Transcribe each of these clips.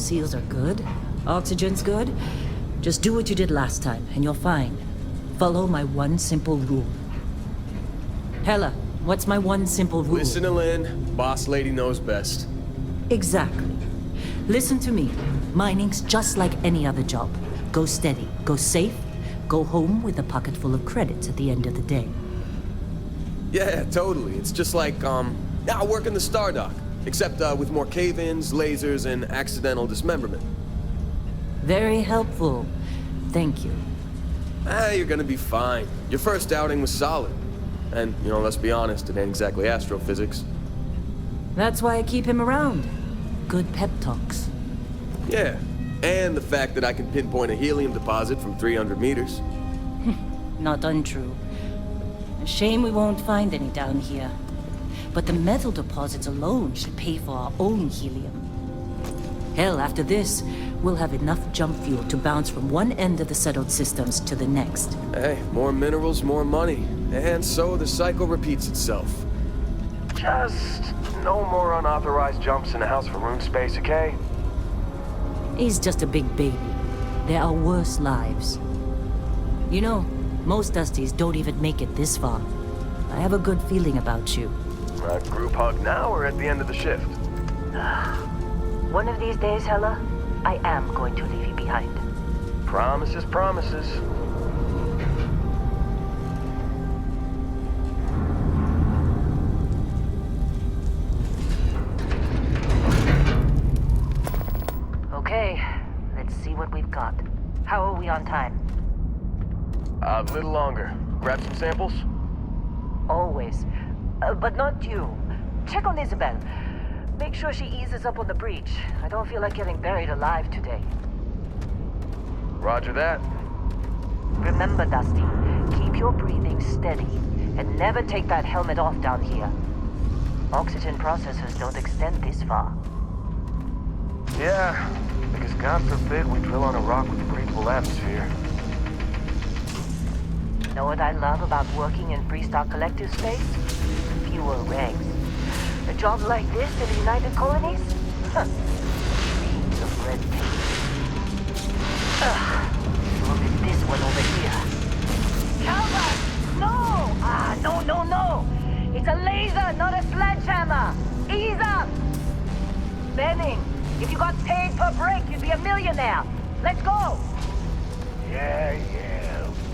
seals are good, oxygen's good, just do what you did last time, and you're fine. Follow my one simple rule. Hella, what's my one simple rule? Listen to Lynn. Boss lady knows best. Exactly. Listen to me. Mining's just like any other job. Go steady, go safe, go home with a pocket full of credits at the end of the day. Yeah, totally. It's just like, I work in the Star Dock. Except, with more cave-ins, lasers, and accidental dismemberment. Very helpful. Thank you. You're gonna be fine. Your first outing was solid. And, let's be honest, it ain't exactly astrophysics. That's why I keep him around. Good pep talks. Yeah, and the fact that I can pinpoint a helium deposit from 300 meters. Not untrue. A shame we won't find any down here. But the metal deposits alone should pay for our own helium. Hell, after this, we'll have enough jump fuel to bounce from one end of the settled systems to the next. Hey, more minerals, more money. And so the cycle repeats itself. Just no more unauthorized jumps in the house for room space, okay? He's just a big baby. There are worse lives. You know, most Dusties don't even make it this far. I have a good feeling about you. A group hug now or at the end of the shift? One of these days, Hella, I am going to leave you behind. Promises, promises. Okay, let's see what we've got. How are we on time? A little longer. Grab some samples? Always. But not you. Check on Isabel. Make sure she eases up on the breach. I don't feel like getting buried alive today. Roger that. Remember, Dusty, keep your breathing steady and never take that helmet off down here. Oxygen processors don't extend this far. Yeah, because God forbid we drill on a rock with a breathable atmosphere. Know what I love about working in Freestar collective space? Fewer regs. A job like this in the United Colonies? Huh. Reams of red tape. Look at this one over here. Calvert! No! No! It's a laser, not a sledgehammer! Ease up! Benning, if you got paid per break, you'd be a millionaire. Let's go! Yeah,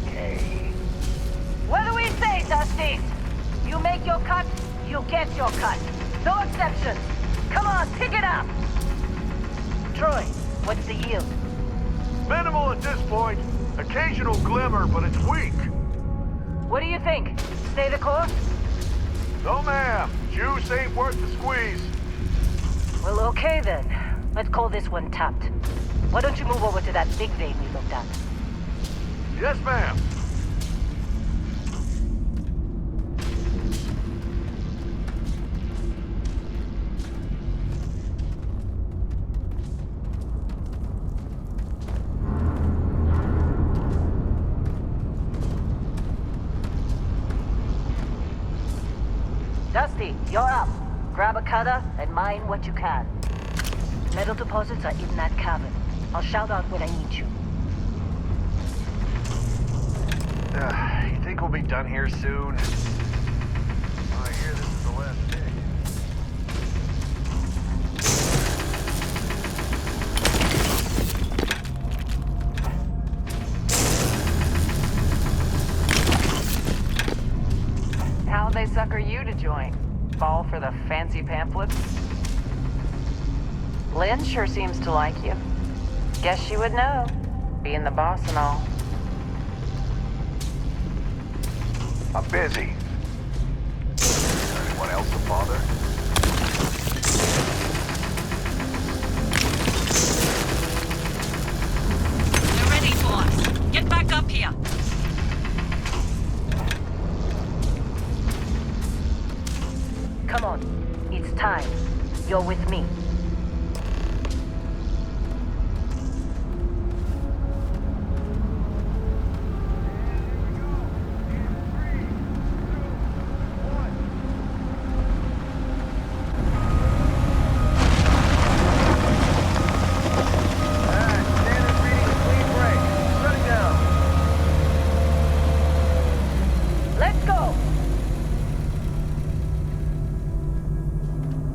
okay. What do we say, Dusties? You make your cut, you get your cut. No exceptions. Come on, pick it up! Troy, what's the yield? Minimal at this point. Occasional glimmer, but it's weak. What do you think? Stay the course? No, ma'am. Juice ain't worth the squeeze. Well, okay then. Let's call this one tapped. Why don't you move over to that big vein we looked at? Yes, ma'am. Dusty, you're up. Grab a cutter and mine what you can. Metal deposits are in that cavern. I'll shout out when I need you. You think we'll be done here soon? Oh, I hear this is the last day. How'd they sucker you to join? Fall for the fancy pamphlets? Lynn sure seems to like you. Guess she would know, being the boss and all. I'm busy. Anyone else to bother? They're ready for us. Get back up here. Come on. It's time. You're with me.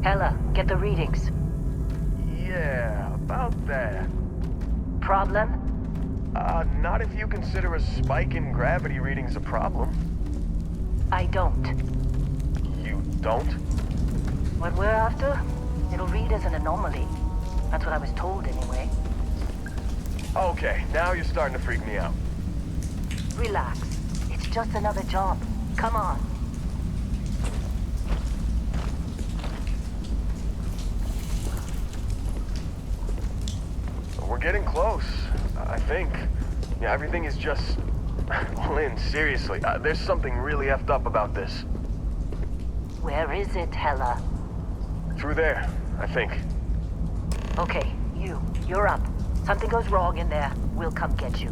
Hella, get the readings. Yeah, about that. Problem? Not if you consider a spike in gravity readings a problem. I don't. You don't? What we're after, it'll read as an anomaly. That's what I was told anyway. Okay, now you're starting to freak me out. Relax. It's just another job. Come on. We're getting close, I think. Yeah, everything is just... Lynn, seriously, there's something really effed up about this. Where is it, Hella? Through there, I think. Okay, you're up. Something goes wrong in there, we'll come get you.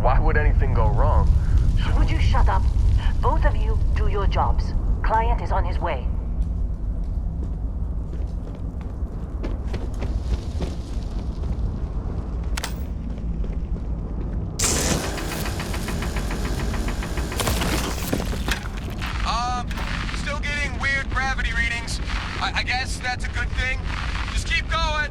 Why would anything go wrong? Would you shut up? Both of you do your jobs. Client is on his way. Still getting weird gravity readings. I guess that's a good thing. Just keep going.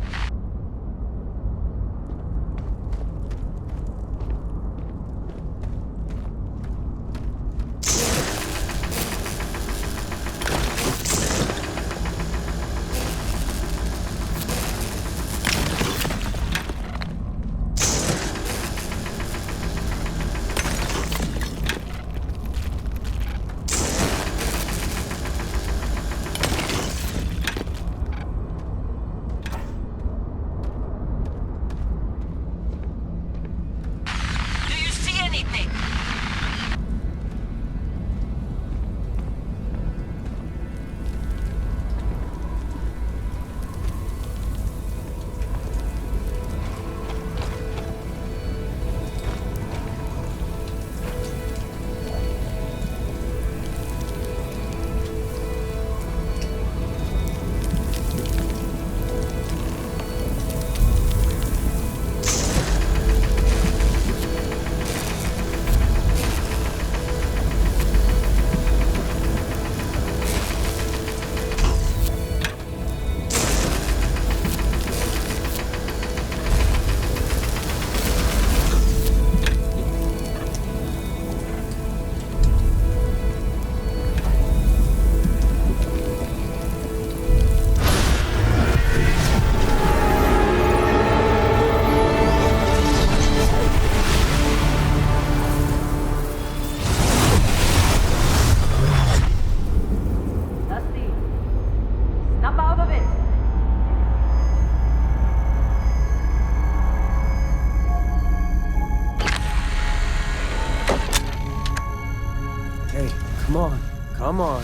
Come on.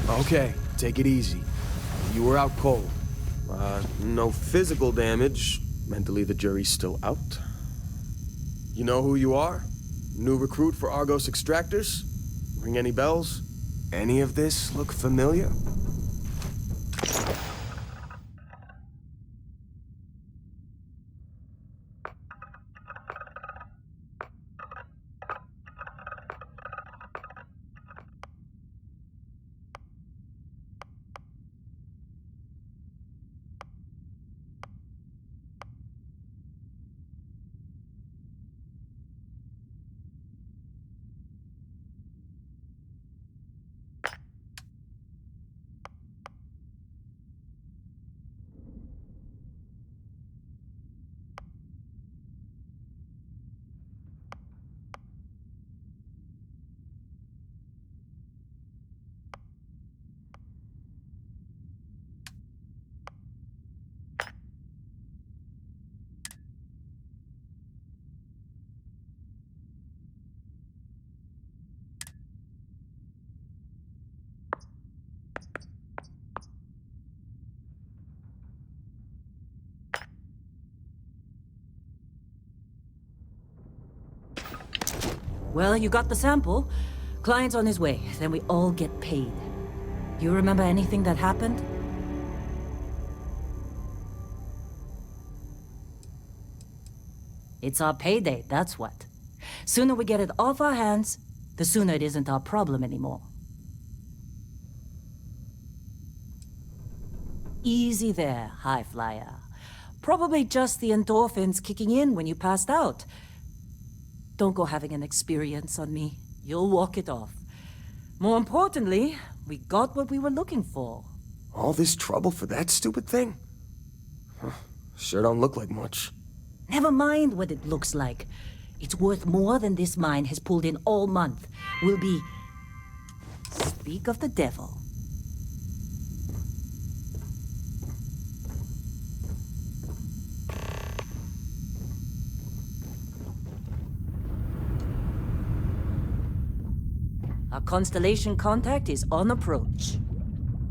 Okay, take it easy. You were out cold. No physical damage. Mentally, the jury's still out. You know who you are? New recruit for Argos Extractors? Ring any bells? Any of this look familiar? Well, you got the sample. Client's on his way, then we all get paid. You remember anything that happened? It's our payday, that's what. Sooner we get it off our hands, the sooner it isn't our problem anymore. Easy there, high flyer. Probably just the endorphins kicking in when you passed out. Don't go having an experience on me. You'll walk it off. More importantly, we got what we were looking for. All this trouble for that stupid thing? Huh. Sure don't look like much. Never mind what it looks like. It's worth more than this mine has pulled in all month. Will be... Speak of the devil. Our Constellation contact is on approach.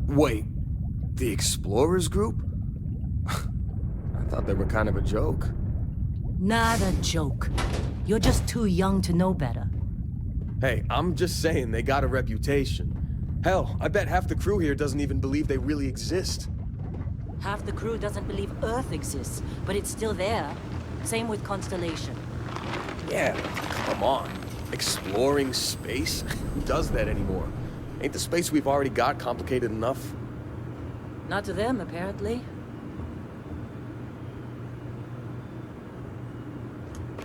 Wait, the Explorers group? I thought they were kind of a joke. Not a joke. You're just too young to know better. Hey, I'm just saying they got a reputation. Hell, I bet half the crew here doesn't even believe they really exist. Half the crew doesn't believe Earth exists, but it's still there. Same with Constellation. Yeah, come on. Exploring space? Who does that anymore? Ain't the space we've already got complicated enough? Not to them, apparently.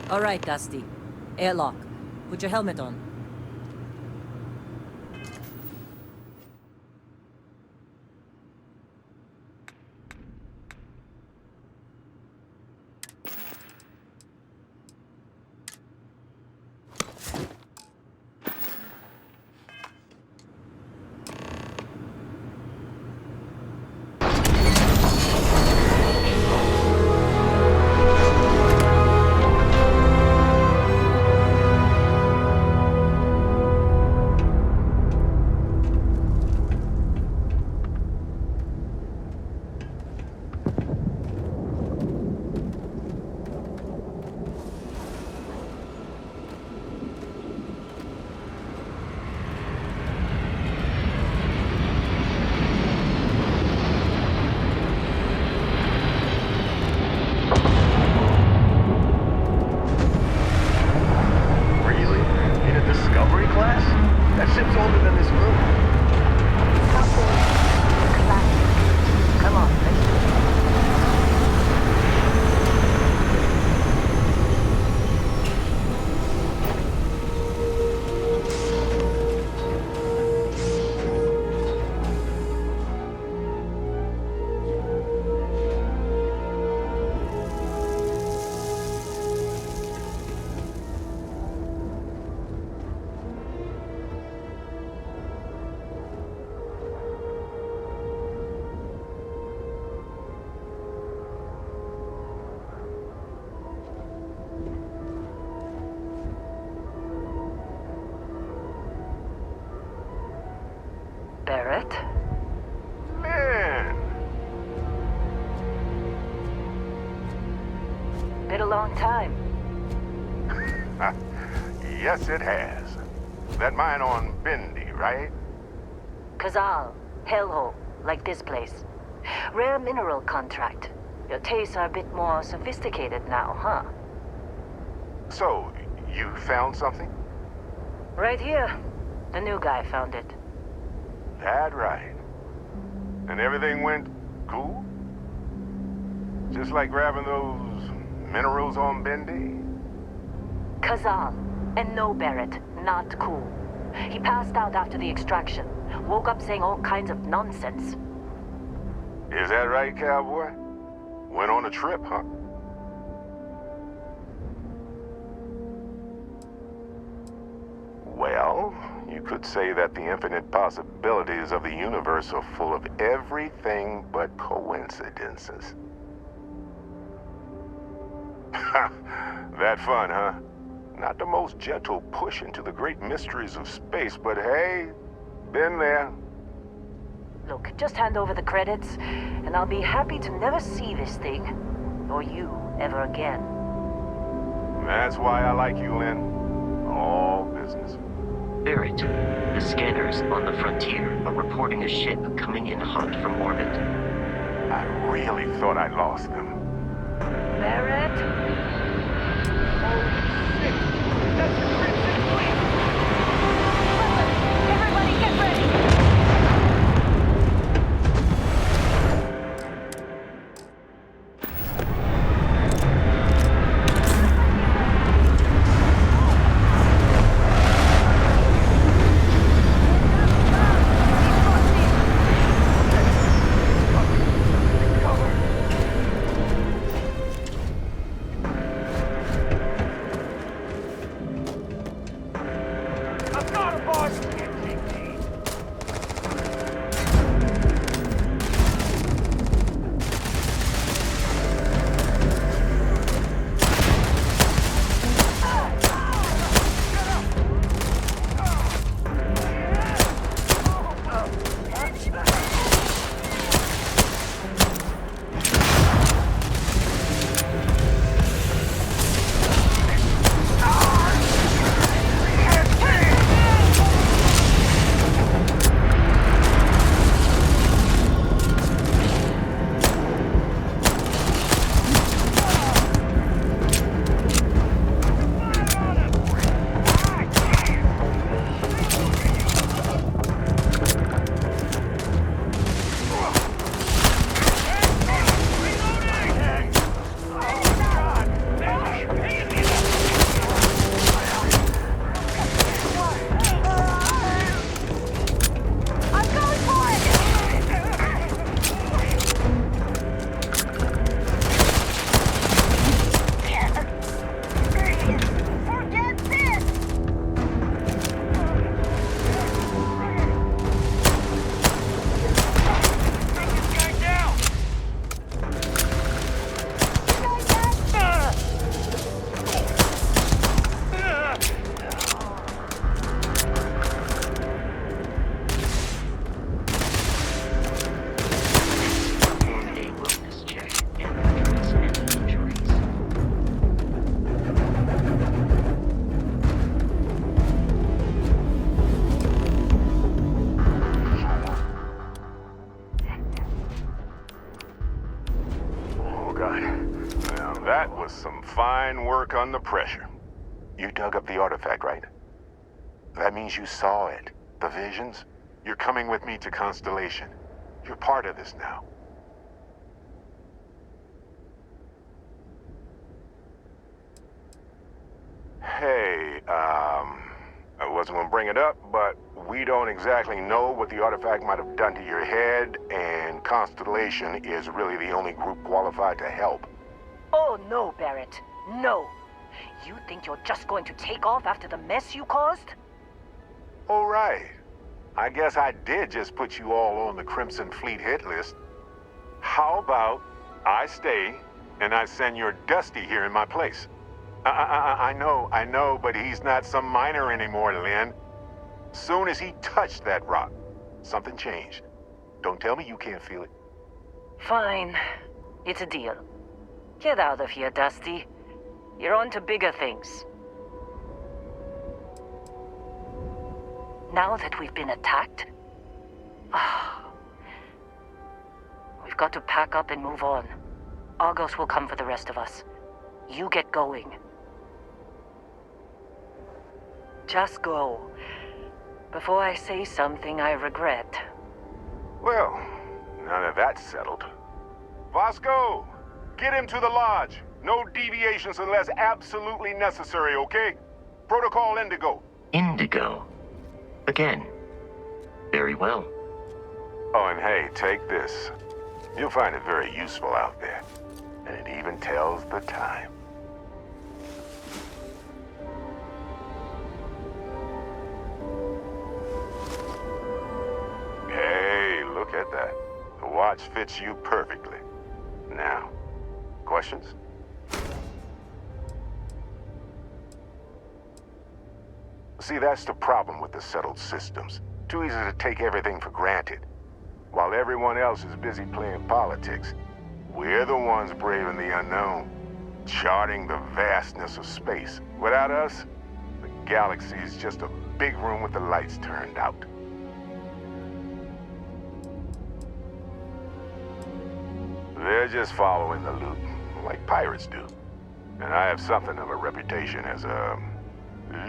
All right, Dusty. Airlock. Put your helmet on. Barrett? Man! Been a long time. Yes, it has. That mine on Bendy, right? Kazal, hellhole, like this place. Rare mineral contract. Your tastes are a bit more sophisticated now, huh? So, you found something? Right here. The new guy found it. That right. And everything went cool? Just like grabbing those minerals on Bendy? Kazal. And no, Barrett, not cool. He passed out after the extraction. Woke up saying all kinds of nonsense. Is that right, cowboy? Went on a trip, huh? Well, you could say that the infinite possibilities of the universe are full of everything but coincidences. That fun, huh? Not the most gentle push into the great mysteries of space, but hey, been there. Look, just hand over the credits, and I'll be happy to never see this thing, or you, ever again. That's why I like you, Lynn. All business. Barrett, the scanners on the frontier are reporting a ship coming in hot from orbit. I really thought I lost them. Barrett? That's the Crimson Fleet! Everybody get ready! Fine work under pressure. You dug up the artifact, right? That means you saw it. The visions? You're coming with me to Constellation. You're part of this now. Hey, I wasn't gonna bring it up, but we don't exactly know what the artifact might have done to your head, and Constellation is really the only group qualified to help. Oh no, Barrett. No. You think you're just going to take off after the mess you caused? All right. I guess I did just put you all on the Crimson Fleet hit list. How about I stay and I send your Dusty here in my place? I know, but he's not some miner anymore, Lynn. Soon as he touched that rock, something changed. Don't tell me you can't feel it. Fine. It's a deal. Get out of here, Dusty. You're on to bigger things. Now that we've been attacked, we've got to pack up and move on. Argos will come for the rest of us. You get going. Just go. Before I say something I regret. Well, now that that's settled. Vasco, get him to the lodge. No deviations unless absolutely necessary, okay? Protocol Indigo. Indigo. Again. Very well. Oh, and hey, take this. You'll find it very useful out there. And it even tells the time. Hey, look at that. The watch fits you perfectly. Now, questions? See, that's the problem with the settled systems. Too easy to take everything for granted. While everyone else is busy playing politics, we're the ones braving the unknown, charting the vastness of space. Without us, the galaxy is just a big room with the lights turned out. They're just following the loot, like pirates do. And I have something of a reputation as a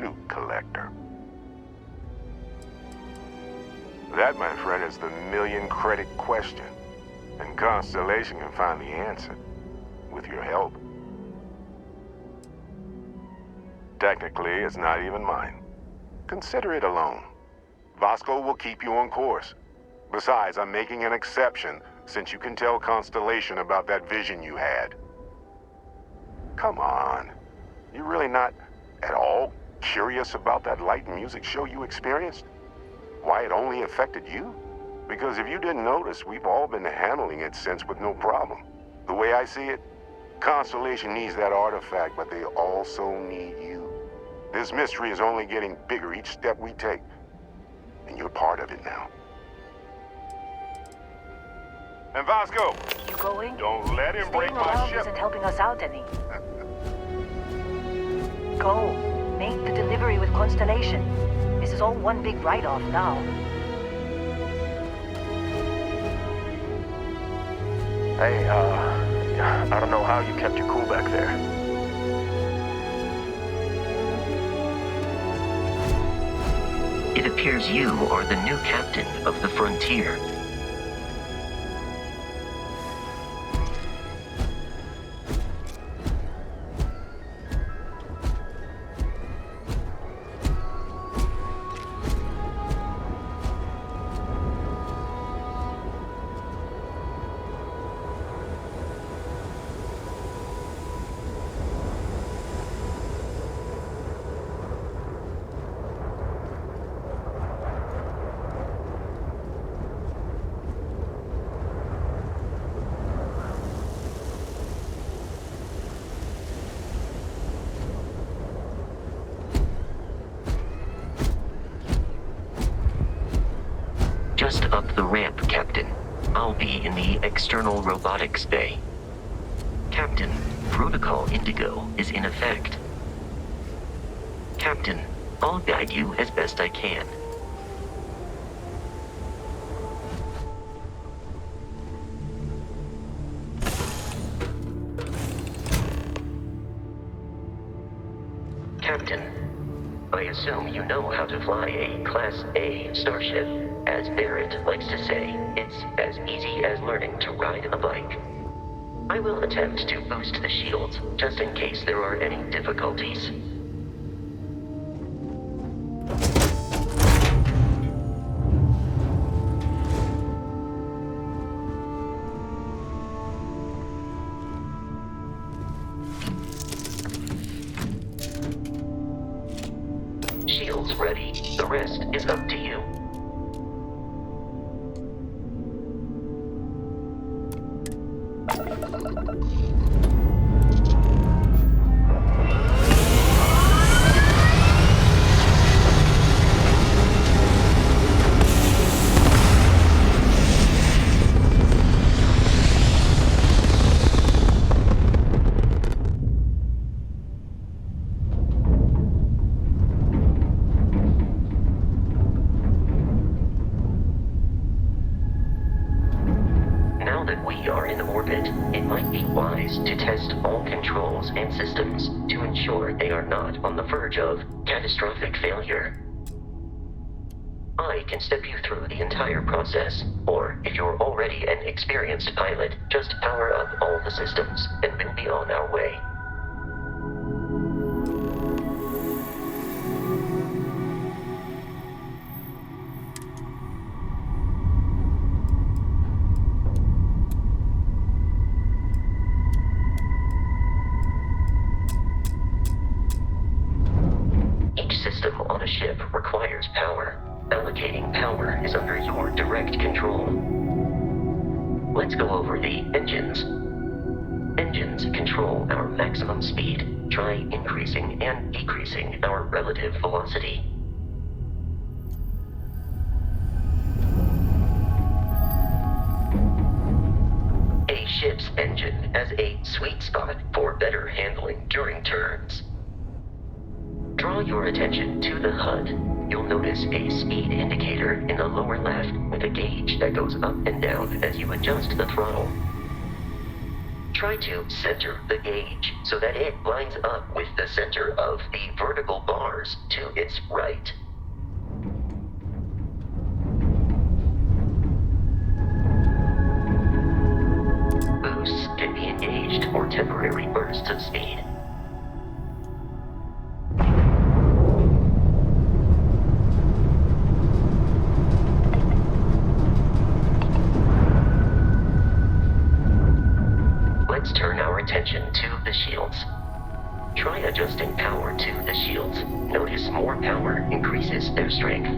loot collector. That, my friend, is the million-credit question. And Constellation can find the answer, with your help. Technically, it's not even mine. Consider it a loan. Vasco will keep you on course. Besides, I'm making an exception, since you can tell Constellation about that vision you had. Come on. You're really not at all curious about that light and music show you experienced? Why it only affected you? Because if you didn't notice, we've all been handling it since with no problem. The way I see it, Constellation needs that artifact, but they also need you. This mystery is only getting bigger each step we take, and you're part of it now. And Vasco, You going? don't let him break Staying my around ship. isn't helping us out any. Go. Make the delivery with Constellation. This is all one big write-off now. Hey, I don't know how you kept your cool back there. It appears you are the new captain of the Frontier. Just up the ramp, Captain. I'll be in the external robotics bay. Captain, Protocol Indigo is in effect. Captain, I'll guide you as best I can. Captain, I assume you know how to fly a Class A starship. As Barrett likes to say, it's as easy as learning to ride a bike. I will attempt to boost the shields, just in case there are any difficulties. Shields ready. The rest is up to you. Now that we are in orbit, it might be wise to test all controls and systems to ensure they are not on the verge of catastrophic failure. I can step you through the entire process, or if you're already an experienced pilot, just power up all the systems and we'll be on our way. Each system on a ship requires power. Allocating power is under your direct control. Let's go over the engines. Engines control our maximum speed. Try increasing and decreasing our relative velocity. A ship's engine has a sweet spot for better handling during turns. Draw your attention to the HUD. You'll notice a speed indicator in the lower left with a gauge that goes up and down as you adjust the throttle. Try to center the gauge so that it lines up with the center of the vertical bars to its right. Boosts can be engaged for temporary bursts of speed. Let's turn our attention to the shields. Try adjusting power to the shields. Notice more power increases their strength.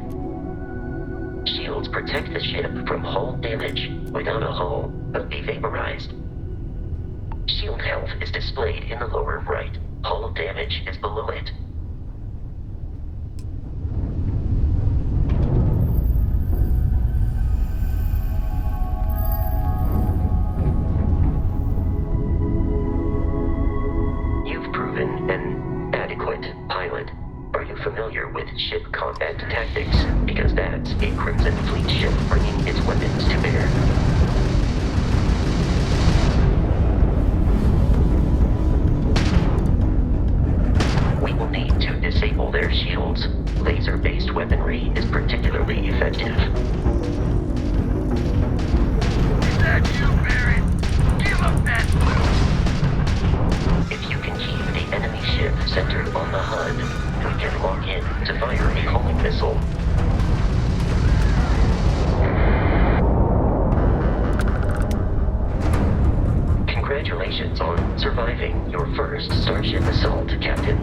Shields protect the ship from hull damage. Without a hull, but be vaporized. Shield health is displayed in the lower right. Hull damage is below it. An adequate pilot. Are you familiar with ship combat tactics? Because that's a Crimson Fleet ship bringing its weapons to bear. We will need to disable their shields. Laser-based weaponry is particularly effective. Is that you, Barrett? Give up that loot! If you can keep the enemy ship centered on the HUD, we can lock in to fire a homing missile. Congratulations on surviving your first Starship assault, Captain.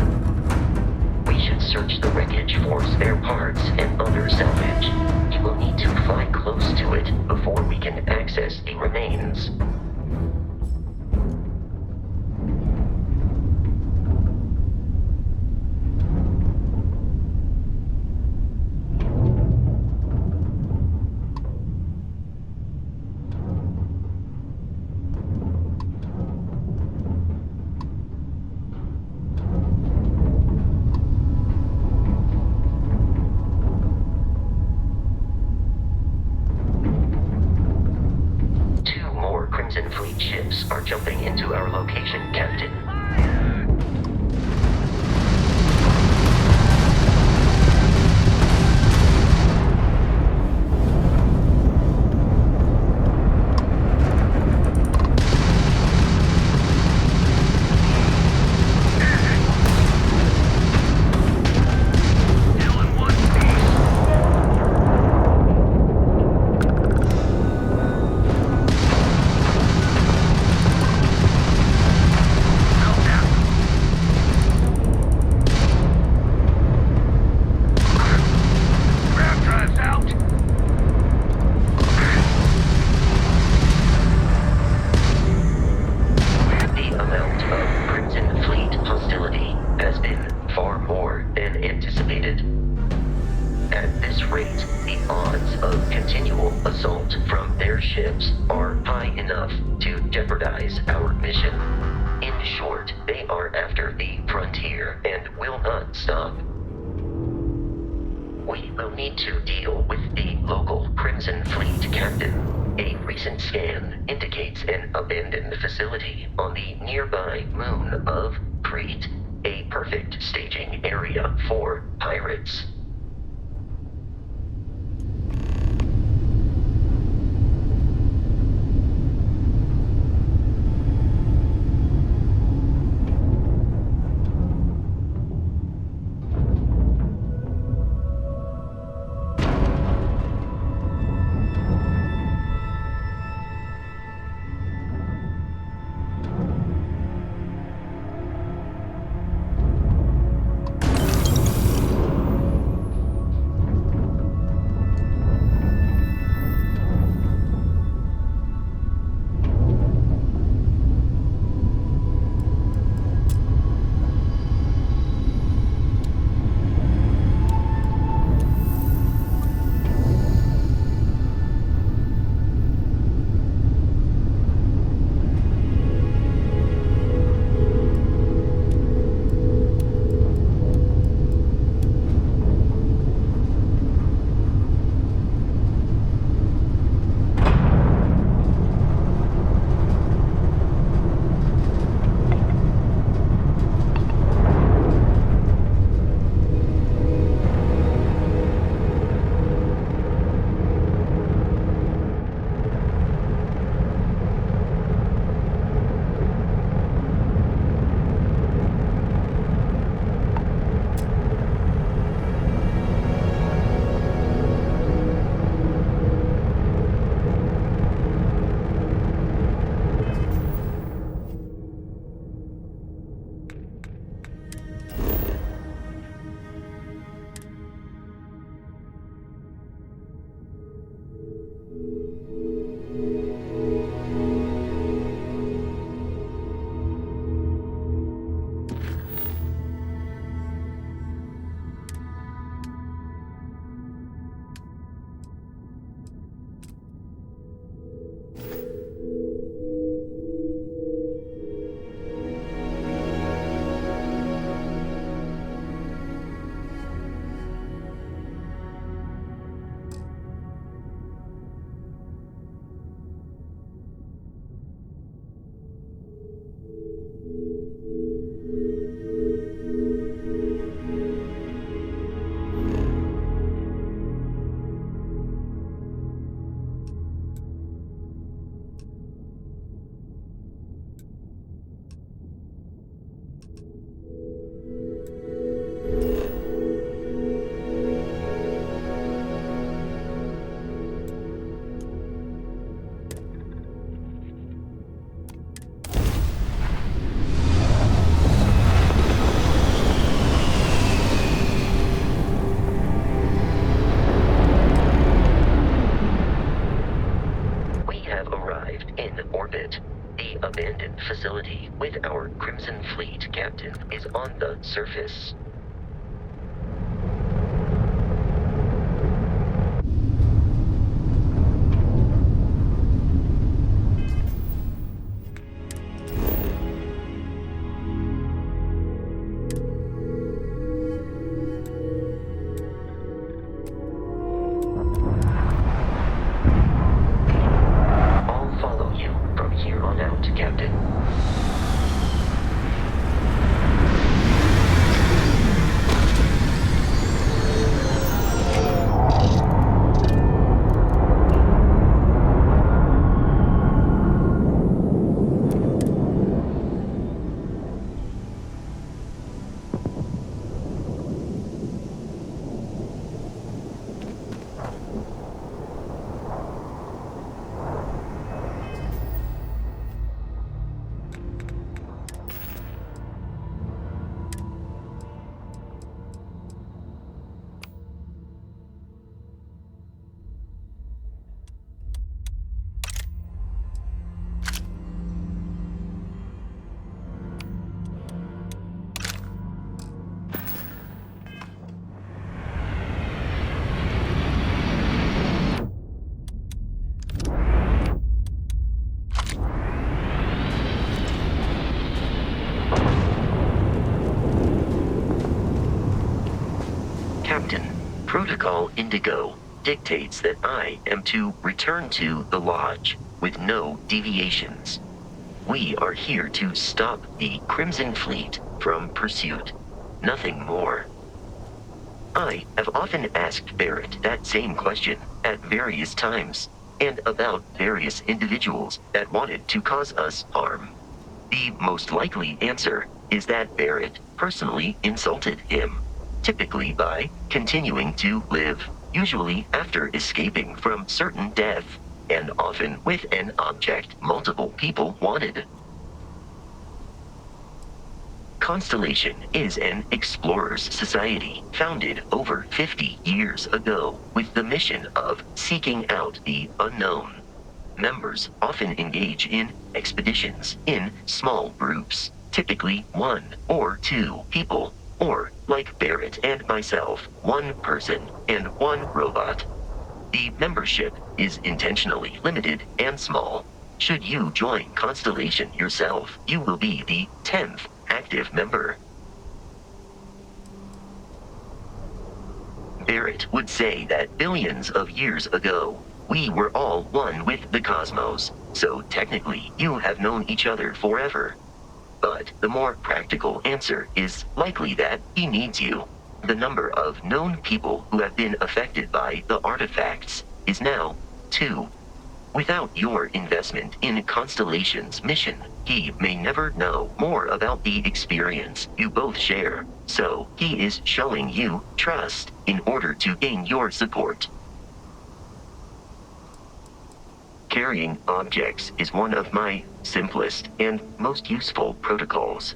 We should search the wreckage for spare parts and other salvage. You will need to fly close to it before we can access the remains. this rate, the odds of continual assault from their ships are high enough to jeopardize our mission. In short, they are after the frontier and will not stop. We will need to deal with the local Crimson Fleet captain. A recent scan indicates an abandoned facility on the nearby moon of Crete, a perfect staging area for pirates. Facility with our Crimson Fleet captain is on the surface. I'll follow you from here on out, Captain. Captain, Protocol Indigo dictates that I am to return to the Lodge with no deviations. We are here to stop the Crimson Fleet from pursuit. Nothing more. I have often asked Barrett that same question at various times, and about various individuals that wanted to cause us harm. The most likely answer is that Barrett personally insulted him, typically by continuing to live, usually after escaping from certain death, and often with an object multiple people wanted. Constellation is an explorers society founded over 50 years ago with the mission of seeking out the unknown. Members often engage in expeditions in small groups, typically 1 or 2 people, or, like Barrett and myself, 1 person and 1 robot. The membership is intentionally limited and small. Should you join Constellation yourself, you will be the 10th active member. Barrett would say that billions of years ago, we were all one with the cosmos, so technically you have known each other forever. But the more practical answer is likely that he needs you. The number of known people who have been affected by the artifacts is now 2. Without your investment in Constellation's mission, he may never know more about the experience you both share, so he is showing you trust in order to gain your support. Carrying objects is one of my simplest and most useful protocols.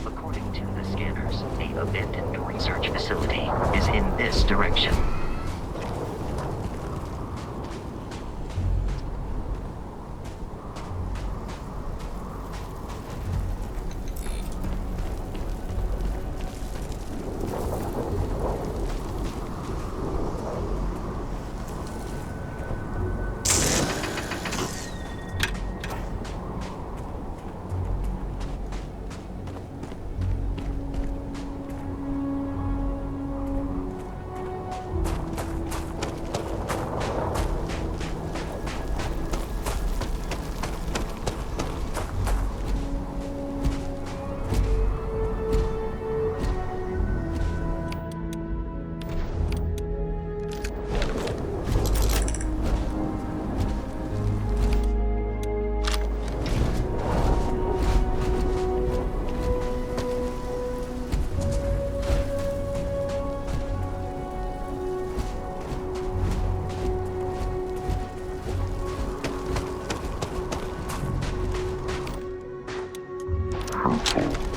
According to the scanners, the abandoned research facility is in this direction.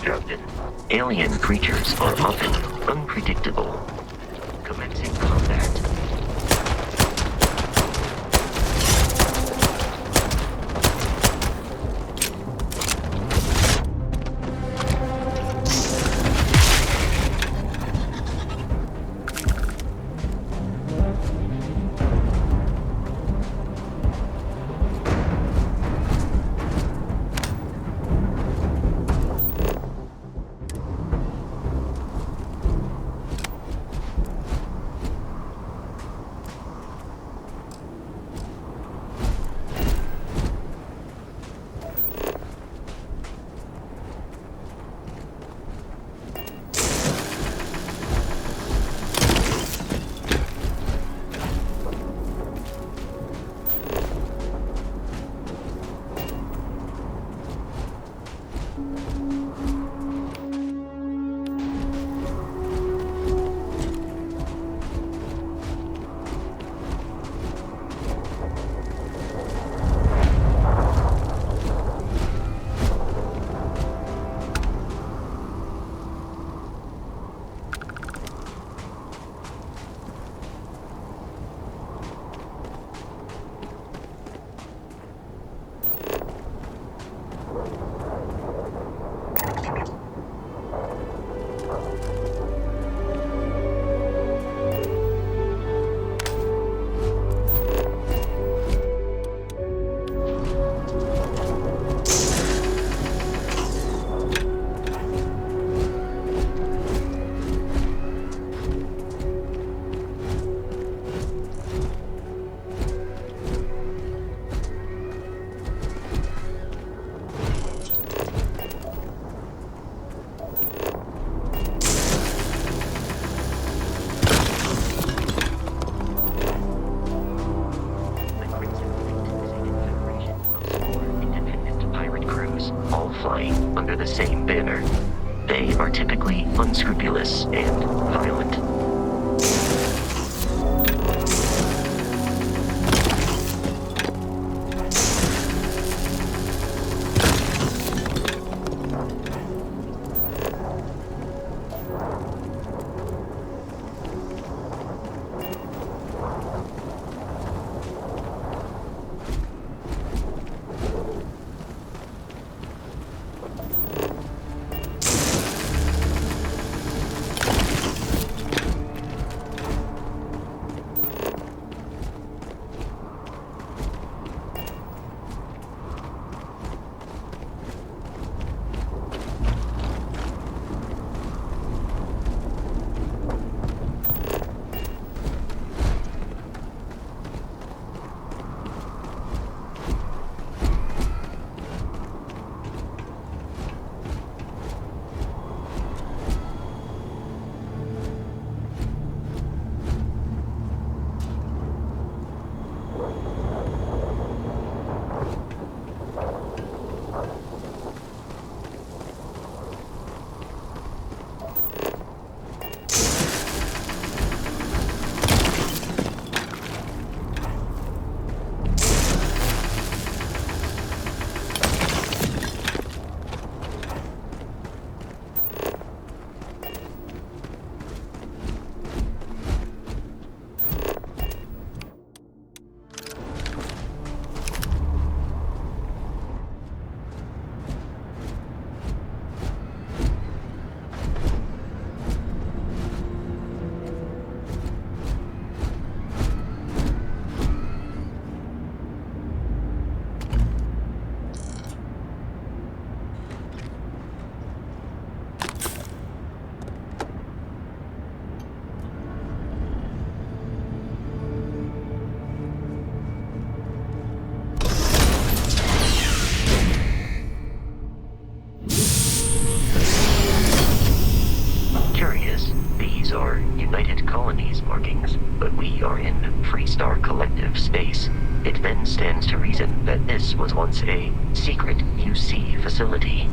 Captain, alien creatures are often unpredictable. Commencing combat. under the same banner. They are typically unscrupulous and violent. United Colonies markings, but we are in Freestar collective space. It then stands to reason that this was once a secret UC facility.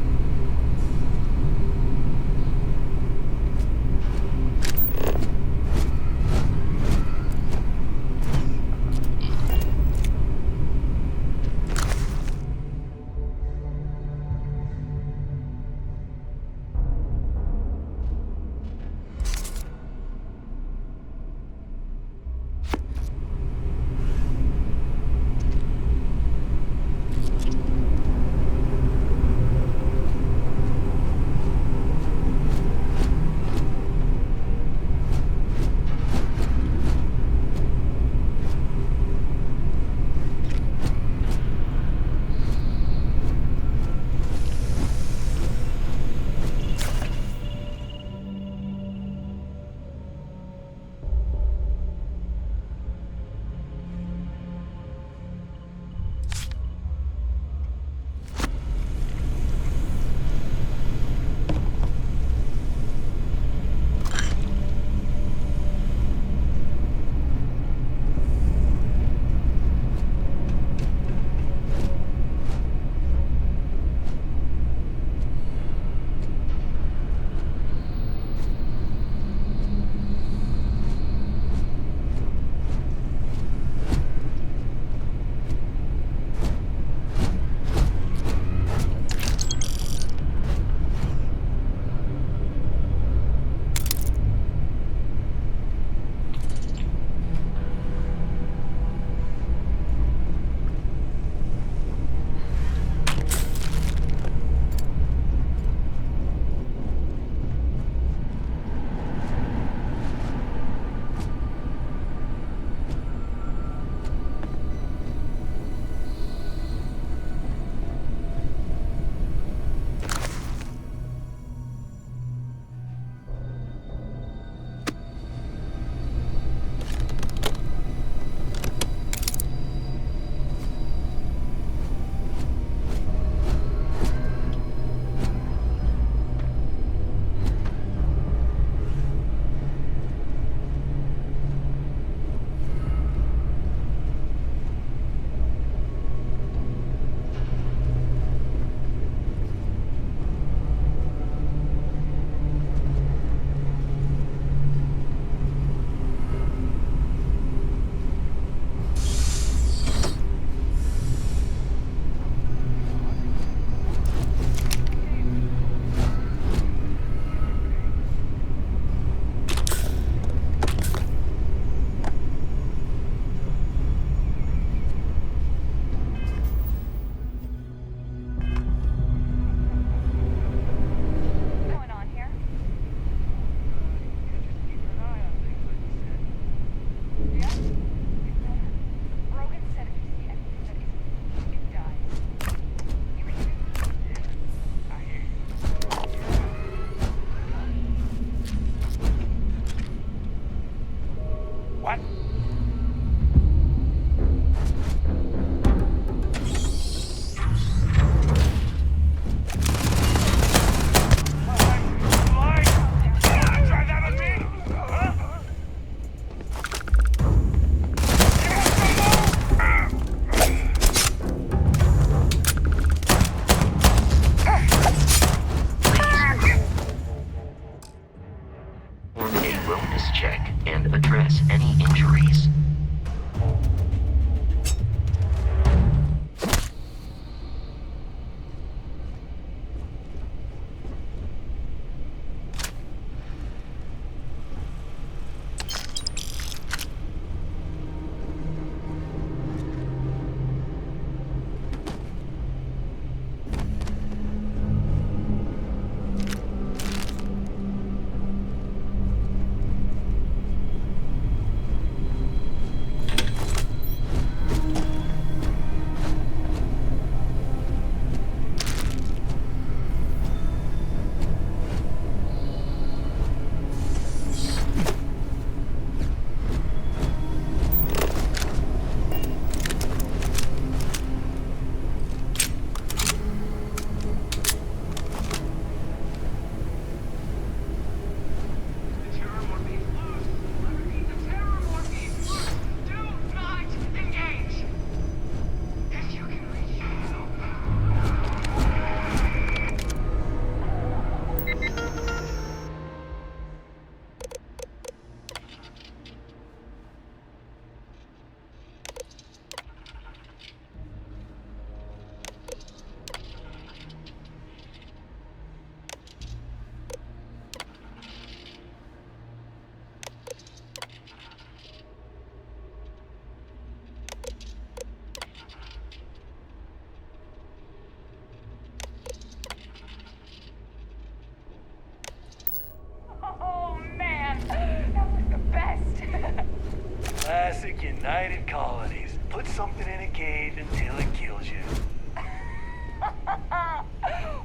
Classic United Colonies. Put something in a cage until it kills you.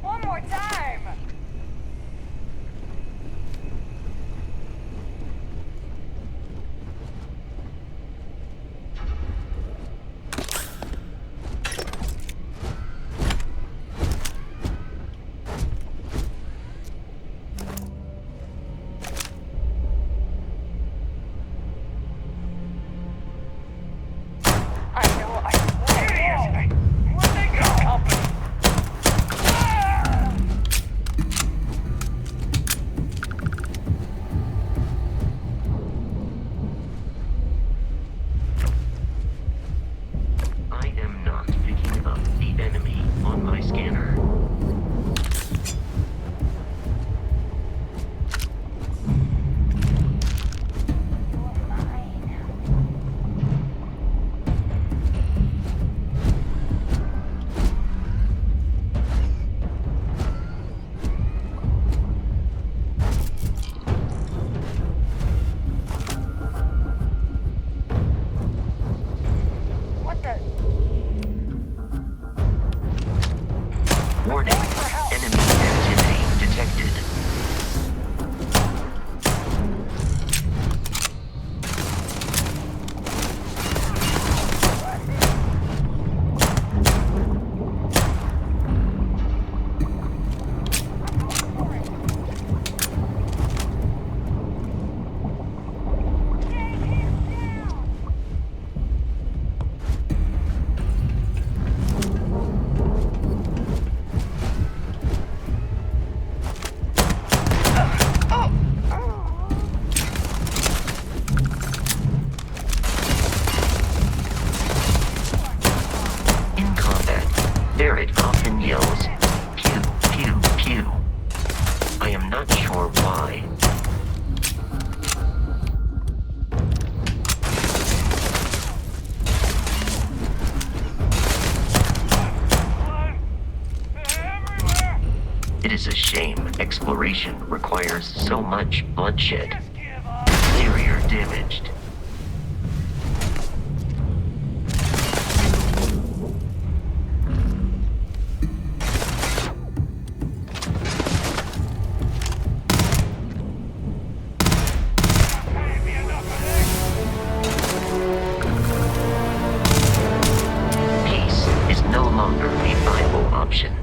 One more time! Barrett often yells, pew, pew, pew. I am not sure why. It is a shame exploration requires so much bloodshed. Exterior damaged. Peace is no longer a viable option.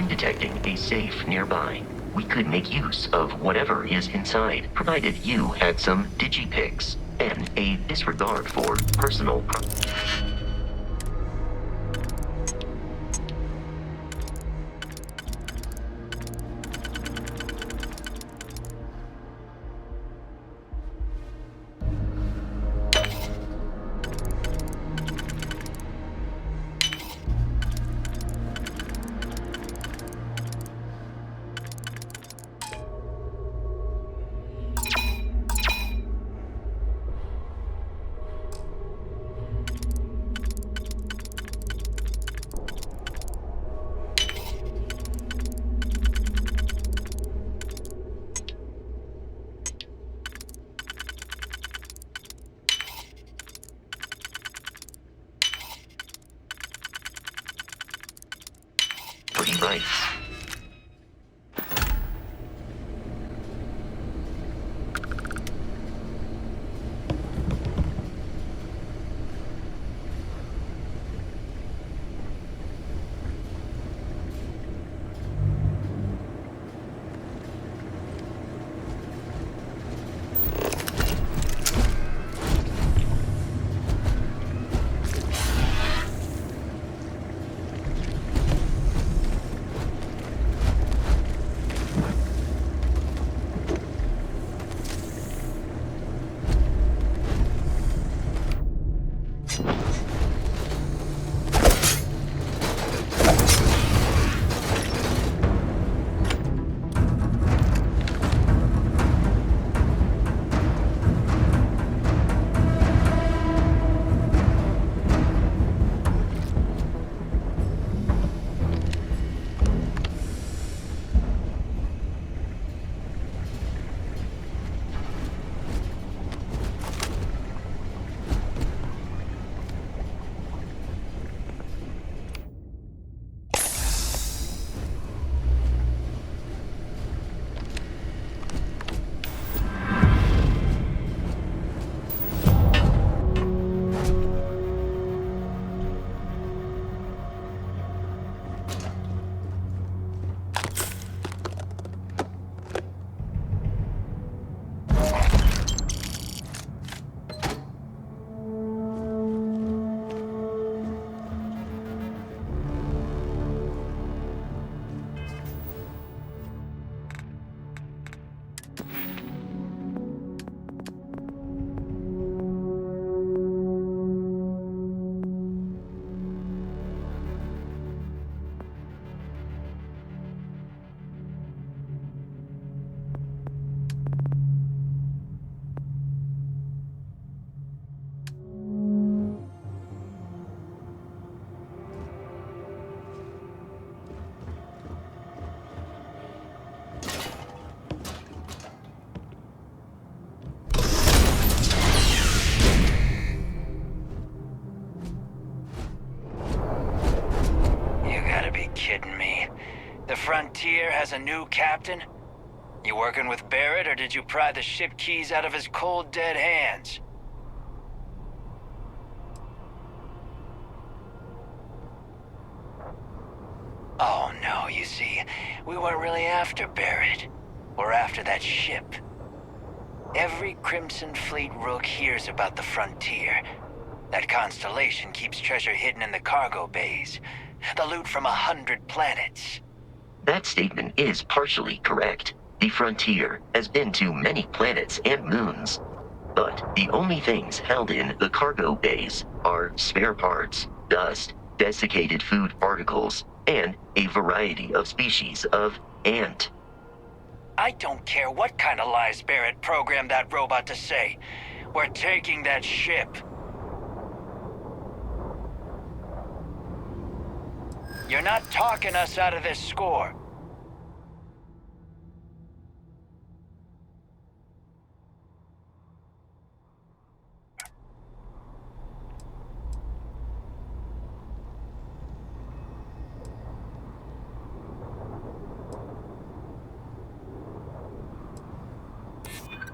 I'm detecting a safe nearby. We could make use of whatever is inside, provided you had some digipics and a disregard for personal. Pretty right. Kidding me? The Frontier has a new captain? You working with Barrett, or did you pry the ship keys out of his cold, dead hands? Oh no, you see, we weren't really after Barrett. We're after that ship. Every Crimson Fleet rook hears about the Frontier. That Constellation keeps treasure hidden in the cargo bays. The loot from 100 planets. That statement is partially correct. The Frontier has been to many planets and moons. But the only things held in the cargo bays are spare parts, dust, desiccated food particles, and a variety of species of ant. I don't care what kind of lies Barrett programmed that robot to say. We're taking that ship. You're not talking us out of this score.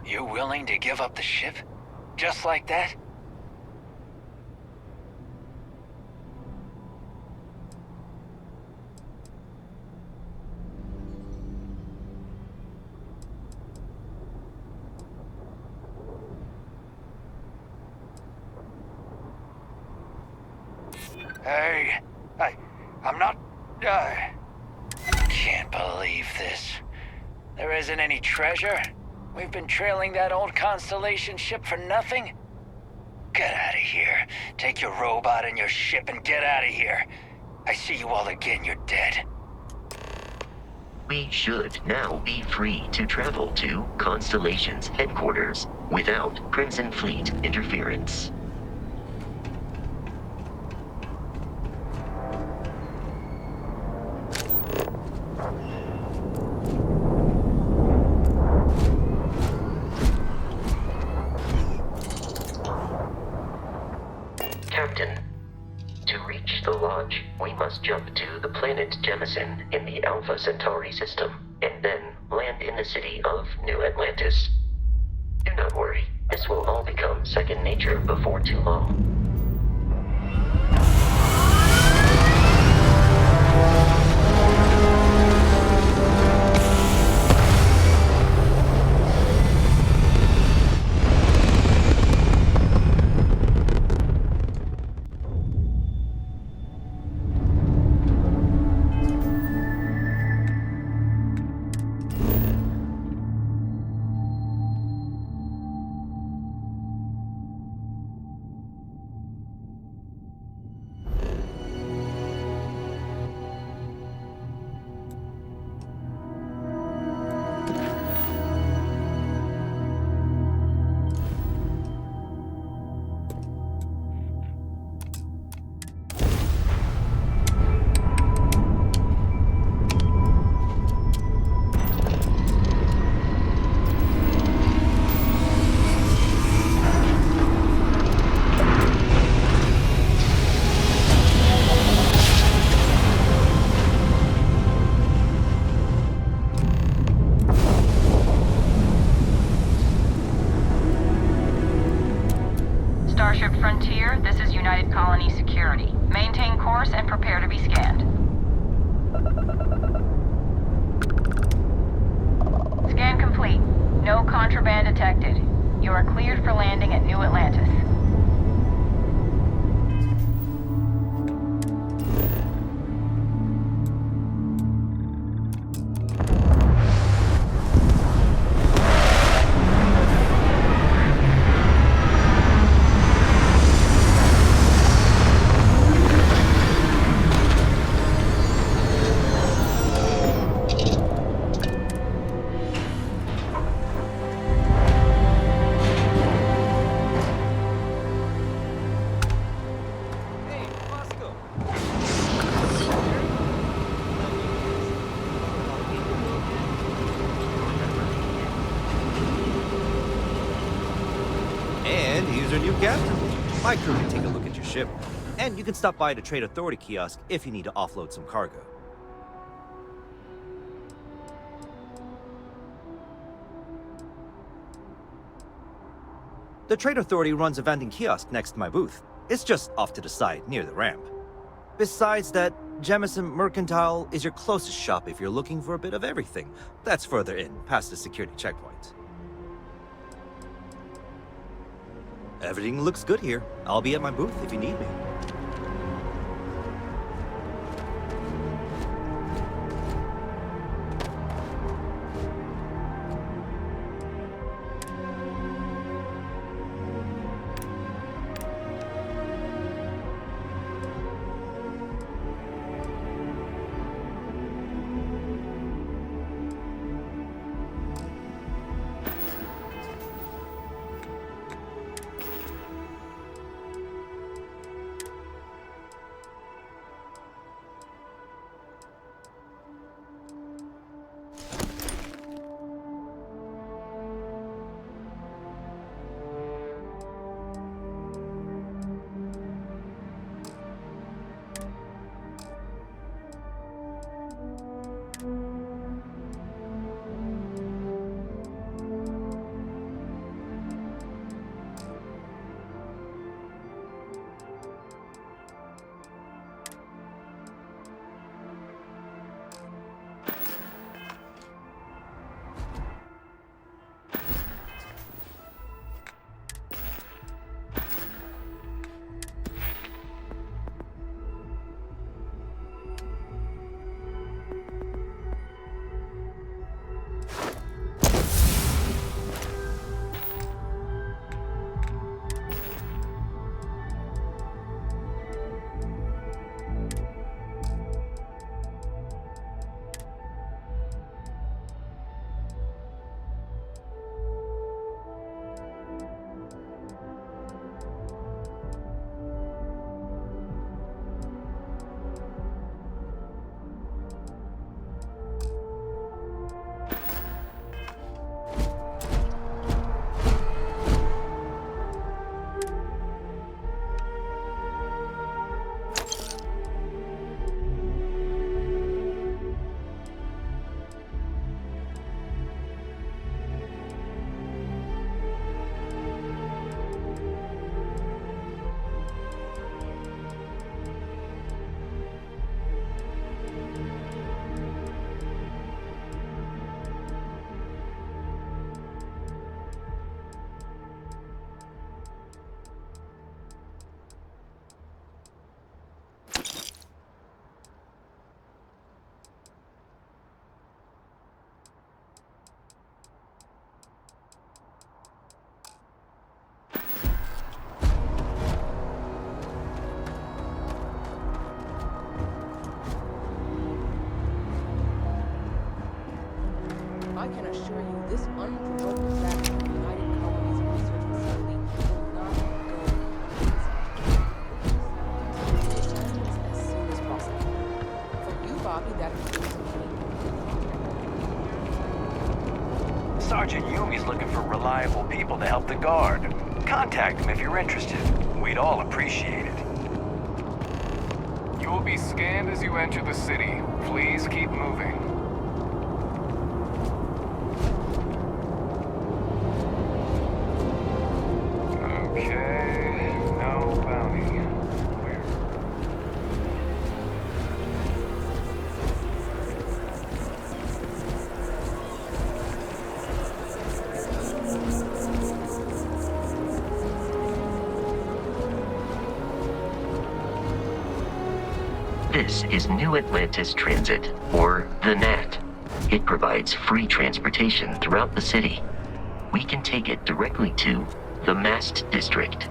You willing to give up the ship? Just like that? Hey, I'm not... Can't believe this. There isn't any treasure? We've been trailing that old Constellation ship for nothing? Get out of here. Take your robot and your ship and get out of here. I see you all again, you're dead. We should now be free to travel to Constellation's headquarters without Crimson Fleet interference. Captain, to reach the Lodge, we must jump to the planet Jemison in the Alpha Centauri system, and then land in the city of New Atlantis. Do not worry, this will all become second nature before too long. Starship Frontier, this is United Colony Security. Maintain course and prepare to be scanned. Scan complete. No contraband detected. You are cleared for landing at New Atlantis. And here's our new captain. My crew can take a look at your ship, and you can stop by the Trade Authority kiosk if you need to offload some cargo. The Trade Authority runs a vending kiosk next to my booth. It's just off to the side, near the ramp. Besides that, Jemison Mercantile is your closest shop if you're looking for a bit of everything. That's further in, past the security checkpoint. Everything looks good here. I'll be at my booth if you need me. can assure you this unprovoked attack on the United Colonies research facility will not go easy. As soon as possible. For you, Bobby, that includes Sergeant Yumi's looking for reliable people to help the Guard. Contact him if you're interested. We'd all appreciate it. You will be scanned as you enter the city. Please keep moving. Okay, no bounty. Where? This is New Atlantis Transit, or the NAT. It provides free transportation throughout the city. We can take it directly to the Mast District.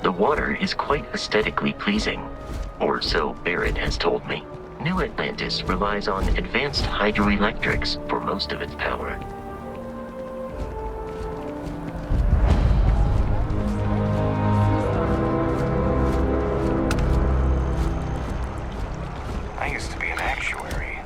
The water is quite aesthetically pleasing, or so Barrett has told me. New Atlantis relies on advanced hydroelectrics for most of its power. I used to be an actuary.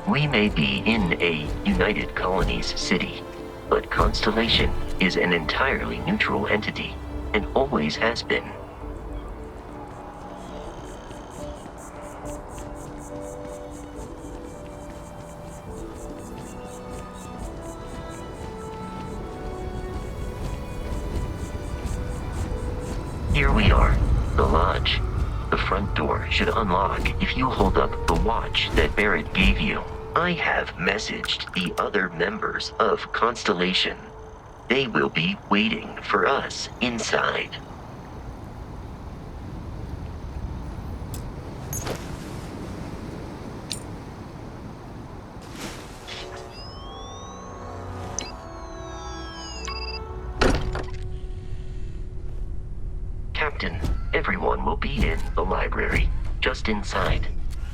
We may be in a United Colonies city, but Constellation is an entirely neutral entity, and always has been. Here we are, the lodge. The front door should unlock if you hold up the watch that Barrett gave you. I have messaged the other members of Constellation. They will be waiting for us inside. Captain, everyone will be in the library, just inside.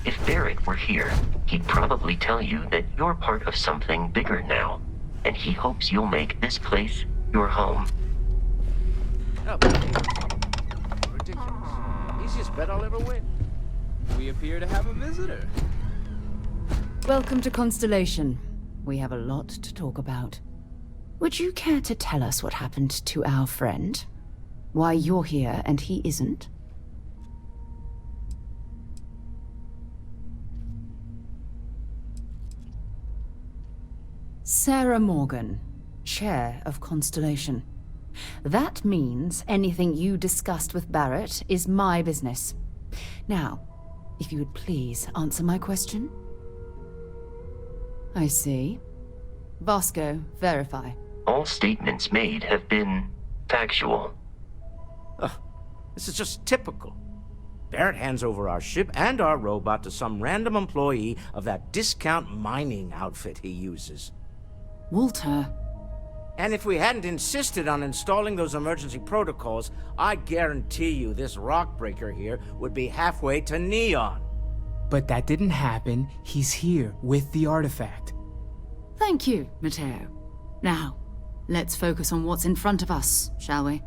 If Barrett were here, he'd probably tell you that you're part of something bigger now, and he hopes you'll make this place your home. Oh, ridiculous. Easiest bet I'll ever win. We appear to have a visitor. Welcome to Constellation. We have a lot to talk about. Would you care to tell us what happened to our friend? Why you're here and he isn't? Sarah Morgan, Chair of Constellation. That means anything you discussed with Barrett is my business. Now, if you would please answer my question. I see. Vasco, verify. All statements made have been factual. This is just typical. Barrett hands over our ship and our robot to some random employee of that discount mining outfit he uses. Walter. And if we hadn't insisted on installing those emergency protocols, I guarantee you this rock breaker here would be halfway to Neon. But that didn't happen. He's here with the artifact. Thank you, Matteo. Now, let's focus on what's in front of us, shall we?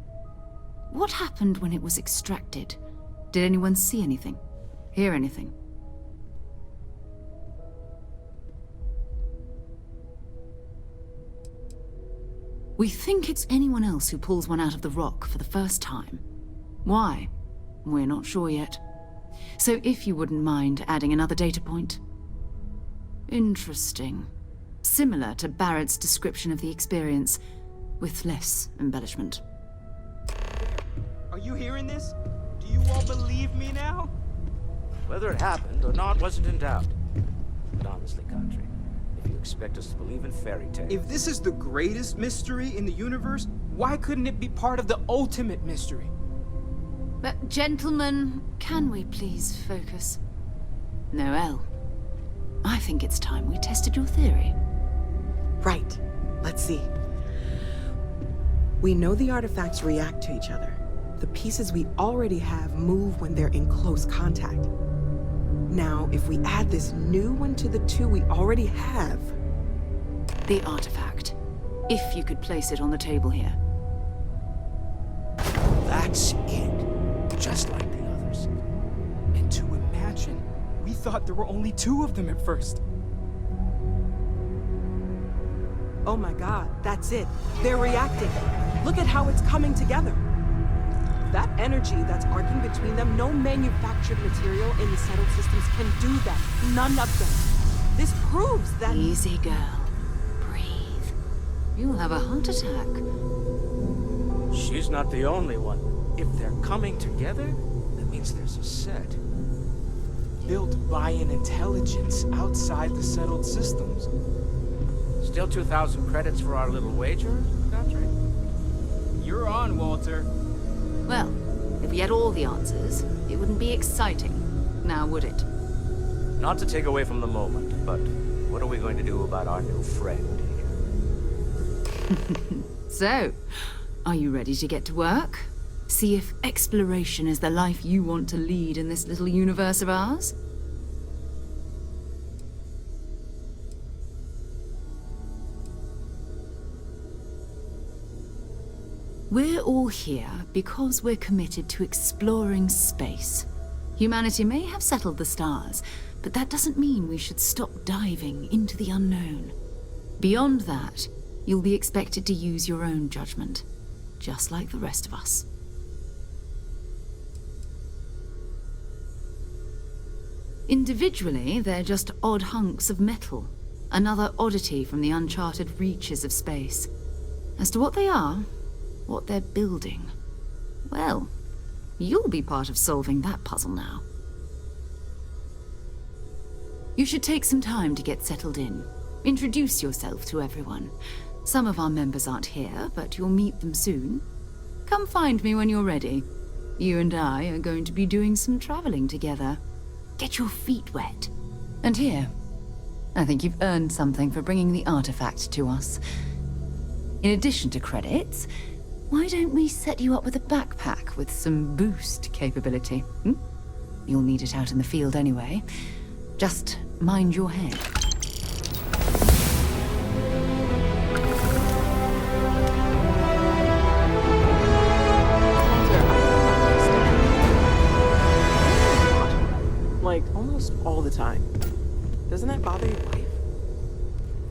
What happened when it was extracted? Did anyone see anything? Hear anything? We think it's anyone else who pulls one out of the rock for the first time. Why? We're not sure yet. So if you wouldn't mind adding another data point. Interesting. Similar to Barrett's description of the experience. with less embellishment. Are you hearing this? Do you all believe me now? Whether it happened or not wasn't in doubt. But honestly, Country, if you expect us to believe in fairy tales... If this is the greatest mystery in the universe, why couldn't it be part of the ultimate mystery? But gentlemen, can we please focus? Noel, I think it's time we tested your theory. Right. Let's see. We know the artifacts react to each other. The pieces we already have move when they're in close contact. Now, if we add this new one to the two we already have... The artifact. If you could place it on the table here. That's it. Just like the others. And to imagine, we thought there were only 2 of them at first. Oh my god, that's it. They're reacting. Look at how it's coming together. That energy that's arcing between them, no manufactured material in the settled systems can do that. None of them. This proves that... Easy, girl. Breathe. You'll have a heart attack. She's not the only one. If they're coming together, that means there's a set. Built by an intelligence outside the settled systems. Still 2,000 credits for our little wager, Country? You're on, Walter. Well, if we had all the answers, it wouldn't be exciting, now would it? Not to take away from the moment, but what are we going to do about our new friend here? So, are you ready to get to work? See if exploration is the life you want to lead in this little universe of ours? We're all here because we're committed to exploring space. Humanity may have settled the stars, but that doesn't mean we should stop diving into the unknown. Beyond that, you'll be expected to use your own judgment, just like the rest of us. Individually, they're just odd hunks of metal, another oddity from the uncharted reaches of space. As to what they are, what they're building, well, you'll be part of solving that puzzle now. You should take some time to get settled in. Introduce yourself to everyone. Some of our members aren't here, but you'll meet them soon. Come find me when you're ready. You and I are going to be doing some traveling together. Get your feet wet. And here, I think you've earned something for bringing the artifact to us. In addition to credits, why don't we set you up with a backpack with some boost capability? You'll need it out in the field anyway. Just mind your head. Like, almost all the time. Doesn't that bother your wife?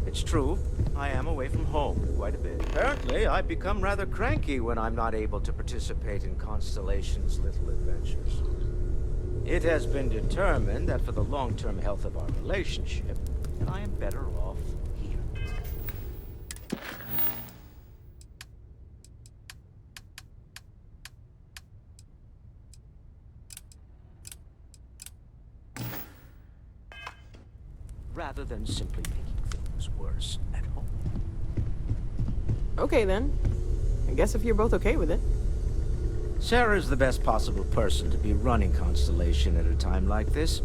It's true. I am away from home quite a bit. Apparently, I become rather cranky when I'm not able to participate in Constellation's little adventures. It has been determined that for the long-term health of our relationship, I am better off here. Rather than simply making things worse at home. Okay then. I guess if you're both okay with it. Sarah's the best possible person to be running Constellation at a time like this.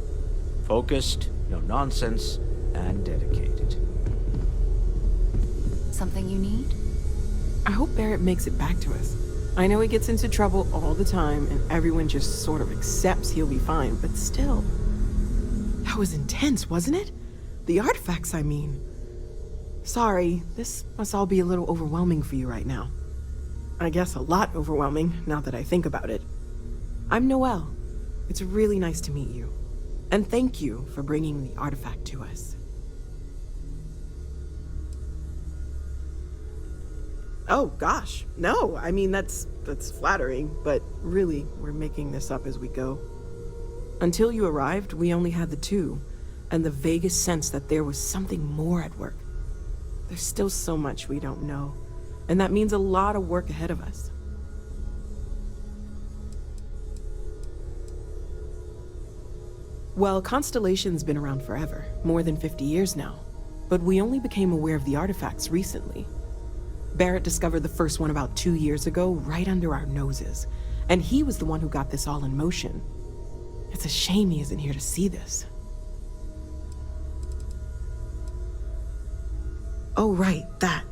Focused, no nonsense, and dedicated. Something you need? I hope Barrett makes it back to us. I know he gets into trouble all the time, and everyone just sort of accepts he'll be fine, but still. That was intense, wasn't it? The artifacts, I mean. Sorry, this must all be a little overwhelming for you right now. I guess a lot overwhelming, now that I think about it. I'm Noelle. It's really nice to meet you. And thank you for bringing the artifact to us. Oh, gosh. No, I mean, that's flattering, but really, we're making this up as we go. Until you arrived, we only had the two, and the vaguest sense that there was something more at work. There's still so much we don't know. and that means a lot of work ahead of us. Well, Constellation's been around forever, more than 50 years now, but we only became aware of the artifacts recently. Barrett discovered the first one about 2 years ago, right under our noses, and he was the one who got this all in motion. It's a shame he isn't here to see this. Oh, right, that.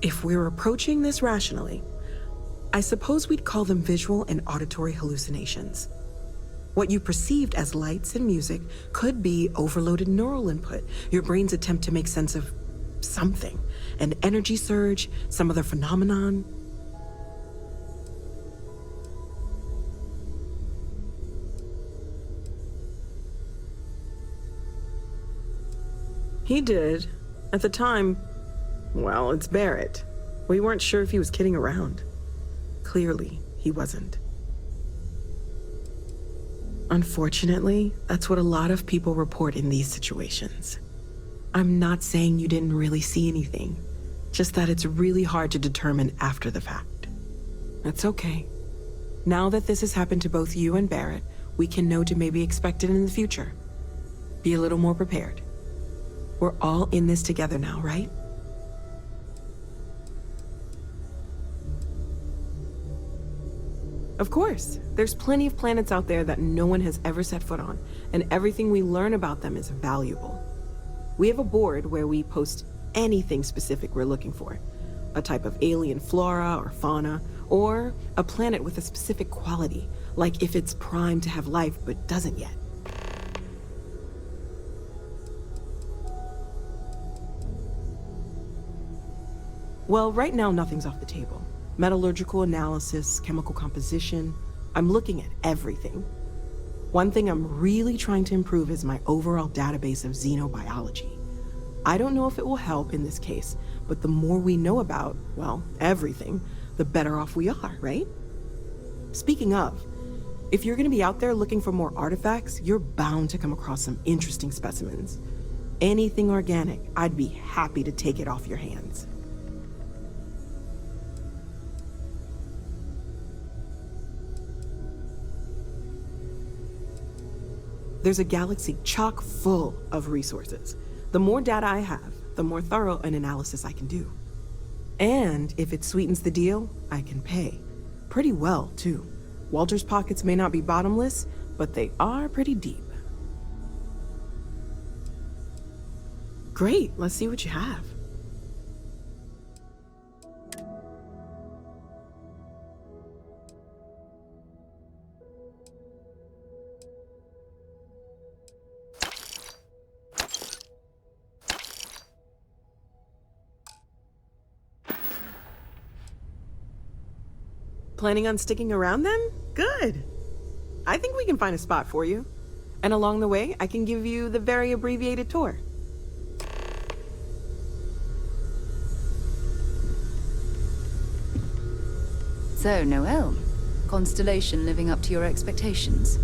If we're approaching this rationally, I suppose we'd call them visual and auditory hallucinations. What you perceived as lights and music could be overloaded neural input, your brain's attempt to make sense of something, an energy surge, some other phenomenon. He did. At the time, well, it's Barrett. We weren't sure if he was kidding around. Clearly, he wasn't. Unfortunately, that's what a lot of people report in these situations. I'm not saying you didn't really see anything, just that it's really hard to determine after the fact. That's okay. Now that this has happened to both you and Barrett, we can know to maybe expect it in the future. Be a little more prepared. We're all in this together now, right? Of course, there's plenty of planets out there that no one has ever set foot on, and everything we learn about them is valuable. We have a board where we post anything specific we're looking for. A type of alien flora or fauna, or a planet with a specific quality, like if it's primed to have life but doesn't yet. Well, right now nothing's off the table. Metallurgical analysis, chemical composition. I'm looking at everything. One thing I'm really trying to improve is my overall database of xenobiology. I don't know if it will help in this case, but the more we know about, well, everything, the better off we are, right? Speaking of, if you're gonna be out there looking for more artifacts, you're bound to come across some interesting specimens. Anything organic, I'd be happy to take it off your hands. There's a galaxy chock full of resources. The more data I have, the more thorough an analysis I can do. And if it sweetens the deal, I can pay. Pretty well, too. Walter's pockets may not be bottomless, but they are pretty deep. Great, let's see what you have. Planning on sticking around then? Good. I think we can find a spot for you. And along the way, I can give you the very abbreviated tour. So, Noelle, Constellation living up to your expectations?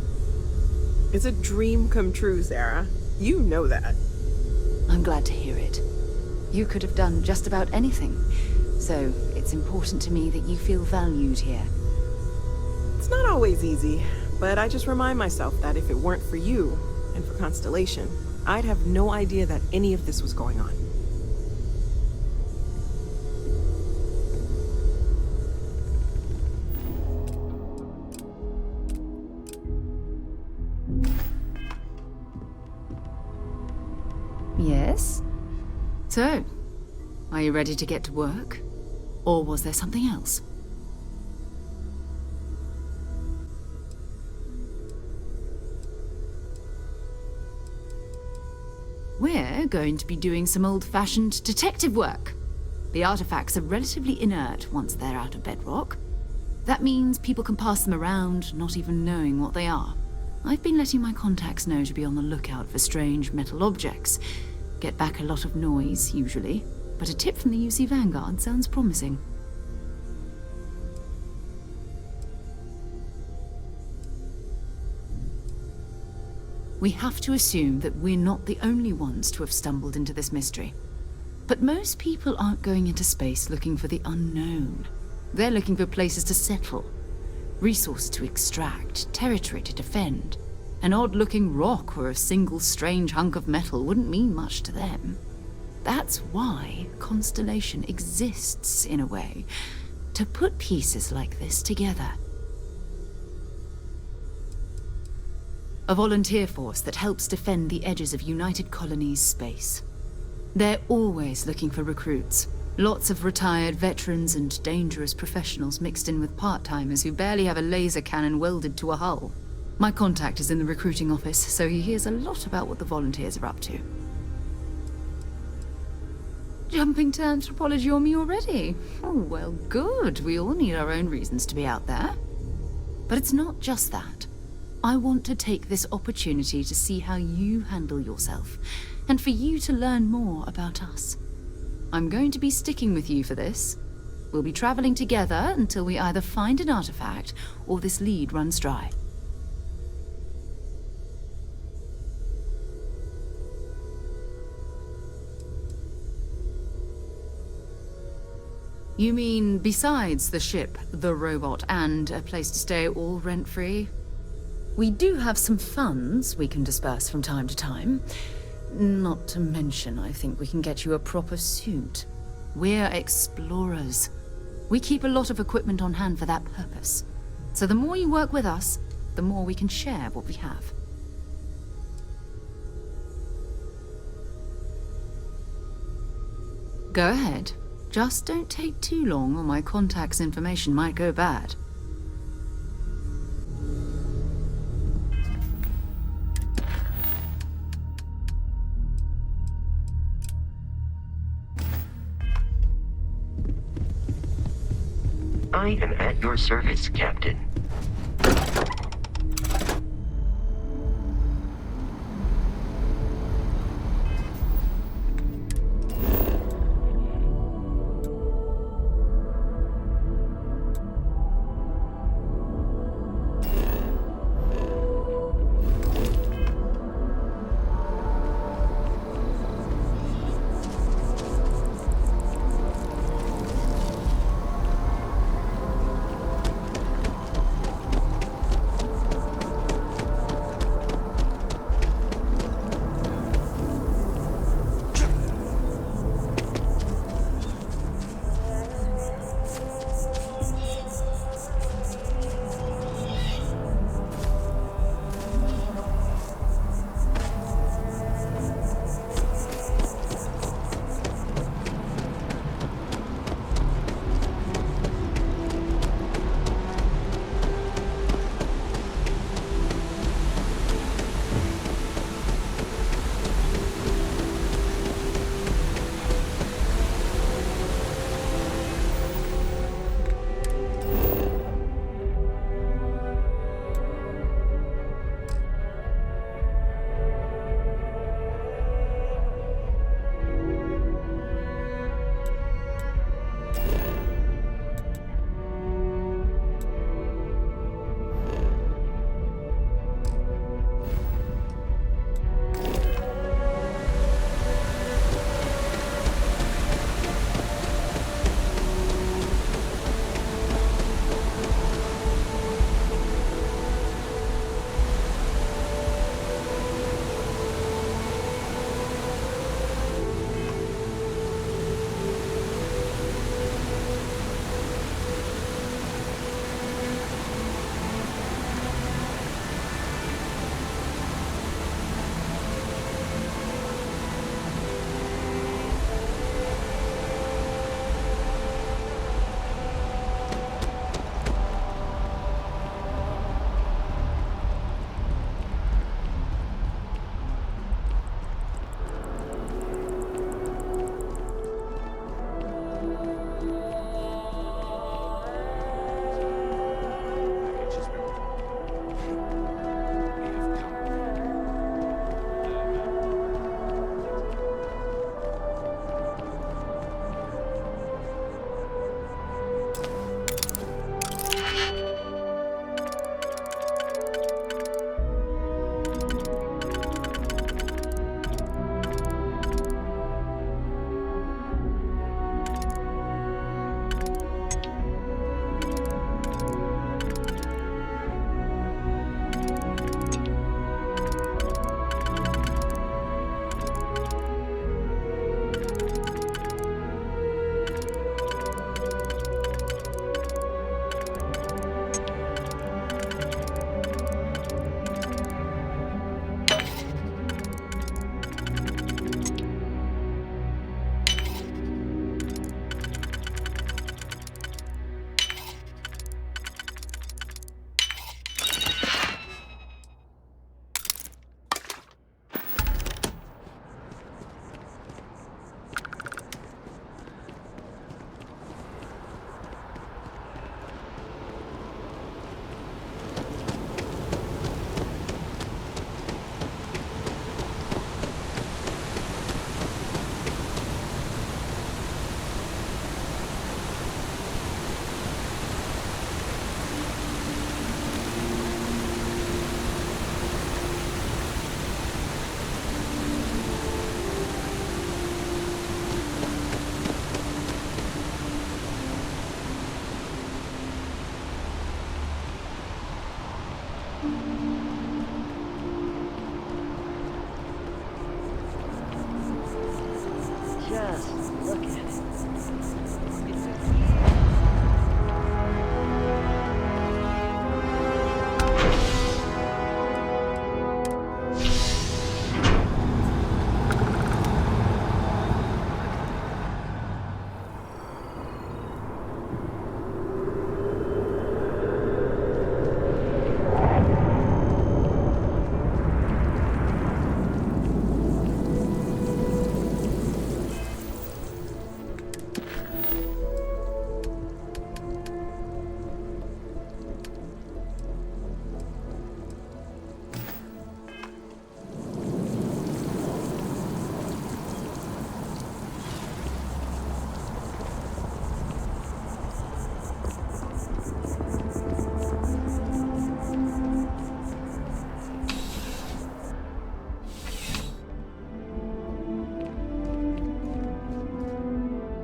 It's a dream come true, Sarah. You know that. I'm glad to hear it. You could have done just about anything. So, it's important to me that you feel valued here. It's not always easy, but I just remind myself that if it weren't for you, and for Constellation, I'd have no idea that any of this was going on. Yes? So, are you ready to get to work? Or was there something else? We're going to be doing some old-fashioned detective work. The artifacts are relatively inert once they're out of bedrock. That means people can pass them around, not even knowing what they are. I've been letting my contacts know to be on the lookout for strange metal objects. Get back a lot of noise, usually. But a tip from the UC Vanguard sounds promising. We have to assume that we're not the only ones to have stumbled into this mystery. But most people aren't going into space looking for the unknown. They're looking for places to settle, resources to extract, territory to defend. An odd-looking rock or a single strange hunk of metal wouldn't mean much to them. That's why Constellation exists, in a way, to put pieces like this together. A volunteer force that helps defend the edges of United Colonies space. They're always looking for recruits. Lots of retired veterans and dangerous professionals mixed in with part-timers who barely have a laser cannon welded to a hull. My contact is in the recruiting office, so he hears a lot about what the volunteers are up to. Jumping to anthropology on me already? Oh, well, good. We all need our own reasons to be out there. But it's not just that. I want to take this opportunity to see how you handle yourself, and for you to learn more about us. I'm going to be sticking with you for this. We'll be traveling together until we either find an artifact or this lead runs dry. You mean besides the ship, the robot, and a place to stay all rent-free? We do have some funds we can disperse from time to time. Not to mention, I think we can get you a proper suit. We're explorers. We keep a lot of equipment on hand for that purpose. So the more you work with us, the more we can share what we have. Go ahead. Just don't take too long or my contact's information might go bad. I am at your service, Captain.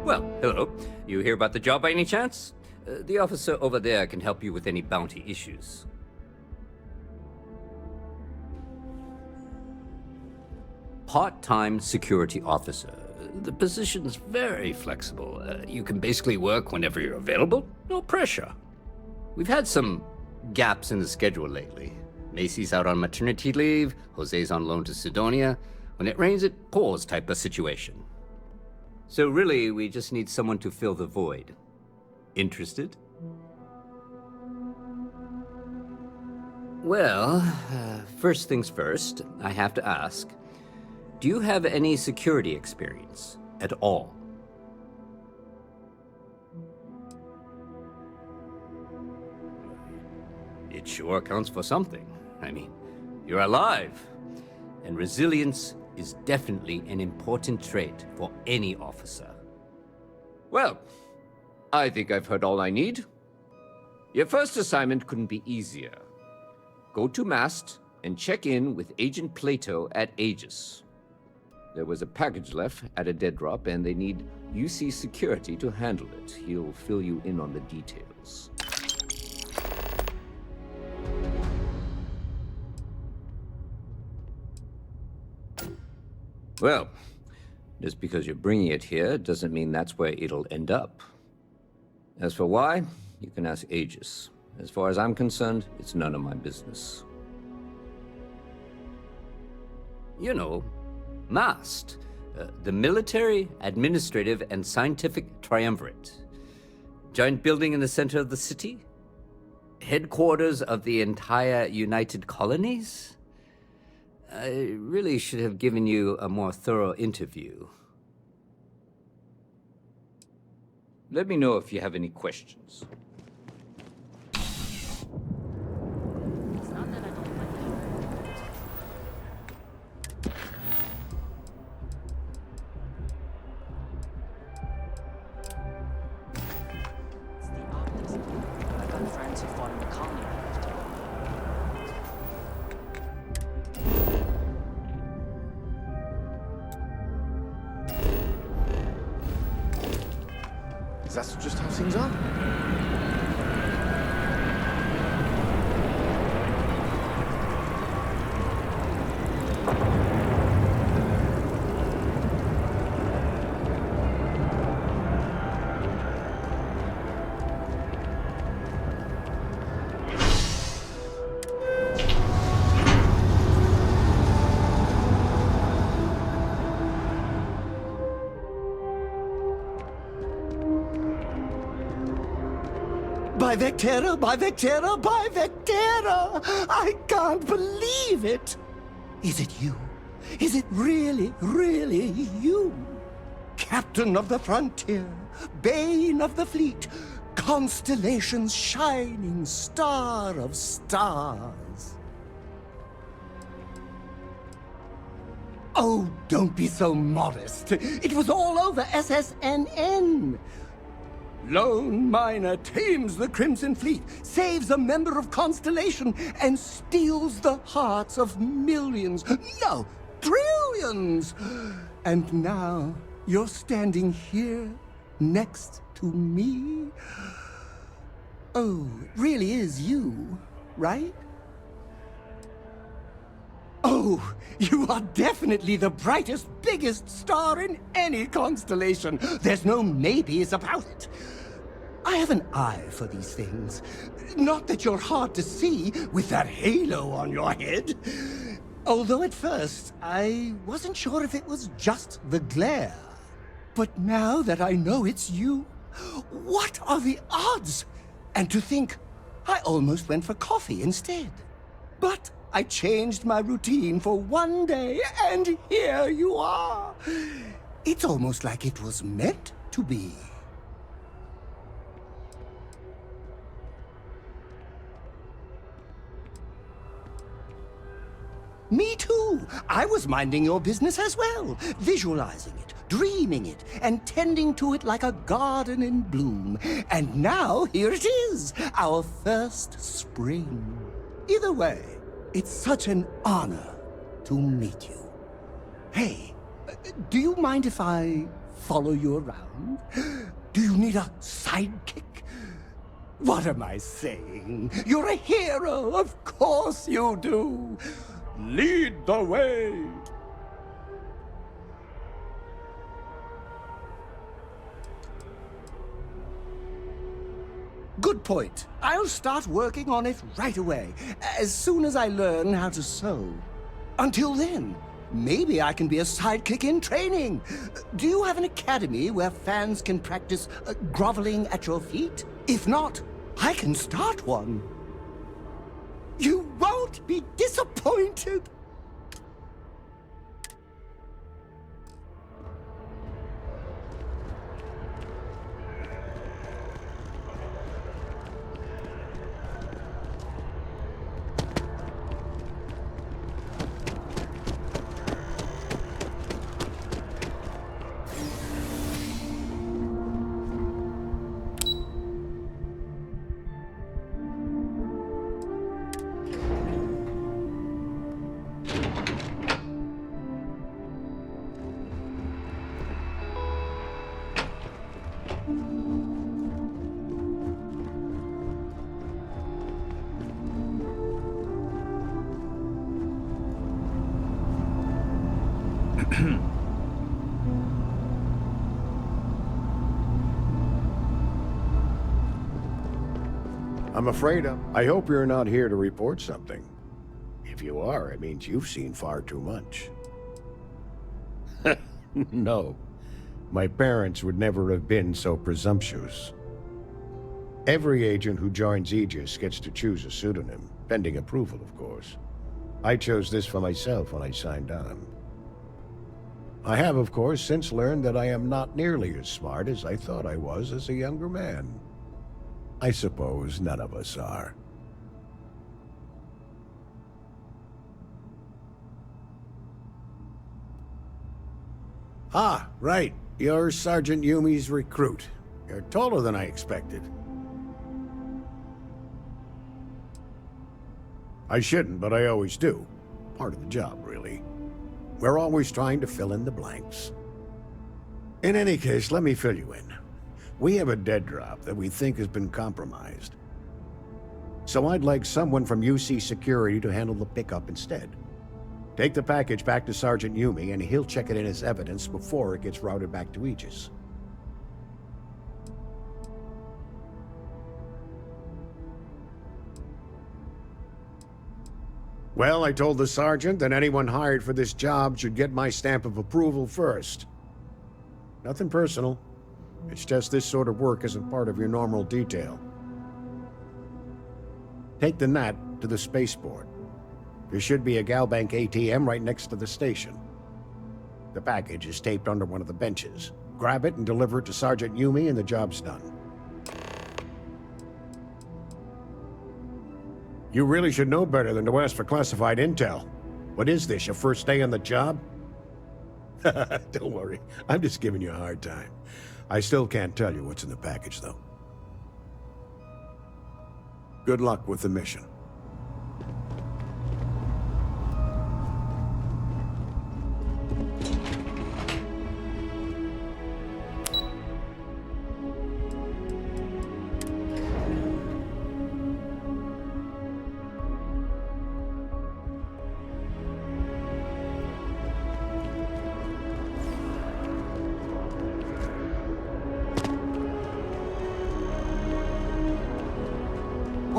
Well, hello. You hear about the job by any chance? The officer over there can help you with any bounty issues. Part-time security officer. The position's very flexible. You can basically work whenever you're available. No pressure. We've had some gaps in the schedule lately. Macy's out on maternity leave, Jose's on loan to Sidonia. When it rains, it pours type of situation. So really, we just need someone to fill the void. Interested? Well, first things first, I have to ask, do you have any security experience at all? It sure counts for something. I mean, you're alive, and resilience is definitely an important trait for any officer. Well, I think I've heard all I need. Your first assignment couldn't be easier. Go to Mast and check in with Agent Plato at Aegis. There was a package left at a dead drop, and they need UC security to handle it. He'll fill you in on the details. Well, just because you're bringing it here doesn't mean that's where it'll end up. As for why, you can ask Aegis. As far as I'm concerned, it's none of my business. You know, MAST, the Military, Administrative, and Scientific Triumvirate. Giant building in the center of the city? Headquarters of the entire United Colonies? I really should have given you a more thorough interview. Let me know if you have any questions. That's just how things are. By vectera, by vectera, by vectera! I can't believe it! Is it you? Is it really, really you? Captain of the frontier, bane of the fleet, Constellation's shining star of stars. Oh, don't be so modest. It was all over SSNN. Lone miner tames the Crimson Fleet, saves a member of Constellation, and steals the hearts of millions, no, trillions! And now you're standing here next to me? Oh, it really is you, right? Oh, Oh, you are definitely the brightest, biggest star in any constellation. There's no maybes about it. I have an eye for these things. Not that you're hard to see with that halo on your head. Although at first, I wasn't sure if it was just the glare. But now that I know it's you, what are the odds? And to think, I almost went for coffee instead. But I changed my routine for one day, and here you are. It's almost like it was meant to be. Me too. I was minding your business as well, visualizing it, dreaming it, and tending to it like a garden in bloom. And now here it is, our first spring. Either way, it's such an honor to meet you. Hey, do you mind if I follow you around? Do you need a sidekick? What am I saying? You're a hero, of course you do. Lead the way! Good point. I'll start working on it right away, as soon as I learn how to sew. Until then, maybe I can be a sidekick in training. Do you have an academy where fans can practice groveling at your feet? If not, I can start one. You won't be disappointed! I'm afraid I hope you're not here to report something. If you are, it means you've seen far too much. No. My parents would never have been so presumptuous. Every agent who joins Aegis gets to choose a pseudonym, pending approval, of course. I chose this for myself when I signed on. I have, of course, since learned that I am not nearly as smart as I thought I was as a younger man. I suppose none of us are. Ah, right. You're Sergeant Yumi's recruit. You're taller than I expected. I shouldn't, but I always do. Part of the job, really. We're always trying to fill in the blanks. In any case, let me fill you in. We have a dead drop that we think has been compromised. So I'd like someone from UC Security to handle the pickup instead. Take the package back to Sergeant Yumi, and he'll check it in as evidence before it gets routed back to Aegis. Well, I told the sergeant that anyone hired for this job should get my stamp of approval first. Nothing personal. It's just this sort of work isn't part of your normal detail. Take the Nat to the spaceport. There should be a Galbank ATM right next to the station. The package is taped under one of the benches. Grab it and deliver it to Sergeant Yumi and the job's done. You really should know better than to ask for classified intel. What is this, your first day on the job? Don't worry, I'm just giving you a hard time. I still can't tell you what's in the package, though. Good luck with the mission.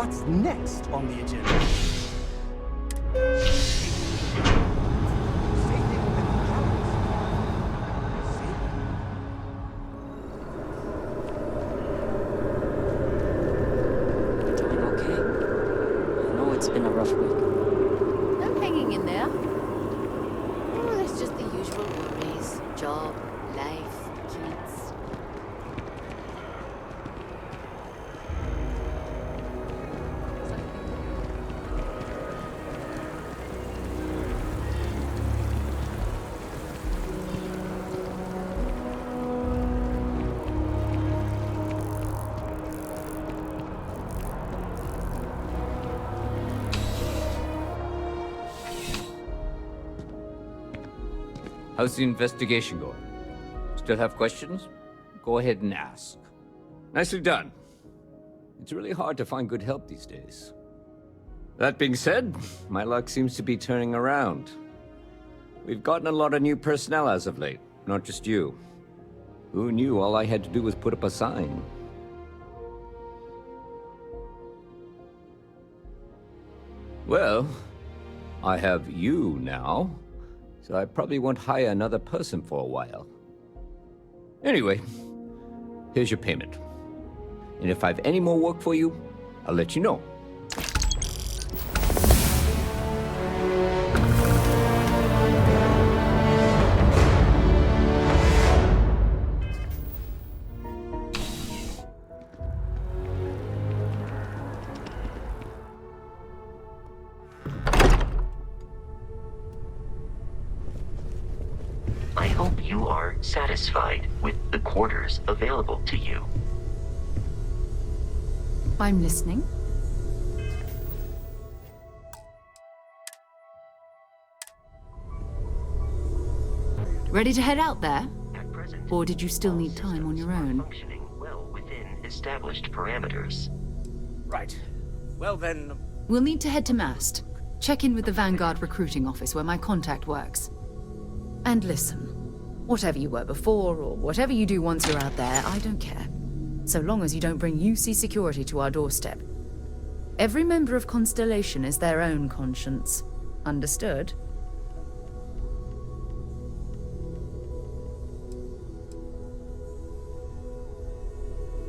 what's next on the agenda? Doing okay? I know it's been a rough week. I'm hanging in there. Oh, it's just the usual worries. Job, life, kids. How's the investigation going? Still have questions? Go ahead and ask. Nicely done. It's really hard to find good help these days. That being said, my luck seems to be turning around. We've gotten a lot of new personnel as of late, not just you. Who knew all I had to do was put up a sign? Well, I have you now. So I probably won't hire another person for a while. Anyway, here's your payment. And if I have any more work for you, I'll let you know. I hope you are satisfied with the quarters available to you. I'm listening. Ready to head out there? Or did you still need time on your own? Functioning well within established parameters. Right. Well then... We'll need to head to Mast. Check in with the Vanguard recruiting office where my contact works. And listen, whatever you were before, or whatever you do once you're out there, I don't care. So long as you don't bring UC security to our doorstep. Every member of Constellation is their own conscience. Understood?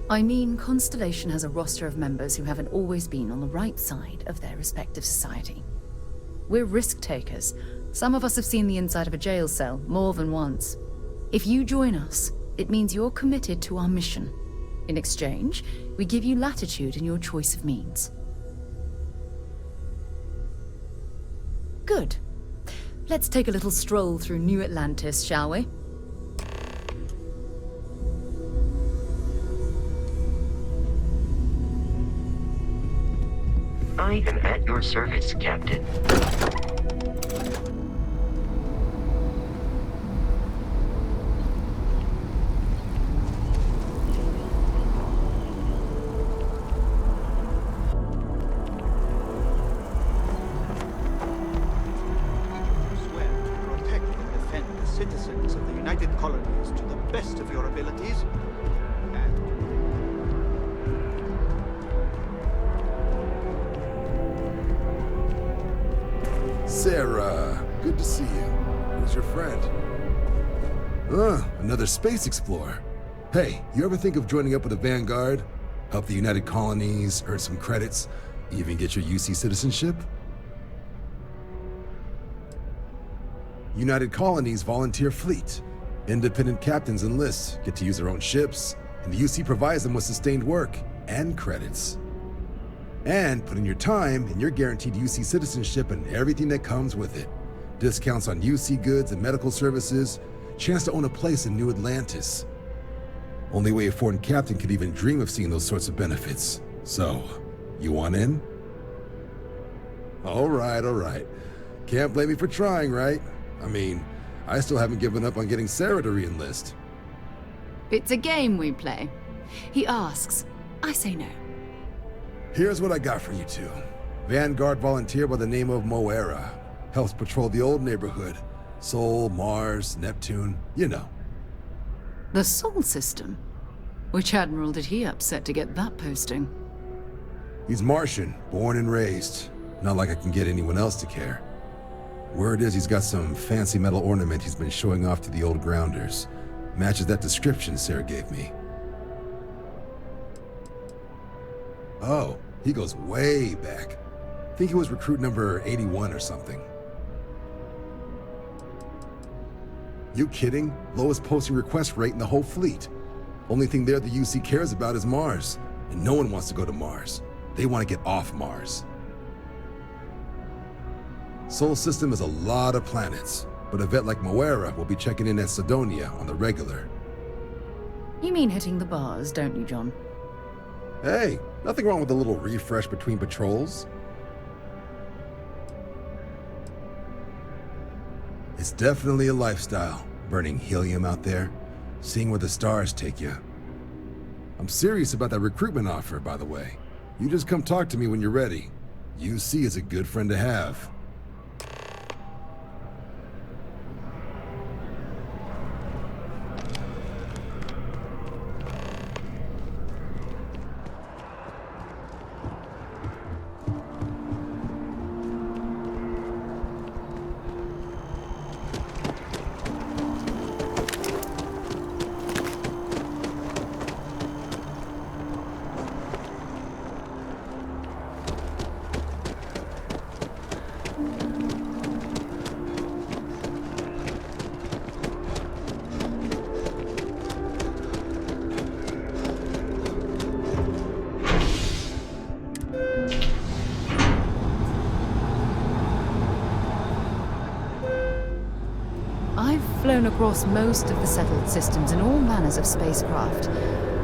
I mean, Constellation has a roster of members who haven't always been on the right side of their respective society. We're risk takers. Some of us have seen the inside of a jail cell more than once. If you join us, it means you're committed to our mission. In exchange, we give you latitude in your choice of means. Good. Let's take a little stroll through New Atlantis, shall we? I am at your service, Captain. Swear to protect and defend the citizens of the United Colonies to the best of your abilities. Sarah, good to see you. Who's your friend? Another space explorer. Hey, you ever think of joining up with the Vanguard? Help the United Colonies, earn some credits, even get your UC citizenship? United Colonies volunteer fleet. Independent captains enlist, get to use their own ships, and the UC provides them with sustained work and credits. And put in your time, and you're guaranteed UC citizenship and everything that comes with it. Discounts on UC goods and medical services, chance to own a place in New Atlantis. Only way a foreign captain could even dream of seeing those sorts of benefits. So, you want in? All right. Can't blame me for trying, right? I mean, I still haven't given up on getting Sarah to re-enlist. It's a game we play. He asks, I say no. Here's what I got for you two. Vanguard volunteer by the name of Moera. Helps patrol the old neighborhood. Sol, Mars, Neptune, you know. The Sol system? Which admiral did he upset to get that posting? He's Martian, born and raised. Not like I can get anyone else to care. Word is he's got some fancy metal ornament he's been showing off to the old grounders. Matches that description Sarah gave me. Oh, he goes way back. Think he was recruit number 81 or something. You kidding? Lowest posting request rate in the whole fleet. Only thing there the UC cares about is Mars. And no one wants to go to Mars. They want to get off Mars. Solar System is a lot of planets, but a vet like Moera will be checking in at Sidonia on the regular. You mean hitting the bars, don't you, John? Hey, nothing wrong with a little refresh between patrols. It's definitely a lifestyle, burning helium out there, seeing where the stars take you. I'm serious about that recruitment offer, by the way. You just come talk to me when you're ready. UC is a good friend to have. Flown across most of the settled systems in all manners of spacecraft,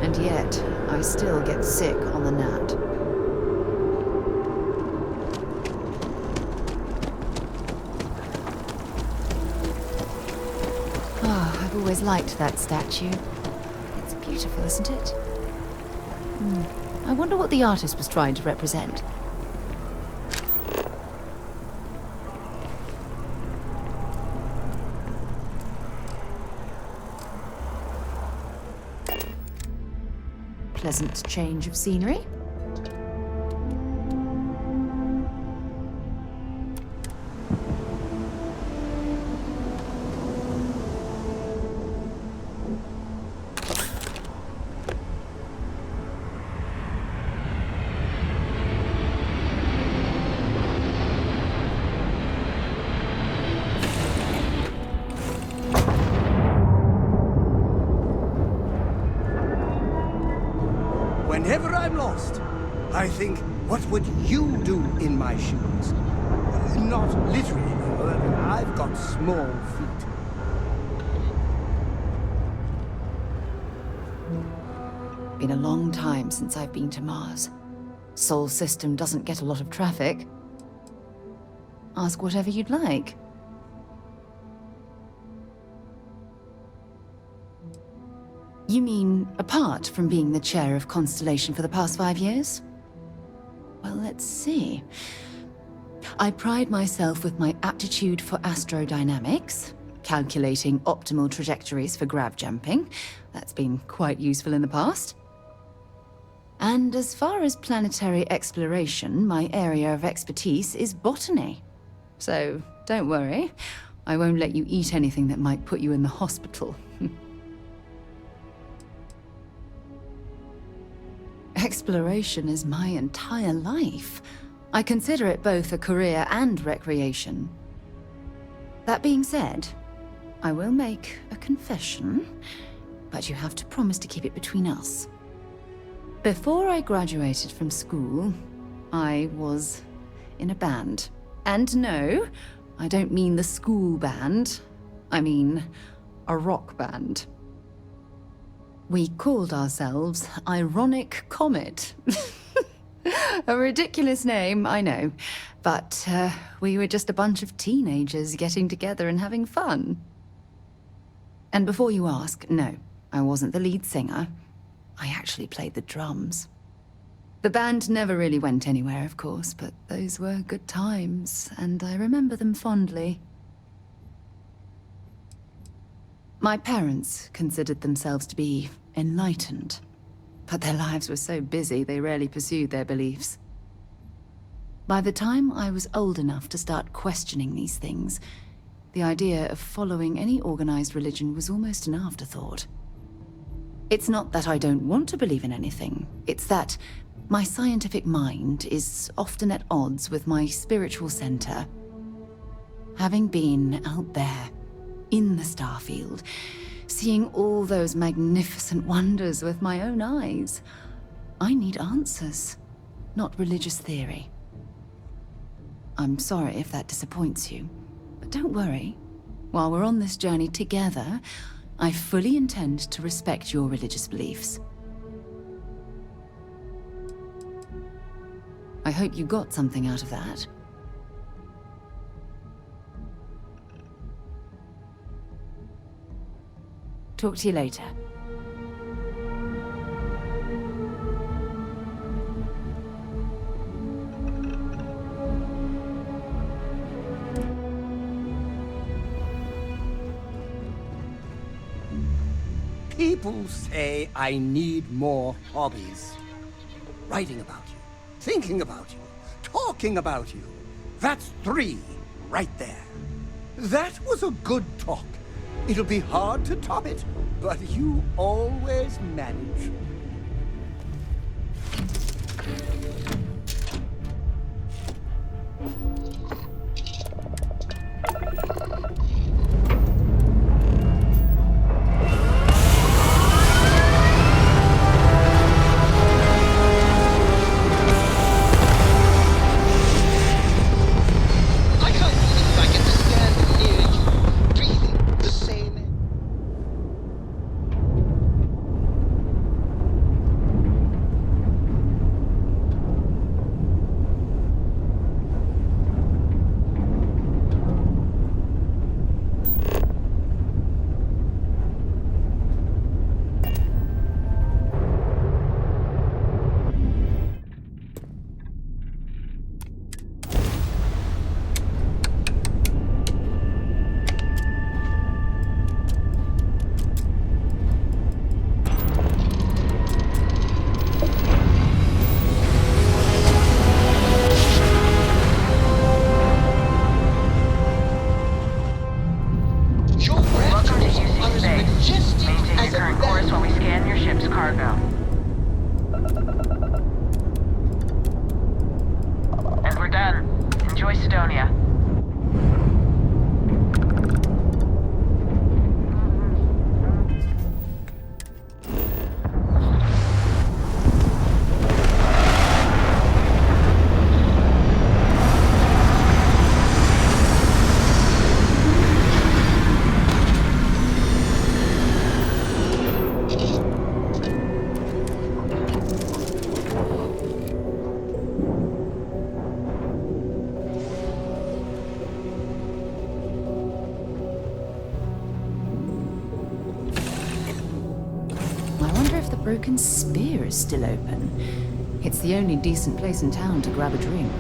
and yet I still get sick on the gnat. Ah, I've always liked that statue. It's beautiful, isn't it? I wonder what the artist was trying to represent. Pleasant change of scenery. Whenever I'm lost, I think, what would you do in my shoes? Not literally, I've got small feet. Been a long time since I've been to Mars. Sol System doesn't get a lot of traffic. Ask whatever you'd like. You mean, apart from being the chair of Constellation for the past 5 years? Well, let's see. I pride myself with my aptitude for astrodynamics, calculating optimal trajectories for grav jumping. That's been quite useful in the past. And as far as planetary exploration, my area of expertise is botany. So, don't worry. I won't let you eat anything that might put you in the hospital. Exploration is my entire life. I consider it both a career and recreation. That being said, I will make a confession, but you have to promise to keep it between us. Before I graduated from school, I was in a band. And no, I don't mean the school band. I mean a rock band. We called ourselves Ironic Comet. A ridiculous name, I know. But we were just a bunch of teenagers getting together and having fun. And before you ask, no, I wasn't the lead singer. I actually played the drums. The band never really went anywhere, of course, but those were good times, and I remember them fondly. My parents considered themselves to be enlightened, but their lives were so busy they rarely pursued their beliefs. By the time I was old enough to start questioning these things, the idea of following any organized religion was almost an afterthought. It's not that I don't want to believe in anything, it's that my scientific mind is often at odds with my spiritual center. Having been out there, in the Starfield, seeing all those magnificent wonders with my own eyes, I need answers, not religious theory. I'm sorry if that disappoints you, but don't worry. While we're on this journey together, I fully intend to respect your religious beliefs. I hope you got something out of that. Talk to you later. People say I need more hobbies. Writing about you, thinking about you, talking about you. That's 3 right there. That was a good talk. It'll be hard to top it, but you always manage. Broken Spear is still open. It's the only decent place in town to grab a drink.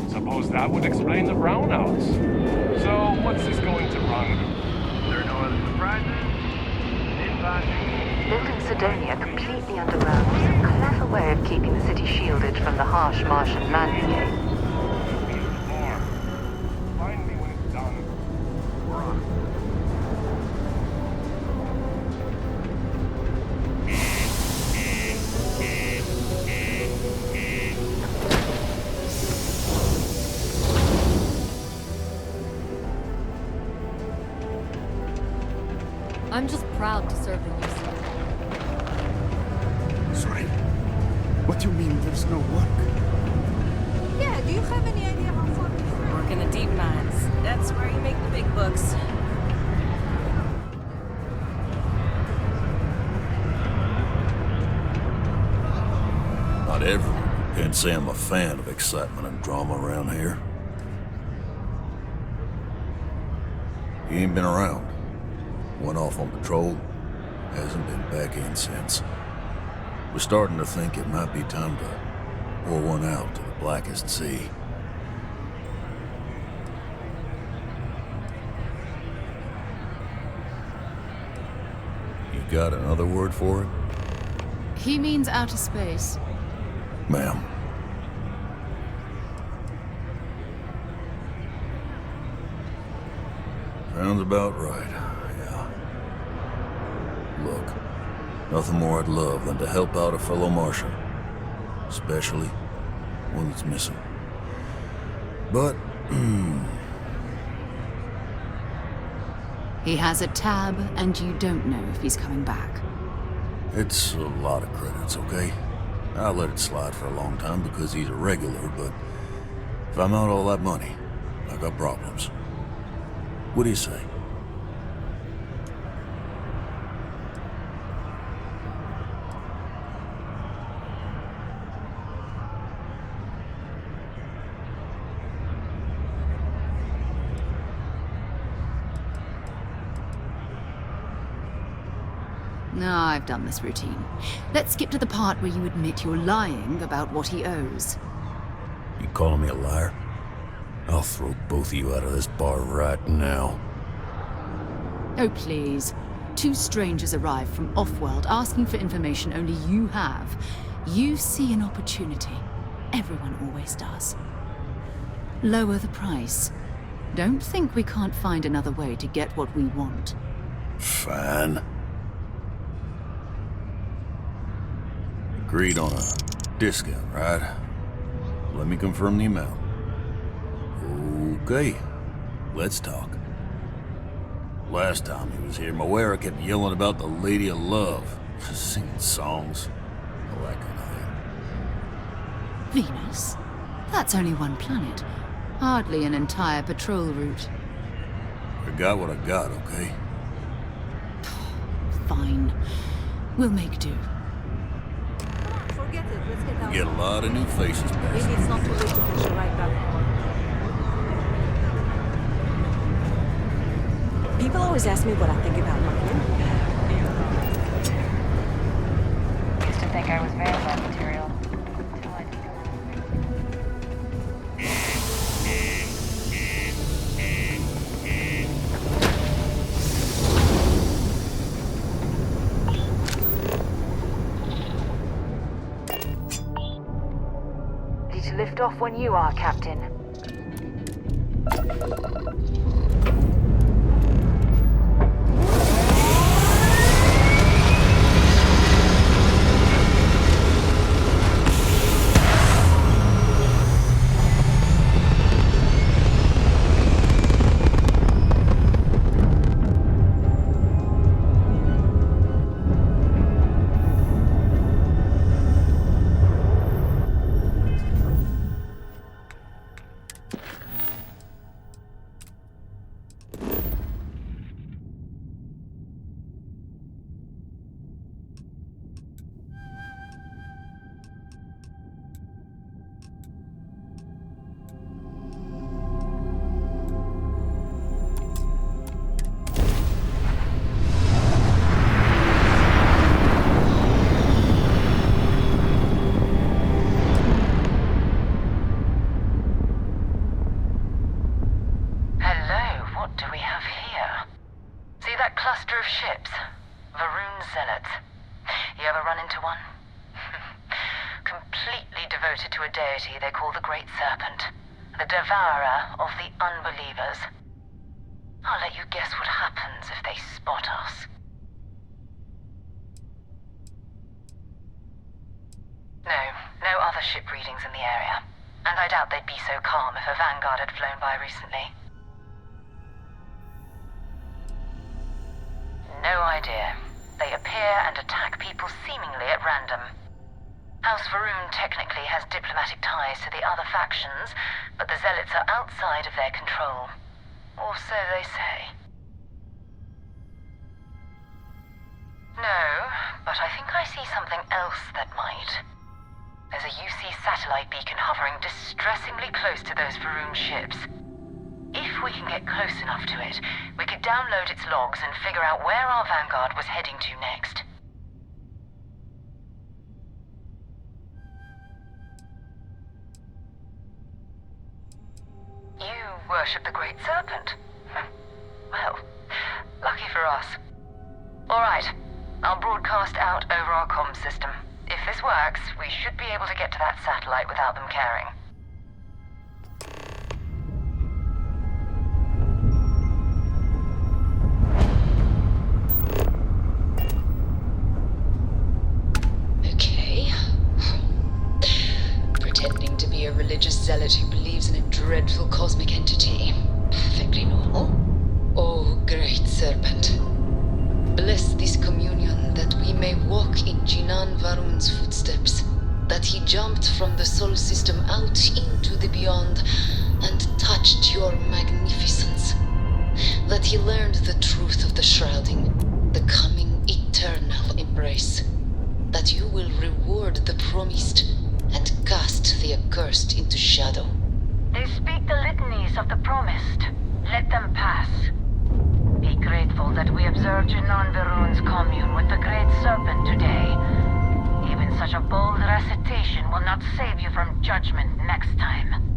Suppose that would explain the brownouts. So, what's this going to run? There are no other surprises? Built in Sidonia completely underground was a clever way of keeping the city shielded from the harsh Martian man brigade. Find me when it's done. We're on it. I'm just proud to serve the UC. Sorry. What do you mean there's no work? Yeah, do you have any idea how far we are? Work in the deep mines. That's where you make the big bucks. Not everyone can say I'm a fan of excitement and drama around here. He ain't been around. Went off on patrol. Hasn't been back in since. We're starting to think it might be time to pour one out to the blackest sea. You got another word for it? He means outer space. Ma'am. Sounds about right, yeah. Look, nothing more I'd love than to help out a fellow Martian. Especially one that's missing. But, He has a tab, and you don't know if he's coming back. it's a lot of credits, okay? I let it slide for a long time because he's a regular, but if I'm out all that money, I got problems. What do you say? No, I've done this routine. Let's skip to the part where you admit you're lying about what he owes. You calling me a liar? I'll throw both of you out of this bar right now. Oh, please. Two strangers arrive from off-world asking for information only you have. You see an opportunity. Everyone always does. Lower the price. Don't think we can't find another way to get what we want. Fine. Agreed on a discount, right? Let me confirm the amount. Okay, let's talk. Last time he was here, Moera kept yelling about the Lady of Love, singing songs, all that kind of thing. Venus? That's only one planet. Hardly an entire patrol route. I got what I got, okay? Fine. We'll make do. Forget it. Let's get out. We get a lot of new faces back. Maybe it's not too late to push a right back. People always ask me what I think about Martin. Used to think I was Vanguard material. Until I Ready to lift off when you are, Captain. They call the Great Serpent, the devourer of the unbelievers. I'll let you guess what happens if they spot us. No other ship readings in the area, and I doubt they'd be so calm if a Vanguard had flown by recently. No idea. They appear and attack people seemingly at random. House Varun technically has diplomatic ties to the other factions, but the Zealots are outside of their control. Or so they say. No, but I think I see something else that might. There's a UC satellite beacon hovering distressingly close to those Varun ships. If we can get close enough to it, we could download its logs and figure out where our Vanguard was heading to next. You worship the Great Serpent? Well, lucky for us. Alright, I'll broadcast out over our comm system. If this works, we should be able to get to that satellite without them caring. Okay. Pretending to be a religious zealot who believes in a dreadful cosmic entity. Perfectly normal. Oh, Great Serpent. Bless this communion that we may walk in Jinan Varun's footsteps, that he jumped from the Sol system out into the beyond and touched your magnificence, that he learned the truth of the shrouding, the coming eternal embrace, that you will reward the promised and cast the accursed into shadow. They speak the litanies of the promised. Let them pass. Be grateful that we observed Jinan Varun's commune with the Great Serpent today. Even such a bold recitation will not save you from judgment next time.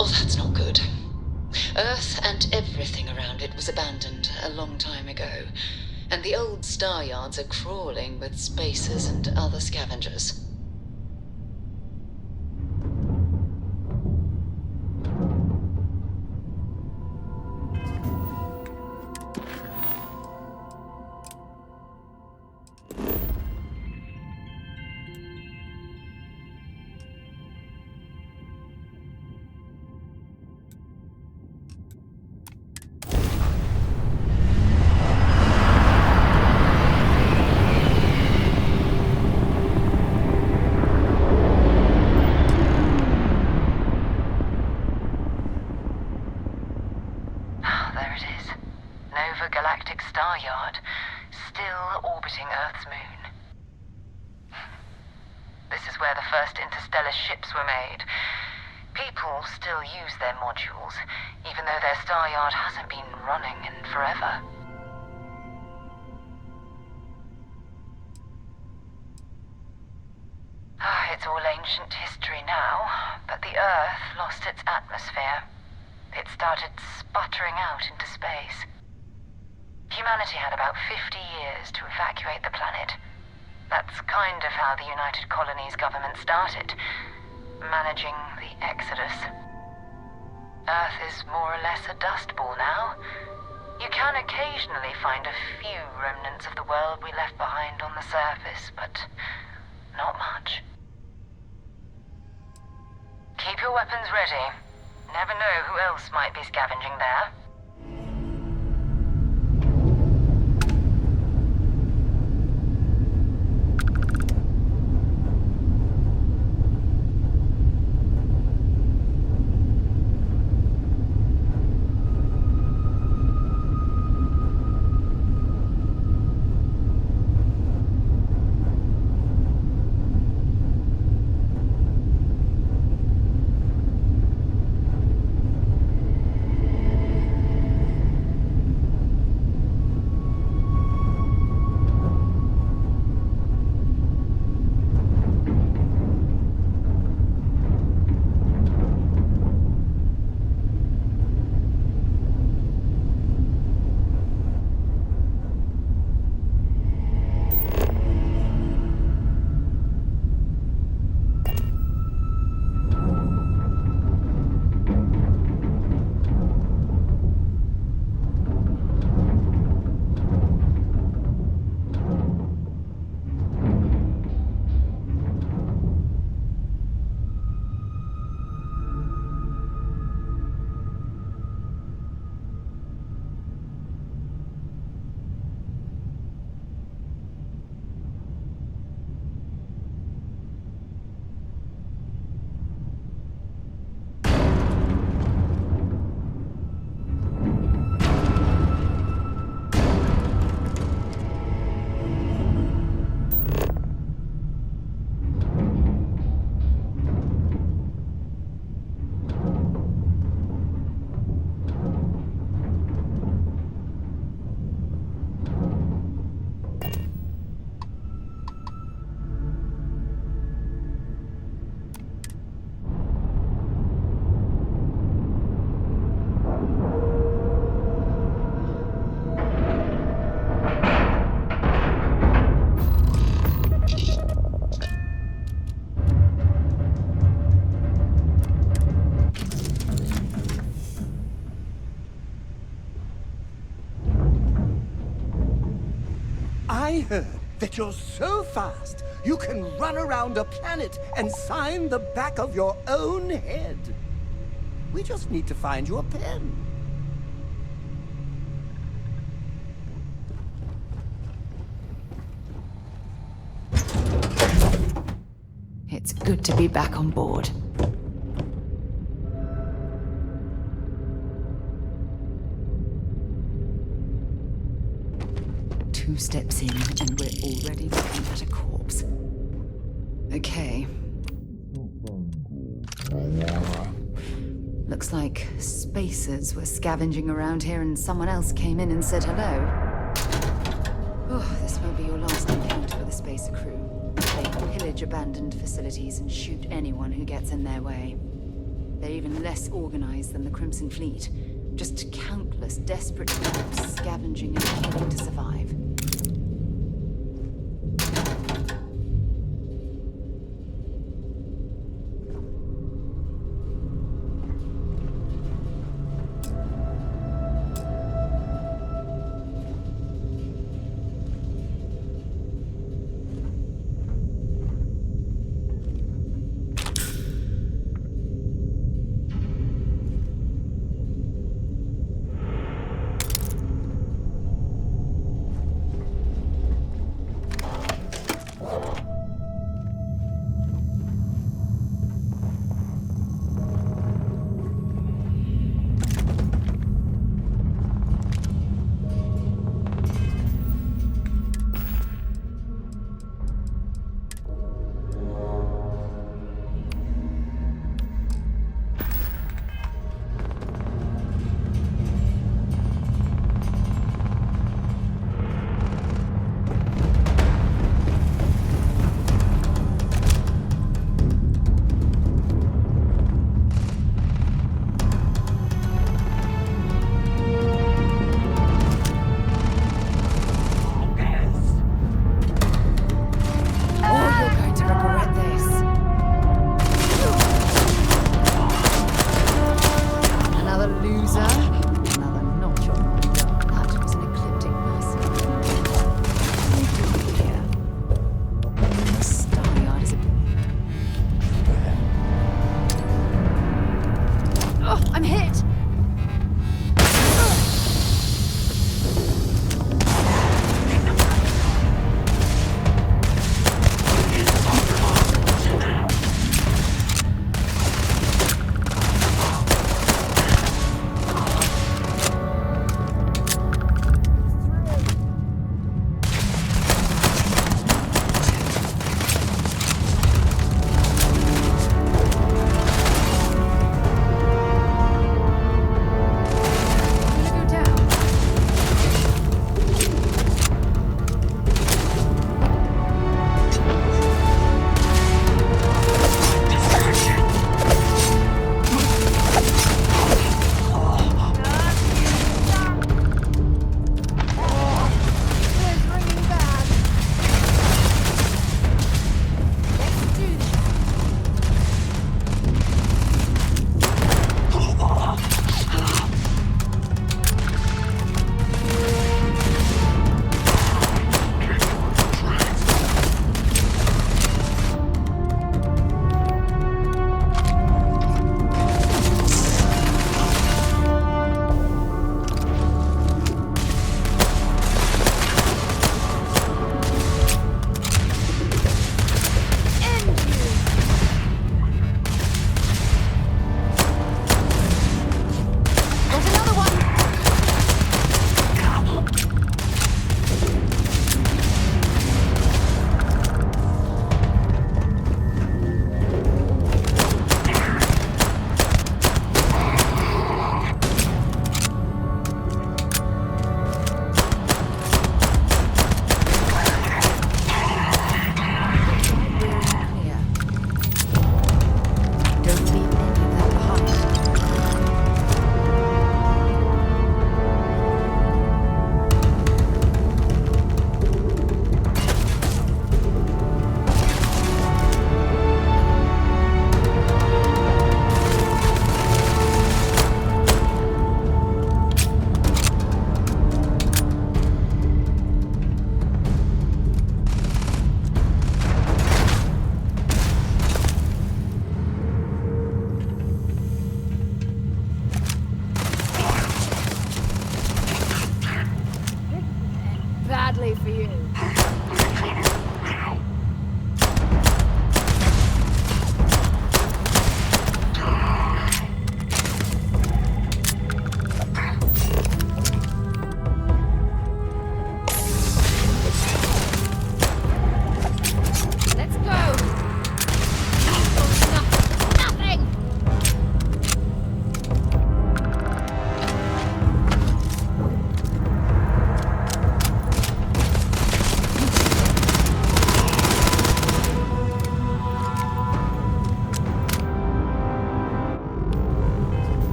Oh, that's not good. Earth and everything around it was abandoned a long time ago, and the old star yards are crawling with spacers and other scavengers. It's all ancient history now, but the Earth lost its atmosphere. It started sputtering out into space. Humanity had about 50 years to evacuate the planet. That's kind of how the United Colonies government started, managing the exodus. Earth is more or less a dust ball now. You can occasionally find a few remnants of the world we left behind on the surface, but not much. Keep your weapons ready. Never know who else might be scavenging there. I heard that you're so fast, you can run around a planet and sign the back of your own head. We just need to find you a pen. It's good to be back on board. Two steps in, and we're already looking at a corpse. Okay. Looks like spacers were scavenging around here and someone else came in and said hello. Oh, this won't be your last encounter with the spacer crew. They pillage abandoned facilities and shoot anyone who gets in their way. They're even less organized than the Crimson Fleet. Just countless desperate groups scavenging and killing to survive.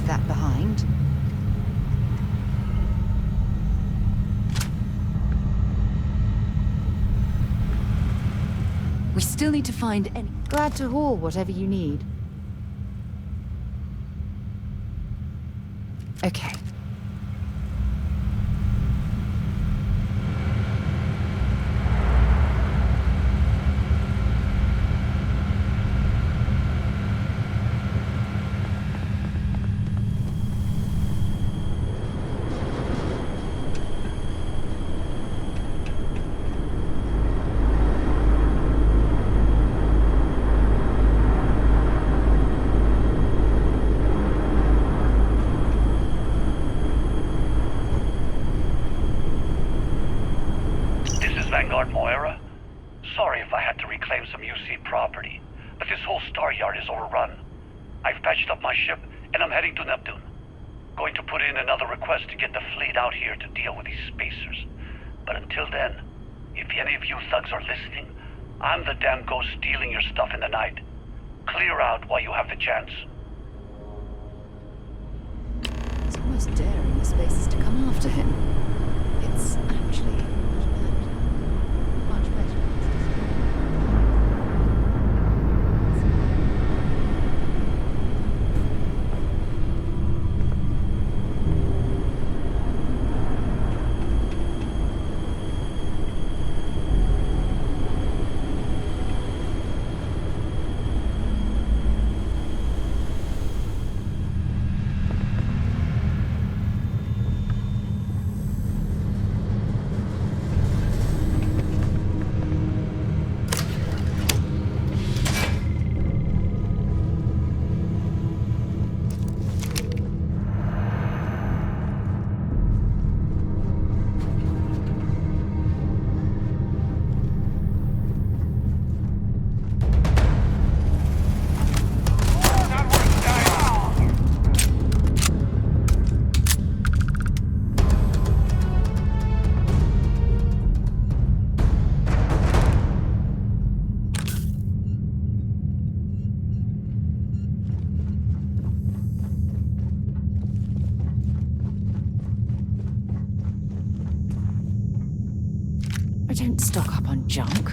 leave that behind. We still need to find any... Glad to haul whatever you need. Okay. Vanguard, Moera. Sorry if I had to reclaim some UC property, but this whole star yard is overrun. I've patched up my ship, and I'm heading to Neptune. Going to put in another request to get the fleet out here to deal with these spacers. But until then, if any of you thugs are listening, I'm the damn ghost stealing your stuff in the night. Clear out while you have the chance. It's almost daring the spacers to come after him. It's actually... I don't stock up on junk.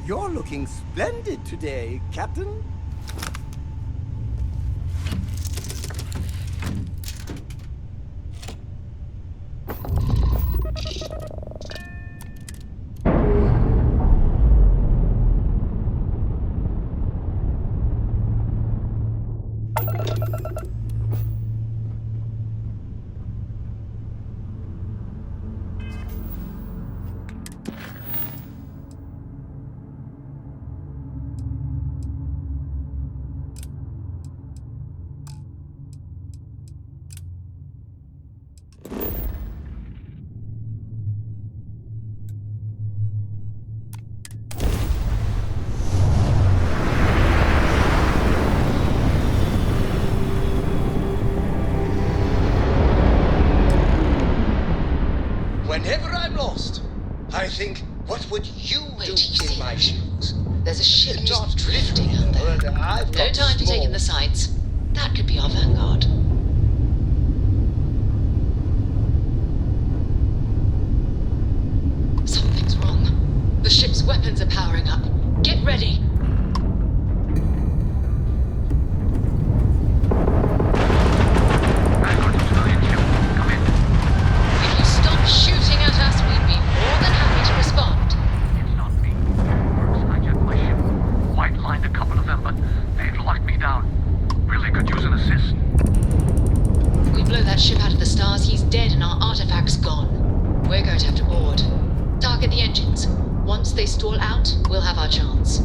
You're looking splendid today, Captain. Whenever I'm lost, I think, what would you do in my shoes? There's a ship Not just drifting out there. but I've No got time to take in the small- sights. That could be our Vanguard. Something's wrong. The ship's weapons are powering up. Get ready. If you stop shooting at us, we'd be more than happy to respond. I hijacked my ship. White-lined a couple of them, but they've locked me down. Really could use an assist. We blow that ship out of the stars, he's dead and our artifact's gone. We're going to have to board. Target the engines. Once they stall out, we'll have our chance.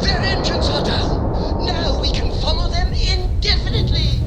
Their engines are down! Now we can follow them indefinitely!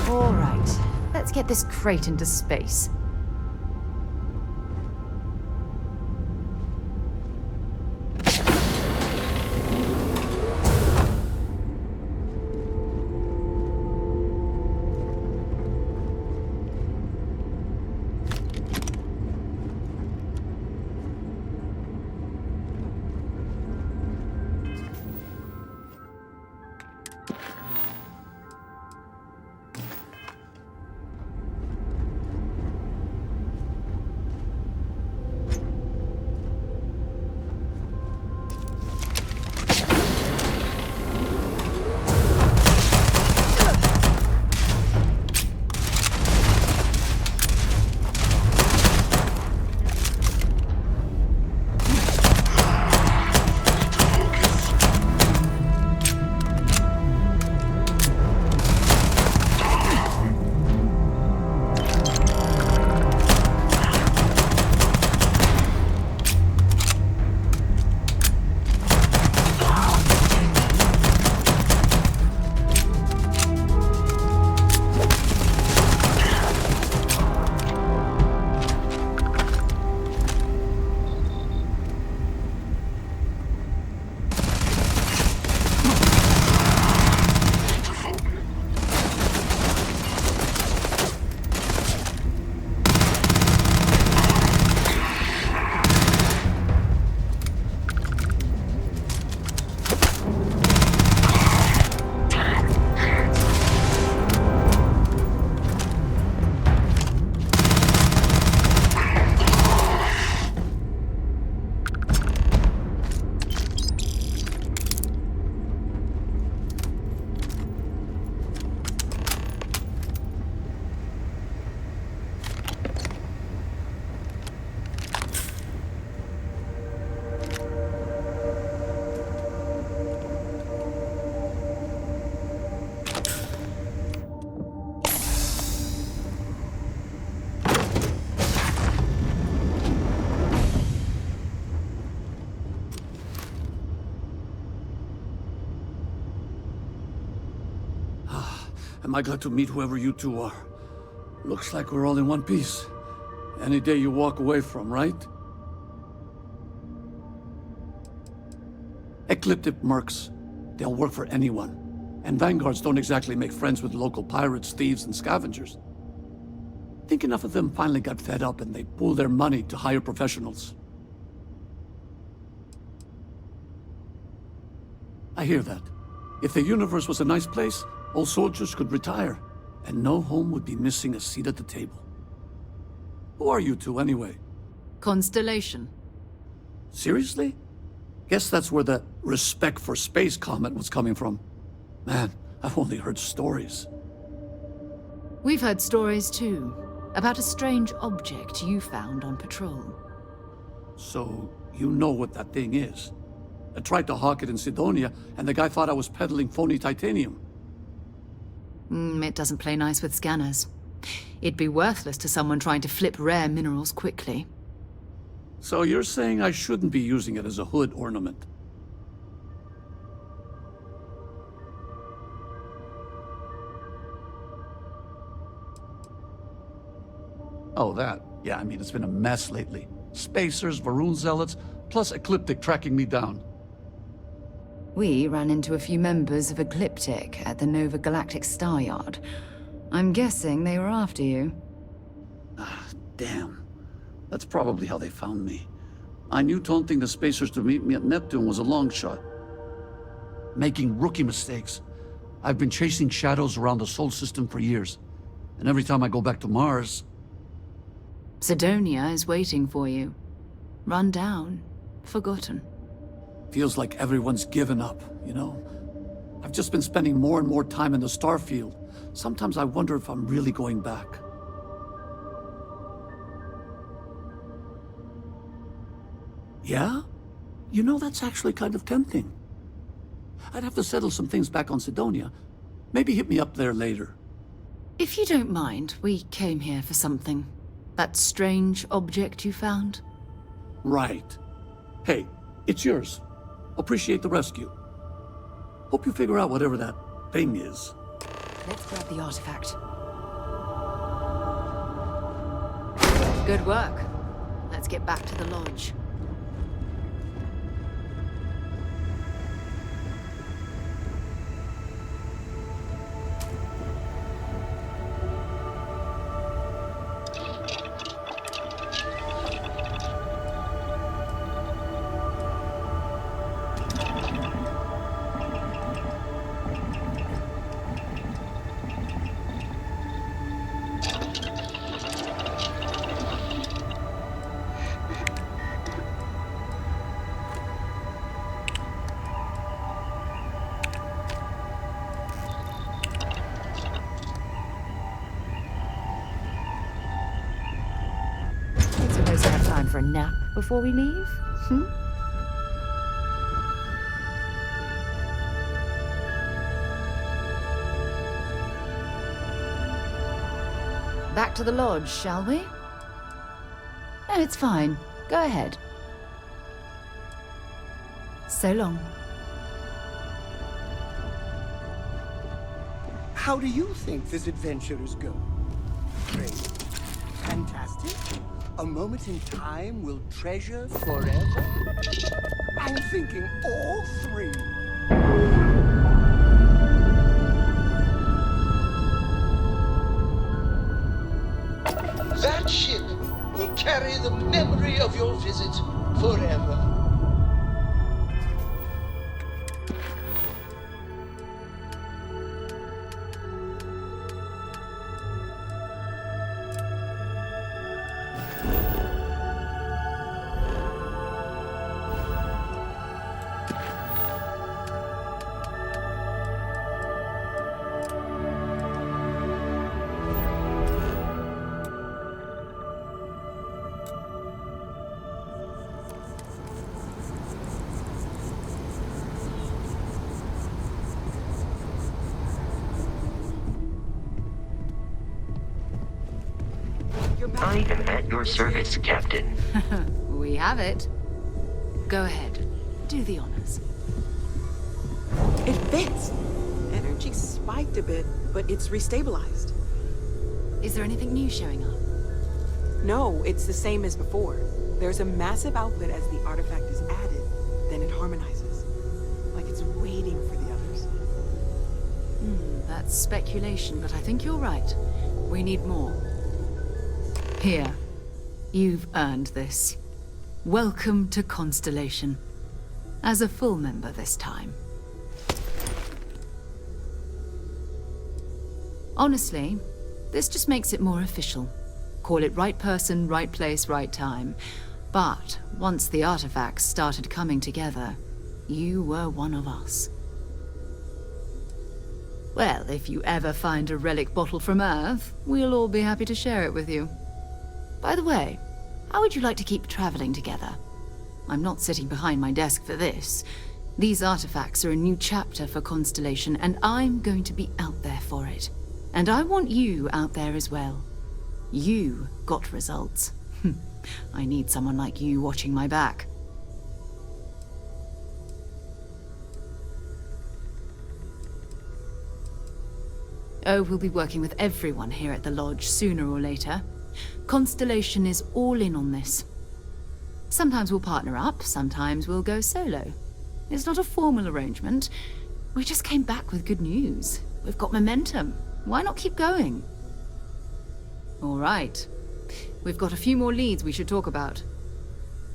All right, let's get this crate into space. am I glad to meet whoever you two are. Looks like we're all in one piece. Any day you walk away from, right? Ecliptic mercs. They'll work for anyone. And Vanguards don't exactly make friends with local pirates, thieves, and scavengers. Think enough of them finally got fed up and they pooled their money to hire professionals. I hear that. If the universe was a nice place, all soldiers could retire, and no home would be missing a seat at the table. Who are you two, anyway? Constellation. Seriously? Guess that's where the respect for space comment was coming from. Man, I've only heard stories. We've heard stories too, about a strange object you found on patrol. So, you know what that thing is? I tried to hawk it in Sidonia, and the guy thought I was peddling phony titanium. It doesn't play nice with scanners. It'd be worthless to someone trying to flip rare minerals quickly. So you're saying I shouldn't be using it as a hood ornament? Oh, that. Yeah, I mean, it's been a mess lately. Spacers, Varun zealots, plus Ecliptic tracking me down. We ran into a few members of Ecliptic at the Nova Galactic Star Yard. I'm guessing they were after you. Ah, damn. That's probably how they found me. I knew taunting the Spacers to meet me at Neptune was a long shot. Making rookie mistakes. I've been chasing shadows around the Sol system for years. And every time I go back to Mars... Sidonia is waiting for you. Run down. Forgotten. Feels like everyone's given up, you know? I've just been spending more and more time in the Starfield. Sometimes I wonder if I'm really going back. Yeah? You know, that's actually kind of tempting. I'd have to settle some things back on Sidonia. Maybe hit me up there later. If you don't mind, we came here for something. That strange object you found? Right. Hey, it's yours. Appreciate the rescue. Hope you figure out whatever that thing is. Let's grab the artifact. Good work. Let's get back to the lodge. For a nap before we leave? Back to the lodge, shall we? No, it's fine. Go ahead. So long. How do you think this adventure is going? Great. Fantastic? A moment in time we'll treasure forever? I'm thinking all three. That ship will carry the memory of your visit forever. I am at your service, Captain. We have it. Go ahead. Do the honors. It fits. Energy spiked a bit, but it's restabilized. Is there anything new showing up? No, it's the same as before. There's a massive output as the artifact is added, then it harmonizes. Like it's waiting for the others. That's speculation, but I think you're right. We need more. Here. You've earned this. Welcome to Constellation. As a full member this time. Honestly, this just makes it more official. Call it right person, right place, right time. But once the artifacts started coming together, you were one of us. Well, if you ever find a relic bottle from Earth, we'll all be happy to share it with you. By the way, how would you like to keep traveling together? I'm not sitting behind my desk for this. These artifacts are a new chapter for Constellation, and I'm going to be out there for it. And I want you out there as well. You got results. I need someone like you watching my back. Oh, we'll be working with everyone here at the Lodge sooner or later. Constellation is all in on this. Sometimes we'll partner up, sometimes we'll go solo. It's not a formal arrangement. We just came back with good news. We've got momentum. Why not keep going? All right. We've got a few more leads we should talk about.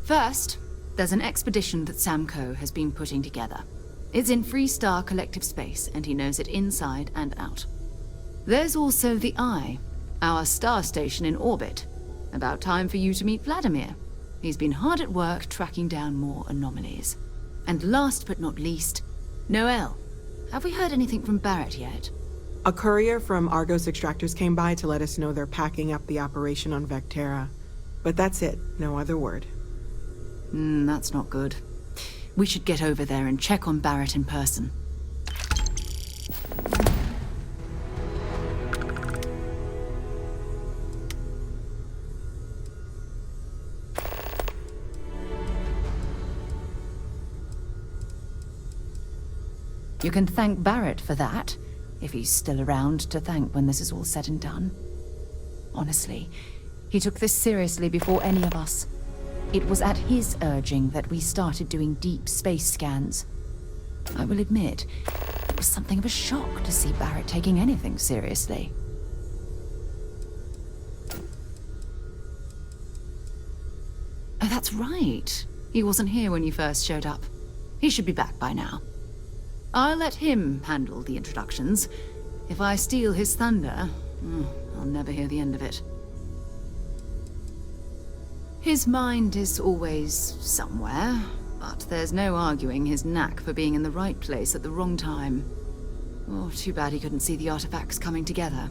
First, there's an expedition that Samco has been putting together. It's in Freestar collective space, and he knows it inside and out. There's also the Eye, our star station in orbit. About time for you to meet Vladimir. He's been hard at work tracking down more anomalies. And last but not least, Noel. Have we heard anything from Barrett yet? A courier from Argos Extractors came by to let us know they're packing up the operation on Vectera. But that's it, no other word. That's not good. We should get over there and check on Barrett in person. You can thank Barrett for that, if he's still around to thank when this is all said and done. Honestly, he took this seriously before any of us. It was at his urging that we started doing deep space scans. I will admit, it was something of a shock to see Barrett taking anything seriously. Oh, that's right. He wasn't here when you first showed up. He should be back by now. I'll let him handle the introductions. If I steal his thunder, I'll never hear the end of it. His mind is always somewhere, but there's no arguing his knack for being in the right place at the wrong time. Oh, too bad he couldn't see the artifacts coming together.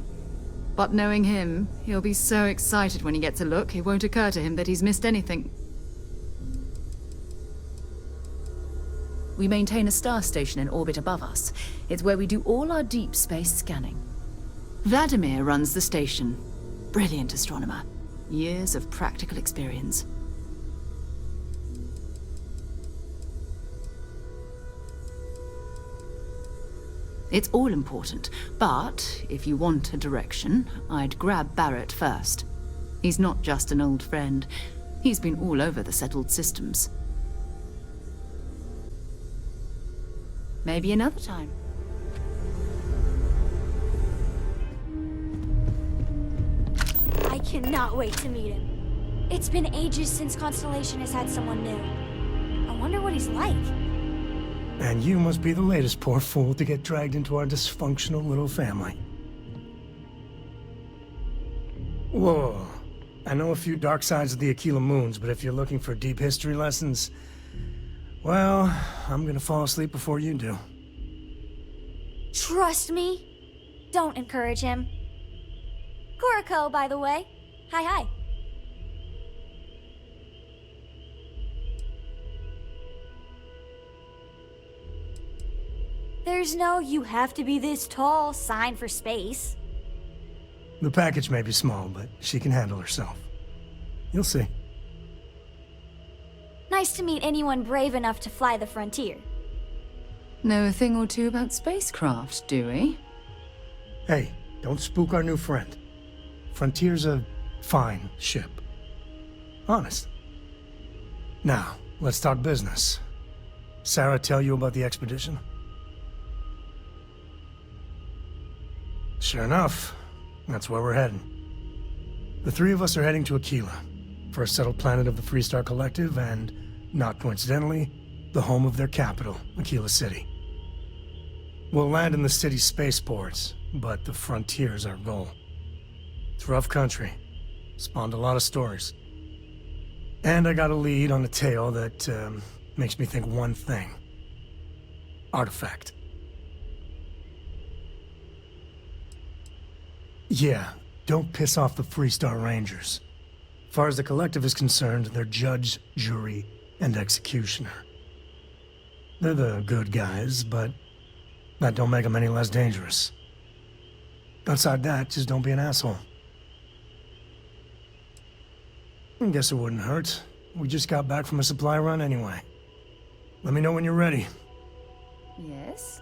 But knowing him, he'll be so excited when he gets a look, it won't occur to him that he's missed anything. We maintain a star station in orbit above us. It's where we do all our deep space scanning. Vladimir runs the station. Brilliant astronomer. Years of practical experience. It's all important, but if you want a direction, I'd grab Barrett first. He's not just an old friend. He's been all over the settled systems. Maybe another time. I cannot wait to meet him. It's been ages since Constellation has had someone new. I wonder what he's like. And you must be the latest poor fool to get dragged into our dysfunctional little family. Whoa. I know a few dark sides of the Aquila Moons, but if you're looking for deep history lessons, well, I'm gonna fall asleep before you do. Trust me. Don't encourage him. Kuriko, by the way. Hi. There's no "you have to be this tall" sign for space. The package may be small, but she can handle herself. You'll see. Nice to meet anyone brave enough to fly the frontier. Know a thing or two about spacecraft, do we? Hey, don't spook our new friend. Frontier's a fine ship. Honest. Now, let's talk business. Sarah tell you about the expedition? Sure enough, that's where we're heading. The three of us are heading to Aquila, first settled planet of the Freestar Collective, and, not coincidentally, the home of their capital, Aquila City. We'll land in the city's spaceports, but the frontier's our goal. It's rough country. Spawned a lot of stories. And I got a lead on a tale that makes me think one thing. Artifact. Yeah, don't piss off the Freestar Rangers. As far as the Collective is concerned, they're judge, jury, and executioner. They're the good guys, but that don't make them any less dangerous. Outside that, just don't be an asshole. I guess it wouldn't hurt. We just got back from a supply run anyway. Let me know when you're ready. Yes?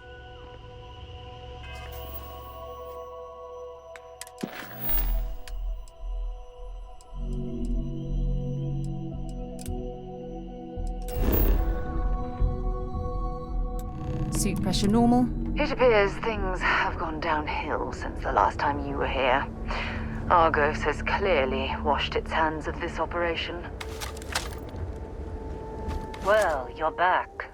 Suit pressure normal? It appears things have gone downhill since the last time you were here. Argos has clearly washed its hands of this operation. Well, you're back.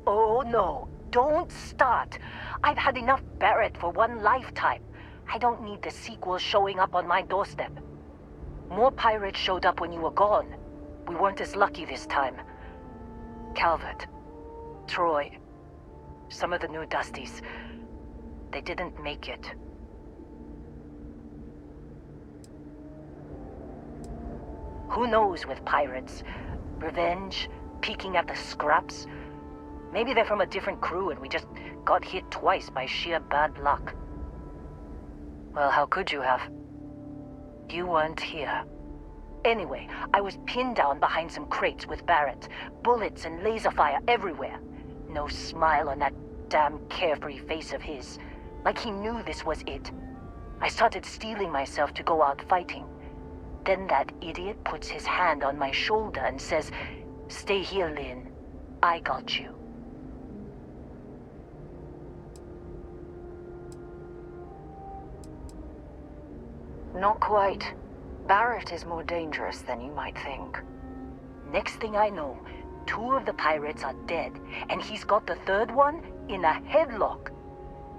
Oh no, don't start. I've had enough Barrett for one lifetime. I don't need the sequel showing up on my doorstep. More pirates showed up when you were gone. We weren't as lucky this time. Calvert, Troy, some of the new Dusties, they didn't make it. Who knows with pirates? Revenge, peeking at the scraps? Maybe they're from a different crew and we just got hit twice by sheer bad luck. Well, how could you have? You weren't here. Anyway, I was pinned down behind some crates with Barrett. Bullets and laser fire everywhere. No smile on that damn carefree face of his. Like he knew this was it. I started steeling myself to go out fighting. Then that idiot puts his hand on my shoulder and says, "Stay here, Lynn. I got you." Not quite. Barrett is more dangerous than you might think. Next thing I know, 2 of the pirates are dead, and he's got the 3rd one in a headlock.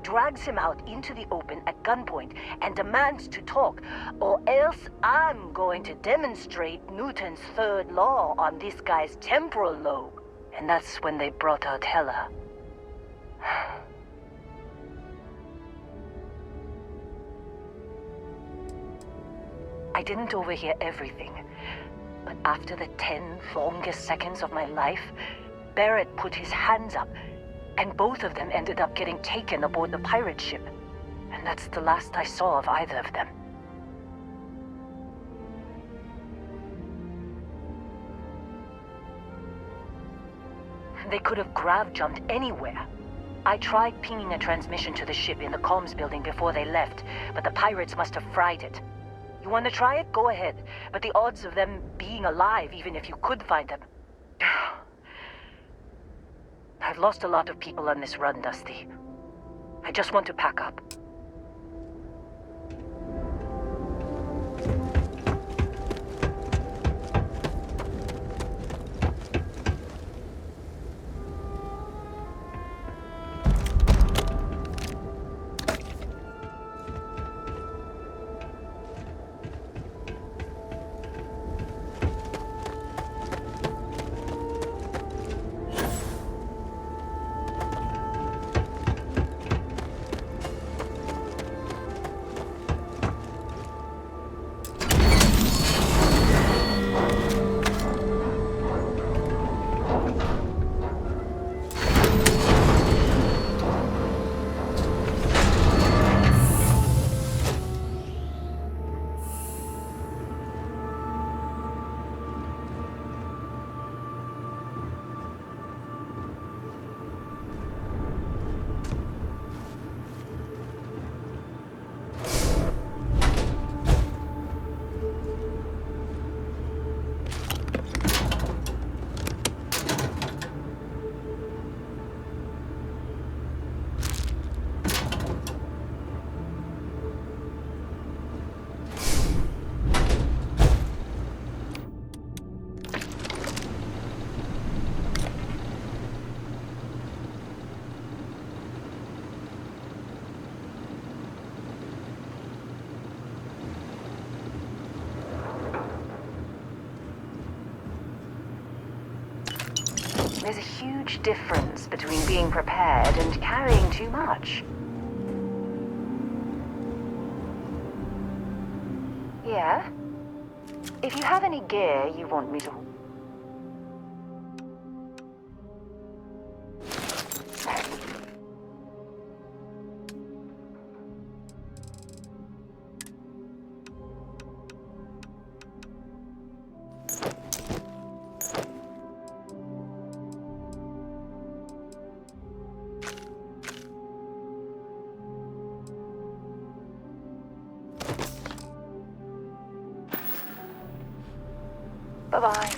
Drags him out into the open at gunpoint and demands to talk, or else I'm going to demonstrate Newton's 3rd law on this guy's temporal lobe. And that's when they brought out Hela. I didn't overhear everything, but after the 10 longest seconds of my life, Barrett put his hands up, and both of them ended up getting taken aboard the pirate ship. And that's the last I saw of either of them. They could have grav-jumped anywhere. I tried pinging a transmission to the ship in the comms building before they left, but the pirates must have fried it. You want to try it? Go ahead. But the odds of them being alive, even if you could find them... I've lost a lot of people on this run, Dusty. I just want to pack up. There's a huge difference between being prepared and carrying too much. Yeah? If you have any gear you want me to... Bye-bye.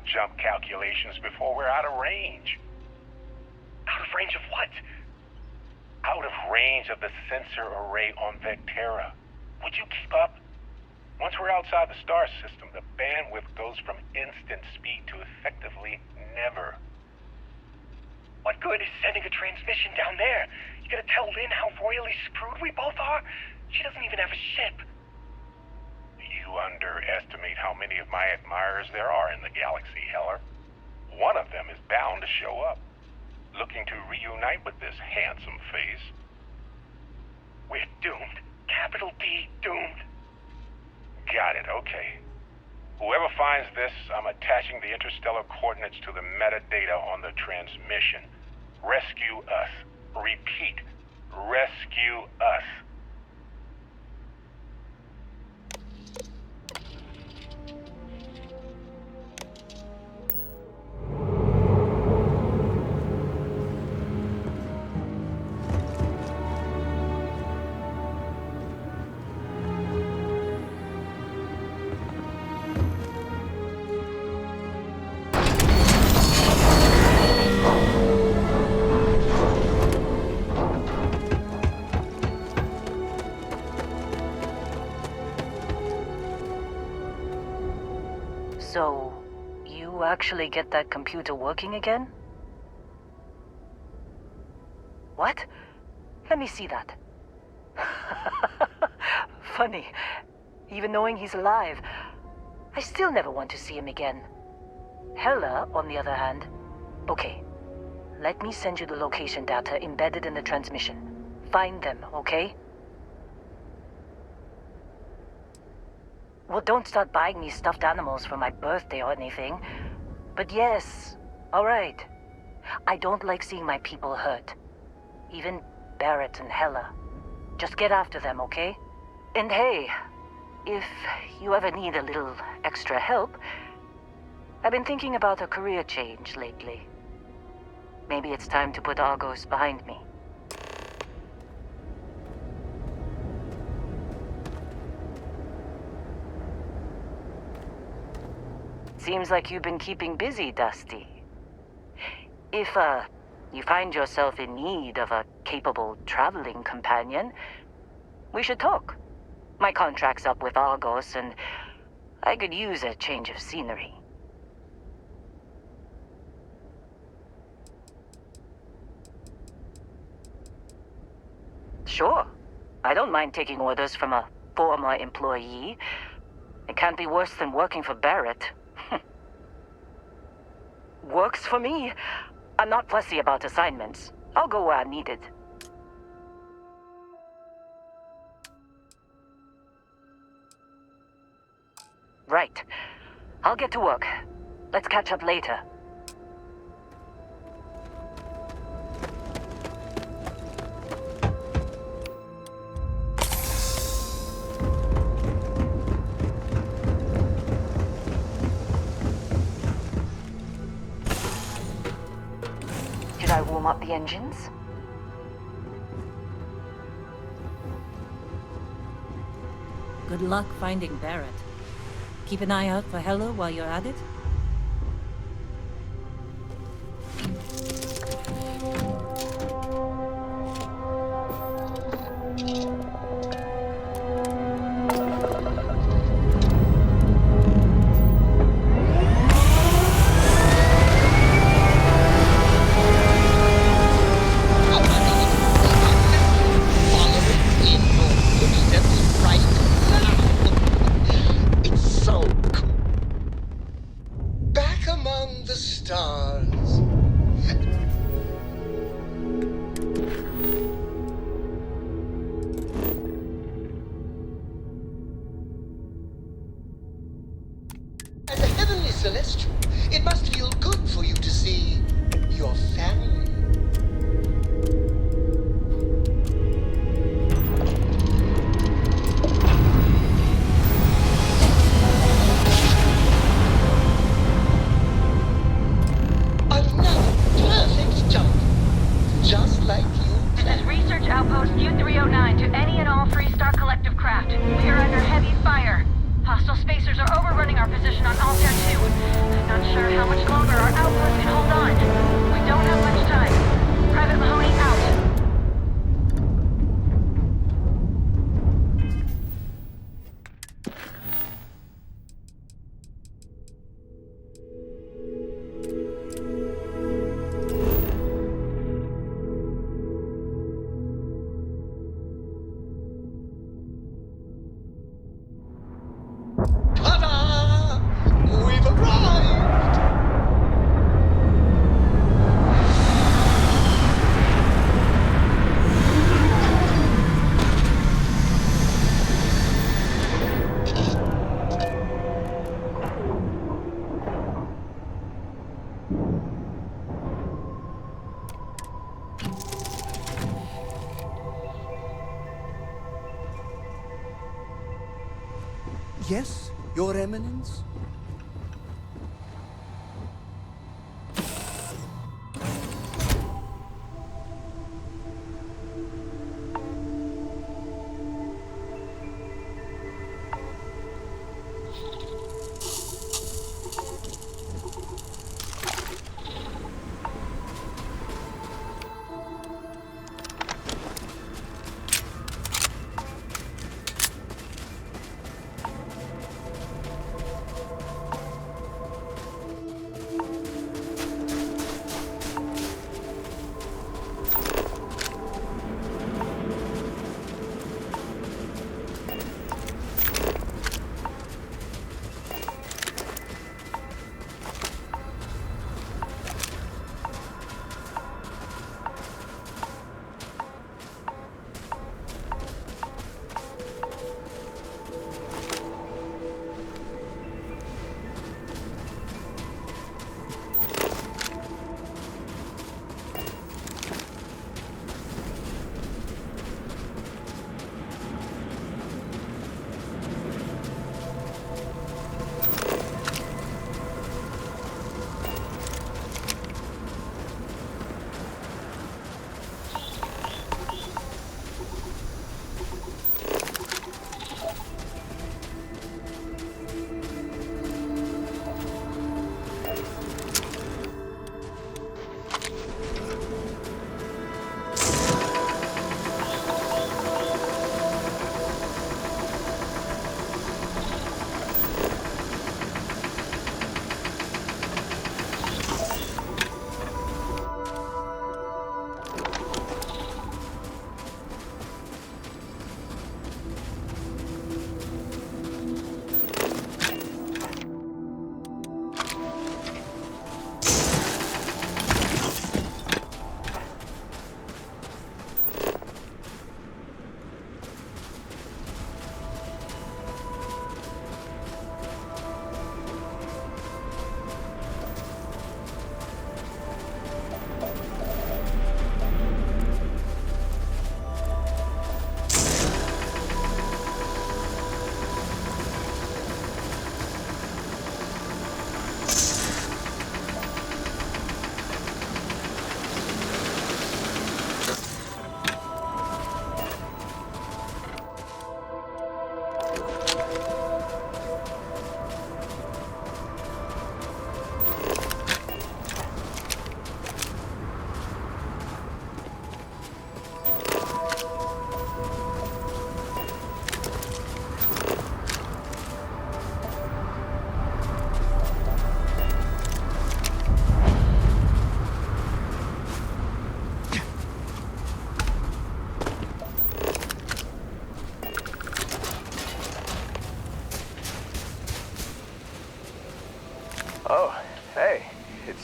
Jump calculations before we're out of range. Out of range of what? Out of range of the sensor array on Vectera. Would you keep up? Once we're outside the star system, the bandwidth goes from instant speed to effectively never. What good is sending a transmission down there? You gonna tell Lynn how royally screwed we both are? She doesn't even have a ship. You underestimate how many of my admirers there are in the galaxy, Heller. One of them is bound to show up, looking to reunite with this handsome face. We're doomed. Capital D, doomed. Got it, okay. Whoever finds this, I'm attaching the interstellar coordinates to the metadata on the transmission. Rescue us. Repeat, rescue us. So, you actually get that computer working again? What? Let me see that. Funny. Even knowing he's alive, I still never want to see him again. Hela, on the other hand... Okay. Let me send you the location data embedded in the transmission. Find them, okay? Well, don't start buying me stuffed animals for my birthday or anything. But yes, alright. I don't like seeing my people hurt. Even Barrett and Hela. Just get after them, okay? And hey, if you ever need a little extra help, I've been thinking about a career change lately. Maybe it's time to put Argos behind me. Seems like you've been keeping busy, Dusty. If, you find yourself in need of a capable traveling companion, we should talk. My contract's up with Argos, and I could use a change of scenery. Sure. I don't mind taking orders from a former employee. It can't be worse than working for Barrett. Works for me. I'm not fussy about assignments. I'll go where I'm needed. Right. I'll get to work. Let's catch up later. Should I warm up the engines? Good luck finding Barrett. Keep an eye out for Hela while you're at it. Celestial, it must feel good for you to see your family. Another perfect jump. Just like you. This is Research Outpost U-309 to any and all Freestar collective craft. We are under heavy fire. Hostile spacers are overrunning our position on Altair 2. I'm not sure how much longer our outpost can hold on. We don't have much time. Private Mahoney out. Yes, Your Eminence?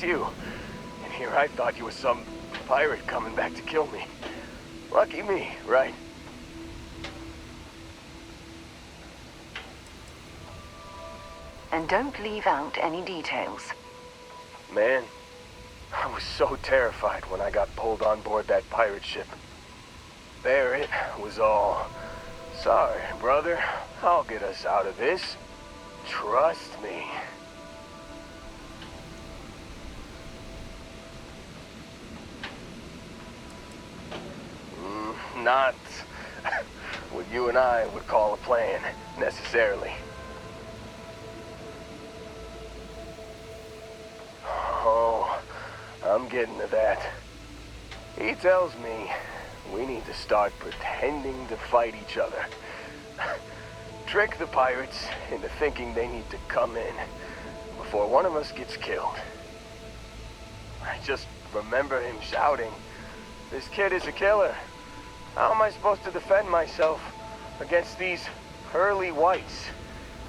it's you. And here I thought you were some pirate coming back to kill me. Lucky me, right? And don't leave out any details. Man, I was so terrified when I got pulled on board that pirate ship. Barrett was all, "Sorry, brother, I'll get us out of this. Trust me." Not what you and I would call a plan, necessarily. Oh, I'm getting to that. He tells me we need to start pretending to fight each other. Trick the pirates into thinking they need to come in before one of us gets killed. I just remember him shouting, "This kid is a killer. How am I supposed to defend myself against these early whites?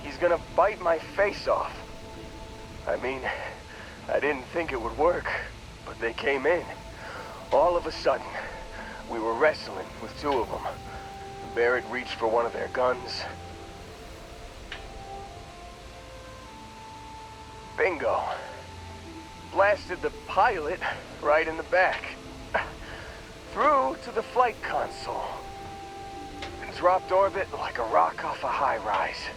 He's gonna bite my face off." I mean, I didn't think it would work, but they came in. All of a sudden, we were wrestling with two of them. Barrett reached for one of their guns. Bingo. Blasted the pilot right in the back. Through to the flight console. And dropped orbit like a rock off a high-rise.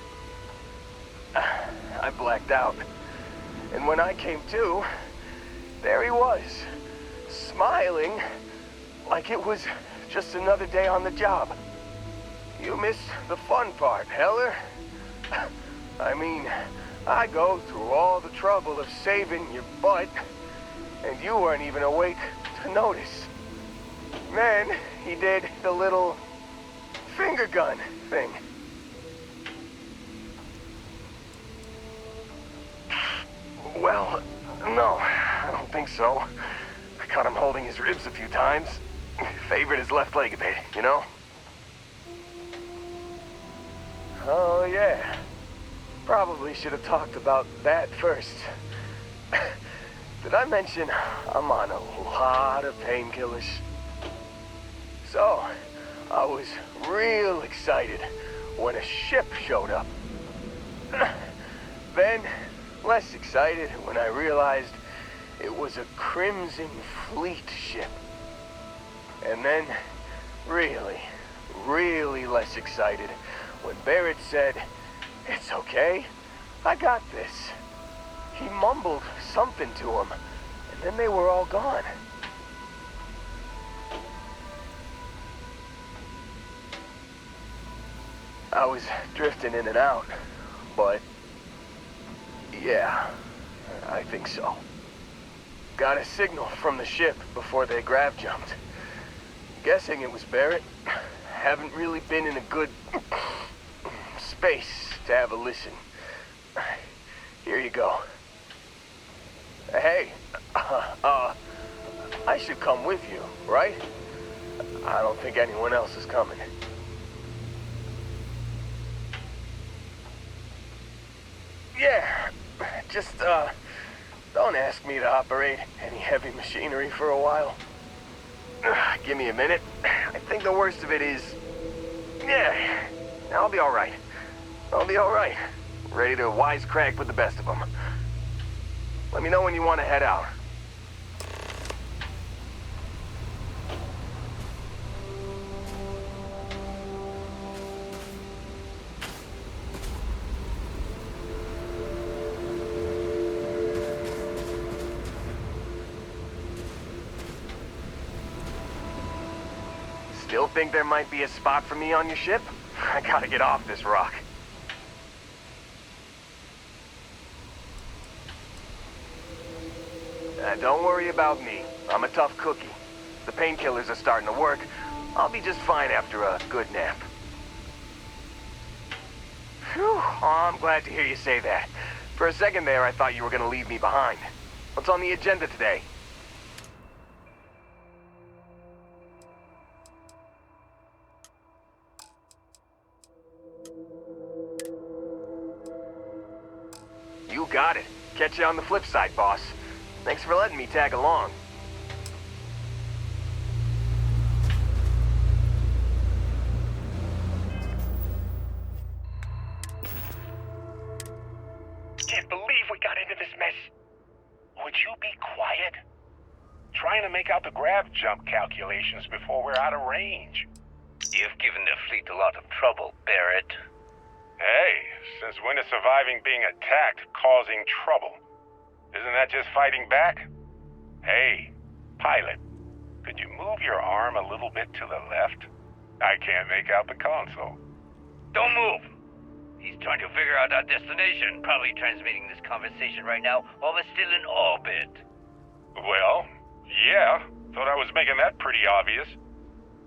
I blacked out. And when I came to, there he was, smiling like it was just another day on the job. You missed the fun part, Heller. I mean, I go through all the trouble of saving your butt, and you weren't even awake to notice. Then he did the little finger gun thing. Well, no, I don't think so. I caught him holding his ribs a few times. Favored his left leg a bit, you know? Oh, yeah. Probably should have talked about that first. Did I mention I'm on a lot of painkillers? So, I was real excited when a ship showed up. Then, less excited when I realized it was a Crimson Fleet ship. And then, really, really less excited when Barrett said, "It's okay, I got this." He mumbled something to him, and then they were all gone. I was drifting in and out, but yeah, I think so. Got a signal from the ship before they grav jumped. Guessing it was Barrett. Haven't really been in a good space to have a listen. Here you go. Hey, I should come with you, right? I don't think anyone else is coming. Yeah, just, don't ask me to operate any heavy machinery for a while. Give me a minute. I think the worst of it is... Yeah, I'll be alright. I'll be alright. Ready to wisecrack with the best of them. Let me know when you want to head out. Still think there might be a spot for me on your ship? I gotta get off this rock. Don't worry about me. I'm a tough cookie. The painkillers are starting to work. I'll be just fine after a good nap. Phew. Oh, I'm glad to hear you say that. For a second there, I thought you were gonna leave me behind. What's on the agenda today? You got it. Catch you on the flip side, boss. Thanks for letting me tag along. Can't believe we got into this mess. Would you be quiet? Trying to make out the grav jump calculations before we're out of range. You've given the fleet a lot of trouble, Barrett. Hey, since when is surviving being attacked causing trouble? Isn't that just fighting back? Hey, pilot, could you move your arm a little bit to the left? I can't make out the console. Don't move! He's trying to figure out our destination, probably transmitting this conversation right now while we're still in orbit. Well, yeah, thought I was making that pretty obvious.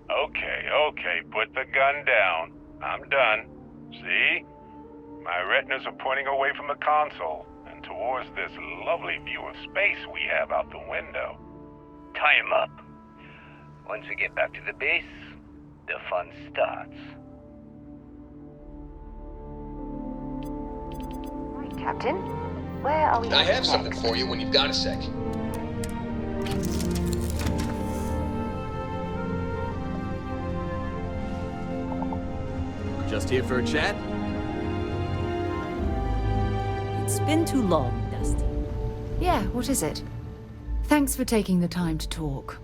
Okay, put the gun down. I'm done. See? My retinas are pointing away from the console and towards this lovely view of space we have out the window. Tie him up. Once we get back to the base, the fun starts. Right, Captain. Where are we I have next? something for you when you've got a sec. Just here for a chat? It's been too long, Dusty. Yeah, what is it? Thanks for taking the time to talk.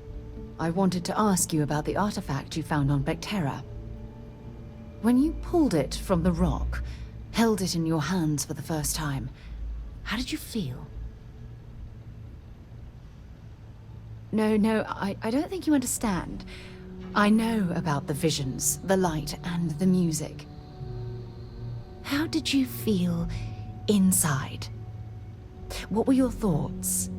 I wanted to ask you about the artifact you found on Vectera. When you pulled it from the rock, held it in your hands for the first time, how did you feel? No, I don't think you understand. I know about the visions, the light, and the music. How did you feel inside? What were your thoughts?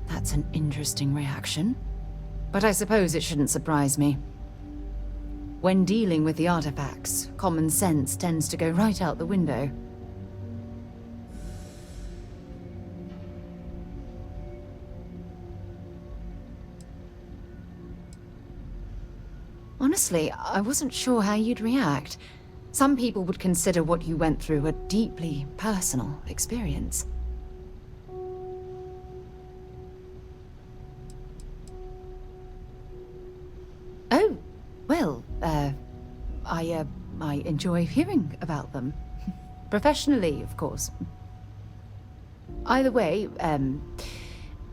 That's an interesting reaction. But I suppose it shouldn't surprise me. When dealing with the artifacts, common sense tends to go right out the window. Honestly, I wasn't sure how you'd react. Some people would consider what you went through a deeply personal experience. Oh, well, I enjoy hearing about them. Professionally, of course. Either way,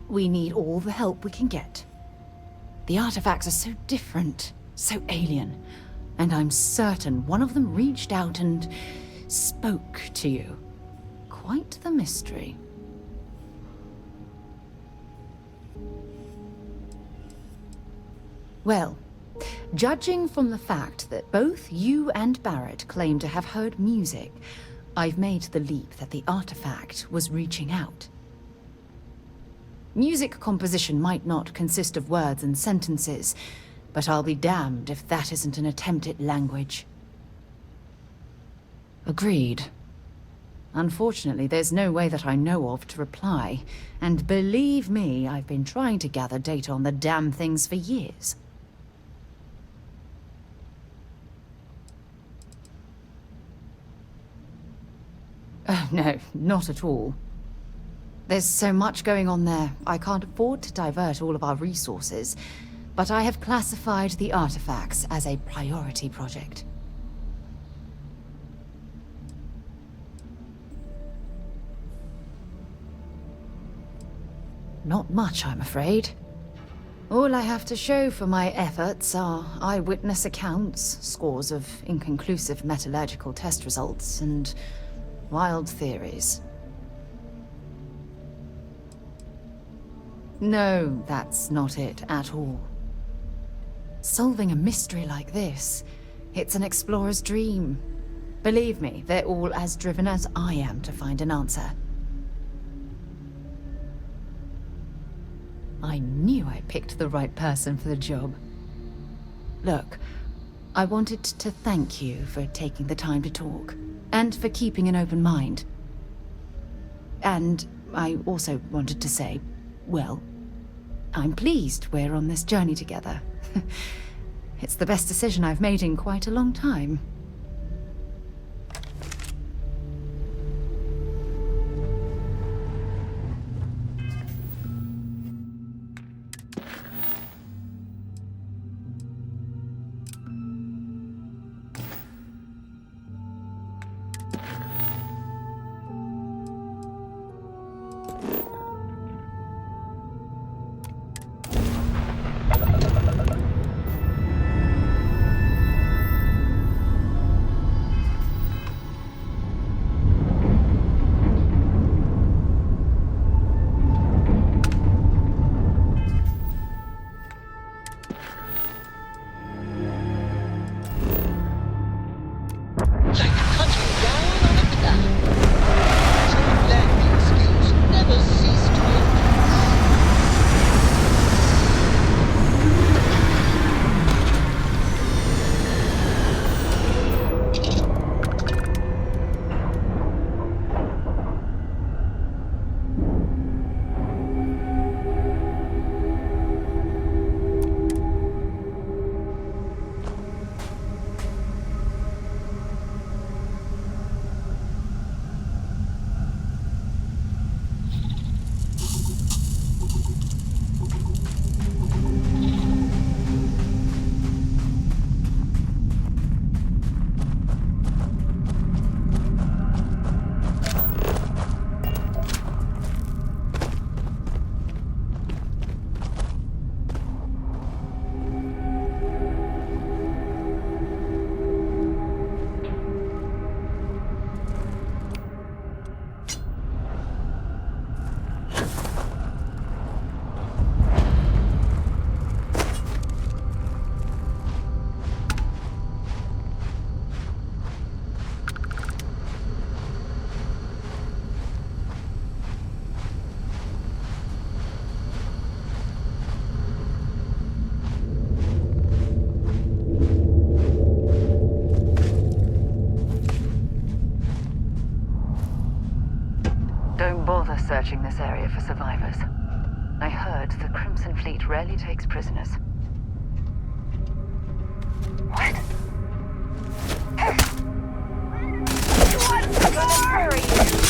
we need all the help we can get. The artifacts are so different, so alien, and I'm certain one of them reached out and spoke to you. Quite the mystery. Well, judging from the fact that both you and Barrett claim to have heard music, I've made the leap that the artifact was reaching out. Music composition might not consist of words and sentences, but I'll be damned if that isn't an attempt at language. Agreed. Unfortunately, there's no way that I know of to reply, and believe me, I've been trying to gather data on the damn things for years. Oh, no, not at all. There's so much going on there, I can't afford to divert all of our resources, but I have classified the artifacts as a priority project. Not much, I'm afraid. All I have to show for my efforts are eyewitness accounts, scores of inconclusive metallurgical test results, and wild theories. No, that's not it at all. Solving a mystery like this, it's an explorer's dream. Believe me, they're all as driven as I am to find an answer. I knew I picked the right person for the job. Look, I wanted to thank you for taking the time to talk, and for keeping an open mind. And I also wanted to say, well, I'm pleased we're on this journey together. It's the best decision I've made in quite a long time. Don't bother searching this area for survivors. I heard the Crimson Fleet rarely takes prisoners. What? What's gonna bury you?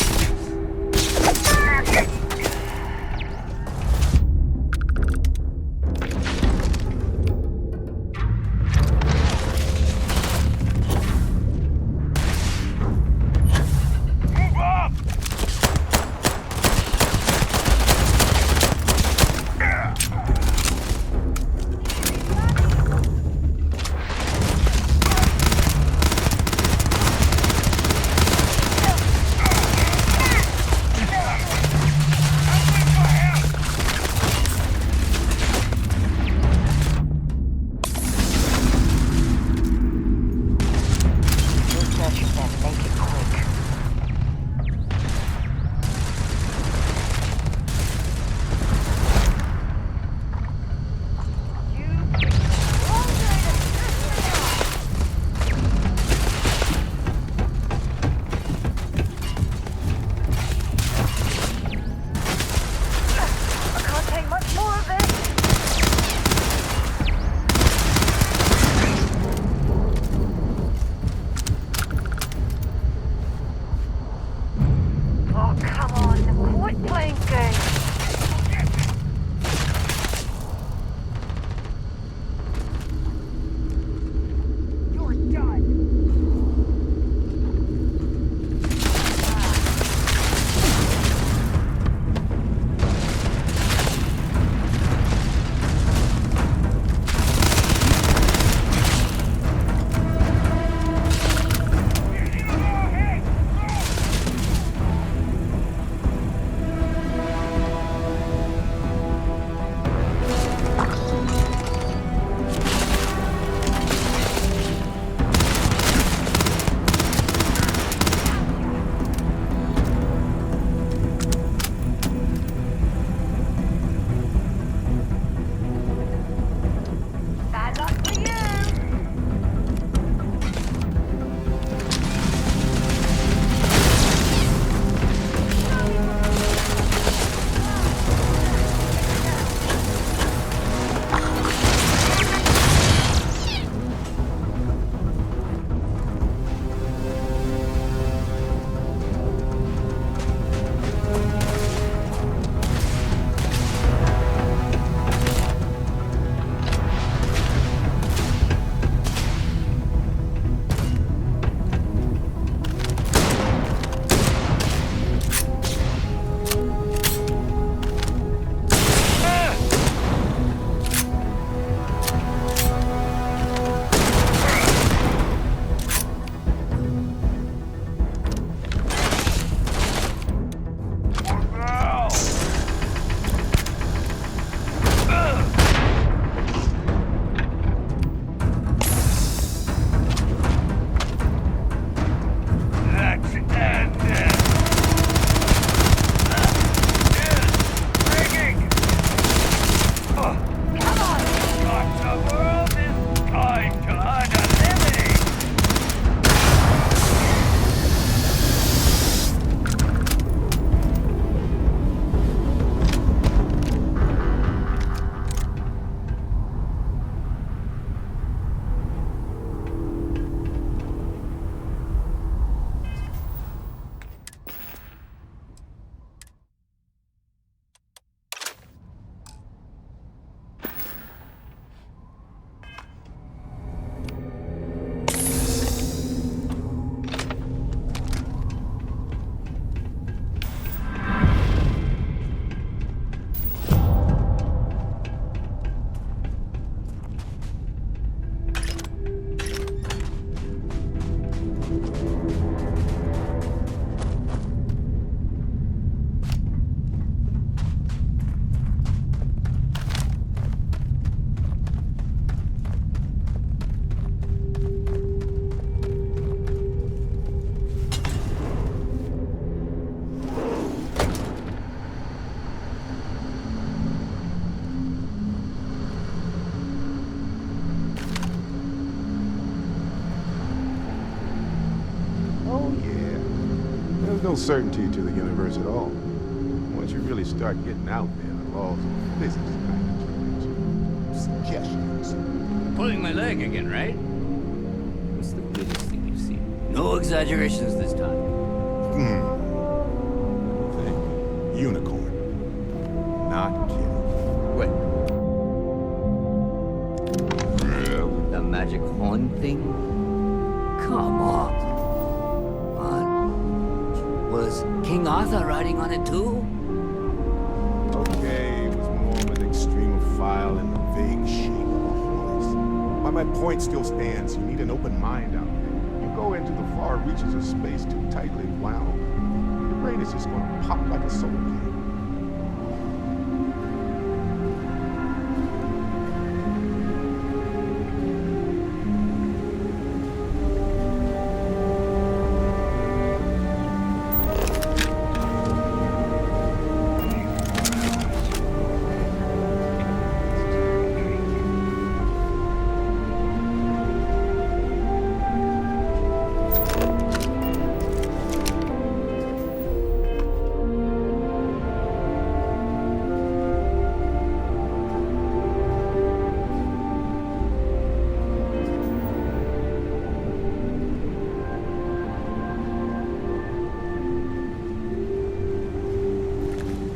no certainty to the universe at all. Once you really start getting out there, the laws of physics kind of change. Suggestions. Pulling my leg again, right? What's the weirdest thing you've seen? No exaggerations this time. Think. Unicorn. Not kidding. Wait. The magic horn thing? Come on. Was King Arthur riding on it too? Okay, it was more of an extremophile in the vague shape of a horse. But my point still stands. You need an open mind out there. You go into the far reaches of space too tightly wound, your brain is just gonna pop like a solar flare.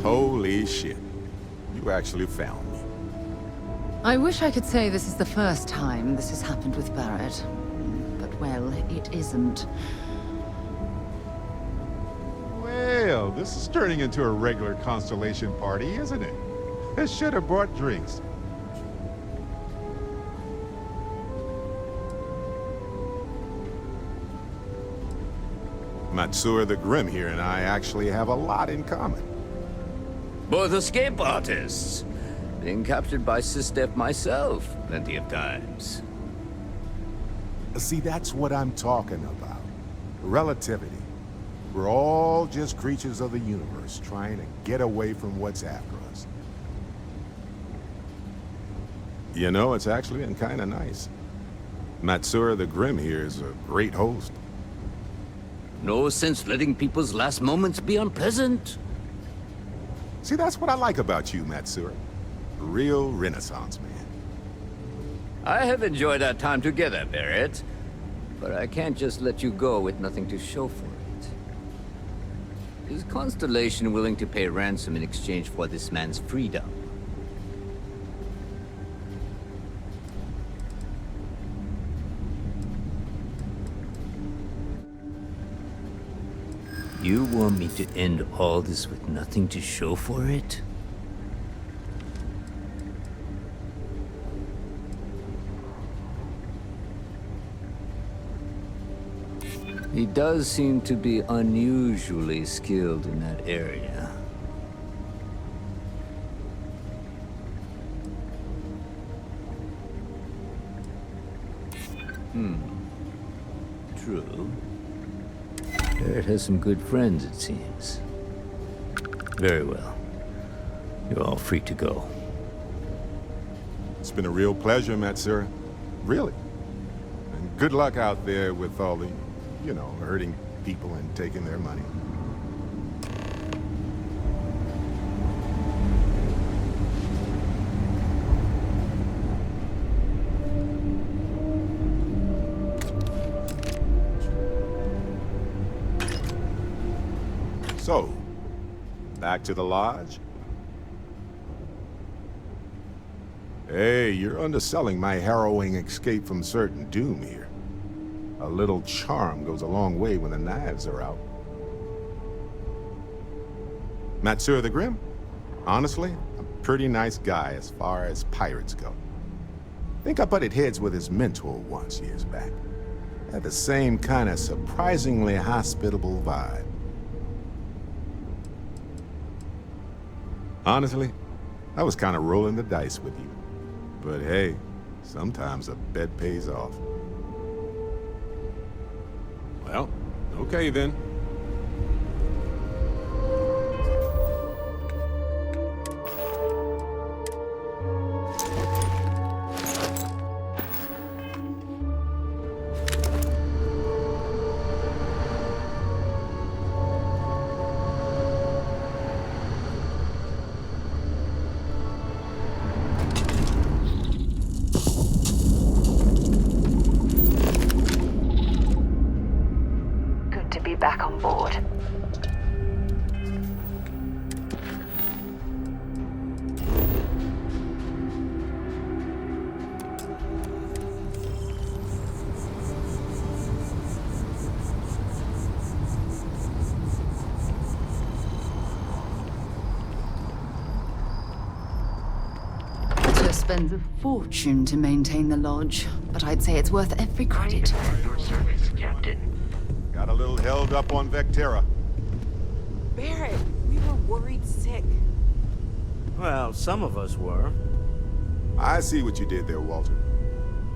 Holy shit. You actually found me. I wish I could say this is the first time this has happened with Barrett. But, well, it isn't. Well, this is turning into a regular Constellation party, isn't it? I should have brought drinks. Matsura the Grim here and I actually have a lot in common. Both escape artists. Being captured by Systef myself plenty of times. See, that's what I'm talking about. Relativity. We're all just creatures of the universe trying to get away from what's after us. You know, it's actually been kind of nice. Matsura the Grim here is a great host. No sense letting people's last moments be unpleasant. See, that's what I like about you, Matsura. A real Renaissance man. I have enjoyed our time together, Barrett. But I can't just let you go with nothing to show for it. Is Constellation willing to pay ransom in exchange for this man's freedom? You want me to end all this with nothing to show for it? He does seem to be unusually skilled in that area. True. Barrett has some good friends, it seems. Very well. You're all free to go. It's been a real pleasure, Matsura. Really. And good luck out there with all the, you know, hurting people and taking their money. So, back to the lodge? Hey, you're underselling my harrowing escape from certain doom here. A little charm goes a long way when the knives are out. Matsura the Grim? Honestly, a pretty nice guy as far as pirates go. Think I butted heads with his mentor once years back. Had the same kind of surprisingly hospitable vibe. Honestly, I was kind of rolling the dice with you. But hey, sometimes a bet pays off. Well, okay then. back on board. Spends a fortune to maintain the lodge, but I'd say it's worth every credit. Your service, Captain. Got a little held up on Vectera. Barrett, we were worried sick. Well, some of us were. I see what you did there, Walter.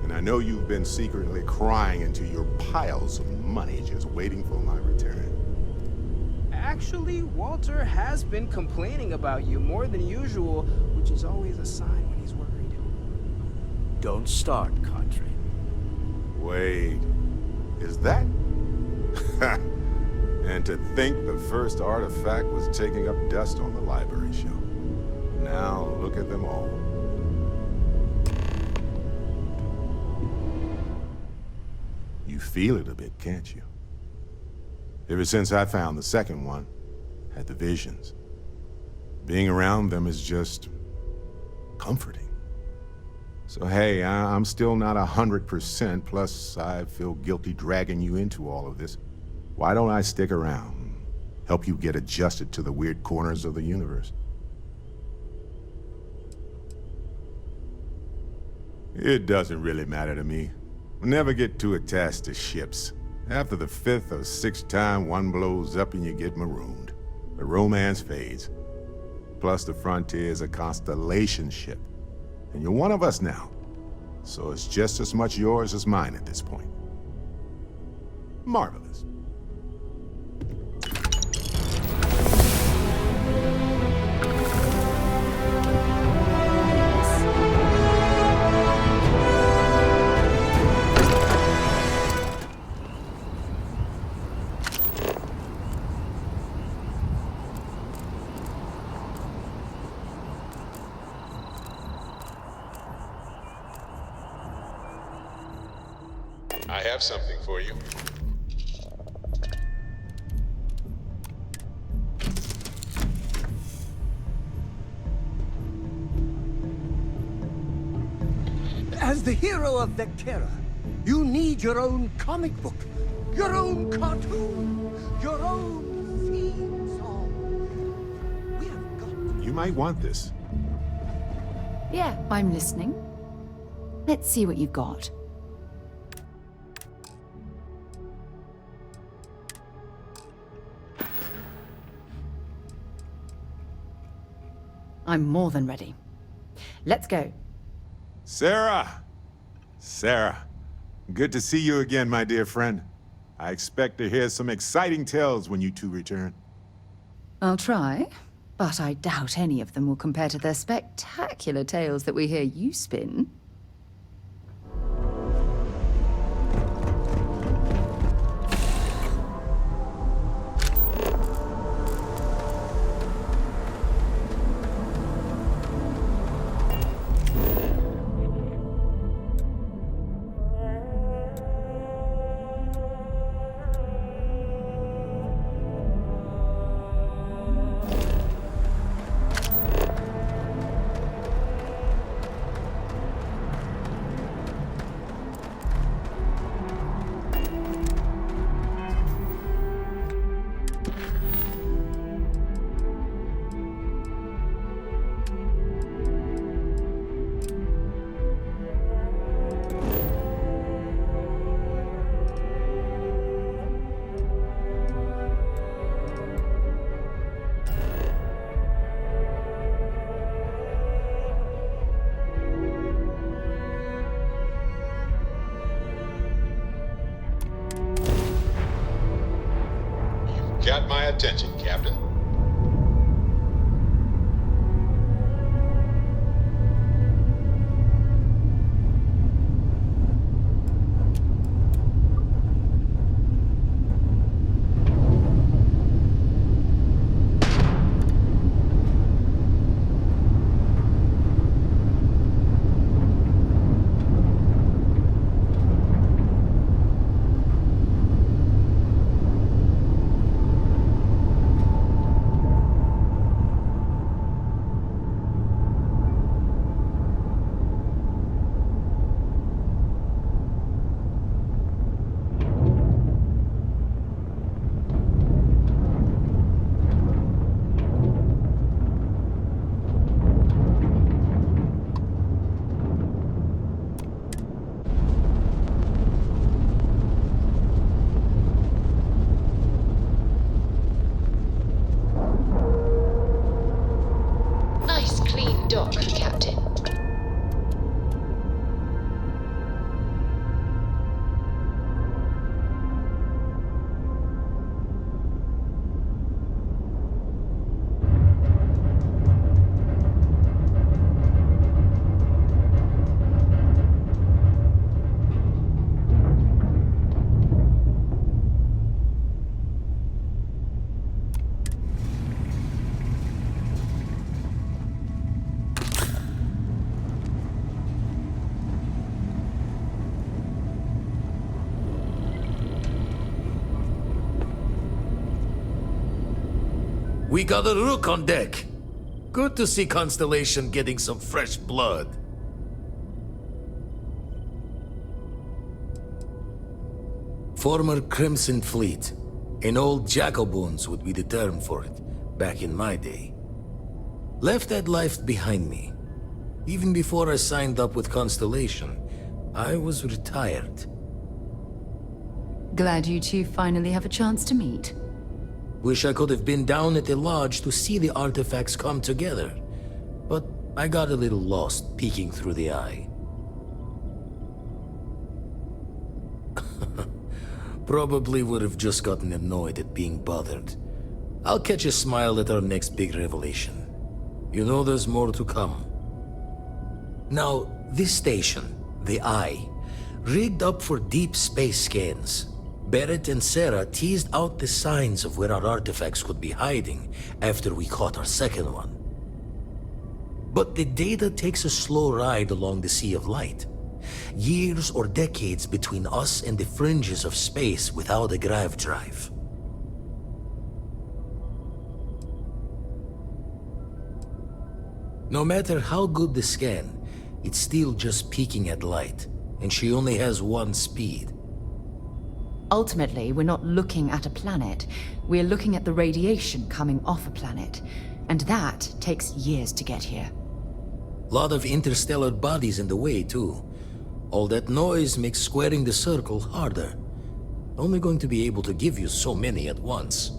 And I know you've been secretly crying into your piles of money just waiting for my return. Actually, Walter has been complaining about you more than usual, which is always a sign when he's worried. Don't start, Country. Wait, is that? And to think the first artifact was taking up dust on the library shelf. Now look at them all. You feel it a bit, can't you? Ever since I found the second one, had the visions. Being around them is just comforting. So hey, I'm still not 100%, plus I feel guilty dragging you into all of this. Why don't I stick around, help you get adjusted to the weird corners of the universe? It doesn't really matter to me. Never get too attached to ships. After the 5th or 6th time one blows up and you get marooned, the romance fades. Plus the Frontier is a Constellation ship. And you're one of us now, so it's just as much yours as mine at this point. Marvelous. I have something for you. As the hero of Vectera, you need your own comic book, your own cartoon, your own theme song. We have got to... You might want this. Yeah, I'm listening. Let's see what you've got. I'm more than ready. Let's go. Sarah! Sarah, good to see you again, my dear friend. I expect to hear some exciting tales when you two return. I'll try, but I doubt any of them will compare to the spectacular tales that we hear you spin. Got my attention, Captain. We got a rook on deck. Good to see Constellation getting some fresh blood. Former Crimson Fleet. An old Jacoboons would be the term for it, back in my day. Left that life behind me. Even before I signed up with Constellation, I was retired. Glad you two finally have a chance to meet. Wish I could have been down at the lodge to see the artifacts come together. But I got a little lost peeking through the eye. Probably would have just gotten annoyed at being bothered. I'll catch a smile at our next big revelation. You know there's more to come. Now, this station, the Eye, rigged up for deep space scans. Barrett and Sarah teased out the signs of where our artifacts could be hiding after we caught our second one. But the data takes a slow ride along the Sea of Light. Years or decades between us and the fringes of space without a grav drive. No matter how good the scan, it's still just peeking at light, and she only has one speed. Ultimately, we're not looking at a planet. We're looking at the radiation coming off a planet. And that takes years to get here. Lot of interstellar bodies in the way, too. All that noise makes squaring the circle harder. Only going to be able to give you so many at once.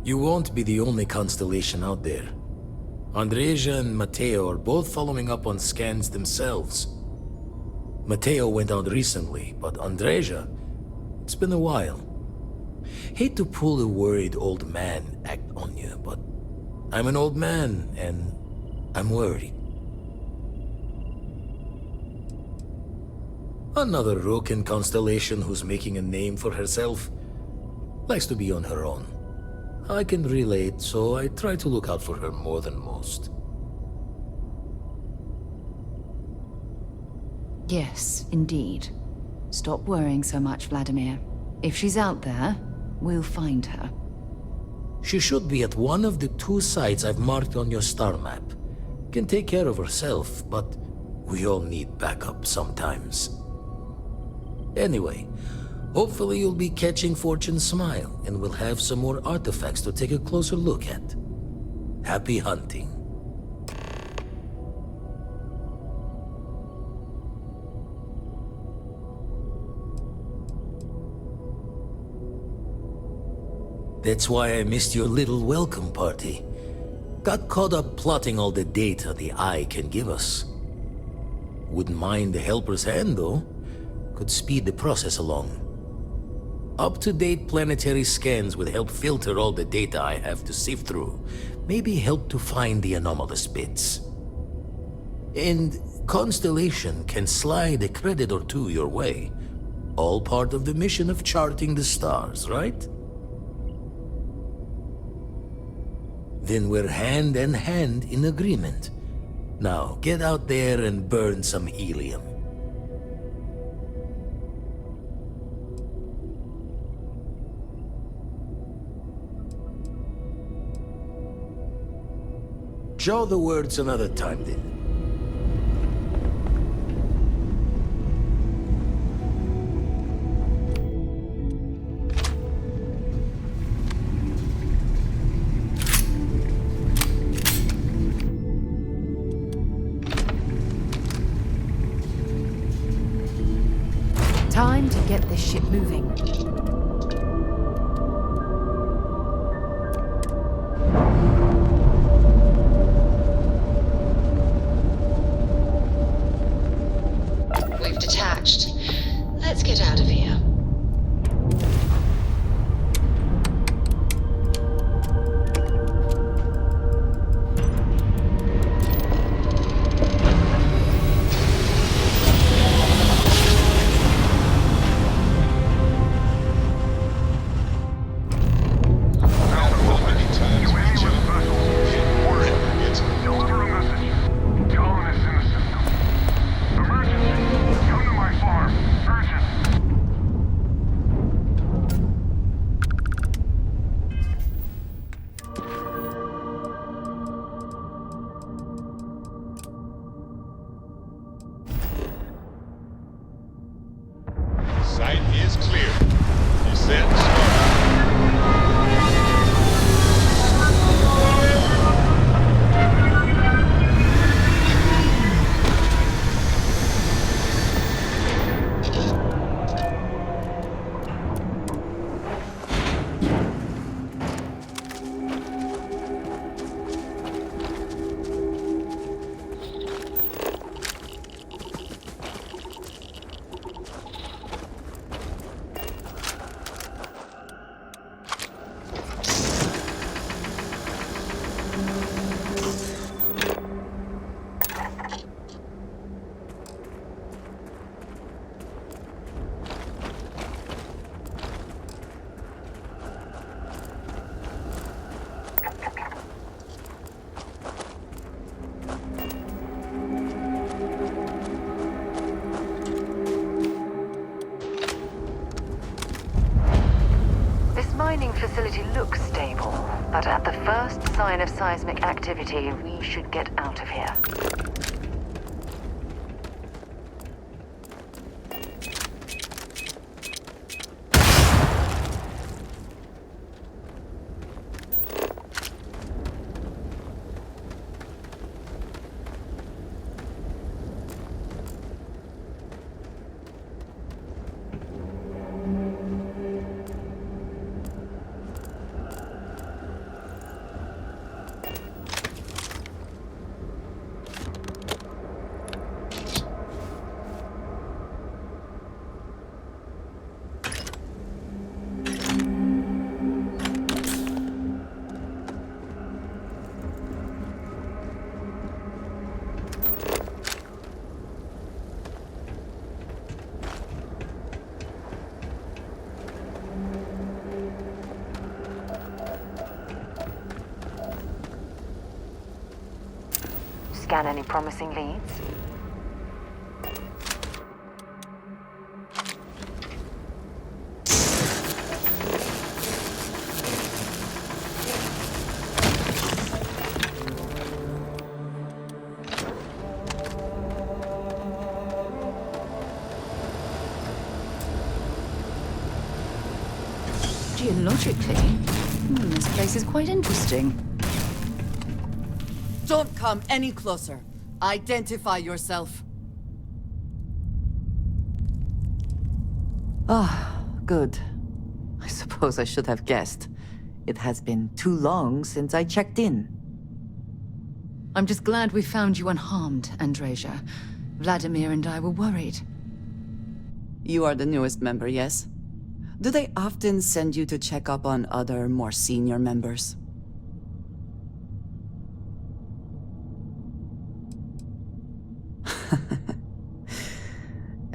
You won't be the only Constellation out there. Andreja and Mateo are both following up on scans themselves. Mateo went out recently, but Andreja, it's been a while. Hate to pull the worried old man act on you, but I'm an old man, and I'm worried. Another rook in Constellation who's making a name for herself. Likes to be on her own. I can relate, so I try to look out for her more than most. Yes, indeed. Stop worrying so much, Vladimir. If she's out there, we'll find her. She should be at one of the 2 sites I've marked on your star map. Can take care of herself, but we all need backup sometimes. Anyway, hopefully you'll be catching Fortune's smile, and we'll have some more artifacts to take a closer look at. Happy hunting. That's why I missed your little welcome party. Got caught up plotting all the data the Eye can give us. Wouldn't mind the helper's hand, though. Could speed the process along. Up-to-date planetary scans would help filter all the data I have to sift through. Maybe help to find the anomalous bits. And Constellation can slide a credit or 2 your way. All part of the mission of charting the stars, right? Then we're hand in hand in agreement. Now, get out there and burn some helium. Jaw the words another time, then. Time to get this ship moving. We've detached. Let's get out of here. Flight is clear. Descent start. Mining facility looks stable, but at the first sign of seismic activity, we should get out of here. Scan any promising leads? Geologically, this place is quite interesting. Don't come any closer. Identify yourself. Ah, good. I suppose I should have guessed. It has been too long since I checked in. I'm just glad we found you unharmed, Andreja. Vladimir and I were worried. You are the newest member, yes? Do they often send you to check up on other, more senior members?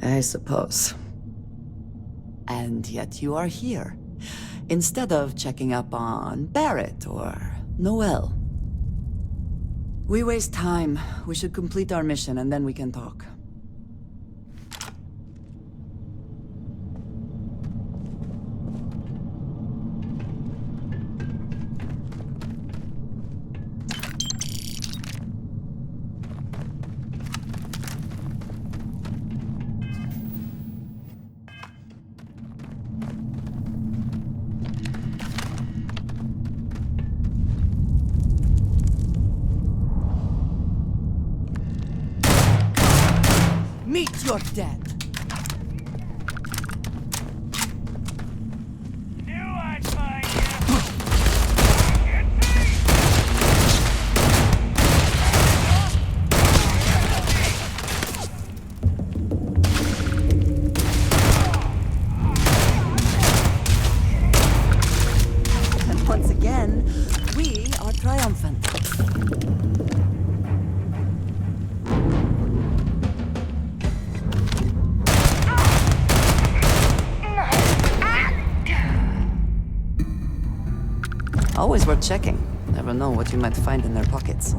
I suppose. And yet you are here, instead of checking up on Barrett or Noel. We waste time. We should complete our mission and then we can talk. Meet your death. And once again, we are triumphant. Always worth checking. Never know what you might find in their pockets.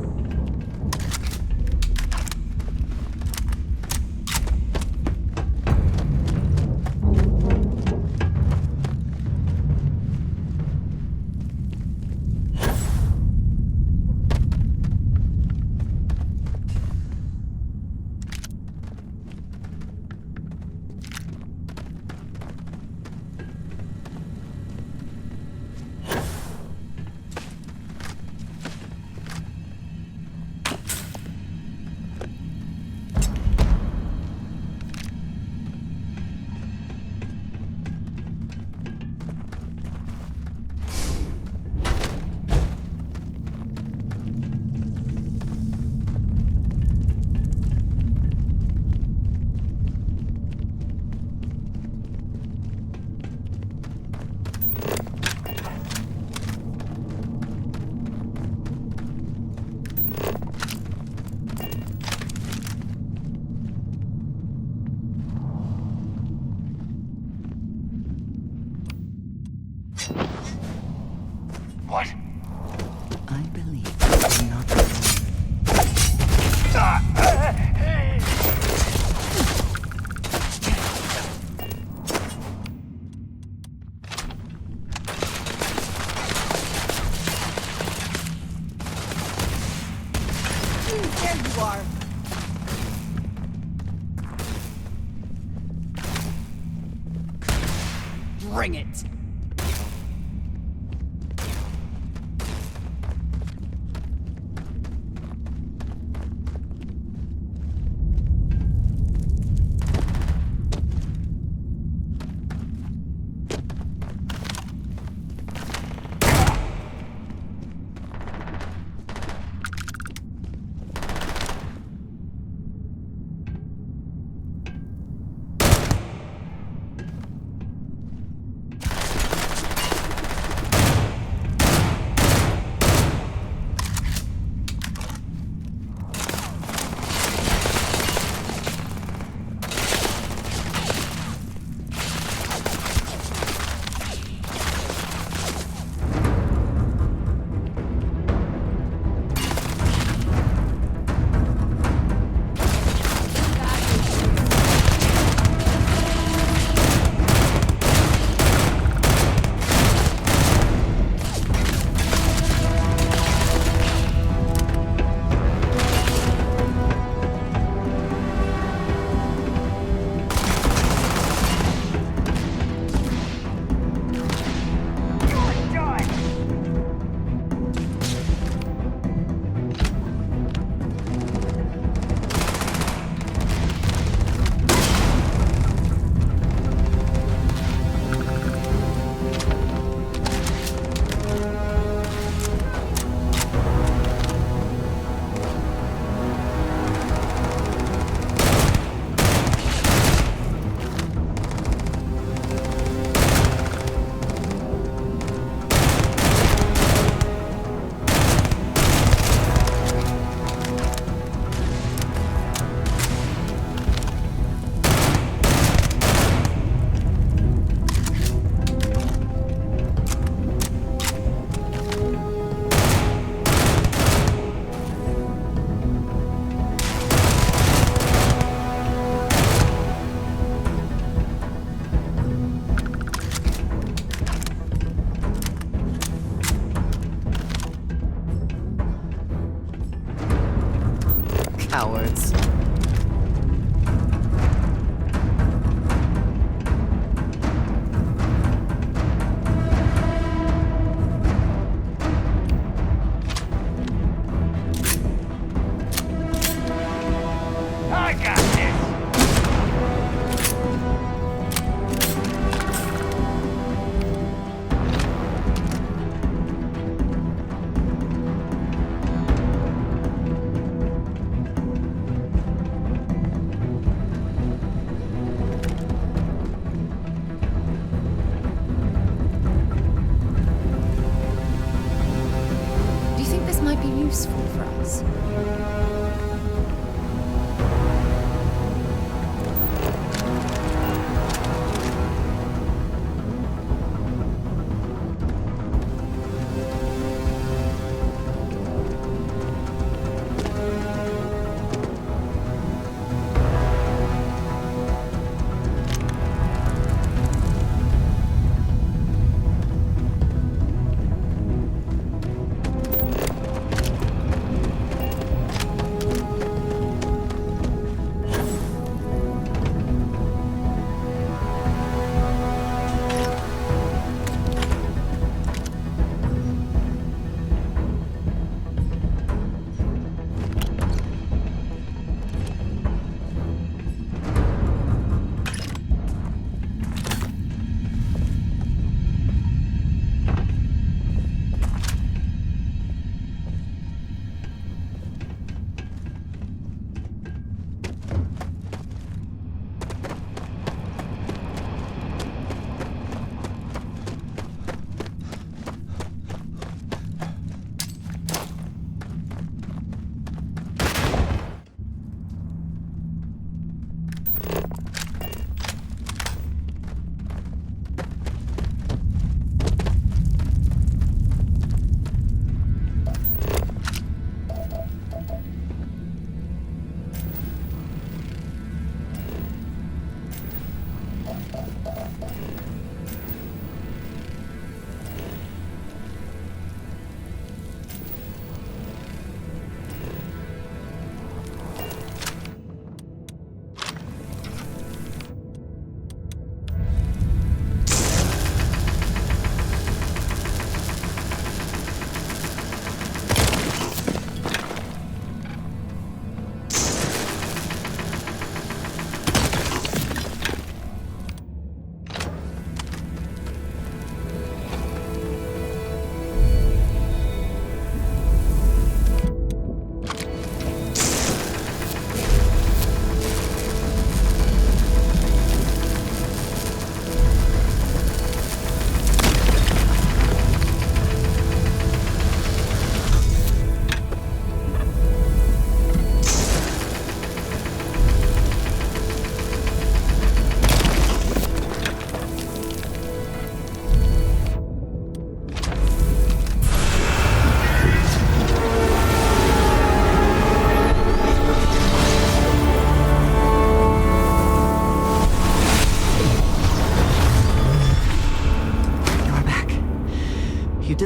Bring it! Cowards. I got this!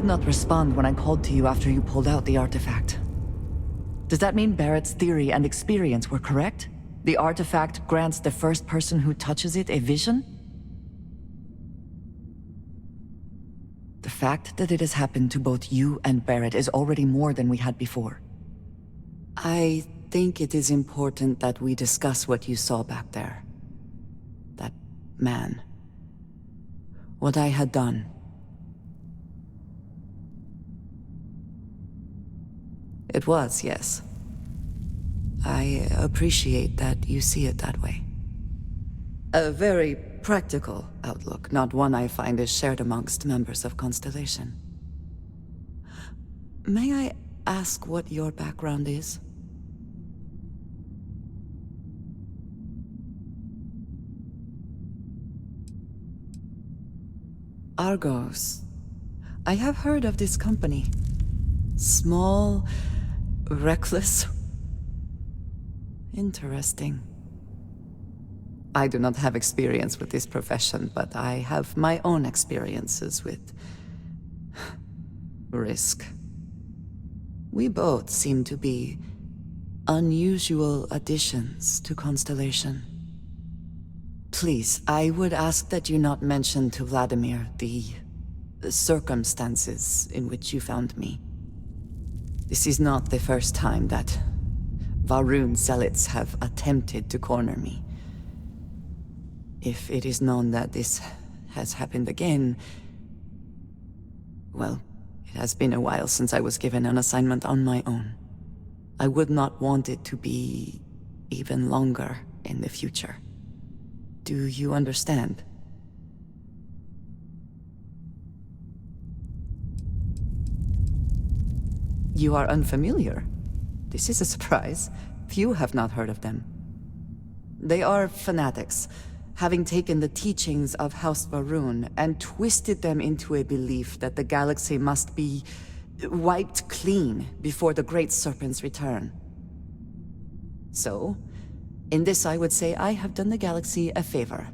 did not respond when I called to you after you pulled out the artifact. Does that mean Barrett's theory and experience were correct? The artifact grants the first person who touches it a vision? The fact that it has happened to both you and Barrett is already more than we had before. I think it is important that we discuss what you saw back there. That man. What I had done. It was, yes. I appreciate that you see it that way. A very practical outlook, not one I find is shared amongst members of Constellation. May I ask what your background is? Argos. I have heard of this company. Small, reckless. Interesting. I do not have experience with this profession, but I have my own experiences with risk. We both seem to be unusual additions to Constellation. Please, I would ask that you not mention to Vladimir the circumstances in which you found me. This is not the first time that Va'ruun zealots have attempted to corner me. If it is known that this has happened again, well, it has been a while since I was given an assignment on my own. I would not want it to be even longer in the future. Do you understand? You are unfamiliar. This is a surprise. Few have not heard of them. They are fanatics, having taken the teachings of House Va'ruun and twisted them into a belief that the galaxy must be wiped clean before the Great Serpent's return. So, in this I would say I have done the galaxy a favor.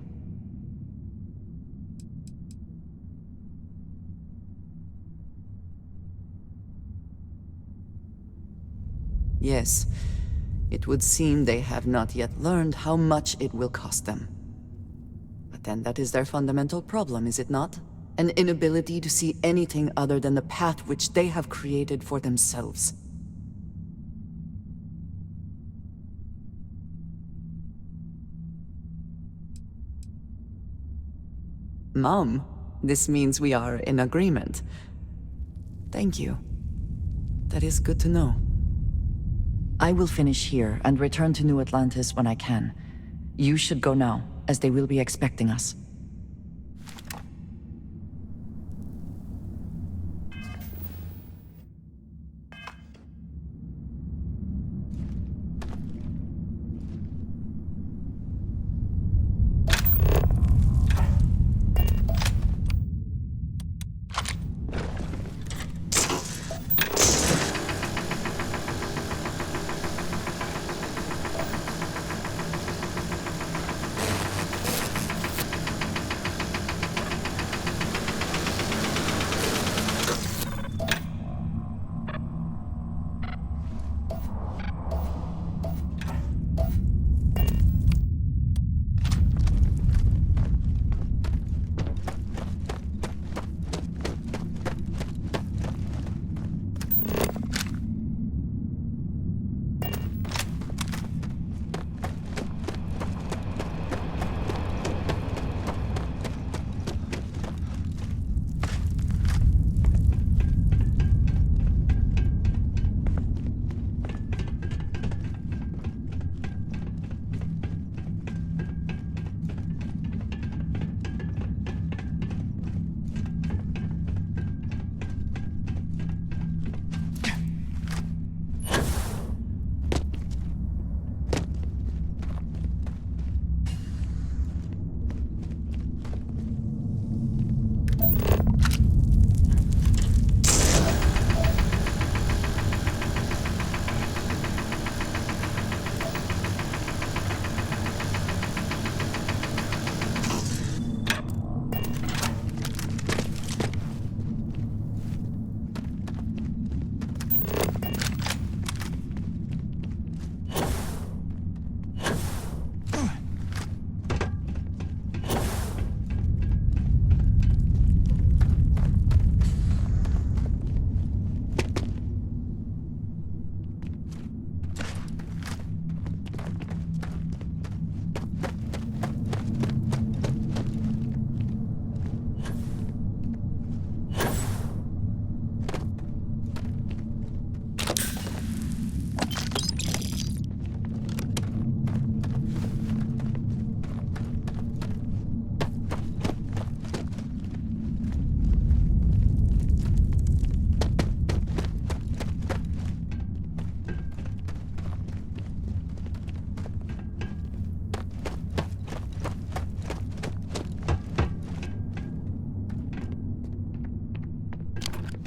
Yes, it would seem they have not yet learned how much it will cost them. But then that is their fundamental problem, is it not? An inability to see anything other than the path which they have created for themselves. Mom, this means we are in agreement. Thank you. That is good to know. I will finish here and return to New Atlantis when I can. You should go now, as they will be expecting us.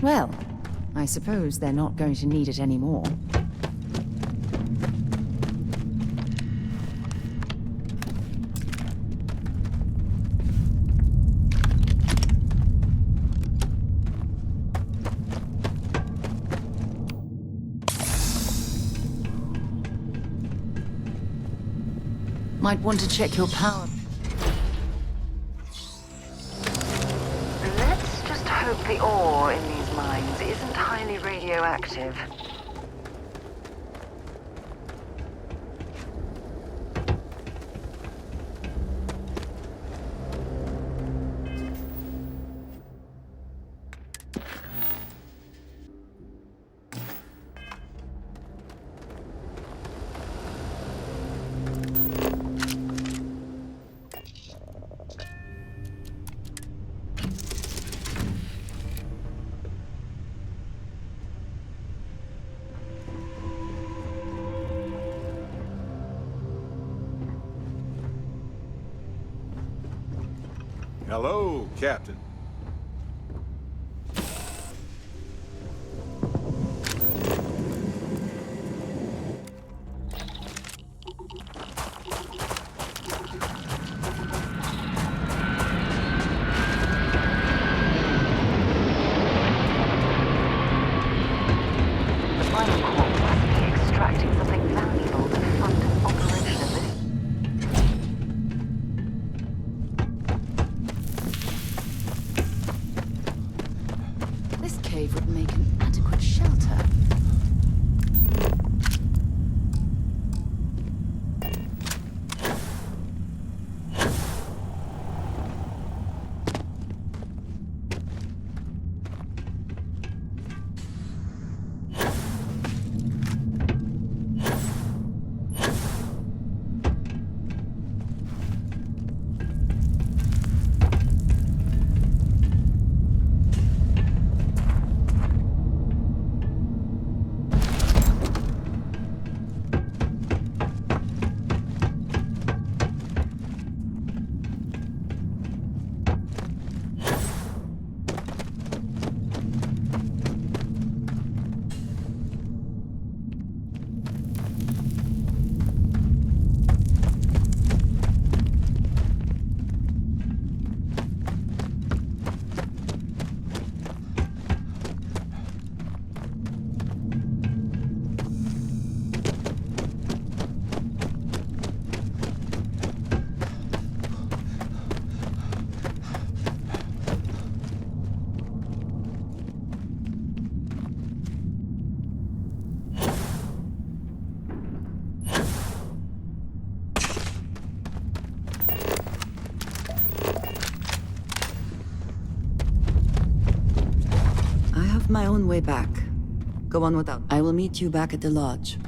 Well, I suppose they're not going to need it anymore. Might want to check your power. Let's just hope the ore in these mines isn't highly radioactive. Hello, Captain. The mining corp must be extracting something valuable to fund an operation of this. This cave would make an adequate shelter. My own way back. Go on without. I will meet you back at the lodge.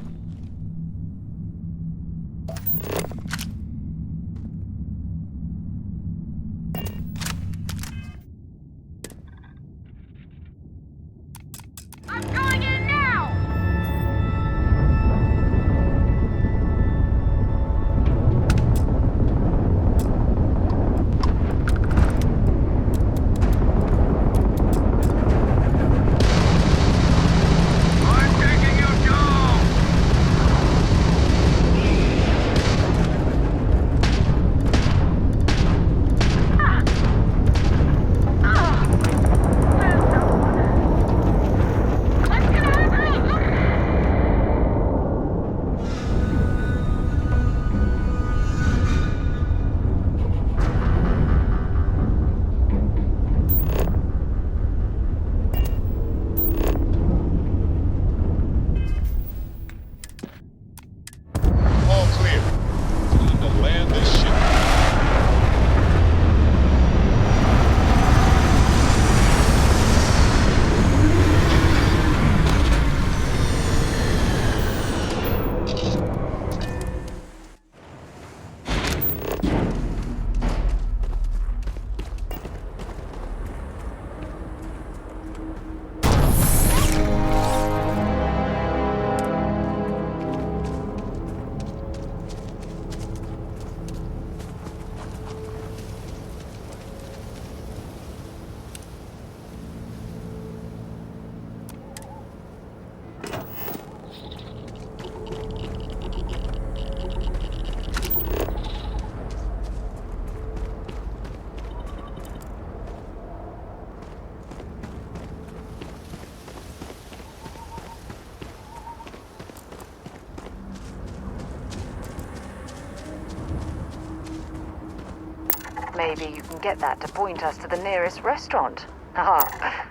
I'm taking you down! Maybe you can get that to point us to the nearest restaurant. Haha.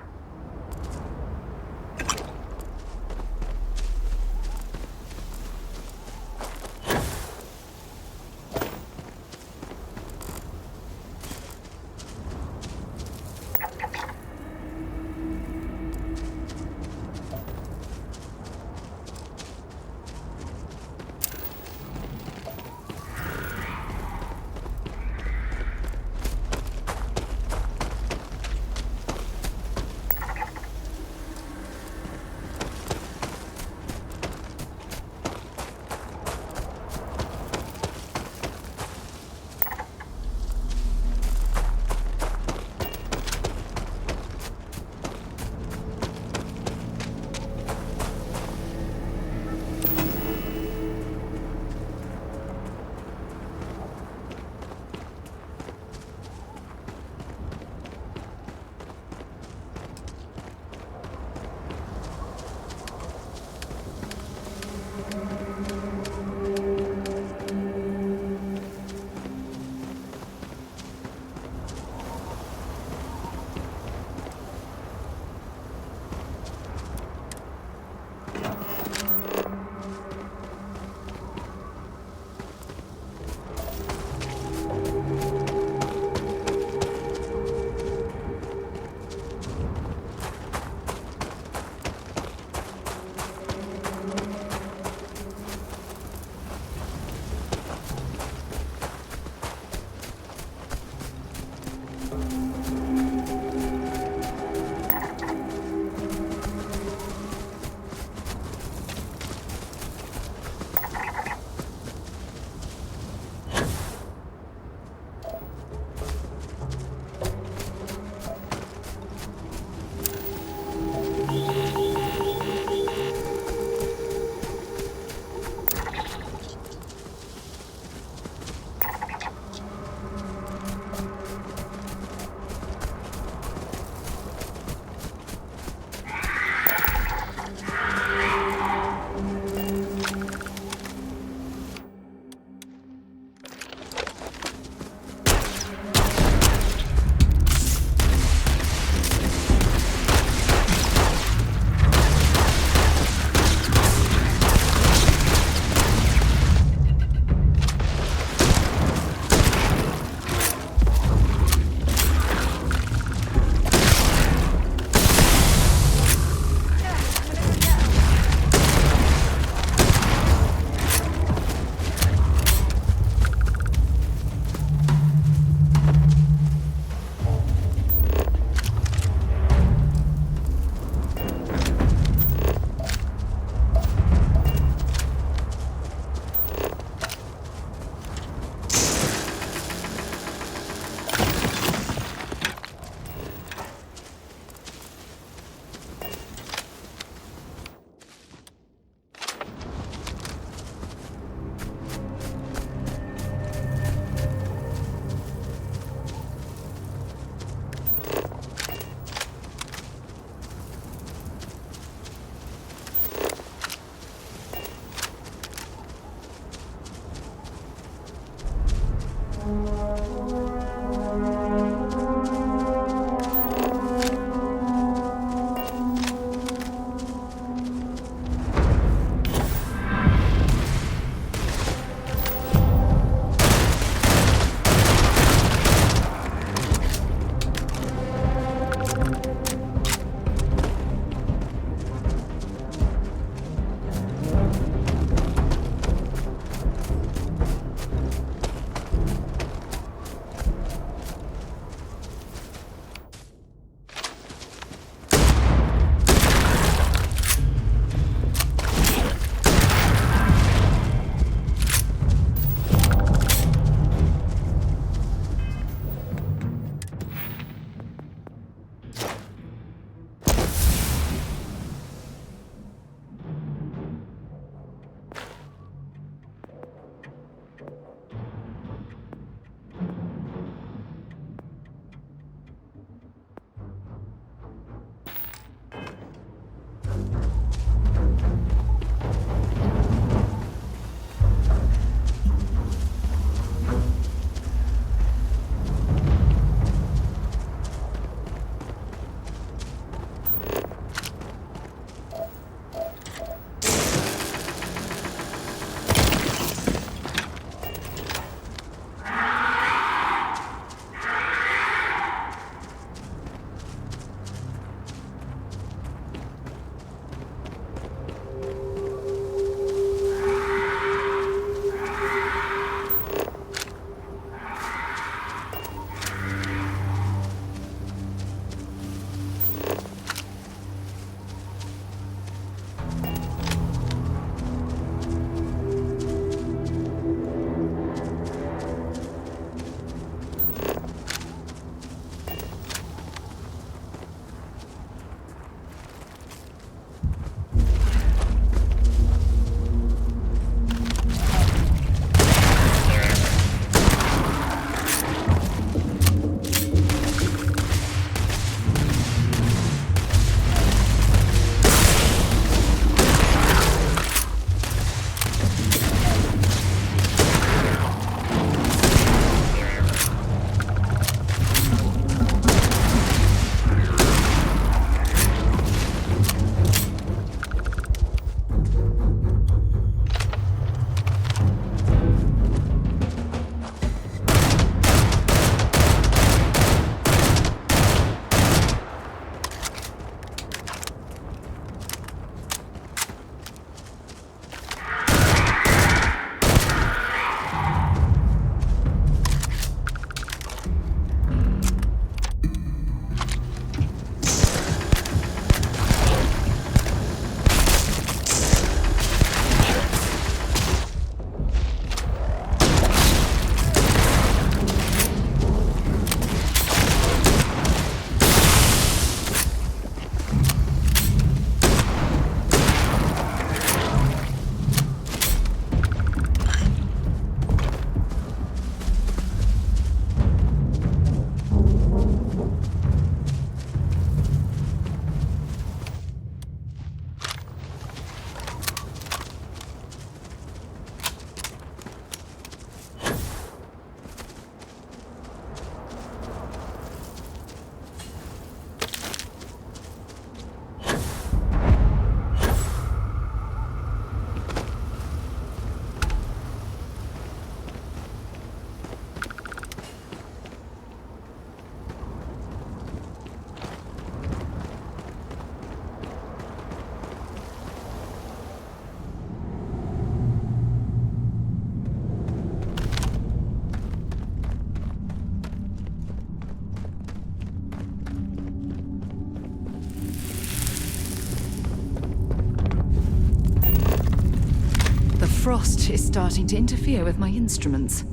frost is starting to interfere with my instruments.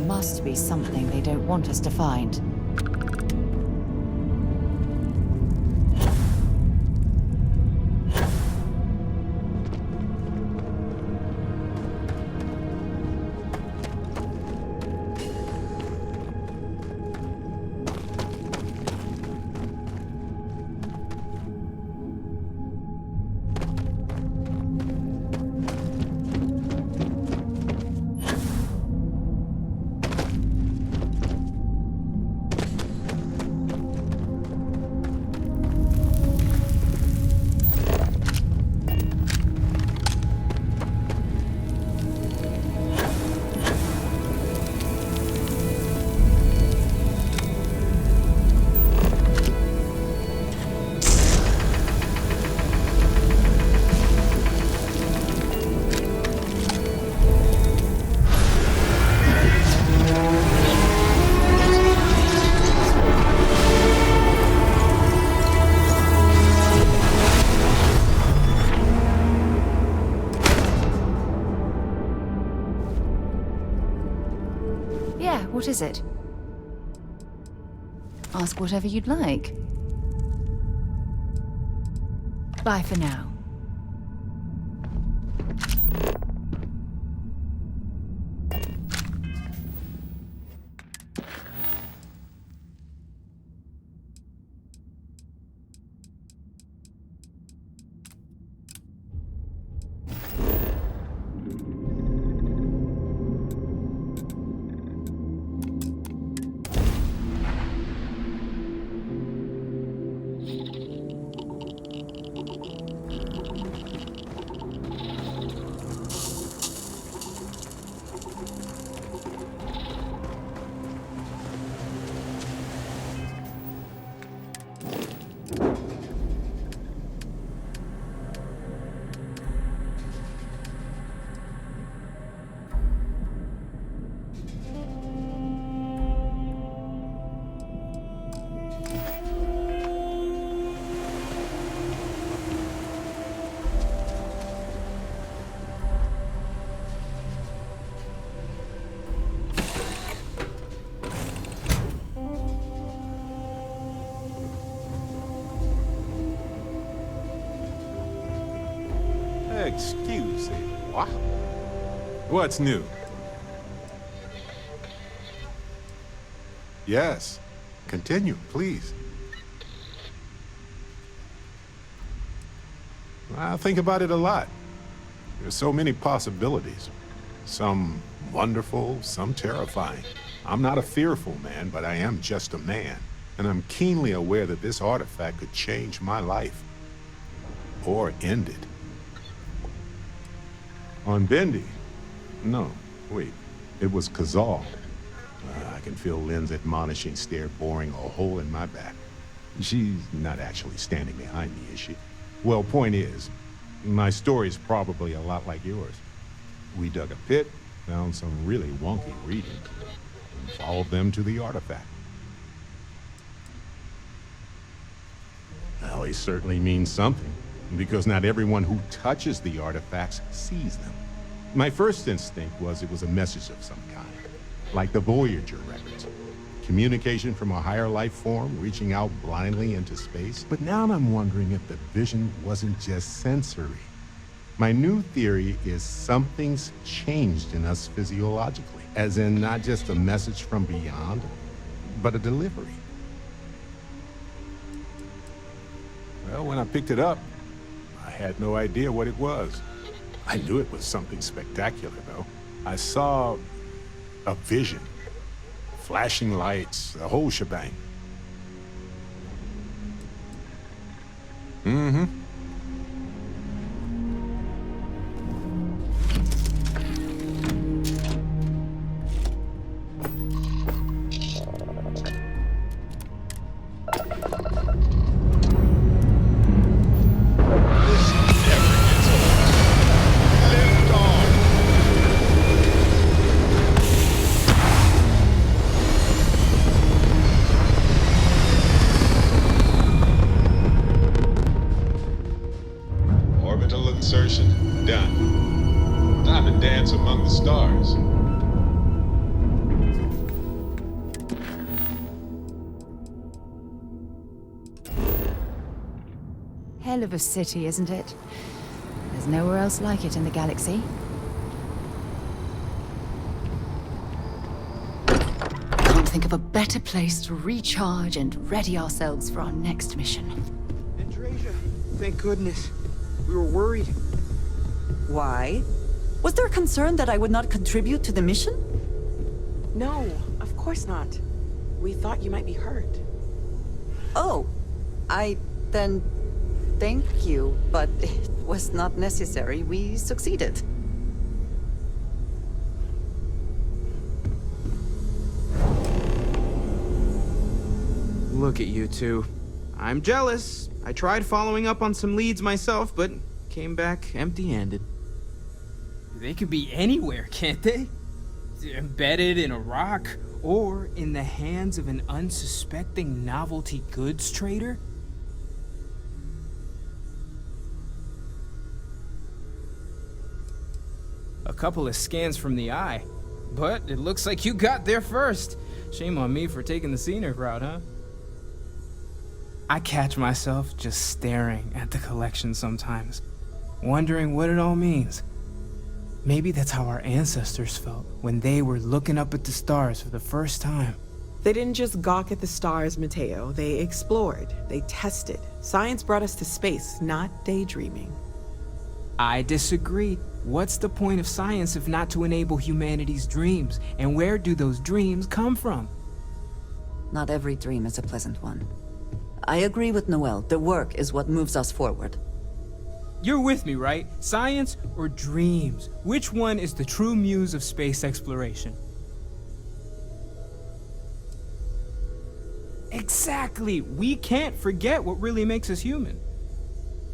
Must be something they don't want us to find. What is it? Ask whatever you'd like. Bye for now. Excuse me, what? What's new? Yes. Continue, please. I think about it a lot. There's so many possibilities. Some wonderful, some terrifying. I'm not a fearful man, but I am just a man. And I'm keenly aware that this artifact could change my life. Or end it. On Bendy? No, wait. It was Kazal. I can feel Lynn's admonishing stare boring a hole in my back. She's not actually standing behind me, is she? Well, point is, my story's probably a lot like yours. We dug a pit, found some really wonky readings, and followed them to the artifact. Well, it certainly means something, because not everyone who touches the artifacts sees them. My first instinct was it was a message of some kind, like the Voyager records. Communication from a higher life form reaching out blindly into space. But now I'm wondering if the vision wasn't just sensory. My new theory is something's changed in us physiologically, as in not just a message from beyond, but a delivery. Well, when I picked it up, I had no idea what it was. I knew it was something spectacular, though. I saw a vision. Flashing lights, the whole shebang. Mm-hmm. Insertion done. Time to dance among the stars. Hell of a city, isn't it? There's nowhere else like it in the galaxy. Can't think of a better place to recharge and ready ourselves for our next mission. Andresia, thank goodness. We were worried. Why? Was there concern that I would not contribute to the mission? No, of course not. We thought you might be hurt. Oh, then thank you, but it was not necessary. We succeeded. Look at you two. I'm jealous. I tried following up on some leads myself, but came back empty-handed. They could be anywhere, can't they? Embedded in a rock, or in the hands of an unsuspecting novelty goods trader? A couple of scans from the eye. But it looks like you got there first. Shame on me for taking the scenic route, huh? I catch myself just staring at the collection sometimes, wondering what it all means. Maybe that's how our ancestors felt when they were looking up at the stars for the first time. They didn't just gawk at the stars, Mateo. They explored. They tested. Science brought us to space, not daydreaming. I disagree. What's the point of science if not to enable humanity's dreams? And where do those dreams come from? Not every dream is a pleasant one. I agree with Noel. The work is what moves us forward. You're with me, right? Science or dreams? Which one is the true muse of space exploration? Exactly! We can't forget what really makes us human.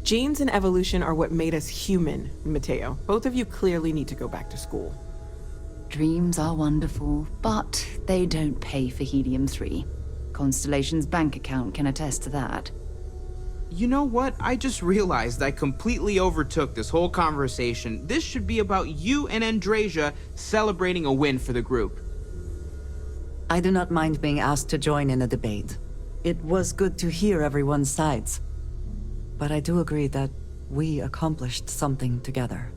Genes and evolution are what made us human, Mateo. Both of you clearly need to go back to school. Dreams are wonderful, but they don't pay for helium-3. Constellation's bank account can attest to that. You know what? I just realized I completely overtook this whole conversation. This should be about you and Andrasia celebrating a win for the group. I do not mind being asked to join in a debate. It was good to hear everyone's sides. But I do agree that we accomplished something together.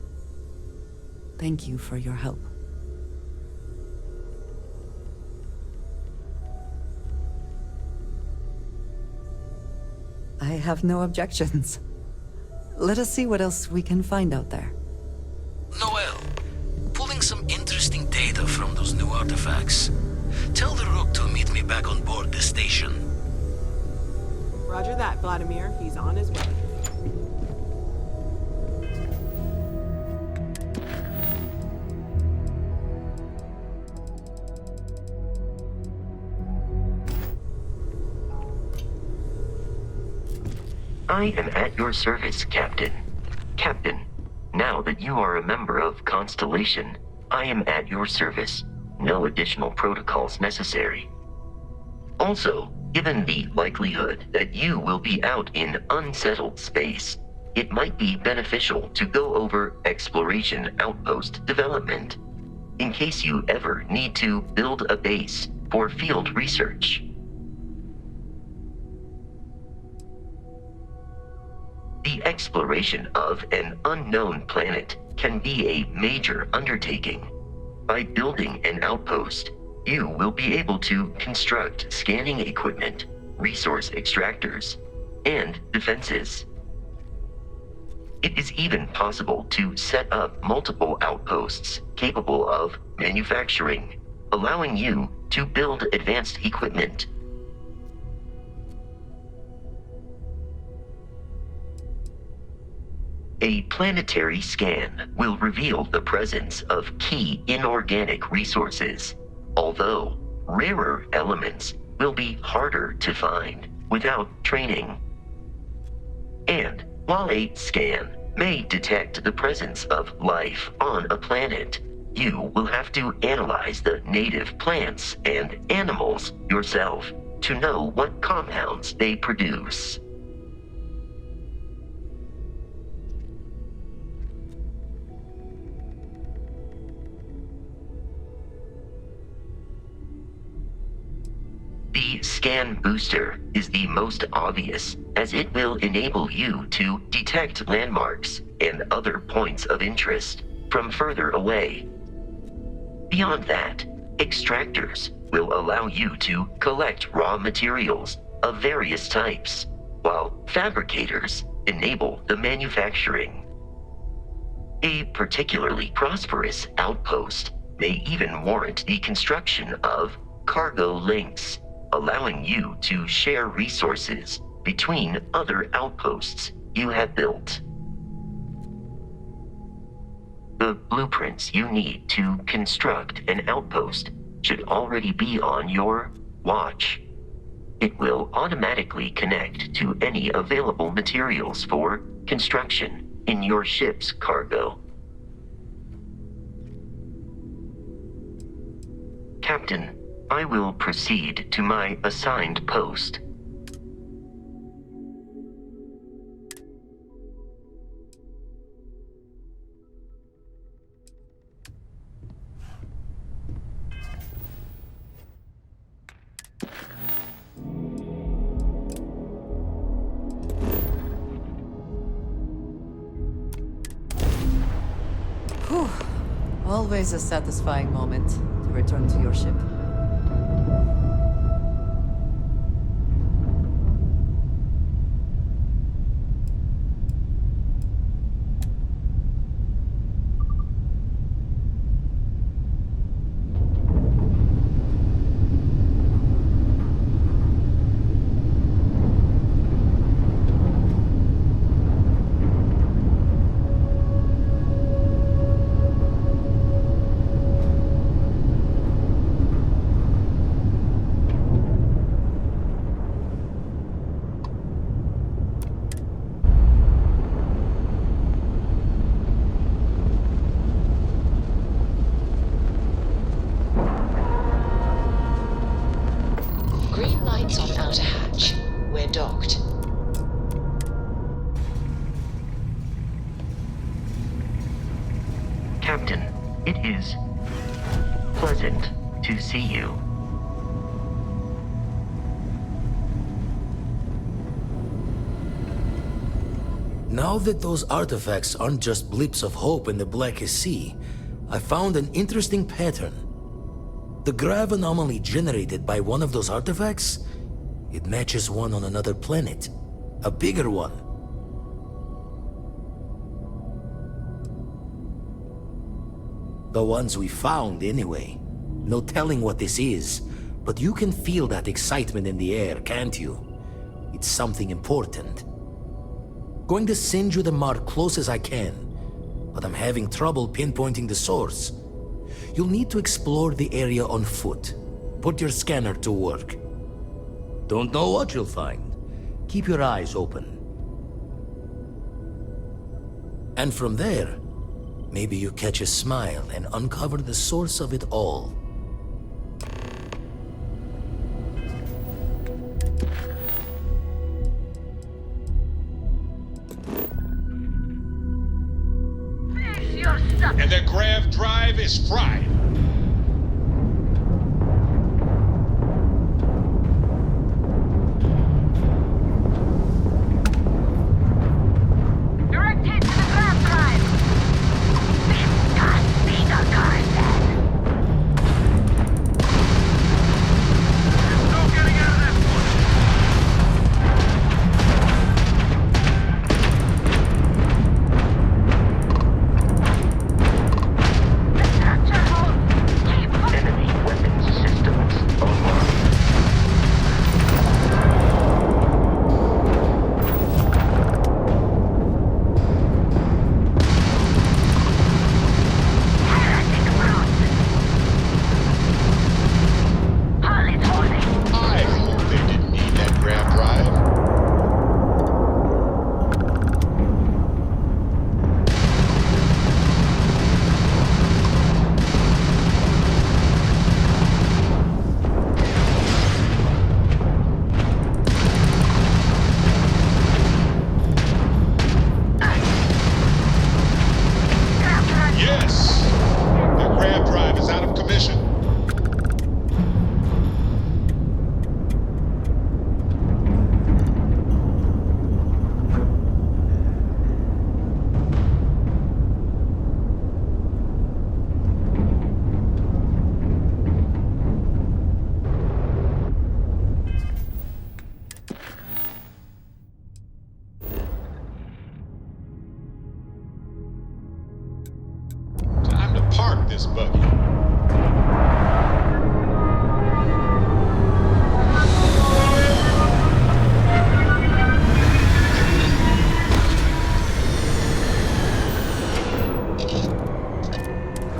Thank you for your help. I have no objections. Let us see what else we can find out there. Noel, pulling some interesting data from those new artifacts. Tell the Rook to meet me back on board the station. Roger that, Vladimir. He's on his way. I am at your service, Captain. Captain, now that you are a member of Constellation, I am at your service. No additional protocols necessary. Also, given the likelihood that you will be out in unsettled space, it might be beneficial to go over exploration outpost development, in case you ever need to build a base for field research. The exploration of an unknown planet can be a major undertaking. By building an outpost, you will be able to construct scanning equipment, resource extractors, and defenses. It is even possible to set up multiple outposts capable of manufacturing, allowing you to build advanced equipment. A planetary scan will reveal the presence of key inorganic resources, although rarer elements will be harder to find without training. And while a scan may detect the presence of life on a planet, you will have to analyze the native plants and animals yourself to know what compounds they produce. The scan booster is the most obvious, as it will enable you to detect landmarks and other points of interest from further away. Beyond that, extractors will allow you to collect raw materials of various types, while fabricators enable the manufacturing. A particularly prosperous outpost may even warrant the construction of cargo links, allowing you to share resources between other outposts you have built. The blueprints you need to construct an outpost should already be on your watch. It will automatically connect to any available materials for construction in your ship's cargo. Captain, I will proceed to my assigned post. Whew. Always a satisfying moment to return to your ship. Green lights on outer hatch. We're docked. Captain, it is pleasant to see you. Now that those artifacts aren't just blips of hope in the blackest sea, I found an interesting pattern. The grav anomaly generated by one of those artifacts, it matches one on another planet. A bigger one. The ones we found, anyway. No telling what this is, but you can feel that excitement in the air, can't you? It's something important. Going to send you the mark close as I can, but I'm having trouble pinpointing the source. You'll need to explore the area on foot. Put your scanner to work. Don't know what you'll find. Keep your eyes open. And from there, maybe you catch a smile and uncover the source of it all. And the grav drive is fried. Direct hit to the grav drive. No getting out of that Enemy weapons systems online. I hope they didn't need that grav drive. Yes! The grav drive is out of commission. Time to park this buggy.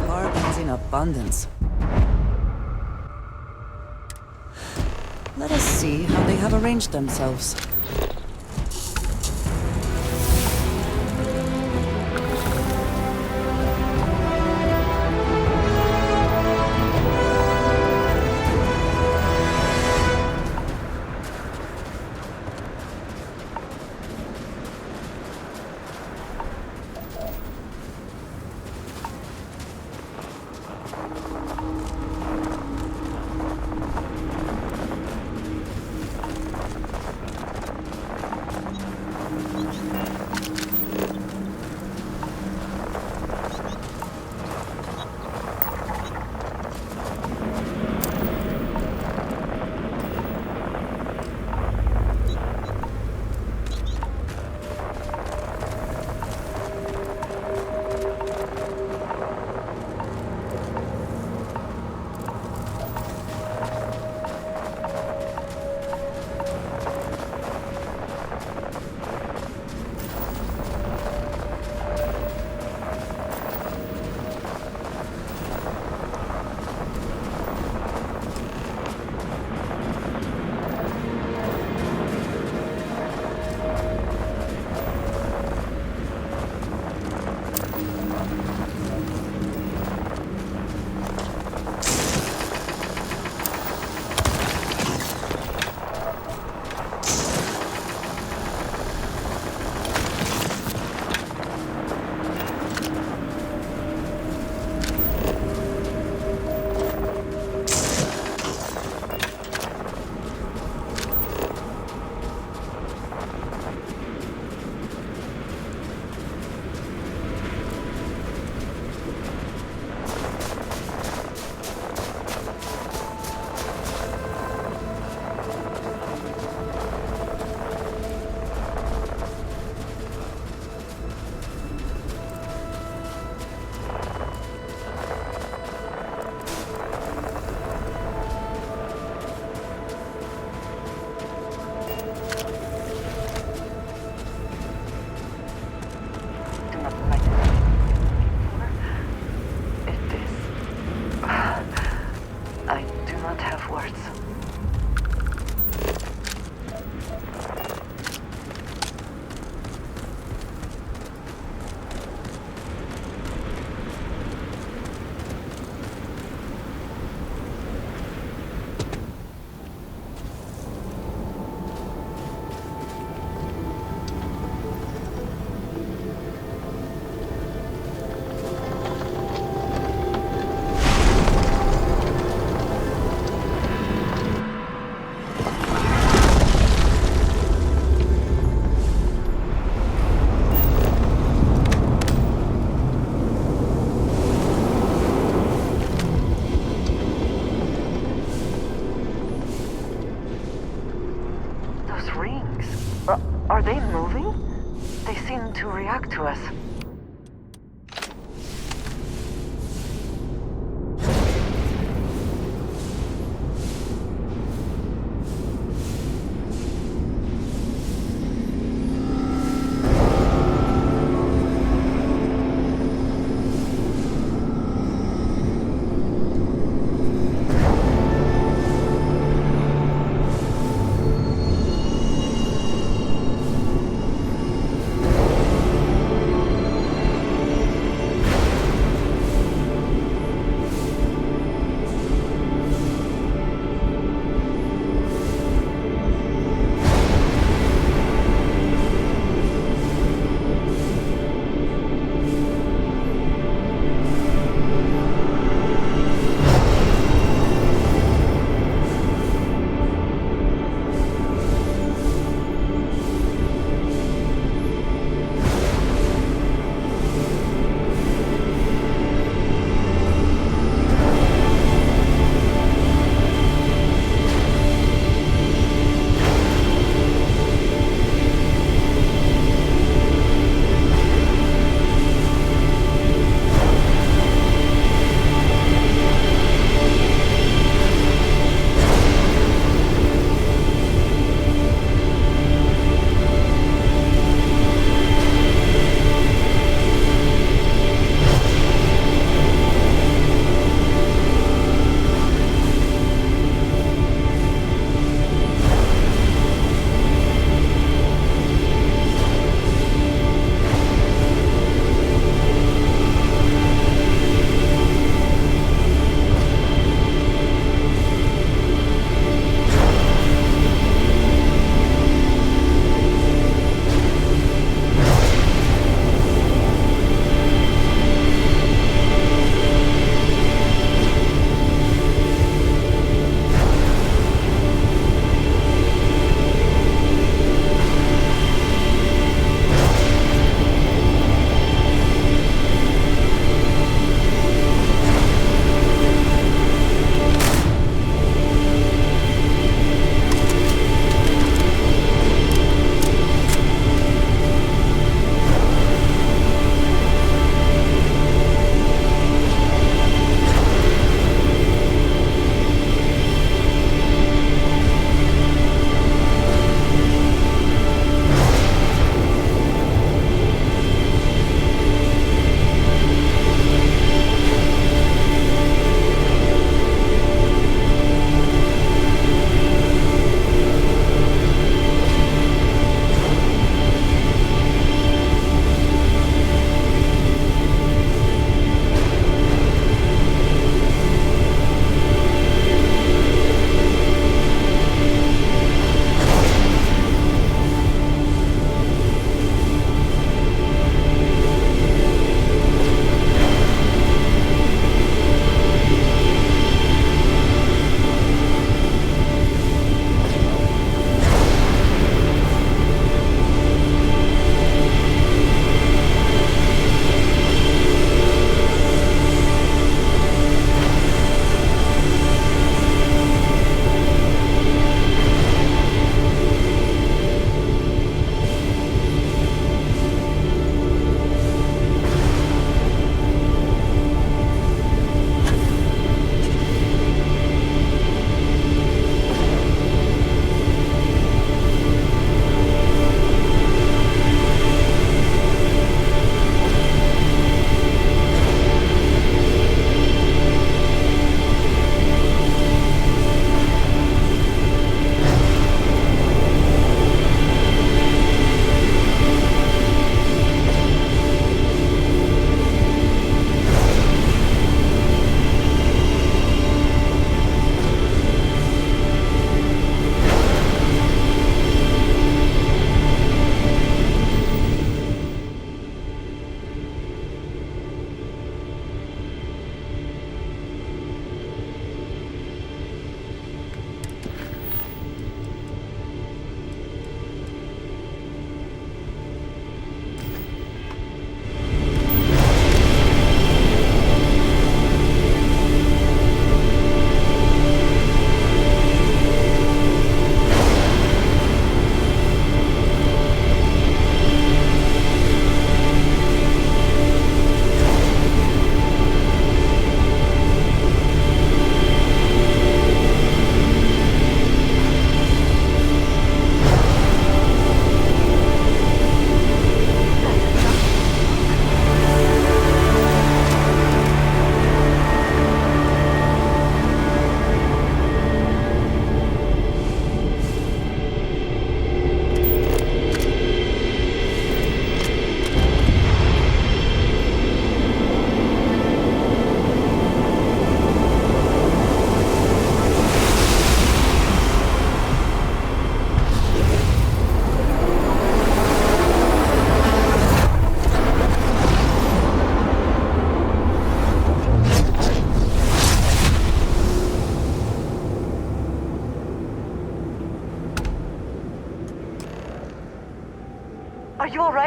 Carbons in abundance. Let us see how they have arranged themselves.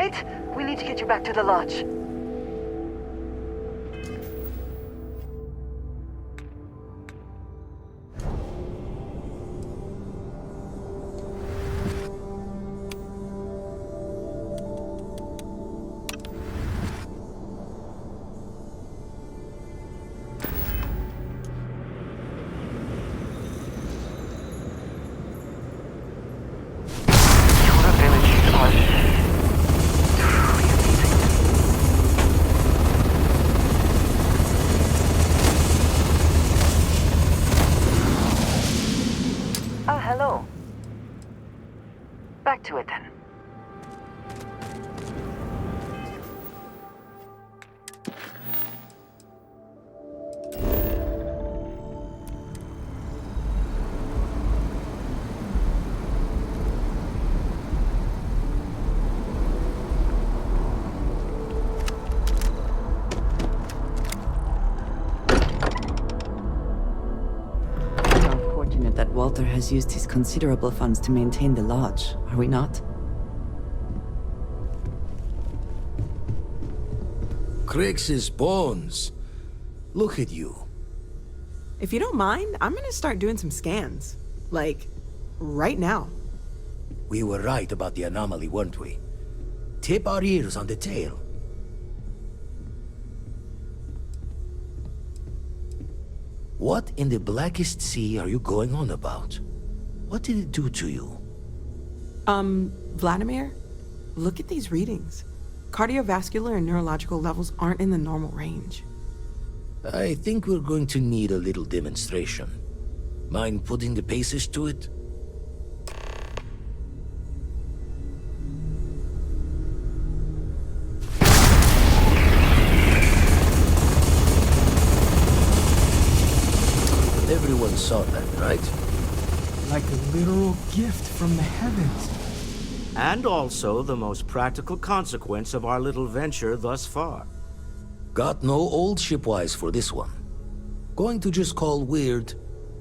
right? We need to get you back to the lodge. Oh, hello. Back to it then. That Walter has used his considerable funds to maintain the lodge, are we not? Crix's bones. Look at you. If you don't mind, I'm gonna start doing some scans. Like, right now. We were right about the anomaly, weren't we? Tip our ears on the tail. What in the blackest sea are you going on about? What did it do to you? Vladimir, look at these readings. Cardiovascular and neurological levels aren't in the normal range. I think we're going to need a little demonstration. Mind putting the paces to it? Everyone saw that, right? Like a literal gift from the heavens. And also the most practical consequence of our little venture thus far. Got no old shipwise for this one. Going to just call weird,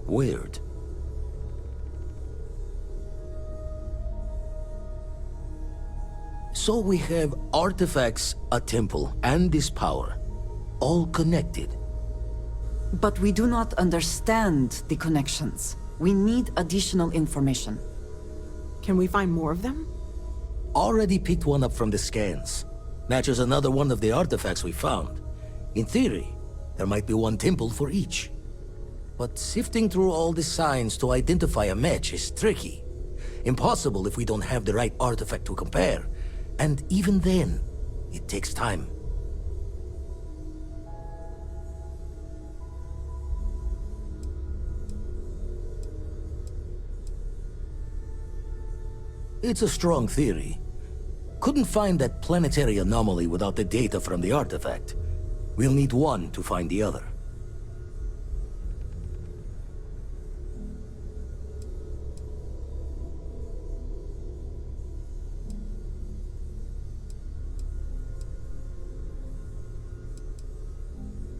weird. So we have artifacts, a temple, and this power. All connected. But we do not understand the connections. We need additional information. Can we find more of them? Already picked one up from the scans. Matches another one of the artifacts we found. In theory, there might be one temple for each. But sifting through all the signs to identify a match is tricky. Impossible if we don't have the right artifact to compare. And even then, it takes time. It's a strong theory. Couldn't find that planetary anomaly without the data from the artifact. We'll need one to find the other.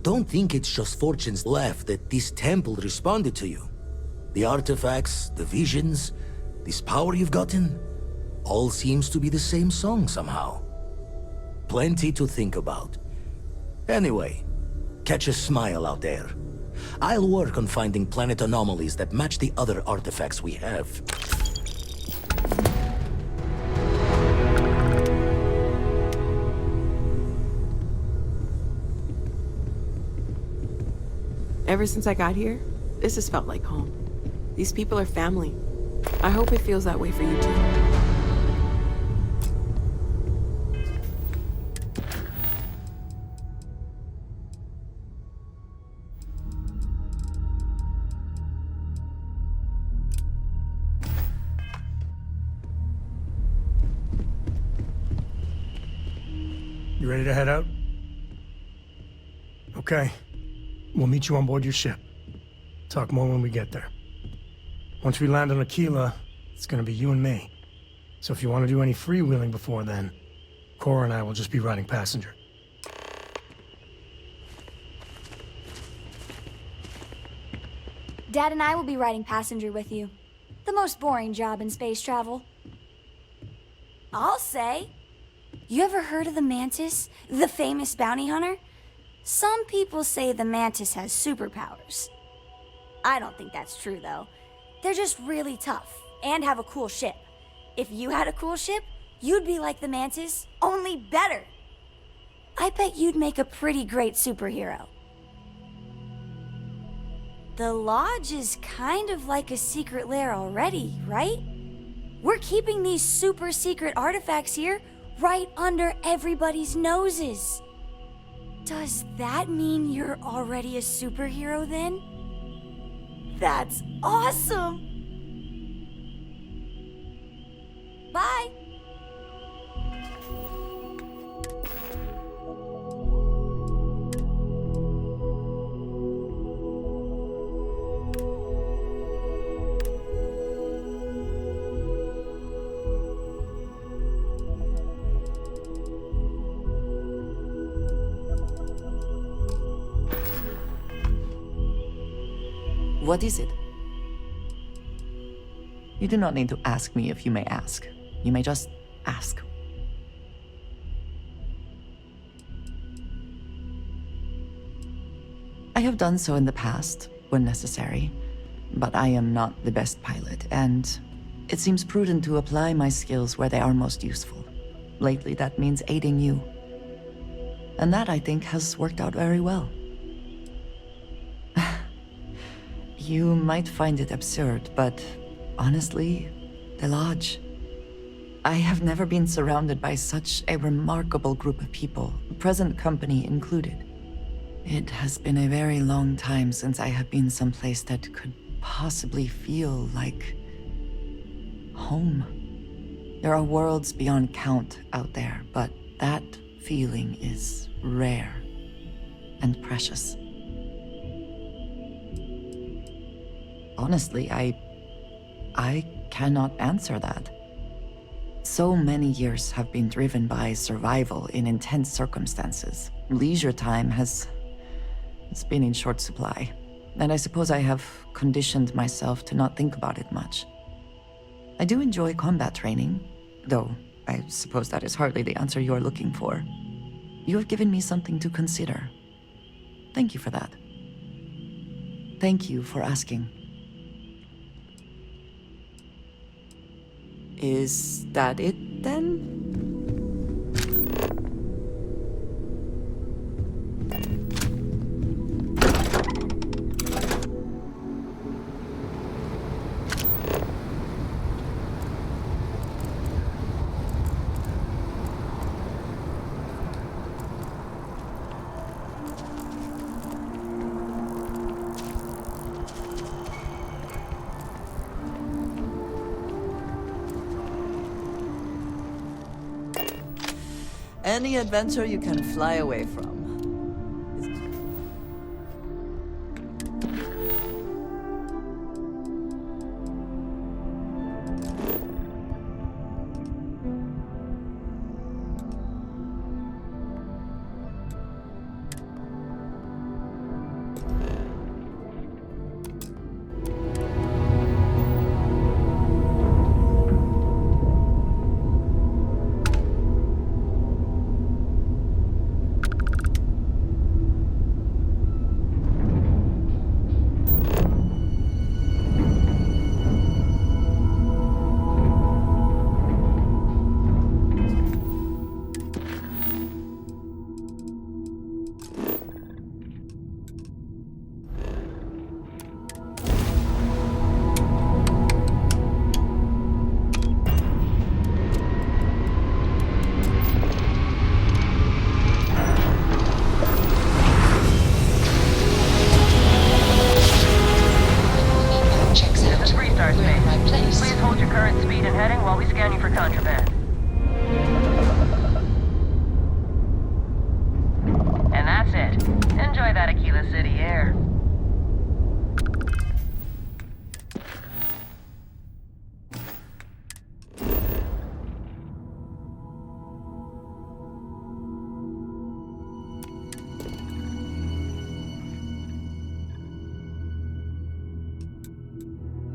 Don't think it's just Fortune's laugh that this temple responded to you. The artifacts, the visions, this power you've gotten, all seems to be the same song somehow. Plenty to think about. Anyway, catch a smile out there. I'll work on finding planet anomalies that match the other artifacts we have. Ever since I got here, this has felt like home. These people are family. I hope it feels that way for you too. You ready to head out? Okay. We'll meet you on board your ship. Talk more when we get there. Once we land on Aquila, it's gonna be you and me. So if you want to do any freewheeling before then, Cora and I will just be riding passenger. Dad and I will be riding passenger with you. The most boring job in space travel. I'll say. You ever heard of the Mantis? The famous bounty hunter? Some people say the Mantis has superpowers. I don't think that's true, though. They're just really tough, and have a cool ship. If you had a cool ship, you'd be like the Mantis, only better. I bet you'd make a pretty great superhero. The Lodge is kind of like a secret lair already, right? We're keeping these super secret artifacts here, right under everybody's noses. Does that mean you're already a superhero then? That's awesome! Bye! What is it? You do not need to ask me if you may ask. You may just ask. I have done so in the past, when necessary, but I am not the best pilot, and it seems prudent to apply my skills where they are most useful. Lately, that means aiding you. And that, I think, has worked out very well. You might find it absurd, but honestly, the Lodge. I have never been surrounded by such a remarkable group of people, present company included. It has been a very long time since I have been someplace that could possibly feel like home. There are worlds beyond count out there, but that feeling is rare and precious. Honestly, I cannot answer that. So many years have been driven by survival in intense circumstances. Leisure time it's been in short supply, and I suppose I have conditioned myself to not think about it much. I do enjoy combat training, though I suppose that is hardly the answer you are looking for. You have given me something to consider. Thank you for that. Thank you for asking. Is that it, then? Any adventure you can fly away from.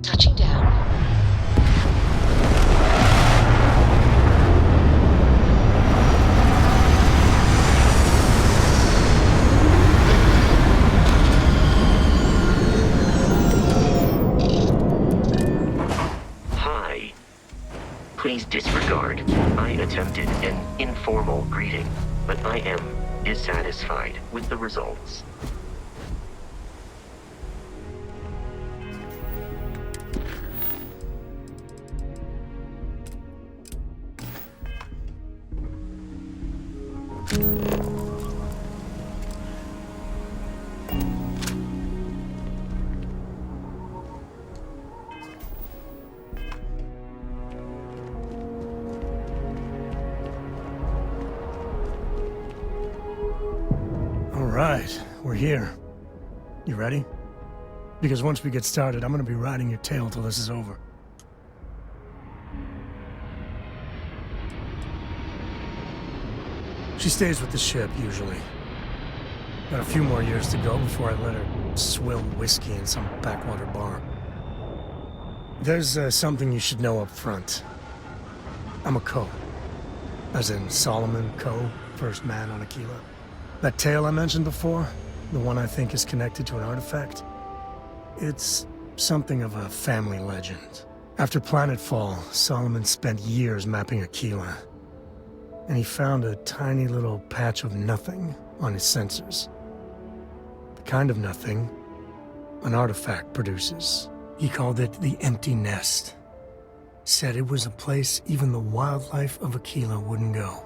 Touching down. I attempted an informal greeting, but I am dissatisfied with the results. Alright, we're here. You ready? Because once we get started, I'm gonna be riding your tail till this is over. She stays with the ship, usually. Got a few more years to go before I let her swill whiskey in some backwater bar. There's something you should know up front. I'm a Co. As in Solomon Co., first man on Aquila. That tale I mentioned before, the one I think is connected to an artifact, it's something of a family legend. After planetfall, Solomon spent years mapping Aquila, and he found a tiny little patch of nothing on his sensors. The kind of nothing an artifact produces. He called it the Empty Nest. Said it was a place even the wildlife of Aquila wouldn't go.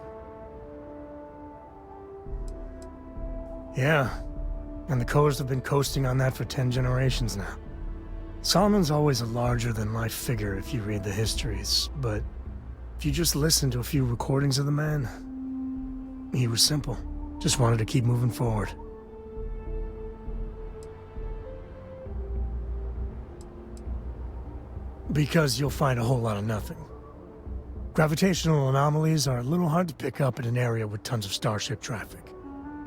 Yeah, and the Coast have been coasting on that for 10 generations now. Solomon's always a larger-than-life figure if you read the histories, but if you just listen to a few recordings of the man, he was simple. Just wanted to keep moving forward. Because you'll find a whole lot of nothing. Gravitational anomalies are a little hard to pick up in an area with tons of starship traffic.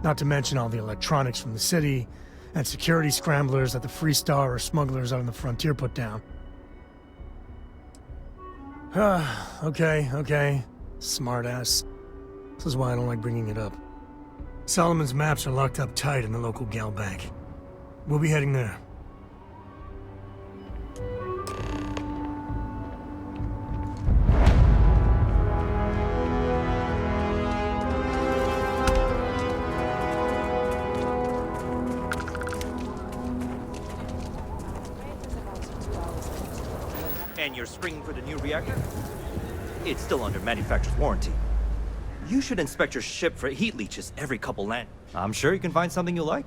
Not to mention all the electronics from the city, and security scramblers that the Freestar or smugglers out on the frontier put down. Okay. Smartass. This is why I don't like bringing it up. Solomon's maps are locked up tight in the local gal bank. We'll be heading there. And you're springing for the new reactor? It's still under manufacturer's warranty. You should inspect your ship for heat leeches every couple land. I'm sure you can find something you like.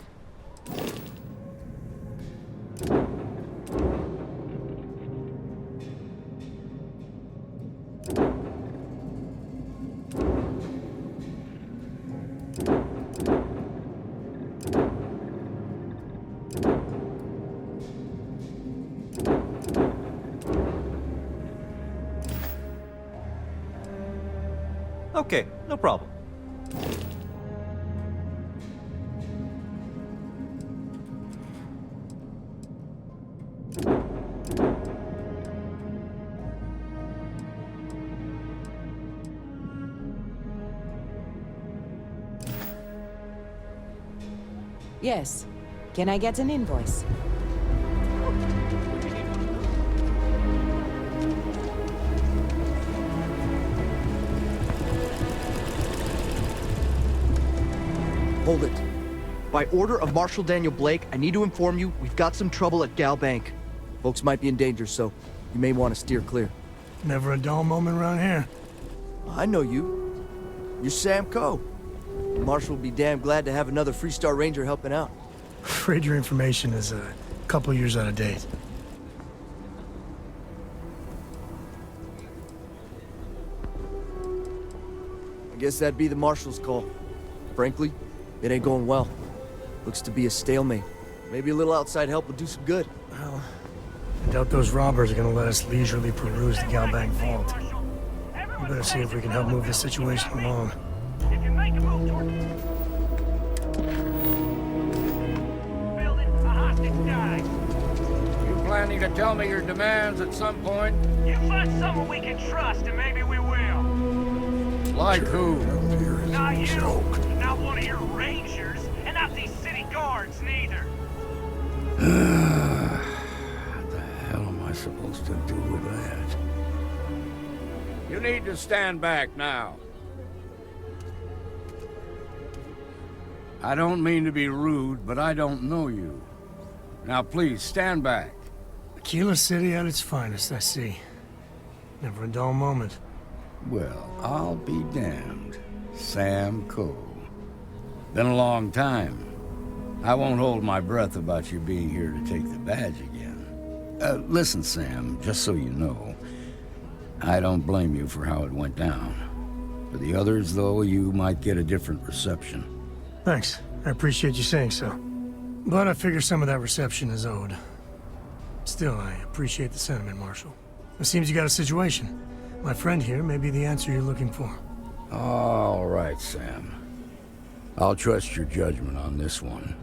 Okay, no problem. Yes. Can I get an invoice? Hold it. By order of Marshal Daniel Blake, I need to inform you we've got some trouble at Gal Bank. Folks might be in danger, so you may want to steer clear. Never a dull moment around here. I know you. You're Sam Coe. Marshal will be damn glad to have another Freestar Ranger helping out. Afraid your information is a couple years out of date. I guess that'd be the Marshal's call. Frankly, it ain't going well. Looks to be a stalemate. Maybe a little outside help would do some good. Well, I doubt those robbers are gonna let us leisurely peruse the Galbank vault. We better see if we can help move this situation along. If you make a move toward... Building, a hostage died. You planning to tell me your demands at some point? You find someone we can trust, and maybe we will. Like who? Not you, not one of your rangers, and not these city guards, neither. What the hell am I supposed to do with that? You need to stand back now. I don't mean to be rude, but I don't know you. Now please, stand back. Aquila City at its finest, I see. Never a dull moment. Well, I'll be damned. Sam Cole. Been a long time. I won't hold my breath about you being here to take the badge again. Listen, Sam, just so you know, I don't blame you for how it went down. For the others, though, you might get a different reception. Thanks. I appreciate you saying so. But I figure some of that reception is owed. Still, I appreciate the sentiment, Marshal. It seems you got a situation. My friend here may be the answer you're looking for. All right, Sam. I'll trust your judgment on this one.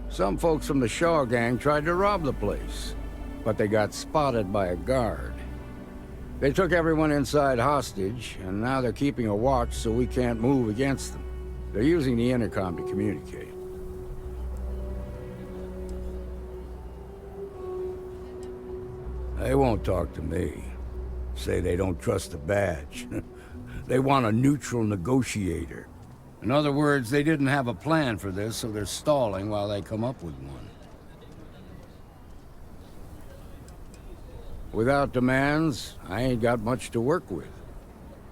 Some folks from the Shaw gang tried to rob the place, but they got spotted by a guard. They took everyone inside hostage, and now they're keeping a watch so we can't move against them. They're using the intercom to communicate. They won't talk to me. Say they don't trust the badge. They want a neutral negotiator. In other words, they didn't have a plan for this, so they're stalling while they come up with one. Without demands, I ain't got much to work with.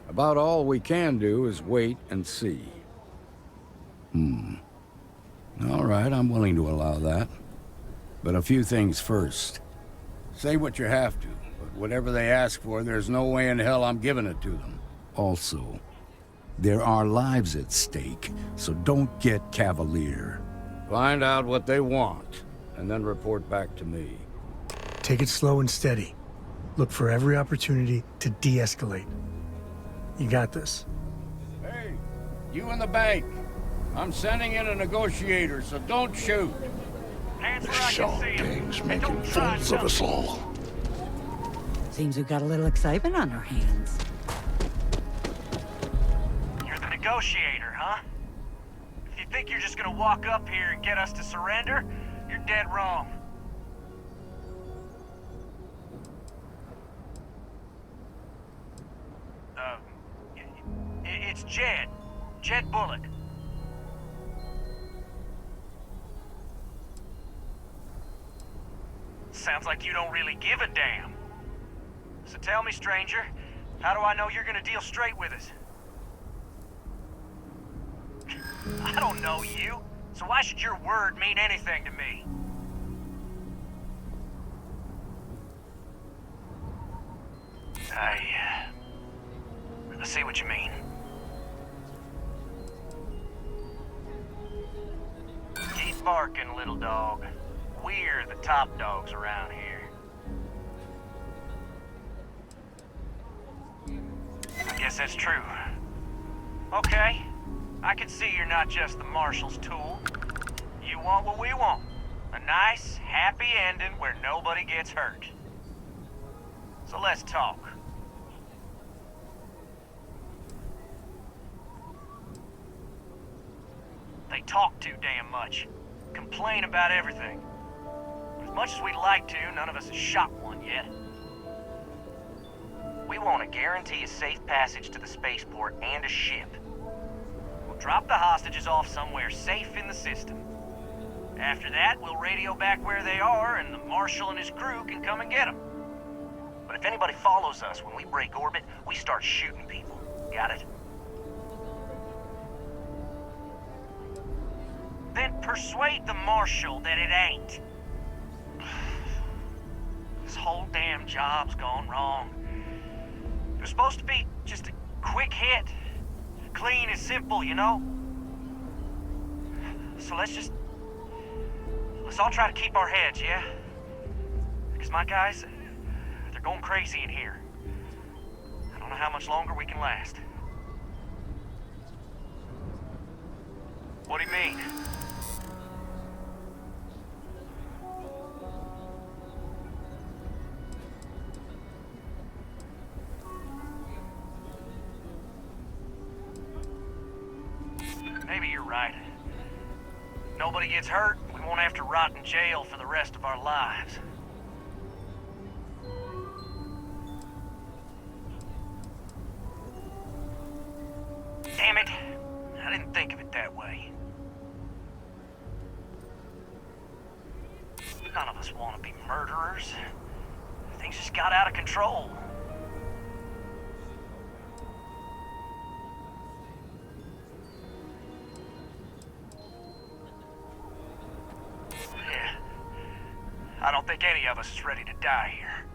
About all we can do is wait and see. All right, I'm willing to allow that. But a few things first. Say what you have to, but whatever they ask for, there's no way in hell I'm giving it to them. Also, there are lives at stake, so don't get cavalier. Find out what they want, and then report back to me. Take it slow and steady. Look for every opportunity to de-escalate. You got this. Hey, you in the bank. I'm sending in a negotiator, so don't shoot. The Shaw gang's making fools of us all. Seems we've got a little excitement on our hands. You're the negotiator, huh? If you think you're just gonna walk up here and get us to surrender, you're dead wrong. It's Jed. Jed Bullock. Sounds like you don't really give a damn. So tell me, stranger, how do I know you're gonna deal straight with us? I don't know you, so why should your word mean anything to me? I see what you mean. Keep barking, little dog. We're the top dogs around here. I guess that's true. Okay, I can see you're not just the Marshal's tool. You want what we want. A nice, happy ending where nobody gets hurt. So let's talk. They talk too damn much. Complain about everything. As much as we'd like to, none of us has shot one yet. We want to guarantee a safe passage to the spaceport and a ship. We'll drop the hostages off somewhere safe in the system. After that, we'll radio back where they are, and the Marshal and his crew can come and get them. But if anybody follows us when we break orbit, we start shooting people. Got it? Then persuade the Marshal that it ain't. This whole damn job's gone wrong. It was supposed to be just a quick hit. Clean and simple, you know? So let's all try to keep our heads, yeah? Because my guys, they're going crazy in here. I don't know how much longer we can last. What do you mean? Maybe you're right. Nobody gets hurt, we won't have to rot in jail for the rest of our lives. None of us want to be murderers. Things just got out of control. Yeah. I don't think any of us is ready to die here.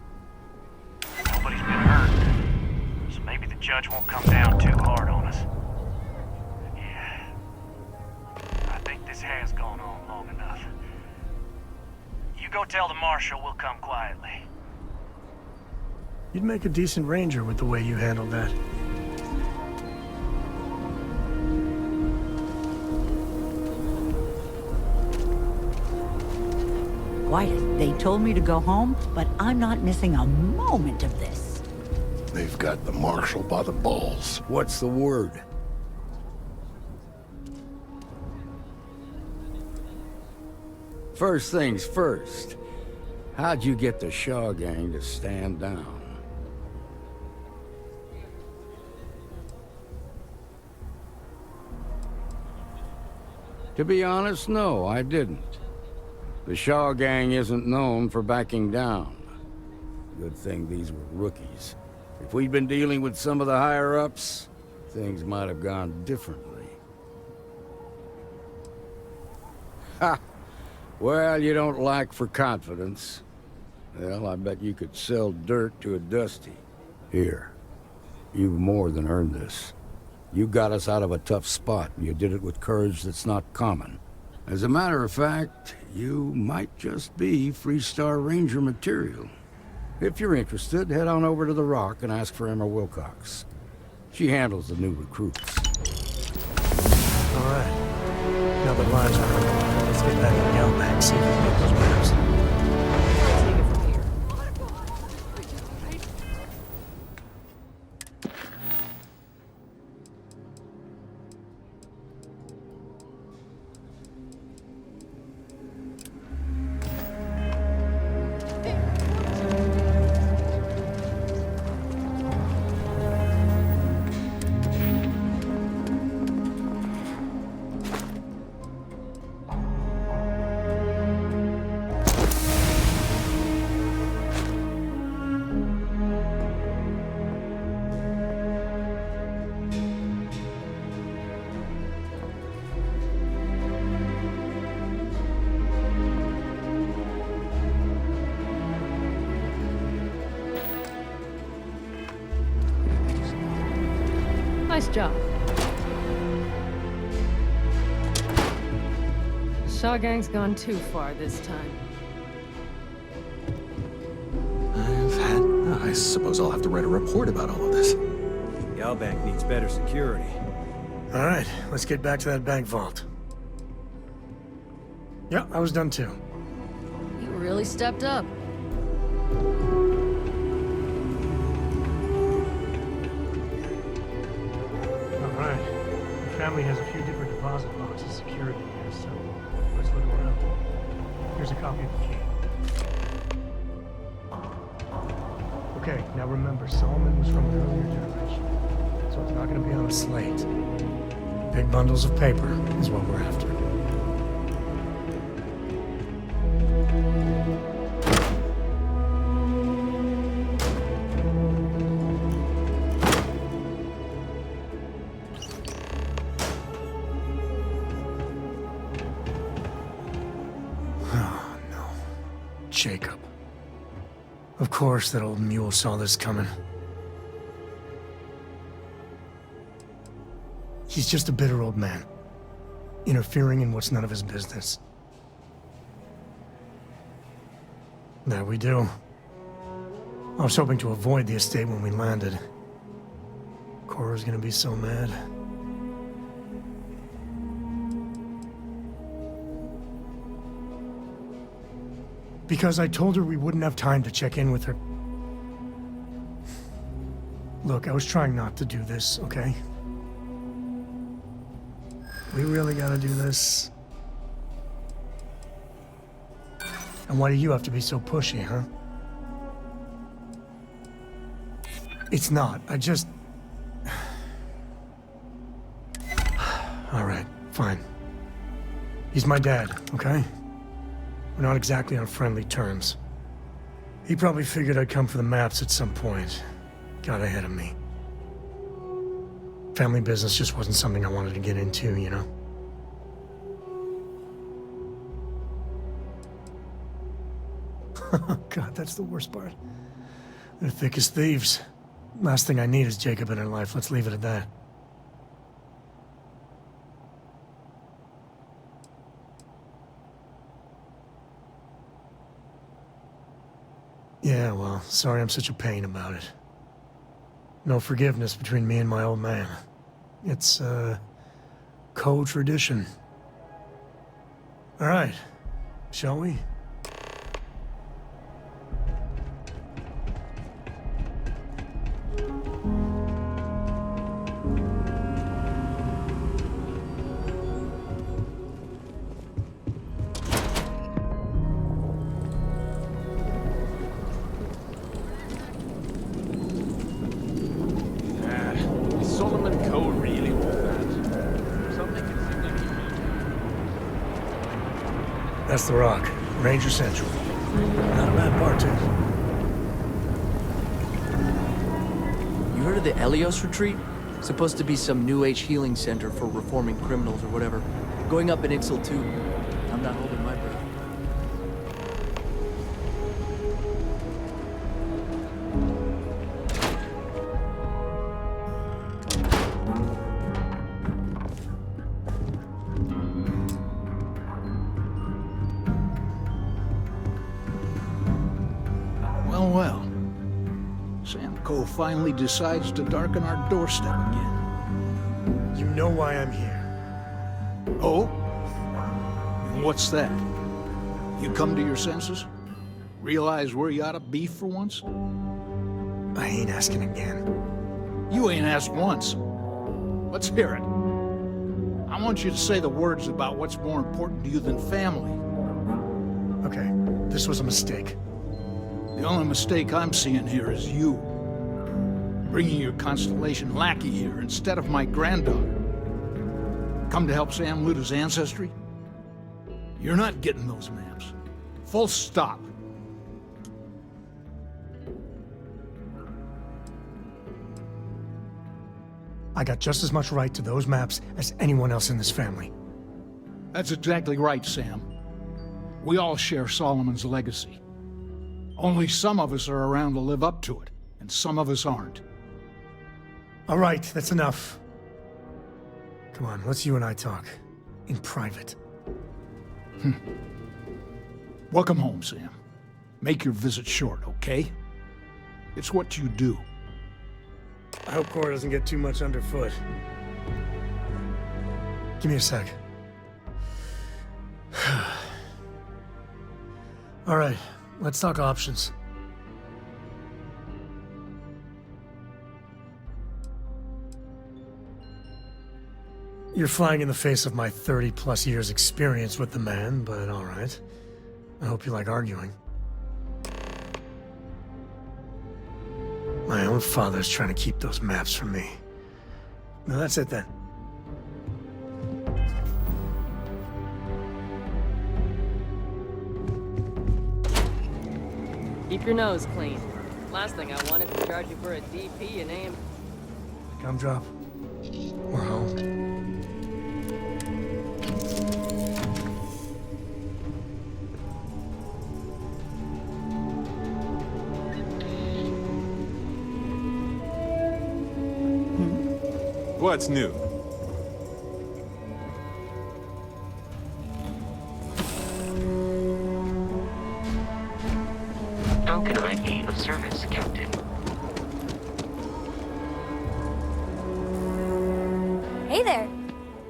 Nobody's been hurt. So maybe the judge won't come down too hard on us. Yeah. I think this has gone on long enough. You go tell the marshal we'll come quietly. You'd make a decent ranger with the way you handled that. Wyatt, they told me to go home, but I'm not missing a moment of this. They've got the marshal by the balls. What's the word? First things first. How'd you get the Shaw gang to stand down? To be honest, no, I didn't. The Shaw gang isn't known for backing down. Good thing these were rookies. If we'd been dealing with some of the higher-ups, things might have gone differently. Ha! Well, you don't lack for confidence. Well, I bet you could sell dirt to a Dusty. Here, you've more than earned this. You got us out of a tough spot, and you did it with courage that's not common. As a matter of fact, you might just be Freestar Ranger material. If you're interested, head on over to the Rock and ask for Emma Wilcox. She handles the new recruits. All right. Now the lives are on the line. Let's get back to Galbank, see if we can get those maps. Take it from here. Nice job. Shaw Gang's gone too far this time. I suppose I'll have to write a report about all of this. Galbank needs better security. All right, let's get back to that bank vault. Yeah, I was done too. You really stepped up. All right. The family has a few different deposit boxes secured in here, so let's look around. Here's a copy of the key. Okay, now remember, Solomon was from an earlier generation, so it's not going to be on a slate. Big bundles of paper is what we're after. Oh, no. Jacob. Of course that old mule saw this coming. He's just a bitter old man, interfering in what's none of his business. There we do. I was hoping to avoid the estate when we landed. Cora's gonna be so mad. Because I told her we wouldn't have time to check in with her. Look, I was trying not to do this, okay? We really gotta do this? And why do you have to be so pushy, huh? It's not. I just... All right, fine. He's my dad, okay? We're not exactly on friendly terms. He probably figured I'd come for the maps at some point. Got ahead of me. Family business just wasn't something I wanted to get into, you know? God, that's the worst part. They're thick as thieves. Last thing I need is Jacob in her life. Let's leave it at that. Yeah, well, sorry I'm such a pain about it. No forgiveness between me and my old man. It's, co-tradition. All right, shall we? That's the rock. Ranger Central. Not a bad part, too. You heard of the Helios Retreat? Supposed to be some New Age healing center for reforming criminals or whatever. Going up in Ixel, too. I'm not holding my breath. Well. Sam Coe finally decides to darken our doorstep again. You know why I'm here. Oh? And what's that? You come to your senses? Realize where you ought to be for once? I ain't asking again. You ain't asked once. Let's hear it. I want you to say the words about what's more important to you than family. Okay, this was a mistake. The only mistake I'm seeing here is you. Bringing your Constellation lackey here instead of my granddaughter. Come to help Sam loot his ancestry? You're not getting those maps. Full stop. I got just as much right to those maps as anyone else in this family. That's exactly right, Sam. We all share Solomon's legacy. Only some of us are around to live up to it, and some of us aren't. All right, that's enough. Come on, let's you and I talk. In private. Welcome home, Sam. Make your visit short, okay? It's what you do. I hope Cora doesn't get too much underfoot. Give me a sec. All right, let's talk options. You're flying in the face of my 30-plus years experience with the man, but all right. I hope you like arguing. My own father's trying to keep those maps from me. No, that's it then. Keep your nose clean. Last thing I want is to charge you for a DP and AM. Come drop. We're home. What's new? How can I be of service, Captain? Hey there.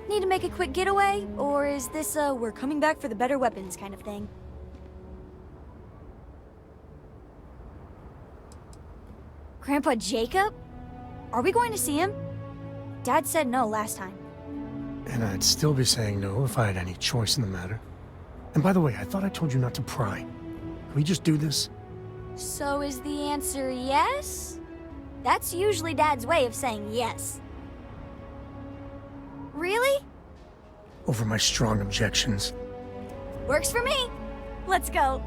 Need to make a quick getaway? Or is this a we're coming back for the better weapons kind of thing? Grandpa Jacob? Are we going to see him? Dad said no last time. And I'd still be saying no if I had any choice in the matter. And by the way, I thought I told you not to pry. Can we just do this? So is the answer yes? That's usually Dad's way of saying yes. Really? Over my strong objections. Works for me. Let's go.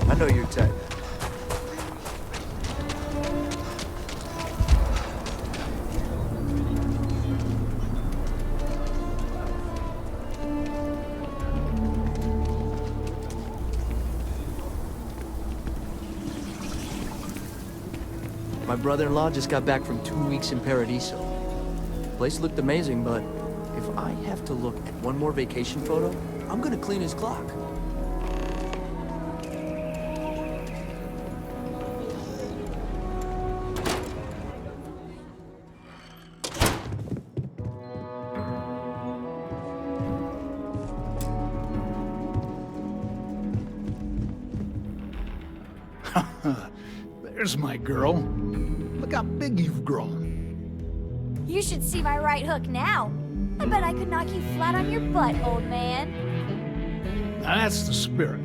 I know your type. My brother-in-law just got back from 2 weeks in Paradiso. Place looked amazing, but if I have to look at one more vacation photo, I'm gonna clean his clock. There's my girl. Look how big you've grown. You should see my right hook now. I bet I could knock you flat on your butt, old man. Now that's the spirit.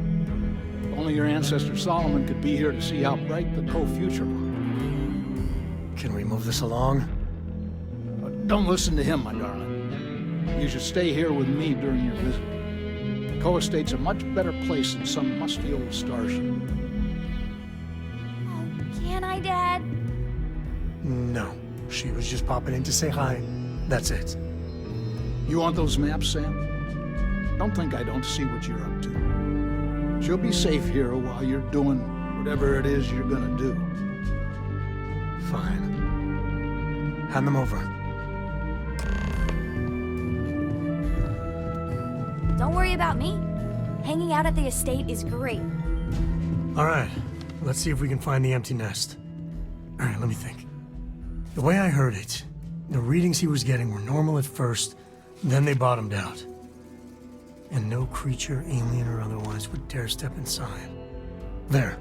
If only your ancestor Solomon could be here to see how bright the co-future looked. Can we move this along? Don't listen to him, my darling. You should stay here with me during your visit. The co-estate's a much better place than some musty old starship. Can I, Dad? No. She was just popping in to say hi. That's it. You want those maps, Sam? Don't think I don't see what you're up to. She'll be safe here while you're doing whatever it is you're gonna do. Fine. Hand them over. Don't worry about me. Hanging out at the estate is great. All right. Let's see if we can find the empty nest. All right, let me think. The way I heard it, the readings he was getting were normal at first, then they bottomed out. And no creature, alien or otherwise, would dare step inside. There.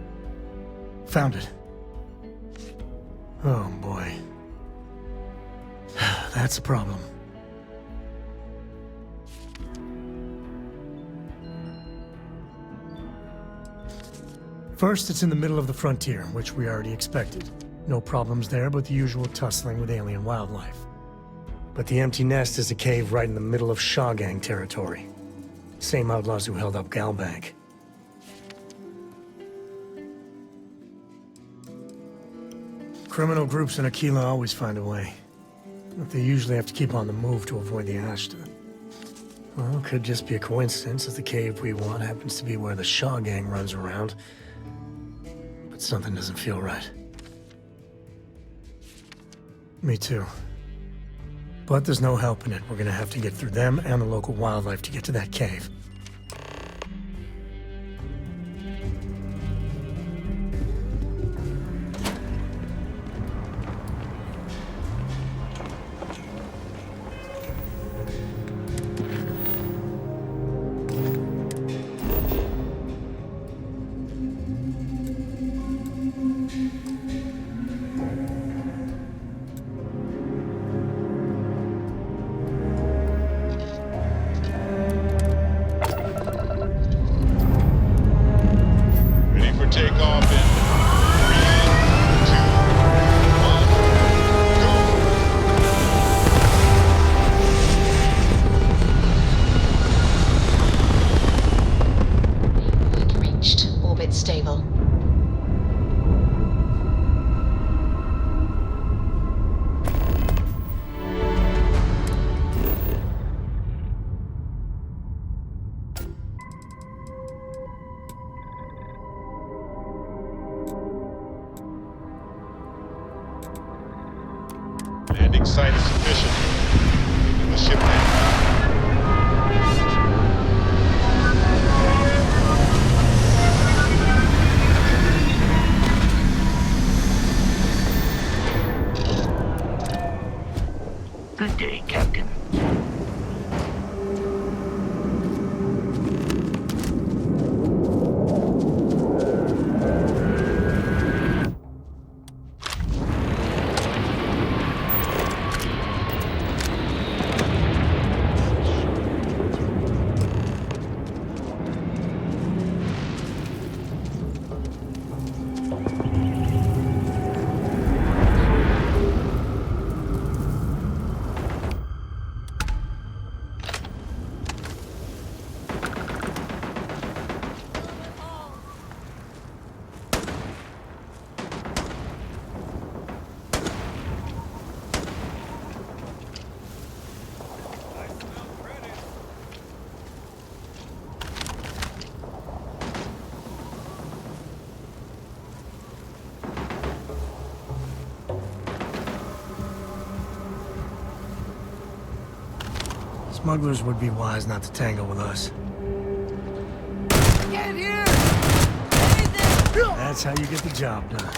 Found it. Oh, boy. That's a problem. First, it's in the middle of the frontier, which we already expected. No problems there, but the usual tussling with alien wildlife. But the empty nest is a cave right in the middle of Shaw Gang territory. Same outlaws who held up Galbank. Criminal groups in Aquila always find a way. But they usually have to keep on the move to avoid the Ashta. Well, it could just be a coincidence that the cave we want happens to be where the Shaw Gang runs around. But something doesn't feel right. Me too. But there's no helping it. We're gonna have to get through them and the local wildlife to get to that cave. Stable. Landing site is sufficient. Leaving the ship now. Good day, Captain. Smugglers would be wise not to tangle with us. Get here! That's how you get the job done.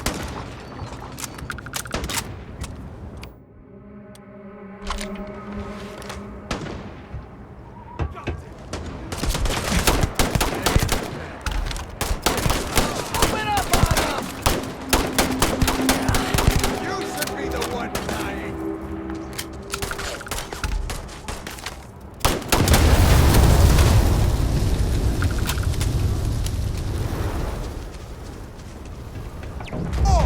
Oh!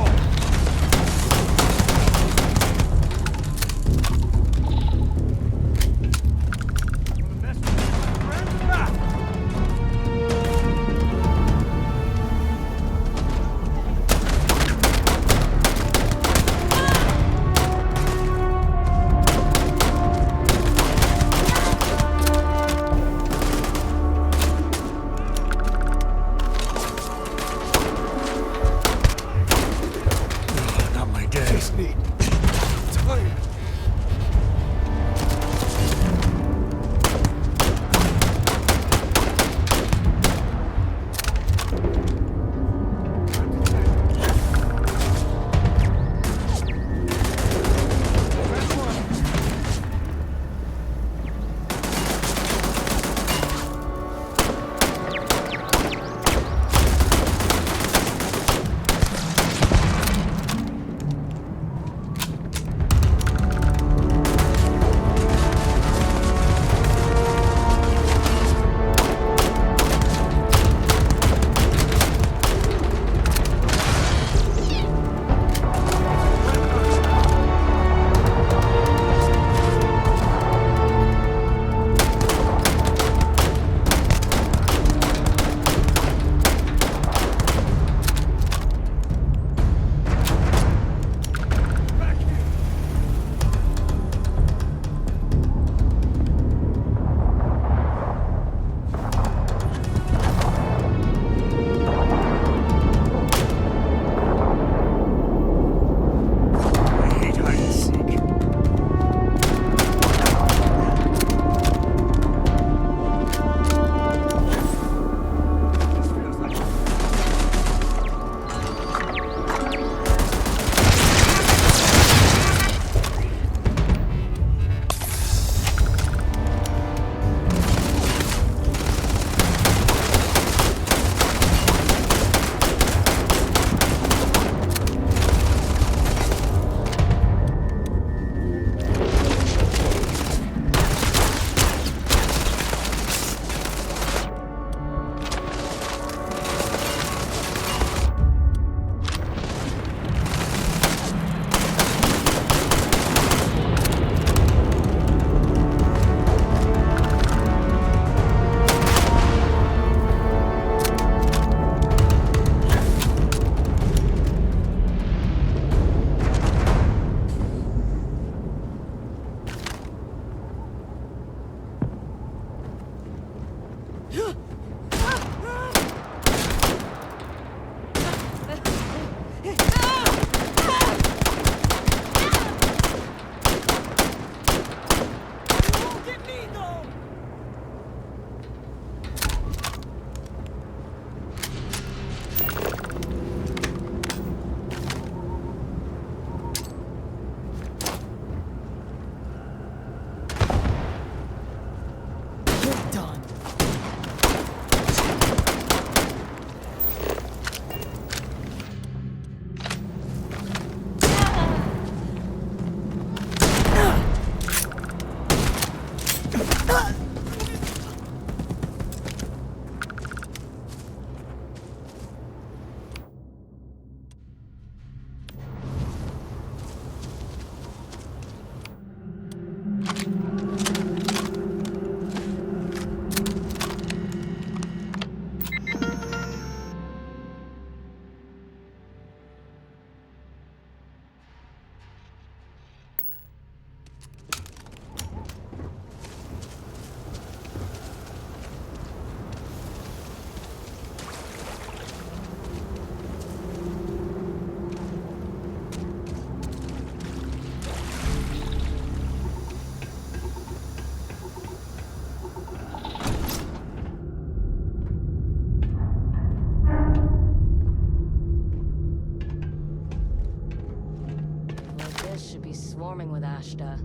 reforming with Ashta.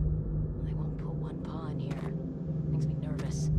They won't put one paw in here. Makes me nervous.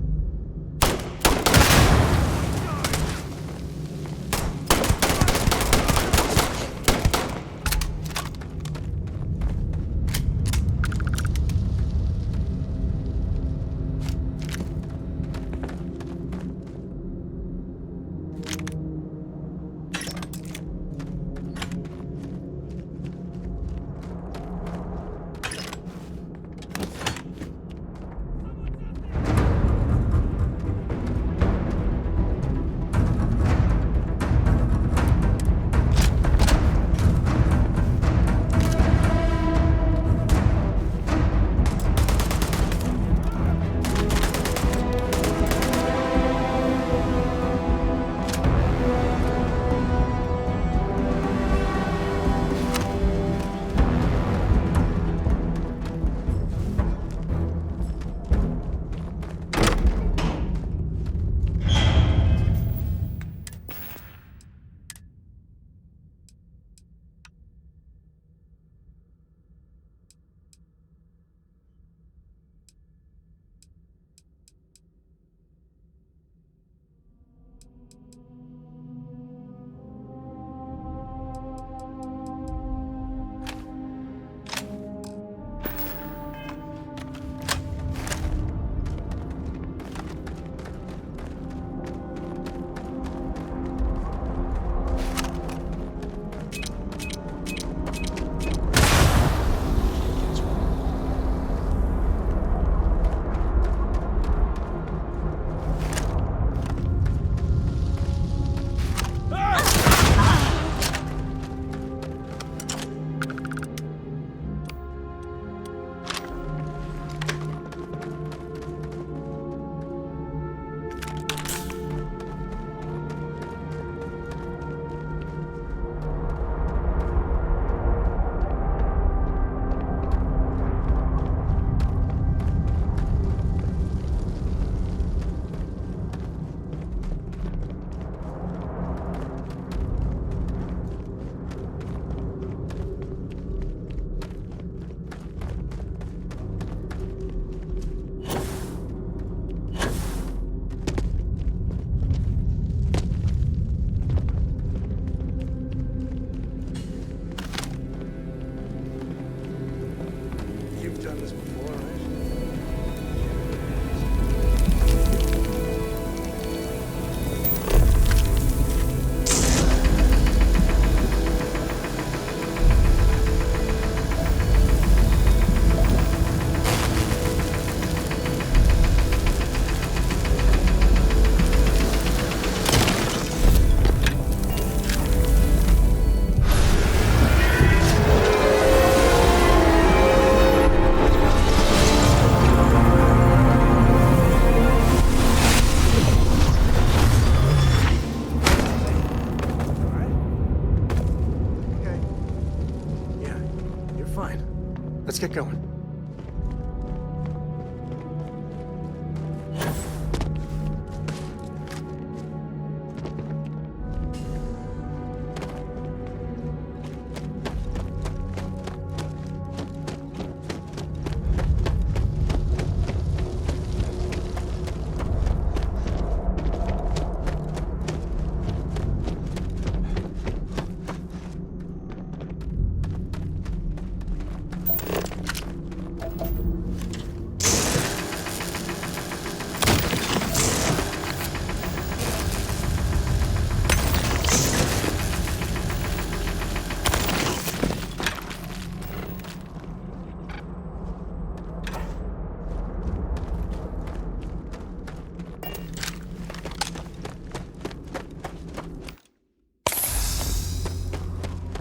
Let's get going.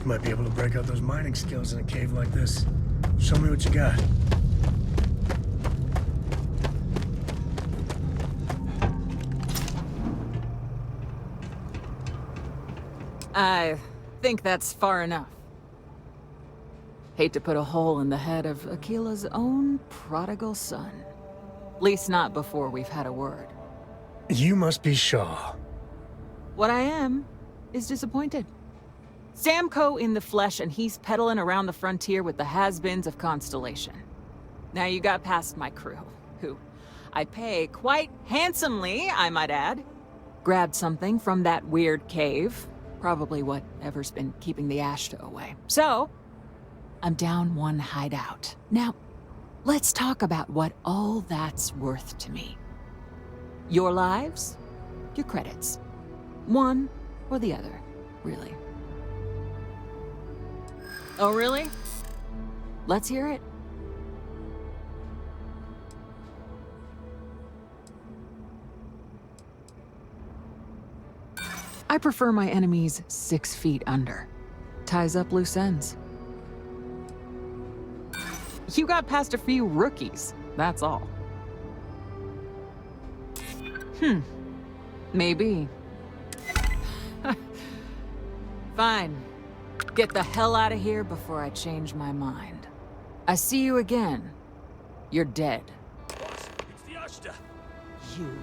You might be able to break out those mining skills in a cave like this. Show me what you got. I think that's far enough. Hate to put a hole in the head of Akila's own prodigal son. At least not before we've had a word. You must be Shaw. What I am is disappointed. Samco in the flesh, and he's peddling around the frontier with the has-beens of Constellation. Now you got past my crew, who I pay quite handsomely, I might add. Grabbed something from that weird cave, probably whatever's been keeping the Ashta away. So, I'm down one hideout. Now, let's talk about what all that's worth to me. Your lives, your credits. One or the other, really. Oh, really? Let's hear it. I prefer my enemies 6 feet under. Ties up loose ends. You got past a few rookies, that's all. Maybe. Fine. Get the hell out of here before I change my mind. I see you again. You're dead. It's the Ashta. You.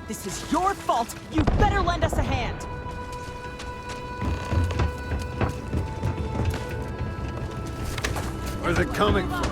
This is your fault. You better lend us a hand. Where's it coming from?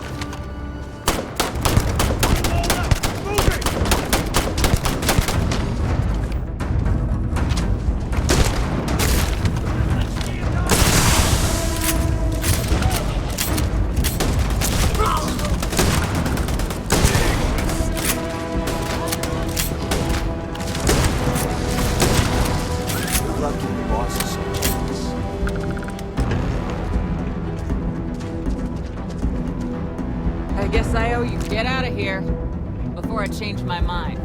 I guess I owe you get out of here before I change my mind.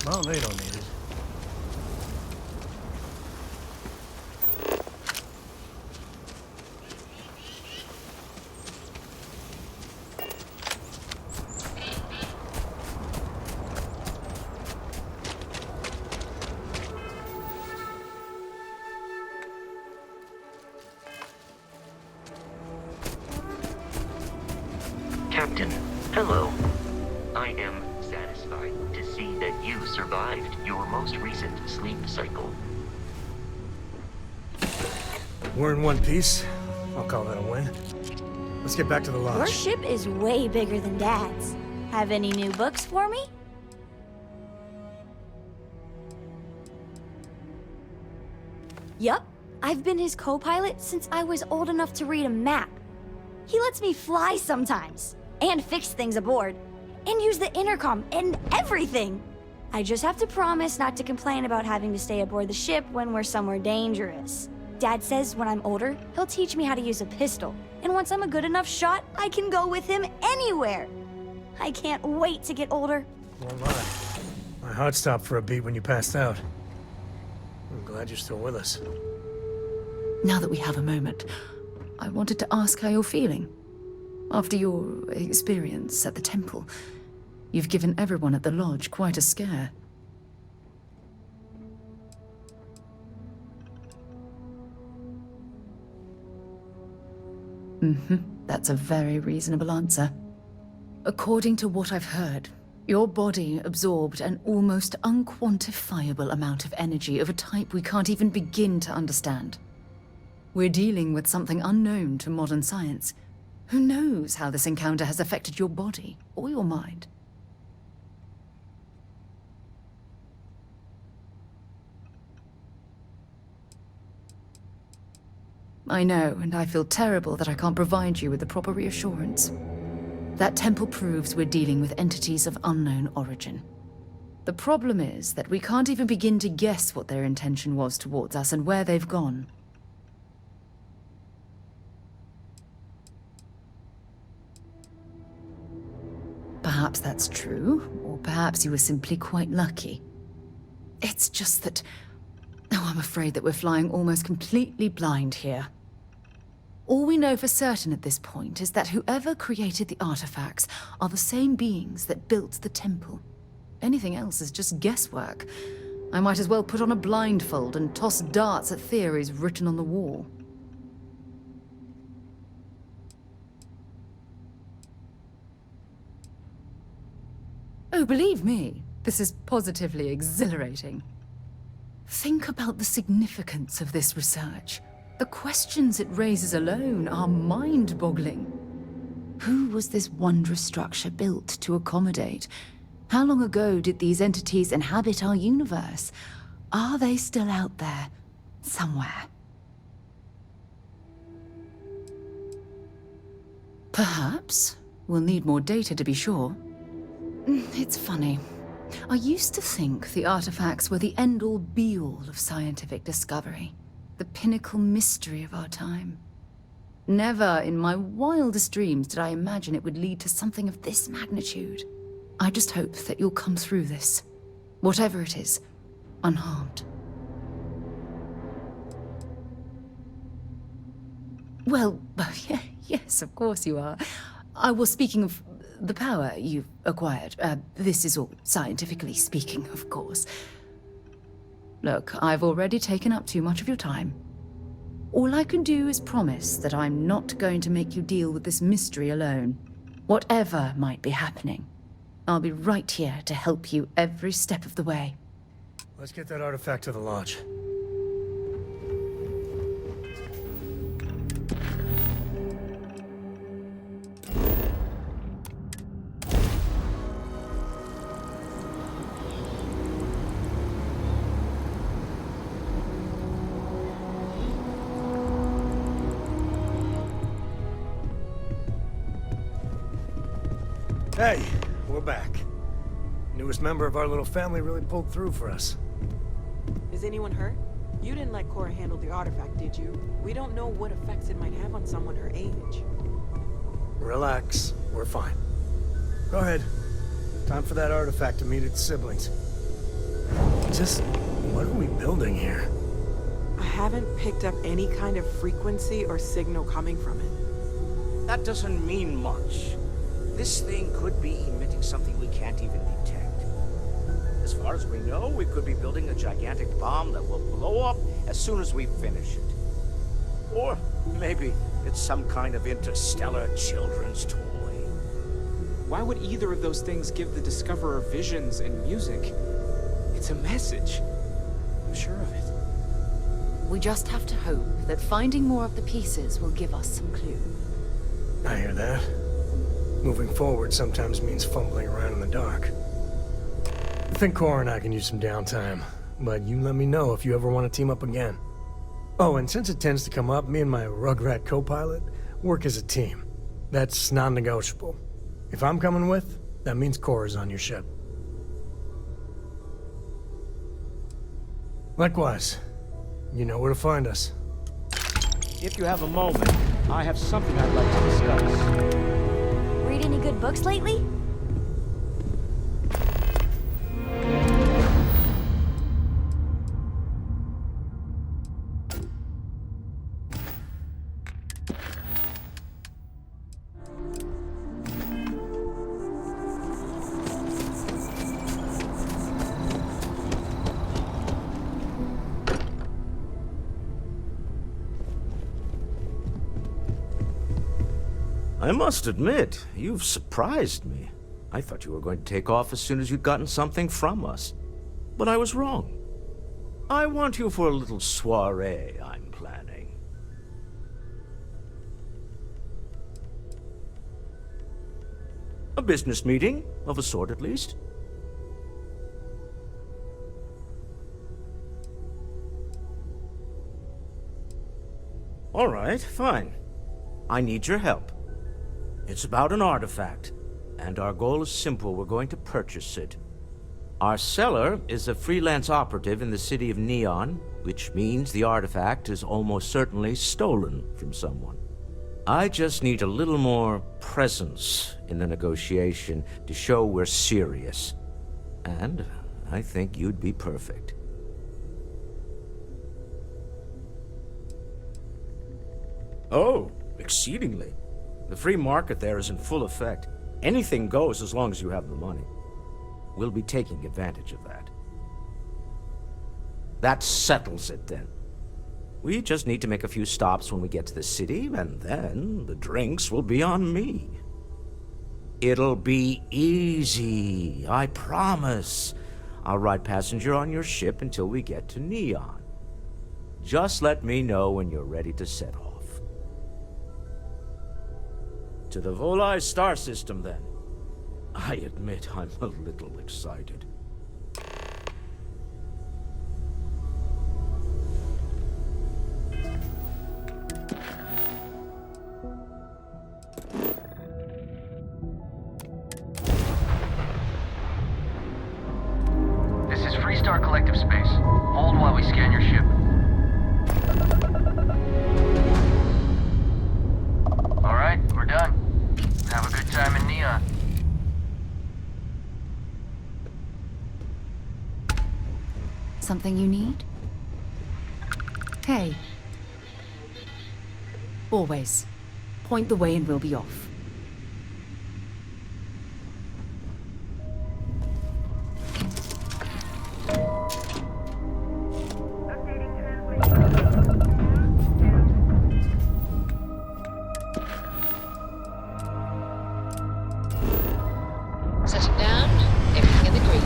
Well, they don't need it. Captain, hello. I am satisfied to see that you survived your most recent sleep cycle. We're in one piece. I'll call that a win. Let's get back to the lodge. Your ship is way bigger than Dad's. Have any new books for me? Yup. I've been his co-pilot since I was old enough to read a map. He lets me fly sometimes, and fix things aboard, and use the intercom and everything. I just have to promise not to complain about having to stay aboard the ship when we're somewhere dangerous. Dad says when I'm older, he'll teach me how to use a pistol, and once I'm a good enough shot, I can go with him anywhere. I can't wait to get older. Won't lie. My heart stopped for a beat when you passed out. I'm glad you're still with us. Now that we have a moment, I wanted to ask how you're feeling. After your experience at the temple, you've given everyone at the lodge quite a scare. That's a very reasonable answer. According to what I've heard, your body absorbed an almost unquantifiable amount of energy of a type we can't even begin to understand. We're dealing with something unknown to modern science. Who knows how this encounter has affected your body or your mind? I know, and I feel terrible that I can't provide you with the proper reassurance. That temple proves we're dealing with entities of unknown origin. The problem is that we can't even begin to guess what their intention was towards us and where they've gone. Perhaps that's true, or perhaps you were simply quite lucky. It's just that... Oh, I'm afraid that we're flying almost completely blind here. All we know for certain at this point is that whoever created the artifacts are the same beings that built the temple. Anything else is just guesswork. I might as well put on a blindfold and toss darts at theories written on the wall. Oh, believe me, this is positively exhilarating. Think about the significance of this research. The questions it raises alone are mind-boggling. Who was this wondrous structure built to accommodate? How long ago did these entities inhabit our universe? Are they still out there, somewhere? Perhaps. We'll need more data to be sure. It's funny. I used to think the artifacts were the end-all be-all of scientific discovery, the pinnacle mystery of our time. Never in my wildest dreams did I imagine it would lead to something of this magnitude. I just hope that you'll come through this, whatever it is, unharmed. Well, yes, of course you are. I was speaking of the power you've acquired. This is all scientifically speaking, of course. Look, I've already taken up too much of your time. All I can do is promise that I'm not going to make you deal with this mystery alone. Whatever might be happening, I'll be right here to help you every step of the way. Let's get that artifact to the lodge. Hey, we're back. Newest member of our little family really pulled through for us. Is anyone hurt? You didn't let Cora handle the artifact, did you? We don't know what effects it might have on someone her age. Relax, we're fine. Go ahead. Time for that artifact to meet its siblings. Just, what are we building here? I haven't picked up any kind of frequency or signal coming from it. That doesn't mean much. This thing could be emitting something we can't even detect. As far as we know, we could be building a gigantic bomb that will blow up as soon as we finish it. Or maybe it's some kind of interstellar children's toy. Why would either of those things give the Discoverer visions and music? It's a message. I'm sure of it. We just have to hope that finding more of the pieces will give us some clue. I hear that. Moving forward sometimes means fumbling around in the dark. I think Cora and I can use some downtime, but you let me know if you ever want to team up again. Oh, and since it tends to come up, me and my Rugrat co-pilot work as a team. That's non-negotiable. If I'm coming with, that means Cora's on your ship. Likewise, you know where to find us. If you have a moment, I have something I'd like to discuss. Read any good books lately? I must admit, you've surprised me. I thought you were going to take off as soon as you'd gotten something from us. But I was wrong. I want you for a little soiree I'm planning. A business meeting, of a sort at least. All right, fine. I need your help. It's about an artifact, and our goal is simple. We're going to purchase it. Our seller is a freelance operative in the city of Neon, which means the artifact is almost certainly stolen from someone. I just need a little more presence in the negotiation to show we're serious. And I think you'd be perfect. Oh, exceedingly. The free market there is in full effect. Anything goes as long as you have the money. We'll be taking advantage of that. That settles it then. We just need to make a few stops when we get to the city, and then the drinks will be on me. It'll be easy, I promise. I'll ride passenger on your ship until we get to Neon. Just let me know when you're ready to set off. To the Volai star system, then. I admit I'm a little excited. This is Freestar Collective Space. Hold while we scan your ship. Alright, we're done. Have a good time in Neon. Something you need? Hey. Always. Point the way and we'll be off. Setting down, everything in the green.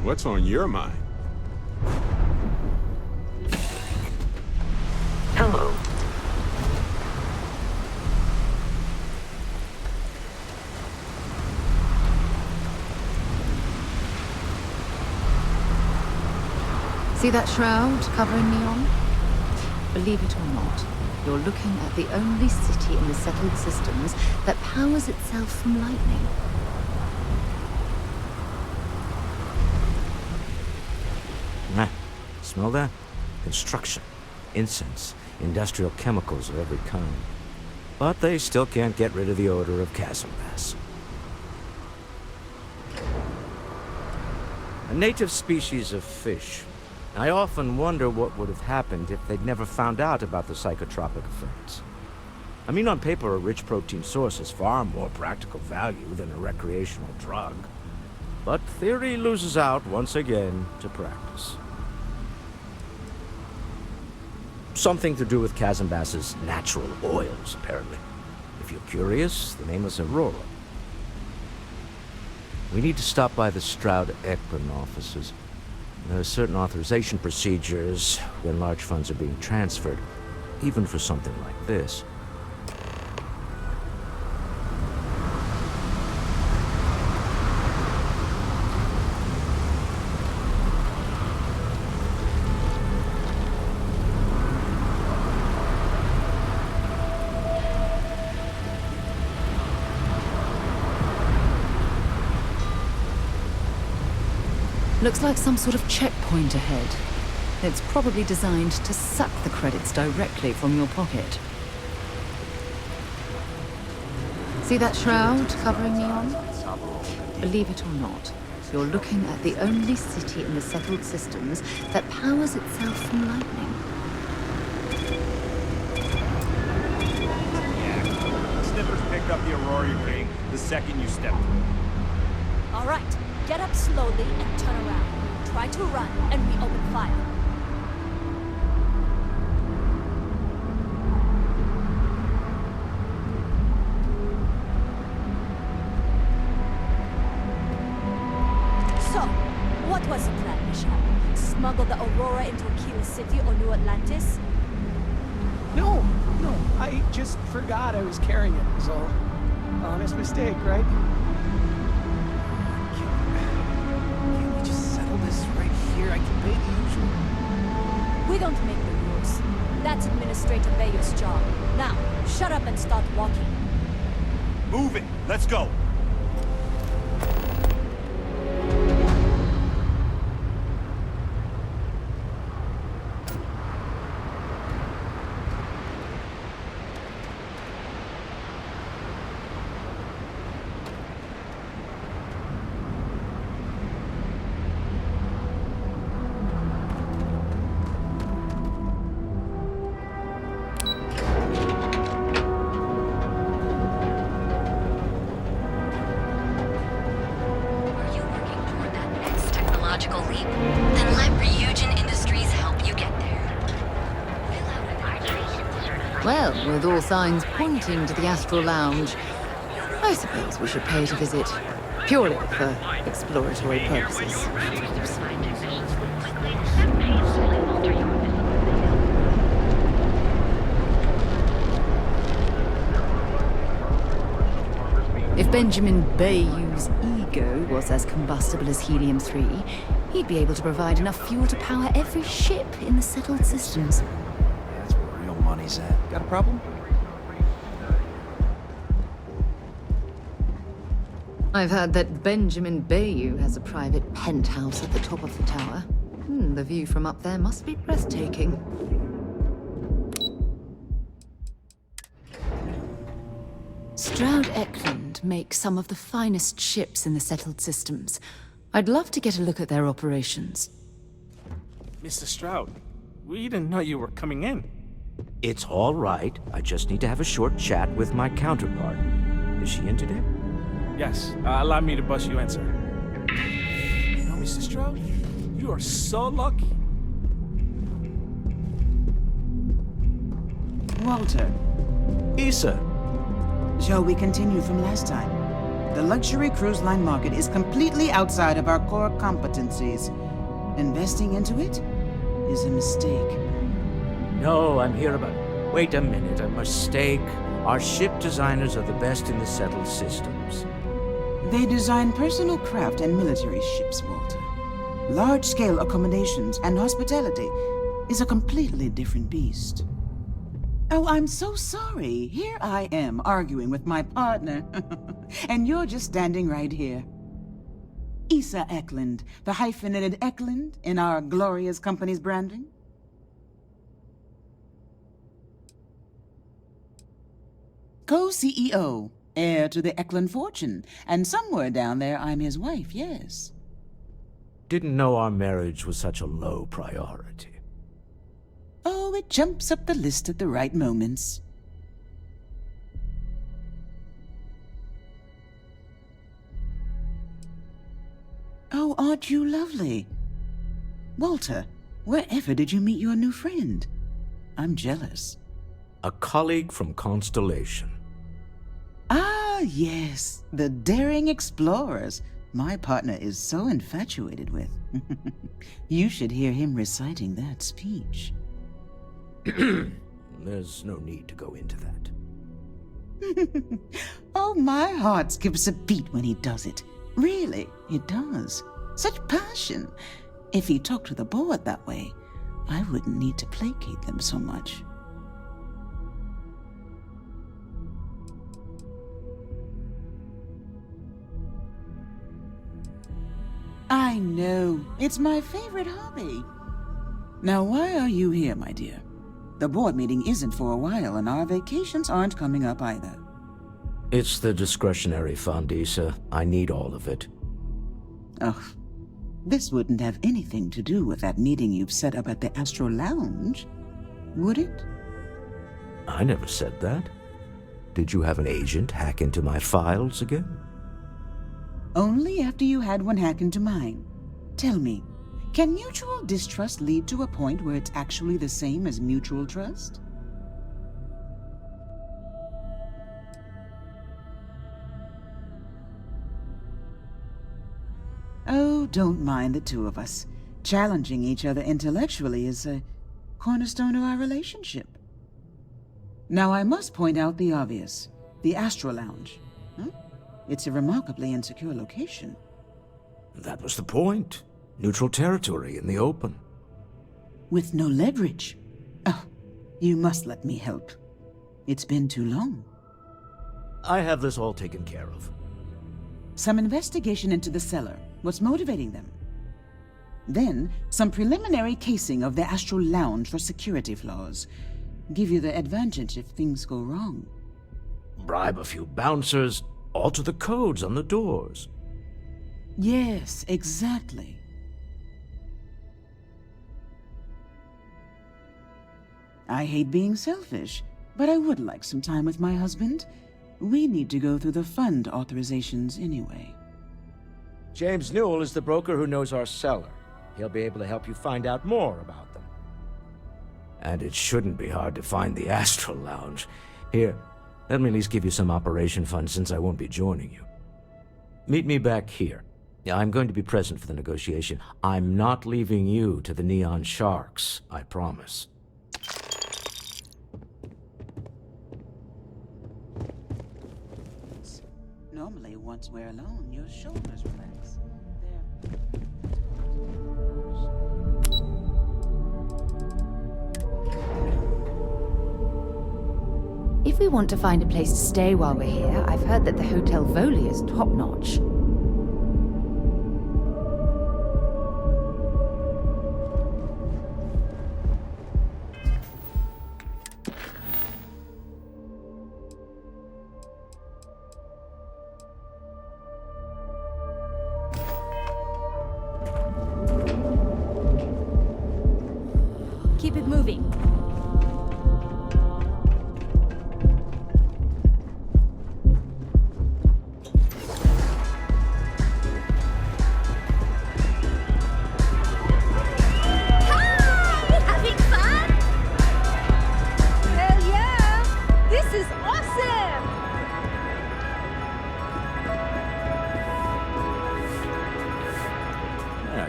What's on your mind? Hello. See that shroud covering Neon? Believe it or not, you're looking at the only city in the settled systems that powers itself from lightning. Smell that? Construction, incense, industrial chemicals of every kind. But they still can't get rid of the odor of chasm bass. A native species of fish. I often wonder what would have happened if they'd never found out about the psychotropic effects. I mean, on paper, a rich protein source has far more practical value than a recreational drug. But theory loses out once again to practice. Something to do with chasm bass's natural oils, apparently. If you're curious, the name is Aurora. We need to stop by the Stroud-Ekman offices. There are certain authorization procedures when large funds are being transferred, even for something like this. Looks like some sort of checkpoint ahead. It's probably designed to suck the credits directly from your pocket. See that shroud covering Neon? Believe it or not, you're looking at the only city in the settled systems that powers itself from lightning. Yeah, Snippers picked up the Aurora you're getting the second you stepped through. All right. Get up slowly and turn around. Try to run, and we open fire. So, what was the plan, Michelle? Smuggle the Aurora into Aquila City or New Atlantis? No, I just forgot I was carrying it, was all. Honest mistake, right? I can pay the usual. We don't make the rules. That's Administrator Bayo's job. Now, shut up and start walking. Move it! Let's go! Well, with all signs pointing to the Astral Lounge, I suppose we should pay it a visit. Purely for exploratory purposes. If Benjamin Bayou's ego was as combustible as helium-3, he'd be able to provide enough fuel to power every ship in the settled systems. That's where real money's at. Got a problem? I've heard that Benjamin Bayou has a private penthouse at the top of the tower. The view from up there must be breathtaking. Stroud Eklund makes some of the finest ships in the settled systems. I'd love to get a look at their operations. Mr. Stroud, we didn't know you were coming in. It's all right. I just need to have a short chat with my counterpart. Is she in today? Yes, allow me to bust you in, sir. You know, Mr. Stroud, you are so lucky. Walter. Issa. Shall we continue from last time? The luxury cruise line market is completely outside of our core competencies. Investing into it is a mistake. No, I'm here about... Wait a minute, a mistake. Our ship designers are the best in the settled systems. They design personal craft and military ships, Walter. Large-scale accommodations and hospitality is a completely different beast. Oh, I'm so sorry. Here I am arguing with my partner. And you're just standing right here. Issa Eklund, the hyphenated Eklund in our glorious company's branding. Co-CEO, heir to the Eklund fortune, and somewhere down there I'm his wife, yes. Didn't know our marriage was such a low priority. Oh, it jumps up the list at the right moments. Oh, aren't you lovely? Walter, wherever did you meet your new friend? I'm jealous. A colleague from Constellation. Ah, yes, the daring explorers my partner is so infatuated with. You should hear him reciting that speech. There's no need to go into that. Oh, my heart skips a beat when he does it. Really, it does. Such passion. If he talked to the board that way, I wouldn't need to placate them so much. I know. It's my favorite hobby. Now, why are you here, my dear? The board meeting isn't for a while, and our vacations aren't coming up either. It's the discretionary fund, Issa. I need all of it. Oh, this wouldn't have anything to do with that meeting you've set up at the Astral Lounge, would it? I never said that. Did you have an agent hack into my files again? Only after you had one hack into mine. Tell me, can mutual distrust lead to a point where it's actually the same as mutual trust? Oh, don't mind the two of us. Challenging each other intellectually is a cornerstone of our relationship. Now, I must point out the obvious. The Astral Lounge. It's a remarkably insecure location. That was the point. Neutral territory in the open. With no leverage. Oh, you must let me help. It's been too long. I have this all taken care of. Some investigation into the cellar. What's motivating them? Then, some preliminary casing of the Astral Lounge for security flaws. Give you the advantage if things go wrong. Bribe a few bouncers, alter the codes on the doors. Yes, exactly. I hate being selfish, but I would like some time with my husband. We need to go through the fund authorizations anyway. James Newell is the broker who knows our cellar. He'll be able to help you find out more about them. And it shouldn't be hard to find the Astral Lounge. Here, let me at least give you some operation funds since I won't be joining you. Meet me back here. Yeah, I'm going to be present for the negotiation. I'm not leaving you to the Neon Sharks, I promise. Normally, once we're alone, your shoulders relax. If we want to find a place to stay while we're here, I've heard that the Hotel Voli is top-notch. Keep it moving.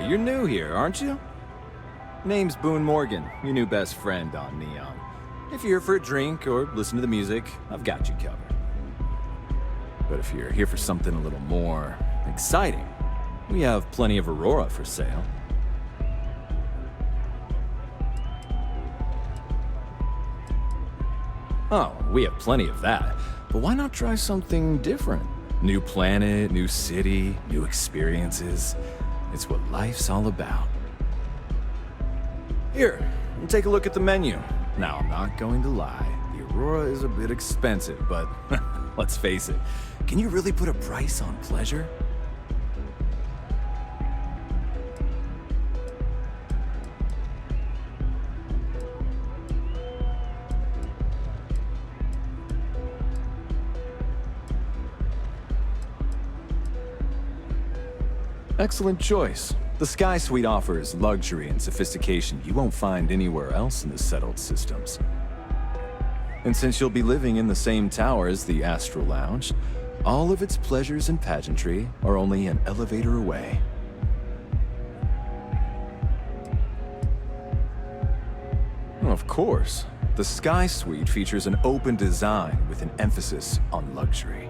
You're new here, aren't you? Name's Boone Morgan, your new best friend on Neon. If you're here for a drink or listen to the music, I've got you covered. But if you're here for something a little more exciting, we have plenty of Aurora for sale. Oh, we have plenty of that. But why not try something different? New planet, new city, new experiences. It's what life's all about. Here, take a look at the menu. Now, I'm not going to lie. The Aurora is a bit expensive, but let's face it. Can you really put a price on pleasure? Excellent choice. The Sky Suite offers luxury and sophistication you won't find anywhere else in the settled systems. And since you'll be living in the same tower as the Astral Lounge, all of its pleasures and pageantry are only an elevator away. Of course, the Sky Suite features an open design with an emphasis on luxury.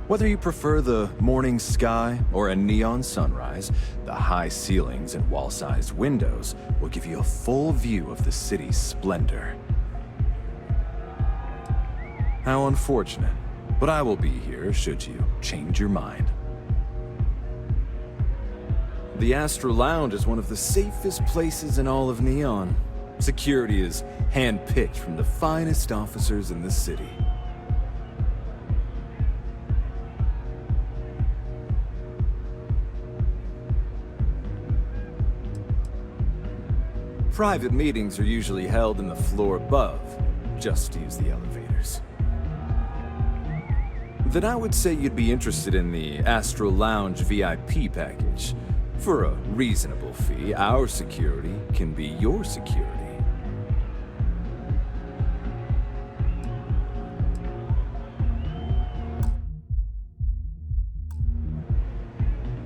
Whether you prefer the morning sky or a neon sunrise, the high ceilings and wall-sized windows will give you a full view of the city's splendor. How unfortunate, but I will be here should you change your mind. The Astral Lounge is one of the safest places in all of Neon. Security is hand-picked from the finest officers in the city. Private meetings are usually held in the floor above, just to use the elevators. Then I would say you'd be interested in the Astral Lounge VIP package. For a reasonable fee, our security can be your security.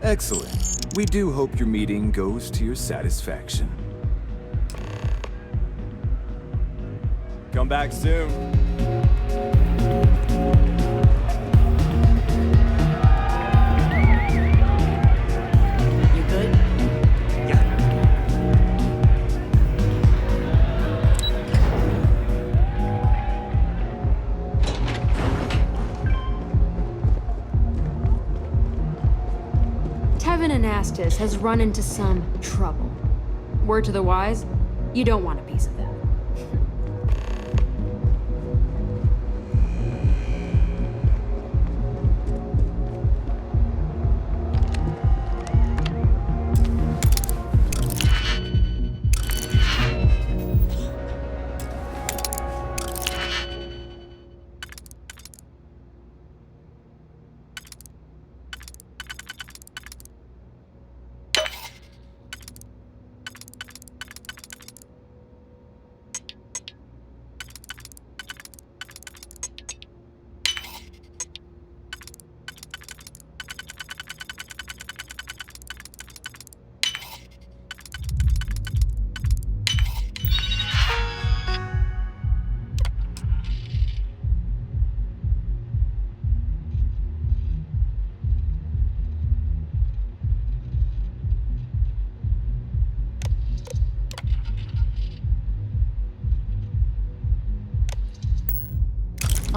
Excellent. We do hope your meeting goes to your satisfaction. Come back soon. You good? Yeah. Tevin Anastas has run into some trouble. Word to the wise, you don't want a piece of that.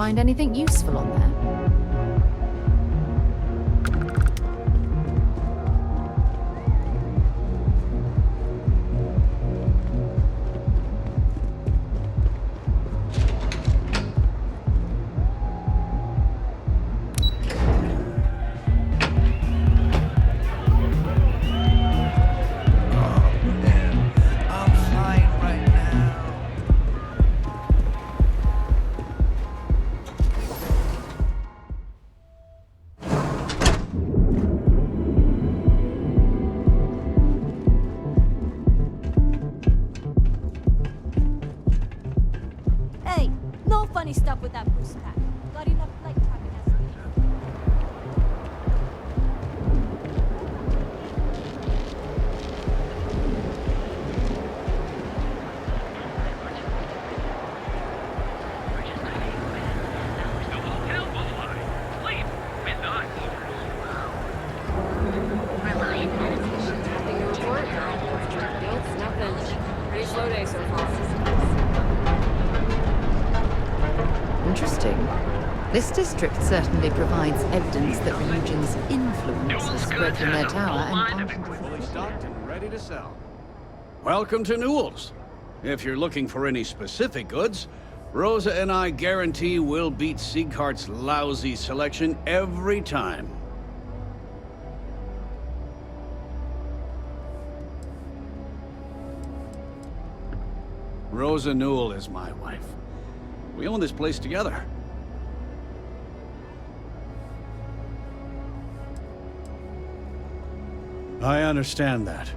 Find anything useful on there? Hey, no funny stuff with that boost pack. Got enough light trapping as it is. Pretty slow day so far. Interesting. This district certainly provides evidence that religion's influence has spread from their tower and Fully stocked and ready to sell. Welcome to Newell's. If you're looking for any specific goods, Rosa and I guarantee we'll beat Sieghart's lousy selection every time. Rosa Newell is my wife. We own this place together. I understand that.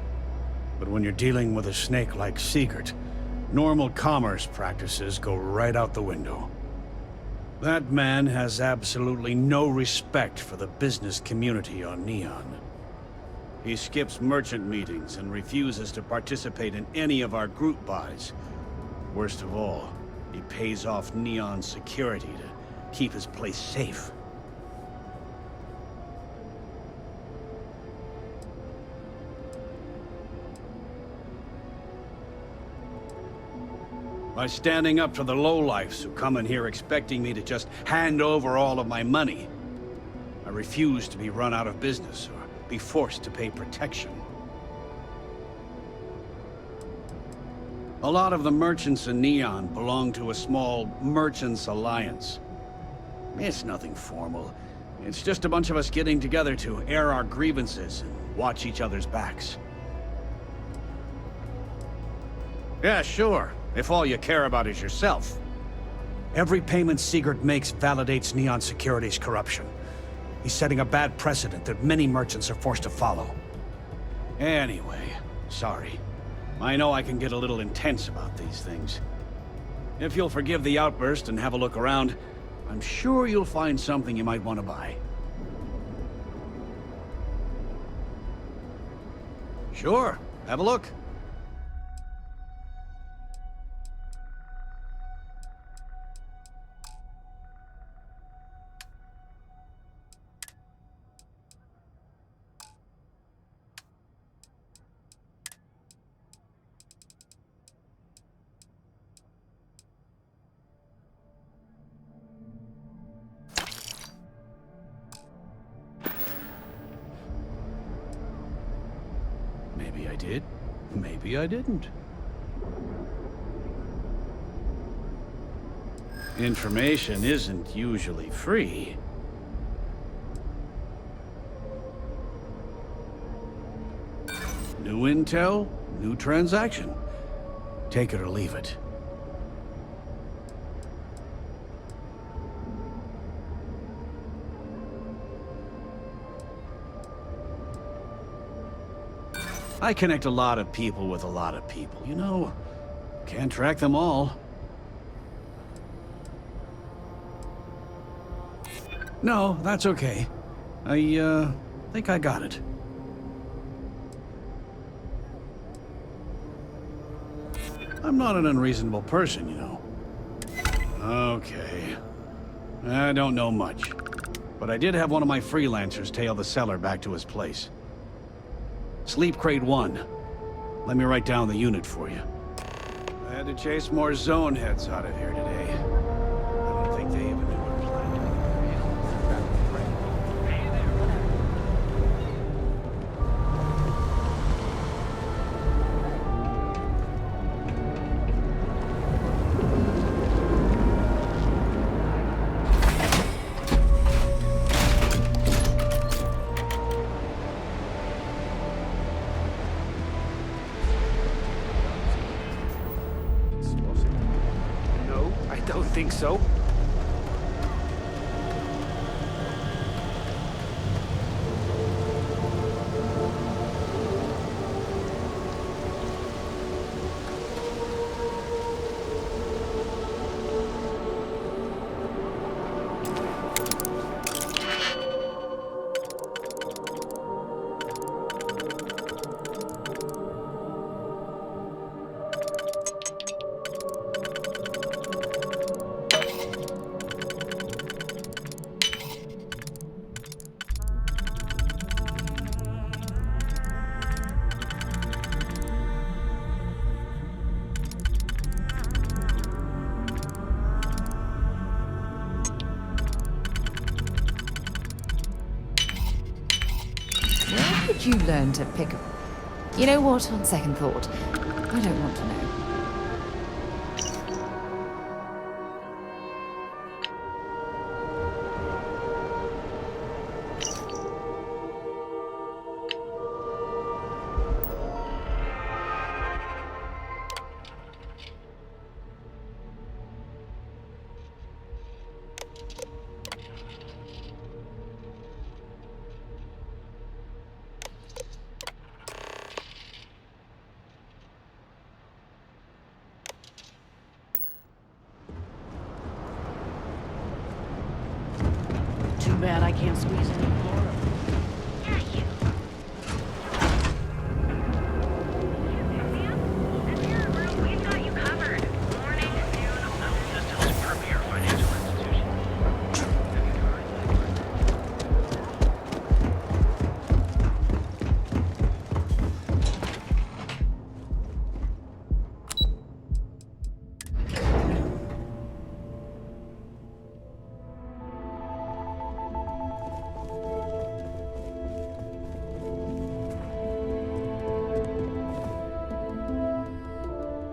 But when you're dealing with a snake like Siegert, normal commerce practices go right out the window. That man has absolutely no respect for the business community on Neon. He skips merchant meetings and refuses to participate in any of our group buys. Worst of all, he pays off Neon security to keep his place safe. By standing up to the lowlifes who come in here expecting me to just hand over all of my money. I refuse to be run out of business or be forced to pay protection. A lot of the merchants in Neon belong to a small merchants alliance. It's nothing formal. It's just a bunch of us getting together to air our grievances and watch each other's backs. Yeah, sure. If all you care about is yourself. Every payment Siegert makes validates Neon Security's corruption. He's setting a bad precedent that many merchants are forced to follow. Anyway, sorry. I know I can get a little intense about these things. If you'll forgive the outburst and have a look around, I'm sure you'll find something you might want to buy. Sure, have a look. Maybe I did, maybe I didn't. Information isn't usually free. New intel, new transaction. Take it or leave it. I connect a lot of people with a lot of people, you know? Can't track them all. No, that's okay. I think I got it. I'm not an unreasonable person, you know. Okay. I don't know much. But I did have one of my freelancers tail the seller back to his place. Sleep Crate 1. Let me write down the unit for you. I had to chase more zone heads out of here today. I don't think they even knew don't think so. Did you learn to pick up? You know what, on second thought, I don't want to know. Too bad I can't squeeze any more.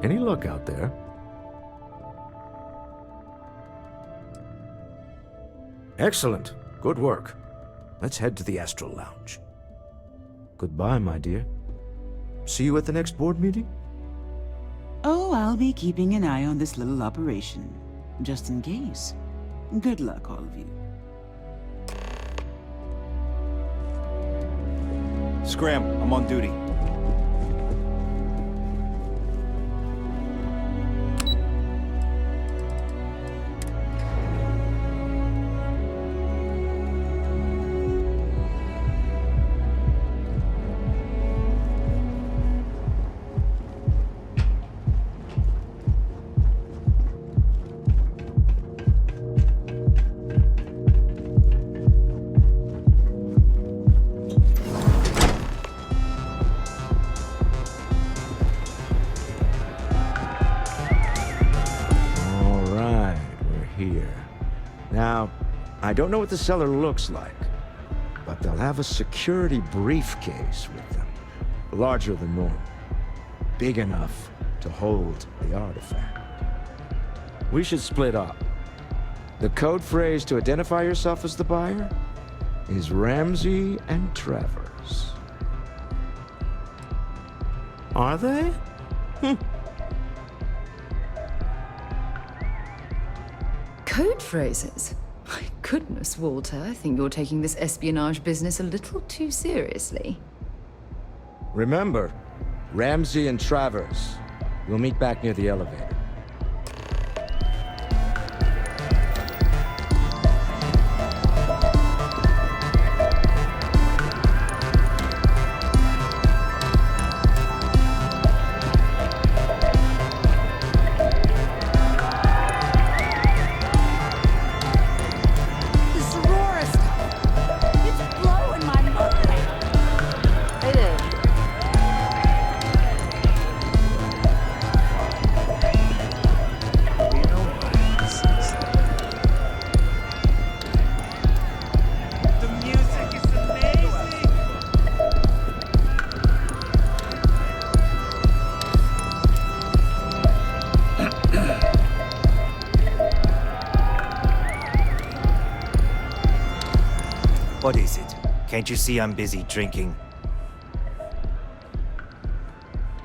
Any luck out there? Excellent. Good work. Let's head to the Astral Lounge. Goodbye, my dear. See you at the next board meeting? Oh, I'll be keeping an eye on this little operation, just in case. Good luck, all of you. Scram, I'm on duty. Now, I don't know what the cellar looks like, but they'll have a security briefcase with them. Larger than normal. Big enough to hold the artifact. We should split up. The code phrase to identify yourself as the buyer is Ramsey and Travers. Are they? Code phrases? My goodness, Walter, I think you're taking this espionage business a little too seriously. Remember, Ramsey and Travers. We'll meet back near the elevator. What is it? Can't you see I'm busy drinking?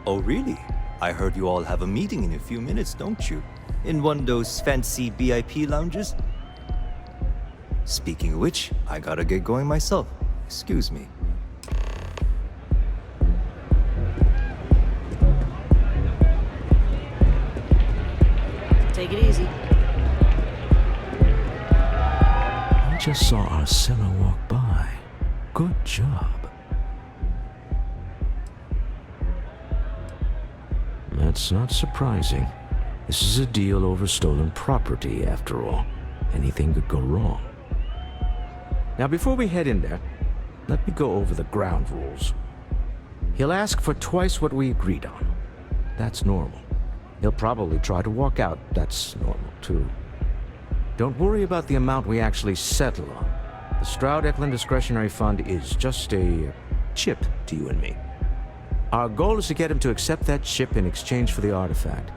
Oh, really? I heard you all have a meeting in a few minutes, don't you? In one of those fancy VIP lounges? Speaking of which, I gotta get going myself. Excuse me. Take it easy. I just saw our seller walk by. Good job. That's not surprising. This is a deal over stolen property, after all. Anything could go wrong. Now, before we head in there, let me go over the ground rules. He'll ask for twice what we agreed on. That's normal. He'll probably try to walk out. That's normal, too. Don't worry about the amount we actually settle on. The Stroud-Eklund Discretionary Fund is just a chip to you and me. Our goal is to get him to accept that chip in exchange for the artifact.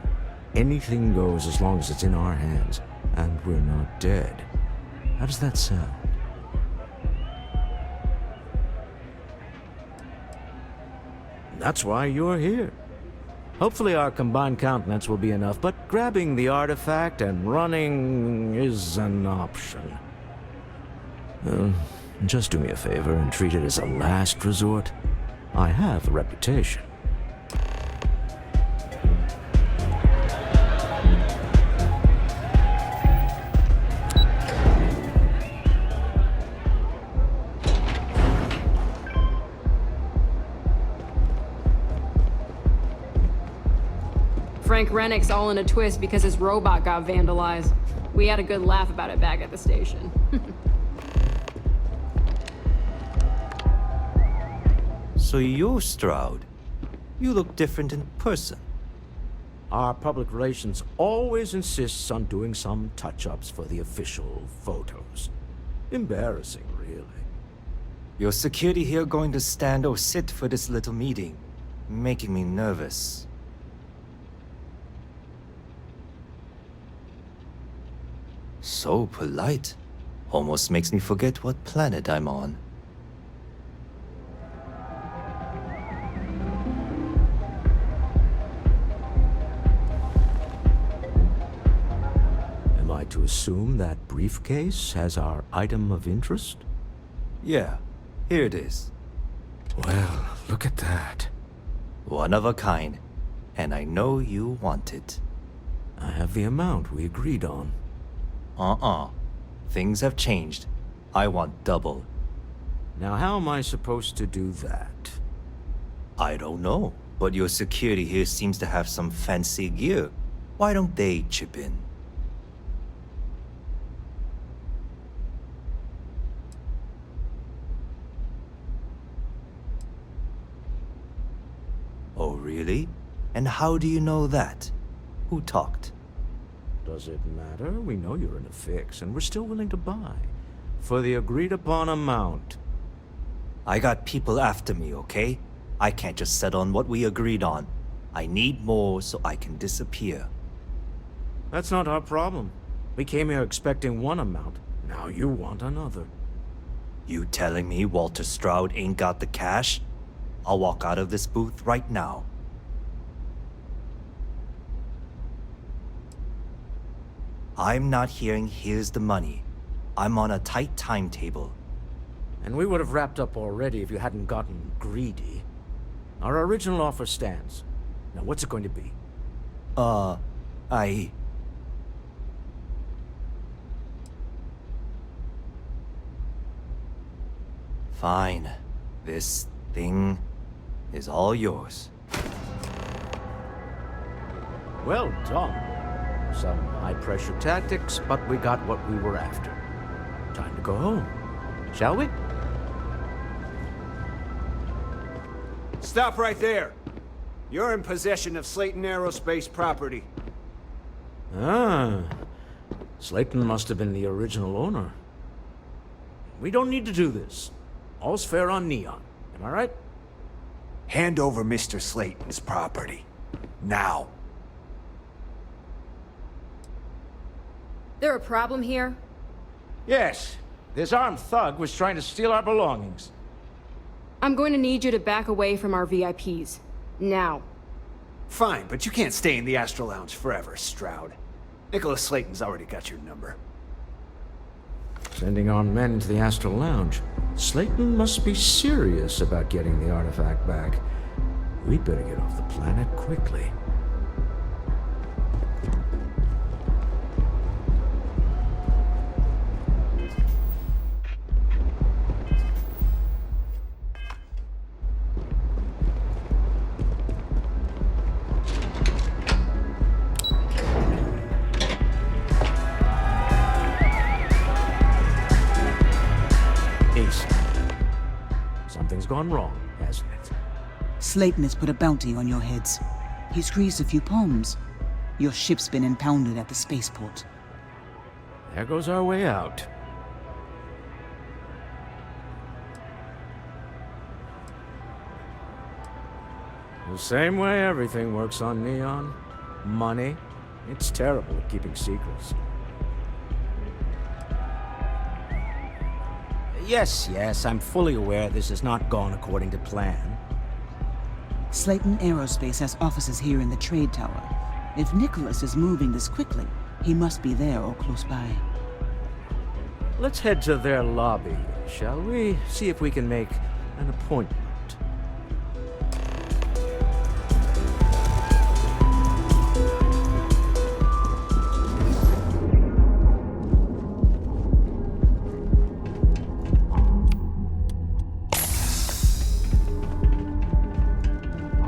Anything goes as long as it's in our hands, and we're not dead. How does that sound? That's why you're here. Hopefully our combined countenance will be enough, but grabbing the artifact and running is an option. Just do me a favor and treat it as a last resort. I have a reputation. Frank Rennick's all in a twist because his robot got vandalized. We had a good laugh about it back at the station. So you're Stroud. You look different in person. Our public relations always insists on doing some touch-ups for the official photos. Embarrassing, really. Your security here going to stand or sit for this little meeting, making me nervous. So polite. Almost makes me forget what planet I'm on. Am I to assume that briefcase has our item of interest? Yeah, here it is. Well, look at that. One of a kind. And I know you want it. I have the amount we agreed on. Things have changed. I want double. Now, how am I supposed to do that? I don't know, but your security here seems to have some fancy gear. Why don't they chip in? Oh, really? And how do you know that? Who talked? Does it matter? We know you're in a fix, and we're still willing to buy. For the agreed-upon amount. I got people after me, okay? I can't just settle on what we agreed on. I need more so I can disappear. That's not our problem. We came here expecting one amount. Now you want another. You telling me Walter Stroud ain't got the cash? I'll walk out of this booth right now. I'm not hearing here's the money. I'm on a tight timetable. And we would have wrapped up already if you hadn't gotten greedy. Our original offer stands. Now what's it going to be? Fine. This thing is all yours. Well done. Some high-pressure tactics, but we got what we were after. Time to go home, shall we? Stop right there. You're in possession of Slayton Aerospace property. Ah. Slayton must have been the original owner. We don't need to do this. All's fair on Neon. Am I right? Hand over Mr. Slayton's property. Now. There a problem here? Yes. This armed thug was trying to steal our belongings. I'm going to need you to back away from our VIPs. Now. Fine, but you can't stay in the Astro Lounge forever, Stroud. Nicholas Slayton's already got your number. Sending our men into the Astral Lounge. Slayton must be serious about getting the artifact back. We'd better get off the planet quickly. Something's gone wrong, hasn't it? Slayton has put a bounty on your heads. He squeezed a few palms. Your ship's been impounded at the spaceport. There goes our way out. The same way everything works on Neon. Money. It's terrible at keeping secrets. Yes, I'm fully aware this has not gone according to plan. Slayton Aerospace has offices here in the trade tower. If Nicholas is moving this quickly, he must be there or close by. Let's head to their lobby, shall we? See if we can make an appointment.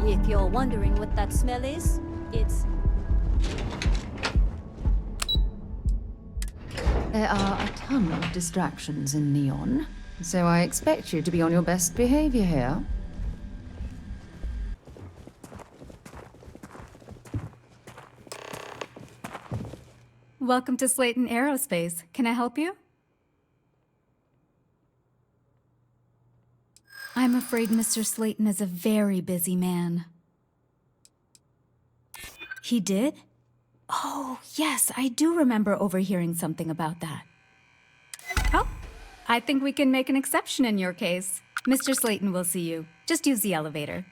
If you're wondering what that smell is, it's... There are a ton of distractions in Neon, so I expect you to be on your best behavior here. Welcome to Slayton Aerospace. Can I help you? I'm afraid Mr. Slayton is a very busy man. He did? Oh, yes, I do remember overhearing something about that. Oh, I think we can make an exception in your case. Mr. Slayton will see you. Just use the elevator.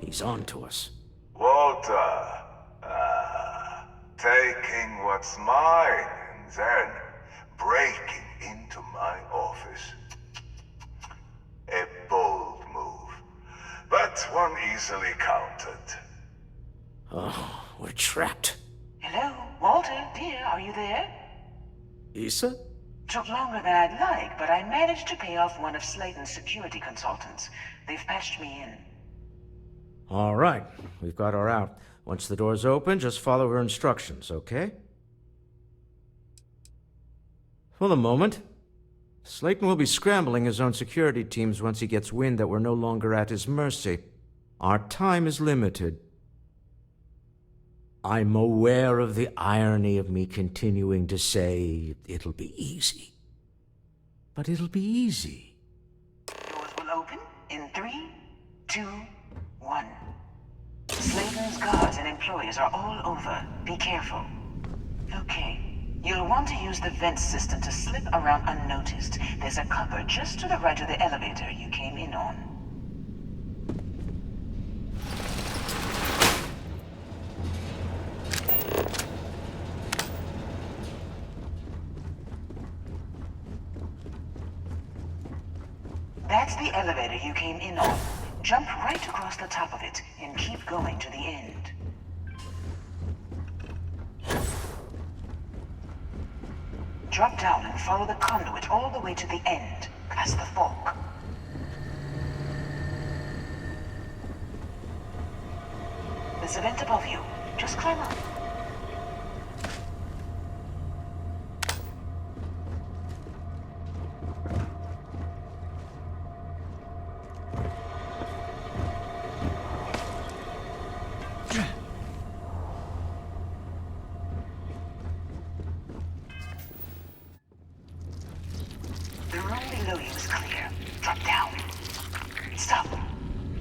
He's on to us. Walter, taking what's mine and then breaking into my office. A bold move, but one easily countered. Oh, we're trapped. Hello, Walter, dear, are you there? Issa? Took longer than I'd like, but I managed to pay off one of Slayton's security consultants. They've patched me in. All right, we've got her out. Once the door's open, just follow her instructions, okay? For the moment, Slayton will be scrambling his own security teams once he gets wind that we're no longer at his mercy. Our time is limited. I'm aware of the irony of me continuing to say it'll be easy. But it'll be easy. Doors will open in 3, 2, 1. Slayton's guards and employees are all over. Be careful. Okay. You'll want to use the vent system to slip around unnoticed. There's a cupboard just to the right of the elevator you came in on. That's the elevator you came in on. Jump right across the top of it and keep going to the end. Drop down and follow the conduit all the way to the end, past the fork. There's a vent above you. Just climb up. The room below you is clear. Drop down. Stop.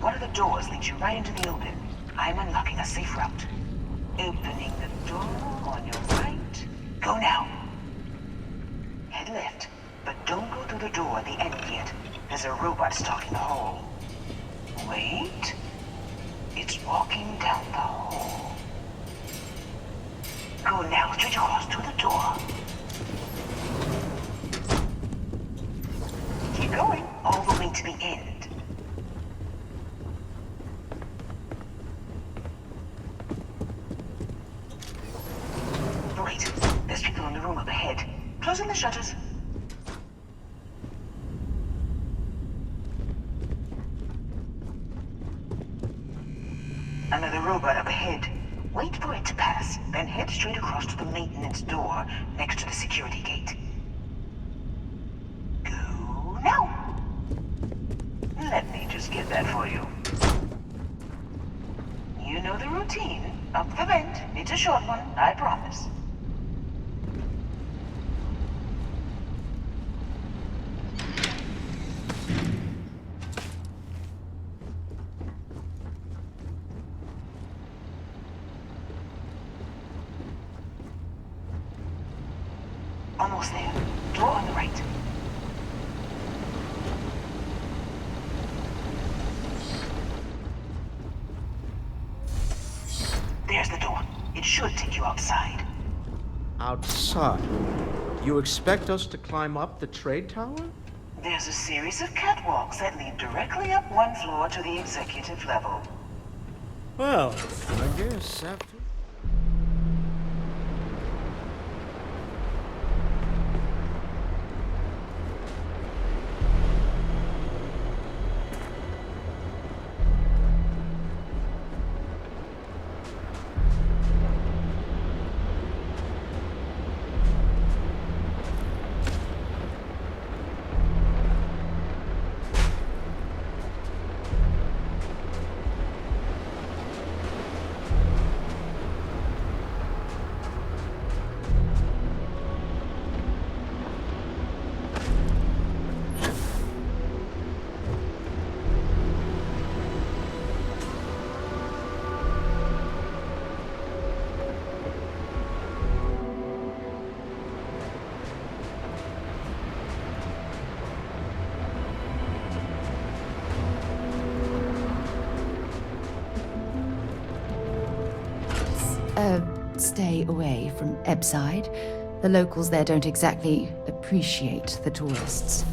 One of the doors leads you right into the open. I'm unlocking a safe route. Opening the door on your right. Go now. Head left, but don't go through the door at the end yet. There's a robot stalking the hall. Wait. It's walking down the hall. Go now, straight across to the door. Keep going, all the way to the end. Wait, there's people in the room up ahead. Closing the shutters. Another robot up ahead. Wait for it to pass, then head straight across to the maintenance door next to the security gate. Go now. Let me just get that for you. You know the routine. Up the vent. It's a short one, I promise. Almost there. Door on the right. There's the door. It should take you outside. Outside? You expect us to climb up the trade tower? There's a series of catwalks that lead directly up one floor to the executive level. Well, I guess after... Stay away from Ebbside. The locals there don't exactly appreciate the tourists.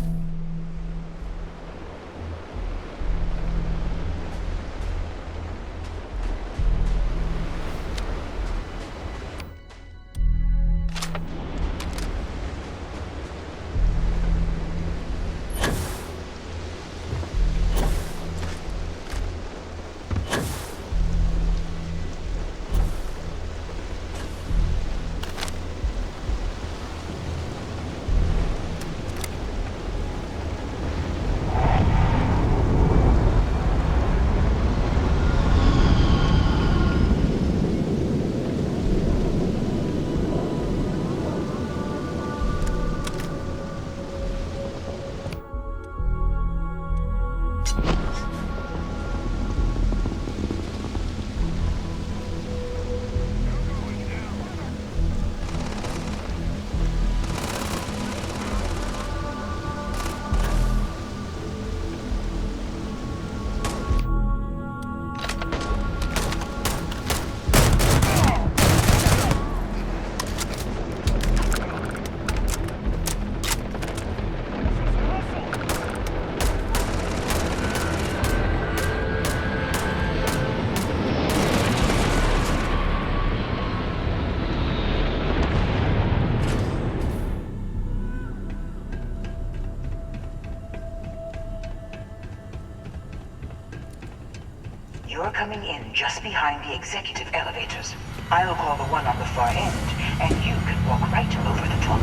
You're coming in just behind the executive elevators. I'll call the one on the far end, and you can walk right over the top.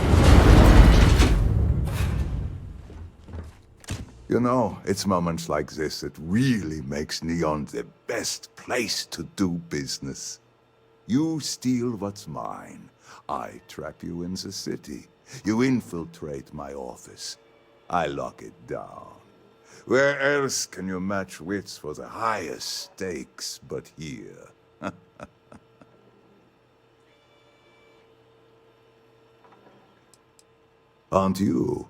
You know, it's moments like this that really makes Neon the best place to do business. You steal what's mine. I trap you in the city. You infiltrate my office. I lock it down. Where else can you match wits for the highest stakes but here? aren't you?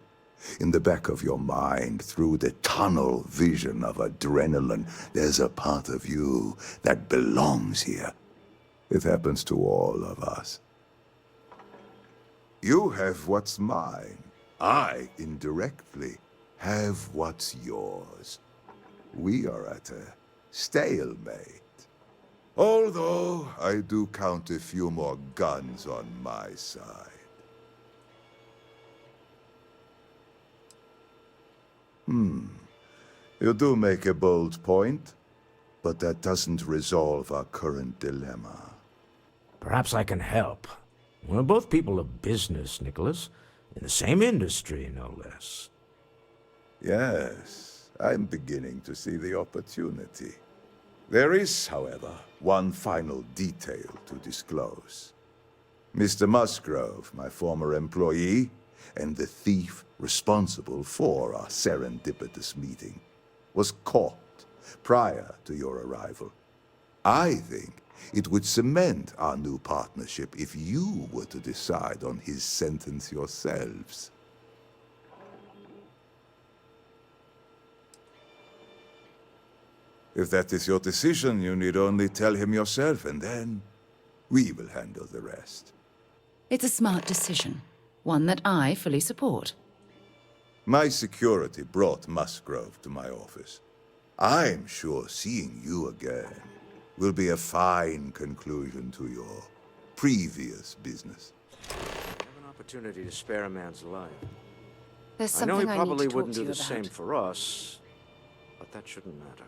In the back of your mind, through the tunnel vision of adrenaline, there's a part of you that belongs here. It happens to all of us. You have what's mine. I, indirectly, have what's yours. We are at a stalemate. Although, I do count a few more guns on my side. You do make a bold point, but that doesn't resolve our current dilemma. Perhaps I can help. We're both people of business, Nicholas. In the same industry, no less. Yes, I'm beginning to see the opportunity. There is, however, one final detail to disclose. Mr. Musgrove, my former employee, and the thief responsible for our serendipitous meeting, was caught prior to your arrival. I think it would cement our new partnership if you were to decide on his sentence yourselves. If that is your decision, you need only tell him yourself, and then we will handle the rest. It's a smart decision, one that I fully support. My security brought Musgrove to my office. I'm sure seeing you again will be a fine conclusion to your previous business. I have an opportunity to spare a man's life. There's I know something he I probably need to wouldn't talk do to the you same about. for us, but that shouldn't matter.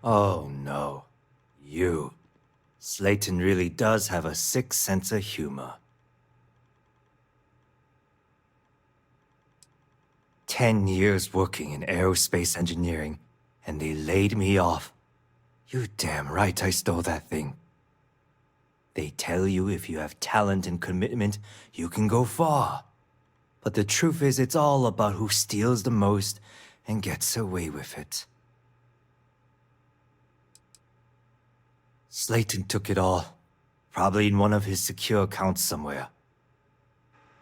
Oh no. You. Slayton really does have a sick sense of humor. 10 years working in aerospace engineering, and they laid me off. You damn right I stole that thing. They tell you if you have talent and commitment, you can go far. But the truth is, it's all about who steals the most and gets away with it. Slayton took it all. Probably in one of his secure accounts somewhere.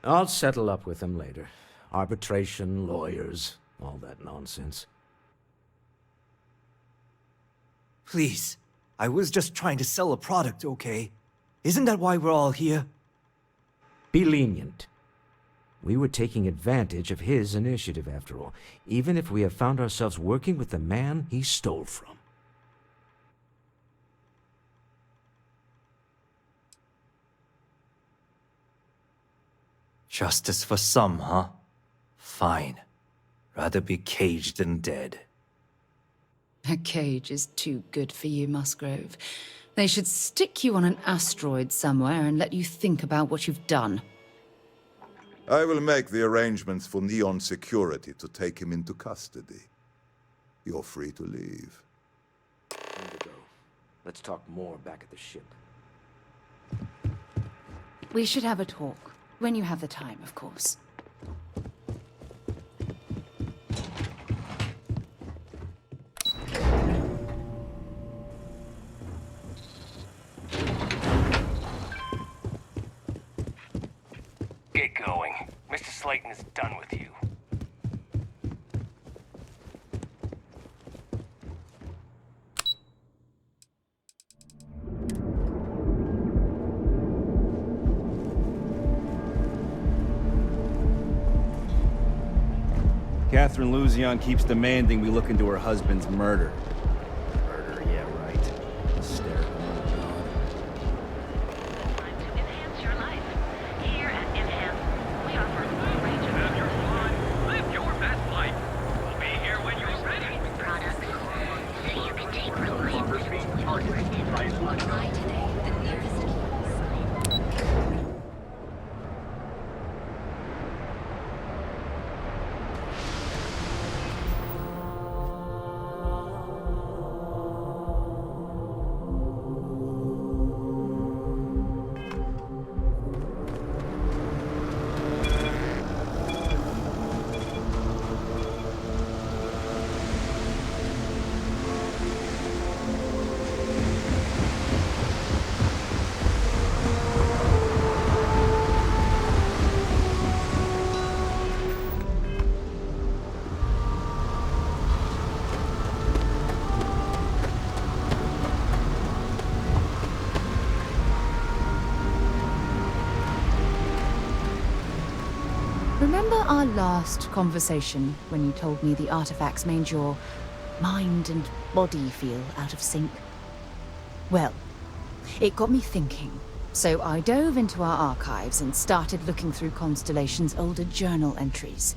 I'll settle up with him later. Arbitration, lawyers, all that nonsense. Please, I was just trying to sell a product, okay? Isn't that why we're all here? Be lenient. We were taking advantage of his initiative, after all, even if we have found ourselves working with the man he stole from. Justice for some, huh? Fine. Rather be caged than dead. A cage is too good for you, Musgrove. They should stick you on an asteroid somewhere and let you think about what you've done. I will make the arrangements for Neon Security to take him into custody. You're free to leave. Time to go. Let's talk more back at the ship. We should have a talk. When you have the time, of course. Get going. Mr. Slayton is done with you. Catherine Luzion keeps demanding we look into her husband's murder. Murder, yeah, right. Hysterical. Live your best life. We'll be here when you're ready. Products, so you can take reliable photos. Try today the nearest key sign. remember our last conversation when you told me the artifacts made your mind and body feel out of sync? Well, it got me thinking. So I dove into our archives and started looking through Constellation's older journal entries.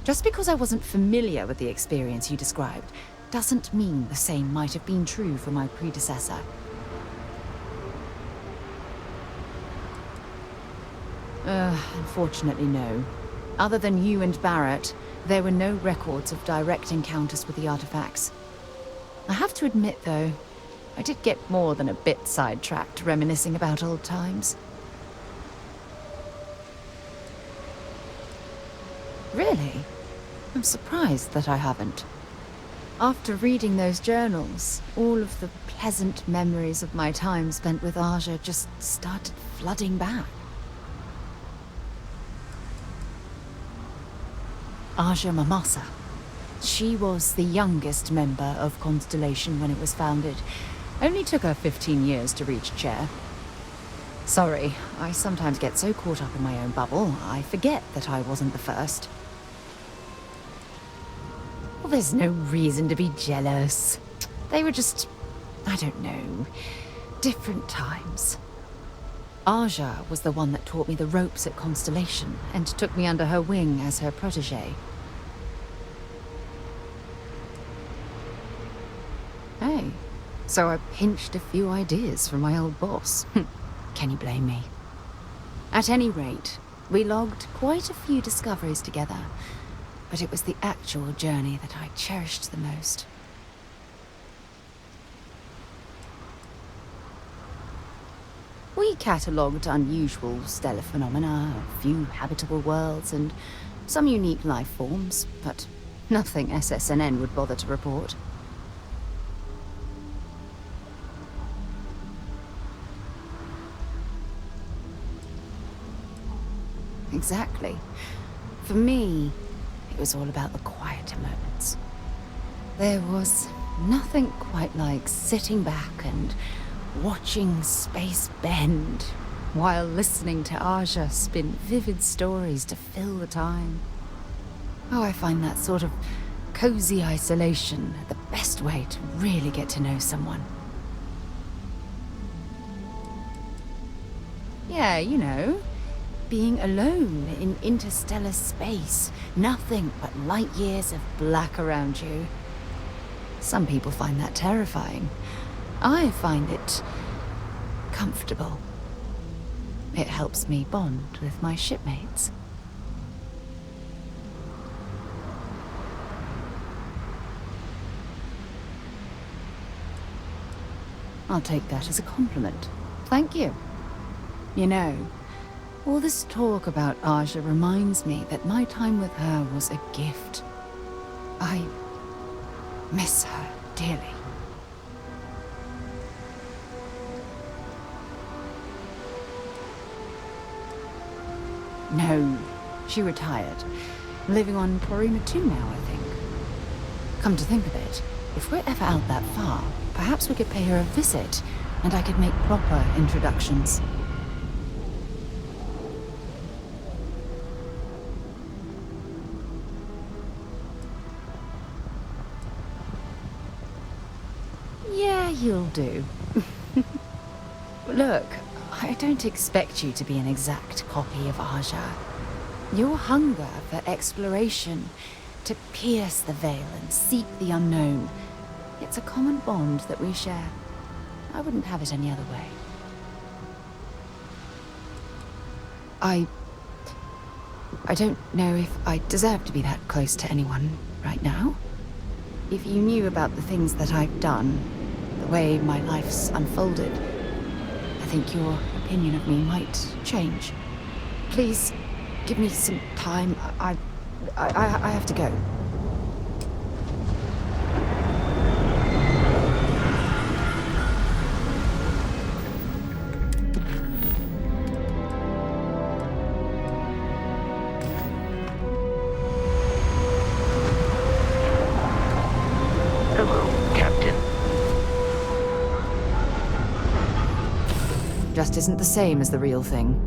Just because I wasn't familiar with the experience you described doesn't mean the same might have been true for my predecessor. Unfortunately, no. Other than you and Barrett, there were no records of direct encounters with the artifacts. I have to admit, though, I did get more than a bit sidetracked reminiscing about old times. Really? I'm surprised that I haven't. After reading those journals, all of the pleasant memories of my time spent with Aja just started flooding back. Aja Mamasa. She was the youngest member of Constellation when it was founded. Only took her 15 years to reach chair. Sorry, I sometimes get so caught up in my own bubble, I forget that I wasn't the first. Well, there's no reason to be jealous. They were just, I don't know, different times. Aja was the one that taught me the ropes at Constellation and took me under her wing as her protege. Hey, so I pinched a few ideas from my old boss. Can you blame me? At any rate, we logged quite a few discoveries together, but it was the actual journey that I cherished the most. We catalogued unusual stellar phenomena, a few habitable worlds, and some unique life forms, but nothing SSNN would bother to report. Exactly. For me, it was all about the quieter moments. There was nothing quite like sitting back and watching space bend while listening to Aja spin vivid stories to fill the time. Oh, I find that sort of cozy isolation the best way to really get to know someone. Yeah, you know, being alone in interstellar space, nothing but light years of black around you. Some people find that terrifying. I find it comfortable. It helps me bond with my shipmates. I'll take that as a compliment. Thank you. You know, all this talk about Aja reminds me that my time with her was a gift. I miss her dearly. No, she retired. Living on Porima 2 now, I think. Come to think of it, if we're ever out that far, perhaps we could pay her a visit, and I could make proper introductions. Yeah, you'll do. Look, I don't expect you to be an exact copy of Aja. Your hunger for exploration, to pierce the veil and seek the unknown, it's a common bond that we share. I wouldn't have it any other way. I don't know if I deserve to be that close to anyone right now. If you knew about the things that I've done, the way my life's unfolded, I think your opinion of me might change. Please, give me some time. I have to go. Hello, Captain. Just isn't the same as the real thing.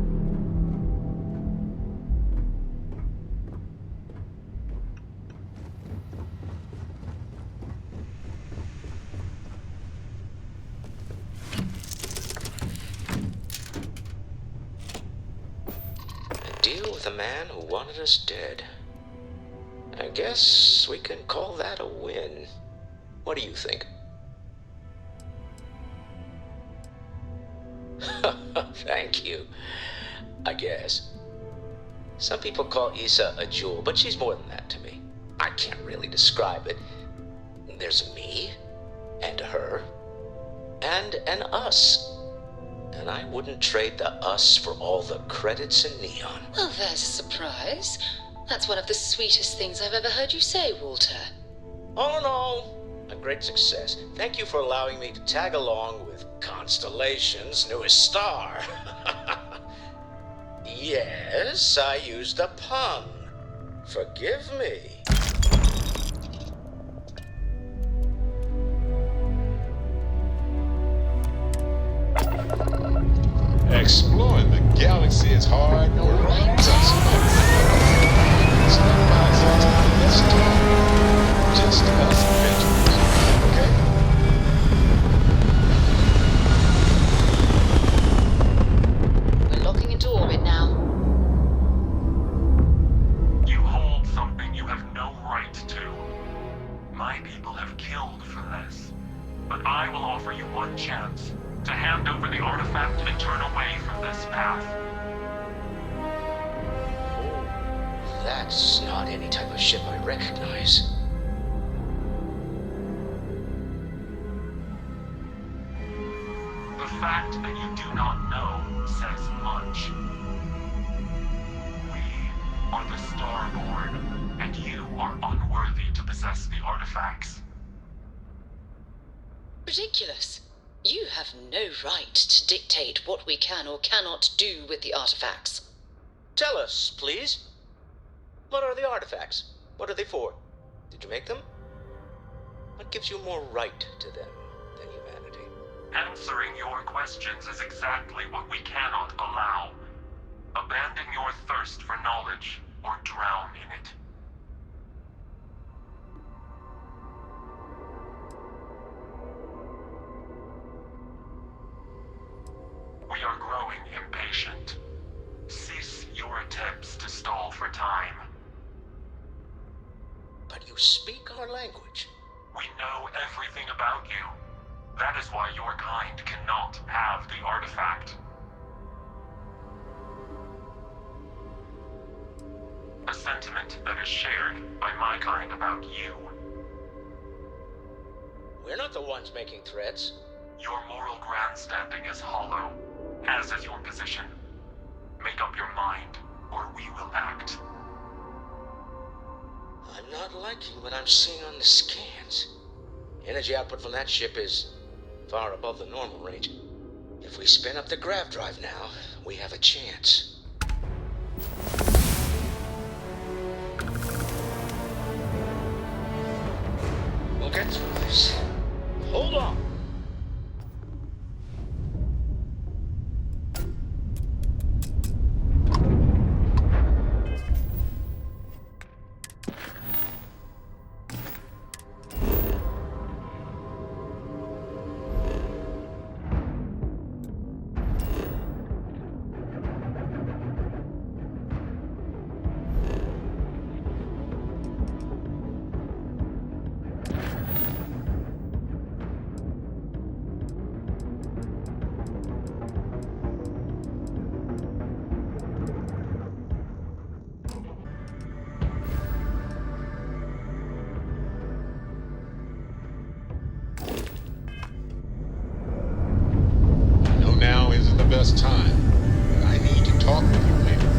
with a man who wanted us dead. I guess we can call that a win. What do you think? Thank you. I guess. Some people call Issa a jewel, but she's more than that to me. I can't really describe it. There's me, and her, and an us. And I wouldn't trade the us for all the credits in Neon. Well, there's a surprise. That's one of the sweetest things I've ever heard you say, Walter. All in all, a great success. Thank you for allowing me to tag along with Constellation's newest star. Yes, I used a pun. Forgive me. Exploring the galaxy is hard work. Trust me. It's not my fault. Let's talk. Just us adventurers, okay? We're locking into orbit now. You hold something you have no right to. My people have killed for this. But I will offer you one chance to hand over the artifact and turn away from this path. That's not any type of ship I recognize. The fact that you do not know says much. We are the Starborn, and you are unworthy to possess the artifacts. Ridiculous. You have no right to dictate what we can or cannot do with the artifacts. Tell us, please. What are the artifacts? What are they for? Did you make them? What gives you more right to them than humanity? Answering your questions is exactly what we cannot allow. Abandon your thirst for knowledge or drown in it. We are growing impatient. Cease your attempts to stall for time. But you speak our language. We know everything about you. That is why your kind cannot have the artifact. A sentiment that is shared by my kind about you. We're not the ones making threats. Your moral grandstanding is hollow, as is your position. Make up your mind, or we will act. I'm not liking what I'm seeing on the scans. Energy output from that ship is far above the normal range. If we spin up the grav drive now, we have a chance. We'll get through this. Hold on. Best time. I need to talk with you later.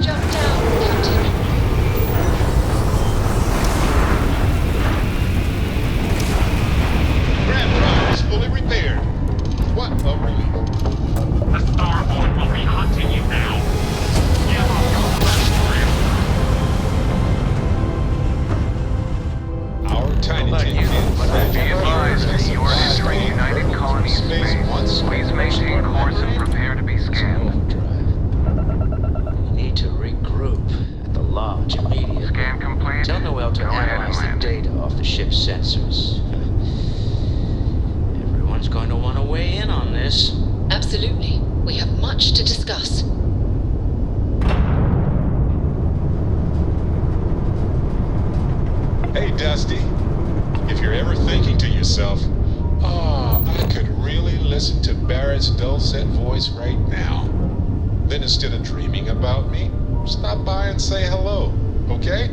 Jump down, Captain. Fully repaired. What a relief. The Starborn will be hunting you now. Give up your quest for him. Our tiny tin can fragile. You are entering Absolutely. We have much to discuss. Hey, Dusty. If you're ever thinking to yourself, I could really listen to Barrett's dulcet voice right now, then instead of dreaming about me, stop by and say hello, okay?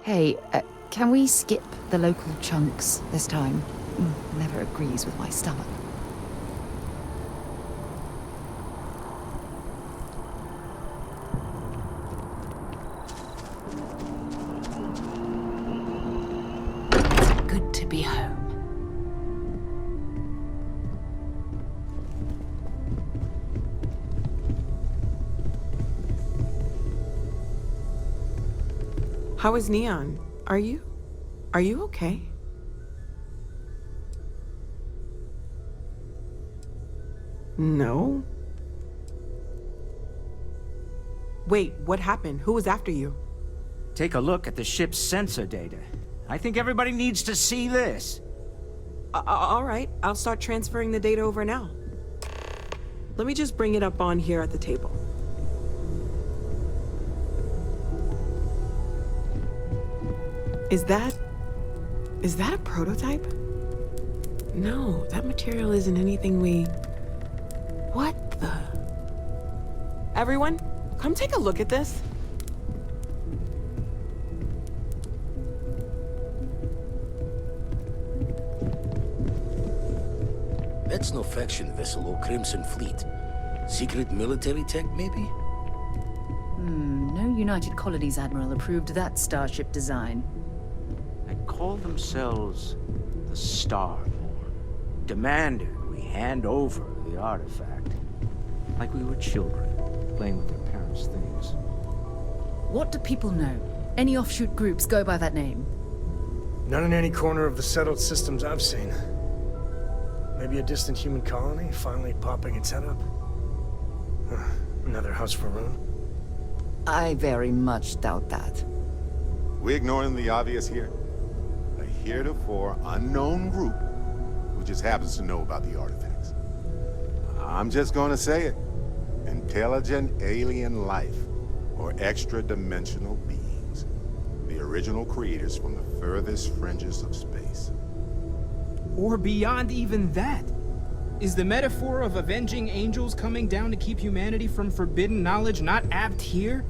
Hey, can we skip the local chunks this time? Never agrees with my stomach. It's good to be home. How is Neon? Are you okay? No? Wait, what happened? Who was after you? Take a look at the ship's sensor data. I think everybody needs to see this. All right, I'll start transferring the data over now. Let me just bring it up on here at the table. Is that a prototype? No, that material isn't anything we... What the... Everyone, come take a look at this. That's no faction vessel or Crimson Fleet. Secret military tech, maybe? No United Colonies Admiral approved that starship design. They call themselves the Starborn. Demanded we hand over the artifact. Like we were children, playing with their parents' things. What do people know? Any offshoot groups go by that name? None in any corner of the settled systems I've seen. Maybe a distant human colony finally popping its head up. Another house for Rune. I very much doubt that. We ignoring the obvious here? A heretofore unknown group who just happens to know about the artifacts. I'm just gonna say it. Intelligent alien life, or extra-dimensional beings. The original creators from the furthest fringes of space. Or beyond even that. Is the metaphor of avenging angels coming down to keep humanity from forbidden knowledge not apt here?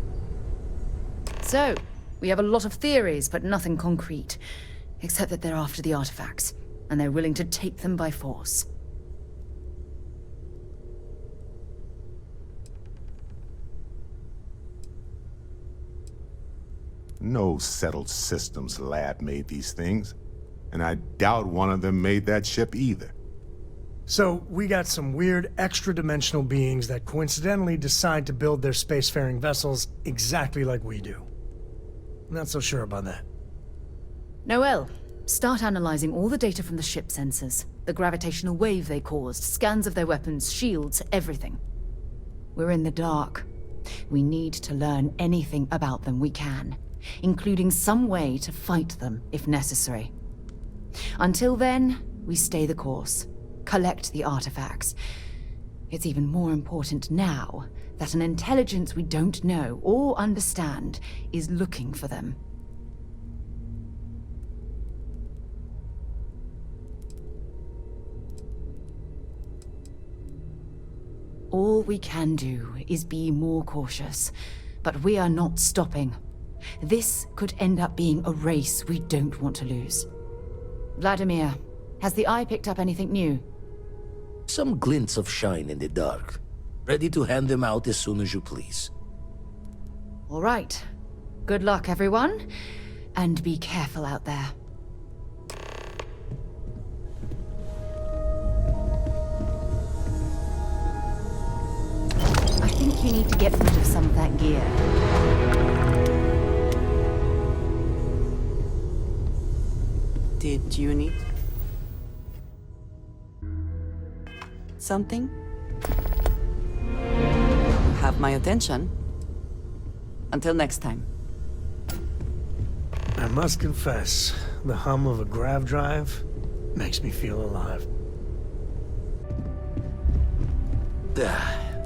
So, we have a lot of theories, but nothing concrete. Except that they're after the artifacts, and they're willing to take them by force. No settled systems lab made these things, and I doubt one of them made that ship either. So, we got some weird extra-dimensional beings that coincidentally decide to build their spacefaring vessels exactly like we do. Not so sure about that. Noel, start analyzing all the data from the ship sensors. The gravitational wave they caused, scans of their weapons, shields, everything. We're in the dark. We need to learn anything about them we can, including some way to fight them if necessary. Until then, we stay the course. Collect the artifacts. It's even more important now that an intelligence we don't know or understand is looking for them. All we can do is be more cautious, but we are not stopping. This could end up being a race we don't want to lose. Vladimir, has the Eye picked up anything new? Some glints of shine in the dark. Ready to hand them out as soon as you please. All right. Good luck, everyone. And be careful out there. I think you need to get rid of some of that gear. Did you need something? Have my attention. Until next time. I'm must confess, the hum of a grav drive makes me feel alive.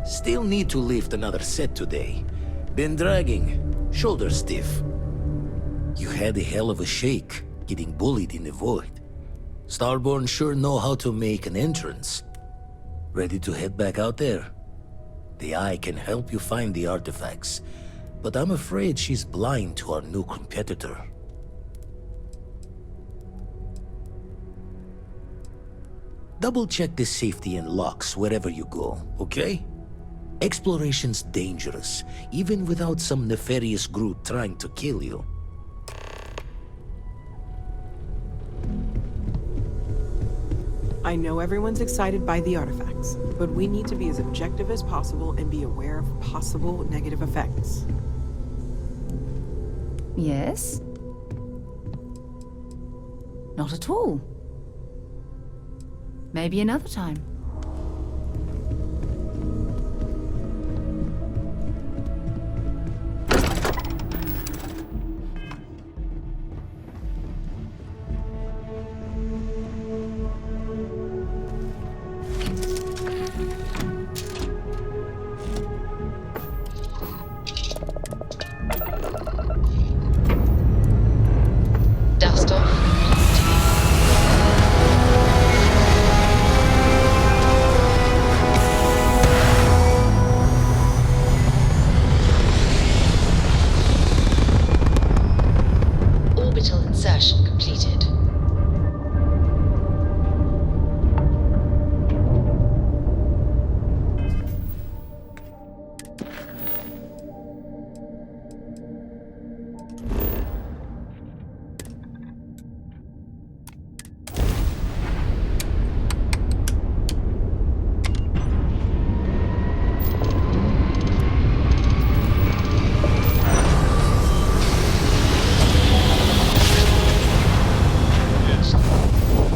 Still need to lift another set today. Been dragging. Shoulder stiff. You had a hell of a shake, getting bullied in the void. Starborn sure know how to make an entrance. Ready to head back out there? The Eye can help you find the artifacts, but I'm afraid she's blind to our new competitor. Double-check the safety and locks wherever you go, okay? Exploration's dangerous, even without some nefarious group trying to kill you. I know everyone's excited by the artifacts, but we need to be as objective as possible and be aware of possible negative effects. Yes? Not at all. Maybe another time. Dust off. Orbital insertion completed.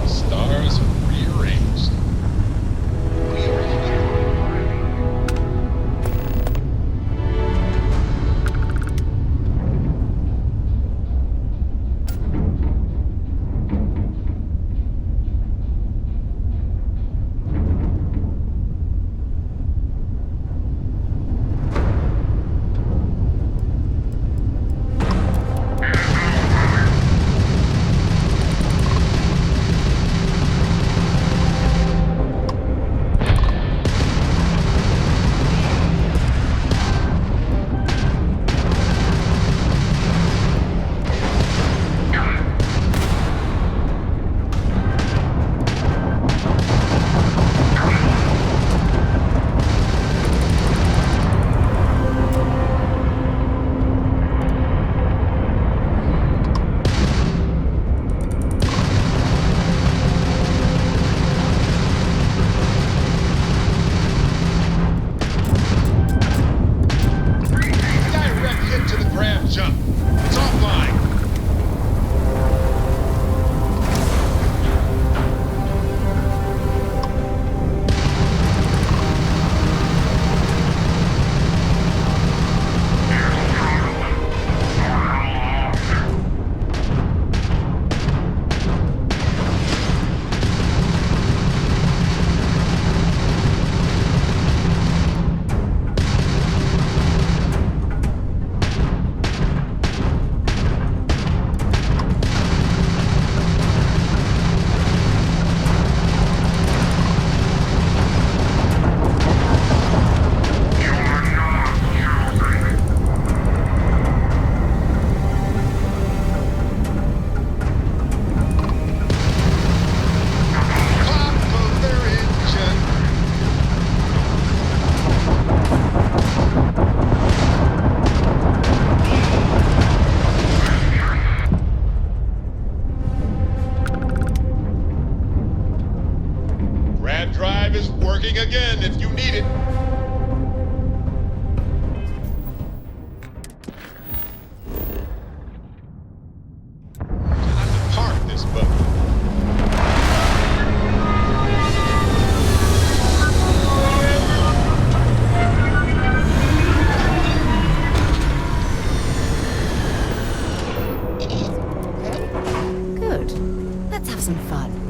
Stars rearranged. We are here. Direct hit to the grav jump. It's offline. Pop of their engine. Grav drive is working again if you need it. Time to park this buggy. Let's have some fun.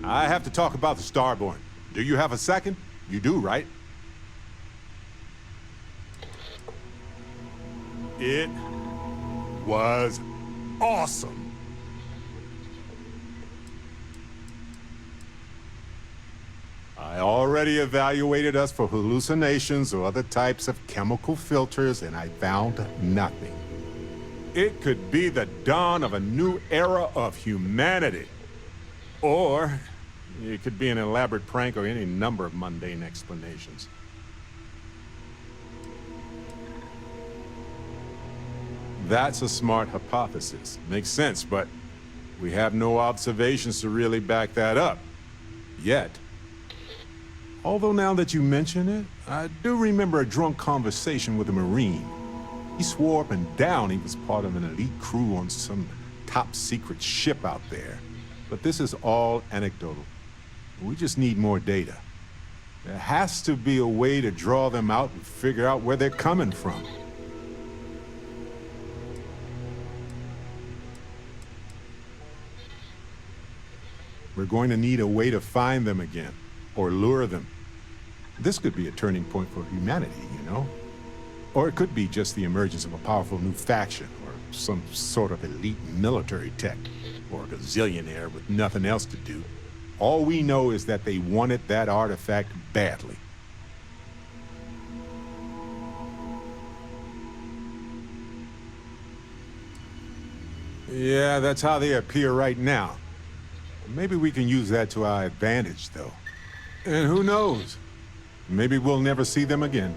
I have to talk about the Starborn. Do you have a second? You do, right? It was awesome. I already evaluated us for hallucinations or other types of chemical filters, and I found nothing. It could be the dawn of a new era of humanity. Or it could be an elaborate prank or any number of mundane explanations. That's a smart hypothesis. Makes sense, but we have no observations to really back that up. Yet. Although now that you mention it, I do remember a drunk conversation with a Marine. He swore up and down he was part of an elite crew on some top-secret ship out there. But this is all anecdotal. We just need more data. There has to be a way to draw them out and figure out where they're coming from. We're going to need a way to find them again, or lure them. This could be a turning point for humanity, you know? Or it could be just the emergence of a powerful new faction, or some sort of elite military tech, or a gazillionaire with nothing else to do. All we know is that they wanted that artifact badly. Yeah, that's how they appear right now. Maybe we can use that to our advantage, though. And who knows? Maybe we'll never see them again.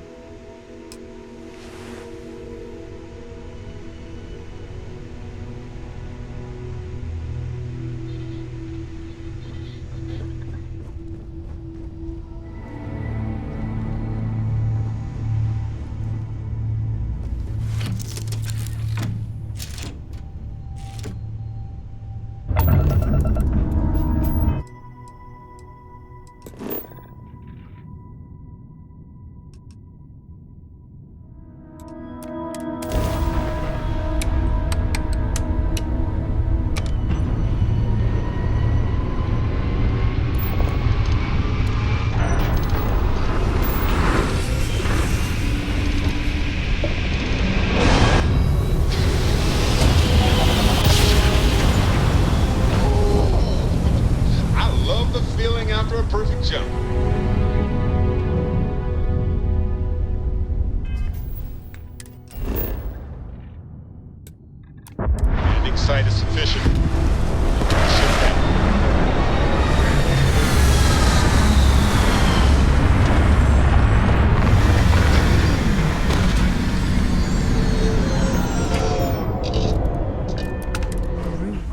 Sight is sufficient.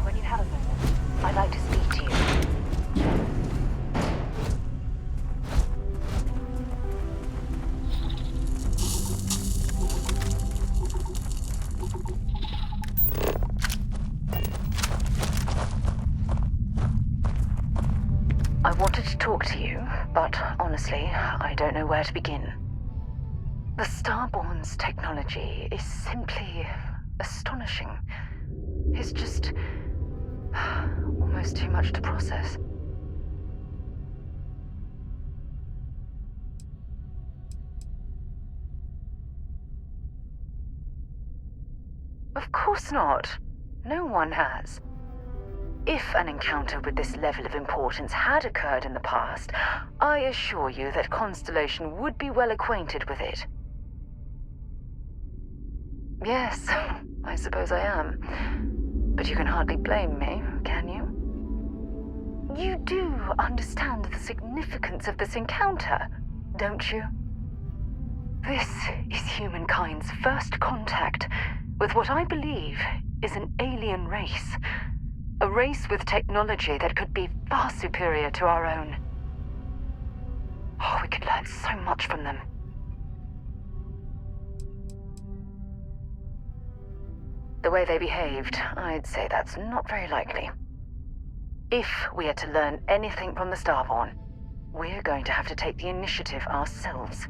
When you have a moment, I'd like to speak to you. I wanted to talk to you, but honestly, I don't know where to begin. The Starborn's technology is simply astonishing. It's just almost too much to process. Of course not. No one has. If an encounter with this level of importance had occurred in the past, I assure you that Constellation would be well acquainted with it. Yes, I suppose I am. But you can hardly blame me, can you? You do understand the significance of this encounter, don't you? This is humankind's first contact with what I believe is an alien race. A race with technology that could be far superior to our own. Oh, we could learn so much from them. The way they behaved, I'd say that's not very likely. If we are to learn anything from the Starborn, we're going to have to take the initiative ourselves.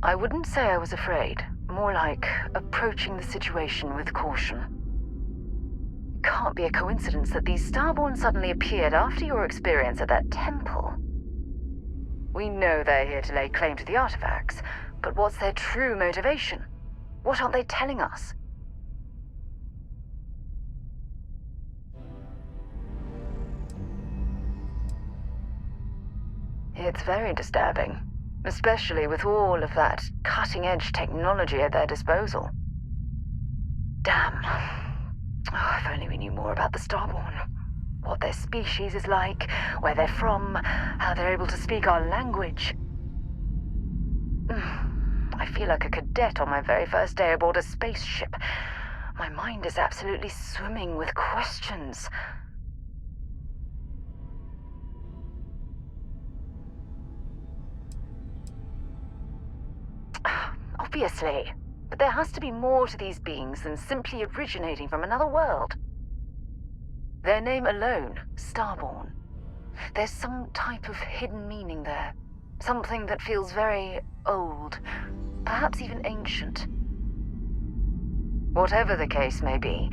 I wouldn't say I was afraid, more like approaching the situation with caution. can't be a coincidence that these Starborn suddenly appeared after your experience at that temple. We know they're here to lay claim to the artifacts, but what's their true motivation? What aren't they telling us? It's very disturbing, especially with all of that cutting-edge technology at their disposal. Damn. Oh, if only we knew more about the Starborn. What their species is like, where they're from, how they're able to speak our language. I feel like a cadet on my very first day aboard a spaceship. My mind is absolutely swimming with questions. Obviously, but there has to be more to these beings than simply originating from another world. Their name alone, Starborn. There's some type of hidden meaning there. Something that feels very old, perhaps even ancient. Whatever the case may be,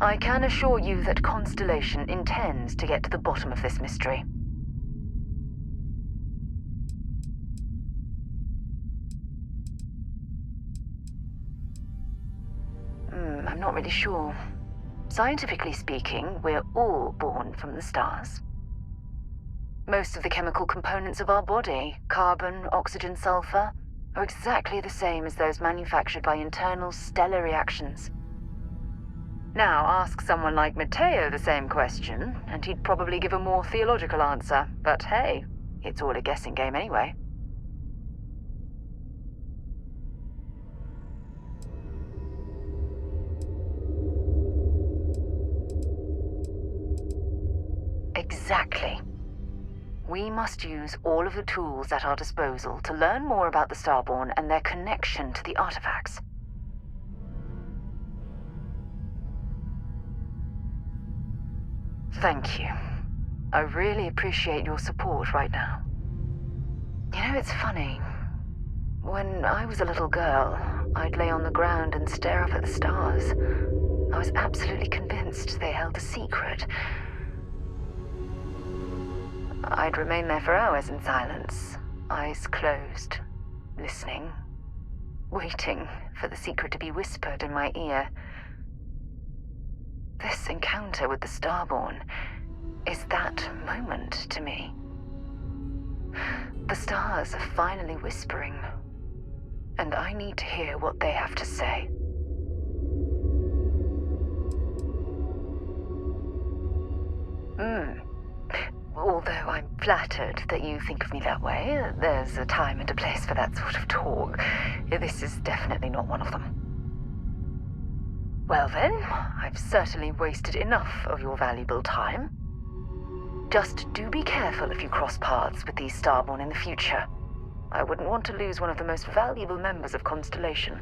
I can assure you that Constellation intends to get to the bottom of this mystery. I'm not really sure. Scientifically speaking, we're all born from the stars. Most of the chemical components of our body, carbon, oxygen, sulfur, are exactly the same as those manufactured by internal stellar reactions. Now, ask someone like Matteo the same question, and he'd probably give a more theological answer. But hey, it's all a guessing game anyway. Exactly. We must use all of the tools at our disposal to learn more about the Starborn and their connection to the artifacts. Thank you. I really appreciate your support right now. You know, it's funny. When I was a little girl, I'd lay on the ground and stare up at the stars. I was absolutely convinced they held a secret. I'd remain there for hours in silence, eyes closed, listening, waiting for the secret to be whispered in my ear. This encounter with the Starborn is that moment to me. The stars are finally whispering, and I need to hear what they have to say. Although I'm flattered that you think of me that way, there's a time and a place for that sort of talk. This is definitely not one of them. Well then, I've certainly wasted enough of your valuable time. Just do be careful if you cross paths with these Starborn in the future. I wouldn't want to lose one of the most valuable members of Constellation.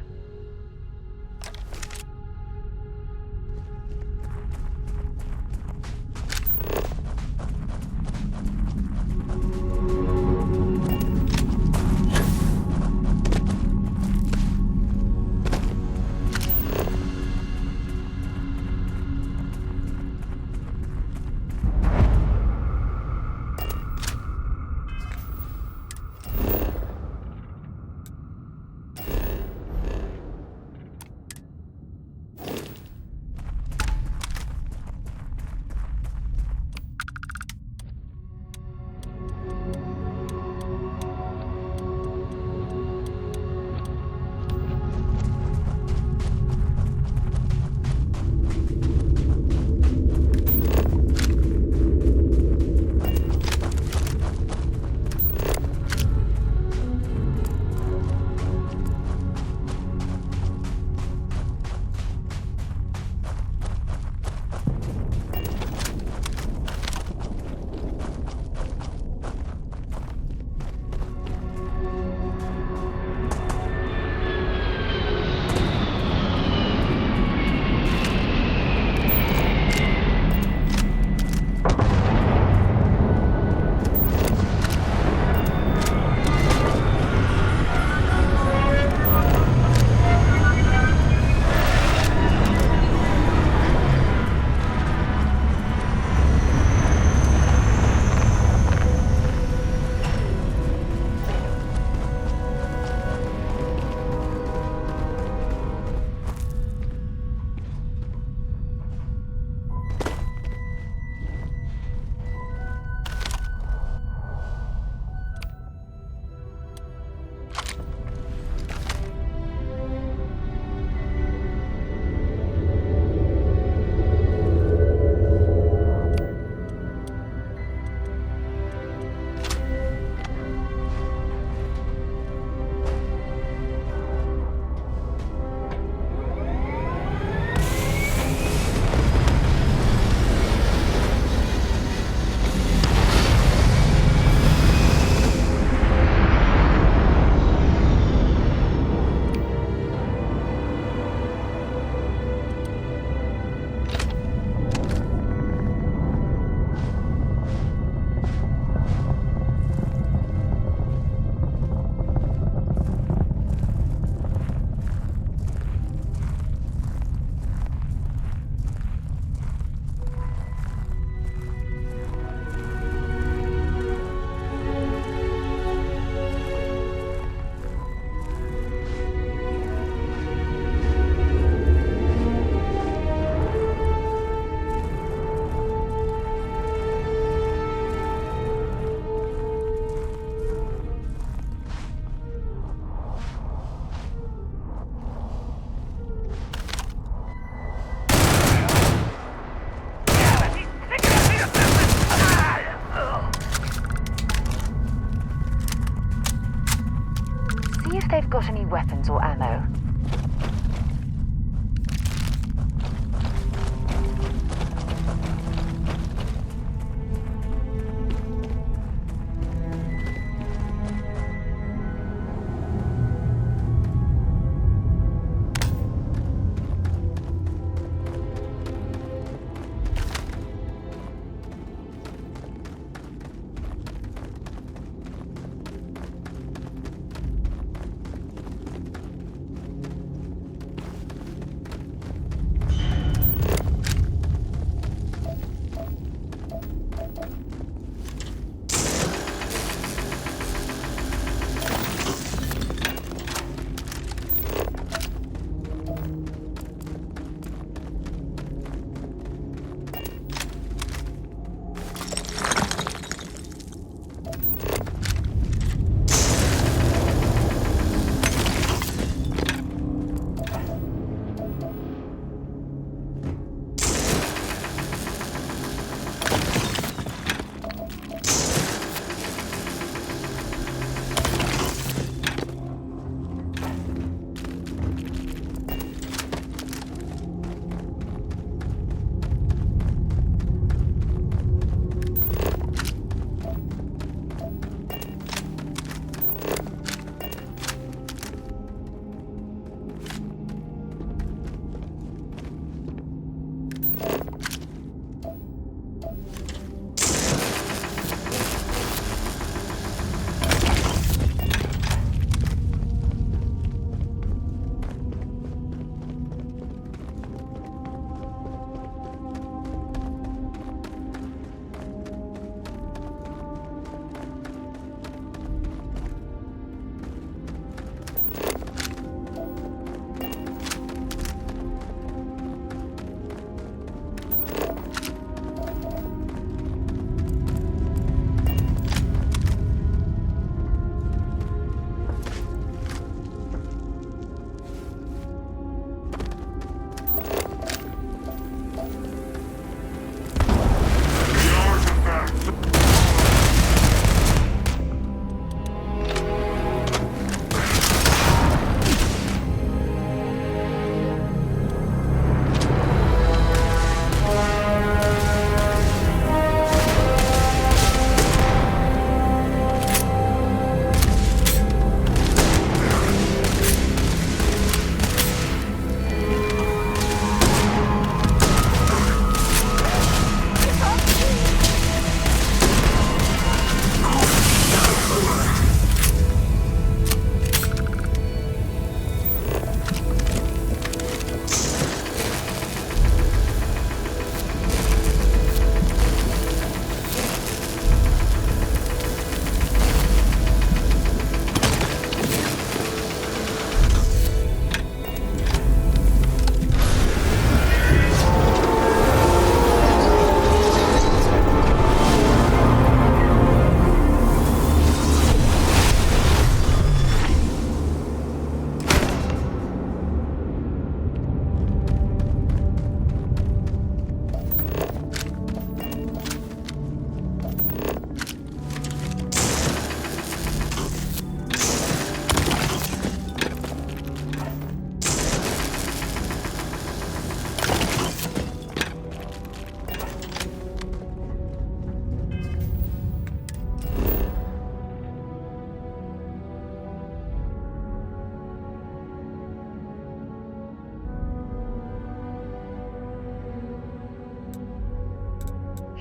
got any weapons or ammo?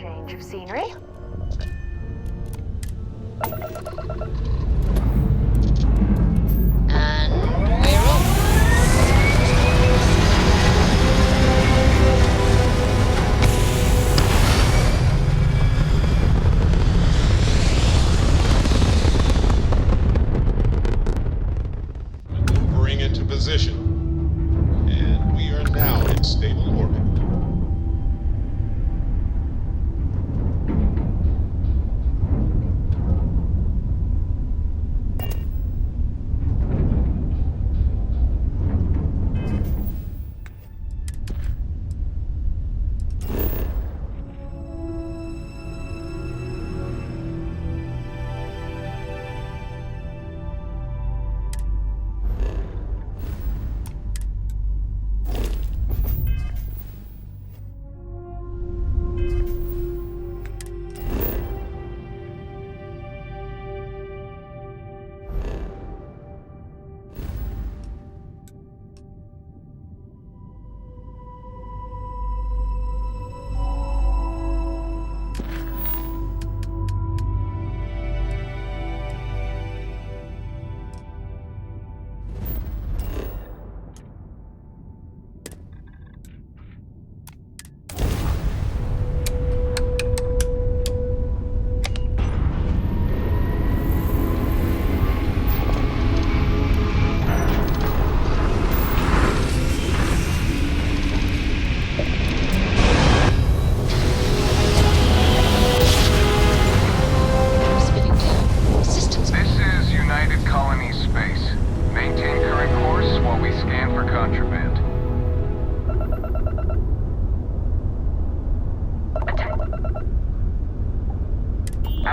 Change of scenery. And we're off. Maneuvering into position. And we are now in stable orbit.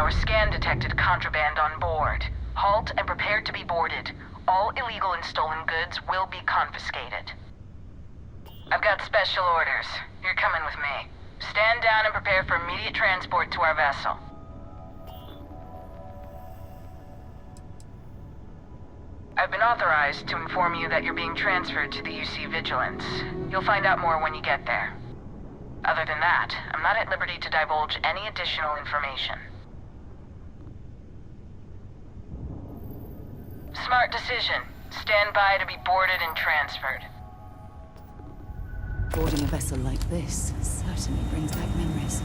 Our scan detected contraband on board. Halt and prepare to be boarded. All illegal and stolen goods will be confiscated. I've got special orders. You're coming with me. Stand down and prepare for immediate transport to our vessel. I've been authorized to inform you that you're being transferred to the UC Vigilance. You'll find out more when you get there. Other than that, I'm not at liberty to divulge any additional information. Smart decision. Stand by to be boarded and transferred. Boarding a vessel like this certainly brings back memories.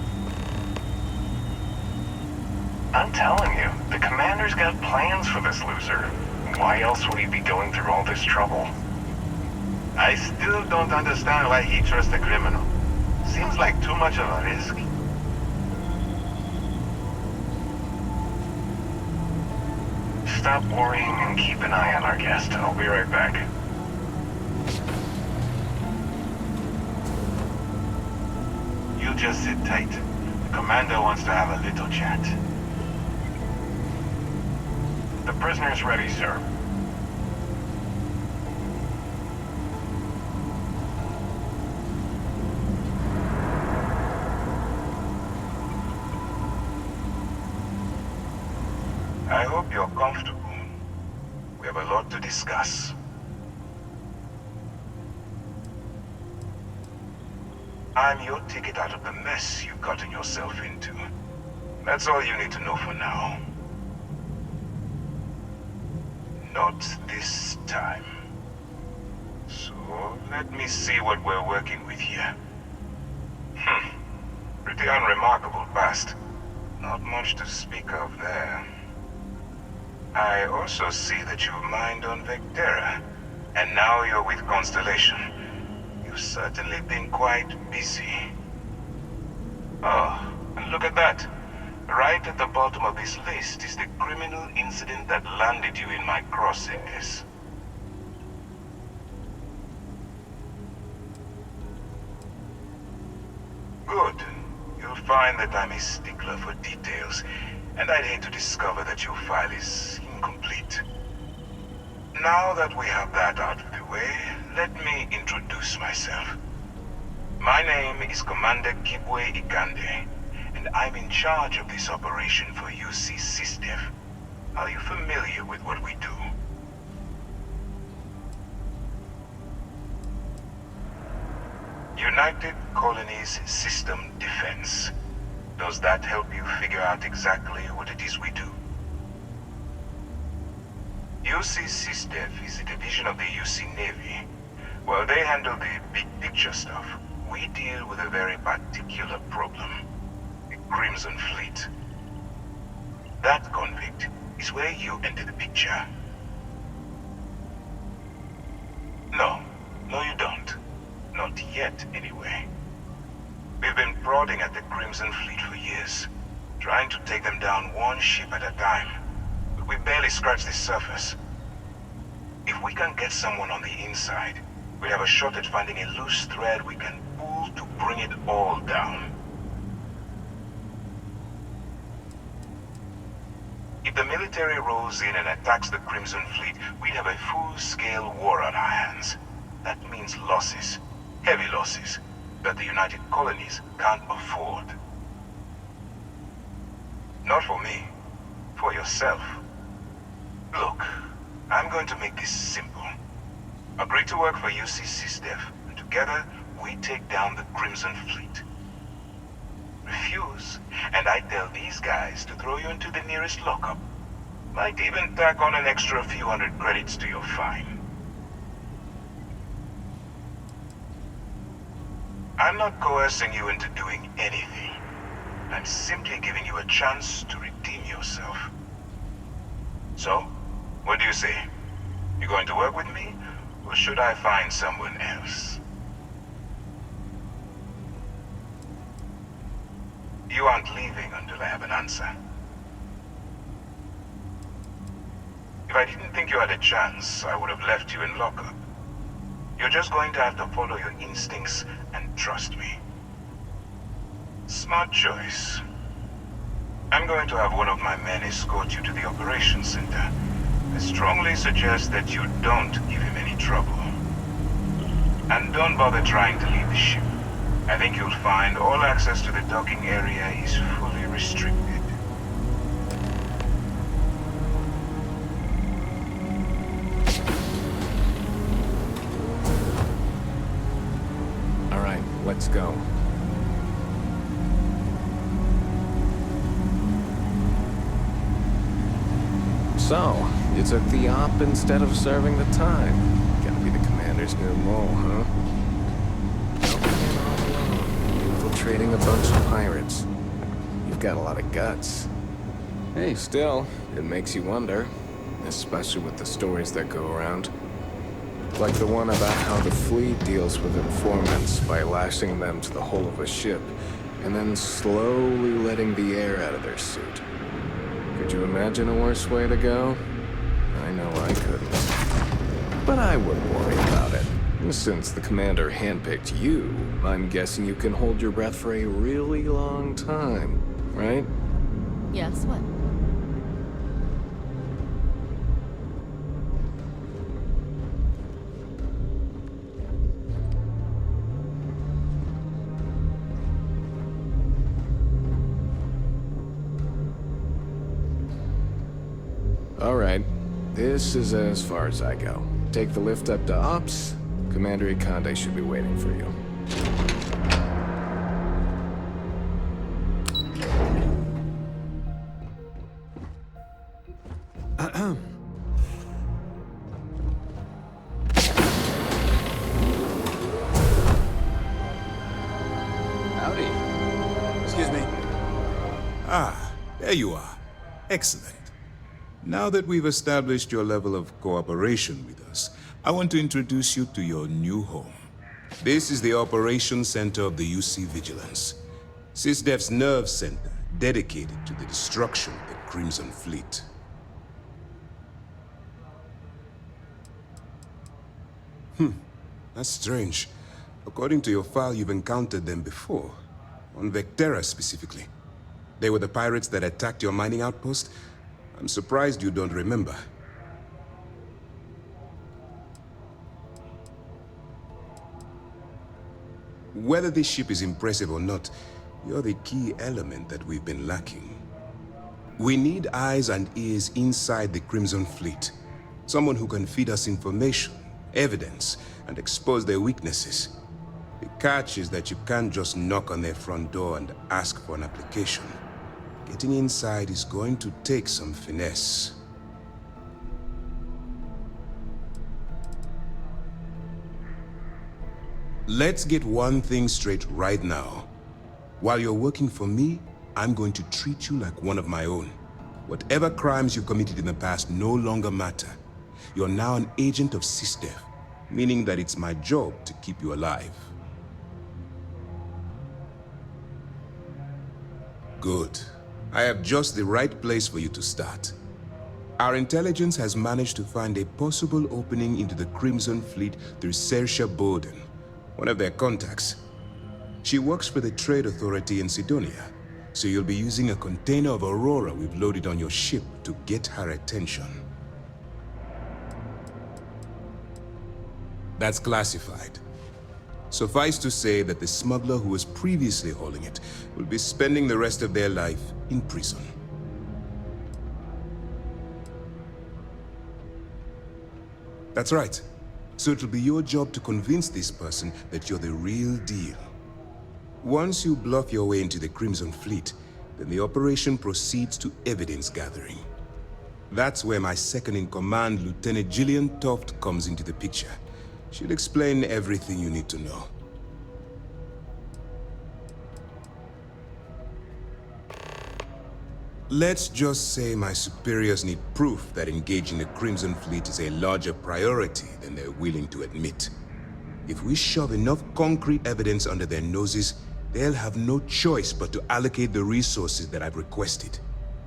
I'm telling you, the commander's got plans for this loser. Why else would he be going through all this trouble? I still don't understand why he trusts a criminal. Seems like too much of a risk. Stop worrying and keep an eye on our guest. I'll be right back. You just sit tight. The commander wants to have a little chat. The prisoner's ready, sir. I hope you're comfortable. We have a lot to discuss. I'm your ticket out of the mess you've gotten yourself into. That's all you need to know for now. Not this time. So, let me see what we're working with here. Pretty unremarkable past. Not much to speak of there. I also see that you've mined on Vectera, and now you're with Constellation. You've certainly been quite busy. Oh, and look at that. Right at the bottom of this list is the criminal incident that landed you in my crosshairs. Good. You'll find that I'm a stickler for details, and I'd hate to discover that your file is incomplete. Now that we have that out of the way, let me introduce myself. My name is Commander Kibwe Ikande, and I'm in charge of this operation for UC SysDef. Are you familiar with what we do? United Colonies System Defense. Does that help you figure out exactly what it is we do? UC SysDef is a division of the UC Navy. While they handle the big picture stuff, we deal with a very particular problem. The Crimson Fleet. That convict is where you enter the picture. No, you don't. Not yet, anyway. We've been prodding at the Crimson Fleet for years, trying to take them down one ship at a time. But we barely scratched the surface. If we can get someone on the inside, we have a shot at finding a loose thread we can pull to bring it all down. If the military rolls in and attacks the Crimson Fleet, we'd have a full-scale war on our hands. That means losses, heavy losses, that the United Colonies can't afford. Not for me, for yourself. Look, I'm going to make this simple. Agree to work for UC SysDef, and together we take down the Crimson Fleet. Refuse, and I tell these guys to throw you into the nearest lockup. Might even tack on an extra few hundred credits to your fine. I'm not coercing you into doing anything. I'm simply giving you a chance to redeem yourself. So, what do you say? You going to work with me, or should I find someone else? You aren't leaving until I have an answer. If I didn't think you had a chance, I would have left you in lockup. You're just going to have to follow your instincts and trust me. Smart choice. I'm going to have one of my men escort you to the operations center. I strongly suggest that you don't give him any trouble. And don't bother trying to leave the ship. I think you'll find all access to the docking area is fully restricted. All right, let's go. So, you took the op instead of serving the time. Gotta be the commander's new mole, huh? Jumping in all alone, infiltrating a bunch of pirates. You've got a lot of guts. Hey, still, it makes you wonder. Especially with the stories that go around. Like the one about how the fleet deals with informants by lashing them to the hull of a ship, and then slowly letting the air out of their suit. Could you imagine a worse way to go? I know I couldn't. But I wouldn't worry about it. Since the commander handpicked you, I'm guessing you can hold your breath for a really long time, right? Yes, what? All right, this is as far as I go. Take the lift up to Ops. Commander Ikande should be waiting for you. Howdy. Excuse me. Ah, there you are. Excellent. Now that we've established your level of cooperation with us, I want to introduce you to your new home. This is the Operations Center of the UC Vigilance, SysDef's nerve center dedicated to the destruction of the Crimson Fleet. That's strange. According to your file, you've encountered them before. On Vectera specifically. They were the pirates that attacked your mining outpost? I'm surprised you don't remember. Whether this ship is impressive or not, you're the key element that we've been lacking. We need eyes and ears inside the Crimson Fleet. Someone who can feed us information, evidence, and expose their weaknesses. The catch is that you can't just knock on their front door and ask for an application. Getting inside is going to take some finesse. Let's get one thing straight right now. While you're working for me, I'm going to treat you like one of my own. Whatever crimes you've committed in the past no longer matter. You're now an agent of SysDef, meaning that it's my job to keep you alive. Good. I have just the right place for you to start. Our intelligence has managed to find a possible opening into the Crimson Fleet through Saoirse Bowden, one of their contacts. She works for the Trade Authority in Sidonia, so you'll be using a container of Aurora we've loaded on your ship to get her attention. That's classified. Suffice to say that the smuggler who was previously hauling it will be spending the rest of their life in prison. That's right. So it'll be your job to convince this person that you're the real deal. Once you bluff your way into the Crimson Fleet, then the operation proceeds to evidence gathering. That's where my second-in-command, Lieutenant Gillian Toft, comes into the picture. She'll explain everything you need to know. Let's just say my superiors need proof that engaging the Crimson Fleet is a larger priority than they're willing to admit. If we shove enough concrete evidence under their noses, they'll have no choice but to allocate the resources that I've requested.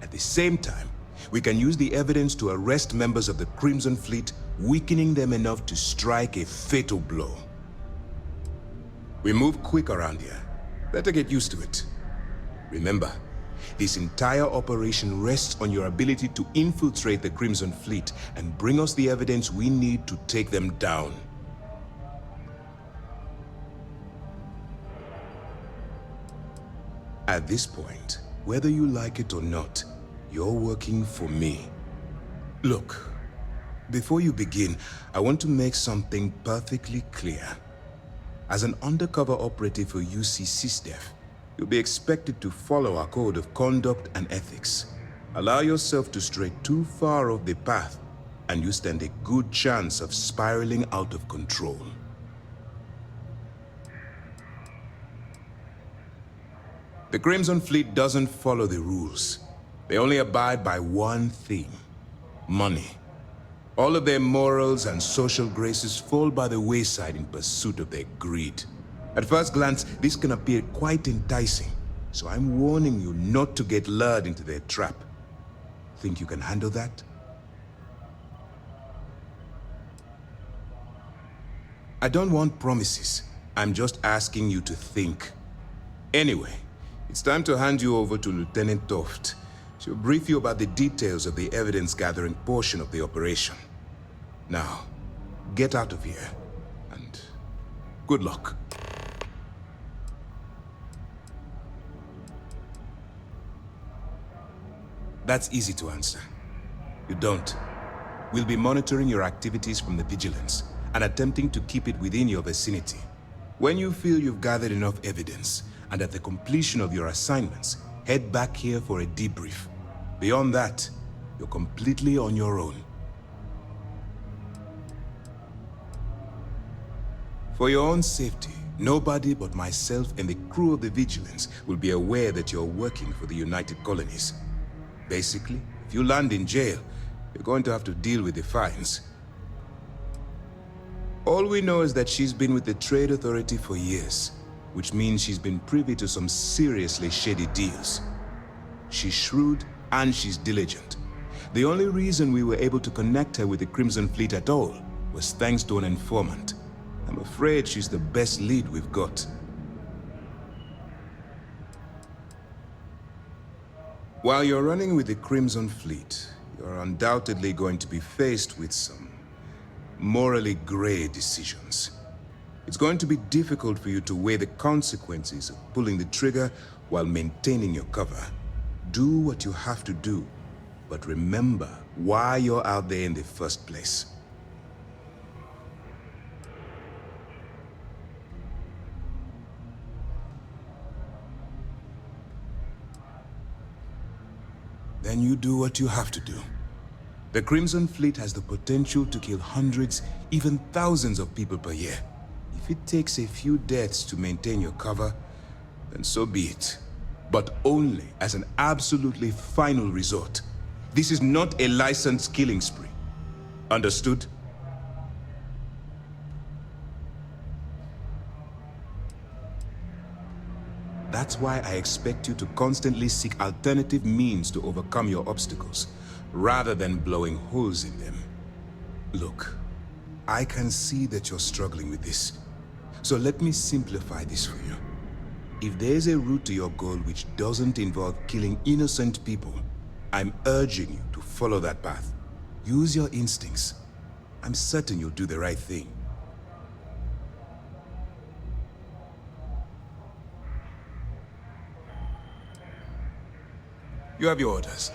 At the same time, we can use the evidence to arrest members of the Crimson Fleet, weakening them enough to strike a fatal blow. We move quick around here. Better get used to it. Remember, This entire operation rests on your ability to infiltrate the Crimson Fleet and bring us the evidence we need to take them down. At this point, whether you like it or not, you're working for me. Look, before you begin, I want to make something perfectly clear. As an undercover operative for UC SysDef, you'll be expected to follow our code of conduct and ethics. Allow yourself to stray too far off the path, and you stand a good chance of spiraling out of control. The Crimson Fleet doesn't follow the rules. They only abide by one thing: money. All of their morals and social graces fall by the wayside in pursuit of their greed. At first glance, this can appear quite enticing, so I'm warning you not to get lured into their trap. Think you can handle that? I don't want promises. I'm just asking you to think. Anyway, it's time to hand you over to Lieutenant Toft. She'll brief you about the details of the evidence-gathering portion of the operation. Now, get out of here, and good luck. That's easy to answer. You don't. We'll be monitoring your activities from the Vigilance and attempting to keep it within your vicinity. When you feel you've gathered enough evidence, and at the completion of your assignments, head back here for a debrief. Beyond that, you're completely on your own. For your own safety, nobody but myself and the crew of the Vigilance will be aware that you're working for the United Colonies. Basically, if you land in jail, you're going to have to deal with the fines. All we know is that she's been with the Trade Authority for years, which means she's been privy to some seriously shady deals. She's shrewd and she's diligent. The only reason we were able to connect her with the Crimson Fleet at all was thanks to an informant. I'm afraid she's the best lead we've got. While you're running with the Crimson Fleet, you're undoubtedly going to be faced with some morally gray decisions. It's going to be difficult for you to weigh the consequences of pulling the trigger while maintaining your cover. Do what you have to do, but remember why you're out there in the first place. Then you do what you have to do. The Crimson Fleet has the potential to kill hundreds, even thousands of people per year. If it takes a few deaths to maintain your cover, then so be it. But only as an absolutely final resort. This is not a licensed killing spree. Understood? That's why I expect you to constantly seek alternative means to overcome your obstacles, rather than blowing holes in them. Look, I can see that you're struggling with this. So let me simplify this for you. If there's a route to your goal which doesn't involve killing innocent people, I'm urging you to follow that path. Use your instincts. I'm certain you'll do the right thing. You have your orders.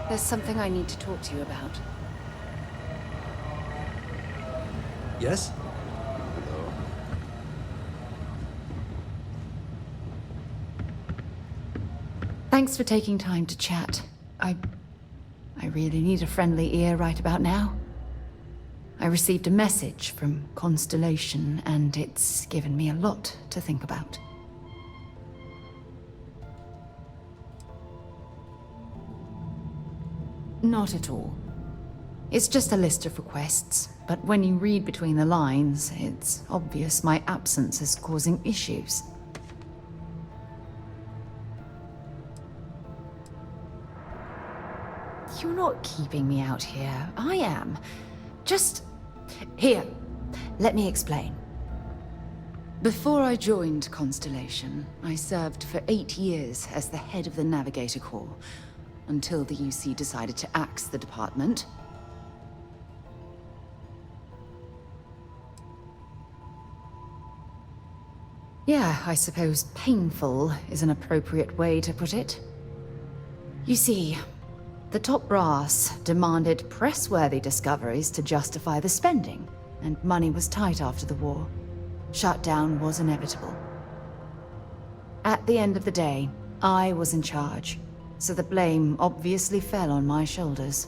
There's something I need to talk to you about. Yes? Thanks for taking time to chat. I really need a friendly ear right about now. I received a message from Constellation, and it's given me a lot to think about. Not at all. It's just a list of requests, but when you read between the lines, it's obvious my absence is causing issues. You're not keeping me out here. I am. Just... here. Let me explain. Before I joined Constellation, I served for 8 years as the head of the Navigator Corps, until the UC decided to axe the department. Yeah, I suppose painful is an appropriate way to put it. You see, the top brass demanded press-worthy discoveries to justify the spending, and money was tight after the war. Shutdown was inevitable. At the end of the day, I was in charge, so the blame obviously fell on my shoulders.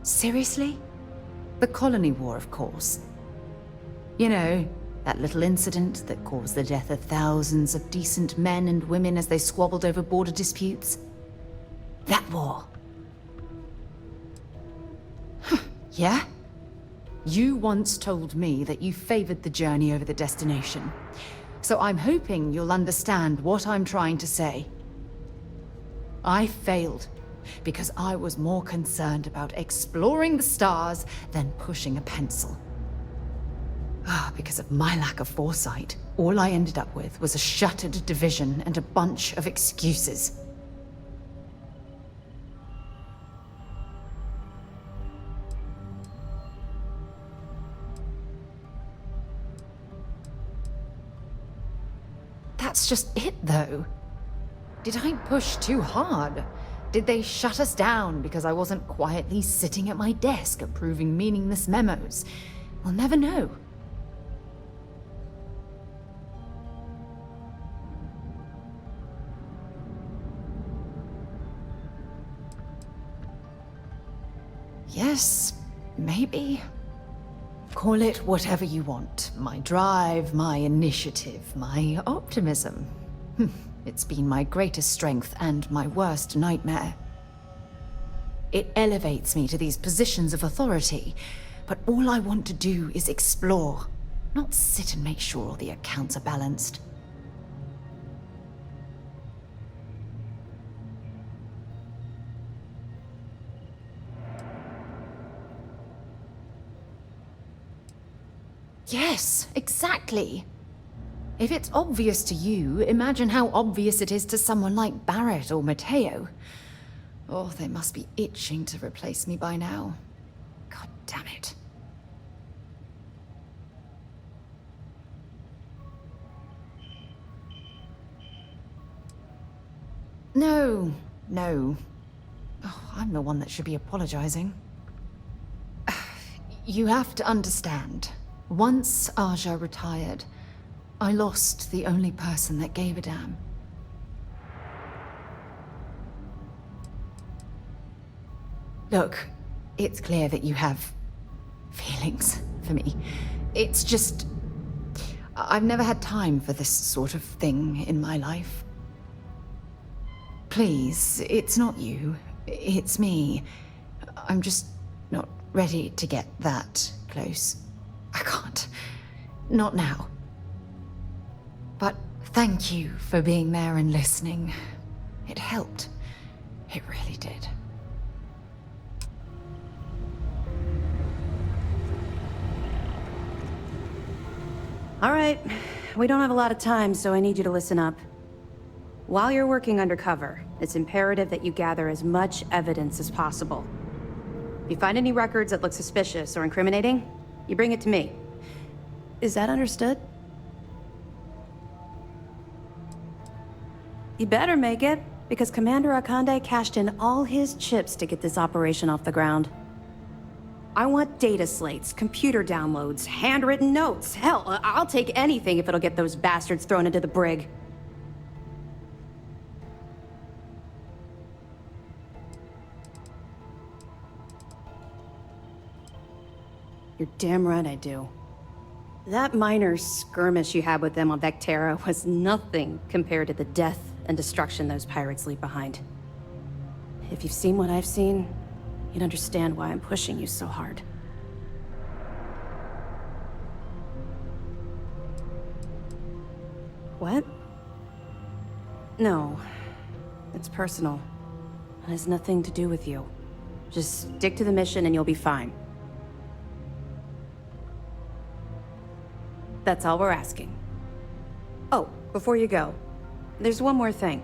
Seriously? The Colony War, of course. You know, that little incident that caused the death of thousands of decent men and women as they squabbled over border disputes. That war. Yeah? You once told me that you favored the journey over the destination. So I'm hoping you'll understand what I'm trying to say. I failed because I was more concerned about exploring the stars than pushing a pencil. Because of my lack of foresight, all I ended up with was a shattered division and a bunch of excuses. That's just it, though. Did I push too hard? Did they shut us down because I wasn't quietly sitting at my desk approving meaningless memos? We'll never know. Yes, maybe. Call it whatever you want. My drive, my initiative, my optimism. It's been my greatest strength and my worst nightmare. It elevates me to these positions of authority, but all I want to do is explore, not sit and make sure all the accounts are balanced. Yes, exactly. If it's obvious to you, imagine how obvious it is to someone like Barrett or Mateo. Oh, they must be itching to replace me by now. God damn it. No. Oh, I'm the one that should be apologizing. You have to understand. Once Aja retired, I lost the only person that gave a damn. Look, it's clear that you have feelings for me. It's just, I've never had time for this sort of thing in my life. Please, it's not you, it's me. I'm just not ready to get that close. I can't. Not now. But thank you for being there and listening. It helped. It really did. All right. We don't have a lot of time, so I need you to listen up. While you're working undercover, it's imperative that you gather as much evidence as possible. If you find any records that look suspicious or incriminating, you bring it to me. Is that understood? You better make it, because Commander Akande cashed in all his chips to get this operation off the ground. I want data slates, computer downloads, handwritten notes. Hell, I'll take anything if it'll get those bastards thrown into the brig. You're damn right I do. That minor skirmish you had with them on Vectera was nothing compared to the death and destruction those pirates leave behind. If you've seen what I've seen, you'd understand why I'm pushing you so hard. What? No. It's personal. It has nothing to do with you. Just stick to the mission and you'll be fine. That's all we're asking. Oh, before you go, there's one more thing.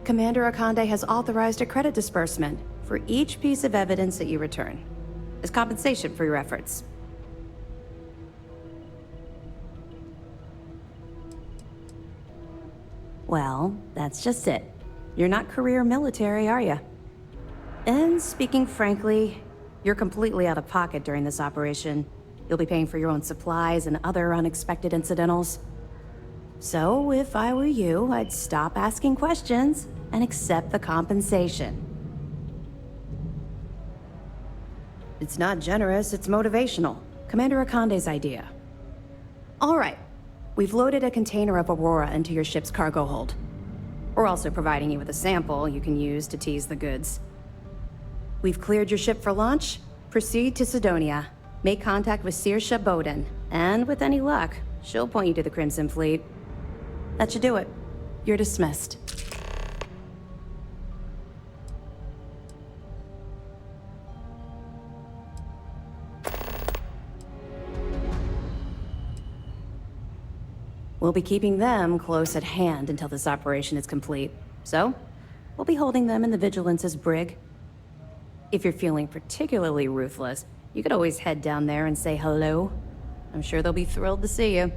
Commander Akande has authorized a credit disbursement for each piece of evidence that you return, as compensation for your efforts. Well, that's just it. You're not career military, are you? And speaking frankly, you're completely out of pocket during this operation. You'll be paying for your own supplies and other unexpected incidentals. So, if I were you, I'd stop asking questions and accept the compensation. It's not generous, it's motivational. Commander Akande's idea. All right. We've loaded a container of Aurora into your ship's cargo hold. We're also providing you with a sample you can use to tease the goods. We've cleared your ship for launch. Proceed to Sidonia. Make contact with Saoirse Bowden, and with any luck, she'll point you to the Crimson Fleet. That should do it. You're dismissed. We'll be keeping them close at hand until this operation is complete. So, we'll be holding them in the Vigilance's brig. If you're feeling particularly ruthless, you could always head down there and say hello. I'm sure they'll be thrilled to see you.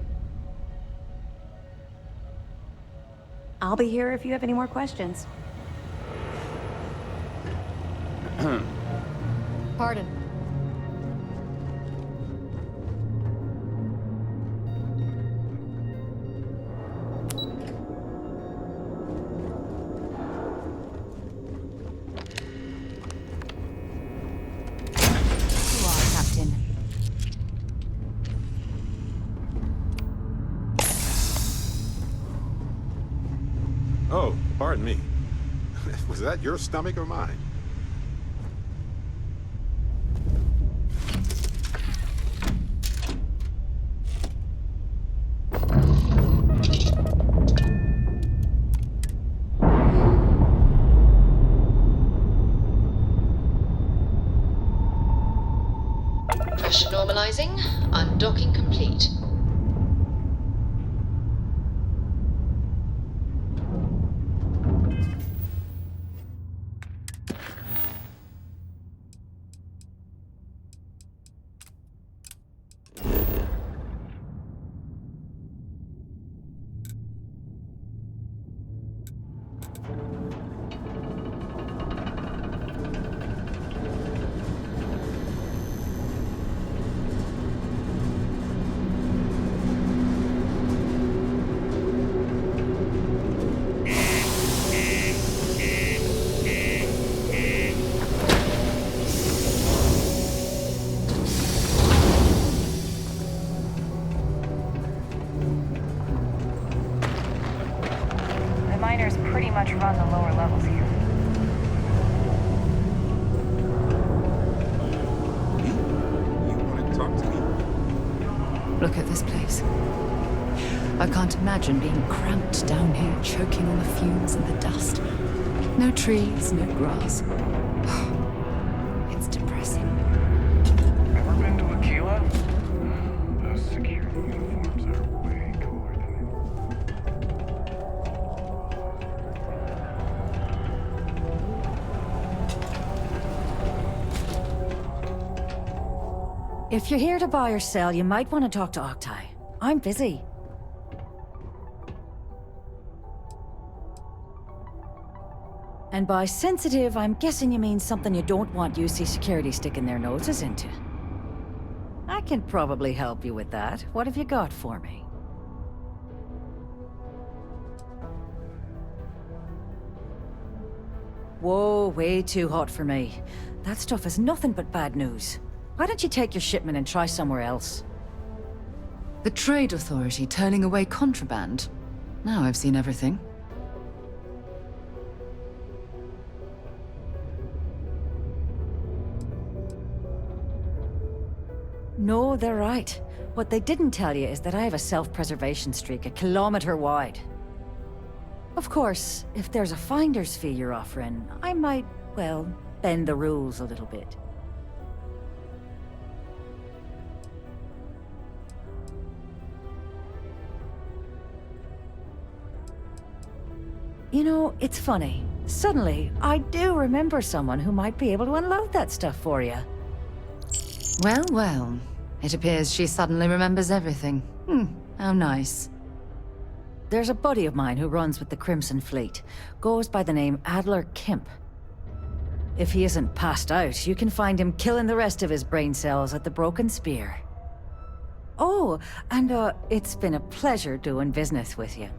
I'll be here if you have any more questions. Pardon. Oh, pardon me. Was that your stomach or mine? Pressure normalizing. Undocking complete. much run the lower levels here. You want to talk to me? Look at this place. I can't imagine being cramped down here, choking on the fumes and the dust. No trees, no grass. It's depressing. Ever been to Aquila? Those security uniforms are way cooler than If you're here to buy or sell, you might want to talk to Octai. I'm busy. And by sensitive, I'm guessing you mean something you don't want UC security sticking their noses into. I can probably help you with that. What have you got for me? Whoa, way too hot for me. That stuff is nothing but bad news. Why don't you take your shipment and try somewhere else? The Trade Authority turning away contraband. Now I've seen everything. No, they're right. What they didn't tell you is that I have a self-preservation streak a kilometer wide. Of course, if there's a finder's fee you're offering, I might, well, bend the rules a little bit. You know, it's funny. Suddenly, I do remember someone who might be able to unload that stuff for you. Well, well. It appears she suddenly remembers everything. How nice. There's a buddy of mine who runs with the Crimson Fleet. Goes by the name Adler Kemp. If he isn't passed out, you can find him killing the rest of his brain cells at the Broken Spear. Oh, and it's been a pleasure doing business with you.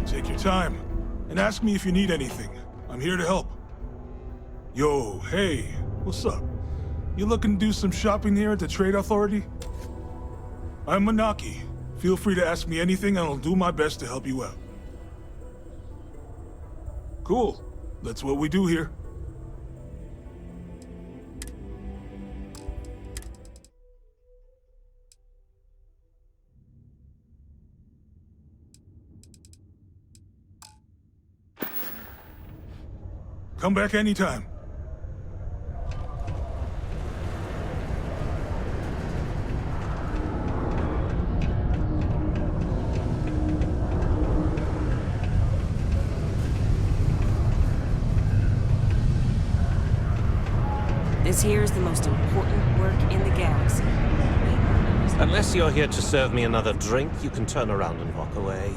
Take your time, and ask me if you need anything. I'm here to help. Yo, hey, what's up? You looking to do some shopping here at the Trade Authority? I'm Manaki. Feel free to ask me anything and I'll do my best to help you out. Cool. That's what we do here. Come back anytime. This here is the most important work in the galaxy. Unless you're here to serve me another drink, you can turn around and walk away.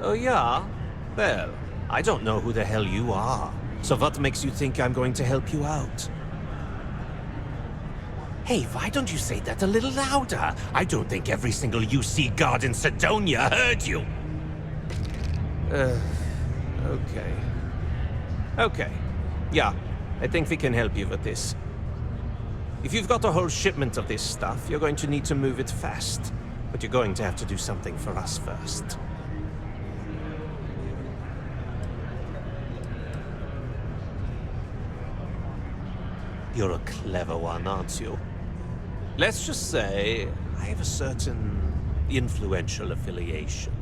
Oh yeah? Well, I don't know who the hell you are. So what makes you think I'm going to help you out? Hey, why don't you say that a little louder? I don't think every single UC guard in Sidonia heard you. Okay. Okay. Yeah, I think we can help you with this. If you've got a whole shipment of this stuff, you're going to need to move it fast. But you're going to have to do something for us first. You're a clever one, aren't you? Let's just say I have a certain influential affiliation.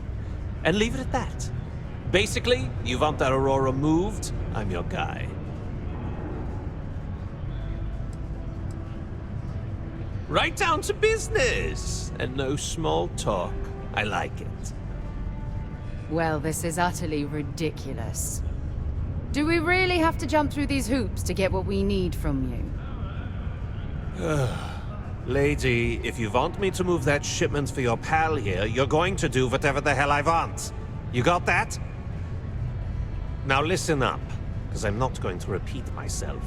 And leave it at that. Basically, you want that Aurora moved, I'm your guy. Right down to business! And no small talk. I like it. Well, this is utterly ridiculous. Do we really have to jump through these hoops to get what we need from you? Lady, if you want me to move that shipment for your pal here, you're going to do whatever the hell I want. You got that? Now listen up, because I'm not going to repeat myself.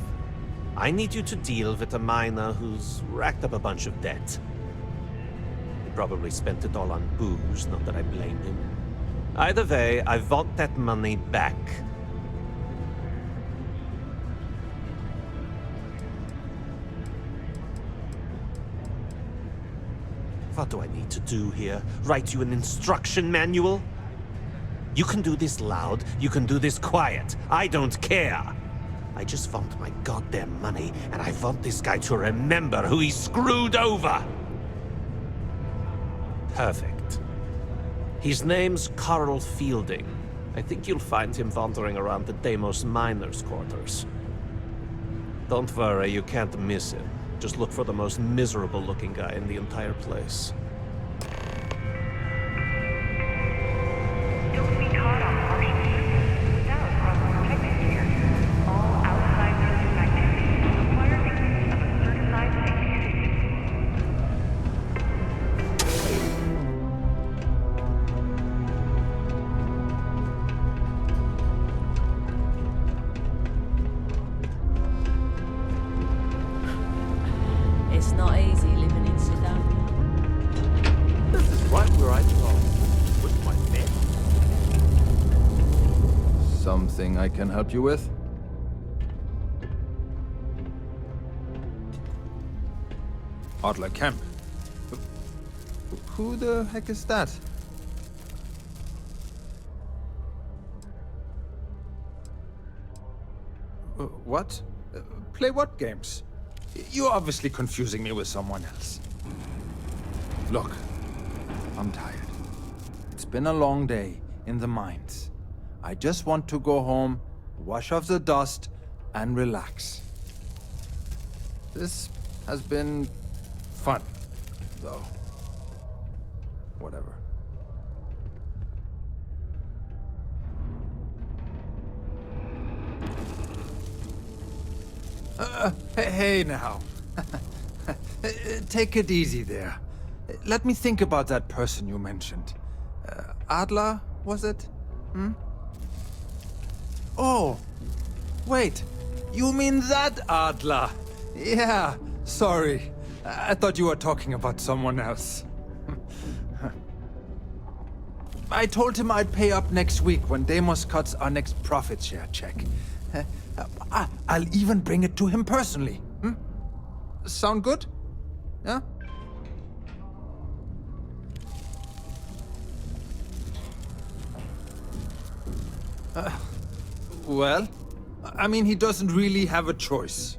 I need you to deal with a miner who's racked up a bunch of debt. He probably spent it all on booze, not that I blame him. Either way, I want that money back. What do I need to do here? Write you an instruction manual? You can do this loud, you can do this quiet. I don't care. I just want my goddamn money, and I want this guy to remember who he screwed over. Perfect. His name's Carl Fielding. I think you'll find him wandering around the Deimos miners' quarters. Don't worry, you can't miss him. Just look for the most miserable-looking guy in the entire place. It's not easy living in Sidonia. This is right where I belong. With my men. Something I can help you with? Adler Kemp. Who the heck is that? What? Play what games? You're obviously confusing me with someone else. Look, I'm tired. It's been a long day in the mines. I just want to go home, wash off the dust, and relax. This has been fun, though. Whatever. Hey now. Take it easy there. Let me think about that person you mentioned. Adler, was it? Oh, wait. You mean that Adler? Yeah, sorry. I thought you were talking about someone else. I told him I'd pay up next week when Deimos cuts our next profit share check. I'll even bring it to him personally. Sound good? Yeah? Well, I mean, he doesn't really have a choice.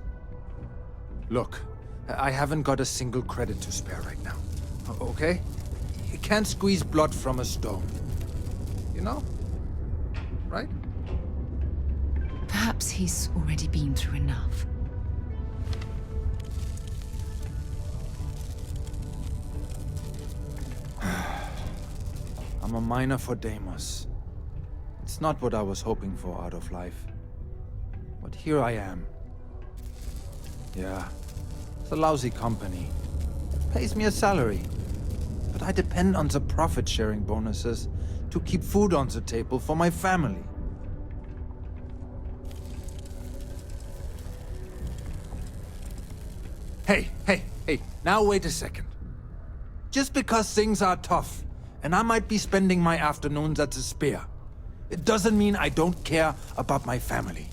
Look, I haven't got a single credit to spare right now, okay? You can't squeeze blood from a stone. You know? Right? Perhaps he's already been through enough. I'm a miner for Deimos. It's not what I was hoping for out of life. But here I am. Yeah, it's a lousy company. It pays me a salary. But I depend on the profit-sharing bonuses to keep food on the table for my family. Hey, now wait a second. Just because things are tough, and I might be spending my afternoons at the spear, it doesn't mean I don't care about my family.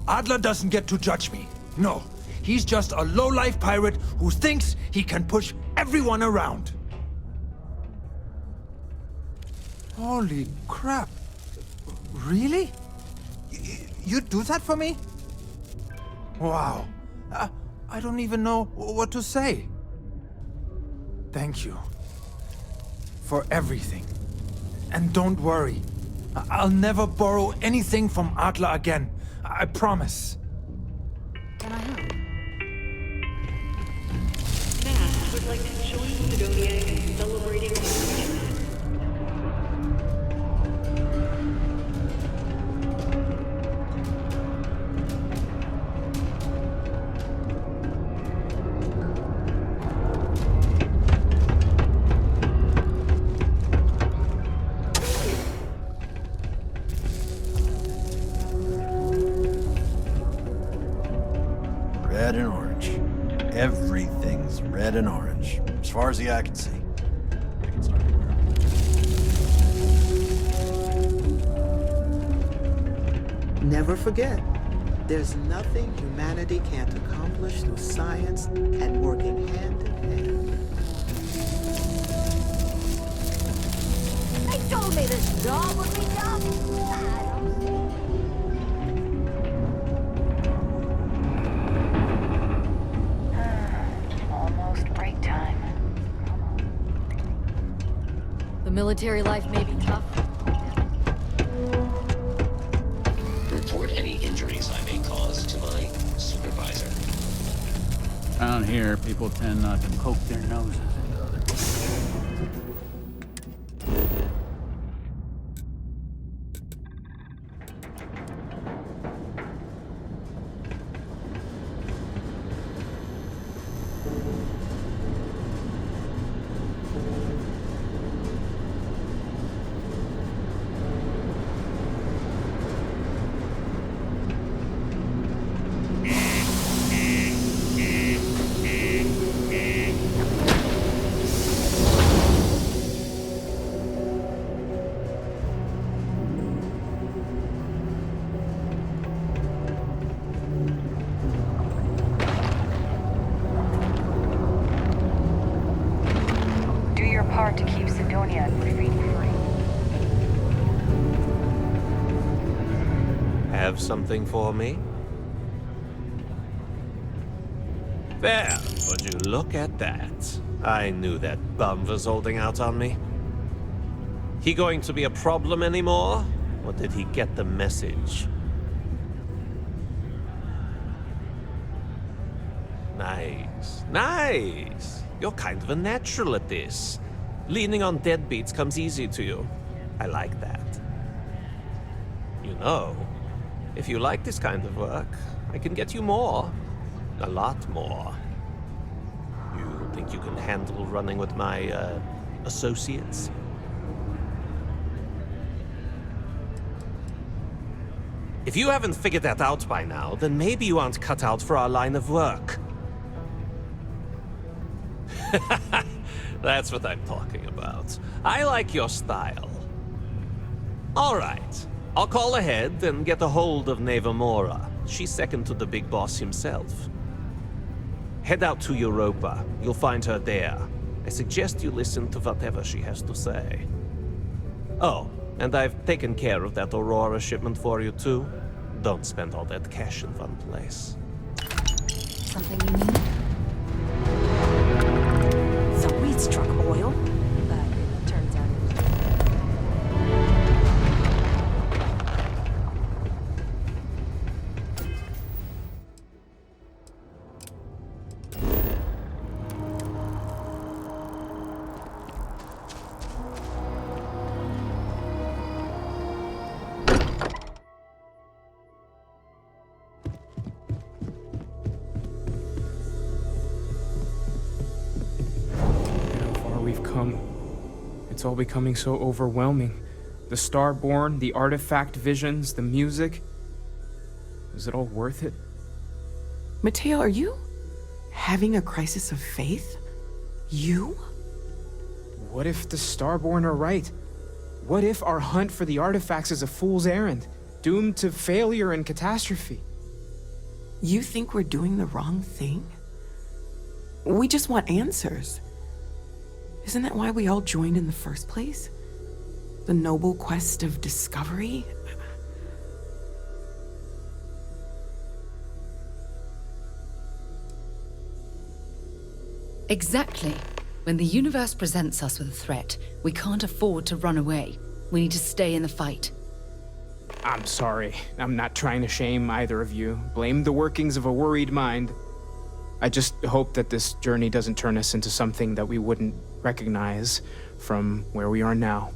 Adler doesn't get to judge me. No, he's just a low-life pirate who thinks he can push everyone around. Holy crap. Really? You'd do that for me? Wow. I don't even know what to say. Thank you. For everything. And don't worry. I'll never borrow anything from Adler again. I promise. Can I help? Matt would like to join Sidonia in celebrating recruitment. Red and orange. Everything's red and orange, as far as the eye can see. Never forget, there's nothing humanity can't accomplish through science and working hand in hand. They told me this job would be done. The military life may be tough. Report any injuries I may cause to my supervisor. Around here, people tend not to poke their noses into other people. To keep Sidonia and Freed free. Have something for me? There, would you look at that? I knew that bum was holding out on me. He going to be a problem anymore? Or did he get the message? Nice. Nice! You're kind of a natural at this. Leaning on deadbeats comes easy to you. I like that. You know, if you like this kind of work, I can get you more. A lot more. You think you can handle running with my, associates? If you haven't figured that out by now, then maybe you aren't cut out for our line of work. That's what I'm talking about. I like your style. All right. I'll call ahead and get a hold of Neva Moera. She's second to the big boss himself. Head out to Europa. You'll find her there. I suggest you listen to whatever she has to say. Oh, and I've taken care of that Aurora shipment for you too. Don't spend all that cash in one place. Something you need? The weeds truck oil? But it turns out it's all becoming so overwhelming. The Starborn, the artifact visions, the music. Is it all worth it? Mateo, are you having a crisis of faith? You? What if the Starborn are right? What if our hunt for the artifacts is a fool's errand, doomed to failure and catastrophe? You think we're doing the wrong thing? We just want answers. Isn't that why we all joined in the first place? The noble quest of discovery? Exactly. When the universe presents us with a threat, we can't afford to run away. We need to stay in the fight. I'm sorry. I'm not trying to shame either of you. Blame the workings of a worried mind. I just hope that this journey doesn't turn us into something that we wouldn't recognize from where we are now.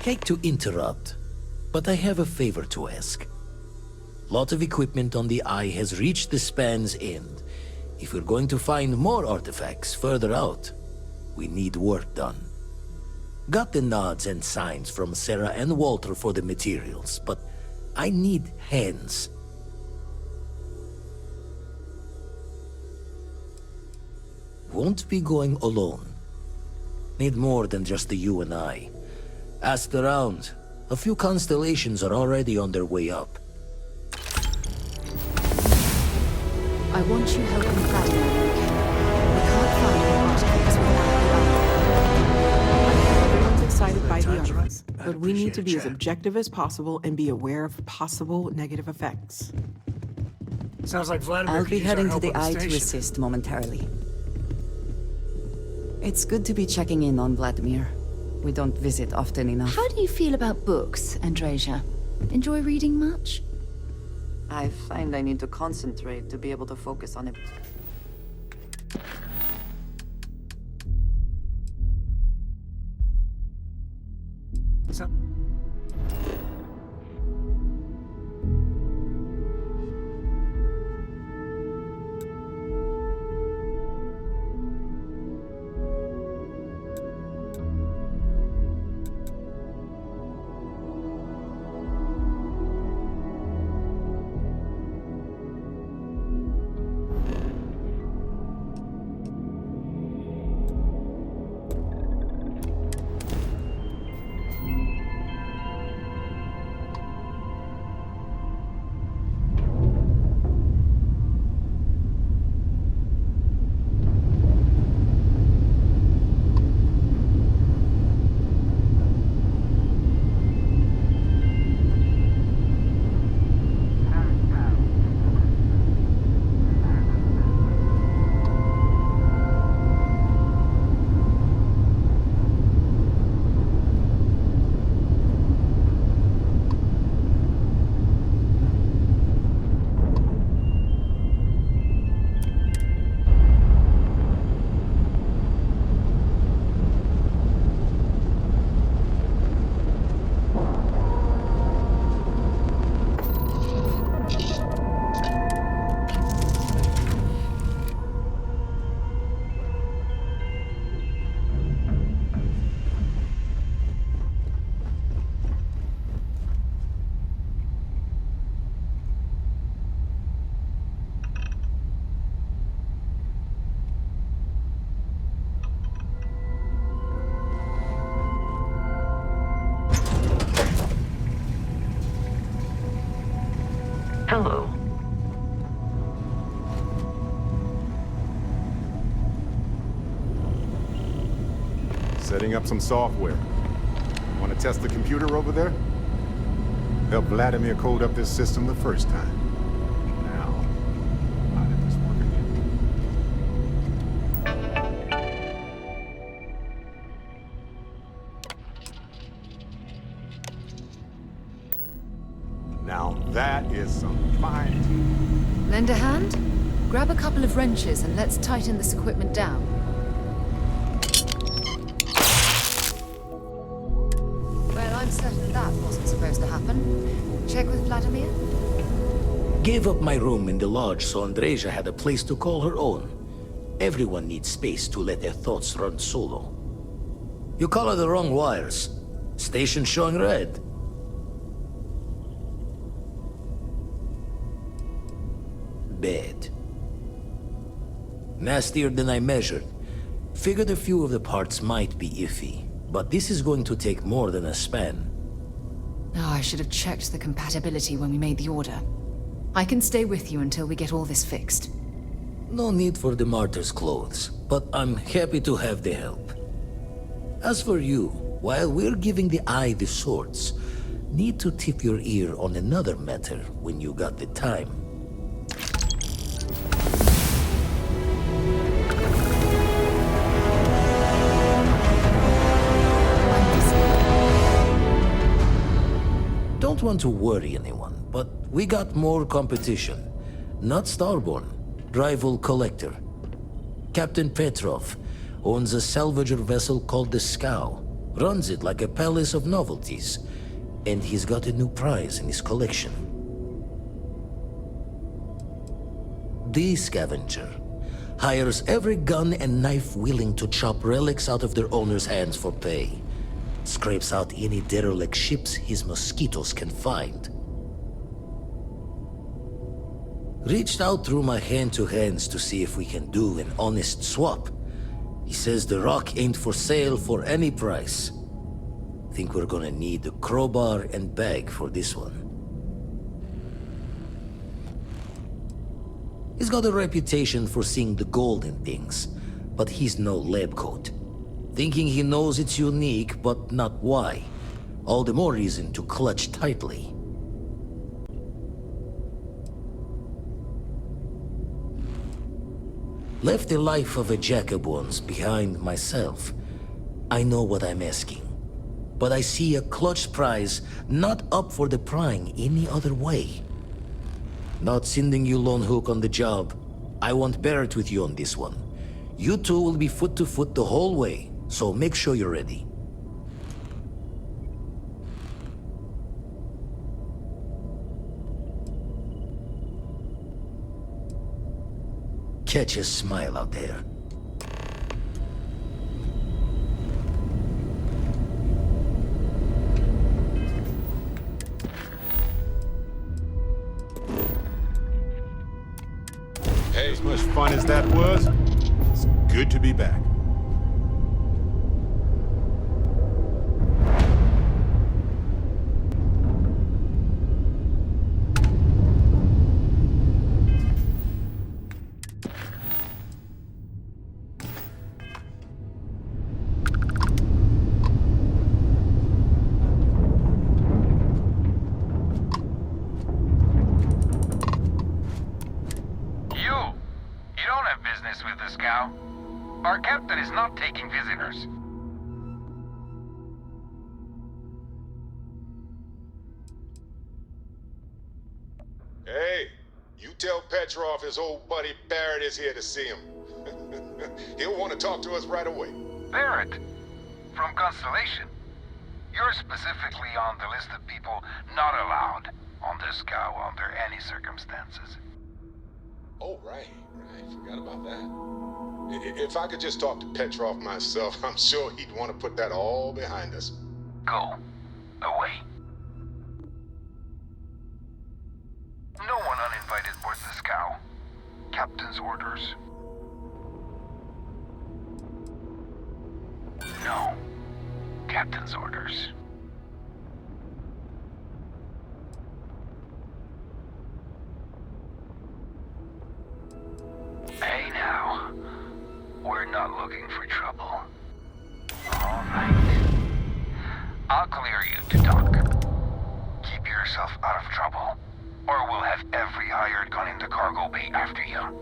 Hate to interrupt, but I have a favor to ask. Lot of equipment on the Eye has reached the span's end. If we're going to find more artifacts further out, we need work done. Got the nods and signs from Sarah and Walter for the materials, but I need hands. Won't be going alone. Need more than just the you and I. Asked around. A few constellations are already on their way up. I want you helping Vladimir. We can't find the artifacts without Everyone's excited by the others, but we need to be as objective as possible and be aware of possible negative effects. Sounds like Vladimir I'll could be use our heading to help the at Eye to station. assist momentarily. It's good to be checking in on Vladimir. We don't visit often enough. How do you feel about books, Andresia? Enjoy reading much? I find I need to concentrate to be able to focus on it. Setting up some software. Want to test the computer over there? Help Vladimir code up this system the first time. Now, how did this work again? Now that is some fine team. Lend a hand? Grab a couple of wrenches and let's tighten this equipment down. Well, I'm certain that wasn't supposed to happen. Check with Vladimir? Gave up my room in the lodge so Andreja had a place to call her own. Everyone needs space to let their thoughts run solo. You color the wrong wires. Station showing red. Bad. Nastier than I measured. Figured a few of the parts might be iffy, but this is going to take more than a span. Oh, I should have checked the compatibility when we made the order. I can stay with you until we get all this fixed. No need for the martyr's clothes, but I'm happy to have the help. As for you, while we're giving the eye the swords, need to tip your ear on another matter when you got the time. Don't want to worry anyone, but we got more competition. Not Starborn, rival collector. Captain Petrov owns a salvager vessel called the Scow. Runs it like a palace of novelties. And he's got a new prize in his collection. The Scavenger hires every gun and knife willing to chop relics out of their owner's hands for pay. Scrapes out any derelict ships his mosquitoes can find. Reached out through my hand-to-hands to see if we can do an honest swap. He says the rock ain't for sale for any price. Think we're gonna need a crowbar and bag for this one. He's got a reputation for seeing the gold in things, but he's no lab coat. Thinking he knows it's unique, but not why. All the more reason to clutch tightly. Left the life of a jacob once behind myself. I know what I'm asking. But I see a clutch prize not up for the prying any other way. Not sending you lone hook on the job. I want Barrett with you on this one. You two will be foot to foot the whole way. So make sure you're ready. Catch a smile out there. Hey, as much fun as that was, it's good to be back. Our captain is not taking visitors. Hey, you tell Petrov his old buddy Barrett is here to see him. He'll want to talk to us right away. Barrett? From Constellation? You're specifically on the list of people not allowed on the Scow under any circumstances. Oh, right. Forgot about that. If I could just talk to Petrov myself, I'm sure he'd want to put that all behind us. Go. Away. No one uninvited boards the Scow. Captain's orders. No. Captain's orders. Hey now. We're not looking for trouble. Oh All right. I'll clear you to dock. Keep yourself out of trouble, or we'll have every hired gun in the cargo bay after you.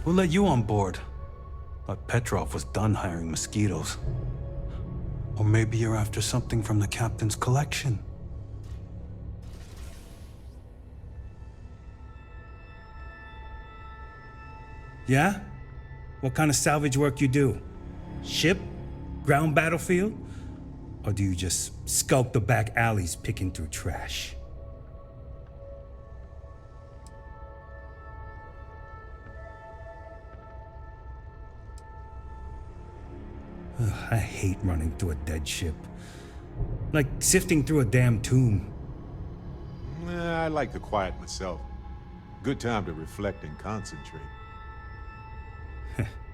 Who let you on board? Thought Petrov was done hiring mosquitoes. Or maybe you're after something from the captain's collection. Yeah? What kind of salvage work you do? Ship? Ground battlefield? Or do you just skulk the back alleys picking through trash? Ugh, I hate running through a dead ship. Like sifting through a damn tomb. I like the quiet myself. Good time to reflect and concentrate.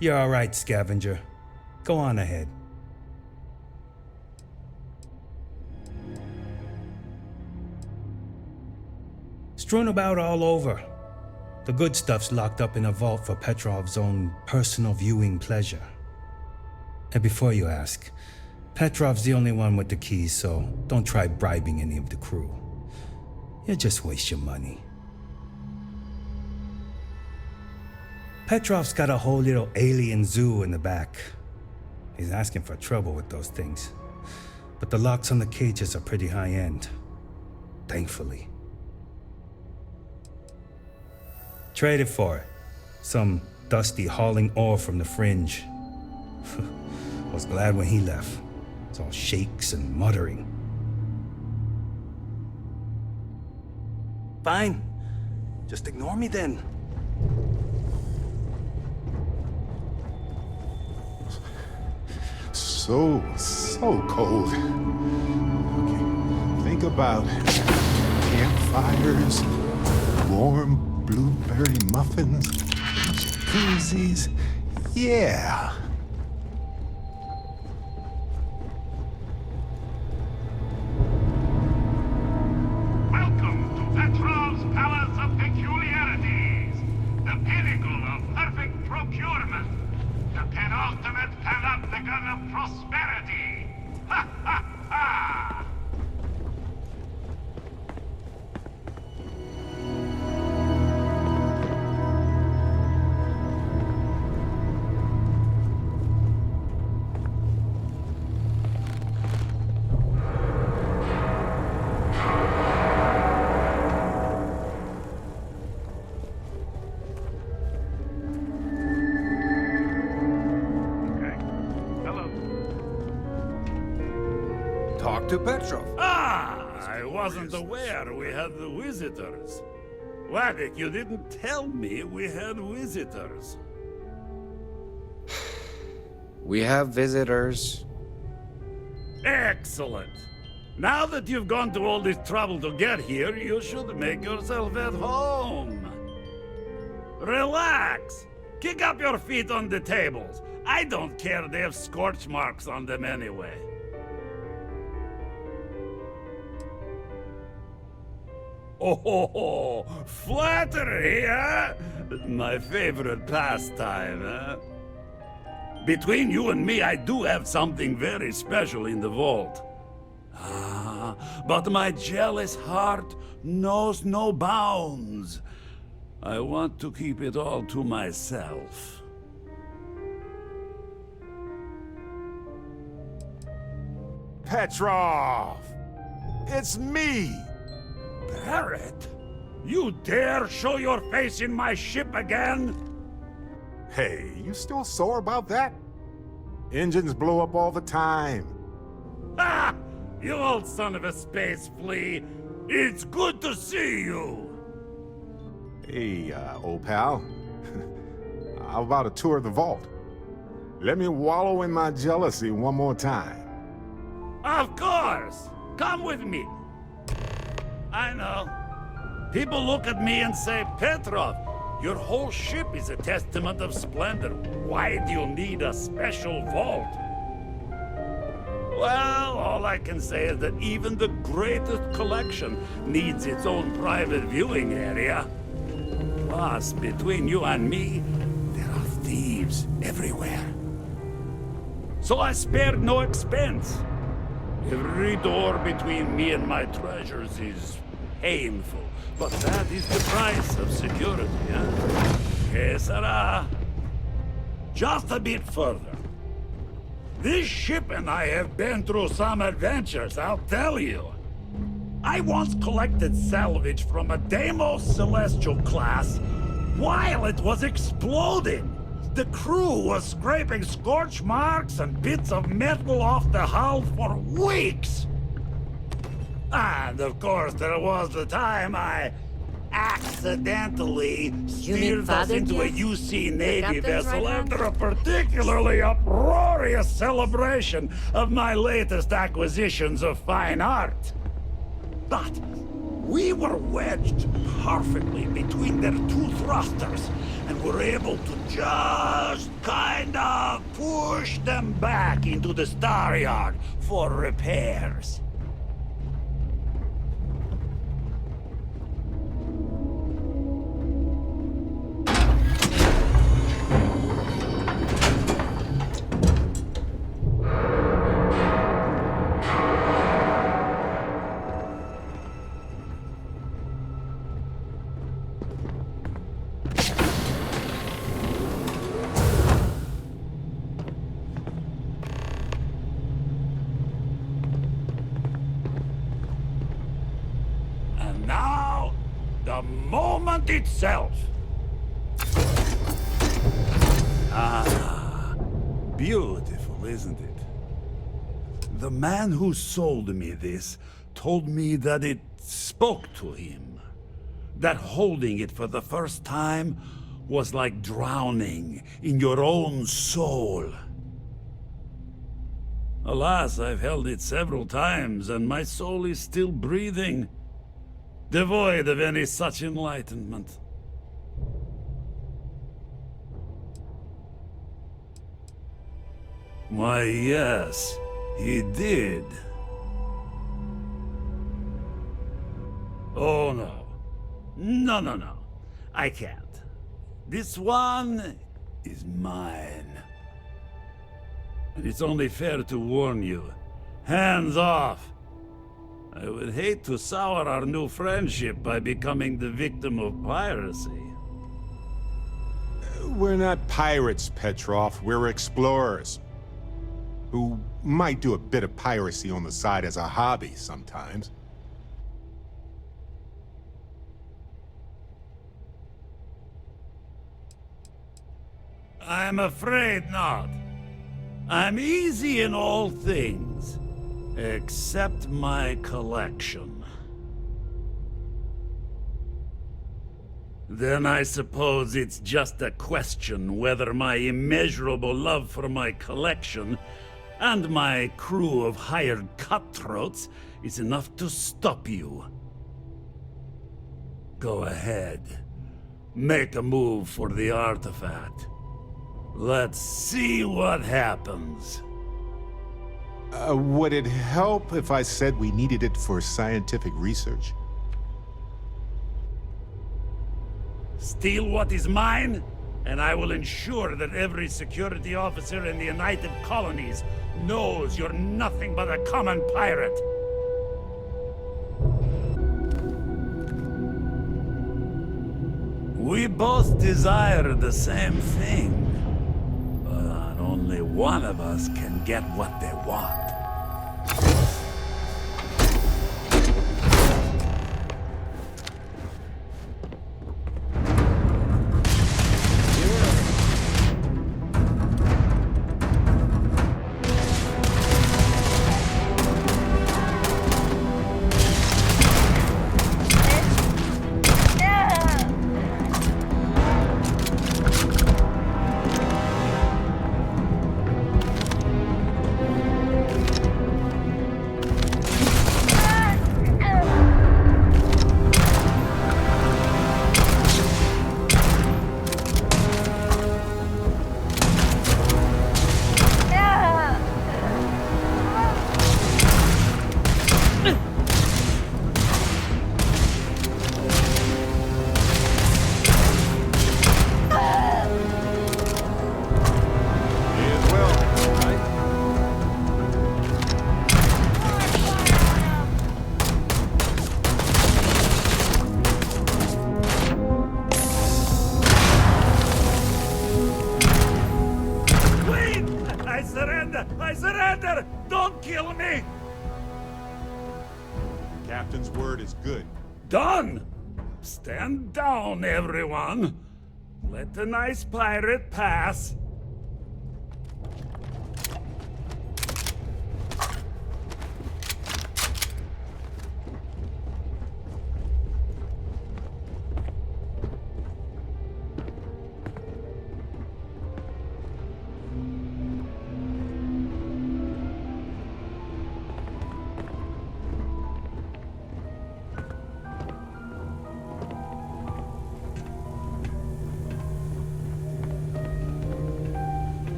You're all right, scavenger. Go on ahead. Strewn about all over. The good stuff's locked up in a vault for Petrov's own personal viewing pleasure. And before you ask, Petrov's the only one with the keys, so don't try bribing any of the crew. You'll just waste your money. Petrov's got a whole little alien zoo in the back. He's asking for trouble with those things. But the locks on the cages are pretty high-end. Thankfully. Traded for it. Some dusty hauling ore from the fringe. Was glad when he left. It's all shakes and muttering. Fine. Just ignore me then. So cold. Okay, think about campfires, warm blueberry muffins, jacuzzis. Yeah. Welcome to Petrov's Palace of Peculiarities, the pinnacle of perfect procurement, the penultimate panopticon of prosperity. Ha ha ha! To Petrov. I wasn't aware we had the visitors. Wadik, you didn't tell me we had visitors. We have visitors. Excellent. Now that you've gone to all this trouble to get here, you should make yourself at home. Relax. Kick up your feet on the tables. I don't care, they have scorch marks on them anyway. Oh, flattery, huh? My favorite pastime, huh? Between you and me, I do have something very special in the vault. Ah, but my jealous heart knows no bounds. I want to keep it all to myself. Petrov! It's me! Barrett? You dare show your face in my ship again? Hey, you still sore about that? Engines blow up all the time. Ha! You old son of a space flea! It's good to see you! Hey, old pal. How about a tour of the vault? Let me wallow in my jealousy one more time. Of course! Come with me! I know. People look at me and say, Petrov, your whole ship is a testament of splendor. Why do you need a special vault? Well, all I can say is that even the greatest collection needs its own private viewing area. Plus, between you and me, there are thieves everywhere. So I spared no expense. Every door between me and my treasures is painful, but that is the price of security, huh? Que sera? Just a bit further. This ship and I have been through some adventures, I'll tell you. I once collected salvage from a Deimos Celestial class while it was exploding. The crew was scraping scorch marks and bits of metal off the hull for weeks. And of course, there was the time I accidentally steered us into a UC Navy vessel after a particularly uproarious celebration of my latest acquisitions of fine art. But we were wedged perfectly between their two thrusters and were able to just kind of push them back into the star yard for repairs. Itself. Ah, beautiful, isn't it? The man who sold me this told me that it spoke to him. That holding it for the first time was like drowning in your own soul. Alas, I've held it several times, and my soul is still breathing, devoid of any such enlightenment. Why, yes, he did. Oh, no. No. I can't. This one is mine. And it's only fair to warn you. Hands off! I would hate to sour our new friendship by becoming the victim of piracy. We're not pirates, Petrov. We're explorers. Who might do a bit of piracy on the side as a hobby sometimes. I'm afraid not. I'm easy in all things, except my collection. Then I suppose it's just a question whether my immeasurable love for my collection and my crew of hired cutthroats is enough to stop you. Go ahead. Make a move for the artifact. Let's see what happens. Would it help if I said we needed it for scientific research? Steal what is mine, and I will ensure that every security officer in the United Colonies knows you're nothing but a common pirate. We both desire the same thing, but only one of us can get what they want. I surrender! Don't kill me! Captain's word is good. Done! Stand down, everyone. Let the nice pirate pass.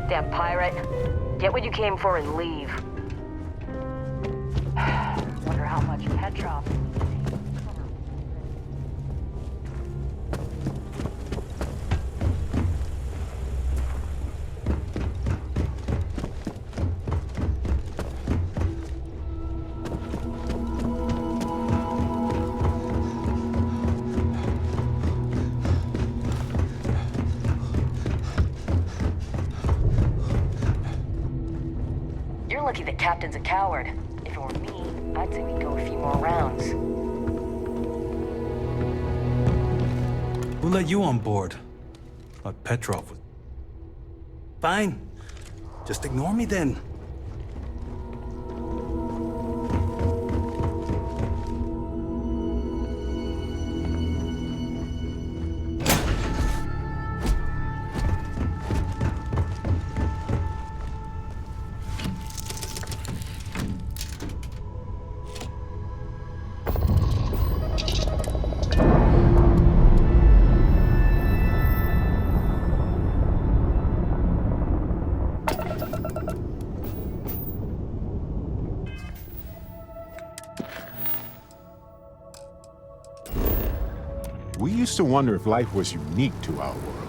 Damn pirate. Get what you came for and leave. Wonder how much Petrov... Lucky the captain's a coward. If it were me, I'd say we'd go a few more rounds. Who let you on board? Thought Petrov was... Fine. Just ignore me then. We used to wonder if life was unique to our world.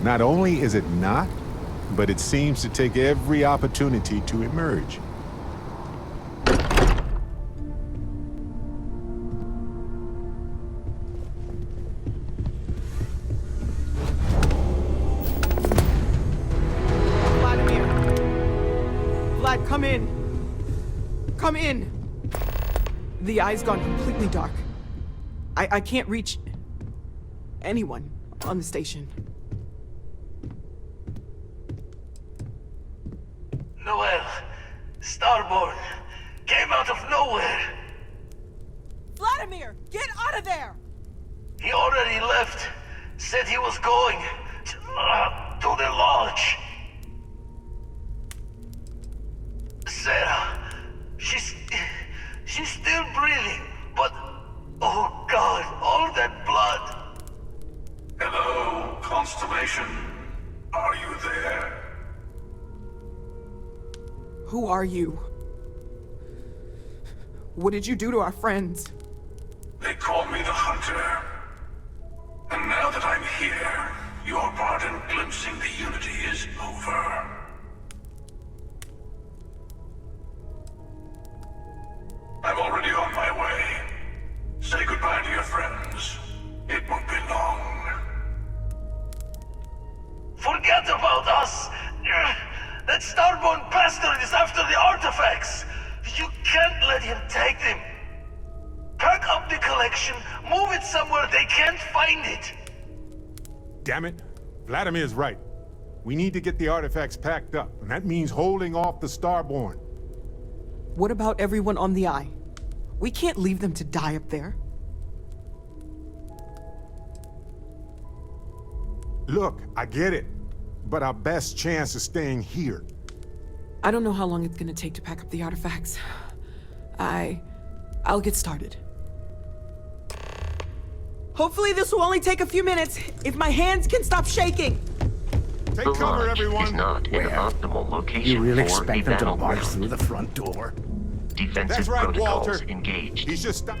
Not only is it not, but it seems to take every opportunity to emerge. Vladimir! Vlad, come in! Come in! The eye's gone completely dark. I can't reach anyone on the station. Noel, Starborn, came out of nowhere. Vladimir, get out of there! He already left. Said he was going to the lodge. Sarah, she's still breathing, but oh God, all that blood. Hello, Constellation. Are you there? Who are you? What did you do to our friends? They call me the Hunter. And now that I'm here, your part in glimpsing the Unity is over. I'm already on my way. Say goodbye to your friends. It won't be long. Forget about us! That starborn bastard is after the artifacts! You can't let him take them! Pack up the collection, move it somewhere they can't find it! Damn it. Vladimir's right. We need to get the artifacts packed up, and that means holding off the Starborn. What about everyone on the Eye? We can't leave them to die up there. Look, I get it, but our best chance is staying here. I don't know how long it's gonna take to pack up the artifacts. I'll get started. Hopefully this will only take a few minutes, if my hands can stop shaking. Take the cover, lodge everyone. is not in an optimal location You really for expect a them to barge battleground. through the front door? Defensive That's right, protocols Walter. engaged. He's just stuck.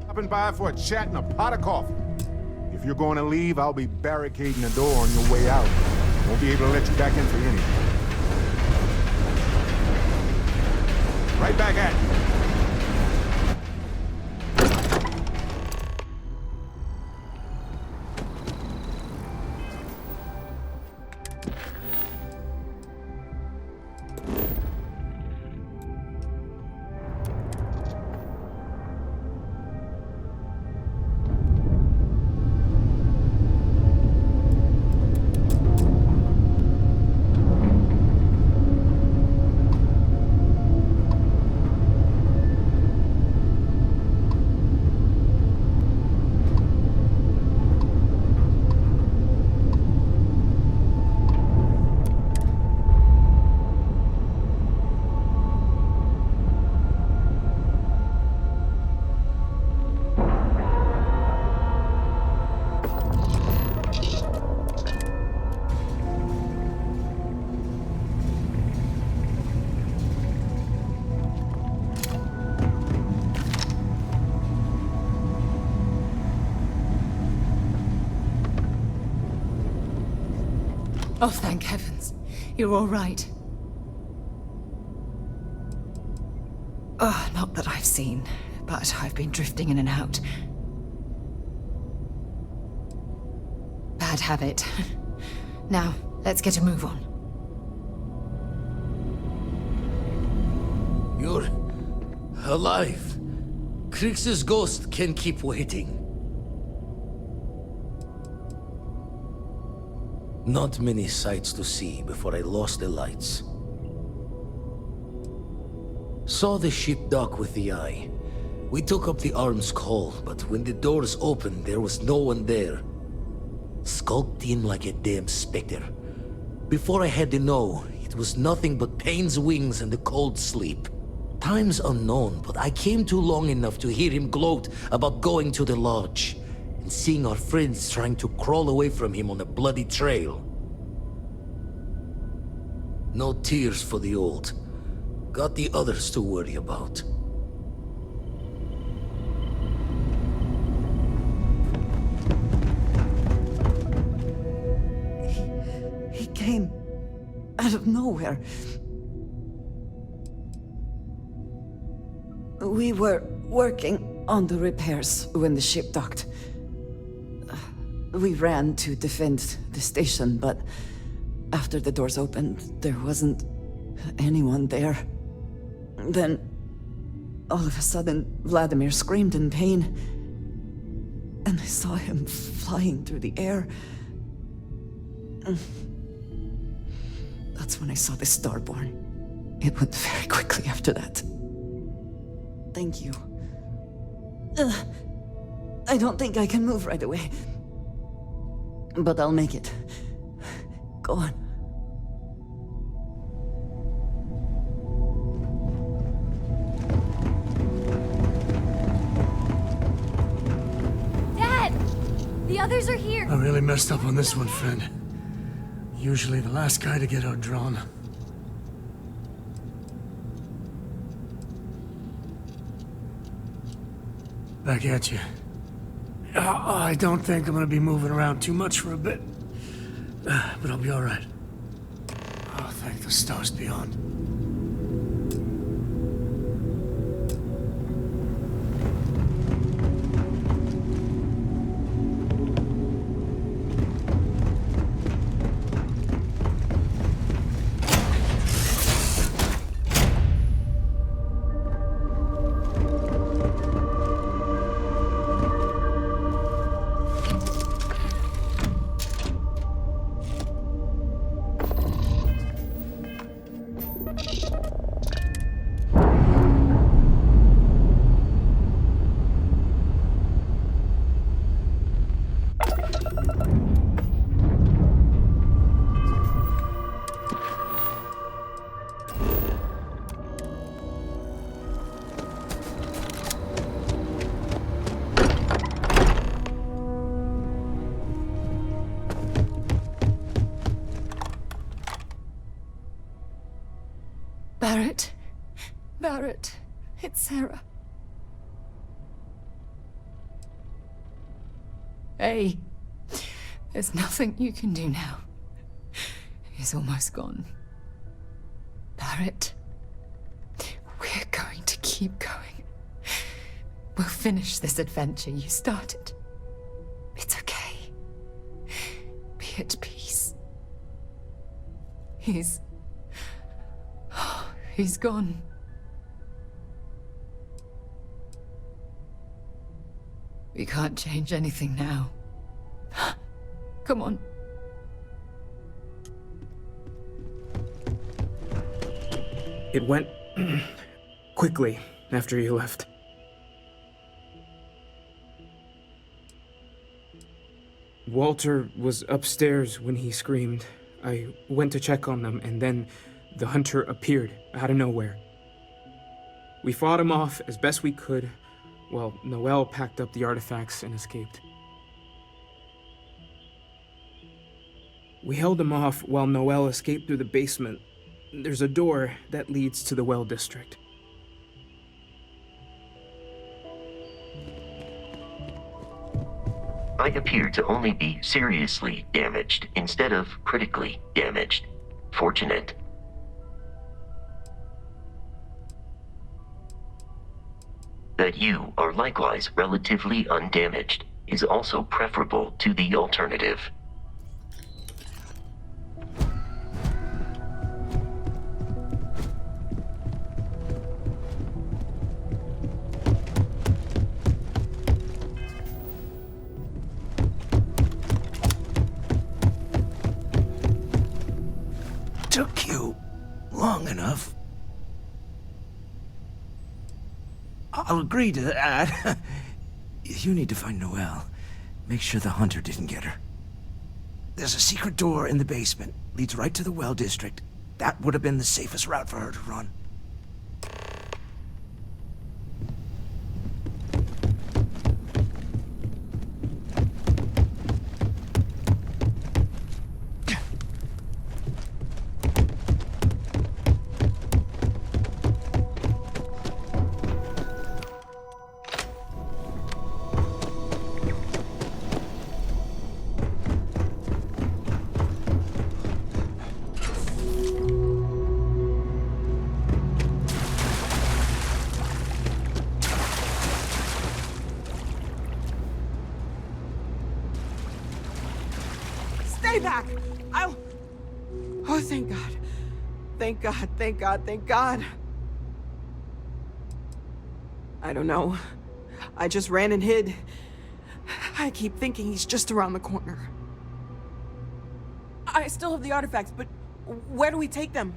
Stopping by for a chat and a pot of coffee. If you're going to leave, I'll be barricading the door on your way out. Won't be able to let you back in for anything. Right back at you. Oh, thank heavens. You're all right. Oh, not that I've seen, but I've been drifting in and out. Bad habit. Now, let's get a move on. You're alive. Crix's ghost can keep waiting. Not many sights to see before I lost the lights. Saw the ship dock with the Eye. We took up the arms call, but when the doors opened, there was no one there. Skulked in like a damn specter. Before I had to know, it was nothing but pain's wings and the cold sleep. Time's unknown, but I came too long enough to hear him gloat about going to the lodge. And seeing our friends trying to crawl away from him on a bloody trail. No tears for the old. Got the others to worry about. He came out of nowhere. We were working on the repairs when the ship docked. We ran to defend the station, but after the doors opened, there wasn't anyone there. Then, all of a sudden, Vladimir screamed in pain, and I saw him flying through the air. That's when I saw the Starborn. It went very quickly after that. Thank you. I don't think I can move right away. But I'll make it. Go on. others are here. I really messed up on this one, friend. Usually the last guy to get outdrawn. Back at you. I don't think I'm gonna be moving around too much for a bit. But I'll be alright. Oh, thank the stars beyond. Barrett. Barrett. It's Sarah. Hey. There's nothing you can do now. He's almost gone. Barrett. We're going to keep going. We'll finish this adventure you started. It's okay. Be at peace. He's gone. We can't change anything now. Come on. It went quickly after you left. Walter was upstairs when he screamed. I went to check on them, and then the hunter appeared out of nowhere. We fought him off as best we could, while Noel packed up the artifacts and escaped. We held him off while Noel escaped through the basement. There's a door that leads to the well district. I appear to only be seriously damaged instead of critically damaged. Fortunate. That you are likewise relatively undamaged is also preferable to the alternative. Took you long enough. I'll agree to that. You need to find Noelle. Make sure the hunter didn't get her. There's a secret door in the basement. Leads right to the well district. That would have been the safest route for her to run. Stay back! Oh, thank God. Thank God, thank God, thank God. I don't know. I just ran and hid. I keep thinking he's just around the corner. I still have the artifacts, but where do we take them?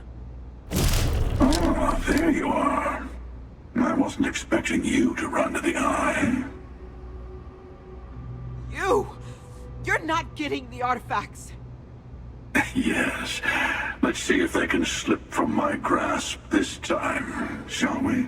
Ah, there you are. I wasn't expecting you to run to the eye. You're not getting the artifacts. Yes. Let's see if they can slip from my grasp this time, shall we?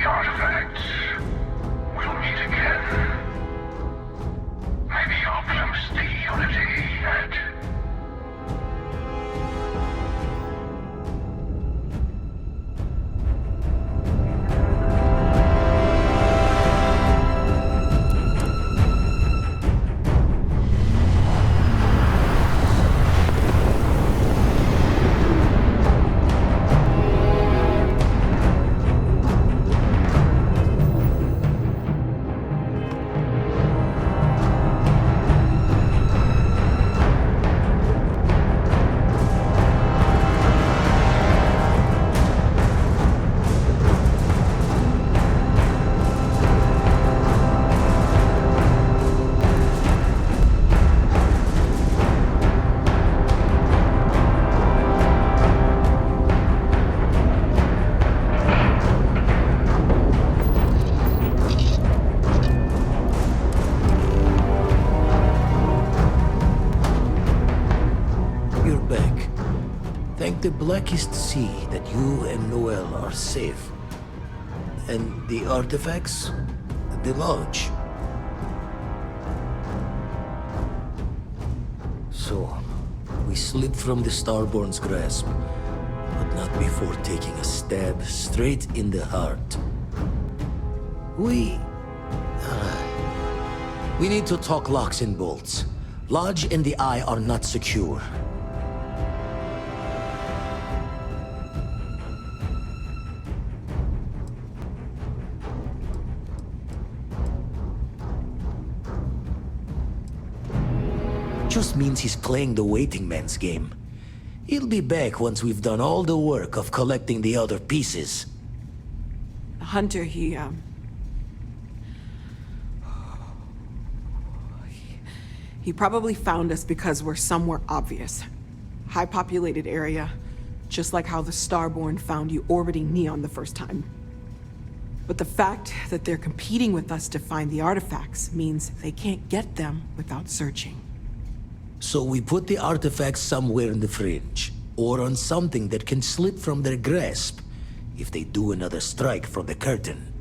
artifacts, we'll meet again. Maybe you'll glimpse the unity and... The Blackest Sea that you and Noel are safe. And the artifacts? The lodge. So, we slid from the Starborn's grasp, but not before taking a stab straight in the heart. We need to talk locks and bolts. Lodge and the Eye are not secure. Just means he's playing the waiting man's game. He'll be back once we've done all the work of collecting the other pieces. Hunter, he probably found us because we're somewhere obvious. High-populated area, just like how the Starborn found you orbiting Neon the first time. But the fact that they're competing with us to find the artifacts means they can't get them without searching. So we put the artifacts somewhere in the fringe, or on something that can slip from their grasp if they do another strike from the curtain.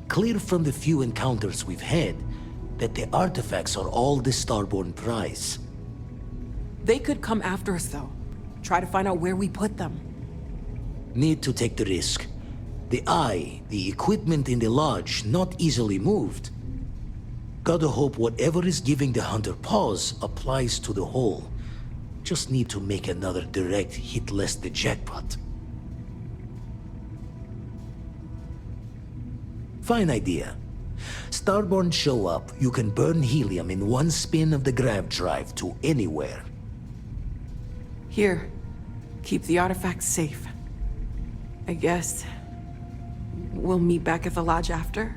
Clear from the few encounters we've had that the artifacts are all the Starborn prize. They could come after us, though. Try to find out where we put them. Need to take the risk. The Eye, the equipment in the lodge, not easily moved. Gotta hope whatever is giving the Hunter pause applies to the whole. Just need to make another direct hit less the jackpot. Fine idea. Starborn show up, you can burn helium in one spin of the grav drive to anywhere. Here, keep the artifacts safe. I guess we'll meet back at the lodge after.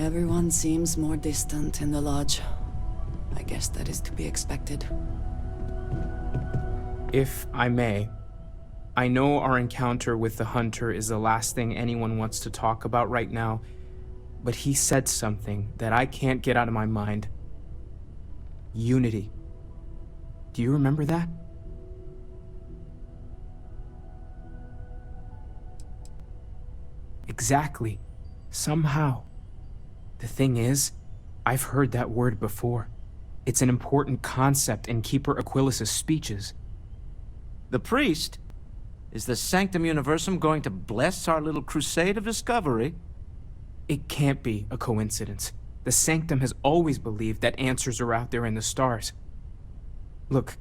Everyone seems more distant in the lodge. I guess that is to be expected. If I may, I know our encounter with the Hunter is the last thing anyone wants to talk about right now, but he said something that I can't get out of my mind. Unity. Do you remember that? Exactly. Somehow. The thing is, I've heard that word before. It's an important concept in Keeper Aquilas's speeches. The priest? Is the Sanctum Universum going to bless our little crusade of discovery? It can't be a coincidence. The Sanctum has always believed that answers are out there in the stars. Look,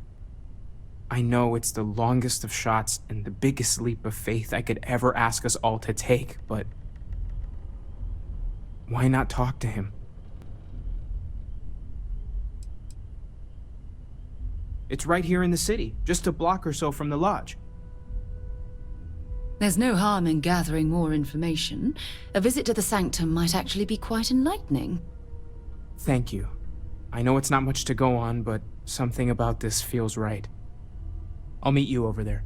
I know it's the longest of shots and the biggest leap of faith I could ever ask us all to take, but why not talk to him? It's right here in the city, just a block or so from the lodge. There's no harm in gathering more information. A visit to the Sanctum might actually be quite enlightening. Thank you. I know it's not much to go on, but something about this feels right. I'll meet you over there.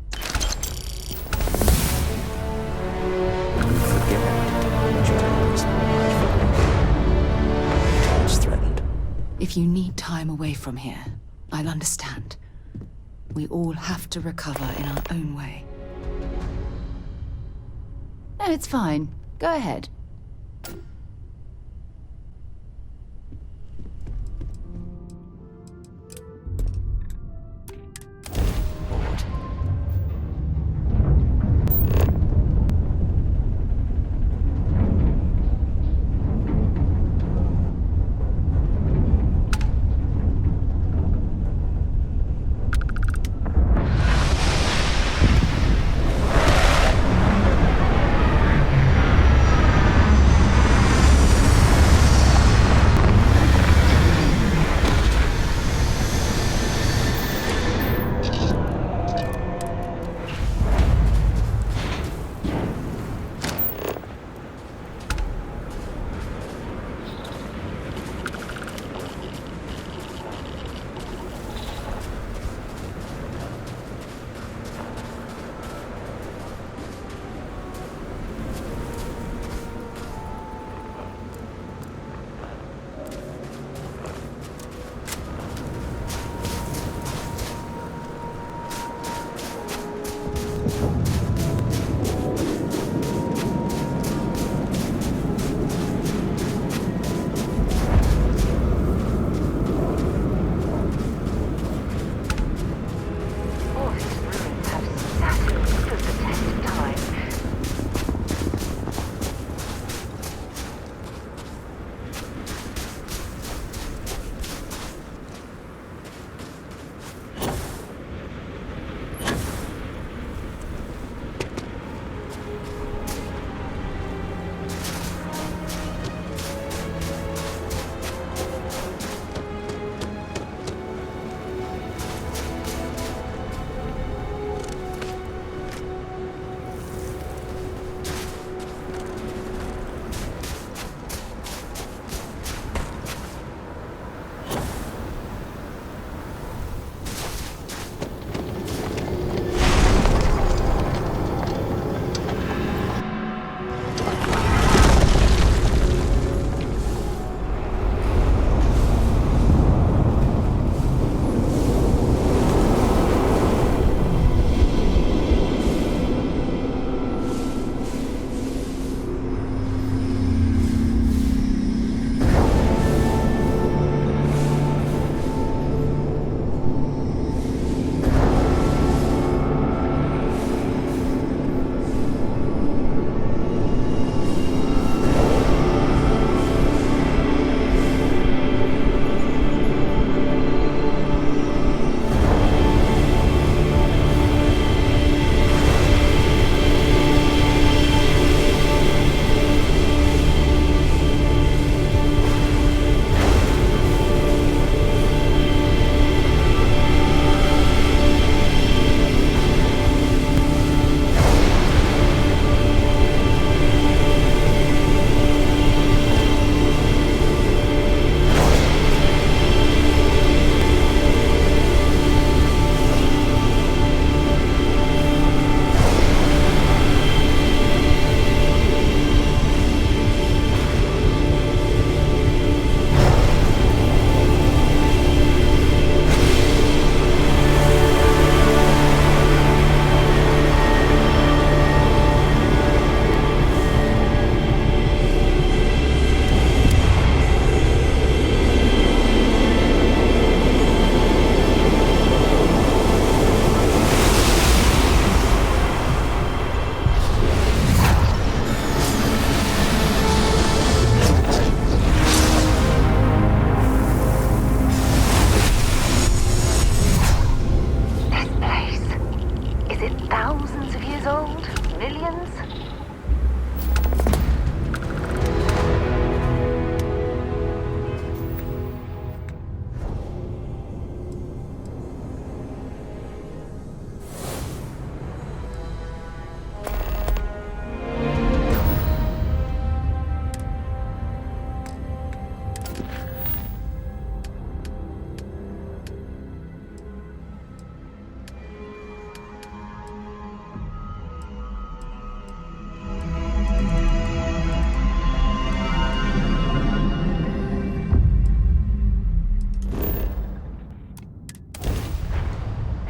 If you need time away from here, I'll understand. We all have to recover in our own way. No, it's fine. Go ahead.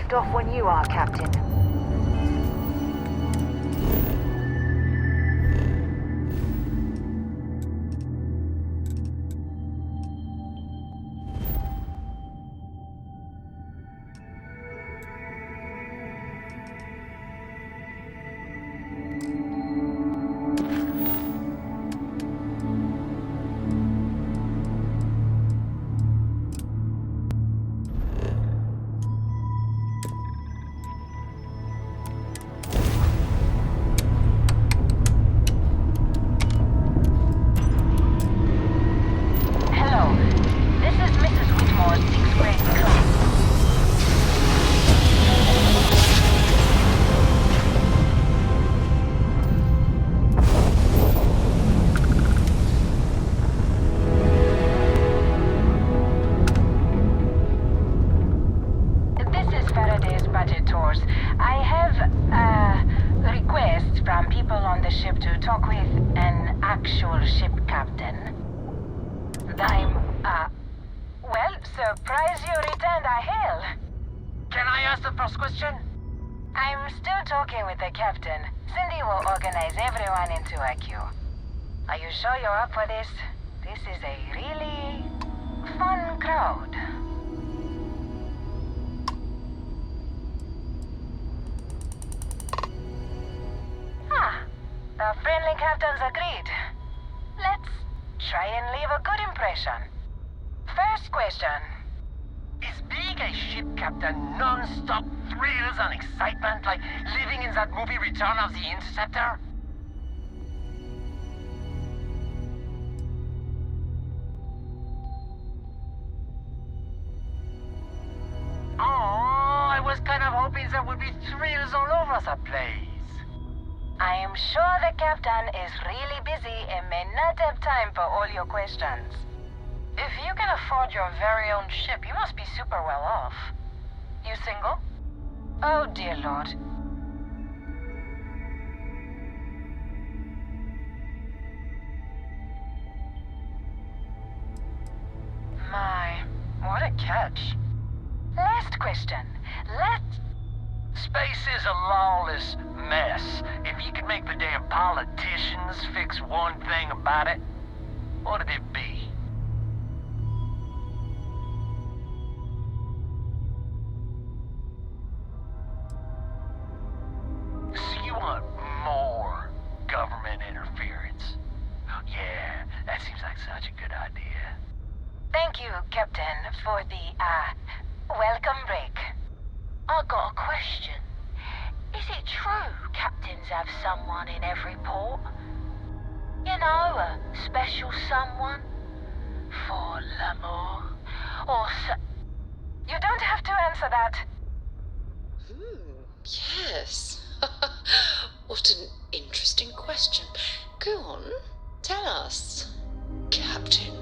lift off when you are, Captain. Questions. If you can afford your very own ship, you must be super well off. You single? Oh, dear Lord. My, what a catch. Last question. Space is a lawless mess. If you could make the damn politicians fix one thing about it, what would it be? So you want more government interference? Yeah, that seems like such a good idea. Thank you, Captain, for the, welcome break. I got a question. Is it true captains have someone in every port? You know, a special someone? For l'amour? Or You don't have to answer that. Yes. What an interesting question. Go on, tell us, Captain.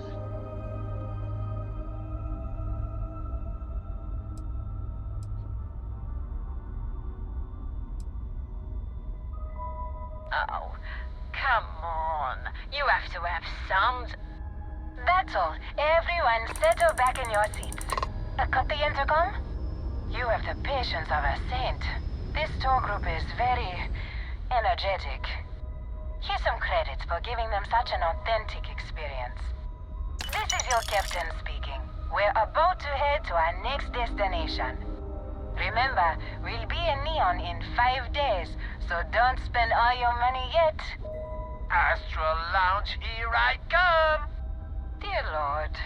Oh, come on. You have to have some... That's all. Everyone settle back in your seats. Cut the intercom? You have the patience of a saint. This tour group is very energetic. Here's some credits for giving them such an authentic experience. This is your captain speaking. We're about to head to our next destination. Remember, we'll be in Neon in 5 days, so don't spend all your money yet. Astral Lounge, here I come! Dear Lord.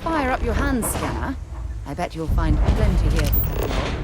Fire up your hand scanner. I bet you'll find plenty here to catalog.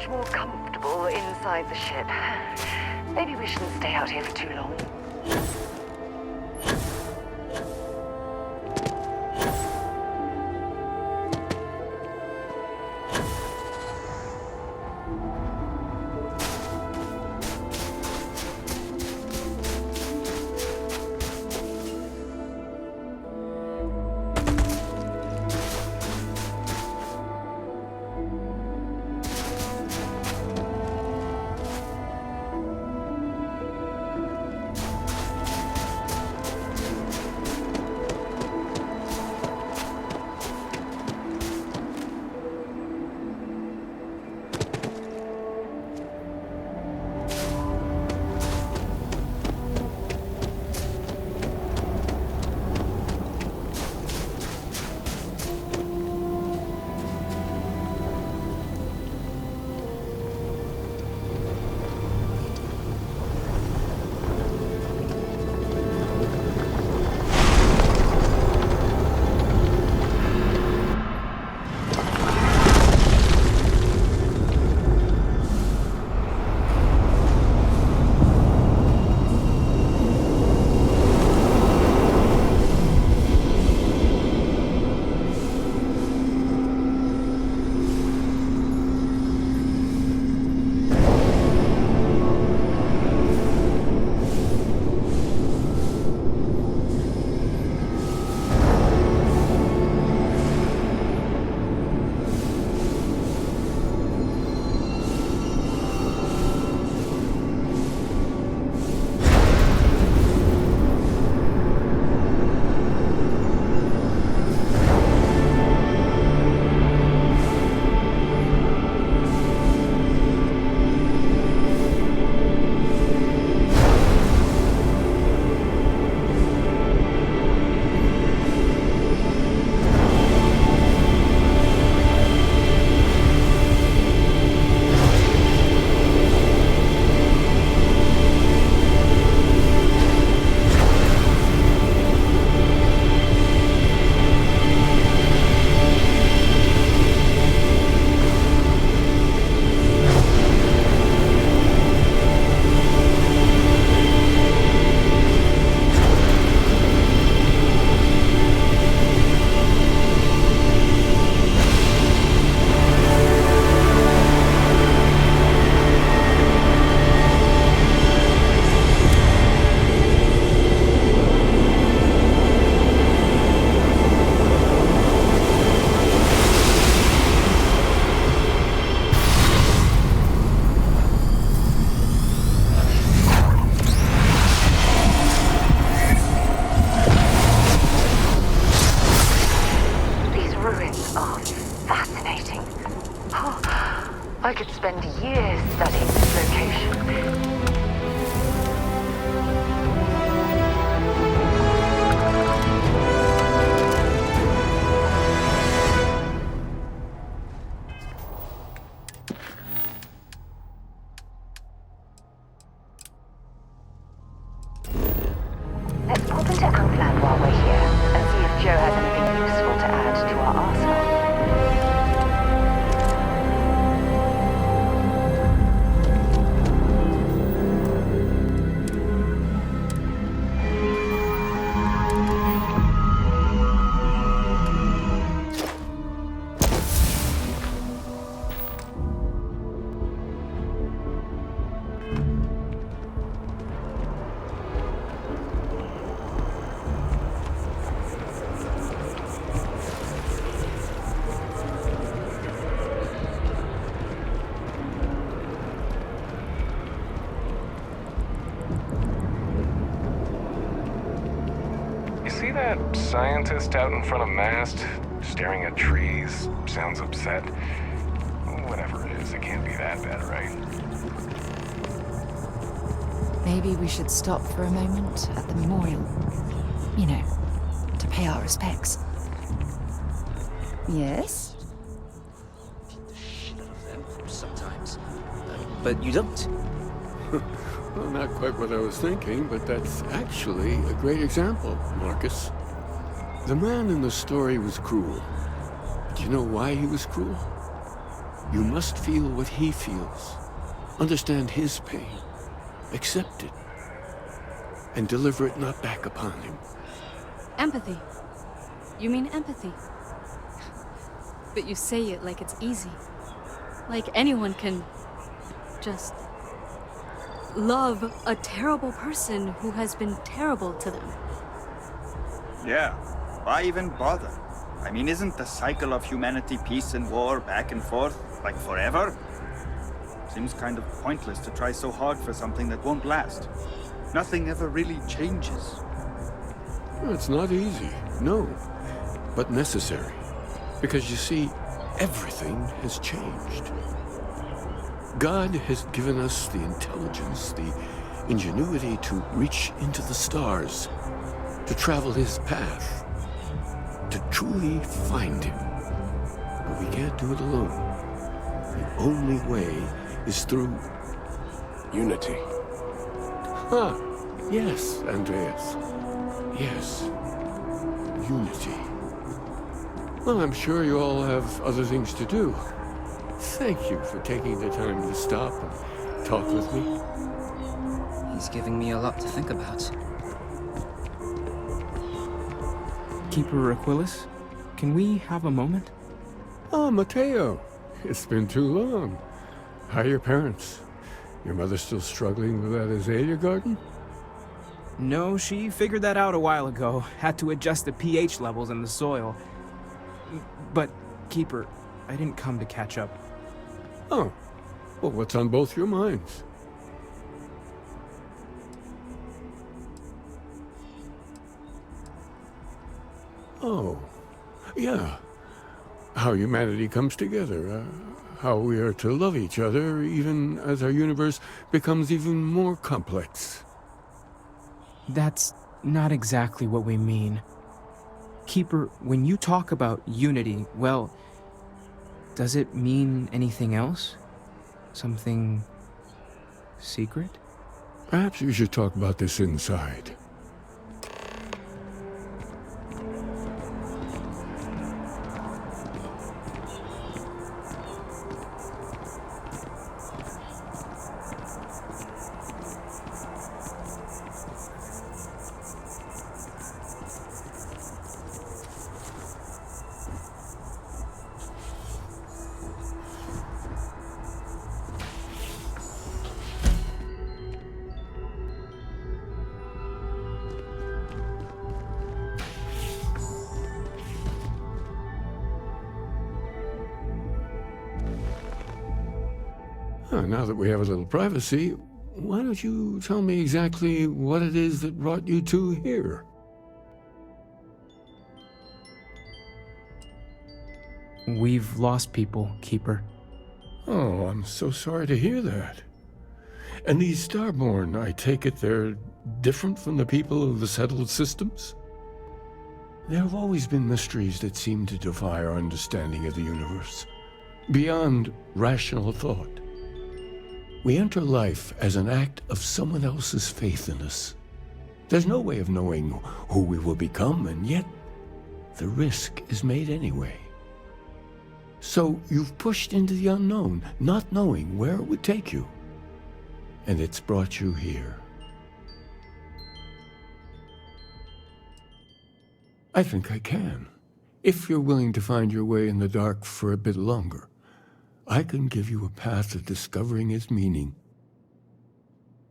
much more comfortable inside the ship. Maybe we shouldn't stay out here for too long. I could spend years studying this location. Let's pop into Outland while we're here and see if Joe has anything useful to add to our arsenal. See that scientist out in front of mast, staring at trees, sounds upset? Whatever it is, it can't be that bad, right? Maybe we should stop for a moment at the memorial. You know, to pay our respects. Yes? Sometimes. But you don't. Well, not quite what I was thinking, but that's actually a great example, Marcus. The man in the story was cruel. Do you know why he was cruel? You must feel what he feels, understand his pain, accept it, and deliver it not back upon him. Empathy. You mean empathy? But you say it like it's easy. Like anyone can just love a terrible person who has been terrible to them. Yeah, why even bother? I mean, isn't the cycle of humanity peace and war back and forth, like forever? Seems kind of pointless to try so hard for something that won't last. Nothing ever really changes. It's not easy, no, but necessary. Because you see, everything has changed. God has given us the intelligence, the ingenuity to reach into the stars, to travel his path, to truly find him. But we can't do it alone. The only way is through unity. Ah, yes, Andreas. Yes, unity. Well, I'm sure you all have other things to do. Thank you for taking the time to stop and talk with me. He's giving me a lot to think about. Keeper Aquilus, can we have a moment? Oh, Mateo. It's been too long. How are your parents? Your mother still struggling with that azalea garden? No, she figured that out a while ago. Had to adjust the pH levels in the soil. But, Keeper, I didn't come to catch up. Oh. Well, what's on both your minds? Oh. Yeah. How humanity comes together. How we are to love each other, even as our universe becomes even more complex. That's not exactly what we mean. Keeper, when you talk about unity, well, does it mean anything else? Something secret? Perhaps we should talk about this inside. Now that we have a little privacy, why don't you tell me exactly what it is that brought you two here? We've lost people, Keeper. Oh, I'm so sorry to hear that. And these Starborn, I take it they're different from the people of the settled systems? There have always been mysteries that seem to defy our understanding of the universe, beyond rational thought. We enter life as an act of someone else's faith in us. There's no way of knowing who we will become, and yet the risk is made anyway. So you've pushed into the unknown, not knowing where it would take you. And it's brought you here. I think I can. If you're willing to find your way in the dark for a bit longer, I can give you a path to discovering its meaning.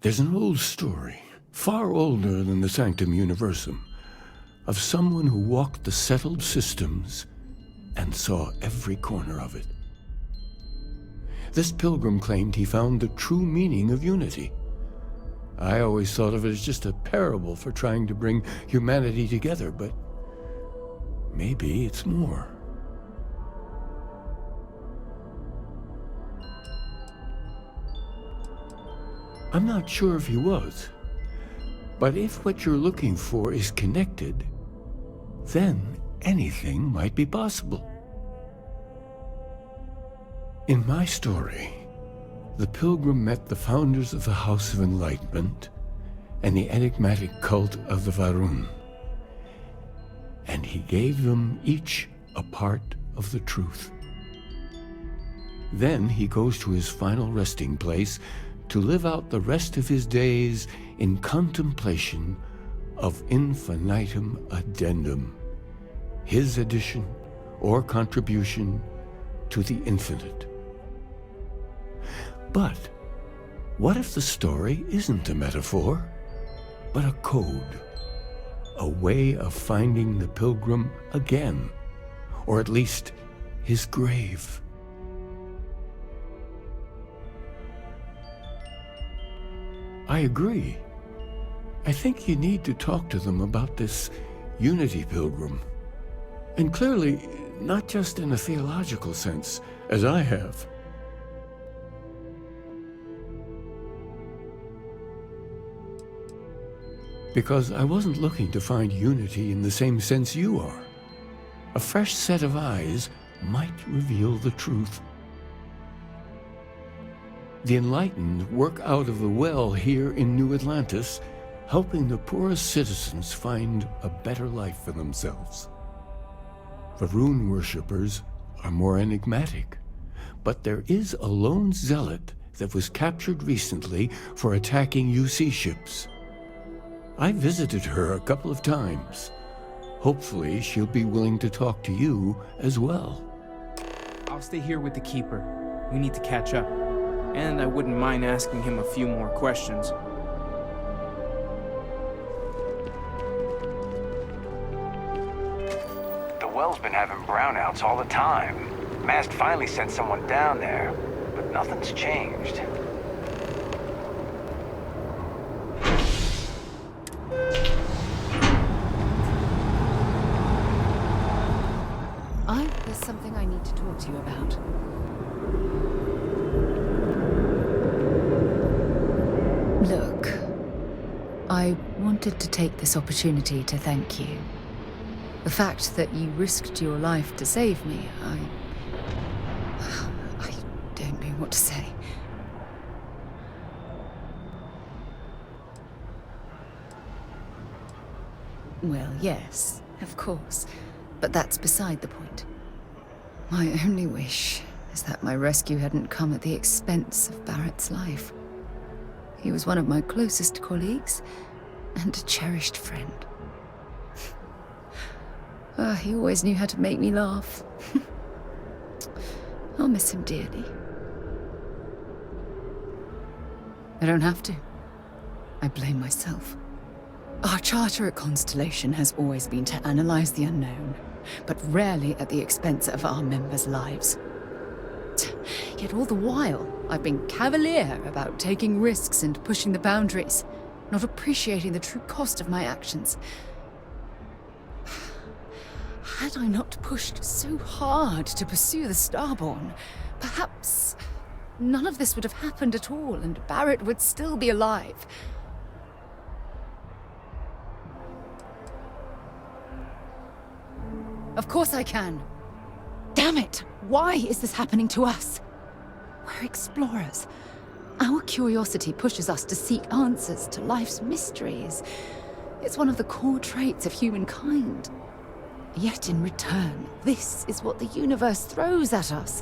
There's an old story, far older than the Sanctum Universum, of someone who walked the settled systems and saw every corner of it. This pilgrim claimed he found the true meaning of unity. I always thought of it as just a parable for trying to bring humanity together, but maybe it's more. I'm not sure if he was, but if what you're looking for is connected, then anything might be possible. In my story, the pilgrim met the founders of the House of Enlightenment and the enigmatic cult of the Varun, and he gave them each a part of the truth. Then he goes to his final resting place to live out the rest of his days in contemplation of infinitum addendum, his addition or contribution to the infinite. But what if the story isn't a metaphor, but a code? A way of finding the pilgrim again, or at least his grave. I agree. I think you need to talk to them about this unity pilgrim. And clearly, not just in a theological sense, as I have. Because I wasn't looking to find unity in the same sense you are. A fresh set of eyes might reveal the truth. The enlightened work out of the well here in New Atlantis, helping the poorest citizens find a better life for themselves. The rune worshippers are more enigmatic, but there is a lone zealot that was captured recently for attacking UC ships. I visited her a couple of times. Hopefully, she'll be willing to talk to you as well. I'll stay here with the Keeper. We need to catch up. And I wouldn't mind asking him a few more questions. The well's been having brownouts all the time. Mast finally sent someone down there, but nothing's changed. There's something I need to talk to you about. Look, I wanted to take this opportunity to thank you. The fact that you risked your life to save me, I don't know what to say. Well, yes, of course, but that's beside the point. My only wish is that my rescue hadn't come at the expense of Barrett's life. He was one of my closest colleagues and a cherished friend. He always knew how to make me laugh. I'll miss him dearly. I don't have to. I blame myself. Our charter at Constellation has always been to analyze the unknown, but rarely at the expense of our members' lives. Yet all the while, I've been cavalier about taking risks and pushing the boundaries, not appreciating the true cost of my actions. Had I not pushed so hard to pursue the Starborn, perhaps none of this would have happened at all, and Barrett would still be alive. Of course I can. Damn it! Why is this happening to us? We're explorers. Our curiosity pushes us to seek answers to life's mysteries. It's one of the core traits of humankind. Yet in return, this is what the universe throws at us.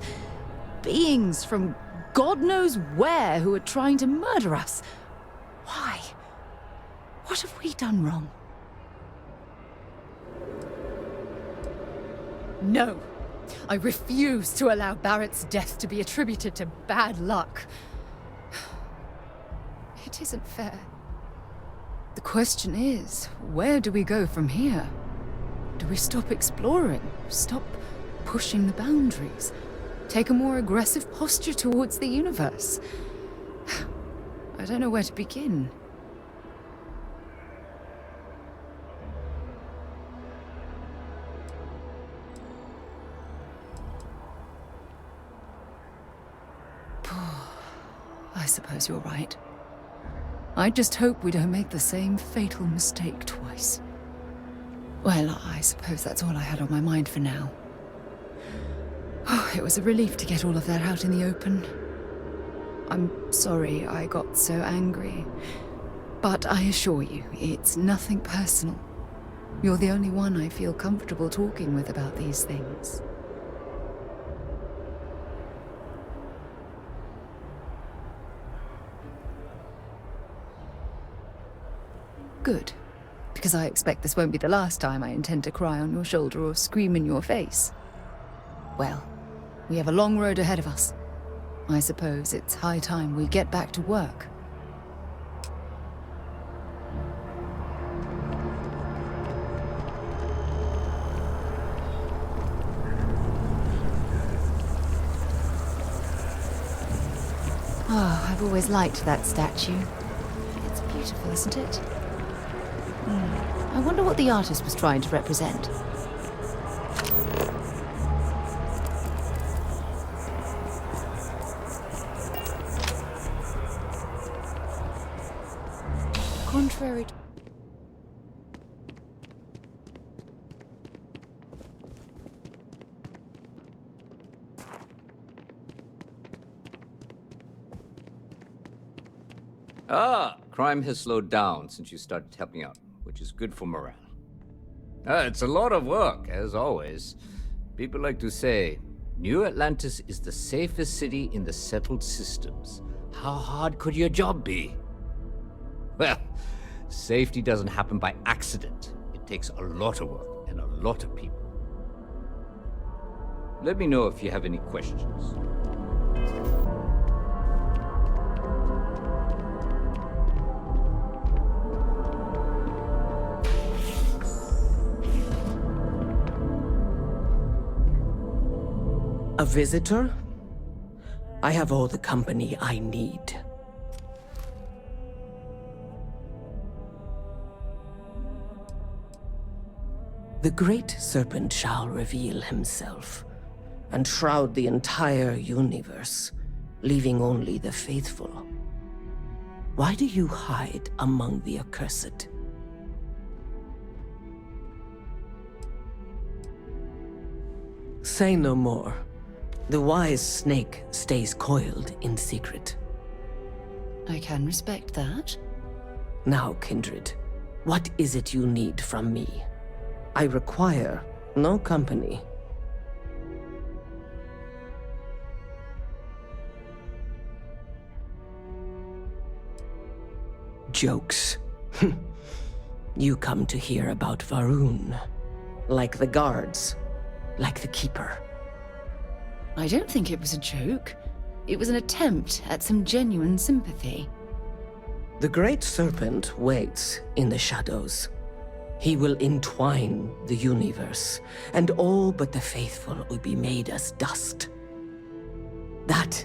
Beings from God knows where who are trying to murder us. Why? What have we done wrong? No. I refuse to allow Barrett's death to be attributed to bad luck. It isn't fair. The question is, where do we go from here? Do we stop exploring? Stop pushing the boundaries? Take a more aggressive posture towards the universe? I don't know where to begin. I suppose you're right. I just hope we don't make the same fatal mistake twice. Well, I suppose that's all I had on my mind for now. Oh, it was a relief to get all of that out in the open. I'm sorry I got so angry. But I assure you, it's nothing personal. You're the only one I feel comfortable talking with about these things. Good. Because I expect this won't be the last time I intend to cry on your shoulder or scream in your face. Well, we have a long road ahead of us. I suppose it's high time we get back to work. Oh, I've always liked that statue. It's beautiful, isn't it? I wonder what the artist was trying to represent. Contrary to... Crime has slowed down since you started helping out, which is good for morale. It's a lot of work, as always. People like to say, New Atlantis is the safest city in the settled systems. How hard could your job be? Well, safety doesn't happen by accident. It takes a lot of work and a lot of people. Let me know if you have any questions. A visitor? I have all the company I need. The Great Serpent shall reveal himself, and shroud the entire universe, leaving only the faithful. Why do you hide among the accursed? Say no more. The wise snake stays coiled in secret. I can respect that. Now, Kindred, what is it you need from me? I require no company. Jokes. You come to hear about Varun. Like the guards. Like the Keeper. I don't think it was a joke. It was an attempt at some genuine sympathy. The Great Serpent waits in the shadows. He will entwine the universe, and all but the faithful will be made as dust. That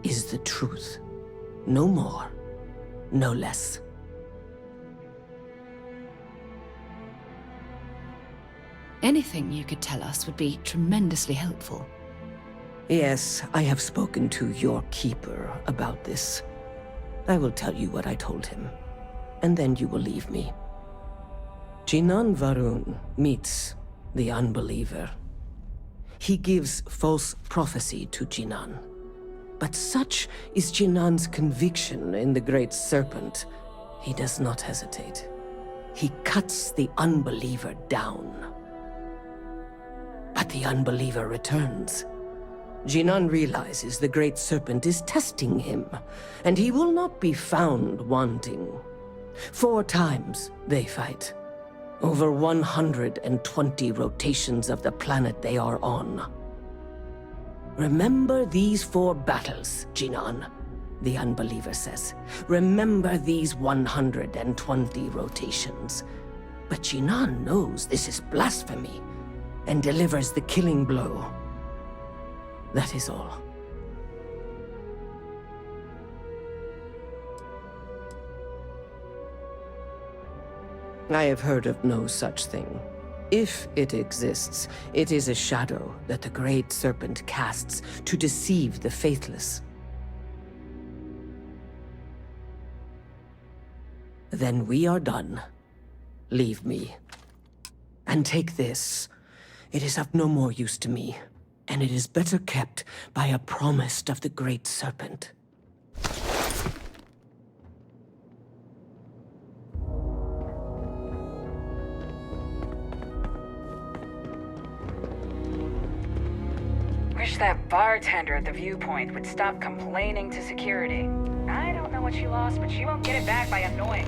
is the truth. No more, no less. Anything you could tell us would be tremendously helpful. Yes, I have spoken to your Keeper about this. I will tell you what I told him, and then you will leave me. Jinan Varun meets the unbeliever. He gives false prophecy to Jinan. But such is Jinan's conviction in the Great Serpent, he does not hesitate. He cuts the unbeliever down. But the unbeliever returns. Jinan realizes the Great Serpent is testing him, and he will not be found wanting. 4 times they fight. Over 120 rotations of the planet they are on. Remember these 4 battles, Jinan, the unbeliever says. Remember these 120 rotations. But Jinan knows this is blasphemy, and delivers the killing blow. That is all. I have heard of no such thing. If it exists, it is a shadow that the Great Serpent casts to deceive the faithless. Then we are done. Leave me. And take this. It is of no more use to me, and it is better kept by a promise of the Great Serpent. Wish that bartender at the viewpoint would stop complaining to security. I don't know what she lost, but she won't get it back by annoying.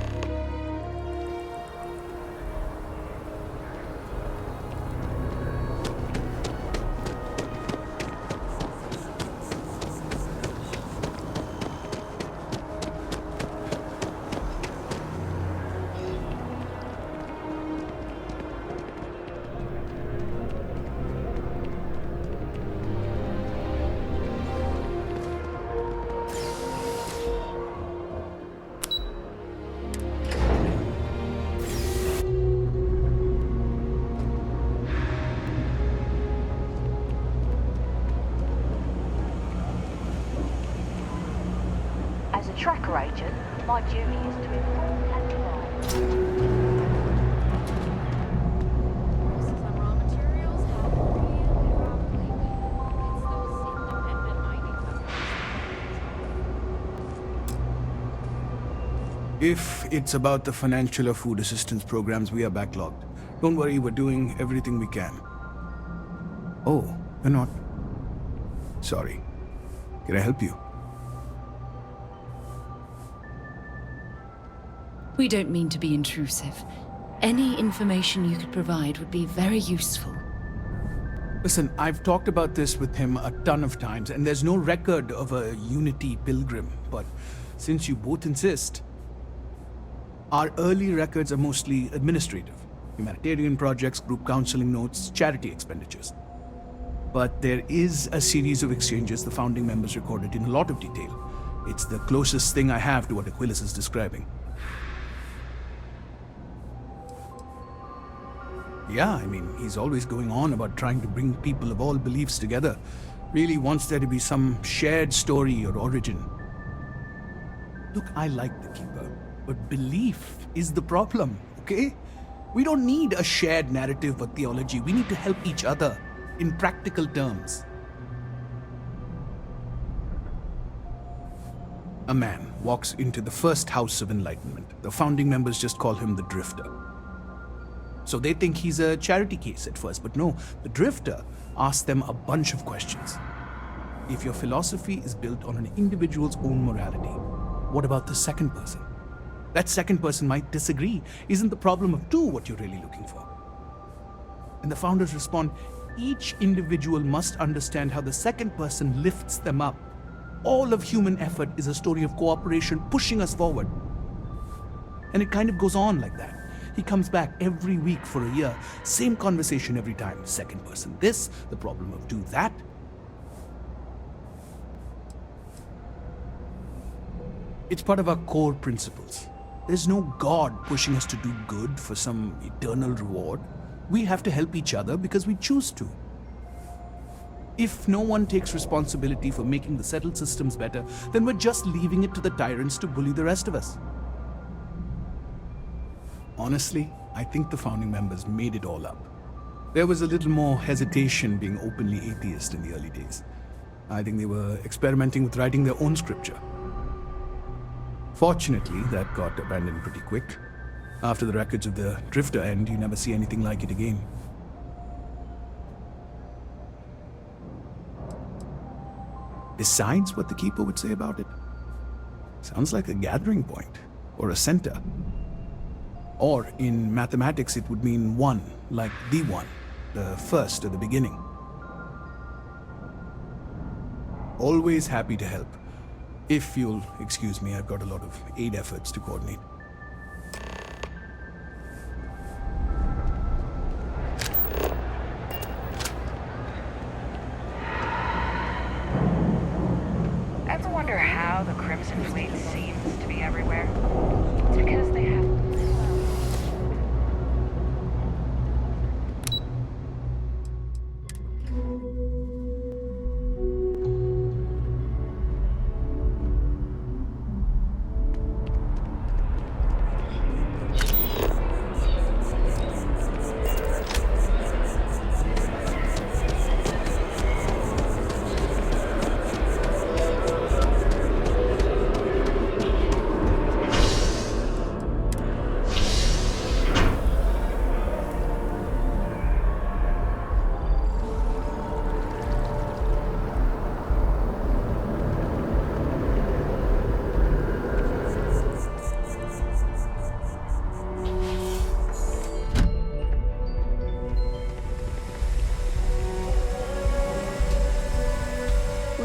tracker agent, my duty is to inform and advise. If it's about the financial or food assistance programs, we are backlogged. Don't worry, we're doing everything we can. Oh, you're not? Sorry. Can I help you? We don't mean to be intrusive. Any information you could provide would be very useful. Listen, I've talked about this with him a ton of times, and there's no record of a Unity pilgrim, but since you both insist, our early records are mostly administrative. Humanitarian projects, group counseling notes, charity expenditures. But there is a series of exchanges the founding members recorded in a lot of detail. It's the closest thing I have to what Aquilus is describing. Yeah, I mean, he's always going on about trying to bring people of all beliefs together. Really wants there to be some shared story or origin. Look, I like the Keeper, but belief is the problem, okay? We don't need a shared narrative or theology. We need to help each other in practical terms. A man walks into the first house of enlightenment. The founding members just call him the Drifter. So they think he's a charity case at first, but no, the Drifter asks them a bunch of questions. If your philosophy is built on an individual's own morality, what about the second person? That second person might disagree. Isn't the problem of two what you're really looking for? And the founders respond, each individual must understand how the second person lifts them up. All of human effort is a story of cooperation pushing us forward. And it kind of goes on like that. He comes back every week for a year. Same conversation every time. Second person this, the problem of do that. It's part of our core principles. There's no God pushing us to do good for some eternal reward. We have to help each other because we choose to. If no one takes responsibility for making the settled systems better, then we're just leaving it to the tyrants to bully the rest of us. Honestly, I think the founding members made it all up. There was a little more hesitation being openly atheist in the early days. I think they were experimenting with writing their own scripture. Fortunately, that got abandoned pretty quick. After the records of the Drifter end, you never see anything like it again. Besides what the Keeper would say about it, sounds like a gathering point, or a center. Or in mathematics, it would mean one, like the one, the first or the beginning. Always happy to help. If you'll excuse me, I've got a lot of aid efforts to coordinate. Ever wonder how the Crimson Fleet seems to be everywhere? It's because they have...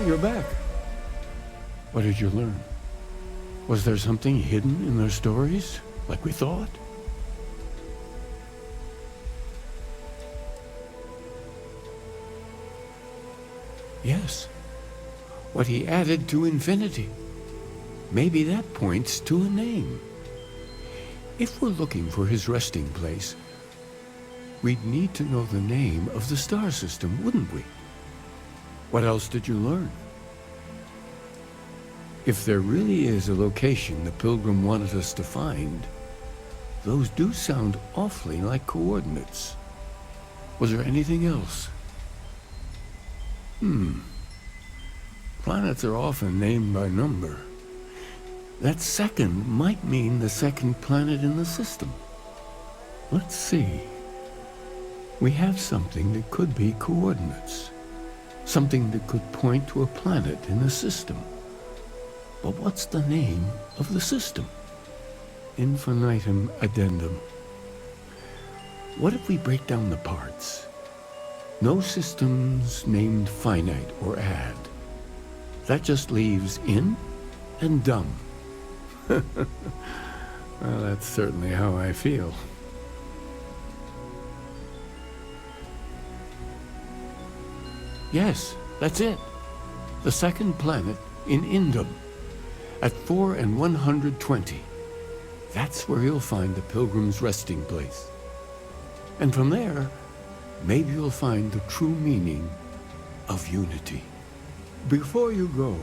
You're back. What did you learn? Was there something hidden in their stories, like we thought? Yes. What he added to infinity. Maybe that points to a name. If we're looking for his resting place, we'd need to know the name of the star system, wouldn't we? What else did you learn? If there really is a location the Pilgrim wanted us to find, those do sound awfully like coordinates. Was there anything else? Planets are often named by number. That second might mean the second planet in the system. Let's see. We have something that could be coordinates. Something that could point to a planet in the system. But what's the name of the system? Infinitum addendum. What if we break down the parts? No systems named finite or add. That just leaves in and dumb. Well, that's certainly how I feel. Yes, that's it. The second planet in Indum. At 4 and 120. That's where you'll find the Pilgrim's resting place. And from there, maybe you'll find the true meaning of unity. Before you go,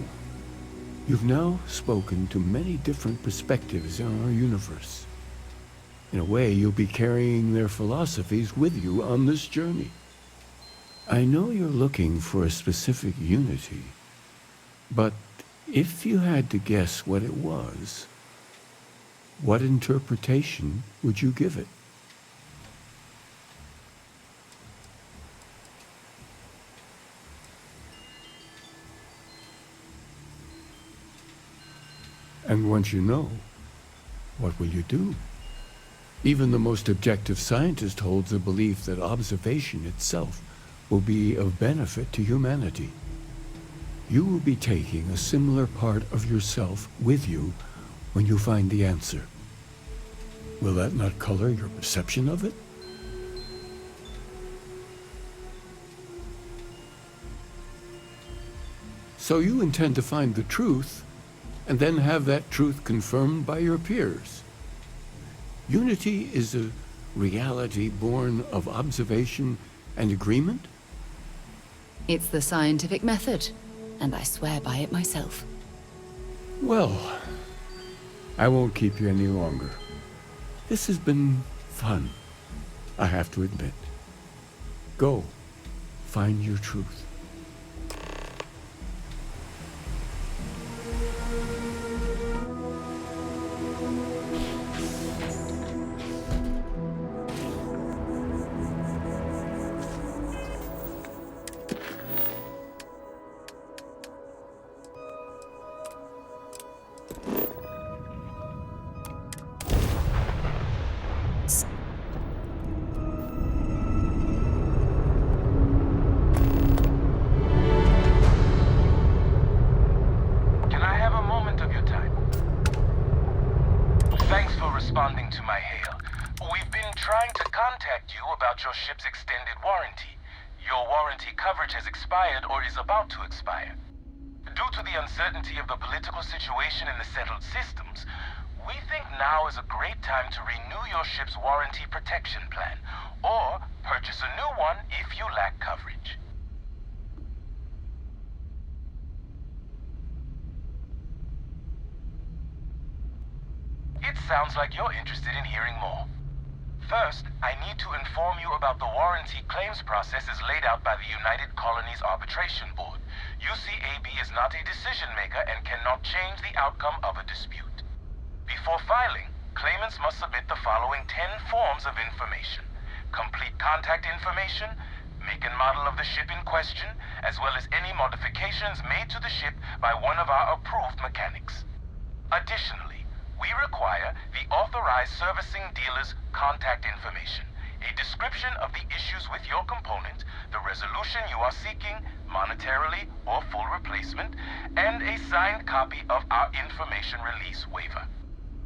you've now spoken to many different perspectives in our universe. In a way, you'll be carrying their philosophies with you on this journey. I know you're looking for a specific unity, but if you had to guess what it was, what interpretation would you give it? And once you know, what will you do? Even the most objective scientist holds the belief that observation itself will be of benefit to humanity. You will be taking a similar part of yourself with you when you find the answer. Will that not color your perception of it? So you intend to find the truth, and then have that truth confirmed by your peers. Unity is a reality born of observation and agreement? It's the scientific method, and I swear by it myself. Well, I won't keep you any longer. This has been fun, I have to admit. Go, find your truth. Responding to my hail. We've been trying to contact you about your ship's extended warranty. Your warranty coverage has expired or is about to expire. Due to the uncertainty of the political situation in the settled systems, we think now is a great time to renew your ship's warranty protection plan, or purchase a new one if you lack coverage. It sounds like you're interested in hearing more. First, I need to inform you about the warranty claims process as laid out by the United Colonies Arbitration Board. UCAB is not a decision maker and cannot change the outcome of a dispute. Before filing, claimants must submit the following 10 forms of information: complete contact information, make and model of the ship in question, as well as any modifications made to the ship by one of our approved mechanics. Additionally, we require the authorized servicing dealer's contact information, a description of the issues with your component, the resolution you are seeking, monetarily or full replacement, and a signed copy of our information release waiver.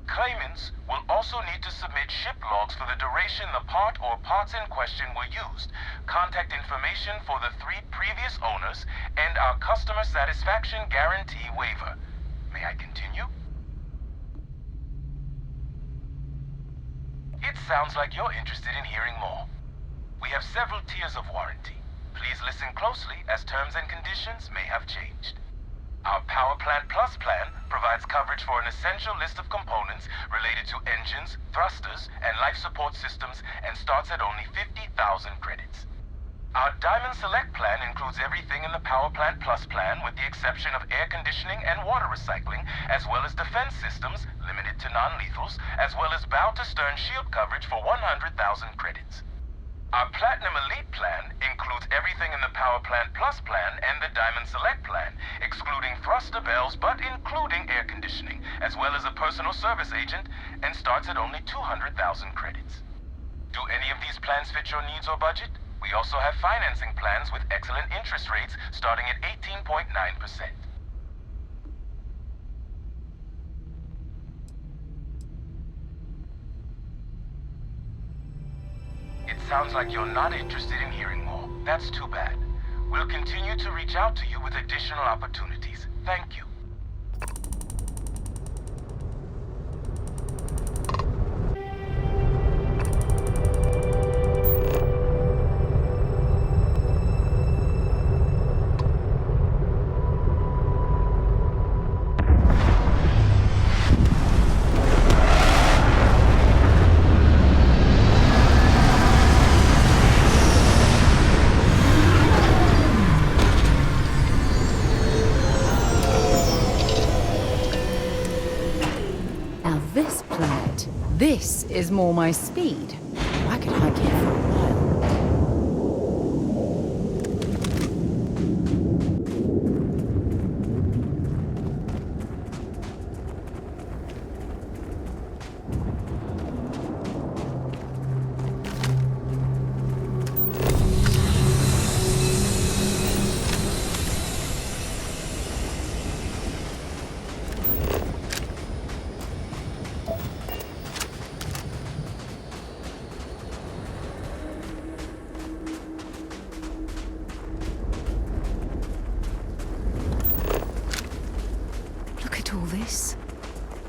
Claimants will also need to submit ship logs for the duration the part or parts in question were used, contact information for the 3 previous owners, and our customer satisfaction guarantee waiver. May I continue? It sounds like you're interested in hearing more. We have several tiers of warranty. Please listen closely as terms and conditions may have changed. Our Power Plant Plus plan provides coverage for an essential list of components related to engines, thrusters, and life support systems and starts at only 50,000 credits. Our Diamond Select plan includes everything in the Power Plant Plus plan with the exception of air conditioning and water recycling, as well as defense systems, limited to non-lethals, as well as bow-to-stern shield coverage for 100,000 credits. Our Platinum Elite plan includes everything in the Power Plant Plus plan and the Diamond Select plan, excluding thruster bells but including air conditioning, as well as a personal service agent, and starts at only 200,000 credits. Do any of these plans fit your needs or budget? We also have financing plans with excellent interest rates starting at 18.9%. It sounds like you're not interested in hearing more. That's too bad. We'll continue to reach out to you with additional opportunities. Thank you. This is more my speed. I could hike here for a while.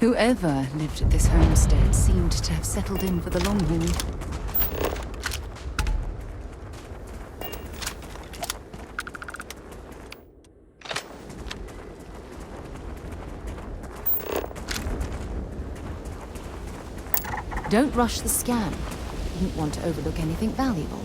Whoever lived at this homestead seemed to have settled in for the long haul. Don't rush the scan. You didn't want to overlook anything valuable.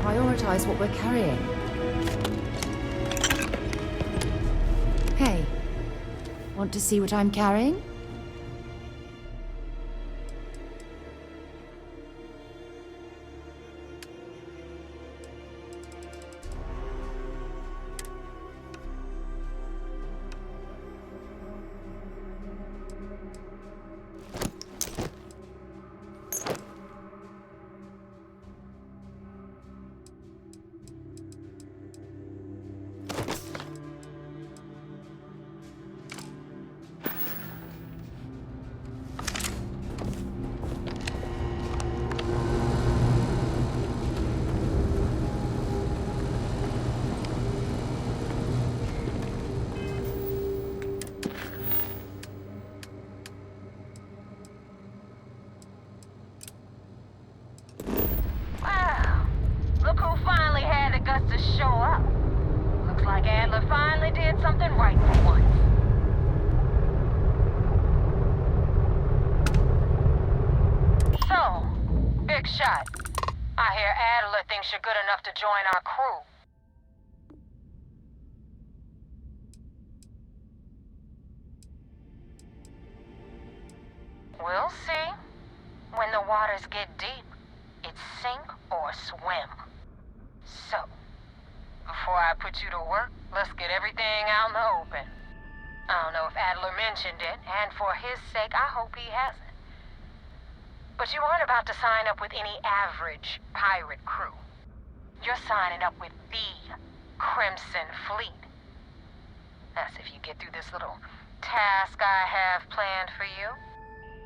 prioritize what we're carrying. Hey, want to see what I'm carrying? Wow. Look who finally had the guts to show up. Looks like Adler finally did something right for once. So, big shot. I hear Adler thinks you're good enough to join our crew. We'll see. When the waters get deep, it's sink or swim. So, before I put you to work, let's get everything out in the open. I don't know if Adler mentioned it, and for his sake, I hope he hasn't. But you aren't about to sign up with any average pirate crew. You're signing up with the Crimson Fleet. That's if you get through this little task I have planned for you.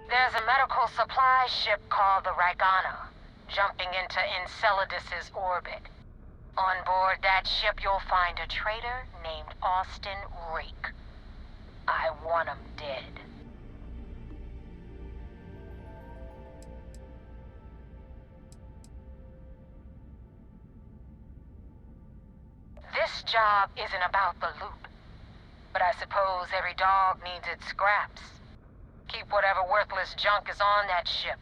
There's a medical supply ship called the Ragana, jumping into Enceladus's orbit. On board that ship, you'll find a traitor named Austin Rake. I want him dead. This job isn't about the loot, but I suppose every dog needs its scraps. Keep whatever worthless junk is on that ship.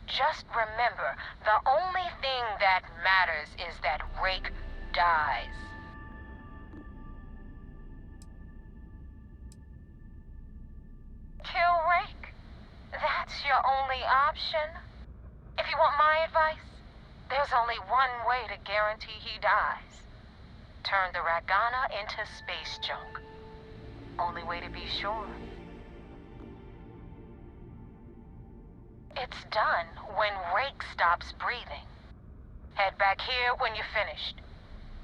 Just remember, the only thing that matters is that Rake dies. Kill Rake? That's your only option? If you want my advice, there's only one way to guarantee he dies. Turn the Ragana into space junk. Only way to be sure. It's done when Rake stops breathing. Head back here when you're finished.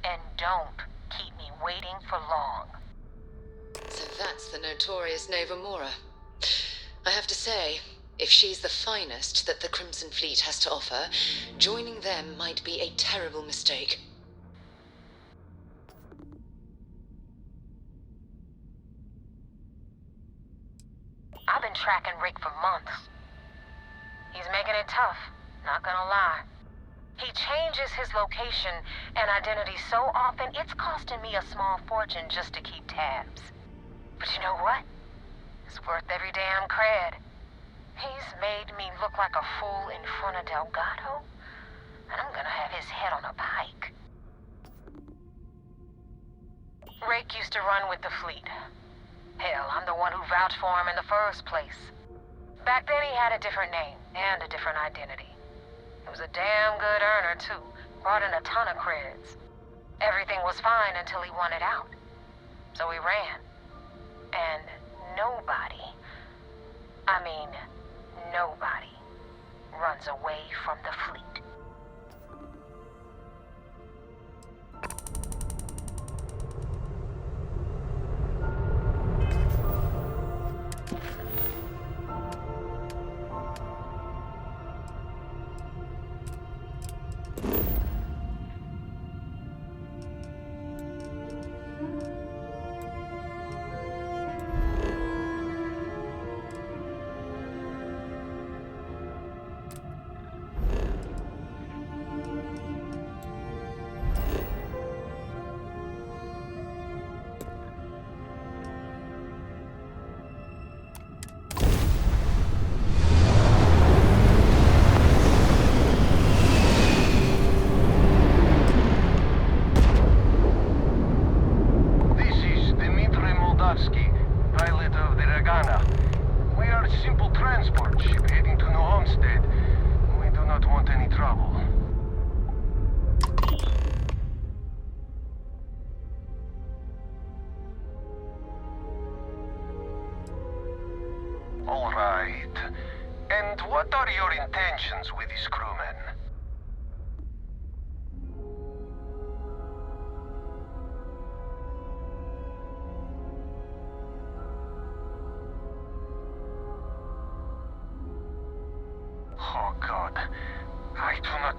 And don't keep me waiting for long. So that's the notorious Nova Moera. I have to say, if she's the finest that the Crimson Fleet has to offer, joining them might be a terrible mistake. I've been tracking Rake for months. He's making it tough, not gonna lie. He changes his location and identity so often, it's costing me a small fortune just to keep tabs. But you know what? It's worth every damn cred. He's made me look like a fool in front of Delgado, and I'm gonna have his head on a pike. Rake used to run with the fleet. Hell, I'm the one who vouched for him in the first place. Back then he had a different name and a different identity. He was a damn good earner, too. Brought in a ton of creds. Everything was fine until he wanted out. So he ran. And nobody, I mean, nobody, runs away from the fleet.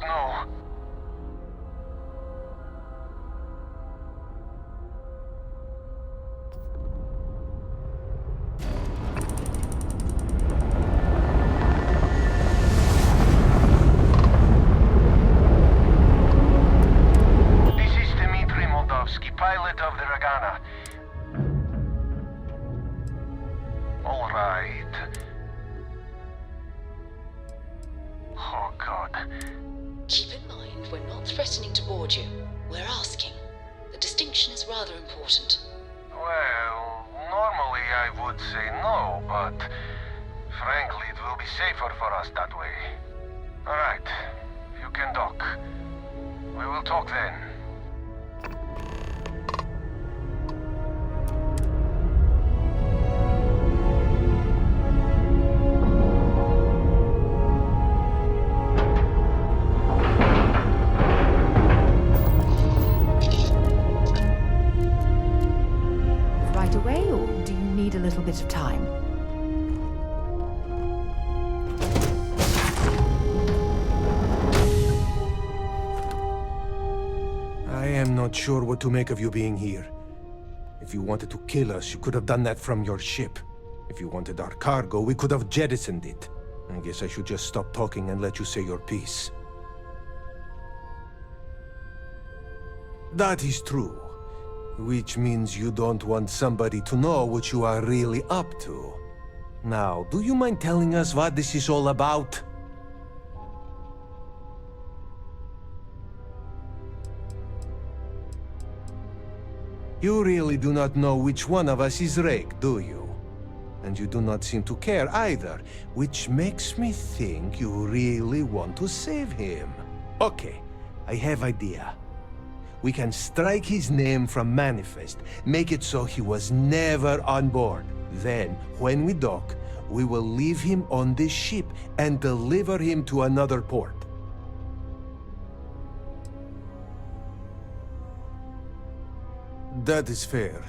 not know. Pilot of the Regana. All right. Oh, God. Keep in mind, we're not threatening to board you. We're asking. The distinction is rather important. Well, normally I would say no, but frankly, it will be safer for us that way. All right. You can dock. We will talk then. A little bit of time. I am not sure what to make of you being here. If you wanted to kill us, you could have done that from your ship. If you wanted our cargo, we could have jettisoned it. I guess I should just stop talking and let you say your piece. That is true. Which means you don't want somebody to know what you are really up to. Now, do you mind telling us what this is all about? You really do not know which one of us is Rake, do you? And you do not seem to care either, which makes me think you really want to save him. Okay, I have idea. We can strike his name from Manifest, make it so he was never on board. Then, when we dock, we will leave him on this ship and deliver him to another port. That is fair.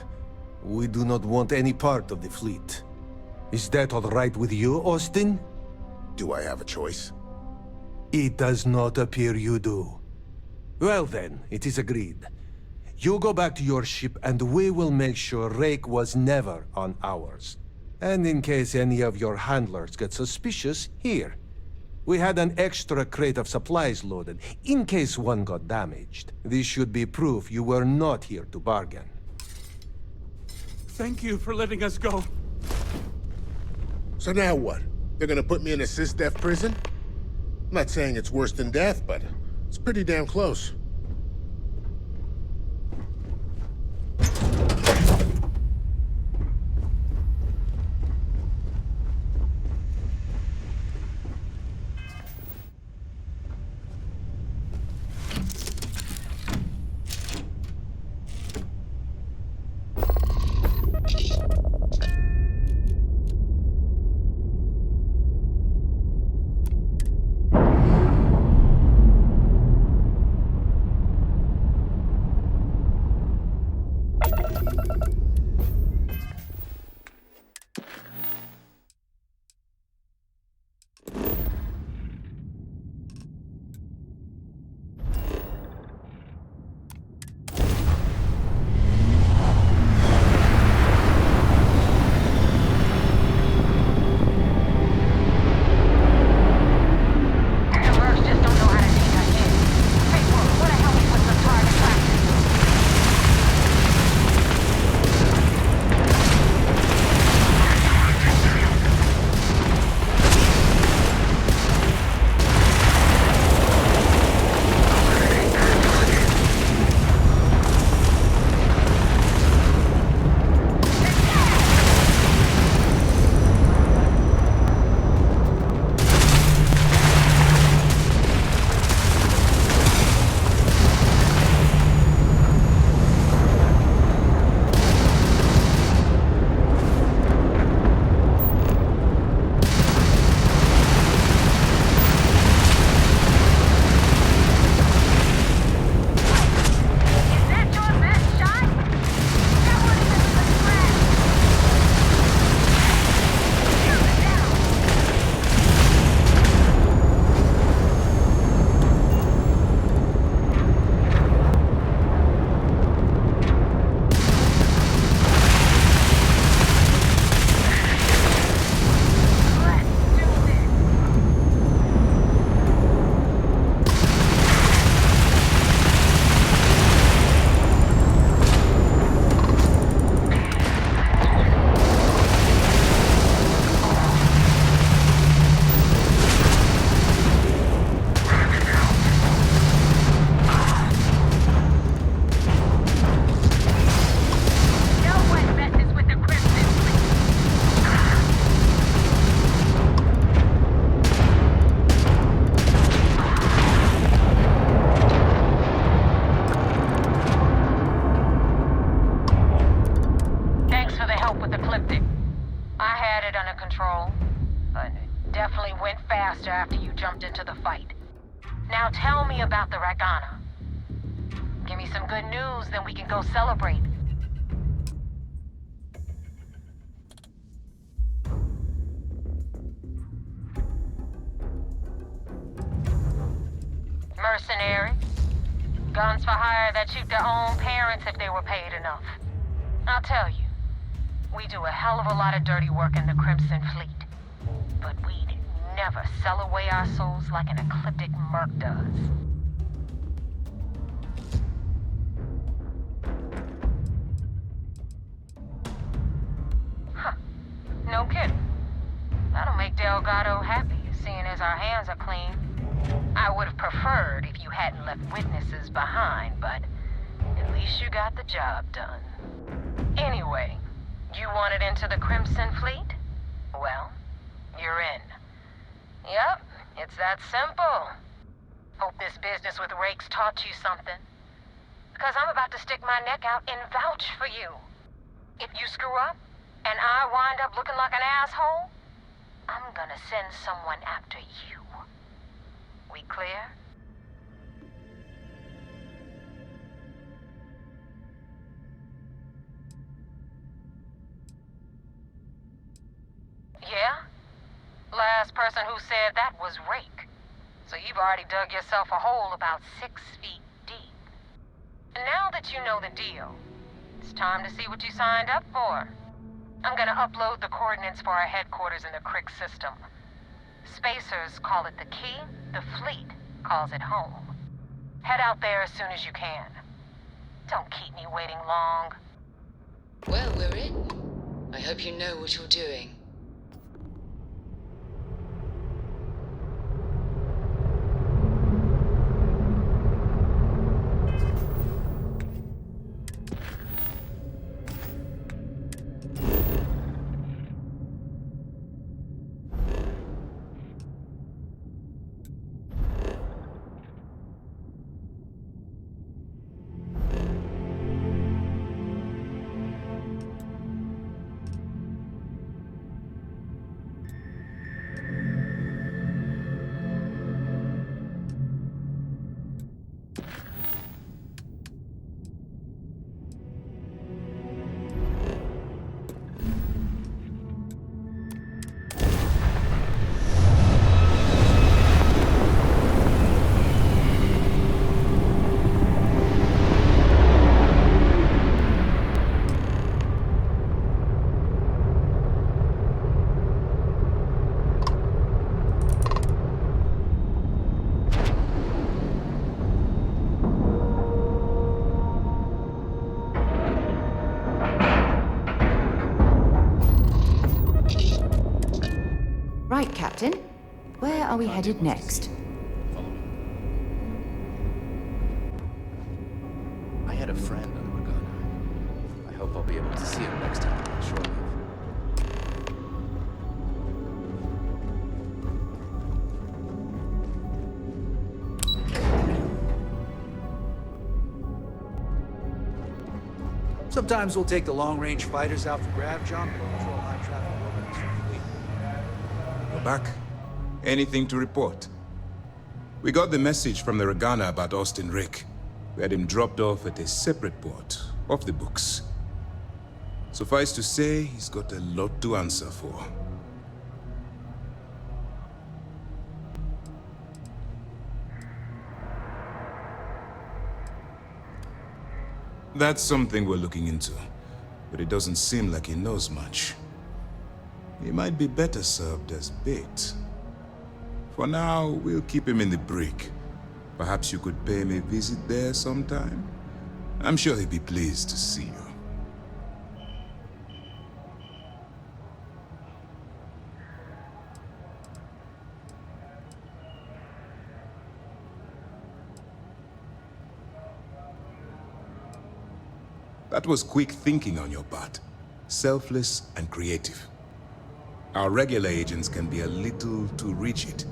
We do not want any part of the fleet. Is that all right with you, Austin? Do I have a choice? It does not appear you do. Well then, it is agreed. You go back to your ship and we will make sure Rake was never on ours. And in case any of your handlers get suspicious, here. We had an extra crate of supplies loaded, in case one got damaged. This should be proof you were not here to bargain. Thank you for letting us go. So now what? They're gonna put me in a sys-def prison? I'm not saying it's worse than death, but it's pretty damn close. good news, then we can go celebrate. Mercenaries. Guns for hire that shoot their own parents if they were paid enough. I'll tell you, we do a hell of a lot of dirty work in the Crimson Fleet. But we'd never sell away our souls like an ecliptic merc does. Huh. No kidding. That'll make Delgado happy, seeing as our hands are clean. I would have preferred if you hadn't left witnesses behind, but at least you got the job done. Anyway, you wanted into the Crimson Fleet? Well, you're in. Yep, it's that simple. Hope this business with Rakes taught you something. Because I'm about to stick my neck out and vouch for you. If you screw up, and I wind up looking like an asshole, I'm gonna send someone after you. We clear? Yeah? Last person who said that was Rake. So you've already dug yourself a hole about 6 feet deep. And now that you know the deal, it's time to see what you signed up for. I'm gonna upload the coordinates for our headquarters in the crix system. Spacers call it the key, the fleet calls it home. Head out there as soon as you can. Don't keep me waiting long. Well, we're in. I hope you know what you're doing. Right, Captain. Where are we headed next? I had a friend on the Regana. I hope I'll be able to see him next time on shore leave. Sometimes we'll take the long-range fighters out for grav jump and control high-traffic wilderness for the fleet. We're back. Anything to report? We got the message from the Regana about Austin Rick. We had him dropped off at a separate port, off the books. Suffice to say, he's got a lot to answer for. That's something we're looking into, but it doesn't seem like he knows much. He might be better served as bait. For now, we'll keep him in the brig. Perhaps you could pay him a visit there sometime? I'm sure he'd be pleased to see you. That was quick thinking on your part. Selfless and creative. Our regular agents can be a little too rigid,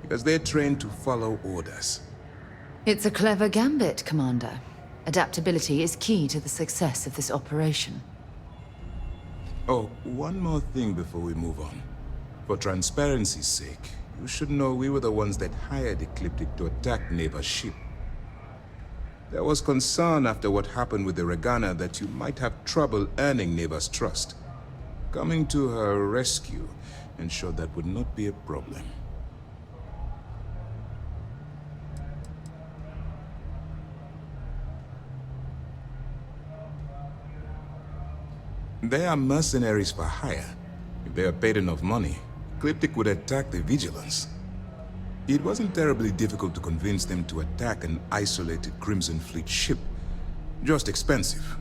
because they're trained to follow orders. It's a clever gambit, Commander. Adaptability is key to the success of this operation. Oh, one more thing before we move on. For transparency's sake, you should know we were the ones that hired Ecliptic to attack Neva's ship. There was concern after what happened with the Regana that you might have trouble earning Neva's trust. Coming to her rescue ensured that would not be a problem. They are mercenaries for hire. If they are paid enough money, Ecliptic would attack the Vigilance. It wasn't terribly difficult to convince them to attack an isolated Crimson Fleet ship. Just expensive.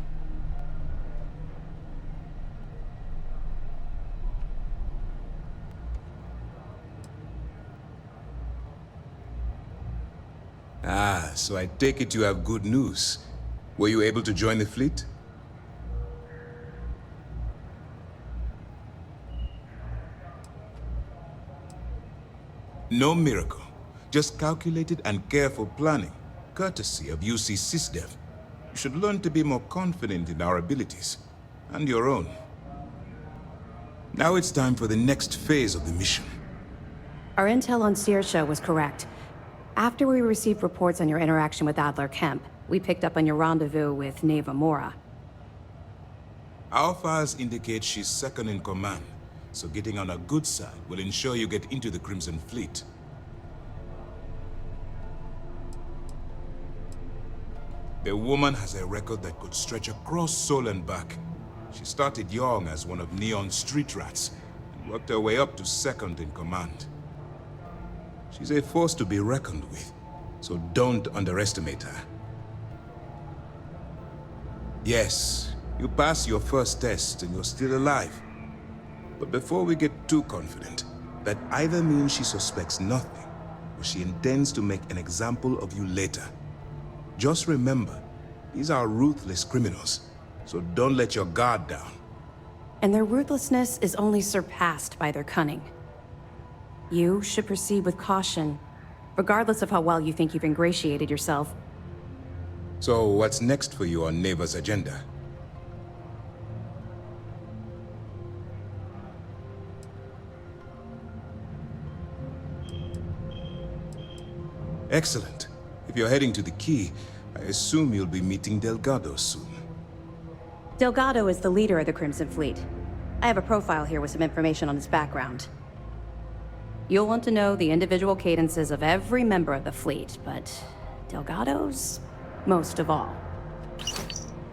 Ah, so I take it you have good news. Were you able to join the fleet? No miracle, just calculated and careful planning, courtesy of UC SysDev. You should learn to be more confident in our abilities, and your own. Now it's time for the next phase of the mission. Our intel on Saoirse was correct. After we received reports on your interaction with Adler Kemp, we picked up on your rendezvous with Neva Moera. Our files indicate she's second in command, so getting on her good side will ensure you get into the Crimson Fleet. The woman has a record that could stretch across Sol and back. She started young as one of Neon's street rats, and worked her way up to second in command. She's a force to be reckoned with, so don't underestimate her. Yes, you passed your first test and you're still alive. But before we get too confident, that either means she suspects nothing, or she intends to make an example of you later. Just remember, these are ruthless criminals, so don't let your guard down. And their ruthlessness is only surpassed by their cunning. You should proceed with caution, regardless of how well you think you've ingratiated yourself. So what's next for you on Neva's agenda? Excellent. If you're heading to the Key, I assume you'll be meeting Delgado soon. Delgado is the leader of the Crimson Fleet. I have a profile here with some information on his background. You'll want to know the individual cadences of every member of the fleet, but Delgado's most of all.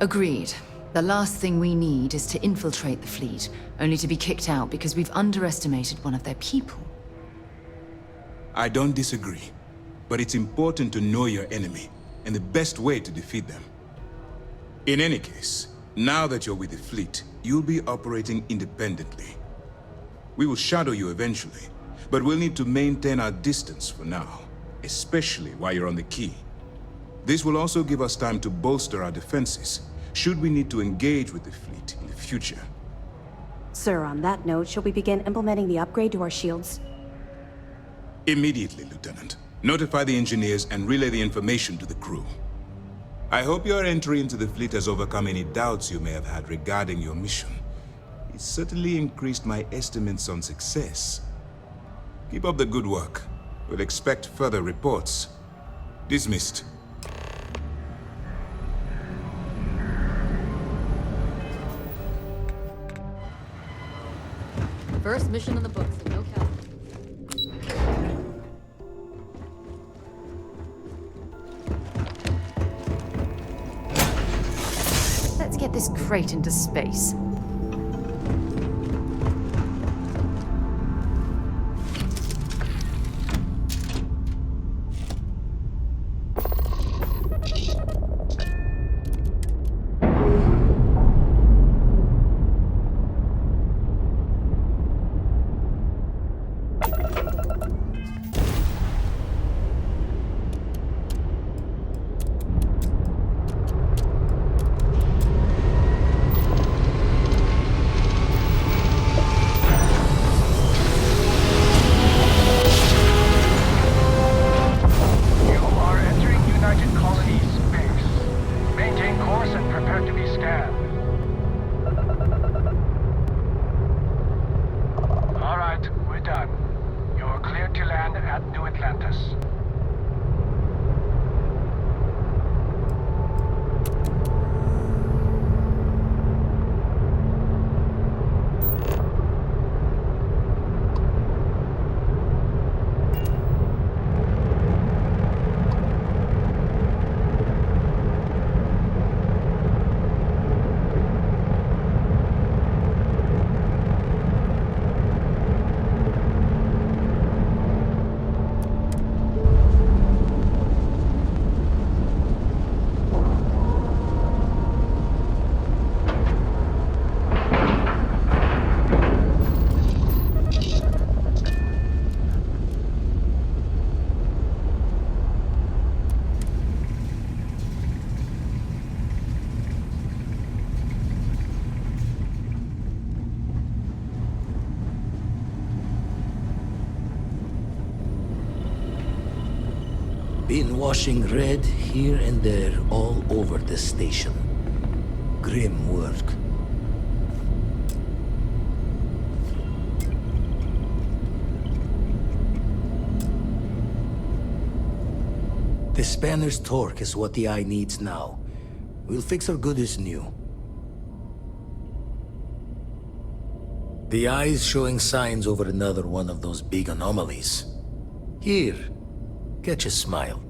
Agreed. The last thing we need is to infiltrate the fleet, only to be kicked out because we've underestimated one of their people. I don't disagree, but it's important to know your enemy, and the best way to defeat them. In any case, now that you're with the fleet, you'll be operating independently. We will shadow you eventually, but we'll need to maintain our distance for now, especially while you're on the Key. This will also give us time to bolster our defenses, should we need to engage with the fleet in the future. Sir, on that note, shall we begin implementing the upgrade to our shields? Immediately, Lieutenant. Notify the engineers and relay the information to the crew. I hope your entry into the fleet has overcome any doubts you may have had regarding your mission. It certainly increased my estimates on success. Keep up the good work. We'll expect further reports. Dismissed. First mission in the books, and no cap. Let's get this crate into space. Been washing red here and there all over the station. Grim work. The spanner's torque is what the eye needs now. We'll fix her good as new. The eye's showing signs over another one of those big anomalies. Here, catch a smile.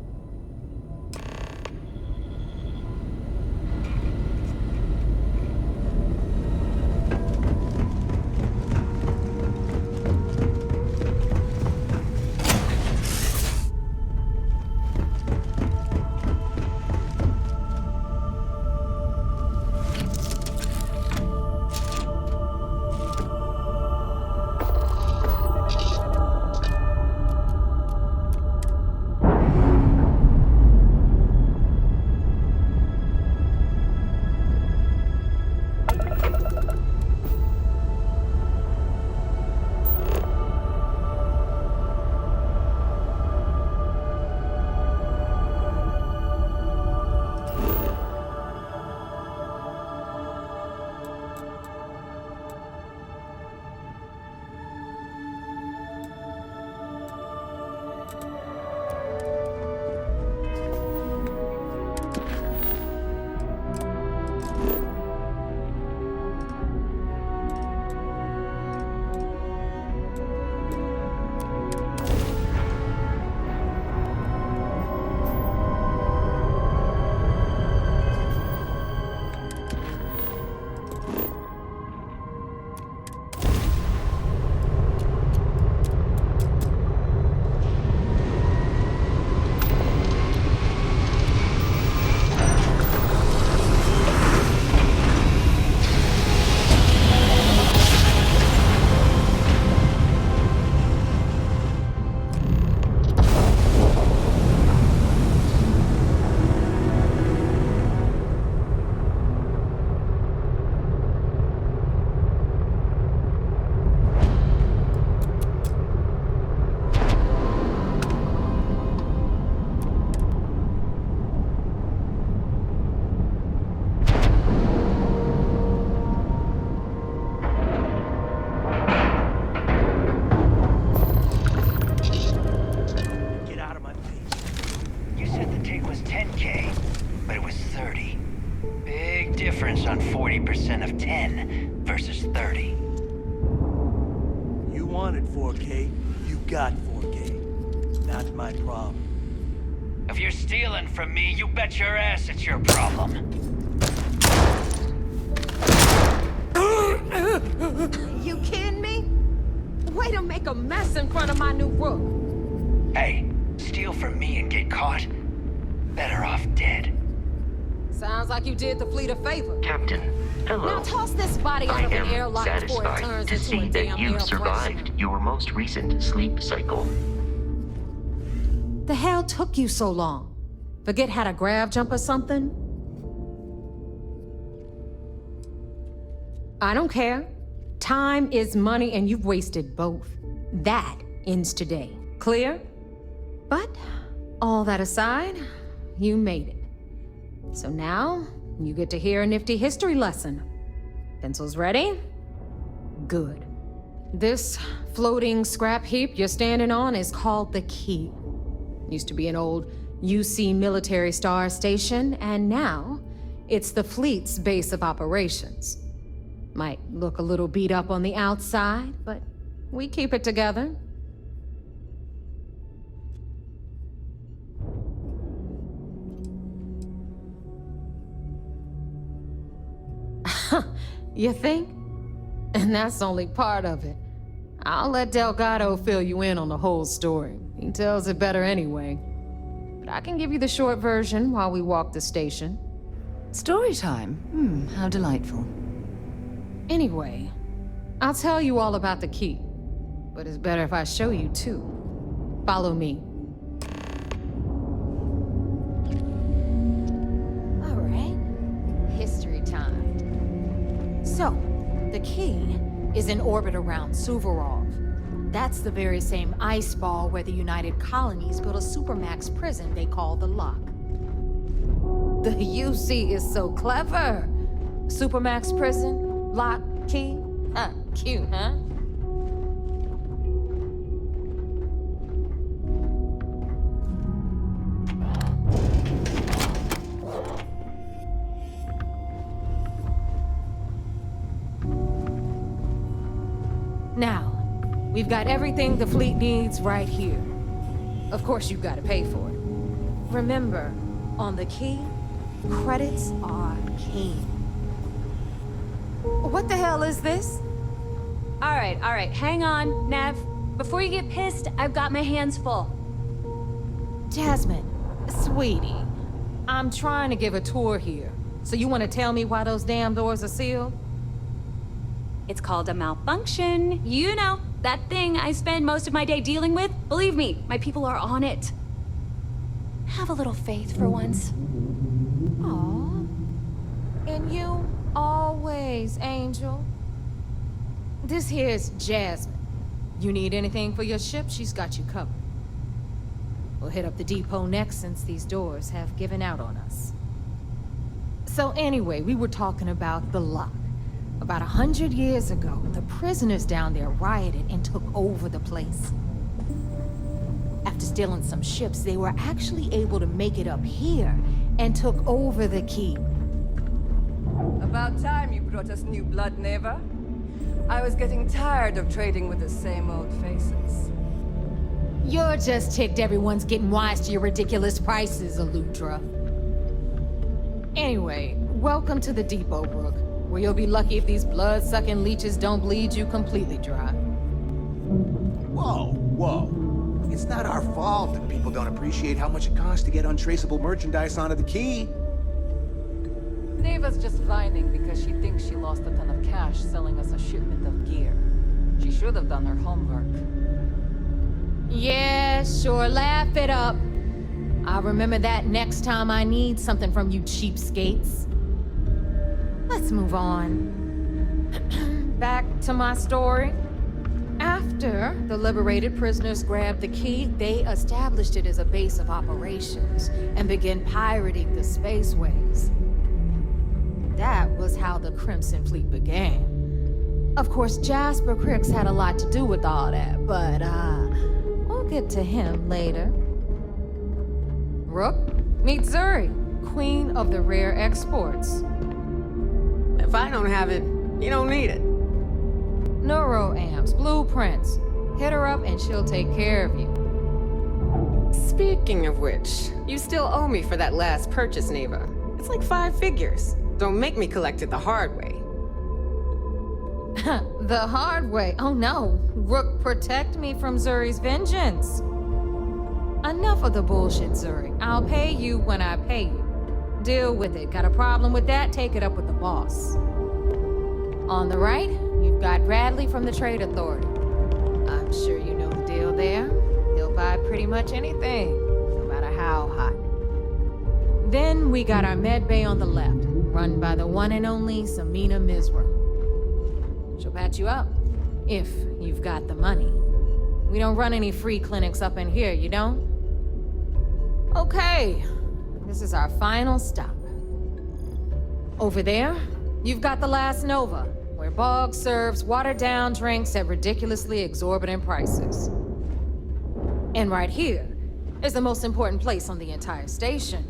difference on 40% of 10 versus 30. You wanted 4K, you got 4K. Not my problem. If you're stealing from me, you bet your ass it's your problem. You kidding me? Way to make a mess in front of my new rook. Hey, steal from me and get caught? Better off dead. Sounds like you did the fleet a favor. Captain, hello. Now toss this body out of an airlock before it turns to into see a damn that you survived your most recent sleep cycle. The hell took you so long? Forget how to grav jump or something? I don't care. Time is money and you've wasted both. That ends today. Clear? But all that aside, you made it. So now, you get to hear a nifty history lesson. Pencils ready? Good. This floating scrap heap you're standing on is called the Key. Used to be an old UC military star station, and now it's the fleet's base of operations. Might look a little beat up on the outside, but we keep it together. You think? And that's only part of it. I'll let Delgado fill you in on the whole story. He tells it better anyway. But I can give you the short version while we walk the station. Story time? How delightful. Anyway, I'll tell you all about the Key. But it's better if I show you too. Follow me. All right. History time. So, the Key is in orbit around Suvorov. That's the very same ice ball where the United Colonies built a supermax prison they call the Lock. The UC is so clever. Supermax prison, lock, key. Cute, huh? Now, we've got everything the fleet needs right here. Of course, you've got to pay for it. Remember, on the key, credits are king. What the hell is this? All right, hang on, Nev. Before you get pissed, I've got my hands full. Jasmine, sweetie, I'm trying to give a tour here. So you want to tell me why those damn doors are sealed? It's called a malfunction. You know, that thing I spend most of my day dealing with. Believe me, my people are on it. Have a little faith for once. Aw. And you always, Angel. This here's Jasmine. You need anything for your ship, she's got you covered. We'll hit up the depot next since these doors have given out on us. So anyway, we were talking about the Lock. About 100 years ago, the prisoners down there rioted and took over the place. After stealing some ships, they were actually able to make it up here and took over the keep. About time you brought us new blood, Neva. I was getting tired of trading with the same old faces. You're just ticked everyone's getting wise to your ridiculous prices, Aludra. Anyway, welcome to the depot, Rook, where you'll be lucky if these blood-sucking leeches don't bleed you completely dry. Whoa. It's not our fault that people don't appreciate how much it costs to get untraceable merchandise onto the key. Neva's just whining because she thinks she lost a ton of cash selling us a shipment of gear. She should have done her homework. Yeah, sure, laugh it up. I'll remember that next time I need something from you cheapskates. Let's move on. Back to my story. After the liberated prisoners grabbed the key, they established it as a base of operations and began pirating the spaceways. That was how the Crimson Fleet began. Of course, Jasper Crix had a lot to do with all that, but we'll get to him later. Rook, meet Zuri, Queen of the Rare Exports. If I don't have it, you don't need it. Neuroamps, blueprints. Hit her up and she'll take care of you. Speaking of which, you still owe me for that last purchase, Neva. It's like 5 figures. Don't make me collect it the hard way. The hard way? Oh no. Rook, protect me from Zuri's vengeance. Enough of the bullshit, Zuri. I'll pay you when I pay you. Deal with it. Got a problem with that? Take it up with the boss. On the right, you've got Bradley from the Trade Authority. I'm sure you know the deal there. He'll buy pretty much anything, no matter how hot. Then we got our med bay on the left, run by the one and only Samina Mizra. She'll patch you up, if you've got the money. We don't run any free clinics up in here, you don't? Okay, this is our final stop. Over there, you've got the Last Nova, where Bog serves watered-down drinks at ridiculously exorbitant prices. And right here is the most important place on the entire station,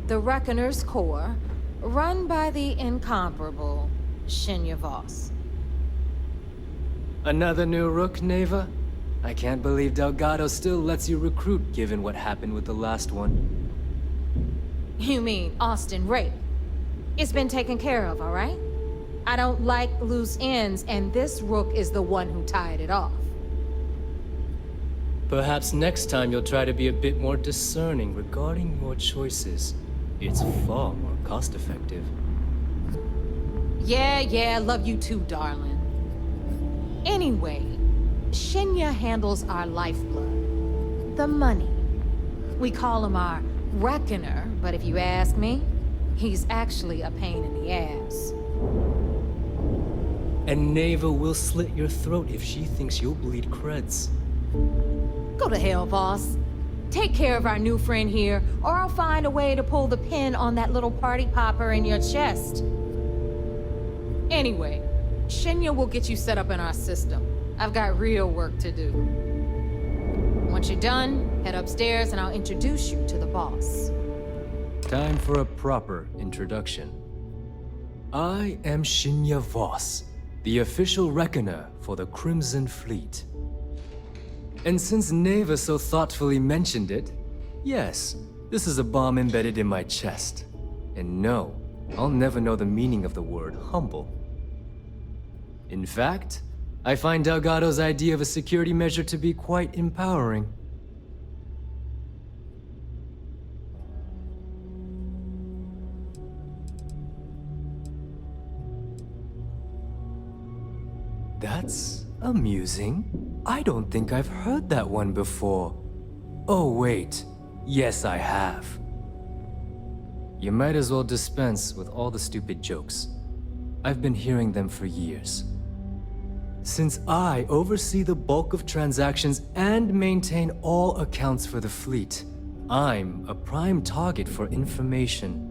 the Reckoner's Core, run by the incomparable Shinya Voss. Another new Rook, Neva? I can't believe Delgado still lets you recruit, given what happened with the last one. You mean Austin Rape? It's been taken care of, all right? I don't like loose ends, and this Rook is the one who tied it off. Perhaps next time you'll try to be a bit more discerning regarding your choices. It's far more cost-effective. Yeah, love you too, darling. Anyway, Shinya handles our lifeblood. The money. We call him our Reckoner, but if you ask me, he's actually a pain in the ass. And Neva will slit your throat if she thinks you'll bleed creds. Go to hell, boss. Take care of our new friend here, or I'll find a way to pull the pin on that little party popper in your chest. Anyway, Shinya will get you set up in our system. I've got real work to do. Once you're done, head upstairs and I'll introduce you to the boss. Time for a proper introduction. I am Shinya Voss, the official reckoner for the Crimson Fleet. And since Neva so thoughtfully mentioned it, yes, this is a bomb embedded in my chest. And no, I'll never know the meaning of the word humble. In fact, I find Delgado's idea of a security measure to be quite empowering. That's amusing. I don't think I've heard that one before. Oh wait, yes I have. You might as well dispense with all the stupid jokes. I've been hearing them for years. Since I oversee the bulk of transactions and maintain all accounts for the fleet, I'm a prime target for information.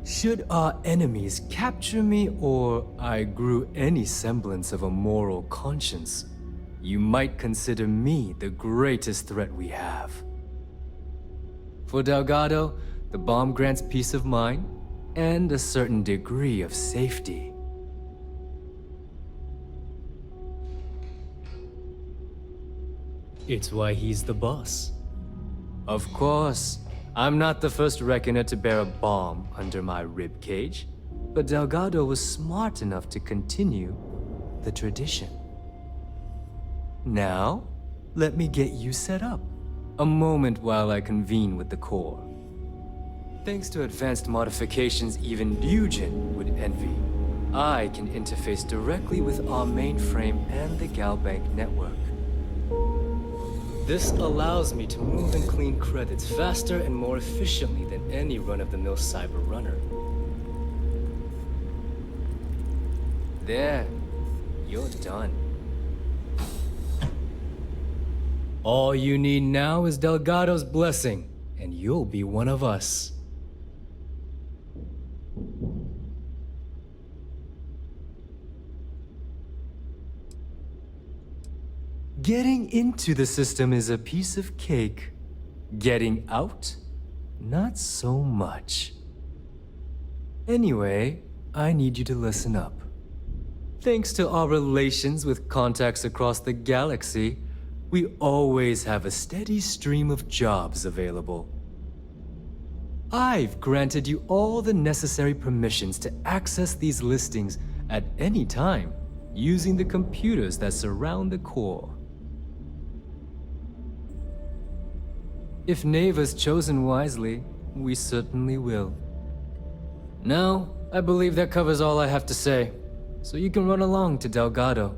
Should our enemies capture me or I grew any semblance of a moral conscience, you might consider me the greatest threat we have. For Delgado, the bomb grants peace of mind and a certain degree of safety. It's why he's the boss. Of course, I'm not the first reckoner to bear a bomb under my ribcage, but Delgado was smart enough to continue the tradition. Now, let me get you set up. A moment while I convene with the core. Thanks to advanced modifications even Eugen would envy, I can interface directly with our mainframe and the Galbank network. This allows me to move and clean credits faster and more efficiently than any run-of-the-mill cyber runner. There, you're done. All you need now is Delgado's blessing, and you'll be one of us. Getting into the system is a piece of cake. Getting out? Not so much. Anyway, I need you to listen up. Thanks to our relations with contacts across the galaxy, we always have a steady stream of jobs available. I've granted you all the necessary permissions to access these listings at any time, using the computers that surround the core. If Neva's chosen wisely, we certainly will. Now, I believe that covers all I have to say, so you can run along to Delgado.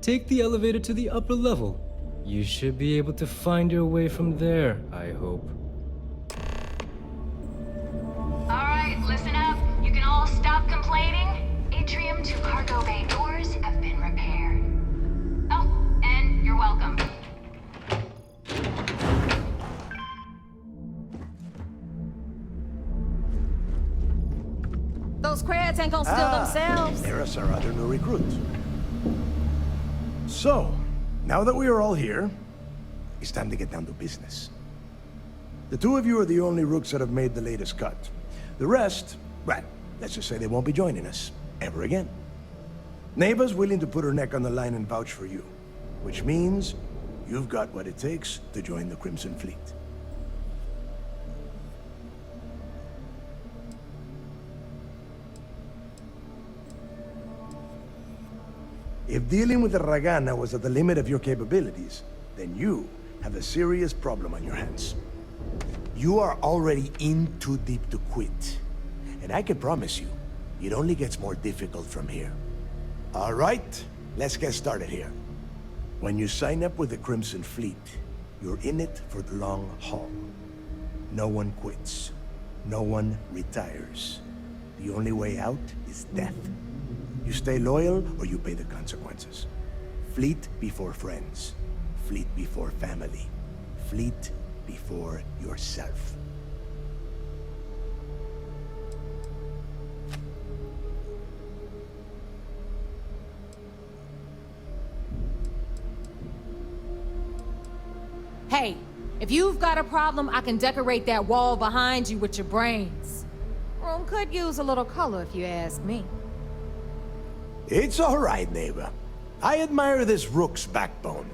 Take the elevator to the upper level. You should be able to find your way from there, I hope. Alright, listen up. You can all stop complaining. Atrium to cargo bay doors have been repaired. Oh, and you're welcome. Those creds ain't gonna steal themselves. There's our other new recruit. So, now that we are all here, it's time to get down to business. The two of you are the only rooks that have made the latest cut. The rest, well, let's just say they won't be joining us ever again. Neva's willing to put her neck on the line and vouch for you, which means you've got what it takes to join the Crimson Fleet. If dealing with the Ragana was at the limit of your capabilities, then you have a serious problem on your hands. You are already in too deep to quit. And I can promise you, it only gets more difficult from here. All right, let's get started here. When you sign up with the Crimson Fleet, you're in it for the long haul. No one quits. No one retires. The only way out is death. You stay loyal or you pay the consequences. Fleet before friends. Fleet before family. Fleet before yourself. Hey, if you've got a problem, I can decorate that wall behind you with your brains. Room could use a little color if you ask me. It's all right, neighbor. I admire this rook's backbone.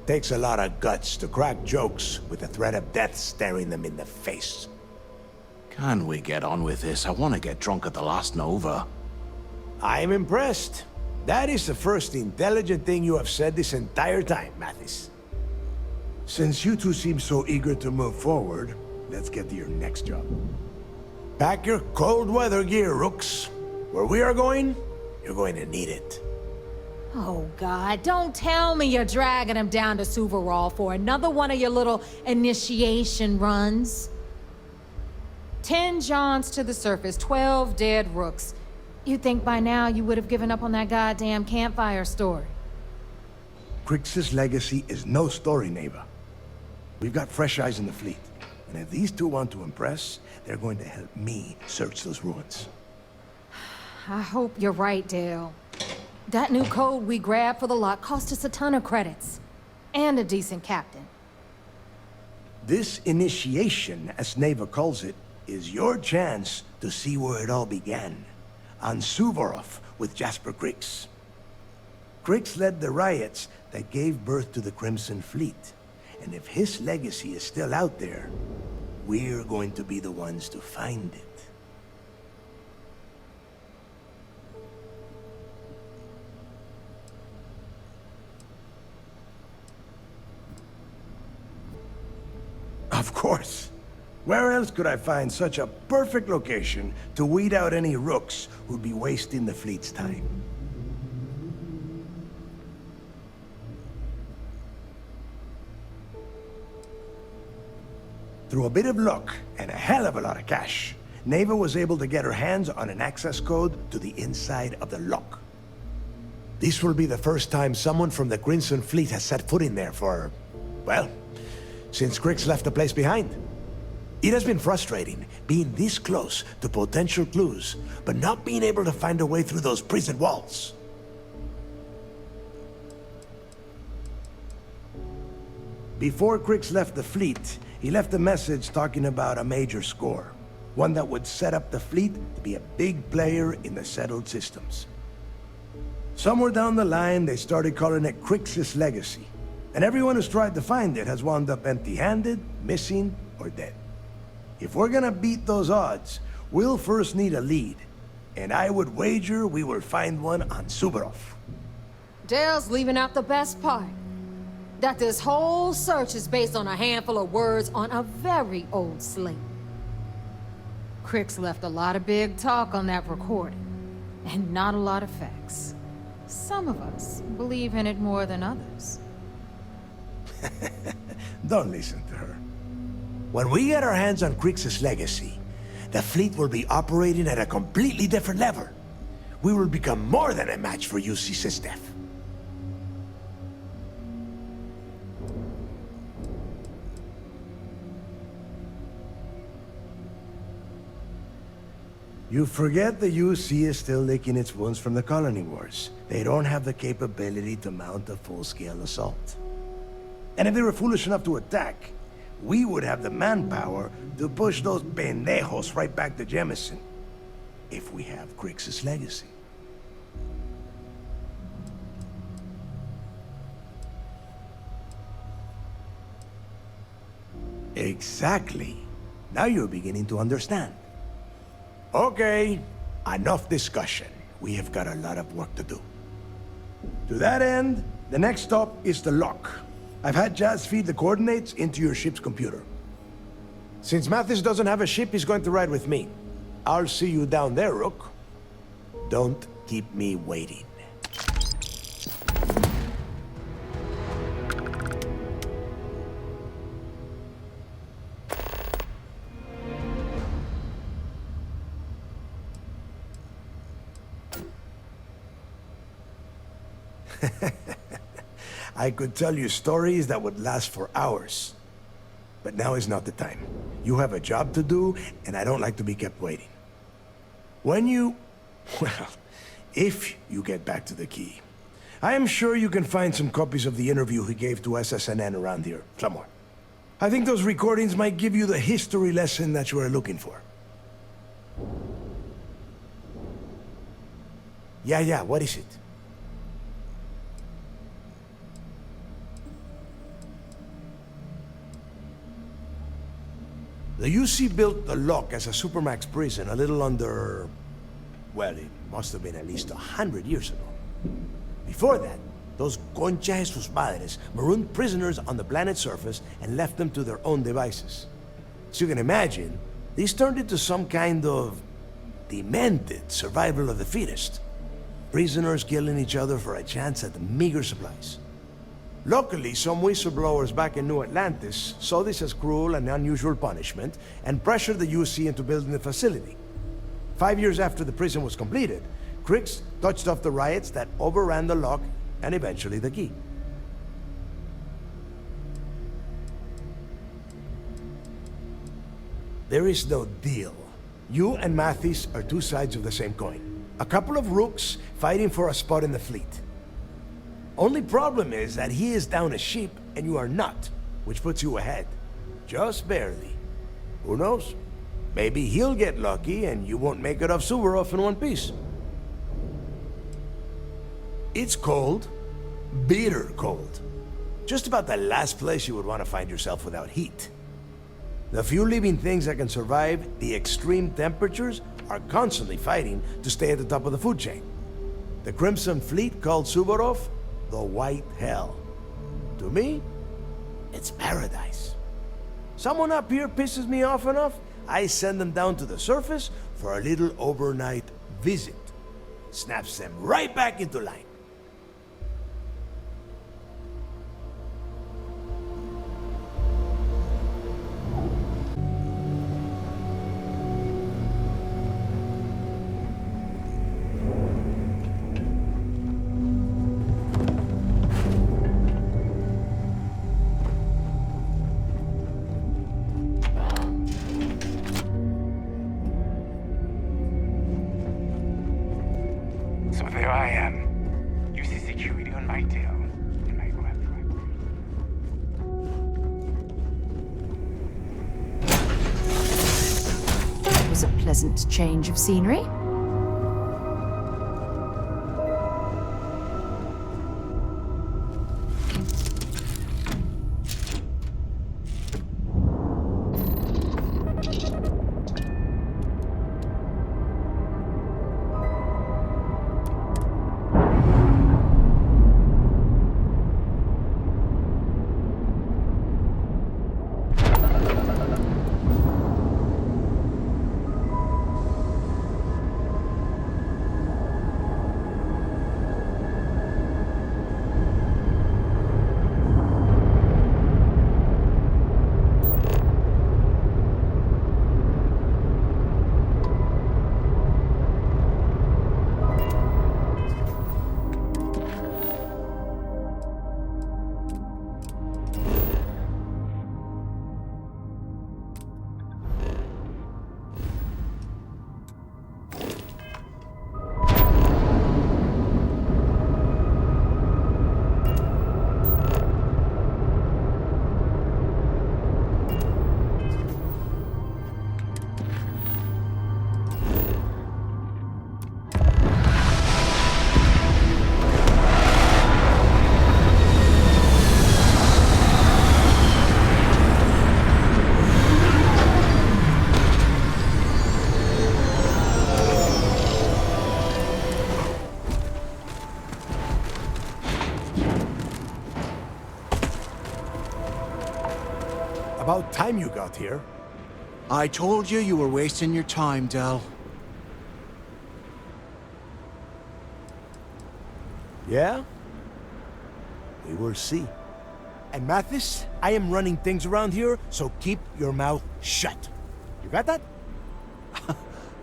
Takes a lot of guts to crack jokes with the threat of death staring them in the face. Can we get on with this? I want to get drunk at the last Nova. I'm impressed. That is the first intelligent thing you have said this entire time, Mathis. Since you two seem so eager to move forward, let's get to your next job. Pack your cold weather gear, rooks. Where we are going, you're going to need it. Oh, God, don't tell me you're dragging him down to Suvarol for another one of your little initiation runs. 10 Johns to the surface, 12 dead rooks. You'd think by now you would have given up on that goddamn campfire story. Crix's legacy is no story, neighbor. We've got fresh eyes in the fleet. And if these two want to impress, they're going to help me search those ruins. I hope you're right, Dale. That new code we grabbed for the lot cost us a ton of credits. And a decent captain. This initiation, as Neva calls it, is your chance to see where it all began. On Suvorov with Jasper Crix. Crix led the riots that gave birth to the Crimson Fleet. And if his legacy is still out there, we're going to be the ones to find it. Of course. Where else could I find such a perfect location to weed out any rooks who'd be wasting the fleet's time? Through a bit of luck and a hell of a lot of cash, Neva was able to get her hands on an access code to the inside of the lock. This will be the first time someone from the Crimson Fleet has set foot in there for, well, since Crix left the place behind. It has been frustrating, being this close to potential clues, but not being able to find a way through those prison walls. Before Crix left the fleet, he left a message talking about a major score. One that would set up the fleet to be a big player in the settled systems. Somewhere down the line, they started calling it Crix's legacy. And everyone who's tried to find it has wound up empty-handed, missing, or dead. If we're gonna beat those odds, we'll first need a lead. And I would wager we will find one on Suvorov. Dale's leaving out the best part. That this whole search is based on a handful of words on a very old slate. Crix left a lot of big talk on that recording, and not a lot of facts. Some of us believe in it more than others. Don't listen to her. When we get our hands on Crix's legacy, the fleet will be operating at a completely different level. We will become more than a match for UC SysDef. You forget the UC is still licking its wounds from the colony wars. They don't have the capability to mount a full-scale assault. And if they were foolish enough to attack, we would have the manpower to push those pendejos right back to Jemison. If we have Crix's legacy. Exactly. Now you're beginning to understand. Okay, enough discussion. We have got a lot of work to do. To that end, the next stop is the lock. I've had Jazz feed the coordinates into your ship's computer. Since Mathis doesn't have a ship, he's going to ride with me. I'll see you down there, Rook. Don't keep me waiting. I could tell you stories that would last for hours. But now is not the time. You have a job to do, and I don't like to be kept waiting. When you... well, if you get back to the key, I am sure you can find some copies of the interview he gave to SSNN around here, somewhere. I think those recordings might give you the history lesson that you are looking for. Yeah, what is it? The UC built the lock as a supermax prison a little under... well, it must have been at least 100 years ago. Before that, those concha de sus madres marooned prisoners on the planet's surface and left them to their own devices. So you can imagine, these turned into some kind of demented survival of the fittest. Prisoners killing each other for a chance at the meager supplies. Luckily, some whistleblowers back in New Atlantis saw this as cruel and unusual punishment and pressured the UC into building the facility. 5 years after the prison was completed, Crix touched off the riots that overran the lock and eventually the key. There is no deal. You and Mathis are two sides of the same coin. A couple of rooks fighting for a spot in the fleet. Only problem is that he is down a ship and you are not, which puts you ahead. Just barely. Who knows? Maybe he'll get lucky and you won't make it off Suvorov in one piece. It's cold. Bitter cold. Just about the last place you would want to find yourself without heat. The few living things that can survive the extreme temperatures are constantly fighting to stay at the top of the food chain. The Crimson Fleet called Suvorov the White Hell. To me, it's paradise. Someone up here pisses me off enough, I send them down to the surface for a little overnight visit. Snaps them right back into line. So there I am. You see security on my tail. And I go after it. That was a pleasant change of scenery. About time you got here. I told you you were wasting your time, Del. Yeah? We will see. And Mathis, I am running things around here, so keep your mouth shut. You got that?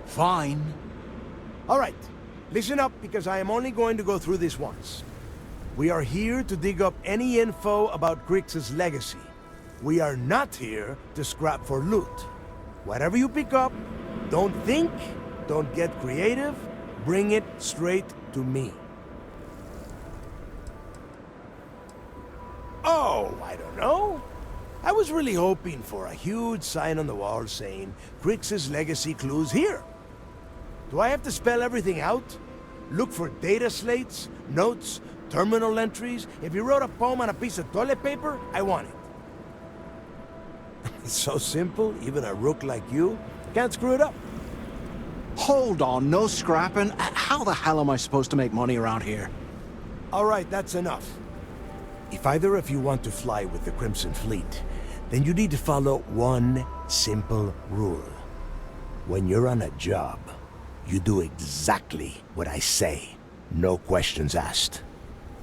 Fine. All right. Listen up, because I am only going to go through this once. We are here to dig up any info about Crix's legacy. We are not here to scrap for loot. Whatever you pick up, don't think, don't get creative, bring it straight to me. Oh, I don't know. I was really hoping for a huge sign on the wall saying, Crix's legacy clues here. Do I have to spell everything out? Look for data slates, notes, terminal entries? If you wrote a poem on a piece of toilet paper, I want it. It's so simple, even a rook like you can't screw it up. Hold on, no scrapping. How the hell am I supposed to make money around here? All right, that's enough. If either of you want to fly with the Crimson Fleet, then you need to follow one simple rule. When you're on a job, you do exactly what I say. No questions asked.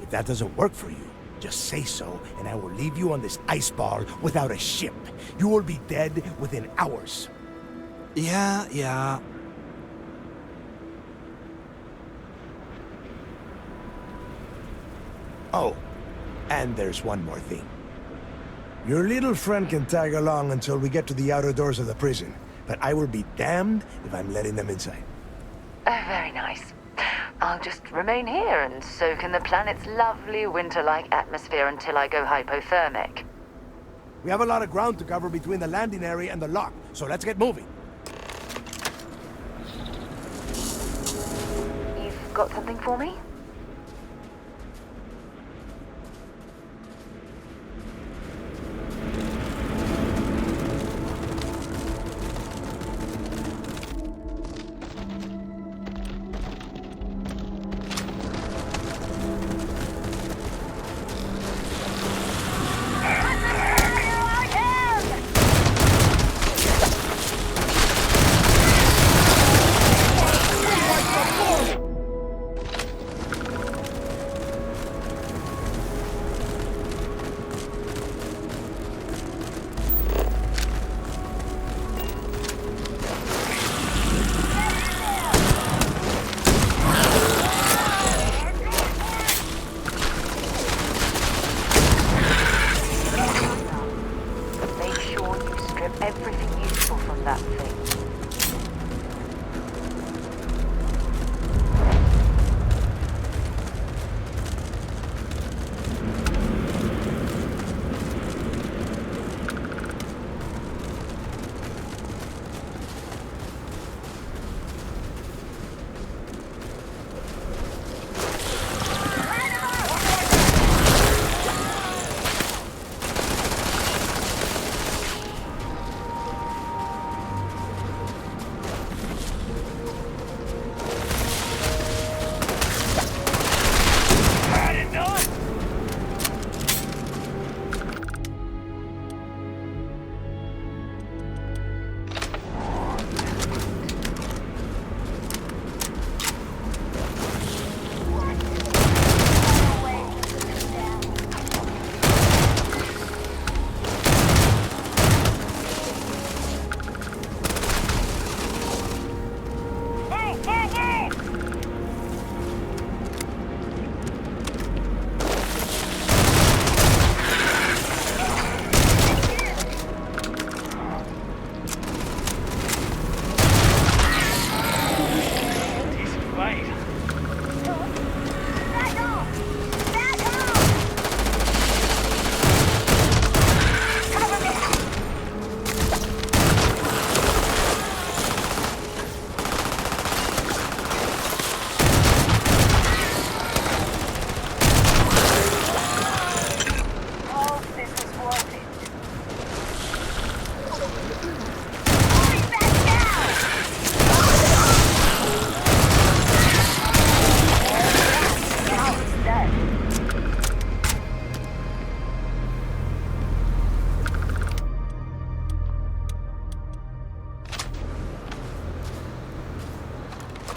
If that doesn't work for you, just say so, and I will leave you on this ice ball without a ship. You will be dead within hours. Yeah. Oh, and there's one more thing. Your little friend can tag along until we get to the outer doors of the prison, but I will be damned if I'm letting them inside. Oh, very nice. I'll just remain here and soak in the planet's lovely winter-like atmosphere until I go hypothermic. We have a lot of ground to cover between the landing area and the lock, so let's get moving. You've got something for me?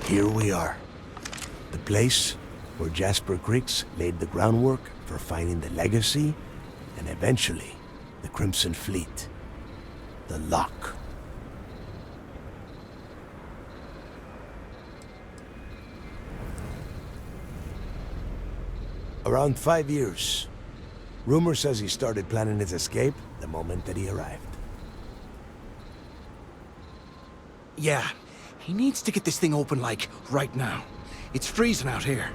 Here we are. The place where Jasper Crix laid the groundwork for finding the legacy and eventually the Crimson Fleet. The lock. Around 5 years. Rumor says he started planning his escape the moment that he arrived. Yeah, he needs to get this thing open, like, right now. It's freezing out here.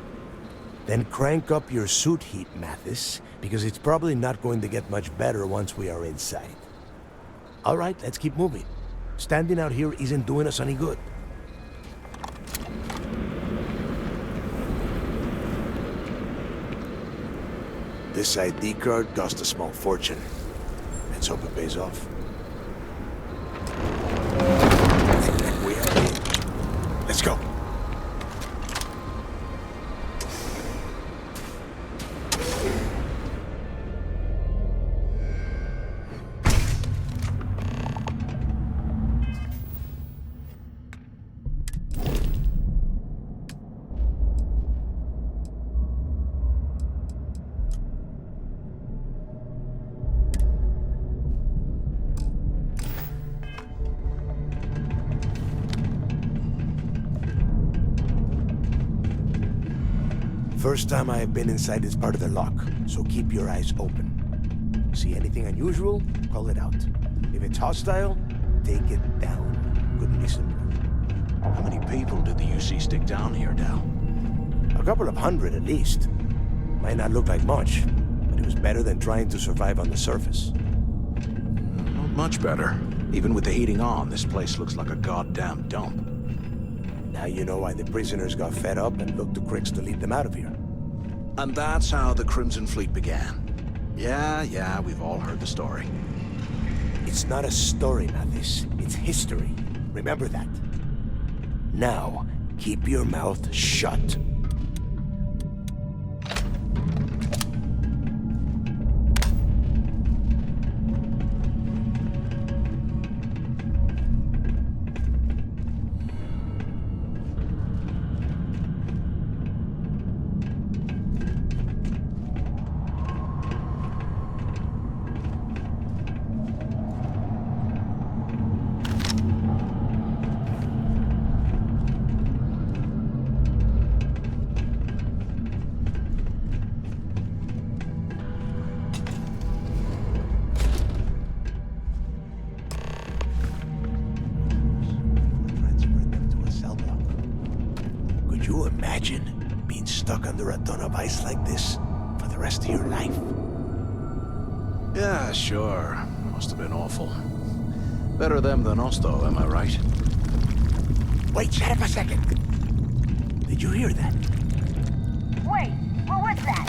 Then crank up your suit heat, Mathis, because it's probably not going to get much better once we are inside. All right, let's keep moving. Standing out here isn't doing us any good. This ID card cost a small fortune. Let's hope it pays off. We are in. Let's go. First time I have been inside this part of the lock, so keep your eyes open. See anything unusual, call it out. If it's hostile, take it down. Couldn't be simpler. How many people did the UC stick down here, Dal? A couple of hundred at least. Might not look like much, but it was better than trying to survive on the surface. Not much better. Even with the heating on, this place looks like a goddamn dump. Now you know why the prisoners got fed up and looked to Crix to lead them out of here. And that's how the Crimson Fleet began. Yeah, we've all heard the story. It's not a story, Mathis. It's history. Remember that. Now, keep your mouth shut. Imagine being stuck under a ton of ice like this for the rest of your life. Yeah, sure. Must have been awful. Better them than us, though, am I right? Wait, shut up a second. Did you hear that? Wait, what was that?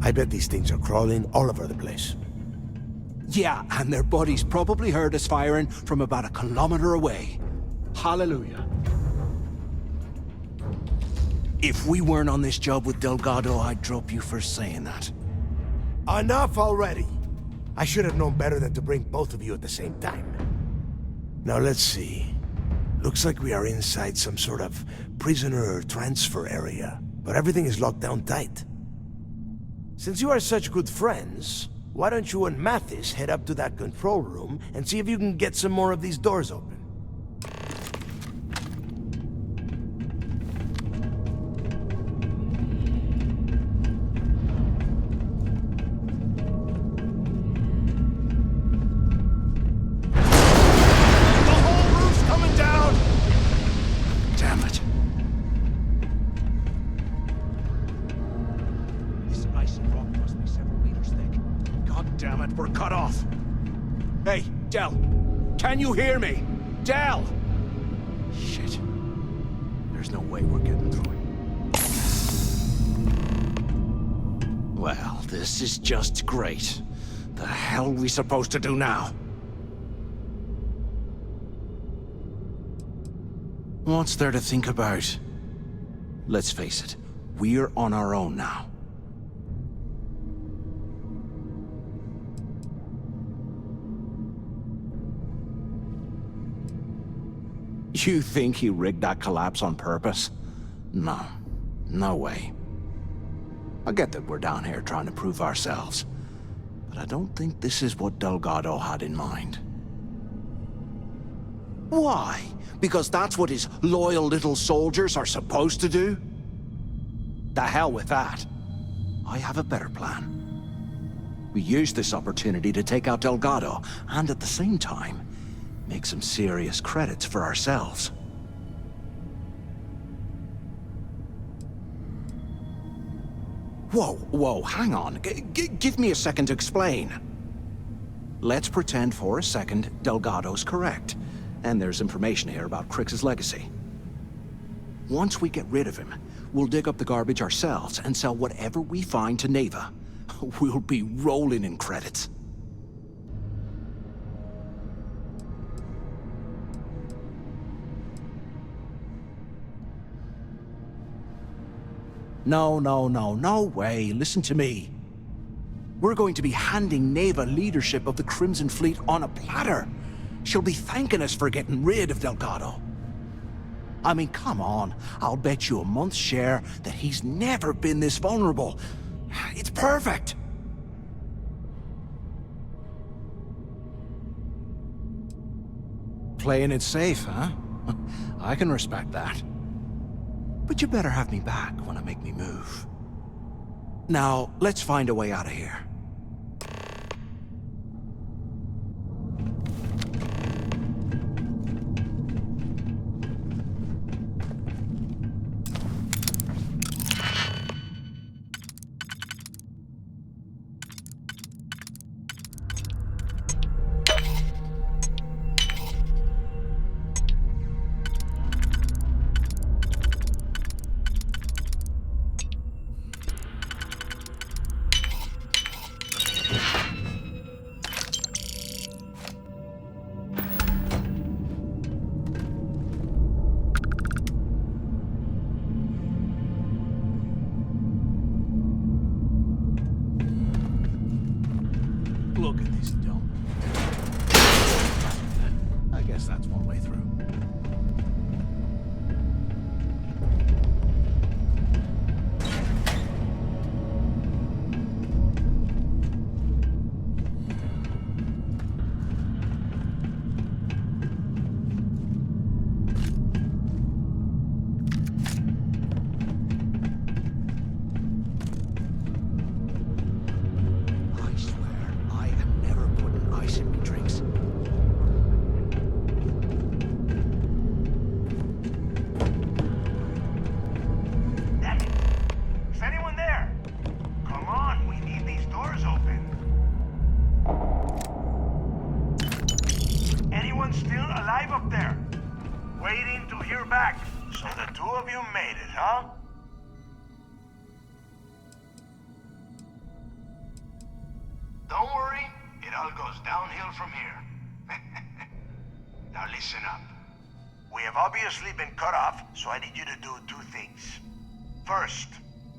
I bet these things are crawling all over the place. Yeah, and their buddies probably heard us firing from about 1 kilometer away. Hallelujah. If we weren't on this job with Delgado, I'd drop you for saying that. Enough already! I should have known better than to bring both of you at the same time. Now let's see. Looks like we are inside some sort of prisoner transfer area, but everything is locked down tight. Since you are such good friends, why don't you and Mathis head up to that control room and see if you can get some more of these doors open? ice and rock must be several meters thick. God damn it, we're cut off. Hey, Del. Can you hear me? Del! Shit. There's no way we're getting through it. Well, this is just great. The hell are we supposed to do now? What's there to think about? Let's face it, we're on our own now. You think he rigged that collapse on purpose? No. No way. I get that we're down here trying to prove ourselves, but I don't think this is what Delgado had in mind. Why? Because that's what his loyal little soldiers are supposed to do? The hell with that. I have a better plan. We use this opportunity to take out Delgado, and at the same time, make some serious credits for ourselves. Whoa, hang on. Give me a second to explain. Let's pretend for a second Delgado's correct, and there's information here about Crix's legacy. Once we get rid of him, we'll dig up the garbage ourselves and sell whatever we find to Neva. We'll be rolling in credits. No way. Listen to me. We're going to be handing Neva leadership of the Crimson Fleet on a platter. She'll be thanking us for getting rid of Delgado. I mean, come on. I'll bet you a month's share that he's never been this vulnerable. It's perfect. Playing it safe, huh? I can respect that. But you better have me back when I make me move. Now, let's find a way out of here. Look at this dump. I guess that's one way through. Don't worry, it all goes downhill from here. Now listen up. We have obviously been cut off, so I need you to do two things. First,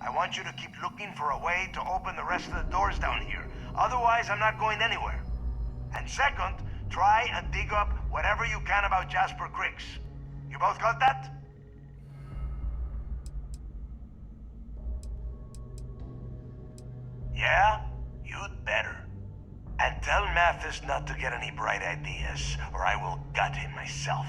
I want you to keep looking for a way to open the rest of the doors down here. Otherwise, I'm not going anywhere. And second, try and dig up whatever you can about Jasper Crix. You both got that? Yeah? You'd better. And tell Mathis not to get any bright ideas, or I will gut him myself.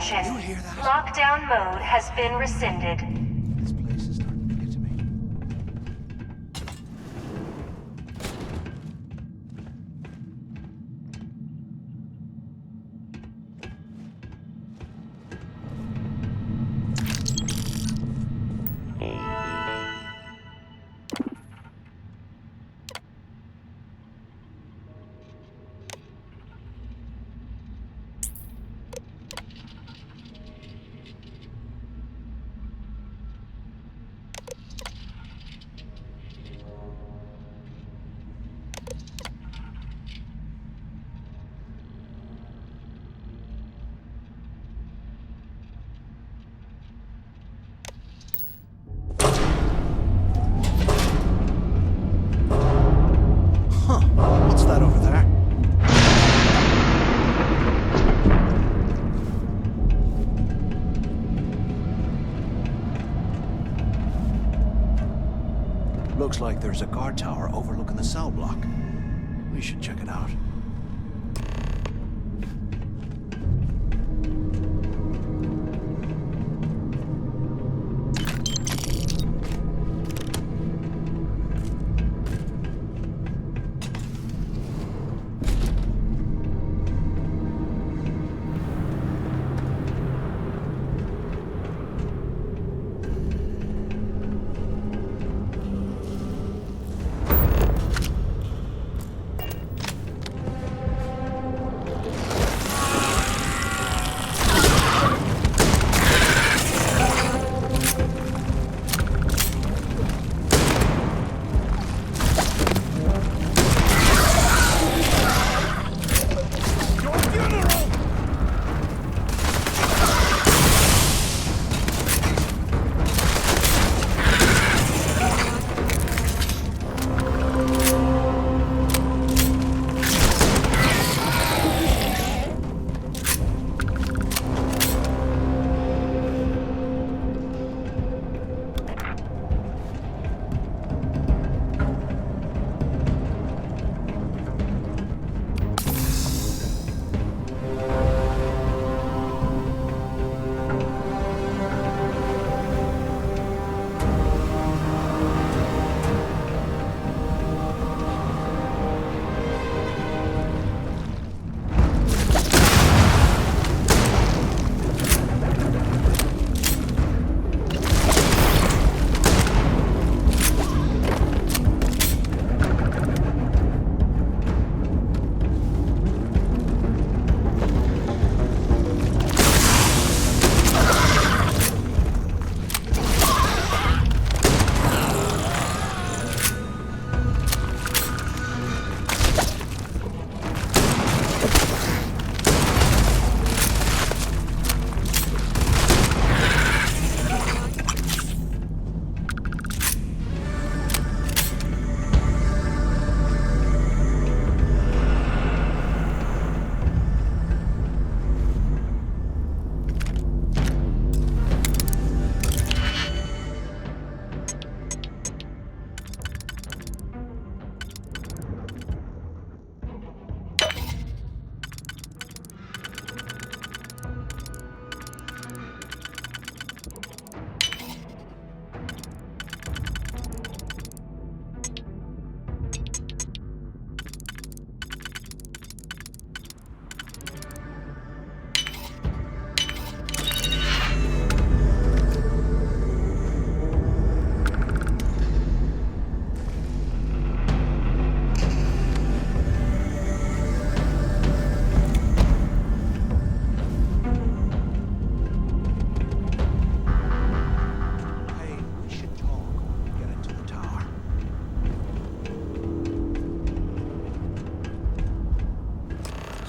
Attention. Lockdown mode has been rescinded. What's that over there? Looks like there's a guard tower overlooking the cell block. We should check it out.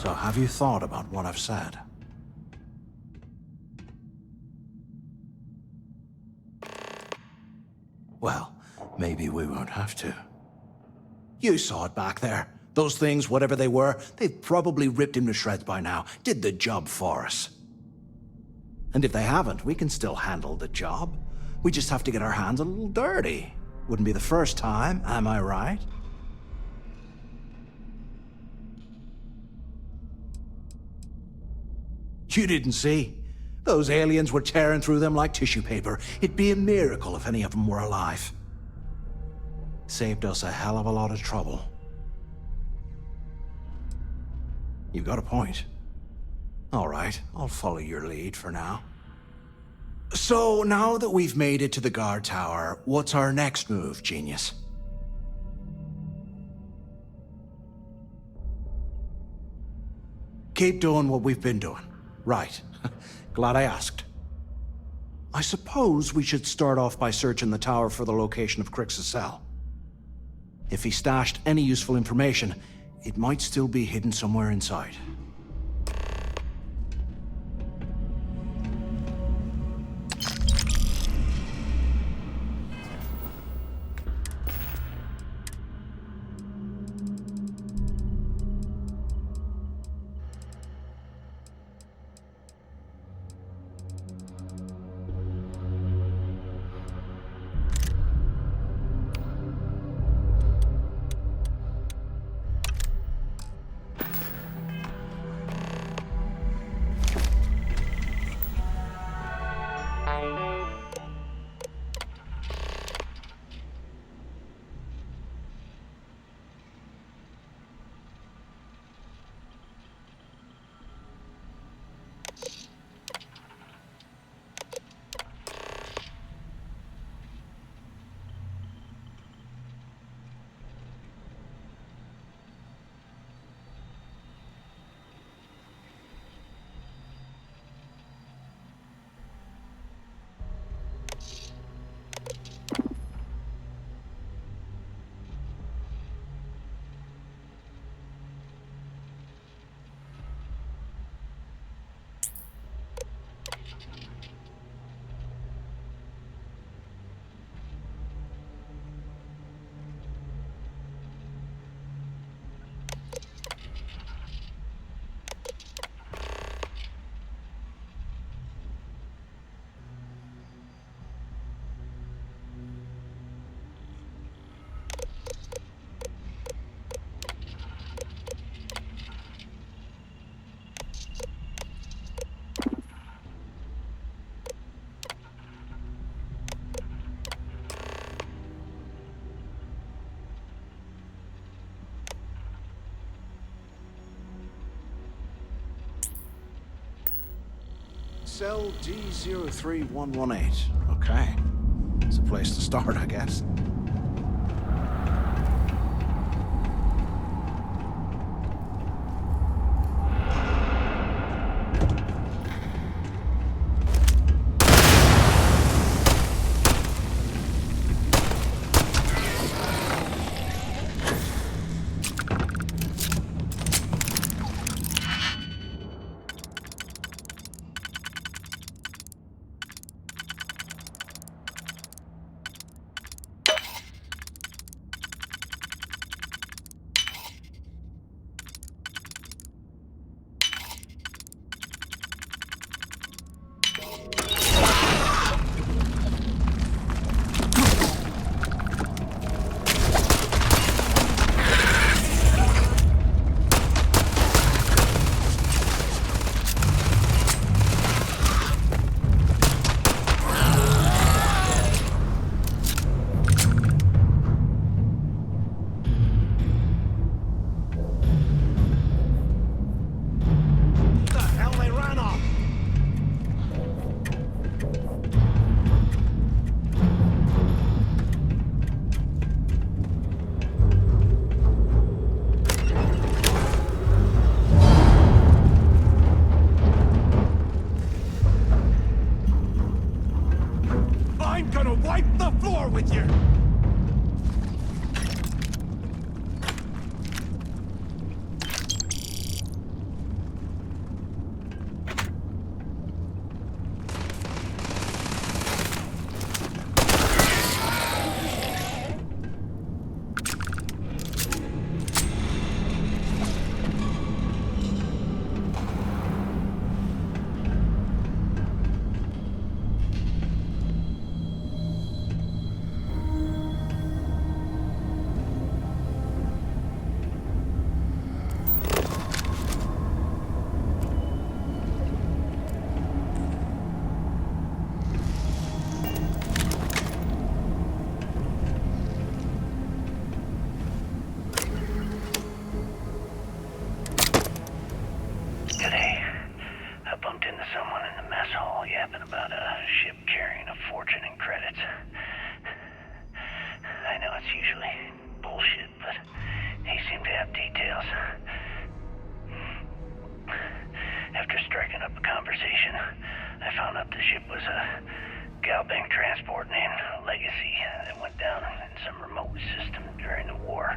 So have you thought about what I've said? Well, maybe we won't have to. You saw it back there. Those things, whatever they were, they've probably ripped him to shreds by now. Did the job for us. And if they haven't, we can still handle the job. We just have to get our hands a little dirty. Wouldn't be the first time, am I right? You didn't see? Those aliens were tearing through them like tissue paper. It'd be a miracle if any of them were alive. Saved us a hell of a lot of trouble. You've got a point. All right, I'll follow your lead for now. So, now that we've made it to the guard tower, what's our next move, genius? Keep doing what we've been doing. Right. Glad I asked. I suppose we should start off by searching the tower for the location of Crix's cell. If he stashed any useful information, it might still be hidden somewhere inside. Cell D03118. Okay. It's a place to start, I guess. The ship was a Galbank transport named Legacy that went down in some remote system during the war.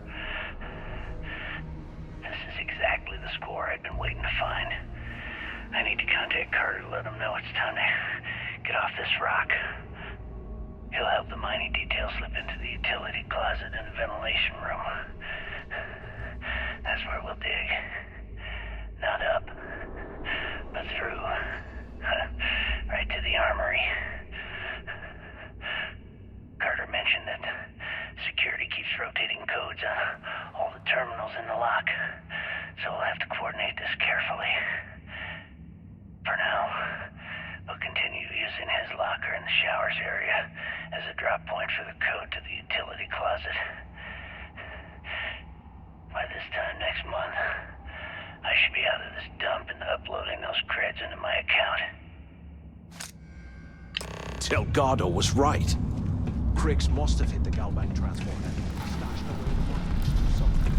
This is exactly the score I've been waiting to find. I need to contact Carter to let him know it's time to get off this rock. He'll help the mining detail slip into the utility closet in the ventilation room. That's where we'll dig. Not up, but through. Right to the armory. Carter mentioned that security keeps rotating codes on all the terminals in the lock, so we'll have to coordinate this carefully. For now, we'll continue using his locker in the showers area as a drop point for the code to the utility closet. By this time next month, I should be out of this dump and uploading those creds into my account. Delgado was right. Crix must have hit the Galbank transport and stashed away the money somewhere.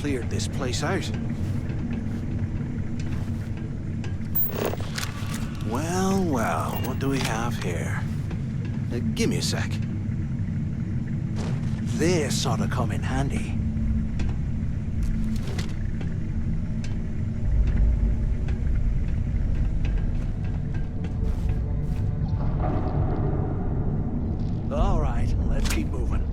cleared this place out. Well, well, what do we have here? Give me a sec. This ought to come in handy. All right, let's keep moving.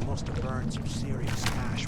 Must have burned some serious cash.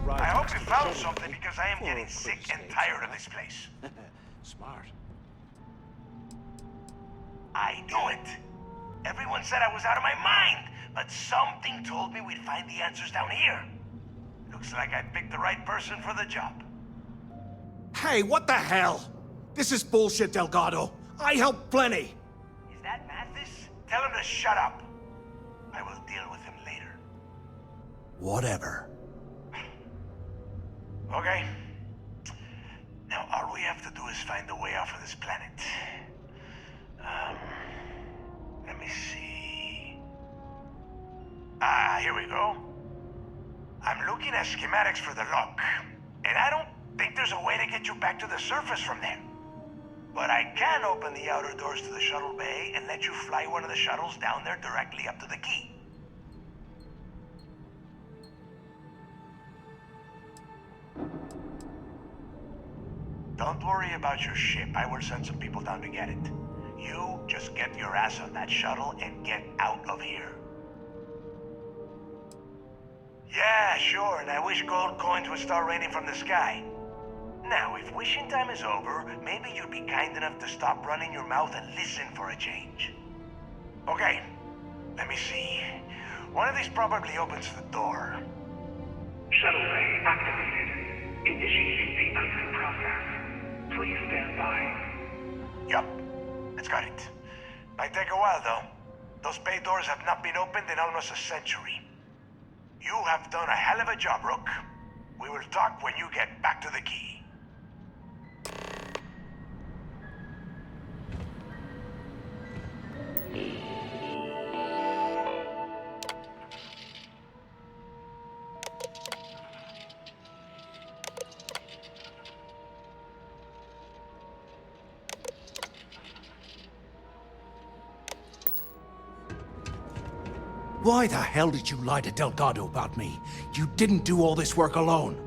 I hope you found something because I am getting sick and tired of this place. Smart. I knew it. Everyone said I was out of my mind, but something told me we'd find the answers down here. Looks like I picked the right person for the job. Hey, what the hell? This is bullshit, Delgado. I helped plenty. Is that Mathis? Tell him to shut up. I will deal with him later. Whatever. Okay. Now all we have to do is find a way off of this planet. Let me see. Here we go. I'm looking at schematics for the lock, and I don't think there's a way to get you back to the surface from there. But I can open the outer doors to the shuttle bay and let you fly one of the shuttles down there directly up to the key. Don't worry about your ship. I will send some people down to get it. You just get your ass on that shuttle and get out of here. Yeah, sure, and I wish gold coins would start raining from the sky. Now, if wishing time is over, maybe you'd be kind enough to stop running your mouth and listen for a change. Okay, let me see. One of these probably opens the door. Shuttle bay activated. Initiating the exit process. Please stand by. Yup, it's got it. Might take a while, though. Those bay doors have not been opened in almost a century. You have done a hell of a job, Rook. We will talk when you get back to the key. Why the hell did you lie to Delgado about me? You didn't do all this work alone.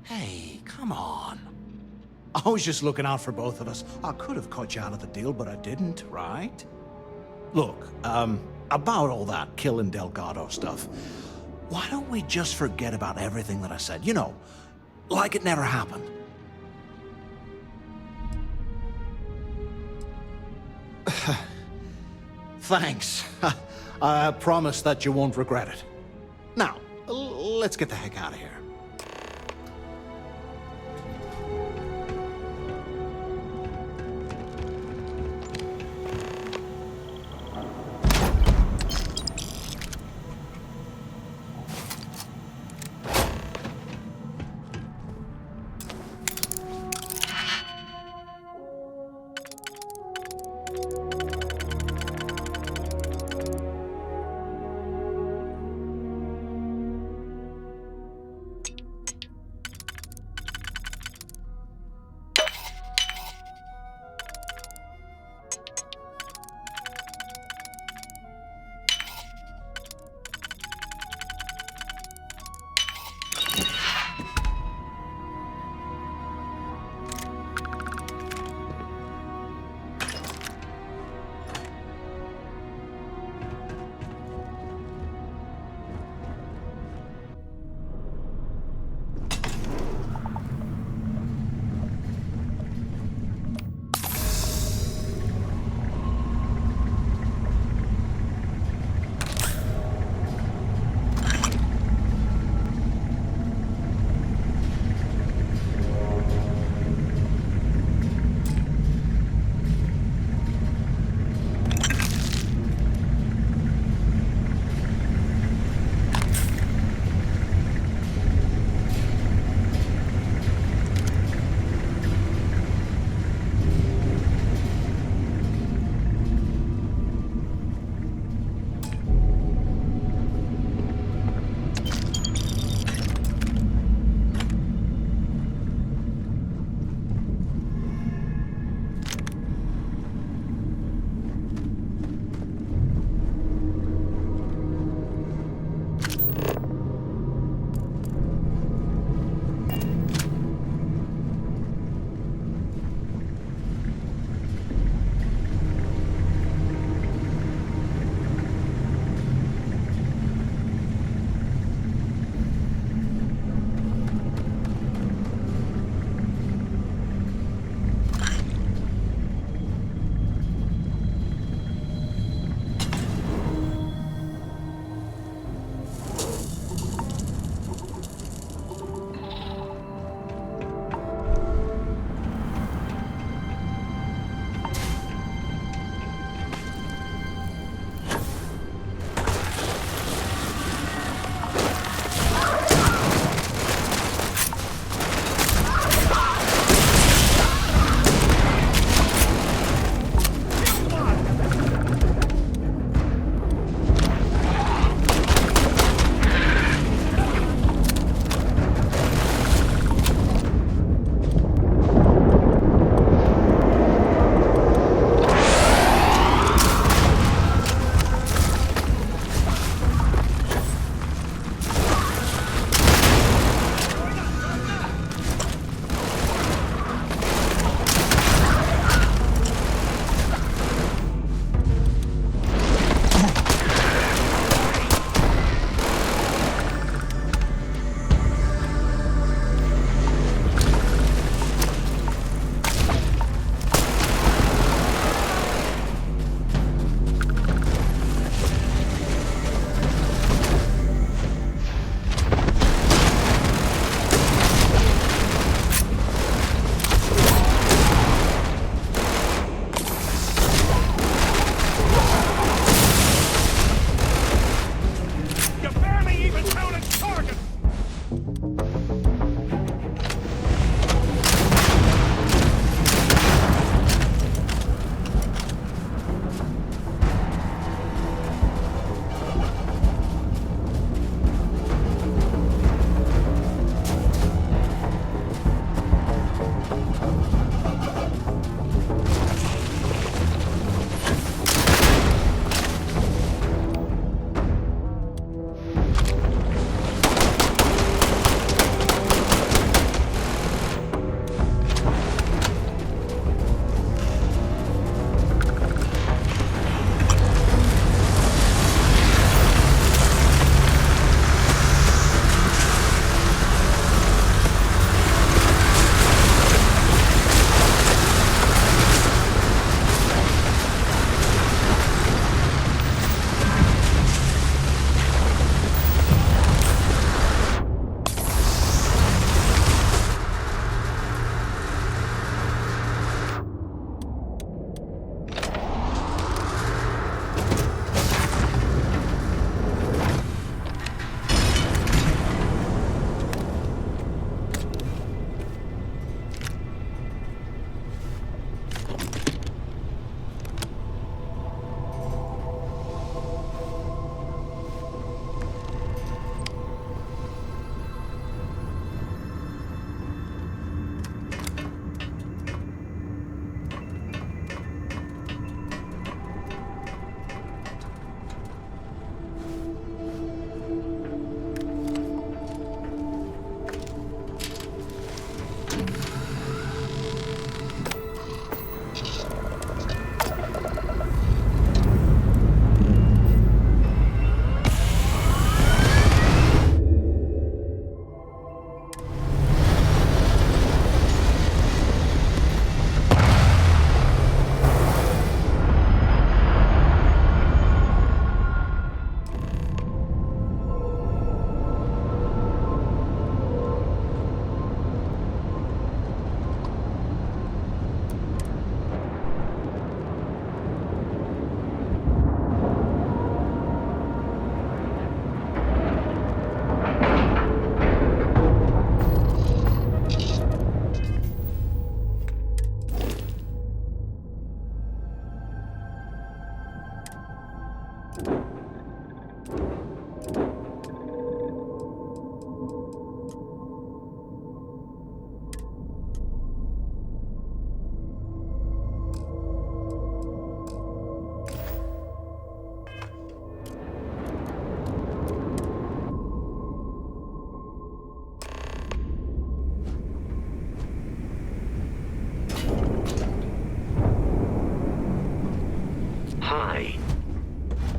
Hey, come on. I was just looking out for both of us. I could have cut you out of the deal, but I didn't, right? Look, about all that killing Delgado stuff, why don't we just forget about everything that I said? You know, like it never happened. Thanks. I promise that you won't regret it. Now, let's get the heck out of here.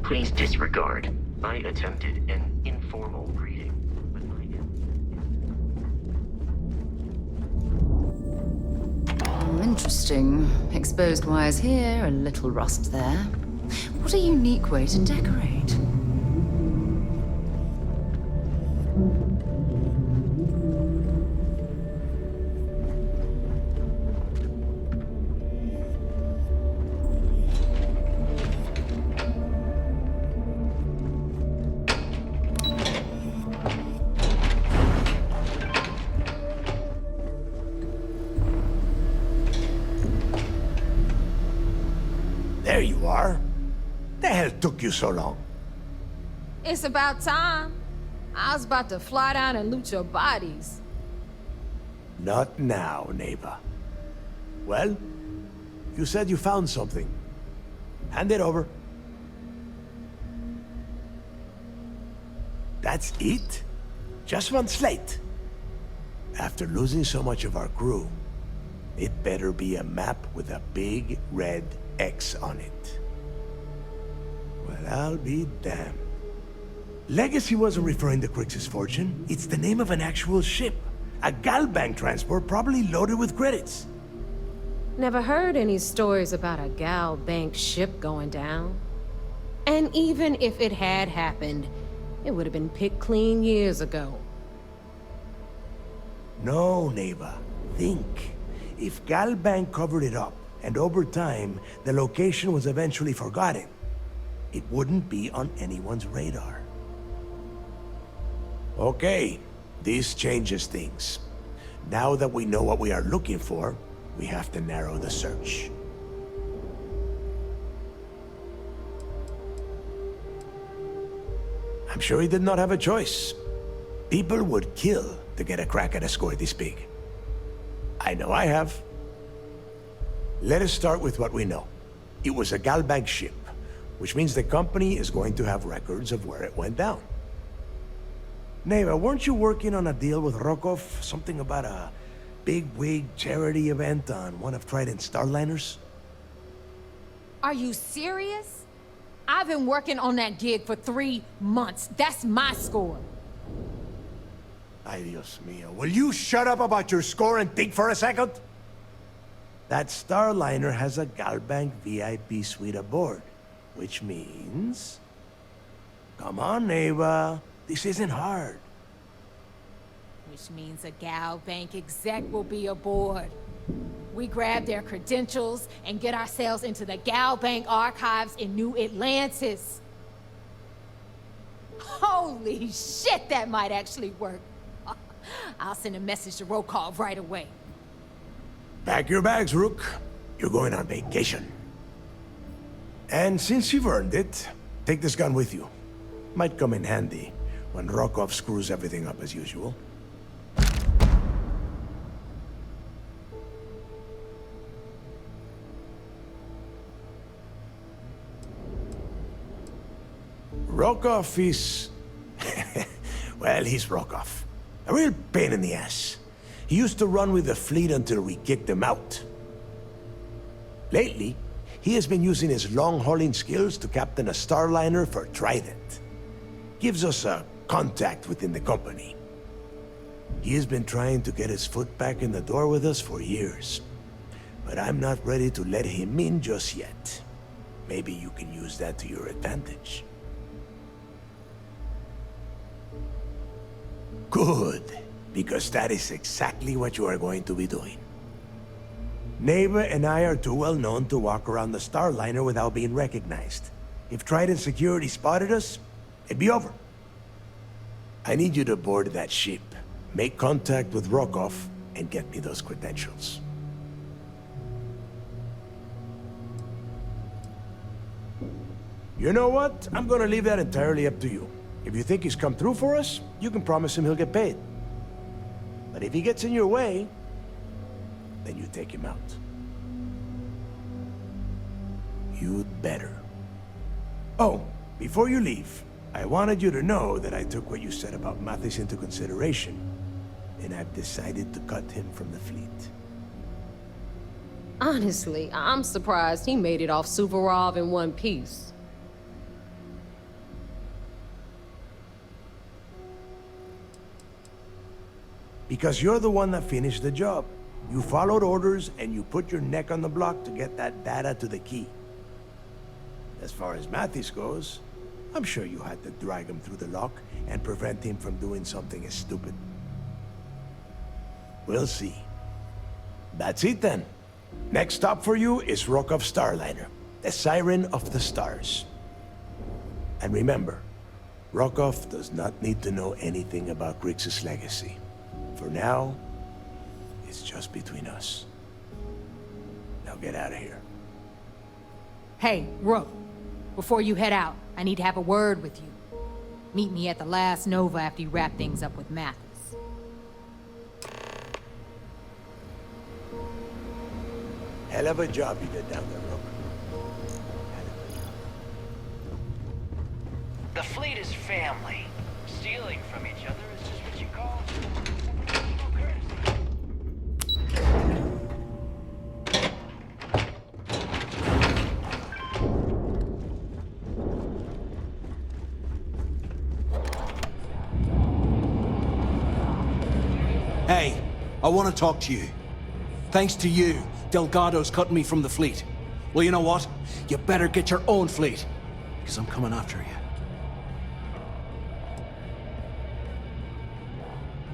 Please disregard. I attempted an informal greeting, but Interesting. Exposed wires here, a little rust there. What a unique way to decorate. There you are. The hell took you so long? It's about time. I was about to fly down and loot your bodies. Not now, neighbor. Well, you said you found something. Hand it over. That's it? Just one slate? After losing so much of our crew, it better be a map with a big red X on it. Well, I'll be damned. Legacy wasn't referring to Crix's fortune. It's the name of an actual ship. A Galbank transport probably loaded with credits. Never heard any stories about a Gal Bank ship going down. And even if it had happened, it would have been picked clean years ago. No, neighbor. Think. If Galbank covered it up, and over time, the location was eventually forgotten, it wouldn't be on anyone's radar. Okay, this changes things. Now that we know what we are looking for, we have to narrow the search. I'm sure he did not have a choice. People would kill to get a crack at a score this big. I know I have. Let us start with what we know. It was a Galbank ship, which means the company is going to have records of where it went down. Neighbor, weren't you working on a deal with Rokov? Something about a big-wig charity event on one of Trident's starliners? Are you serious? I've been working on that gig for 3 months. That's my score. Ay, Dios mío. Will you shut up about your score and think for a second? That starliner has a Galbank VIP suite aboard, which means... Come on, neighbor. This isn't hard. Which means a Gal Bank exec will be aboard. We grab their credentials and get ourselves into the Gal Bank archives in New Atlantis. Holy shit, that might actually work. I'll send a message to Rokov right away. Pack your bags, Rook. You're going on vacation. And since you've earned it, take this gun with you. Might come in handy when Rokov screws everything up as usual. Rokov is... well, he's Rokov. A real pain in the ass. He used to run with the fleet until we kicked him out. Lately, he has been using his long-hauling skills to captain a starliner for Trident. Gives us a contact within the company. He has been trying to get his foot back in the door with us for years. But I'm not ready to let him in just yet. Maybe you can use that to your advantage. Good, because that is exactly what you are going to be doing. Neighbor and I are too well known to walk around the starliner without being recognized. If Trident security spotted us, it'd be over. I need you to board that ship, make contact with Rokov, and get me those credentials. You know what? I'm gonna leave that entirely up to you. If you think he's come through for us, you can promise him he'll get paid. But if he gets in your way, then you take him out. You'd better. Oh, before you leave, I wanted you to know that I took what you said about Mathis into consideration, and I've decided to cut him from the fleet. Honestly, I'm surprised he made it off Suvorov in one piece. Because you're the one that finished the job. You followed orders and you put your neck on the block to get that data to the key. As far as Mathis goes, I'm sure you had to drag him through the lock and prevent him from doing something as stupid. We'll see. That's it then. Next stop for you is Rokov's Starliner, the Siren of the Stars. And remember, Rokov does not need to know anything about Crix's legacy. For now, it's just between us. Now get out of here. Hey, Rook. Before you head out, I need to have a word with you. Meet me at the last Nova after you wrap things up with Mathis. Hell of a job you did down there, Rook. The fleet is family. Stealing from each other is just what you call Hey, I want to talk to you. Thanks to you, Delgado's cutting me from the fleet. Well, you know what? You better get your own fleet, because I'm coming after you.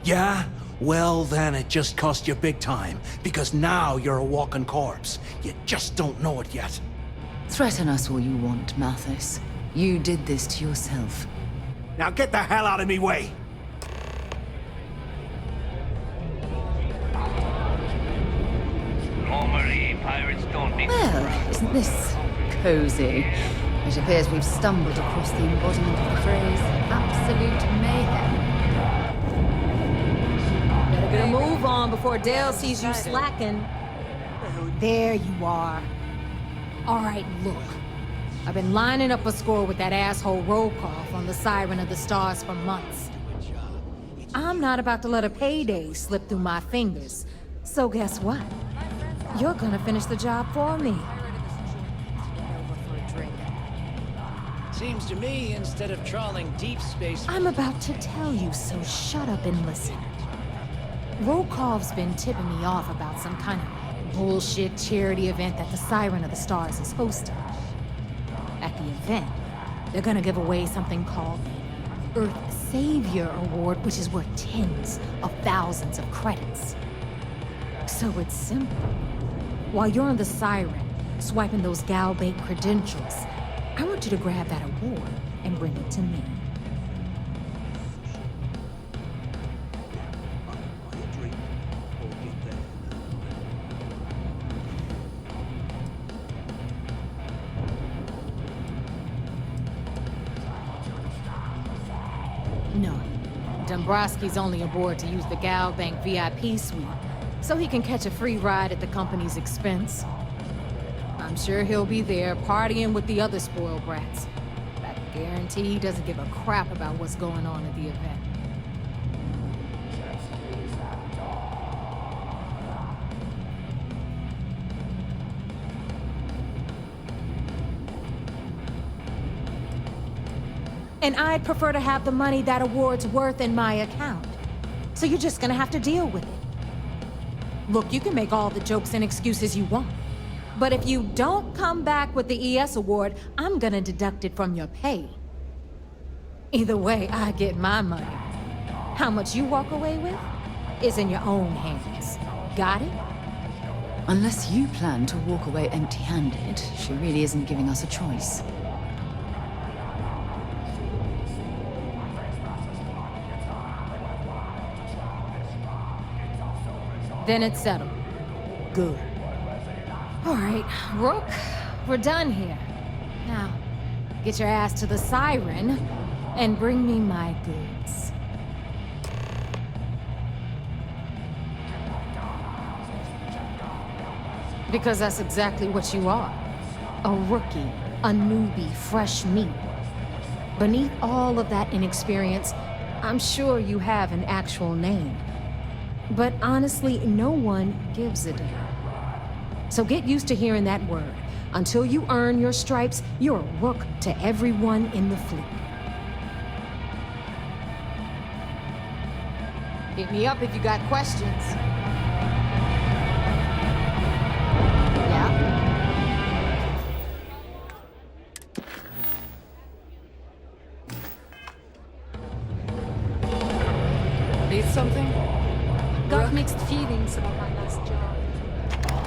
Yeah? Well, then it just cost you big time, because now you're a walking corpse. You just don't know it yet. Threaten us all you want, Mathis. You did this to yourself. Now get the hell out of me way! Normally, pirates don't mix Well, isn't this cozy? It appears we've stumbled across the embodiment of the phrase absolute mayhem. Better get a move on before Dale sees you slacking. There you are. All right, look. I've been lining up a score with that asshole Rokov on the Siren of the Stars for months. I'm not about to let a payday slip through my fingers. So guess what? You're gonna finish the job for me. Seems to me, instead of trawling deep space... I'm about to tell you, so shut up and listen. Rokov's been tipping me off about some kind of bullshit charity event that the Siren of the Stars is hosting. At the event, they're gonna give away something called the Earth Savior Award, which is worth tens of thousands of credits. So it's simple. While you're on the Siren, swiping those Galbait credentials, I want you to grab that award and bring it to me. No. Dombrowski's only aboard to use the Galbank VIP suite, so he can catch a free ride at the company's expense. I'm sure he'll be there partying with the other spoiled brats. I guarantee he doesn't give a crap about what's going on at the event. And I'd prefer to have the money that award's worth in my account. So you're just gonna have to deal with it. Look, you can make all the jokes and excuses you want. But if you don't come back with the ES award, I'm gonna deduct it from your pay. Either way, I get my money. How much you walk away with is in your own hands. Got it? Unless you plan to walk away empty-handed, she really isn't giving us a choice. Then it's settled. Good. All right, Rook, we're done here. Now, get your ass to the Siren and bring me my goods. Because that's exactly what you are. A rookie, a newbie, fresh meat. Beneath all of that inexperience, I'm sure you have an actual name. But honestly, no one gives a damn. So get used to hearing that word. Until you earn your stripes, you're a rook to everyone in the fleet. Hit me up if you got questions. Yeah? Need something? Got mixed feelings about my last job.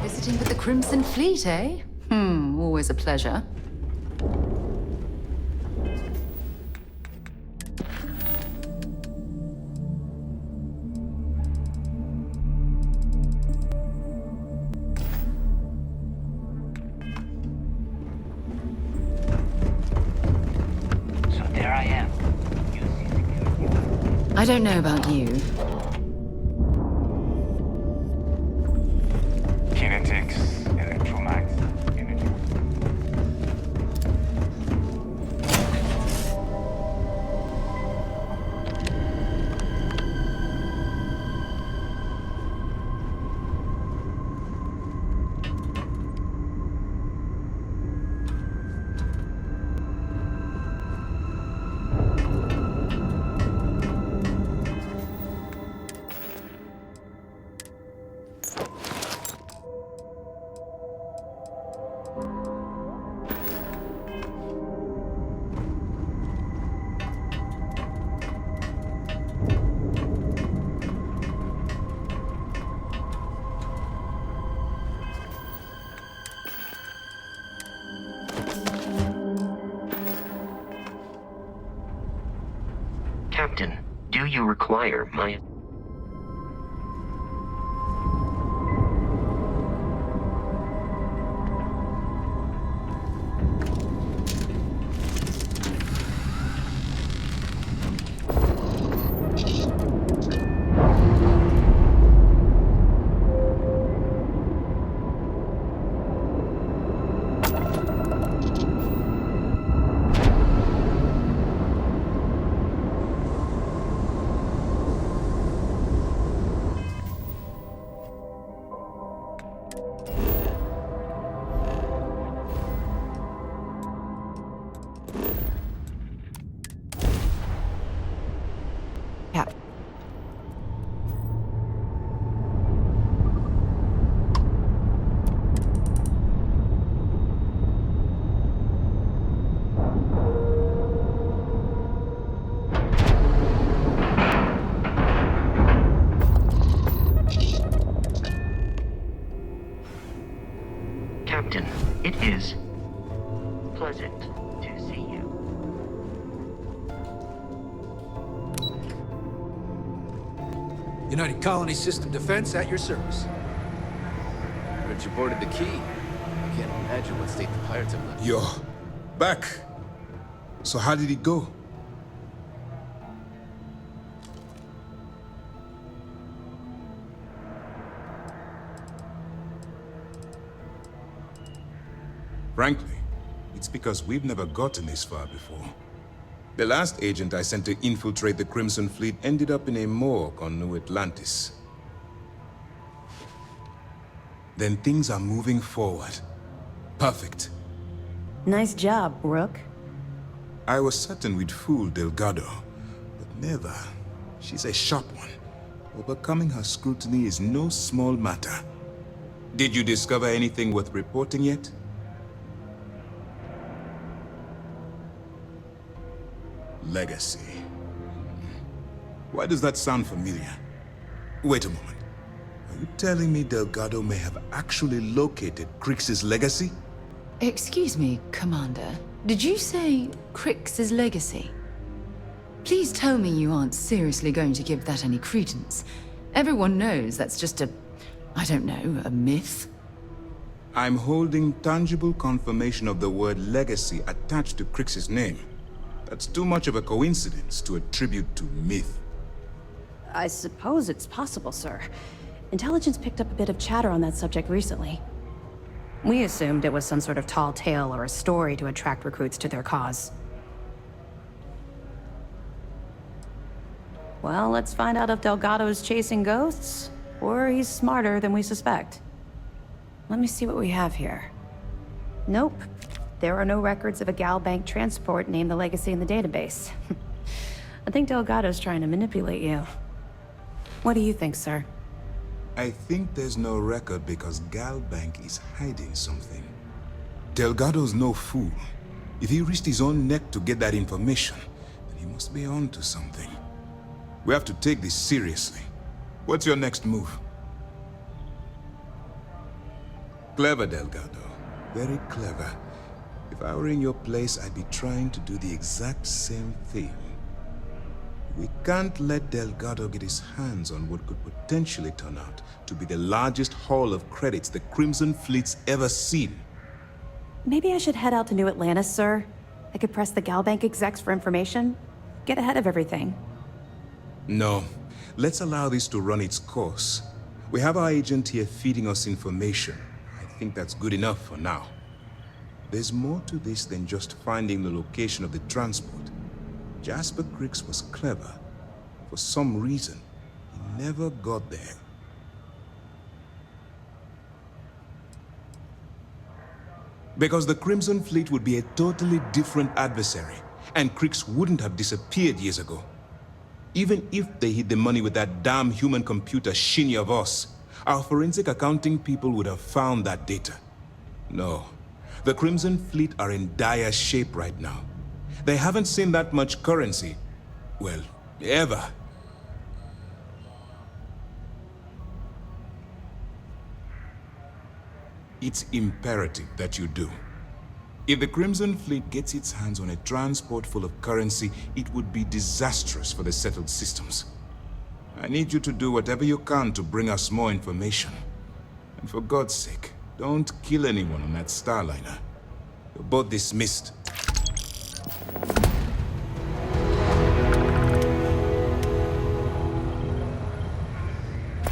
Visiting with the Crimson Fleet, eh? Always a pleasure. So there I am. I don't know about you. Kinetics, electromags, energy. Captain, do you require my... Captain, it is pleasant to see you. United Colonies System Defense at your service. Heard you boarded the key. I can't imagine what state the pirates have left. You're back. So how did it go? Frankly, it's because we've never gotten this far before. The last agent I sent to infiltrate the Crimson Fleet ended up in a morgue on New Atlantis. Then things are moving forward. Perfect. Nice job, Rook. I was certain we'd fool Delgado, but never. She's a sharp one. Overcoming her scrutiny is no small matter. Did you discover anything worth reporting yet? Legacy. Why does that sound familiar? Wait a moment. Are you telling me Delgado may have actually located Crix's legacy? Excuse me, Commander. Did you say Crix's legacy? Please tell me you aren't seriously going to give that any credence. Everyone knows that's just I don't know, a myth. I'm holding tangible confirmation of the word legacy attached to Crix's name. That's too much of a coincidence to attribute to myth. I suppose it's possible, sir. Intelligence picked up a bit of chatter on that subject recently. We assumed it was some sort of tall tale or a story to attract recruits to their cause. Well, let's find out if Delgado's chasing ghosts, or he's smarter than we suspect. Let me see what we have here. Nope. There are no records of a Gal Bank transport named the Legacy in the database. I think Delgado's trying to manipulate you. What do you think, sir? I think there's no record because Galbank is hiding something. Delgado's no fool. If he risked his own neck to get that information, then he must be on to something. We have to take this seriously. What's your next move? Clever, Delgado. Very clever. If I were in your place, I'd be trying to do the exact same thing. We can't let Delgado get his hands on what could potentially turn out to be the largest haul of credits the Crimson Fleet's ever seen. Maybe I should head out to New Atlantis, sir. I could press the Galbank execs for information. Get ahead of everything. No. Let's allow this to run its course. We have our agent here feeding us information. I think that's good enough for now. There's more to this than just finding the location of the transport. Jasper Crix was clever. For some reason, he never got there. Because the Crimson Fleet would be a totally different adversary, and Crix wouldn't have disappeared years ago. Even if they hid the money with that damn human computer Shinya Voss, our forensic accounting people would have found that data. No, the Crimson Fleet are in dire shape right now. They haven't seen that much currency, well, ever. It's imperative that you do. If the Crimson Fleet gets its hands on a transport full of currency, it would be disastrous for the settled systems. I need you to do whatever you can to bring us more information. And for God's sake, don't kill anyone on that Starliner. You're both dismissed.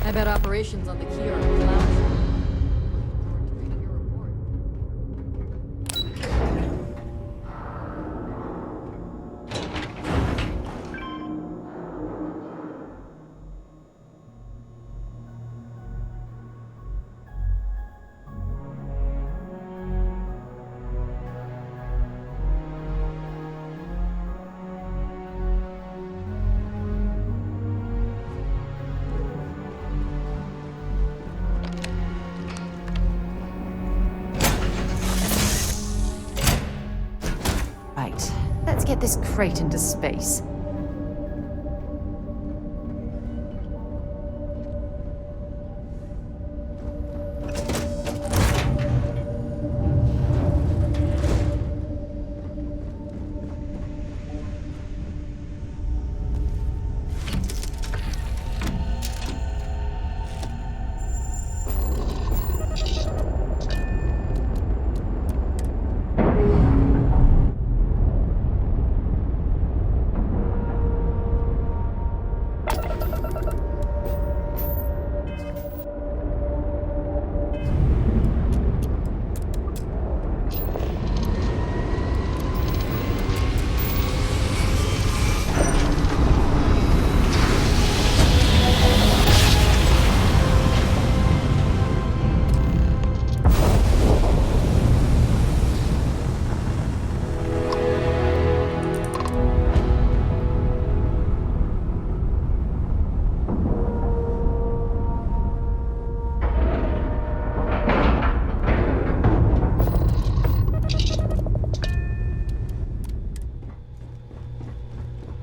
I bet operations on the key are in cloud. Let's get this crate into space.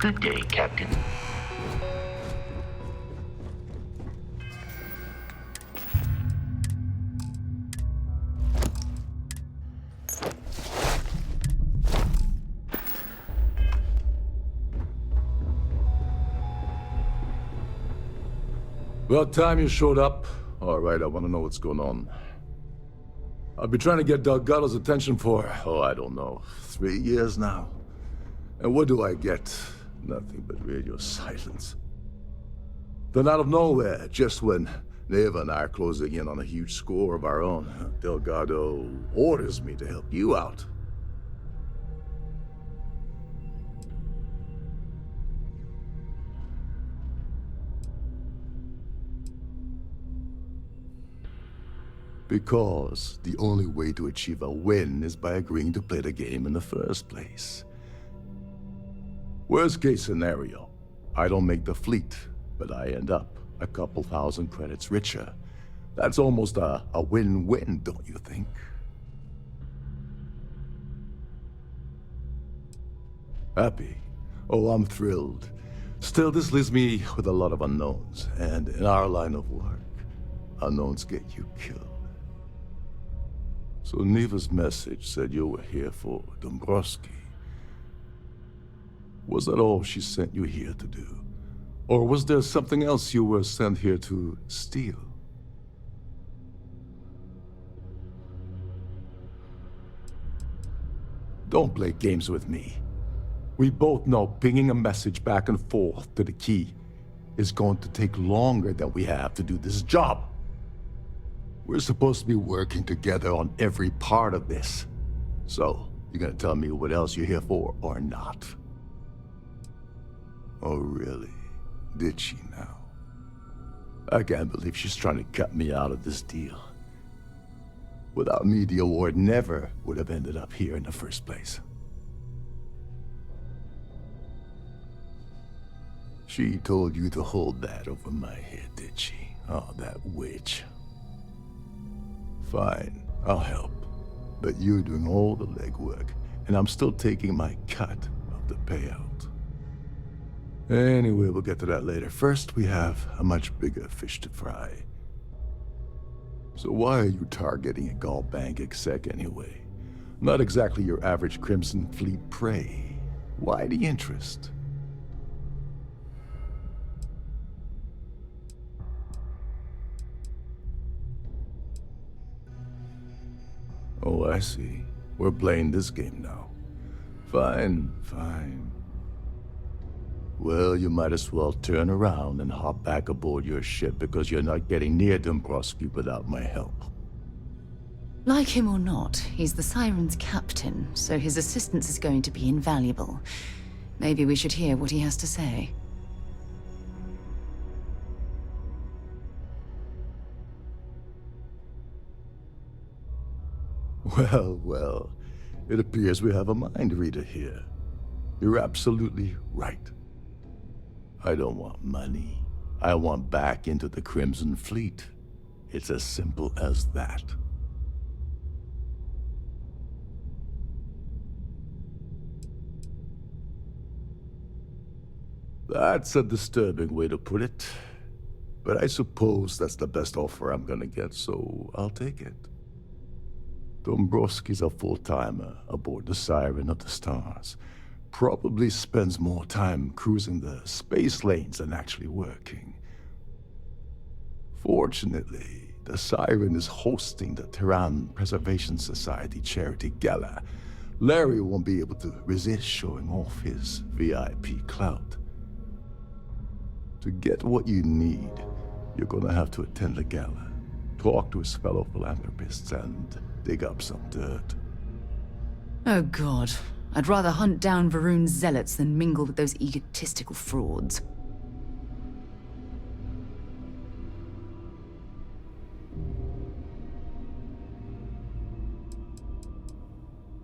Good day, Captain. About time you showed up. All right, I want to know what's going on. I've been trying to get Delgado's attention for, I don't know, 3 years now. And what do I get? Nothing but radio silence. Then out of nowhere, just when Neva and I are closing in on a huge score of our own, Delgado orders me to help you out. Because the only way to achieve a win is by agreeing to play the game in the first place. Worst case scenario, I don't make the fleet, but I end up a couple thousand credits richer. That's almost a win-win, don't you think? Happy? Oh, I'm thrilled. Still, this leaves me with a lot of unknowns, and in our line of work, unknowns get you killed. So Neva's message said you were here for Dombrowski. Was that all she sent you here to do? Or was there something else you were sent here to steal? Don't play games with me. We both know pinging a message back and forth to the key is going to take longer than we have to do this job. We're supposed to be working together on every part of this. So, you gonna tell me what else you're here for or not? Oh, really? Did she now? I can't believe she's trying to cut me out of this deal. Without me, the award never would have ended up here in the first place. She told you to hold that over my head, did she? Oh, that witch. Fine, I'll help. But you're doing all the legwork, and I'm still taking my cut of the payout. Anyway, we'll get to that later. First, we have a much bigger fish to fry. So why are you targeting a Gall Bank exec anyway? Not exactly your average Crimson Fleet prey. Why the interest? Oh, I see. We're playing this game now. Fine, fine. Well, you might as well turn around and hop back aboard your ship because you're not getting near Dombrowski without my help. Like him or not, he's the Siren's captain, so his assistance is going to be invaluable. Maybe we should hear what he has to say. Well, well, it appears we have a mind reader here. You're absolutely right. I don't want money. I want back into the Crimson Fleet. It's as simple as that. That's a disturbing way to put it. But I suppose that's the best offer I'm gonna get, so I'll take it. Dombrowski's a full-timer aboard the Siren of the Stars. Probably spends more time cruising the space lanes than actually working. Fortunately, the Siren is hosting the Terran Preservation Society charity gala. Larry won't be able to resist showing off his VIP clout. To get what you need, you're gonna have to attend the gala, talk to his fellow philanthropists, and dig up some dirt. Oh god. I'd rather hunt down Varun's zealots than mingle with those egotistical frauds.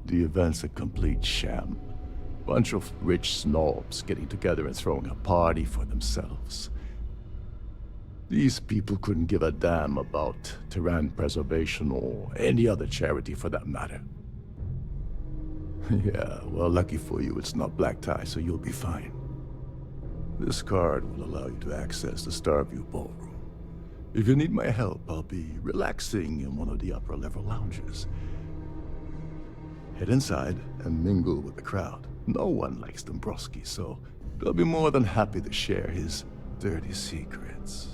The event's a complete sham. Bunch of rich snobs getting together and throwing a party for themselves. These people couldn't give a damn about Terran preservation or any other charity for that matter. Yeah, well, lucky for you, it's not black tie, so you'll be fine. This card will allow you to access the Starview ballroom. If you need my help, I'll be relaxing in one of the upper-level lounges. Head inside and mingle with the crowd. No one likes Dombrowski, so they'll be more than happy to share his dirty secrets.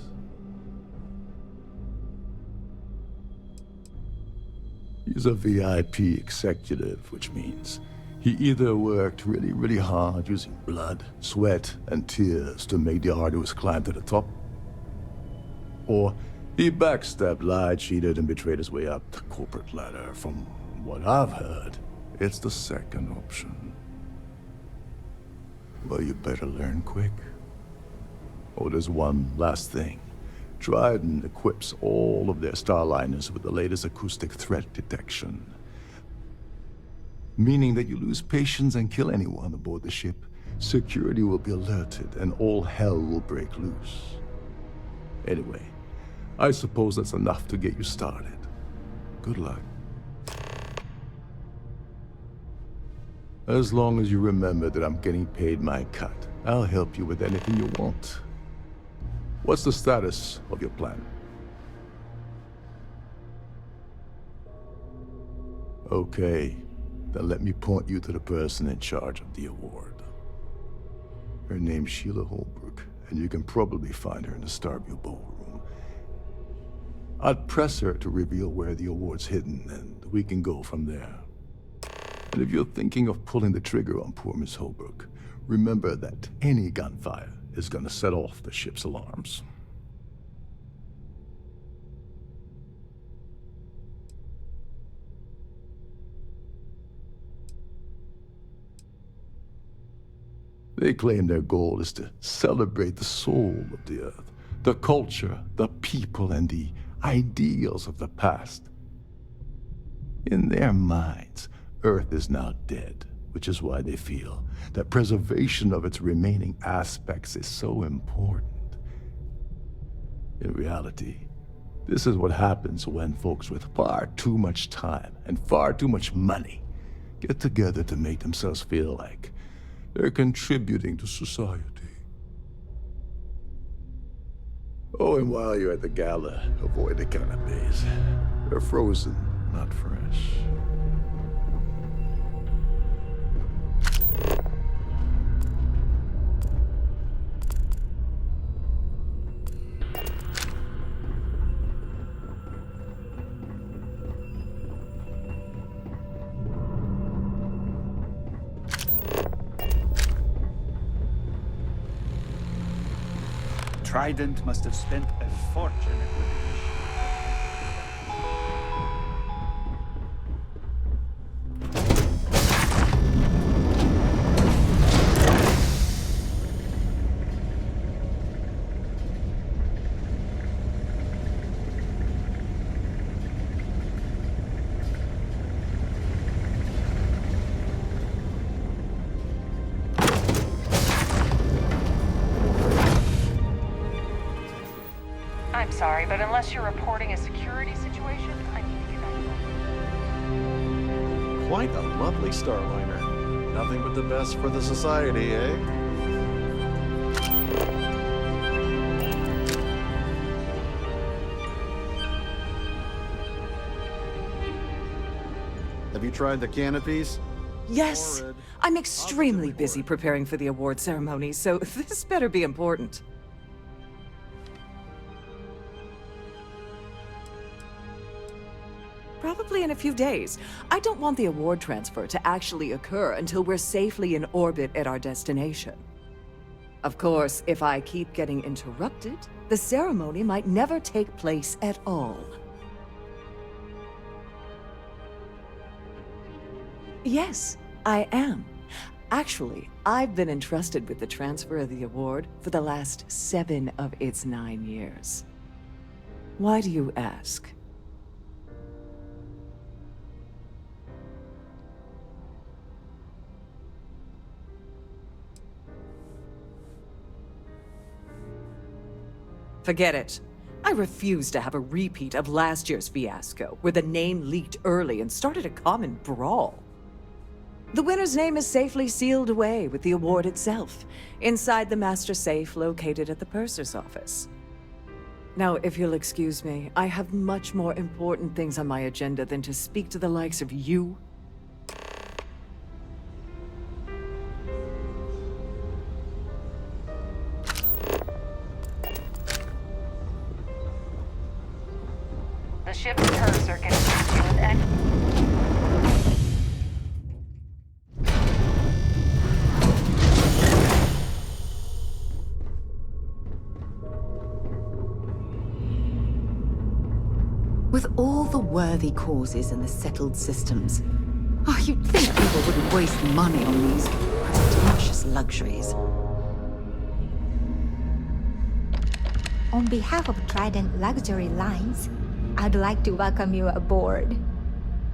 He's a VIP executive, which means he either worked really hard using blood, sweat, and tears to make the arduous climb to the top, or he backstabbed, lied, cheated, and betrayed his way up the corporate ladder. From what I've heard, it's the second option. Well, you better learn quick. Oh, there's one last thing. Trident equips all of their starliners with the latest acoustic threat detection. Meaning that you lose patience and kill anyone aboard the ship, security will be alerted and all hell will break loose. Anyway, I suppose that's enough to get you started. Good luck. As long as you remember that I'm getting paid my cut, I'll help you with anything you want. What's the status of your plan? Okay, then let me point you to the person in charge of the award. Her name's Sheila Holbrook, and you can probably find her in the Starfield ballroom. I'd press her to reveal where the award's hidden, and we can go from there. And if you're thinking of pulling the trigger on poor Miss Holbrook, remember that any gunfire is gonna set off the ship's alarms. They claim their goal is to celebrate the soul of the Earth, the culture, the people, and the ideals of the past. In their minds, Earth is now dead, which is why they feel that preservation of its remaining aspects is so important. In reality, this is what happens when folks with far too much time and far too much money get together to make themselves feel like they're contributing to society. Oh, and while you're at the gala, avoid the canapes. They're frozen, not fresh. Trident must have spent a fortune at British. I'm sorry, but unless you're reporting a security situation, I need to get back. Quite a lovely starliner. Nothing but the best for the society, eh? Have you tried the canopies? Yes. I'm extremely busy preparing for the award ceremony, so this better be important. Probably in a few days. I don't want the award transfer to actually occur until we're safely in orbit at our destination. Of course, if I keep getting interrupted, the ceremony might never take place at all. Yes, I am. Actually, I've been entrusted with the transfer of the award for the last 7 of its 9 years. Why do you ask? Forget it. I refuse to have a repeat of last year's fiasco, where the name leaked early and started a common brawl. The winner's name is safely sealed away with the award itself, inside the master safe located at the purser's office. Now, if you'll excuse me, I have much more important things on my agenda than to speak to the likes of you. The ship's purser can assist you with any... With all the worthy causes and the settled systems, you'd think people wouldn't waste money on these pretentious luxuries. On behalf of Trident Luxury Lines, I'd like to welcome you aboard.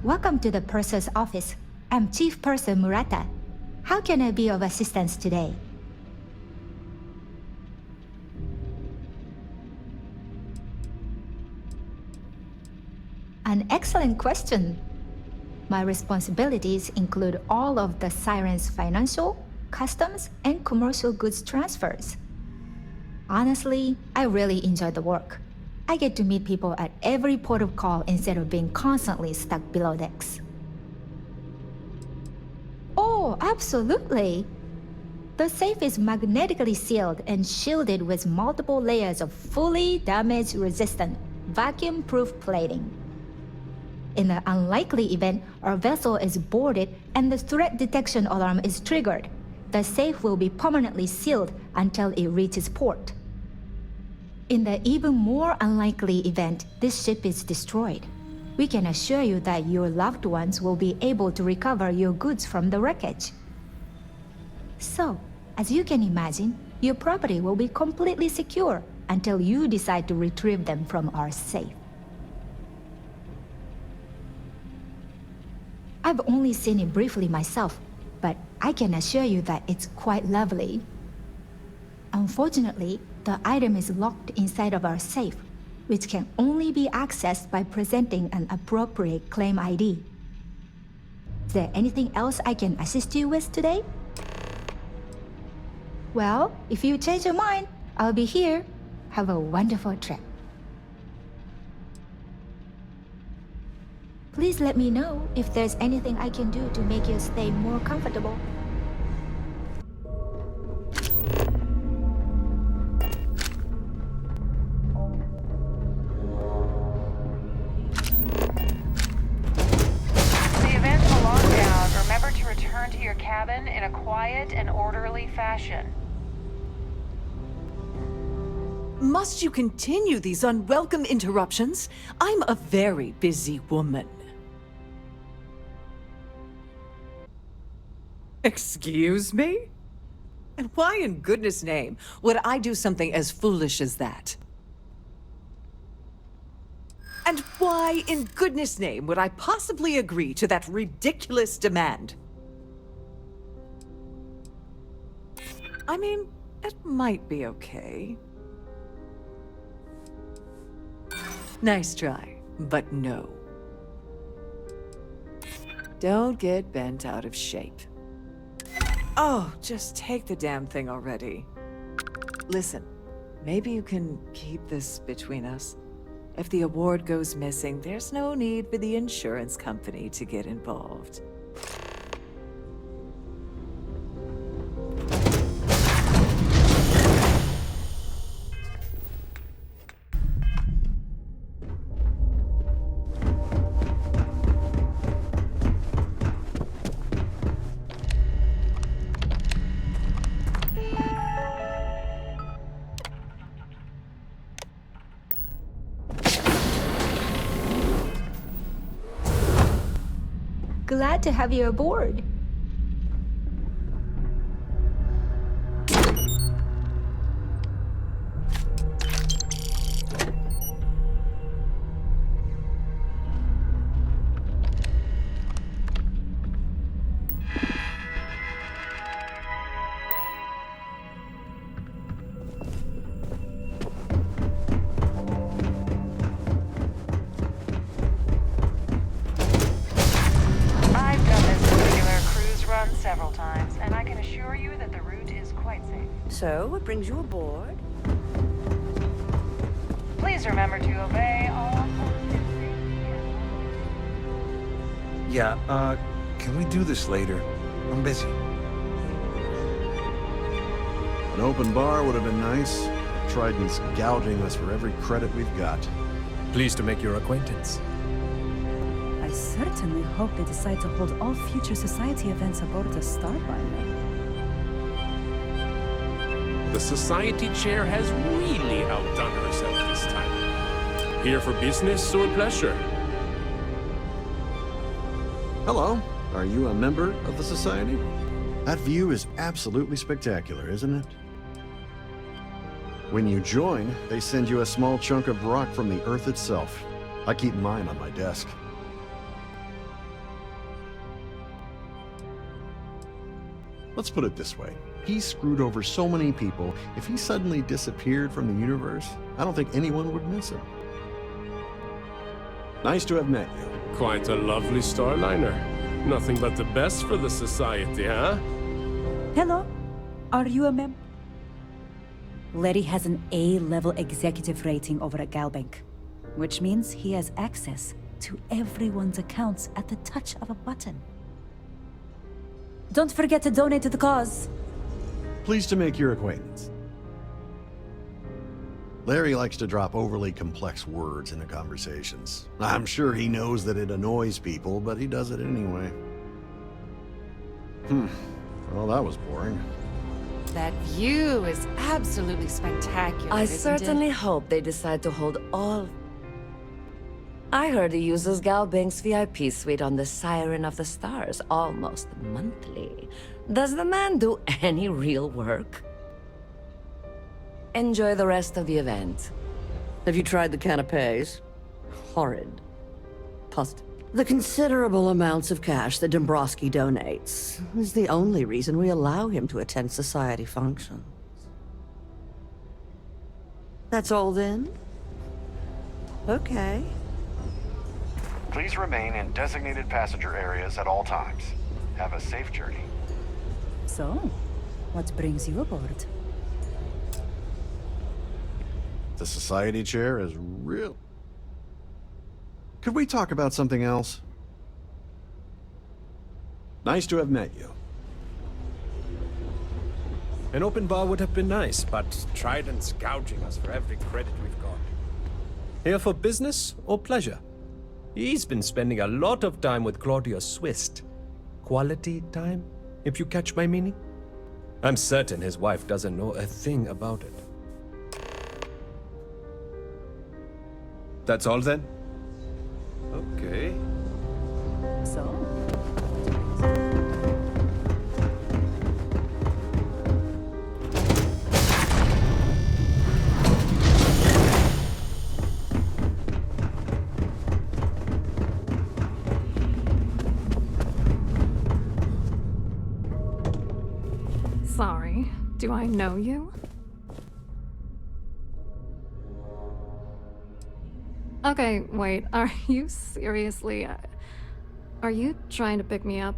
Welcome to the Purser's office. I'm Chief Purser Murata. How can I be of assistance today? An excellent question. My responsibilities include all of the Siren's financial, customs, and commercial goods transfers. Honestly, I really enjoy the work. I get to meet people at every port of call instead of being constantly stuck below decks. Oh, absolutely! The safe is magnetically sealed and shielded with multiple layers of fully damage-resistant, vacuum-proof plating. In the unlikely event our vessel is boarded and the threat detection alarm is triggered, the safe will be permanently sealed until it reaches port. In the even more unlikely event this ship is destroyed, we can assure you that your loved ones will be able to recover your goods from the wreckage. So, as you can imagine, your property will be completely secure until you decide to retrieve them from our safe. I've only seen it briefly myself, but I can assure you that it's quite lovely. Unfortunately, the item is locked inside of our safe, which can only be accessed by presenting an appropriate claim ID. Is there anything else I can assist you with today? Well, if you change your mind, I'll be here. Have a wonderful trip. Please let me know if there's anything I can do to make your stay more comfortable. The event of a lockdown, remember to return to your cabin in a quiet and orderly fashion. Must you continue these unwelcome interruptions? I'm a very busy woman. Excuse me? And why in goodness name would I do something as foolish as that? And why in goodness name would I possibly agree to that ridiculous demand? I mean, it might be okay. Nice try, but no. Don't get bent out of shape. Oh, just take the damn thing already. Listen, maybe you can keep this between us. If the award goes missing, there's no need for the insurance company to get involved. Glad to have you aboard. Several times, and I can assure you that the route is quite safe. So, what brings you aboard? Please remember to obey all... Yeah, can we do this later? I'm busy. An open bar would have been nice. Trident's gouging us for every credit we've got. Pleased to make your acquaintance. I certainly hope they decide to hold all future society events aboard the Starborn. The society chair has really outdone herself this time. Here for business or pleasure? Hello. Are you a member of the society? That view is absolutely spectacular, isn't it? When you join, they send you a small chunk of rock from the Earth itself. I keep mine on my desk. Let's put it this way. He screwed over so many people, if he suddenly disappeared from the universe, I don't think anyone would miss him. Nice to have met you. Quite a lovely starliner. Nothing but the best for the society, huh? Hello. Are you a member? Larry has an A-level executive rating over at Galbank, which means he has access to everyone's accounts at the touch of a button. Don't forget to donate to the cause. Pleased to make your acquaintance. Larry likes to drop overly complex words into conversations. I'm sure he knows that it annoys people, but he does it anyway. Well, that was boring. That view is absolutely spectacular, I isn't certainly it? hope they decide to hold all... I heard he uses Galbank's VIP suite on the Siren of the Stars almost monthly. Does the man do any real work? Enjoy the rest of the event. Have you tried the canapes? Horrid. The considerable amounts of cash that Dombrowski donates is the only reason we allow him to attend society functions. That's all then? Okay. Please remain in designated passenger areas at all times. Have a safe journey. So, what brings you aboard? The society chair is real. Could we talk about something else? Nice to have met you. An open bar would have been nice, but Trident's gouging us for every credit we've got. Here for business or pleasure? He's been spending a lot of time with Claudia Swist. Quality time, if you catch my meaning? I'm certain his wife doesn't know a thing about it. That's all then? Okay. So? Sorry, do I know you? Okay, wait, are you seriously... are you trying to pick me up?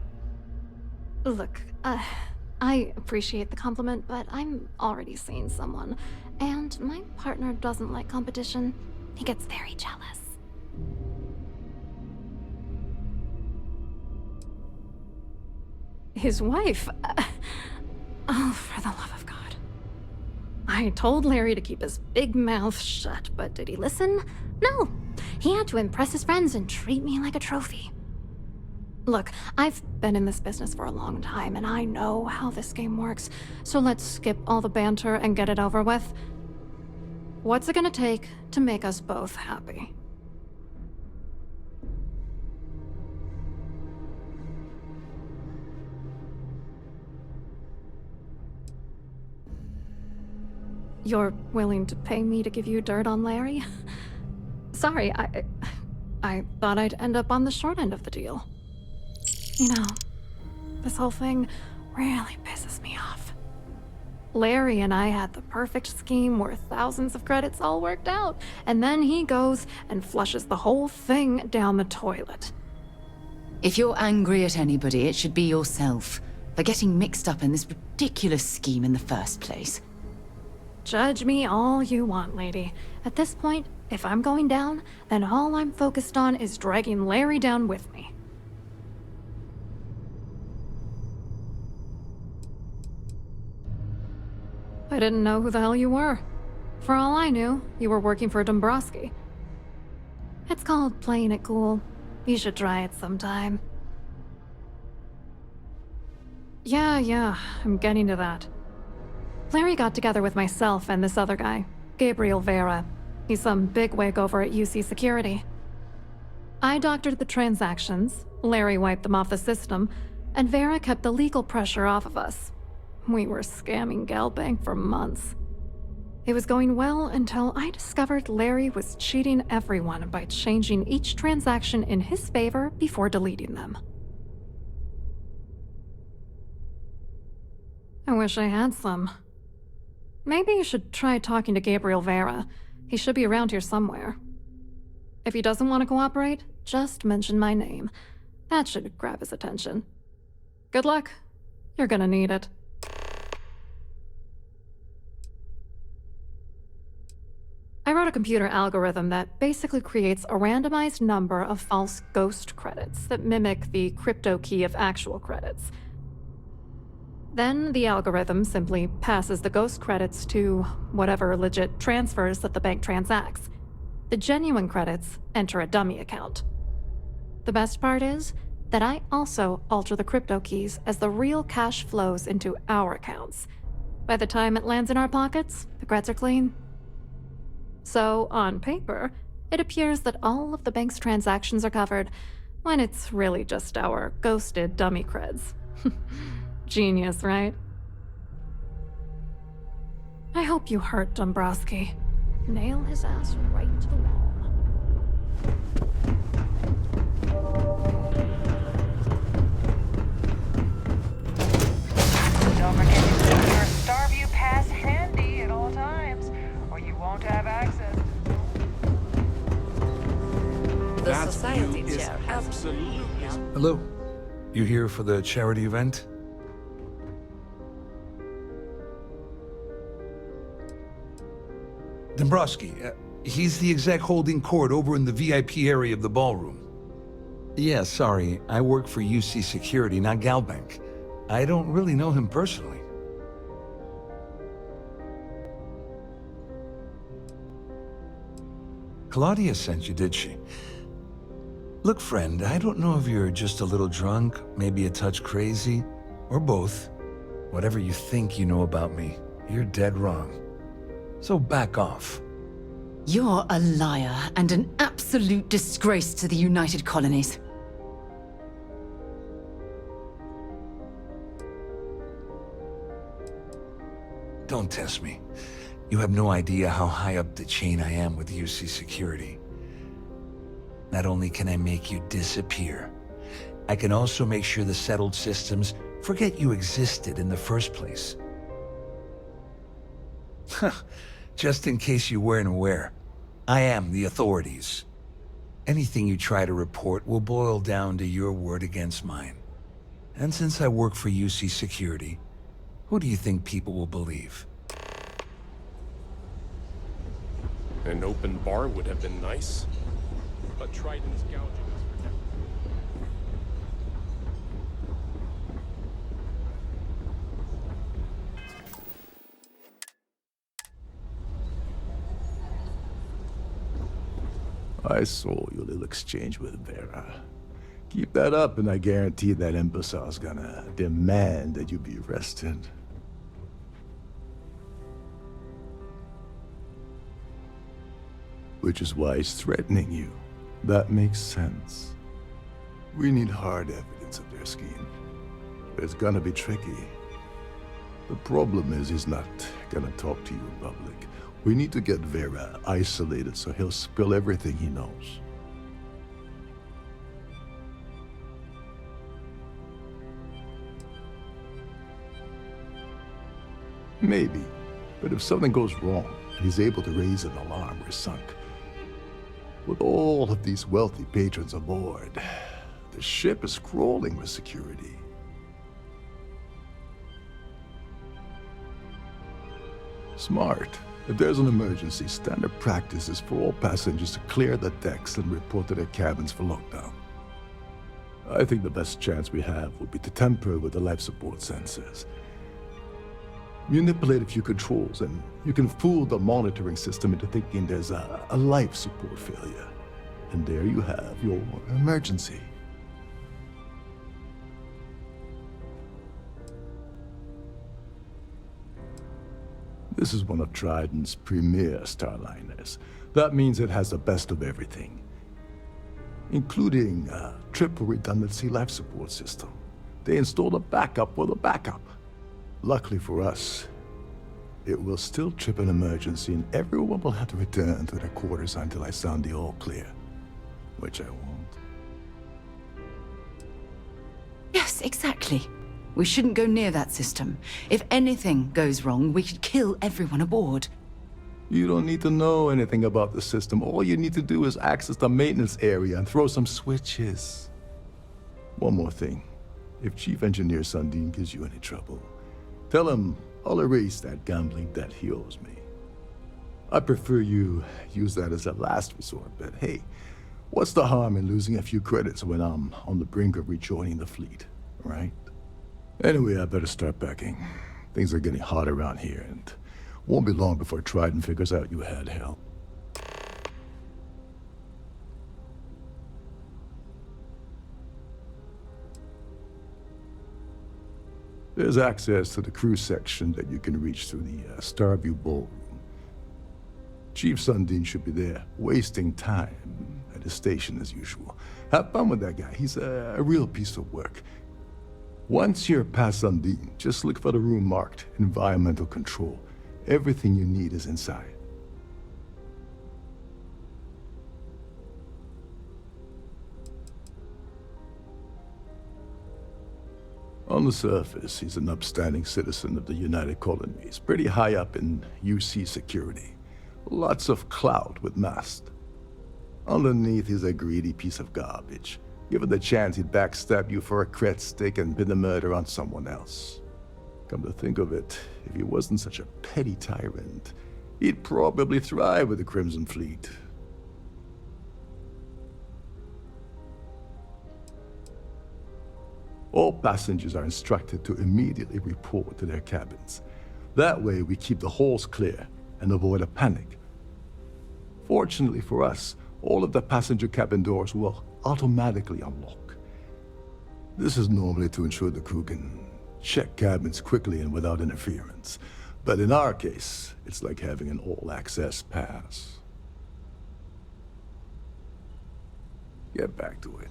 Look, I appreciate the compliment, but I'm already seeing someone, and my partner doesn't like competition. He gets very jealous. His wife? Oh, for the love of God. I told Larry to keep his big mouth shut, but did he listen? No. He had to impress his friends and treat me like a trophy. Look, I've been in this business for a long time, and I know how this game works, so let's skip all the banter and get it over with. What's it gonna take to make us both happy? You're willing to pay me to give you dirt on Larry? Sorry, I thought I'd end up on the short end of the deal. You know, this whole thing really pisses me off. Larry and I had the perfect scheme worth thousands of credits all worked out, and then he goes and flushes the whole thing down the toilet. If you're angry at anybody, it should be yourself for getting mixed up in this ridiculous scheme in the first place. Judge me all you want, lady. At this point, if I'm going down, then all I'm focused on is dragging Larry down with me. I didn't know who the hell you were. For all I knew, you were working for Dombrowski. It's called playing it cool. You should try it sometime. Yeah, I'm getting to that. Larry got together with myself and this other guy, Gabriel Vera. He's some bigwig over at UC Security. I doctored the transactions, Larry wiped them off the system, and Vera kept the legal pressure off of us. We were scamming Galbank for months. It was going well until I discovered Larry was cheating everyone by changing each transaction in his favor before deleting them. I wish I had some. Maybe you should try talking to Gabriel Vera. He should be around here somewhere. If he doesn't want to cooperate, just mention my name. That should grab his attention. Good luck. You're gonna need it. I wrote a computer algorithm that basically creates a randomized number of false ghost credits that mimic the crypto key of actual credits. Then the algorithm simply passes the ghost credits to whatever legit transfers that the bank transacts. The genuine credits enter a dummy account. The best part is that I also alter the crypto keys as the real cash flows into our accounts. By the time it lands in our pockets, the creds are clean. So, on paper, it appears that all of the bank's transactions are covered, when it's really just our ghosted dummy creds. Genius, right? I hope you hurt Dombrowski. Nail his ass right to the wall. Don't forget to keep your Starview pass handy at all times, or you won't have access. The society is chair. absolutely. Hello. You here for the charity event? Dombrowski, he's the exec holding court over in the VIP area of the ballroom. Yeah, sorry, I work for UC Security, not Galbank. I don't really know him personally. Claudia sent you, did she? Look, friend, I don't know if you're just a little drunk, maybe a touch crazy, or both. Whatever you think you know about me, you're dead wrong. So back off. You're a liar and an absolute disgrace to the United Colonies. Don't test me. You have no idea how high up the chain I am with UC Security. Not only can I make you disappear, I can also make sure the settled systems forget you existed in the first place. Just in case you weren't aware, I am the authorities. Anything you try to report will boil down to your word against mine. And since I work for UC Security, who do you think people will believe? An open bar would have been nice, but Trident's gouging us for depth. I saw your little exchange with Vera. Keep that up and I guarantee that imbecile's gonna demand that you be arrested. Which is why he's threatening you. That makes sense. We need hard evidence of their scheme. It's gonna be tricky. The problem is he's not gonna talk to you in public. We need to get Vera isolated so he'll spill everything he knows. Maybe, but if something goes wrong, he's able to raise an alarm, we're sunk. With all of these wealthy patrons aboard, the ship is crawling with security. Smart. If there's an emergency, standard practice is for all passengers to clear the decks and report to their cabins for lockdown. I think the best chance we have would be to tamper with the life support sensors. Manipulate a few controls, and you can fool the monitoring system into thinking there's a life support failure. And there you have your emergency. This is one of Trident's premier starliners. That means it has the best of everything, including a triple redundancy life support system. They installed a backup for the backup. Luckily for us, it will still trip an emergency and everyone will have to return to their quarters until I sound the all clear, which I won't. Yes, exactly. We shouldn't go near that system. If anything goes wrong, we could kill everyone aboard. You don't need to know anything about the system. All you need to do is access the maintenance area and throw some switches. One more thing. If Chief Engineer Sundin gives you any trouble, tell him I'll erase that gambling debt he owes me. I prefer you use that as a last resort, but hey, what's the harm in losing a few credits when I'm on the brink of rejoining the fleet, right? Anyway, I better start packing. Things are getting hot around here, and won't be long before Trident figures out you had help. There's access to the crew section that you can reach through the Starview Ballroom. Chief Sundin should be there, wasting time at his station as usual. Have fun with that guy. He's a real piece of work. Once you're past Sundin, just look for the room marked Environmental Control. Everything you need is inside. On the surface, he's an upstanding citizen of the United Colonies, pretty high up in UC security. Lots of clout with mast. Underneath, he's a greedy piece of garbage. Given the chance, he'd backstab you for a cred stick and pin the murder on someone else. Come to think of it, if he wasn't such a petty tyrant, he'd probably thrive with the Crimson Fleet. All passengers are instructed to immediately report to their cabins. That way we keep the halls clear and avoid a panic. Fortunately for us, all of the passenger cabin doors will automatically unlock. This is normally to ensure the crew can check cabins quickly and without interference. But in our case, it's like having an all-access pass. Get back to it.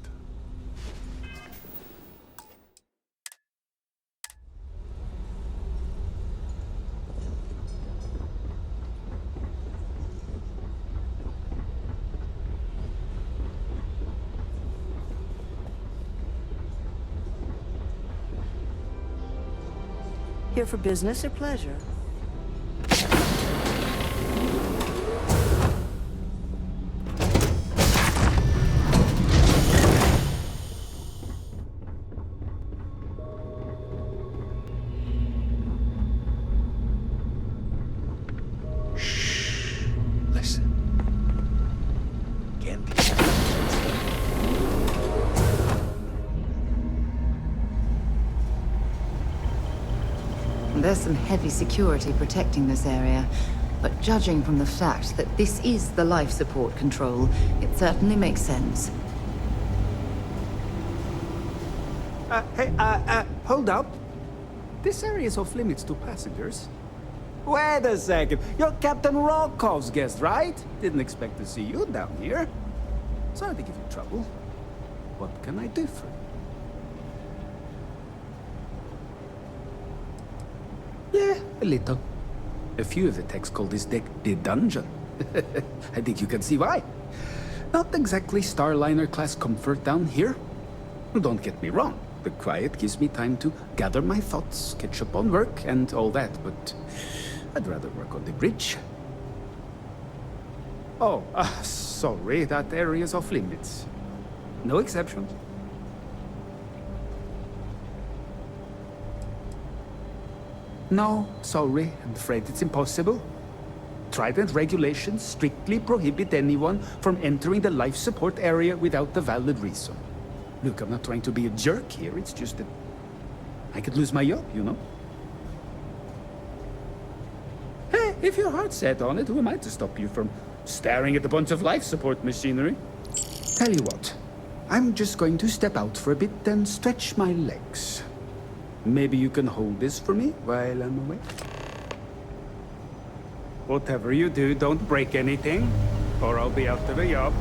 Here for business or pleasure? Shh. Listen. Can't be. There's some heavy security protecting this area, but judging from the fact that this is the life support control, it certainly makes sense. Hold up. This area is off limits to passengers. Wait a second. You're Captain Rokov's guest, right? Didn't expect to see you down here. Sorry to give you trouble. What can I do for you? Yeah, a little. A few of the techs call this deck the dungeon. I think you can see why. Not exactly Starliner-class comfort down here. Don't get me wrong. The quiet gives me time to gather my thoughts, catch up on work, and all that, but I'd rather work on the bridge. Oh, sorry, that area's off limits. No exceptions. No, sorry, I'm afraid it's impossible. Trident regulations strictly prohibit anyone from entering the life support area without a valid reason. Look, I'm not trying to be a jerk here, it's just that I could lose my job, you know? Hey, if your heart's set on it, who am I to stop you from staring at a bunch of life support machinery? Tell you what, I'm just going to step out for a bit and stretch my legs. Maybe you can hold this for me while I'm away? Whatever you do, don't break anything, or I'll be out of a job.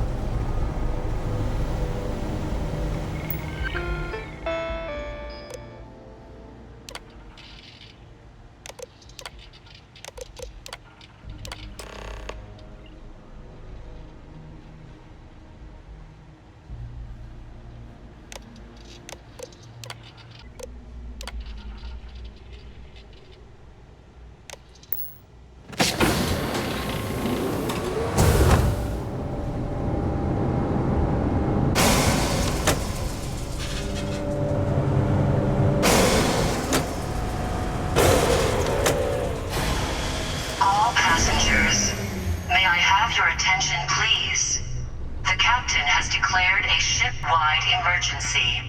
Emergency.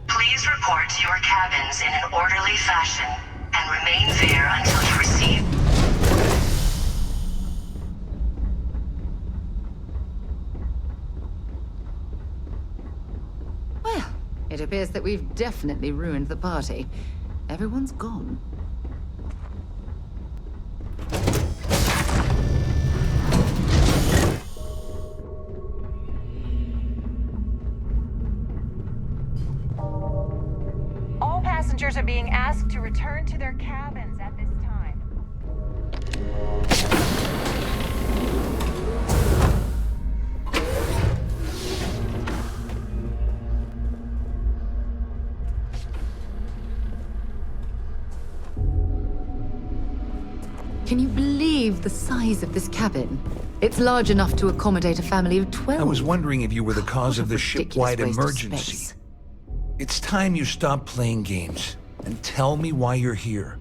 Please report to your cabins in an orderly fashion and remain there until you receive. Well, it appears that we've definitely ruined the party. Everyone's gone. All passengers are being asked to return to their cabins at this time. Can you believe the size of this cabin? It's large enough to accommodate a family of 12. I was wondering if you were the cause of the Ridiculous ship-wide waste of emergency. space. It's time you stop playing games and tell me why you're here.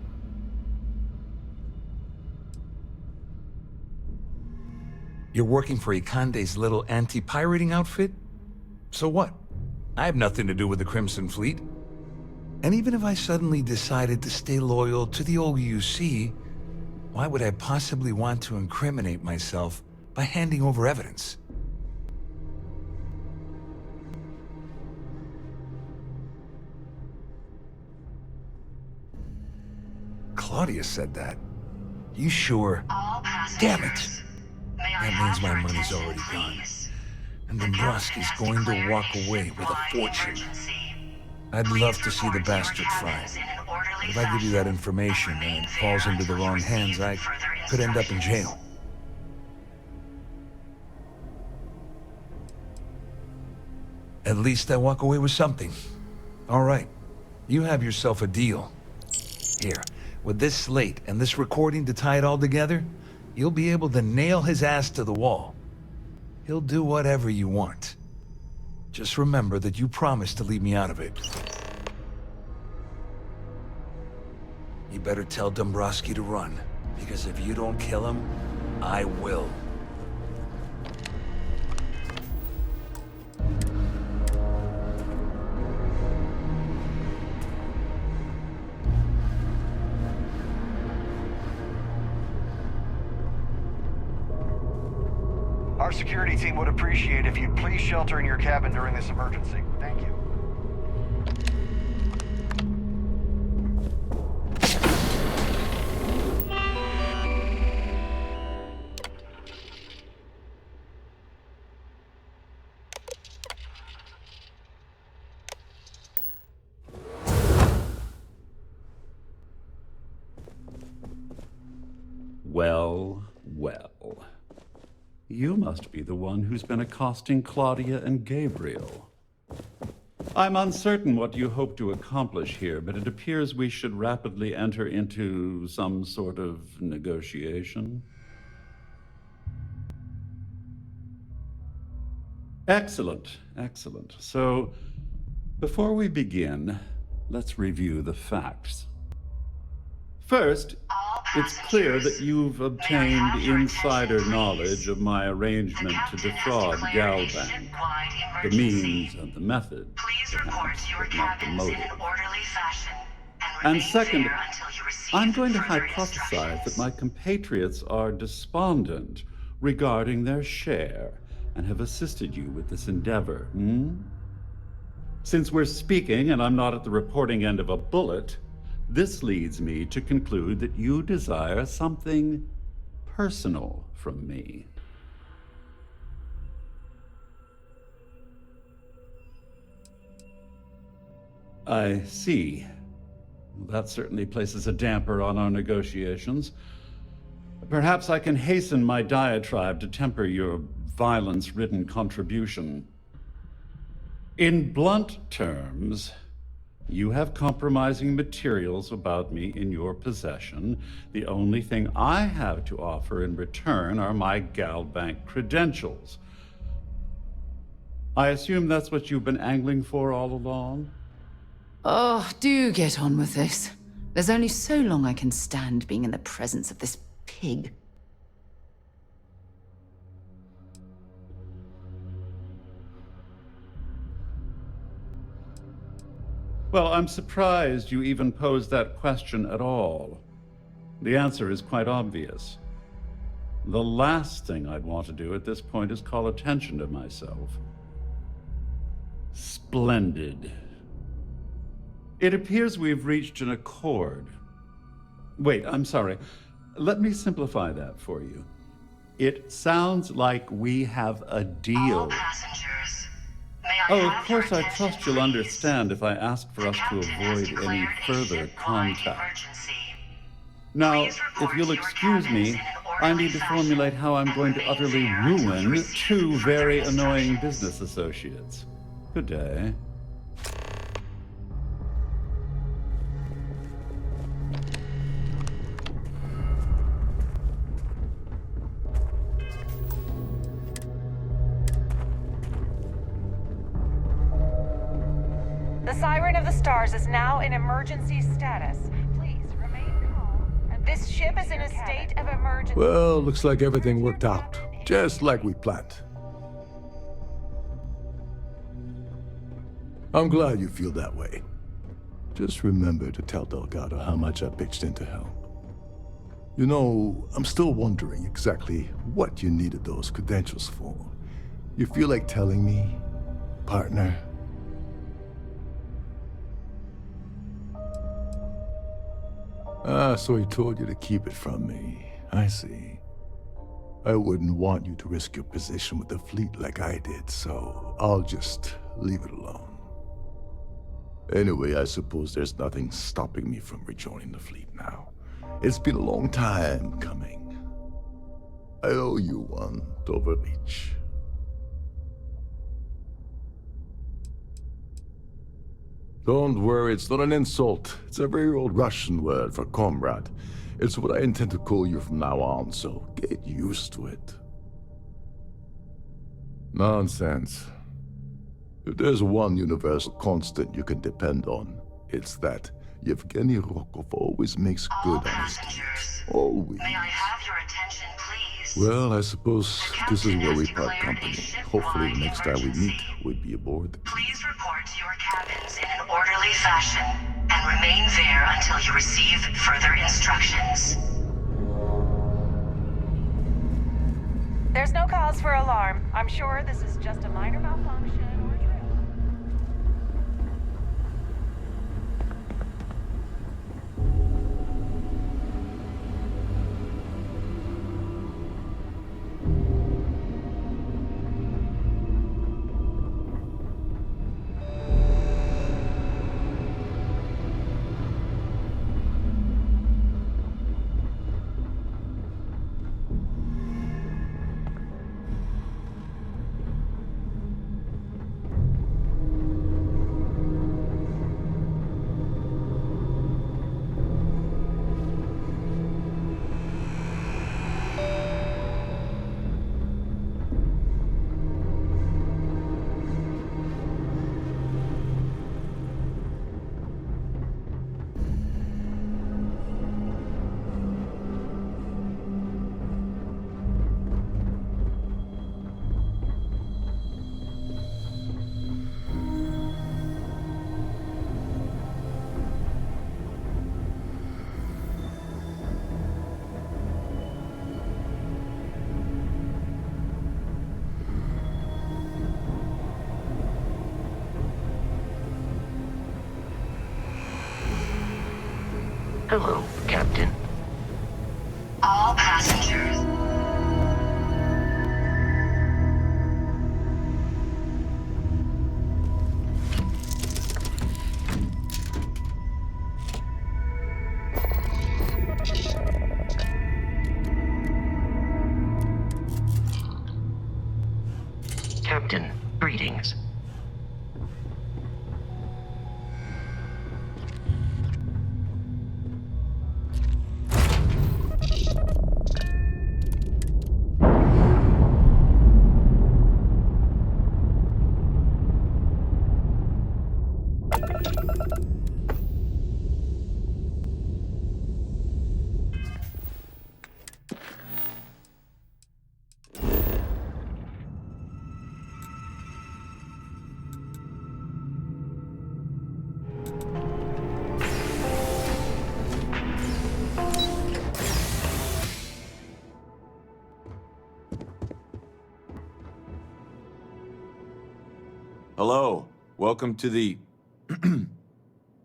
You're working for Ikande's little anti-pirating outfit? So what? I have nothing to do with the Crimson Fleet. And even if I suddenly decided to stay loyal to the old UC, why would I possibly want to incriminate myself by handing over evidence? Claudia said that. You sure? Damn it! That means my money's already gone. And Dombrowski's going to walk away with a fortune. I'd love to see the bastard fry. But if I give you that information and it falls into the wrong hands, I could end up in jail. At least I walk away with something. All right, you have yourself a deal. Here, with this slate and this recording to tie it all together, you'll be able to nail his ass to the wall. He'll do whatever you want. Just remember that you promised to leave me out of it. You better tell Dombrowski to run, because if you don't kill him, I will. Our security team would appreciate if you'd please shelter in your cabin during this emergency. Thank you. Well, well. You must be the one who's been accosting Claudia and Gabriel. I'm uncertain what you hope to accomplish here, but it appears we should rapidly enter into some sort of negotiation. Excellent, excellent. So, before we begin, let's review the facts. First, it's clear that you've obtained insider knowledge of my arrangement to defraud Galbank. The means and the method, perhaps, but not the motive. And second, I'm going to hypothesize that my compatriots are despondent regarding their share and have assisted you with this endeavor, Since we're speaking and I'm not at the reporting end of a bullet, this leads me to conclude that you desire something personal from me. I see. That certainly places a damper on our negotiations. Perhaps I can hasten my diatribe to temper your violence-ridden contribution. In blunt terms, you have compromising materials about me in your possession. The only thing I have to offer in return are my Galbank credentials. I assume that's what you've been angling for all along? Oh, do get on with this. There's only so long I can stand being in the presence of this pig. Well, I'm surprised you even posed that question at all. The answer is quite obvious. The last thing I'd want to do at this point is call attention to myself. Splendid. It appears we've reached an accord. Wait, I'm sorry. Let me simplify that for you. It sounds like we have a deal. All passengers, may I Oh, of have course, your I attention, trust you'll please? understand if I ask for us to Captain has avoid any declared a further ship-wide contact. emergency. Now, Please report if you'll to your excuse cabins me, in an I orderly need to fashion formulate how I'm and going to remain utterly there until you ruin receive two further very annoying instructions. business associates. Good day. The Siren of the Stars is now in emergency status. Please remain calm. And this ship is in a state of emergency. Well, looks like everything worked out, just like we planned. I'm glad you feel that way. Just remember to tell Delgado how much I pitched in to help. You know, I'm still wondering exactly what you needed those credentials for. You feel like telling me, partner? Ah, so he told you to keep it from me. I see. I wouldn't want you to risk your position with the fleet like I did, so I'll just leave it alone. Anyway, I suppose there's nothing stopping me from rejoining the fleet now. It's been a long time coming. I owe you one, Overreach. Don't worry, it's not an insult. It's a very old Russian word for comrade. It's what I intend to call you from now on, so get used to it. Nonsense. If there's one universal constant you can depend on, it's that Yevgeny Rokov always makes good on his deeds. Always. May I have your attention, please? Well, I suppose this is where we part company. Hopefully the next time we meet, we'll be aboard. Please report to your cabins in an orderly fashion and remain there until you receive further instructions. There's no cause for alarm. I'm sure this is just a minor malfunction or a drill. Hello, Captain. All passengers. Captain, greetings. Hello. Welcome to the...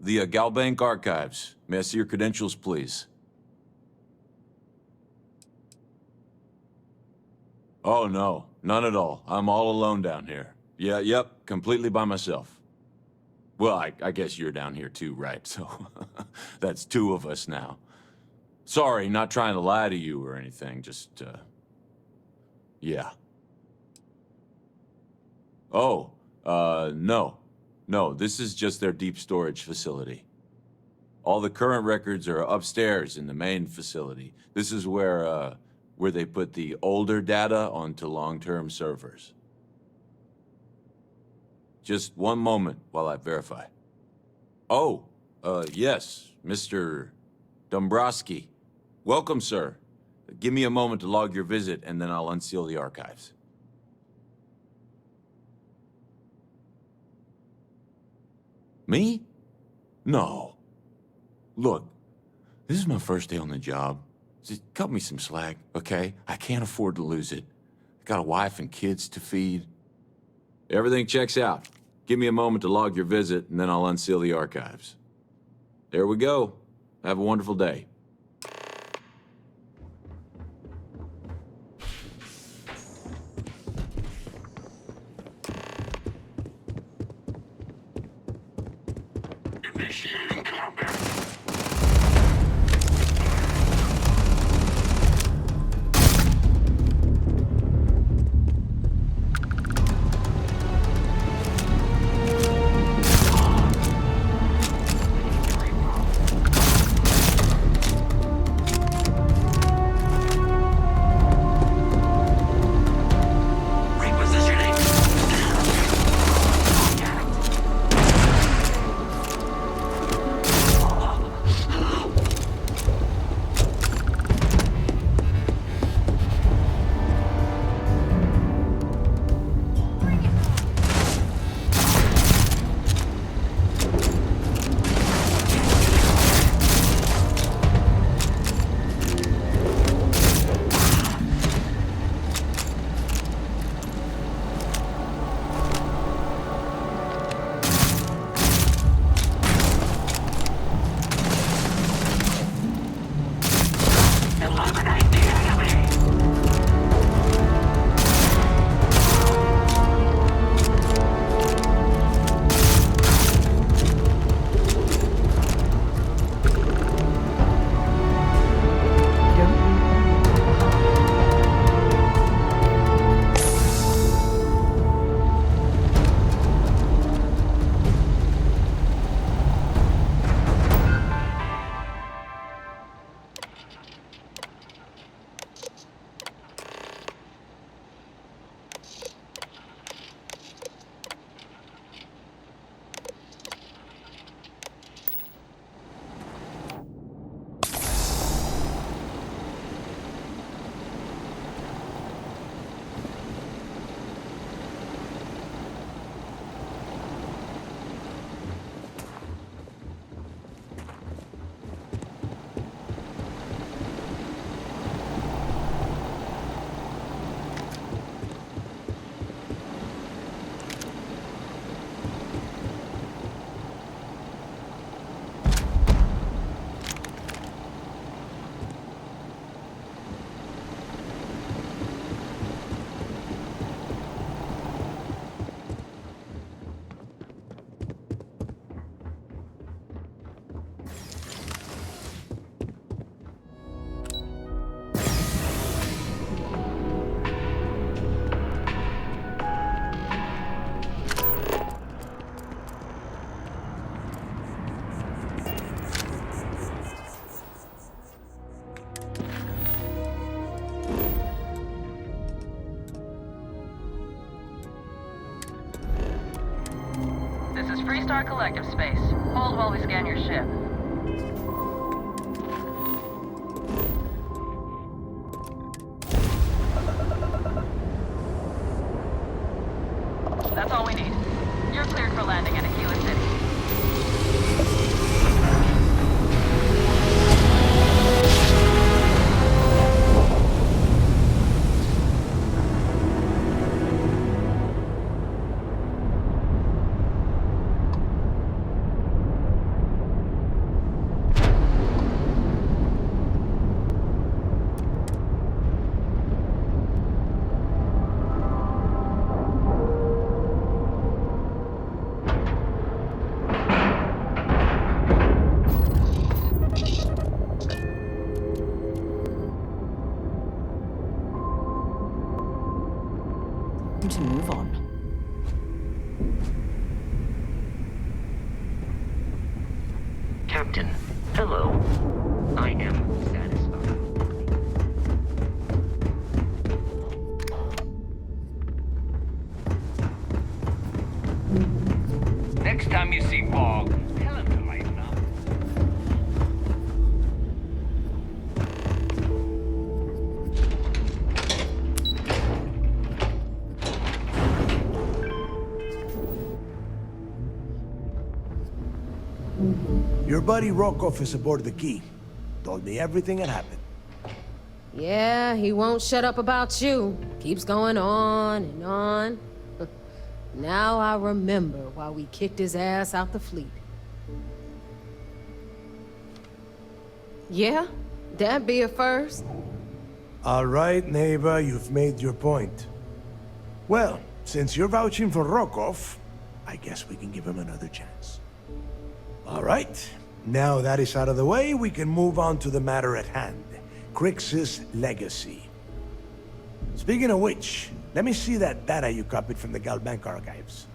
the Galbank Archives. May I see your credentials, please? Oh, no. None at all. I'm all alone down here. Yep. Completely by myself. Well, I guess you're down here too, right? So, that's two of us now. Sorry, not trying to lie to you or anything, just, yeah. Oh, no. No, this is just their deep storage facility. All the current records are upstairs in the main facility. This is where they put the older data onto long-term servers. Just one moment while I verify. Oh, yes, Mr. Dombrowski. Welcome, sir. Give me a moment to log your visit, and then I'll unseal the archives. Me? No. Look, this is my first day on the job. Just cut me some slack, okay? I can't afford to lose it. I got a wife and kids to feed. Everything checks out. Give me a moment to log your visit, and then I'll unseal the archives. There we go. Have a wonderful day. Freestar collective space. Hold while we scan your ship. That's all we need. You're cleared for landing at Aquila City. Captain, hello. I am satisfied. Next time you see Bog, tell him to lighten up. Your buddy Rokov is aboard the Key. Told me everything that happened. Yeah, he won't shut up about you. Keeps going on and on. Now I remember why we kicked his ass out the fleet. Yeah, that'd be a first. All right, neighbor, you've made your point. Well, since you're vouching for Rokov, I guess we can give him another chance. All right, now that is out of the way, we can move on to the matter at hand. Crix's legacy. Speaking of which, let me see that data you copied from the Galbank archives.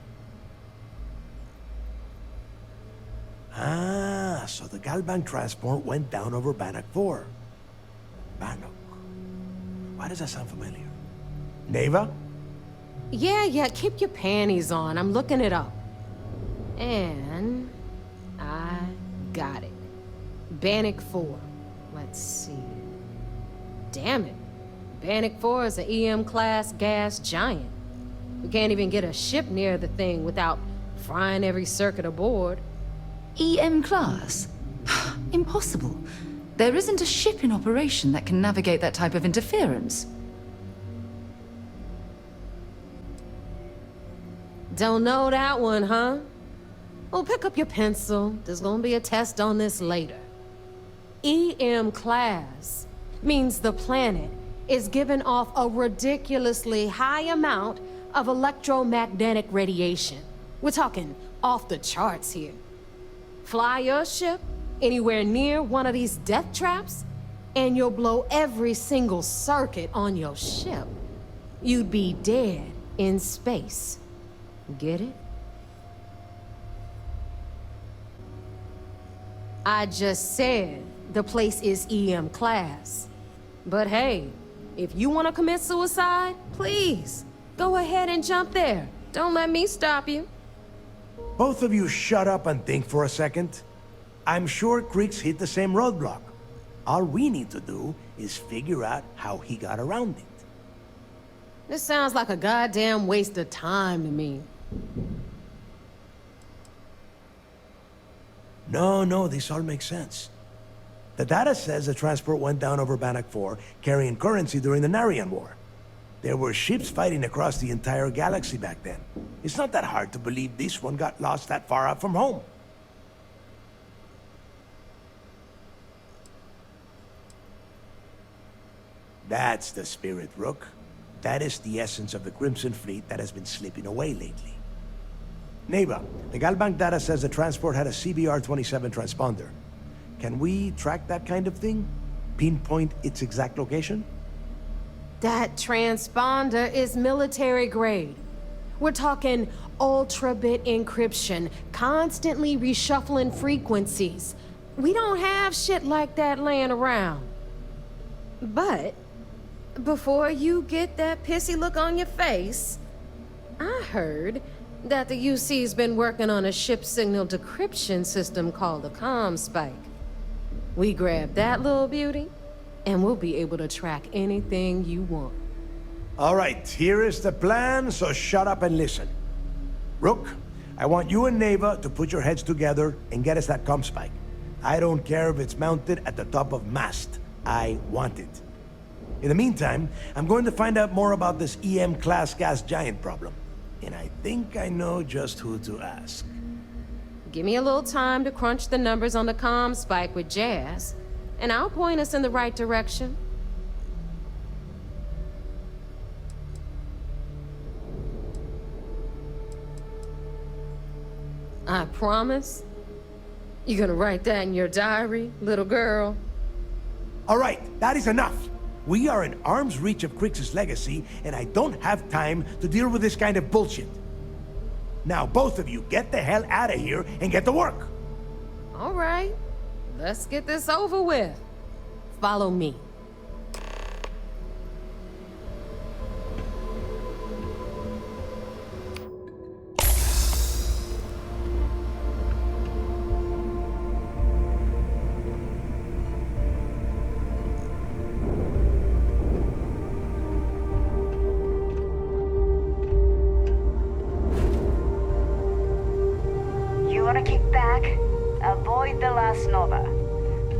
Ah, so the Galbank transport went down over Bannock 4. Bannock. Why does that sound familiar? Neva? Yeah, keep your panties on. I'm looking it up. And I got it. Bannock 4. Let's see. Damn it. Bannock 4 is an EM-class gas giant. We can't even get a ship near the thing without frying every circuit aboard. EM-class? Impossible. There isn't a ship in operation that can navigate that type of interference. Don't know that one, huh? Well, pick up your pencil. There's gonna be a test on this later. EM-class means the planet is giving off a ridiculously high amount of electromagnetic radiation. We're talking off the charts here. Fly your ship anywhere near one of these death traps, and you'll blow every single circuit on your ship. You'd be dead in space. Get it? I just said the place is EM class. But hey, if you want to commit suicide, please, go ahead and jump there. Don't let me stop you. Both of you shut up and think for a second. I'm sure Crix hit the same roadblock. All we need to do is figure out how he got around it. This sounds like a goddamn waste of time to me. No, this all makes sense. The data says the transport went down over Bannock 4, carrying currency during the Narian War. There were ships fighting across the entire galaxy back then. It's not that hard to believe this one got lost that far out from home. That's the spirit, Rook. That is the essence of the Crimson Fleet that has been slipping away lately. Neva, the Galbank data says the transport had a CBR-27 transponder. Can we track that kind of thing? Pinpoint its exact location? That transponder is military grade. We're talking ultra-bit encryption, constantly reshuffling frequencies. We don't have shit like that laying around. But before you get that pissy look on your face, I heard that the UC's been working on a ship signal decryption system called the ComSpike. We grab that little beauty, and we'll be able to track anything you want. All right, here is the plan, so shut up and listen. Rook, I want you and Neva to put your heads together and get us that ComSpike. I don't care if it's mounted at the top of mast. I want it. In the meantime, I'm going to find out more about this EM-class gas giant problem. And I think I know just who to ask. Give me a little time to crunch the numbers on the ComSpike with Jazz, and I'll point us in the right direction. I promise. You gonna write that in your diary, little girl? All right, that is enough. We are in arm's reach of Crix's legacy, and I don't have time to deal with this kind of bullshit. Now, both of you, get the hell out of here and get to work. All right. let's get this over with. Follow me. You wanna kick back? Avoid the last nova.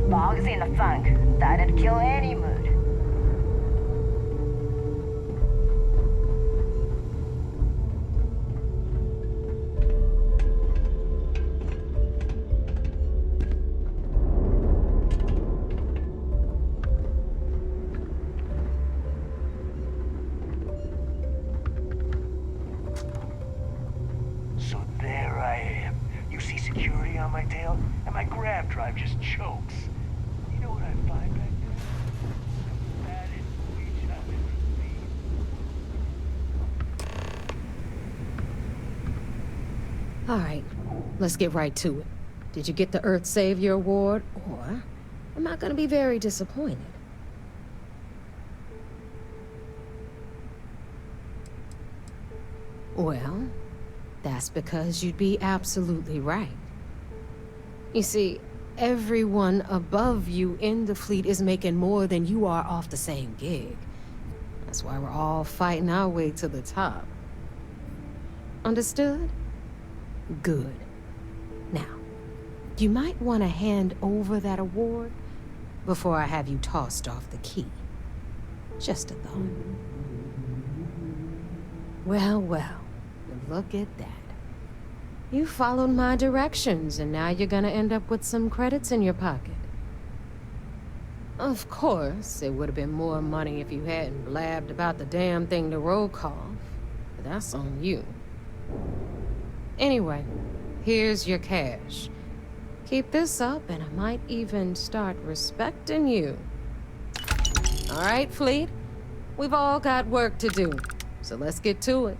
Bog's in the funk. That'd kill any mood. So there I am. You see security on my tail, and my grab drive just chokes. You know what I find back there? The baddest bleach I've ever seen. All right, let's get right to it. Did you get the Earth Savior Award, or am I gonna be very disappointed? Well, that's because you'd be absolutely right. You see, everyone above you in the fleet is making more than you are off the same gig. That's why we're all fighting our way to the top. Understood? Good. Now, you might want to hand over that award before I have you tossed off the key. Just a thought. Well, well, look at that. You followed my directions, and now you're gonna end up with some credits in your pocket. Of course, it would have been more money if you hadn't blabbed about the damn thing to Rokov, but that's on you. Anyway, here's your cash. Keep this up, and I might even start respecting you. All right, Fleet? We've all got work to do, so let's get to it.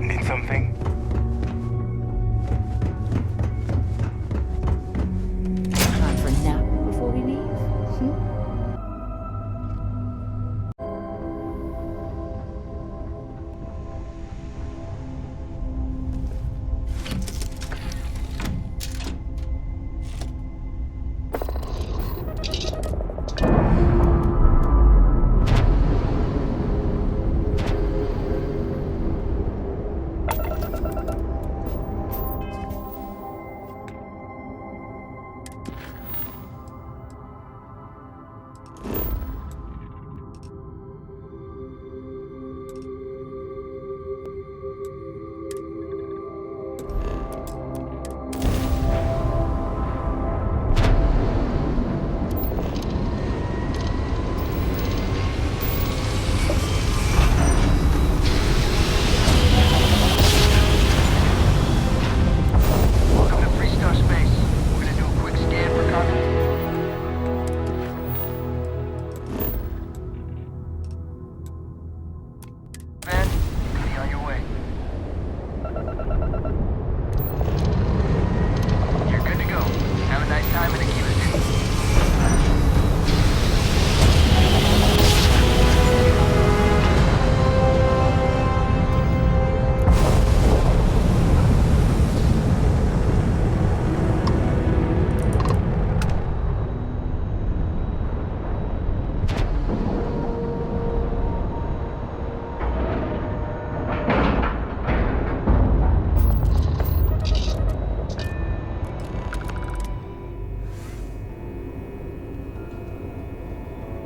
Need something? Time for a nap before we leave? Welcome to Freestar space. We're gonna do a quick scan for contact. Ben, be on your way. You're good to go. Have a nice time in the Kilo City.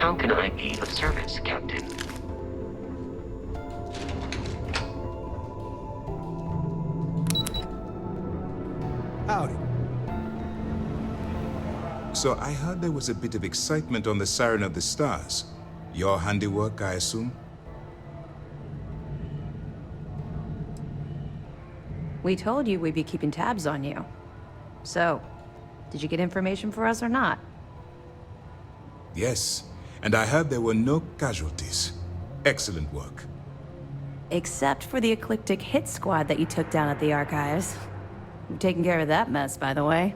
How can I be of service, Captain? Howdy. So I heard there was a bit of excitement on the Siren of the Stars. Your handiwork, I assume? We told you we'd be keeping tabs on you. So, did you get information for us or not? Yes, and I heard there were no casualties. Excellent work. Except for the eclectic hit squad that you took down at the archives. You've taken care of that mess, by the way.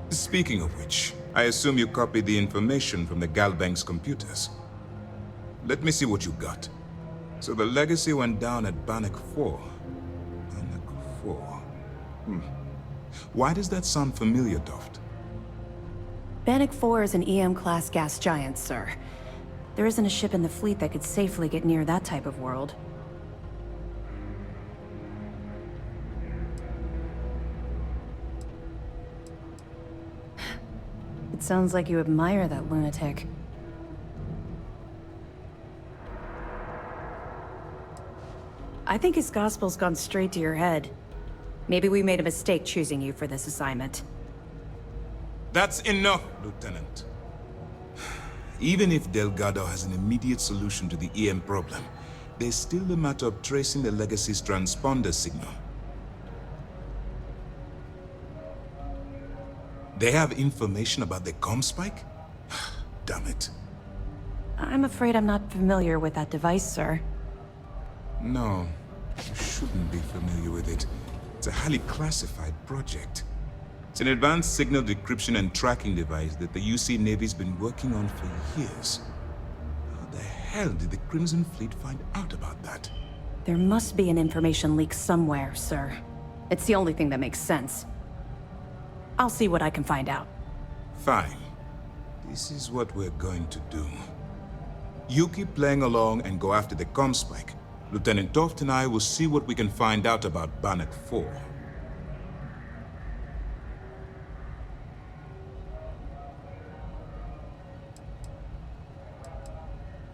Speaking of which, I assume you copied the information from the Galbank's computers. Let me see what you got. So the legacy went down at Bannock 4. Bannock 4. Why does that sound familiar, Toft? Bannock 4 is an EM-class gas giant, sir. There isn't a ship in the fleet that could safely get near that type of world. It sounds like you admire that lunatic. I think his gospel's gone straight to your head. Maybe we made a mistake choosing you for this assignment. That's enough, Lieutenant. Even if Delgado has an immediate solution to the EM problem, there's still the matter of tracing the Legacy's transponder signal. They have information about the comm spike? Damn it. I'm afraid I'm not familiar with that device, sir. No, you shouldn't be familiar with it. It's a highly classified project. It's an advanced signal decryption and tracking device that the UC Navy's been working on for years. How the hell did the Crimson Fleet find out about that? There must be an information leak somewhere, sir. It's the only thing that makes sense. I'll see what I can find out. Fine. This is what we're going to do. You keep playing along and go after the comm spike. Lieutenant Toft and I will see what we can find out about Bannock 4.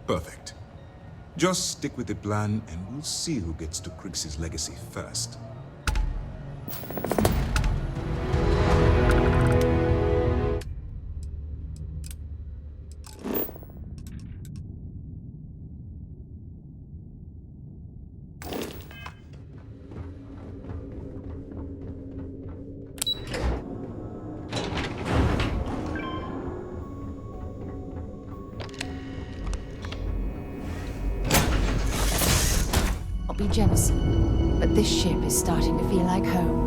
Perfect. Just stick with the plan and we'll see who gets to Crix's legacy first. Be Jemison, but this ship is starting to feel like home.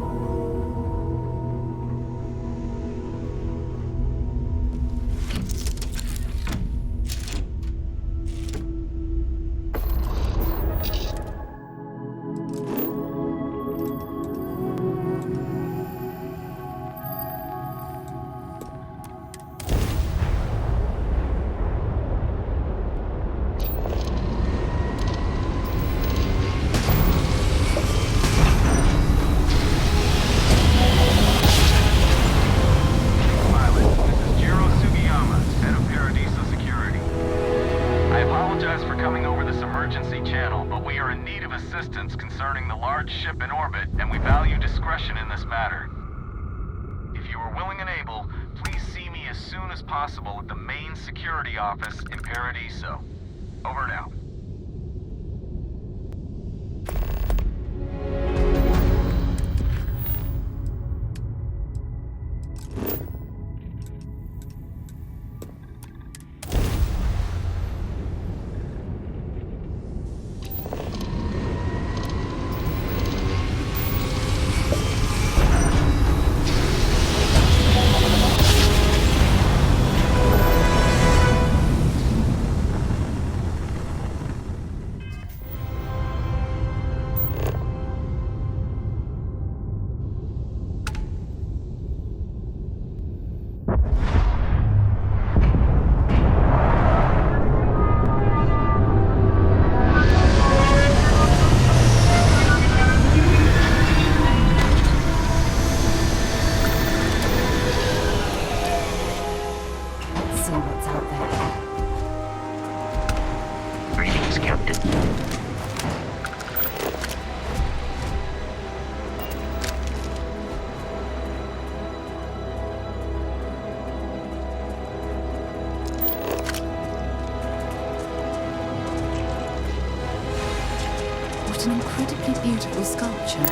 just an incredibly beautiful sculpture.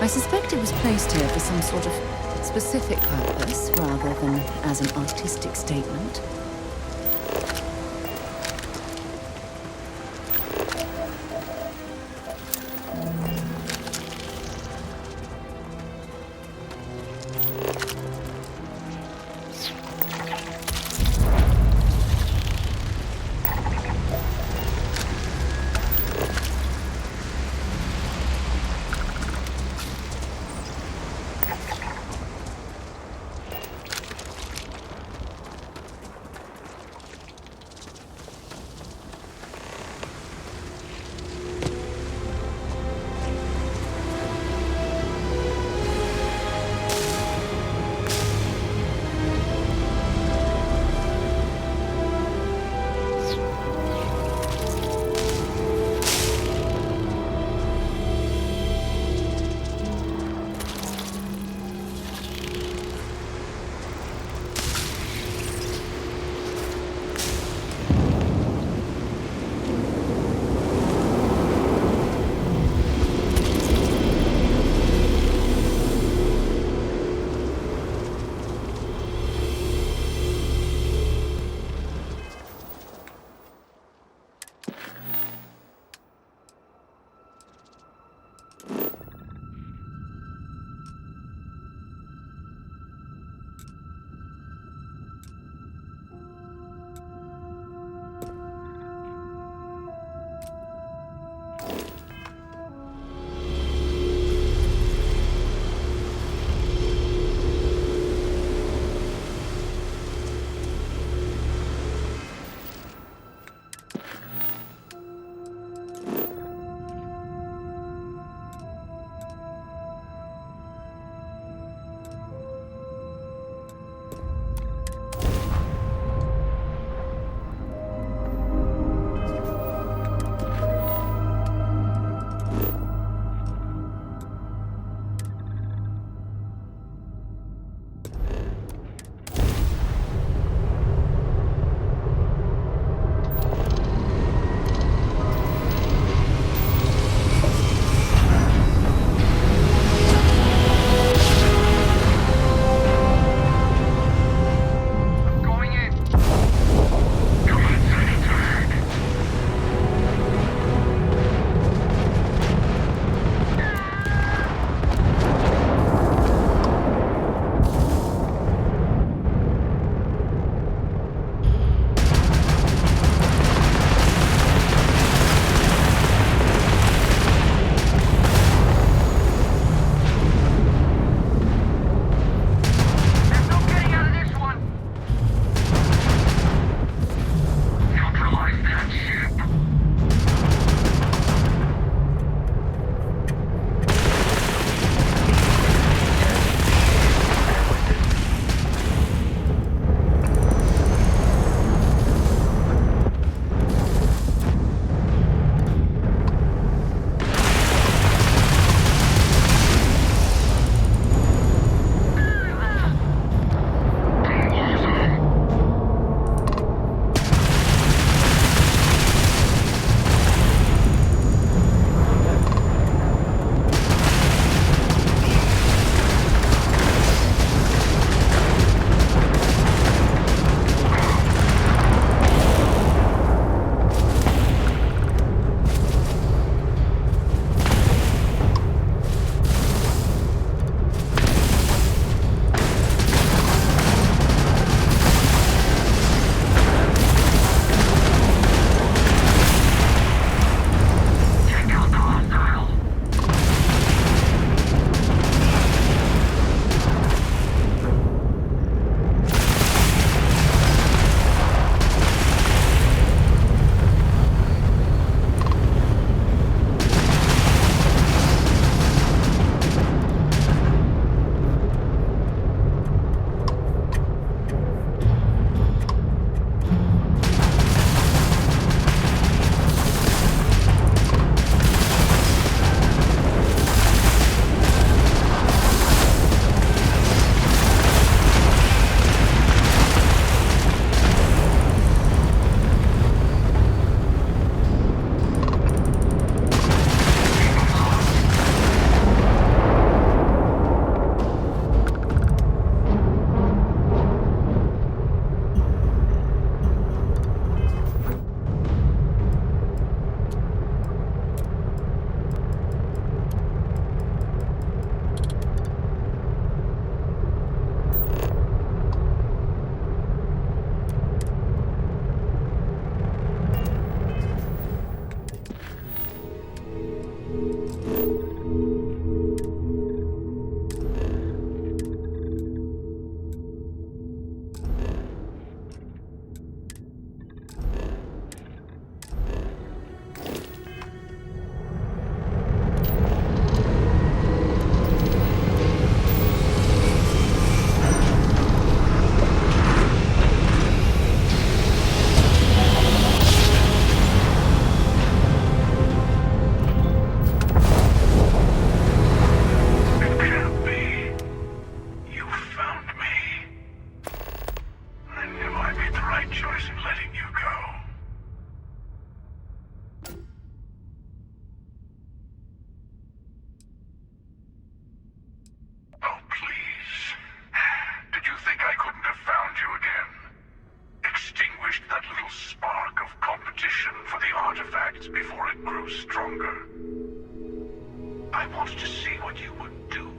I suspect it was placed here for some sort of specific purpose, rather than as an artistic statement. the artifacts before it grew stronger. I wanted to see what you would do,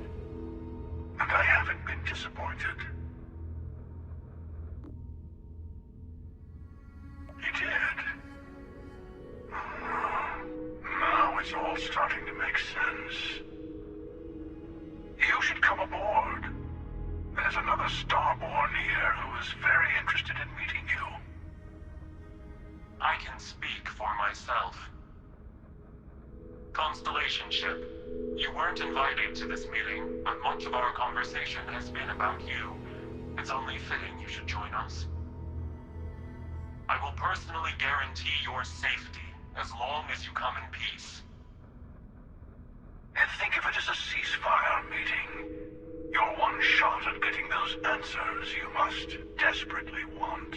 and I haven't been disappointed. You did. Now it's all starting to make sense. You should come aboard. There's another Starborn here who is very interested in meeting you. I can speak for myself. Constellation ship, you weren't invited to this meeting, but much of our conversation has been about you. It's only fitting you should join us. I will personally guarantee your safety as long as you come in peace. And think of it as a ceasefire meeting. You're one shot at getting those answers you must desperately want.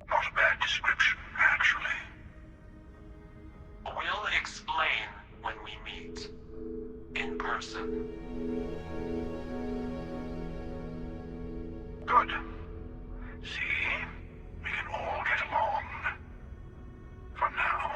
Not a bad description, actually. We'll explain when we meet. In person. Good. See? We can all get along. For now.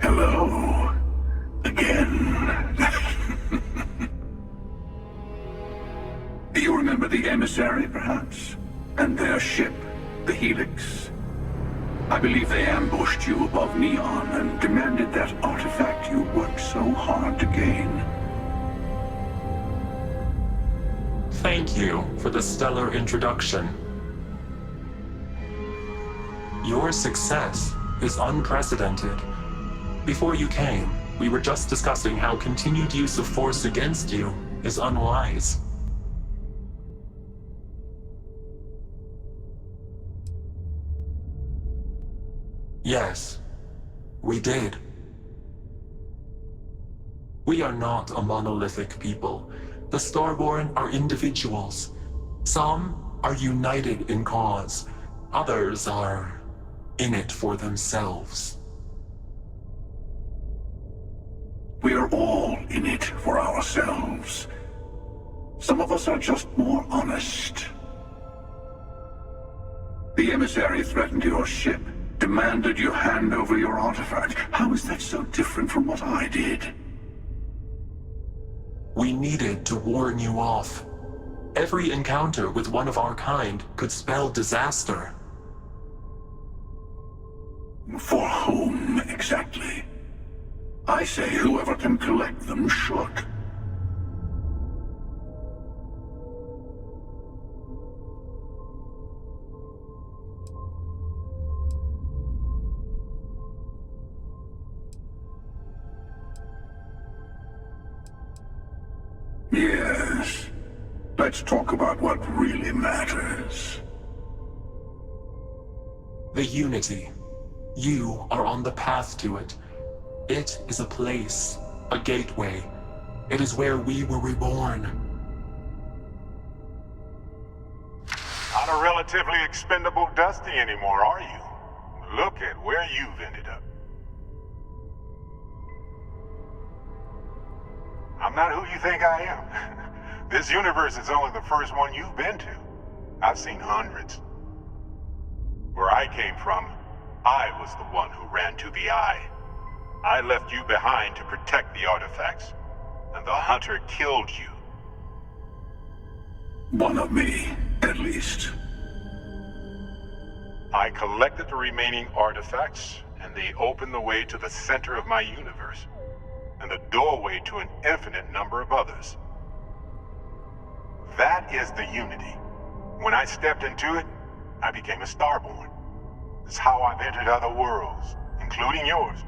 Hello. Again. You remember the emissary, perhaps? And their ship, the Helix? I believe they ambushed you above Neon and demanded that artifact you worked so hard to gain. Thank you for the stellar introduction. Your success is unprecedented. Before you came, we were just discussing how continued use of force against you is unwise. Yes, we did. We are not a monolithic people. The Starborn are individuals. Some are united in cause. Others are in it for themselves. We are all in it for ourselves. Some of us are just more honest. The emissary threatened your ship, demanded you hand over your artifact. How is that so different from what I did? We needed to warn you off. Every encounter with one of our kind could spell disaster. For whom, exactly? I say whoever can collect them should. Yes. Let's talk about what really matters. The Unity. You are on the path to it. It is a place, a gateway. It is where we were reborn. Not a relatively expendable Dusty anymore, are you? Look at where you've ended up. I'm not who you think I am. This universe is only the first one you've been to. I've seen hundreds. Where I came from, I was the one who ran to the Eye. I left you behind to protect the artifacts, and the Hunter killed you. One of me, at least. I collected the remaining artifacts, and they opened the way to the center of my universe, and the doorway to an infinite number of others. That is the Unity. When I stepped into it, I became a starborn. It's how I've entered other worlds, including yours.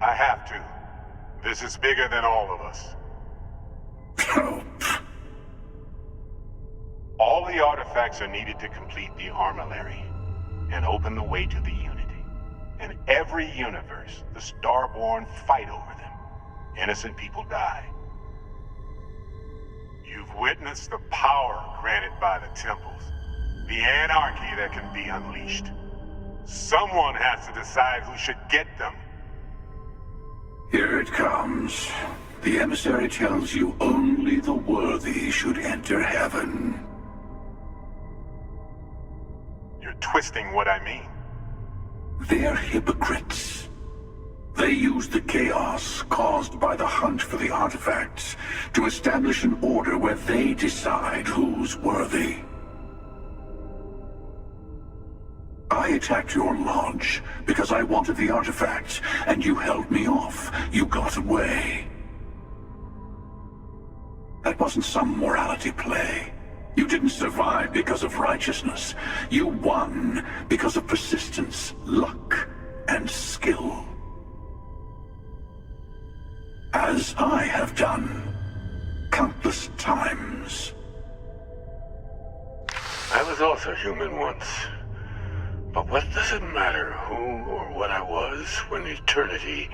I have to. This is bigger than all of us. All the artifacts are needed to complete the armillary and open the way to the Unity. In every universe, the Starborn fight over them. Innocent people die. You've witnessed the power granted by the temples, the anarchy that can be unleashed. Someone has to decide who should get them. Here it comes. The emissary tells you only the worthy should enter heaven. You're twisting what I mean. They're hypocrites. They use the chaos caused by the hunt for the artifacts to establish an order where they decide who's worthy. I attacked your lodge because I wanted the artifacts, and you held me off. You got away. That wasn't some morality play. You didn't survive because of righteousness. You won because of persistence, luck, and skill. As I have done countless times. I was also human once. But what does it matter who or what I was when eternity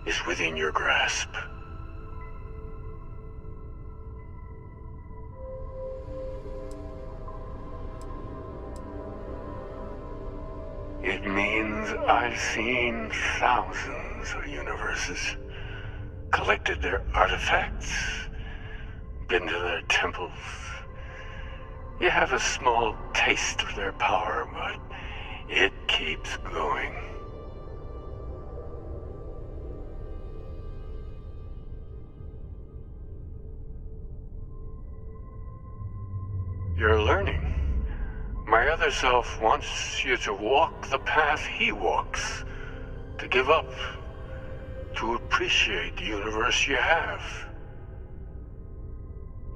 is within your grasp? It means I've seen thousands of universes, collected their artifacts, been to their temples. You have a small taste of their power, but it keeps going. You're learning. My other self wants you to walk the path he walks, to give up, to appreciate the universe you have.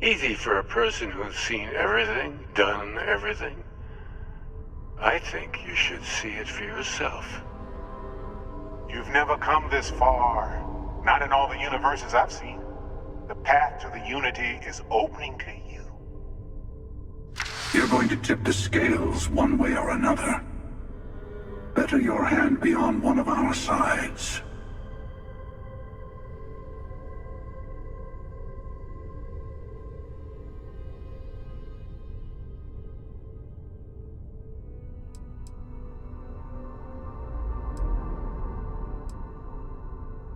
Easy for a person who's seen everything, done everything. I think you should see it for yourself. You've never come this far. Not in all the universes I've seen. The path to the Unity is opening to you. You're going to tip the scales one way or another. Better your hand be on one of our sides.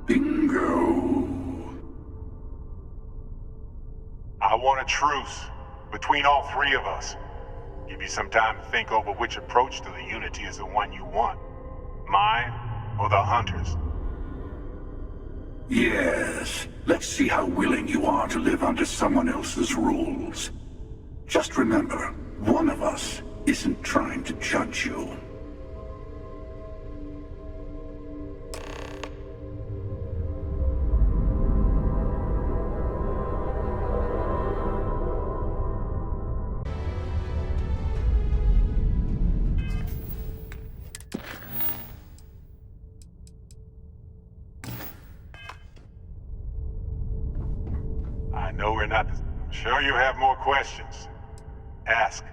Bingo. I want a truce between all three of us. Give you some time to think over which approach to the Unity is the one you want. Mine or the Hunters? Yes. Let's see how willing you are to live under someone else's rules. Just remember, one of us isn't trying to judge you. I know we're not... I'm sure you have more questions. Ask.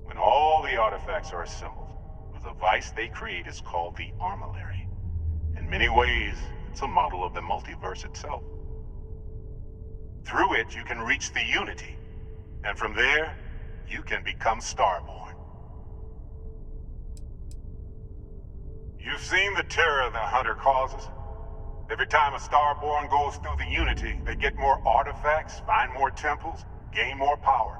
When all the artifacts are assembled, the device they create is called the armillary. In many ways, it's a model of the multiverse itself. Through it, you can reach the Unity, and from there, you can become Starborn. You've seen the terror the Hunter causes. Every time a Starborn goes through the Unity, they get more artifacts, find more temples, gain more power.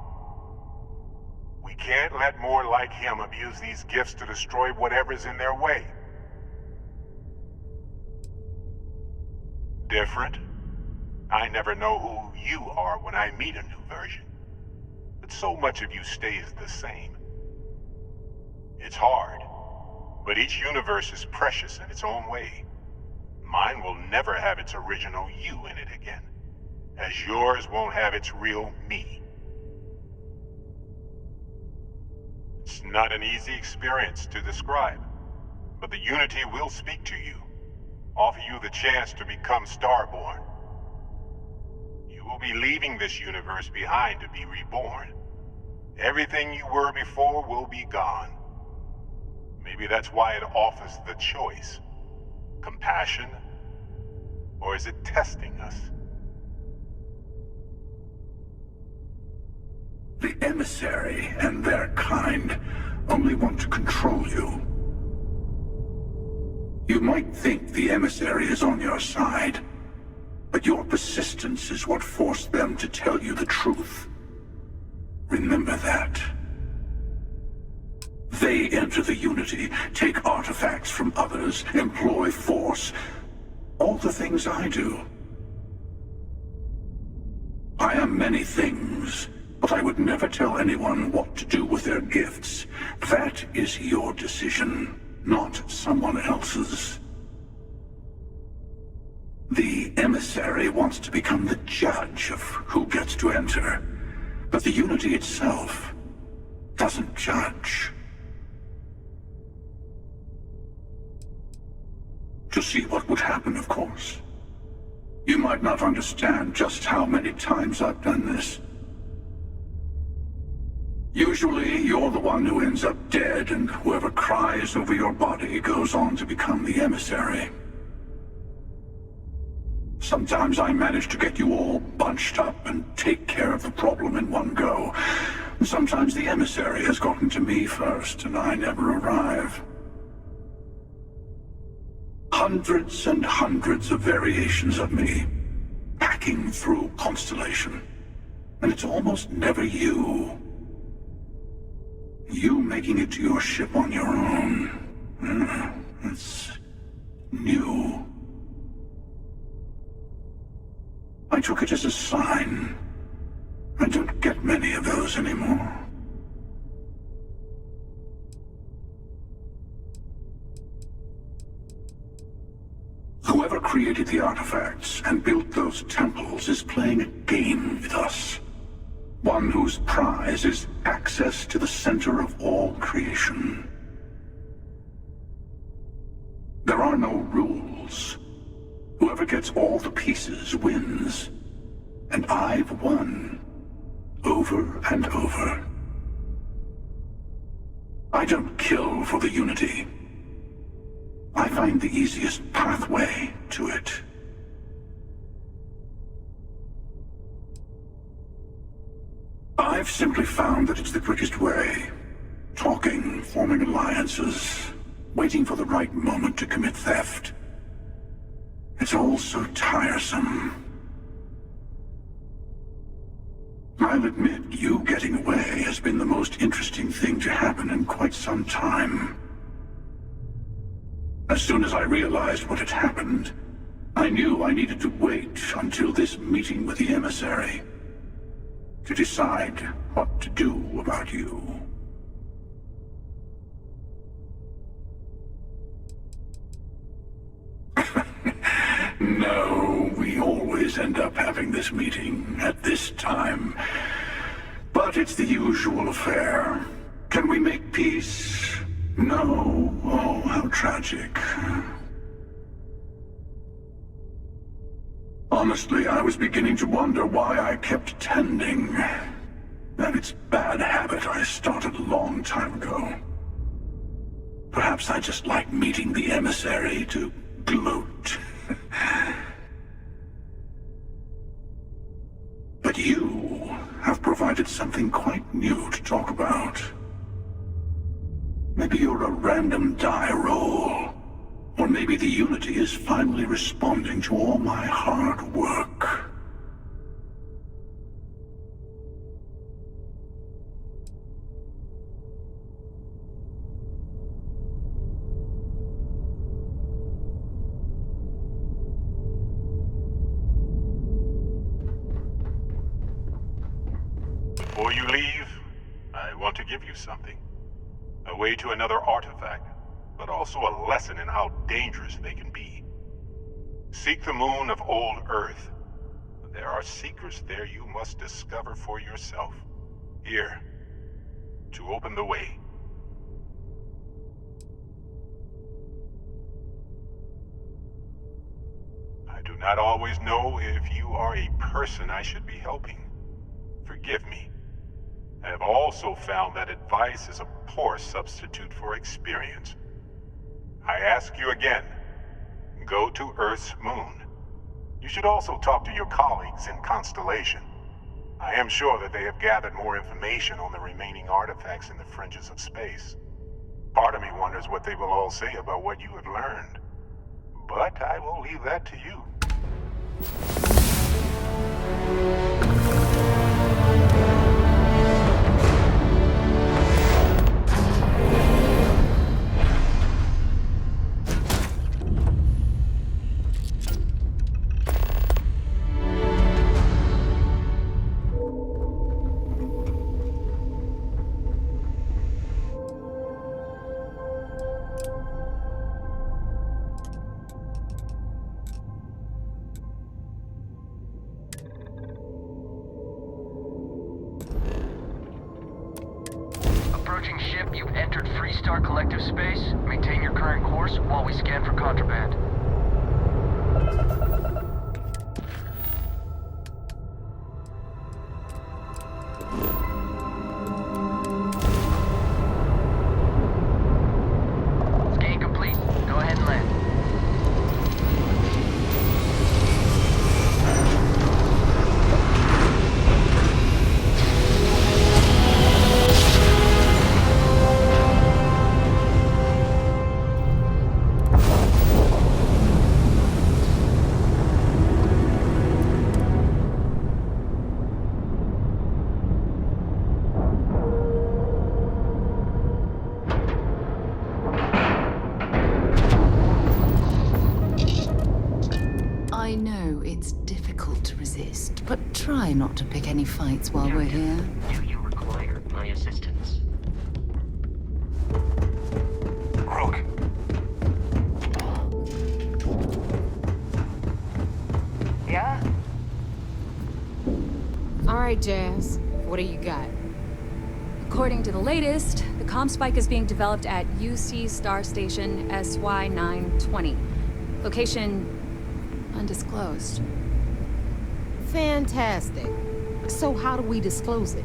We can't let more like him abuse these gifts to destroy whatever's in their way. Different? I never know who you are when I meet a new version. But so much of you stays the same. It's hard, But each universe is precious in its own way. Mine will never have its original you in it again, as yours won't have its real me. It's not an easy experience to describe, but the Unity will speak to you, offer you the chance to become Starborn. You will be leaving this universe behind to be reborn. Everything you were before will be gone. Maybe that's why it offers the choice. Compassion? Or is it testing us? The emissary and their kind only want to control you. You might think the emissary is on your side, but your persistence is what forced them to tell you the truth. Remember that. They enter the Unity, take artifacts from others, employ force. All the things I do. I am many things, but I would never tell anyone what to do with their gifts. That is your decision, not someone else's. The emissary wants to become the judge of who gets to enter, but the Unity itself doesn't judge. To see what would happen, of course. You might not understand just how many times I've done this. Usually, you're the one who ends up dead, and whoever cries over your body goes on to become the emissary. Sometimes I manage to get you all bunched up and take care of the problem in one go. Sometimes the emissary has gotten to me first, and I never arrive. Hundreds and hundreds of variations of me, packing through Constellation. And it's almost never you. You making it to your ship on your own. It's new. I took it as a sign. I don't get many of those anymore. Whoever created the artifacts and built those temples is playing a game with us. One whose prize is access to the center of all creation. There are no rules. Whoever gets all the pieces wins. And I've won. Over and over. I don't kill for the Unity. I find the easiest pathway to it. I've simply found that it's the quickest way. Talking, forming alliances, waiting for the right moment to commit theft. It's all so tiresome. I'll admit, you getting away has been the most interesting thing to happen in quite some time. As soon as I realized what had happened, I knew I needed to wait until this meeting with the emissary to decide what to do about you. No, we always end up having this meeting at this time. But it's the usual affair. Can we make peace? No. Oh, how tragic. Honestly, I was beginning to wonder why I kept attending. That it's a bad habit I started a long time ago. Perhaps I just like meeting the emissary to gloat. But you have provided something quite new to talk about. Maybe you're a random die roll. Or maybe the Unity is finally responding to all my hard work. Before you leave, I want to give you something. A way to another artifact, but a also a lesson in how dangerous they can be. Seek the moon of old Earth. There are secrets there you must discover for yourself. Here, to open the way. I do not always know if you are a person I should be helping. Forgive me. I have also found that advice is a poor substitute for experience. I ask you again, go to Earth's moon. You should also talk to your colleagues in Constellation. I am sure that they have gathered more information on the remaining artifacts in the fringes of space. Part of me wonders what they will all say about what you have learned. But I will leave that to you. Approaching ship, you've entered Freestar collective space. Maintain your current course while we scan for contraband. Scan complete. Go ahead and land. I know it's difficult to resist, but try not to pick any fights while we're here. Do you require my assistance? Rook. Yeah? All right, Jazz. What do you got? According to the latest, the comm spike is being developed at UC Star Station SY-920. Location undisclosed. Fantastic. So how do we disclose it?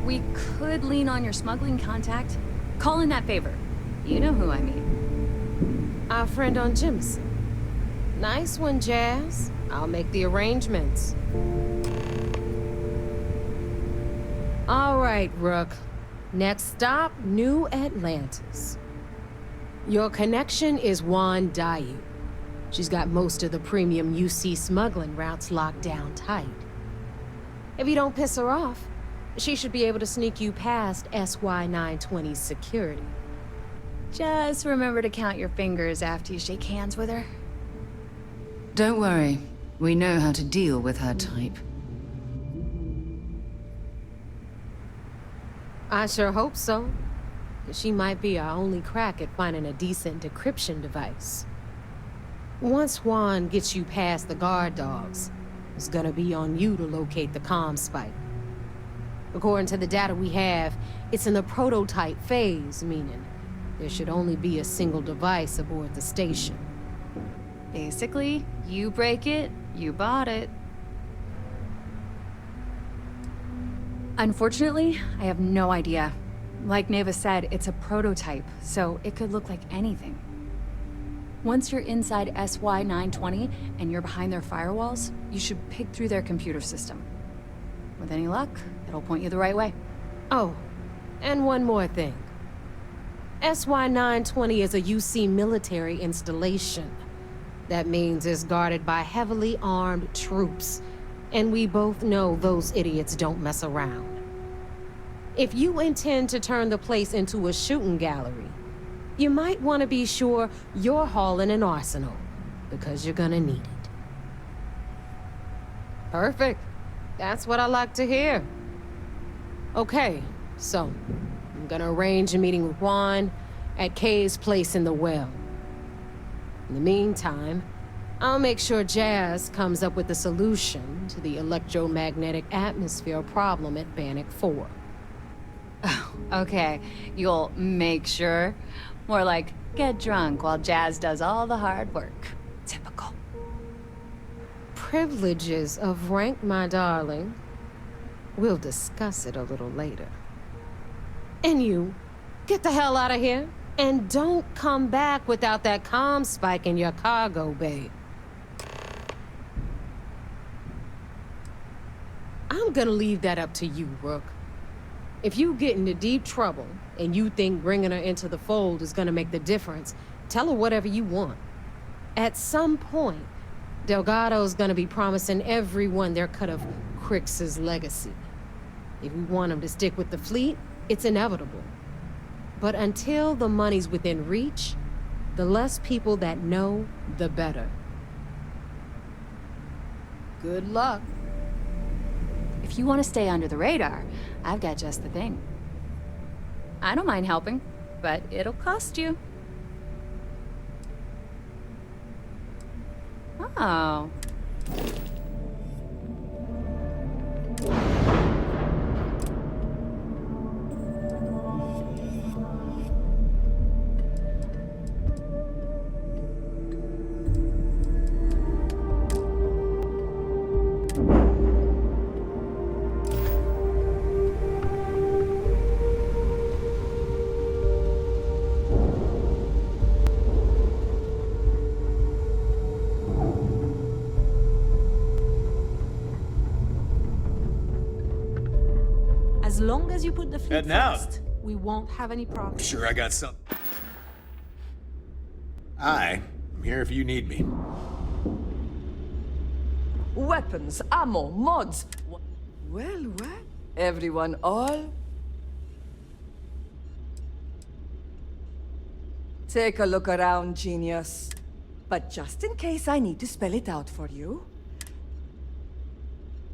We could lean on your smuggling contact. Call in that favor. You know who I mean. Our friend on Jimson. Nice one, Jazz. I'll make the arrangements. All right, Rook. Next stop, New Atlantis. Your connection is Juan Dayu. She's got most of the premium UC smuggling routes locked down tight. If you don't piss her off, she should be able to sneak you past SY-920's security. Just remember to count your fingers after you shake hands with her. Don't worry. We know how to deal with her type. I sure hope so. She might be our only crack at finding a decent decryption device. Once Juan gets you past the guard dogs, it's gonna be on you to locate the comm spike. According to the data we have, it's in the prototype phase, meaning there should only be a single device aboard the station. Basically, you break it, you bought it. Unfortunately, I have no idea. Like Neva said, it's a prototype, so it could look like anything. Once you're inside SY-920 and you're behind their firewalls, you should pick through their computer system. With any luck, it'll point you the right way. Oh, and one more thing. SY-920 is a UC military installation. That means it's guarded by heavily armed troops, and we both know those idiots don't mess around. If you intend to turn the place into a shooting gallery, you might want to be sure you're hauling an arsenal, because you're gonna need it. Perfect. That's what I like to hear. Okay, so I'm gonna arrange a meeting with Juan, at Kay's place in the well. In the meantime, I'll make sure Jazz comes up with a solution to the electromagnetic atmosphere problem at Bannock 4. Oh, okay. You'll make sure? More like, get drunk while Jazz does all the hard work. Typical. Privileges of rank, my darling. We'll discuss it a little later. And you, get the hell out of here. And don't come back without that comm spike in your cargo bay. I'm gonna leave that up to you, Rook. If you get into deep trouble, and you think bringing her into the fold is gonna make the difference, tell her whatever you want. At some point, Delgado's gonna be promising everyone their cut of Crix's legacy. If we want him to stick with the fleet, it's inevitable. But until the money's within reach, the less people that know, the better. Good luck. If you want to stay under the radar, I've got just the thing. I don't mind helping, but it'll cost you. Oh. As long as you put the fleet Heading out. first, we won't have any problems. Sure, I got some. I'm here if you need me. Weapons, ammo, mods. Well, everyone all? Take a look around, genius. But just in case I need to spell it out for you.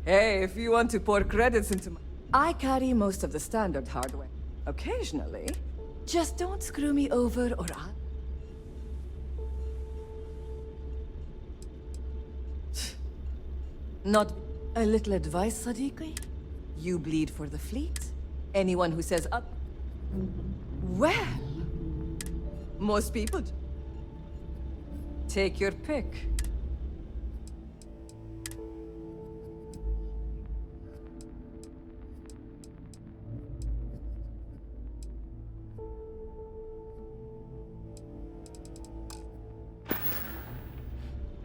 Hey, if you want to pour credits into my... I carry most of the standard hardware. Occasionally. Just don't screw me over or I'll... Not a little advice, Sadiqi? You bleed for the fleet. Anyone who says up... Well... Most people... Take your pick.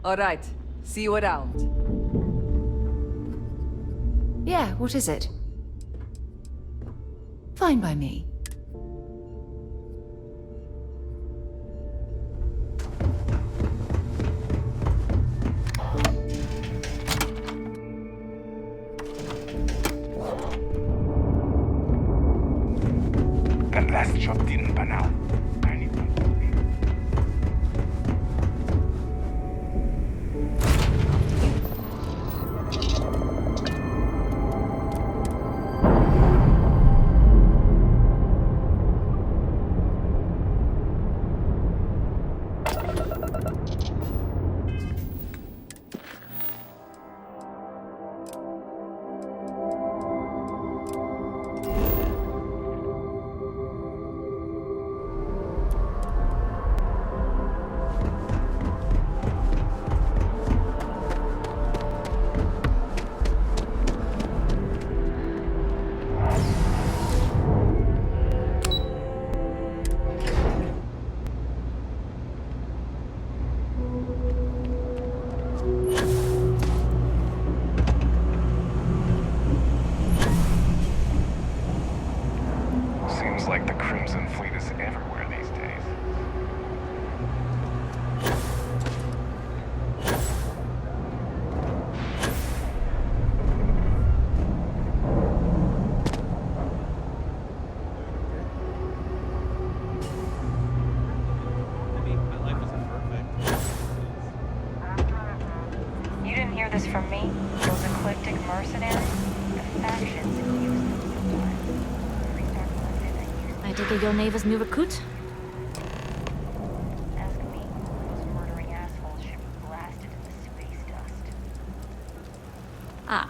All right. See you around. Yeah, what is it? Fine by me. That last job didn't pan out. I need one. Like the Crimson Fleet is everywhere these days. You didn't hear this from me? Those eclectic mercenaries? The factions use them. I take it your Nava's new recruit? Ah,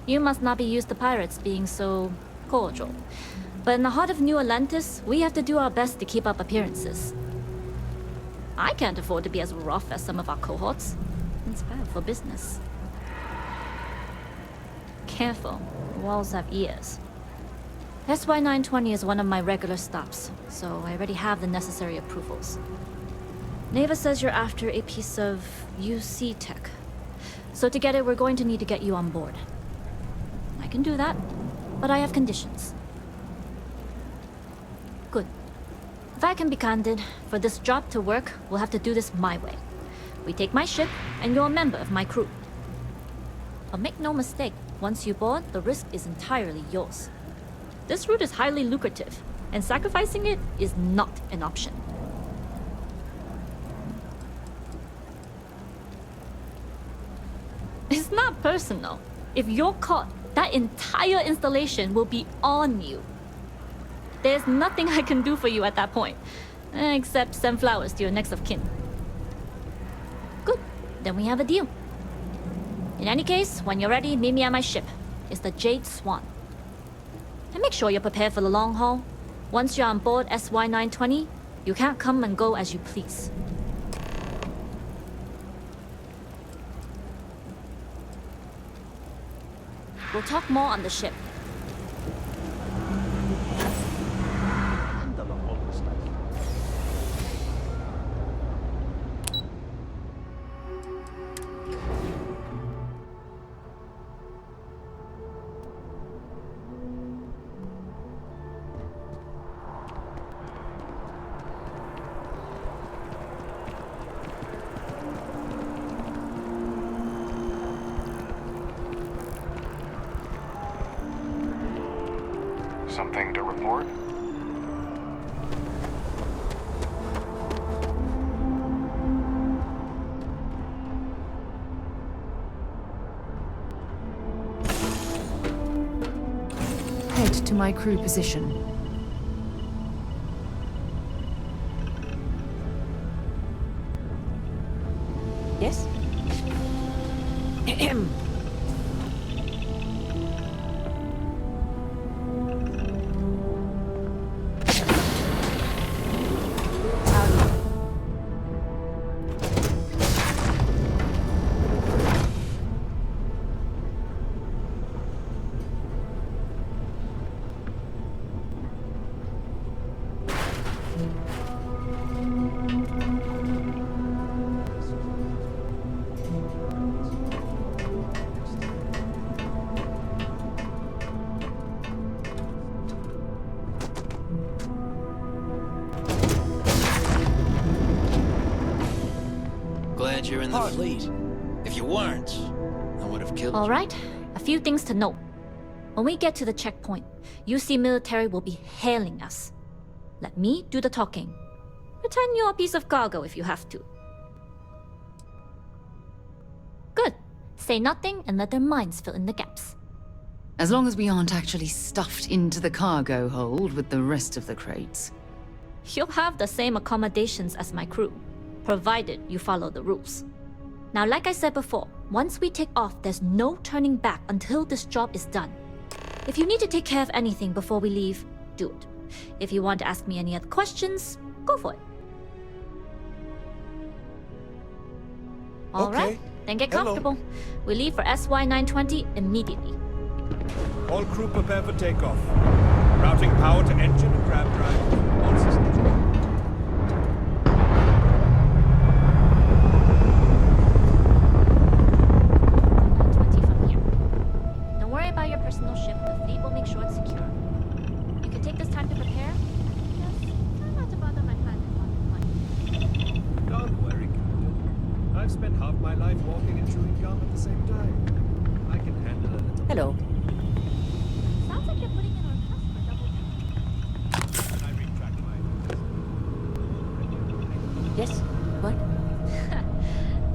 you must not be used to pirates being so cordial. But in the heart of New Atlantis, we have to do our best to keep up appearances. I can't afford to be as rough as some of our cohorts. It's bad for business. Careful, the walls have ears. SY-920 is one of my regular stops, so I already have the necessary approvals. Neva says you're after a piece of UC tech. So to get it, we're going to need to get you on board. I can do that, but I have conditions. Good. If I can be candid, for this job to work, we'll have to do this my way. We take my ship, and you're a member of my crew. But make no mistake, once you board, the risk is entirely yours. This route is highly lucrative, and sacrificing it is not an option. It's not personal. If you're caught, that entire installation will be on you. There's nothing I can do for you at that point, except send flowers to your next of kin. Good, then we have a deal. In any case, when you're ready, meet me at my ship. It's the Jade Swan. And make sure you're prepared for the long haul. Once you're on board SY-920, you can't come and go as you please. We'll talk more on the ship. Something to report? Head to my crew position. Yes? Glad you're in the fleet. If you weren't, I would have killed you. All right, a few things to note. When we get to the checkpoint, UC military will be hailing us. Let me do the talking. Pretend you're a piece of cargo if you have to. Good. Say nothing and let their minds fill in the gaps. As long as we aren't actually stuffed into the cargo hold with the rest of the crates. You'll have the same accommodations as my crew, provided you follow the rules. Now, like I said before, once we take off, there's no turning back until this job is done. If you need to take care of anything before we leave, do it. If you want to ask me any other questions, go for it. All right, then get comfortable. We leave for SY-920 immediately. All crew prepare for takeoff. Routing power to engine and grab drive. All systems. Don't worry about your personal ship. The fleet will make sure it's secure. You can take this time to prepare. Just try not to bother my pilot while you're flying. Don't worry, Captain. I've spent half my life walking and chewing gum at the same time. I can handle a little. Hello. Sounds like you're putting in a request for double time. I retract my... Yes? What?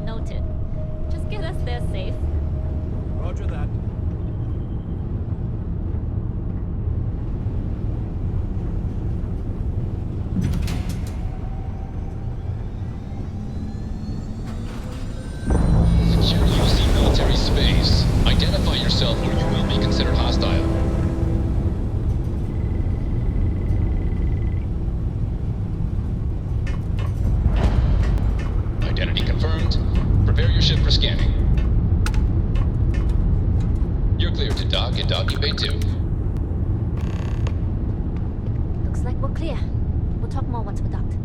Noted. Just get us there safe. Roger that. Secure UC military space. Identify Identify yourself or you will be considered hostile. Identity confirmed. Prepare your ship for scanning. You're clear to dock at docking bay 2. Looks like we're clear. We'll talk more once we're docked.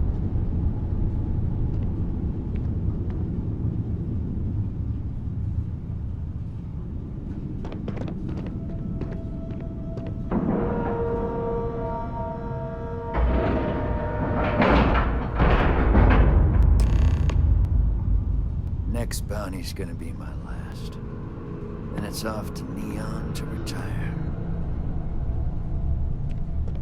Next bounty's gonna be my last. Then it's off to Neon to retire.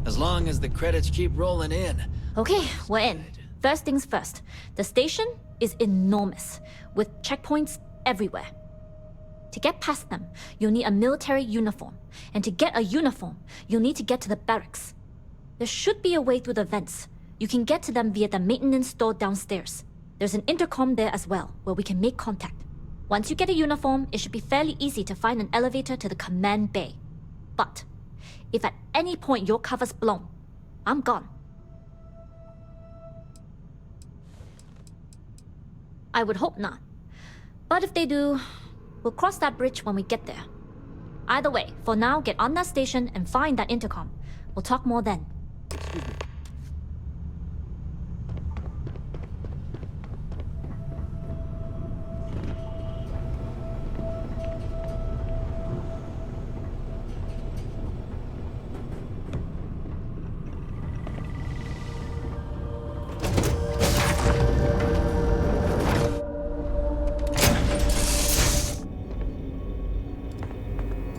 As long as the credits keep rolling in. Okay, we're in. First things first. The station is enormous, with checkpoints everywhere. To get past them, you'll need a military uniform. And to get a uniform, you'll need to get to the barracks. There should be a way through the vents. You can get to them via the maintenance store downstairs. There's an intercom there as well, where we can make contact. Once you get a uniform, it should be fairly easy to find an elevator to the command bay. But if at any point your cover's blown, I'm gone. I would hope not. But if they do, we'll cross that bridge when we get there. Either way, for now, get on that station and find that intercom. We'll talk more then.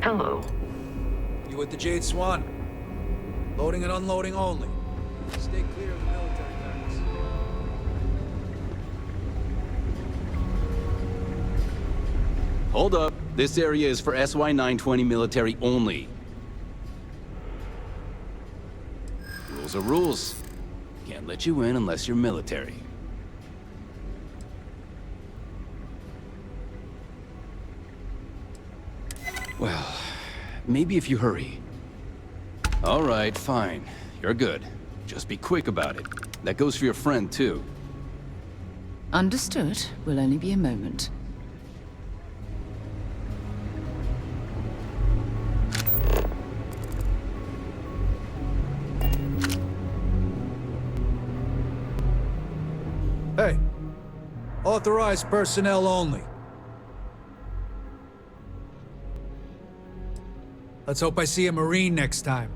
Hello. You with the Jade Swan? Loading and unloading only. Stay clear of the military barracks. Hold up. This area is for SY-920 military only. Rules are rules. Can't let you in unless you're military. Well, maybe if you hurry. All right, fine. You're good. Just be quick about it. That goes for your friend, too. Understood. Will only be a moment. Hey. Authorized personnel only. Let's hope I see a Marine next time.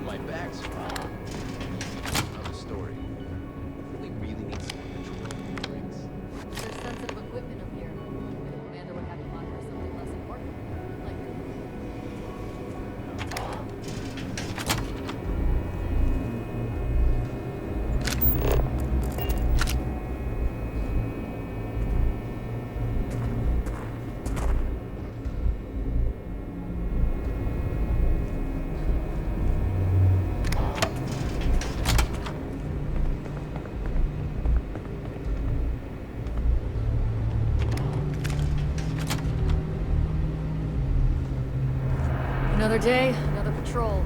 My back's fine. Another story. Really need someone to control the crix. There's sensitive equipment up here. The commander would have you monitor something less important. Like another day, another patrol.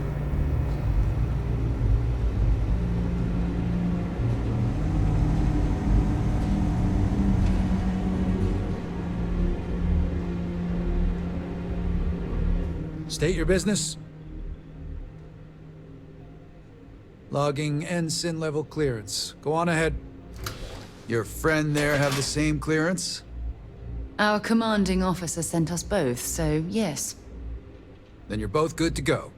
State your business. Logging ensign level clearance. Go on ahead. Your friend there have the same clearance? Our commanding officer sent us both, so yes. Then you're both good to go.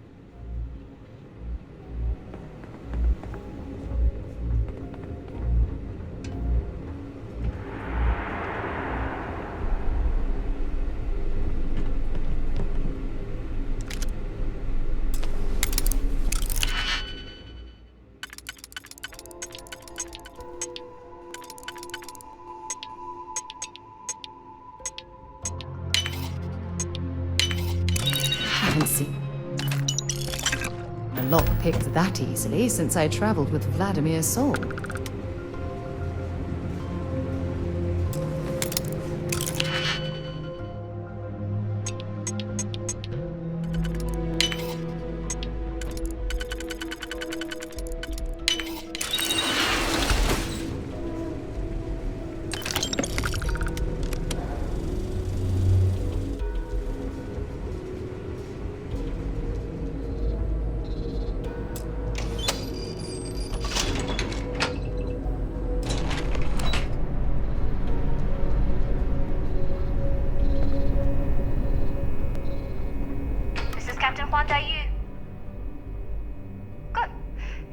lock-picked that easily since I traveled with Vladimir's soul. Good.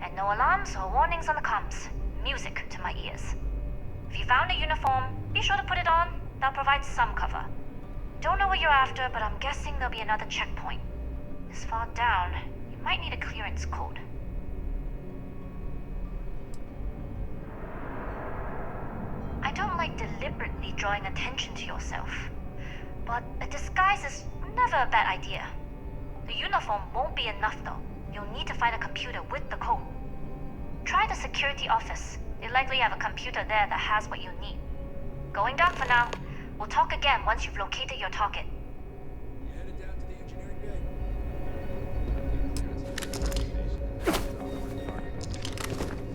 And no alarms or warnings on the comms. Music to my ears. If you found a uniform, be sure to put it on. That'll provide some cover. Don't know what you're after, but I'm guessing there'll be another checkpoint. This far down, you might need a clearance code. I don't like deliberately drawing attention to yourself, but a disguise is never a bad idea. The uniform won't be enough though. You'll need to find a computer with the code. Try the security office. They likely have a computer there that has what you need. Going down for now. We'll talk again once you've located your target.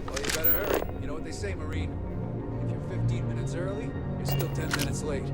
Well, you better hurry. You know what they say, Marine. If you're 15 minutes early, you're still 10 minutes late.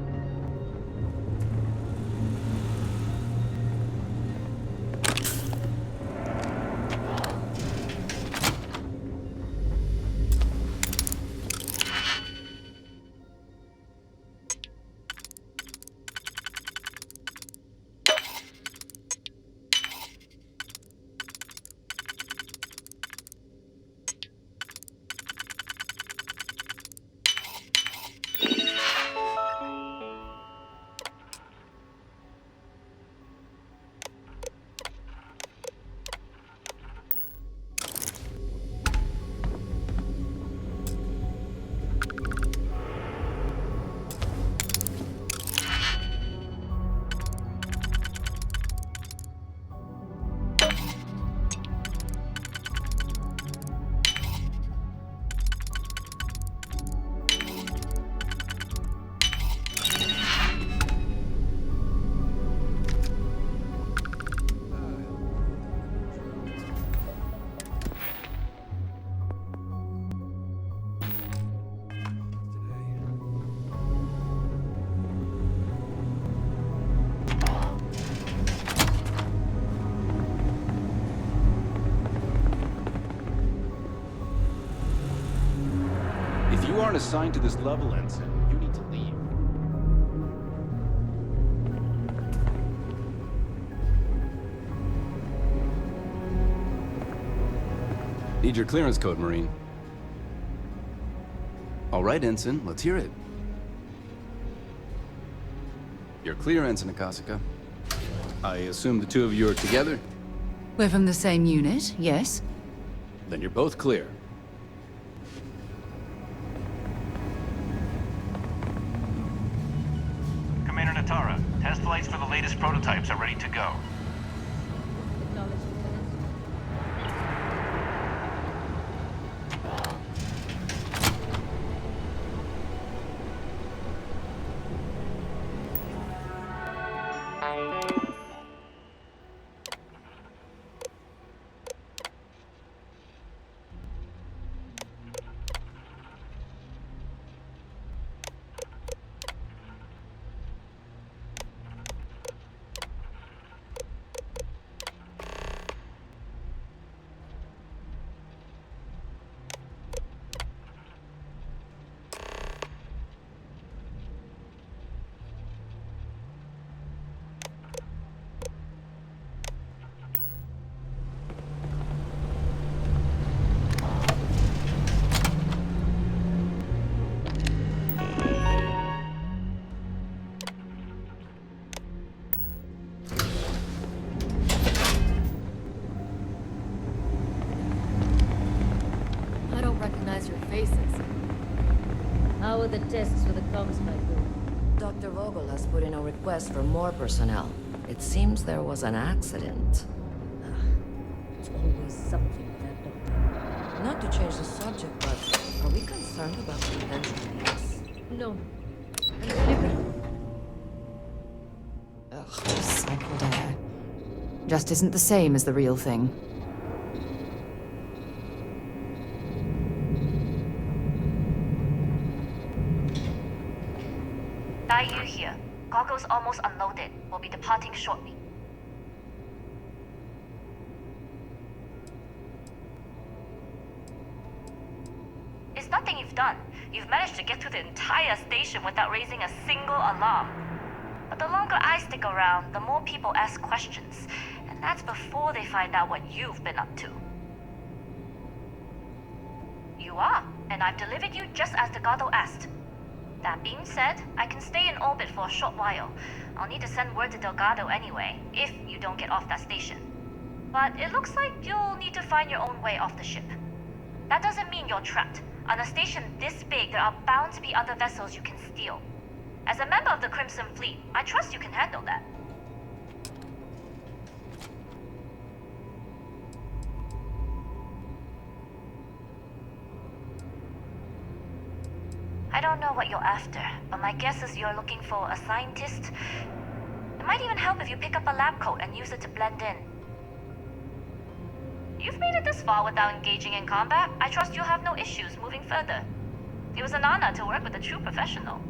If you aren't assigned to this level, Ensign, you need to leave. Need your clearance code, Marine. All right, Ensign, let's hear it. You're clear, Ensign Akasaka. I assume the two of you are together? We're from the same unit, yes? Then you're both clear. Commander Natara, test flights for the latest prototypes are ready to go. I don't recognize your faces. How are the tests for the comms pipe going? Dr. Vogel has put in a request for more personnel. It seems there was an accident. always something with that doctor. Not to change the subject, but are we concerned about potential leaks? No. Ugh, recycled air. Just isn't the same as the real thing. Dai here. Goggles almost unloaded. We'll be departing shortly. It's nothing you've done. You've managed to get through the entire station without raising a single alarm. But the longer I stick around, the more people ask questions. And that's before they find out what you've been up to. You are, and I've delivered you just as Delgado asked. That being said, I can stay in orbit for a short while. I'll need to send word to Delgado anyway, if you don't get off that station. But it looks like you'll need to find your own way off the ship. That doesn't mean you're trapped. On a station this big, there are bound to be other vessels you can steal. As a member of the Crimson Fleet, I trust you can handle that. I don't know what you're after, but my guess is you're looking for a scientist. It might even help if you pick up a lab coat and use it to blend in. You've made it this far without engaging in combat. I trust you'll have no issues moving further. It was an honor to work with a true professional.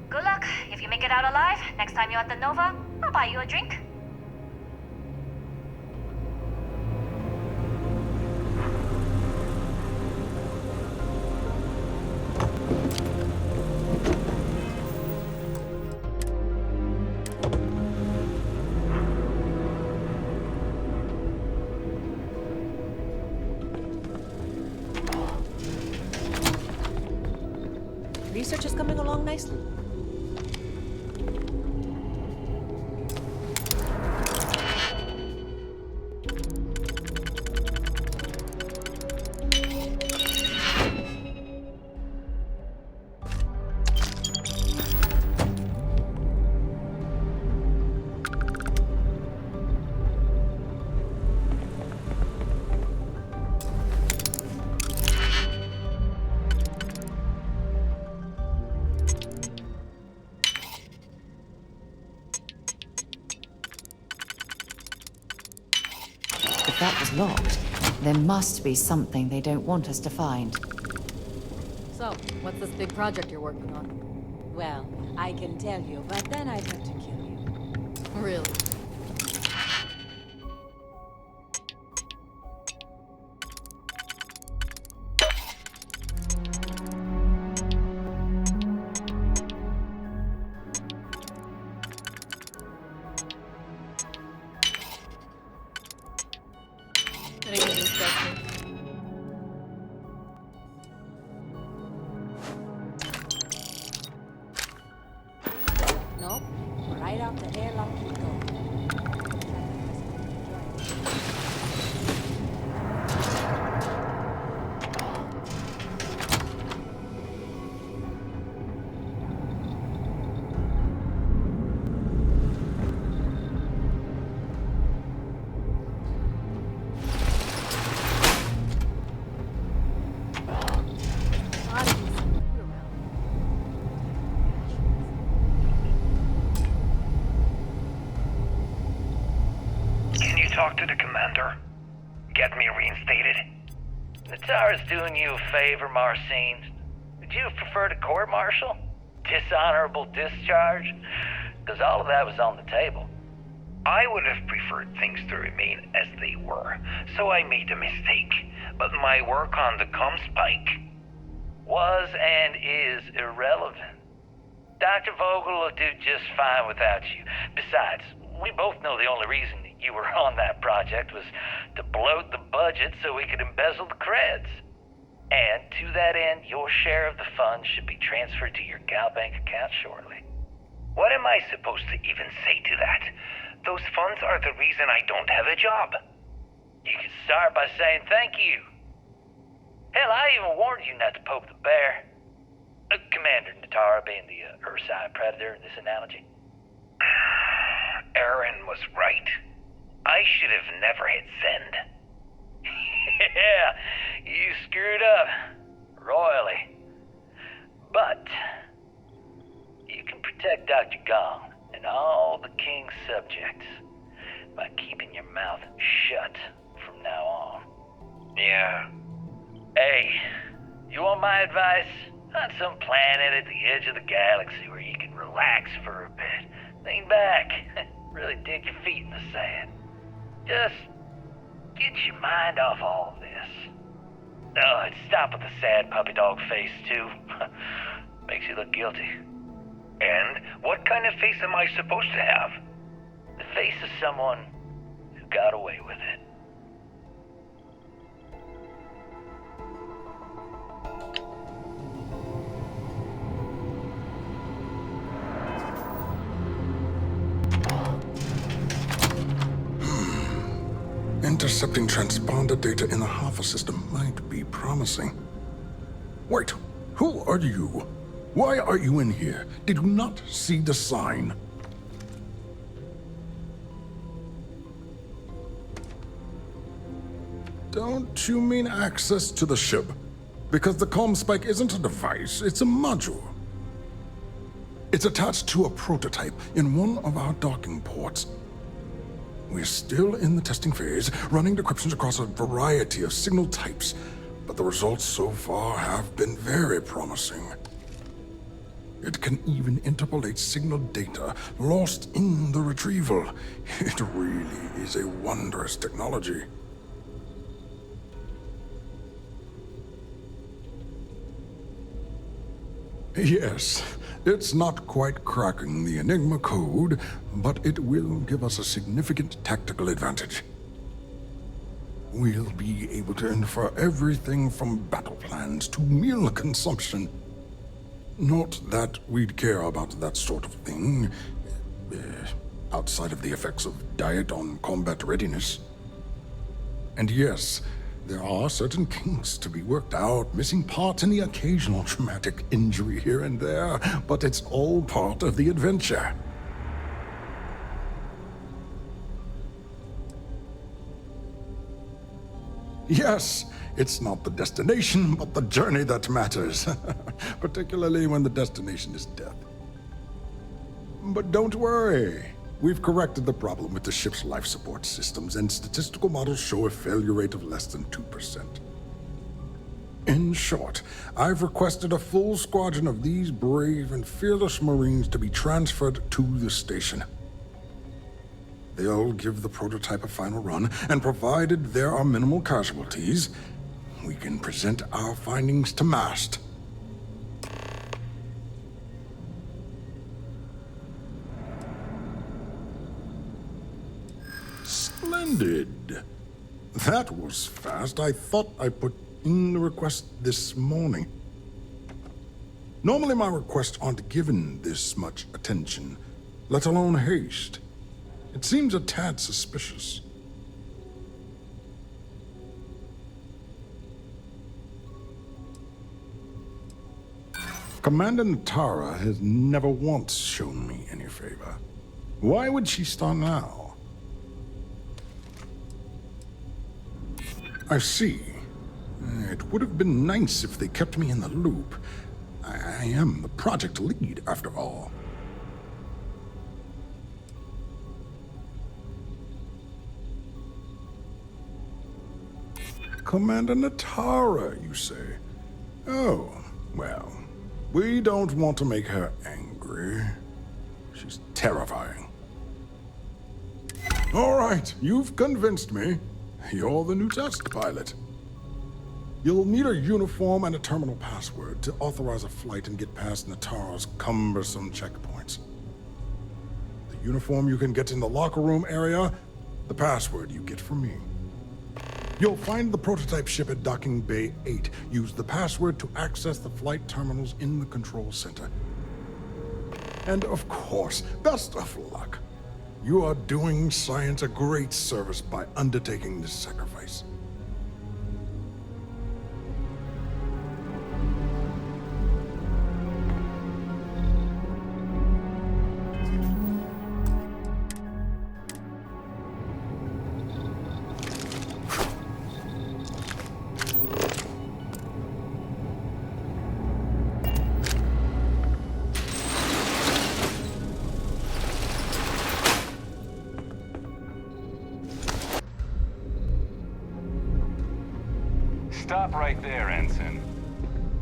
Good luck. If you make it out alive, next time you're at the Nova, I'll buy you a drink. Research is coming along nicely. If that was locked, there must be something they don't want us to find. So, what's this big project you're working on? Well, I can tell you, but then I'd have to kill you. Really? Anything disgusting? Nope. Right out the airlock we go. Talk to the commander. Get me reinstated. Natara's doing you a favor, Marcine. Would you have preferred a court-martial? Dishonorable discharge? Because all of that was on the table. I would have preferred things to remain as they were, so I made a mistake. But my work on the Comspike was and is irrelevant. Dr. Vogel will do just fine without you. Besides, we both know the only reason you were on that project was to bloat the budget so we could embezzle the creds. And to that end, your share of the funds should be transferred to your GalBank account shortly. What am I supposed to even say to that? Those funds are the reason I don't have a job. You could start by saying thank you. Hell, I even warned you not to poke the bear. Commander Natara being the Ursine predator in this analogy. Aaron was right. I should have never hit send. Yeah, you screwed up. Royally. But you can protect Dr. Gong and all the King's subjects by keeping your mouth shut from now on. Yeah. Hey, you want my advice? Find some planet at the edge of the galaxy where you can relax for a bit. Lean back. Really dig your feet in the sand. Just get your mind off all this. Oh, and stop with the sad puppy dog face, too. Makes you look guilty. And what kind of face am I supposed to have? The face of someone who got away with it. Intercepting transponder data in the Alpha system might be promising. Wait, who are you? Why are you in here? Did you not see the sign? Don't you mean access to the ship? Because the comm spike isn't a device, it's a module. It's attached to a prototype in one of our docking ports. We're still in the testing phase, running decryptions across a variety of signal types, but the results so far have been very promising. It can even interpolate signal data lost in the retrieval. It really is a wondrous technology. Yes, it's not quite cracking the Enigma code, but it will give us a significant tactical advantage. We'll be able to infer everything from battle plans to meal consumption. Not that we'd care about that sort of thing, outside of the effects of diet on combat readiness. And yes, there are certain kinks to be worked out, missing parts and the occasional traumatic injury here and there, but it's all part of the adventure. Yes, it's not the destination, but the journey that matters, particularly when the destination is death. But don't worry. We've corrected the problem with the ship's life support systems, and statistical models show a failure rate of less than 2%. In short, I've requested a full squadron of these brave and fearless Marines to be transferred to the station. They'll give the prototype a final run, and provided there are minimal casualties, we can present our findings to MAST. Splendid. That was fast. I thought I put in the request this morning. Normally my requests aren't given this much attention, let alone haste. It seems a tad suspicious. Commander Natara has never once shown me any favor. Why would she start now? I see. It would have been nice if they kept me in the loop. I am the project lead, after all. Commander Natara, you say? Oh, well, we don't want to make her angry. She's terrifying. All right, you've convinced me. You're the new test pilot. You'll need a uniform and a terminal password to authorize a flight and get past Natara's cumbersome checkpoints. The uniform you can get in the locker room area, the password you get from me. You'll find the prototype ship at Docking Bay 8. Use the password to access the flight terminals in the control center. And of course, best of luck. You are doing science a great service by undertaking this sacrifice. Stop right there, Ensign.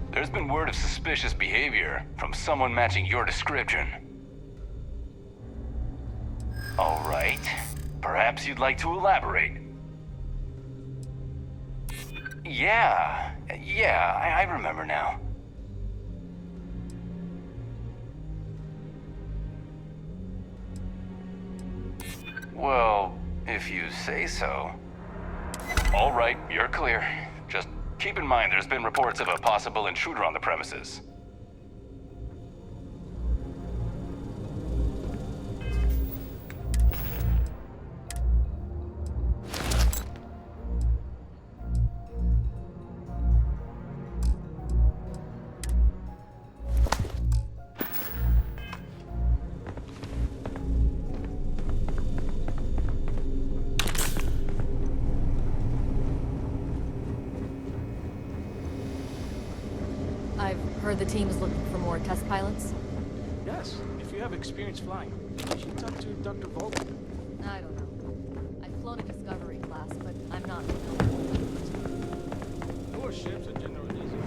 There's been word of suspicious behavior from someone matching your description. All right. Perhaps you'd like to elaborate. Yeah, I remember now. Well, if you say so. All right, you're clear. Just keep in mind there's been reports of a possible intruder on the premises. I've heard the team is looking for more test pilots. Yes, if you have experience flying, you should talk to Dr. Vogel. I don't know. I've flown a Discovery class, but I'm not. Newer ships are generally easy.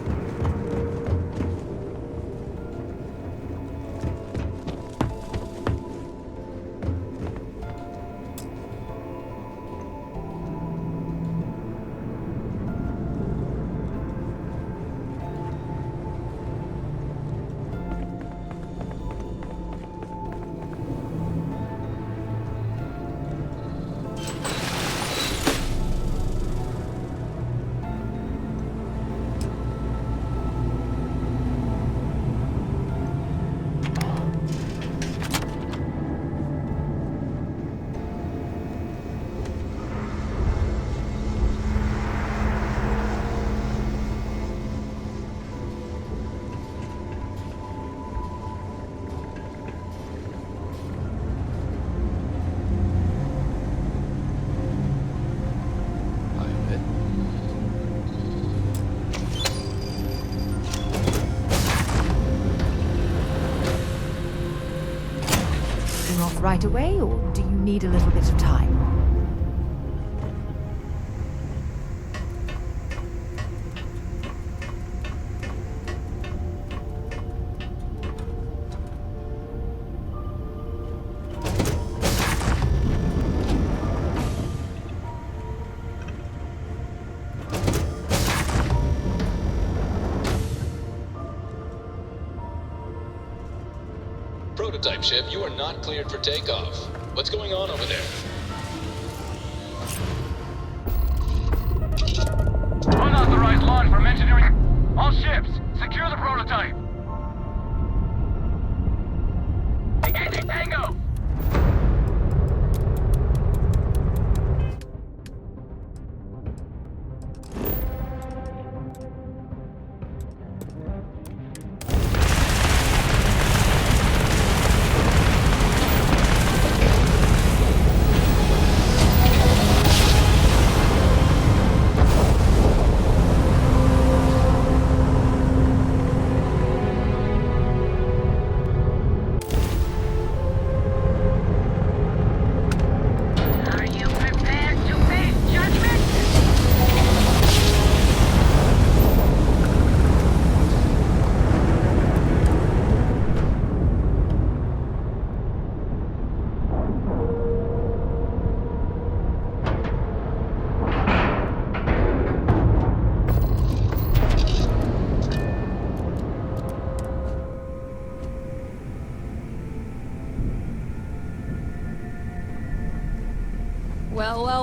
Right away, or do you need a little bit of time? Prototype ship, you are not cleared for takeoff. What's going on over there? Unauthorized launch from engineering. All ships, secure the prototype. Engaging Tango!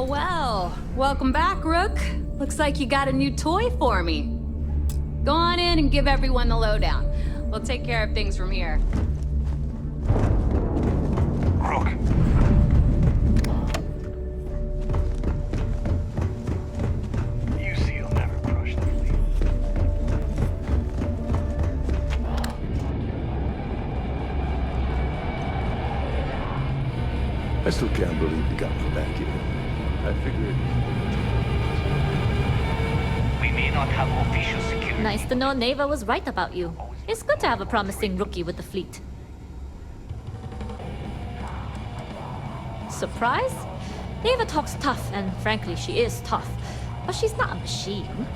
Well. Welcome back, Rook. Looks like you got a new toy for me. Go on in and give everyone the lowdown. We'll take care of things from here. Rook. You see you'll never crush the fleet. I still can't believe you got me back here. I figured... We may not have official security. Nice to know Neva was right about you. It's good to have a promising rookie with the fleet. Surprise? Neva talks tough, and frankly, she is tough. But she's not a machine.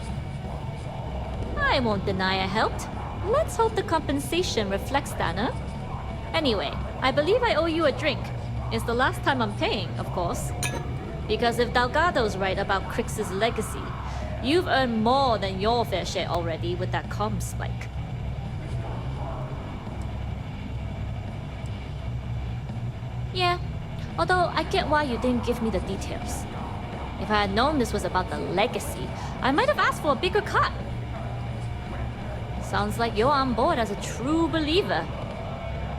I won't deny I helped. Let's hope the compensation reflects that, huh? Anyway, I believe I owe you a drink. It's the last time I'm paying, of course. Because if Delgado's right about Crix's legacy, you've earned more than your fair share already with that comm spike. Yeah, although I get why you didn't give me the details. If I had known this was about the legacy, I might have asked for a bigger cut. Sounds like you're on board as a true believer.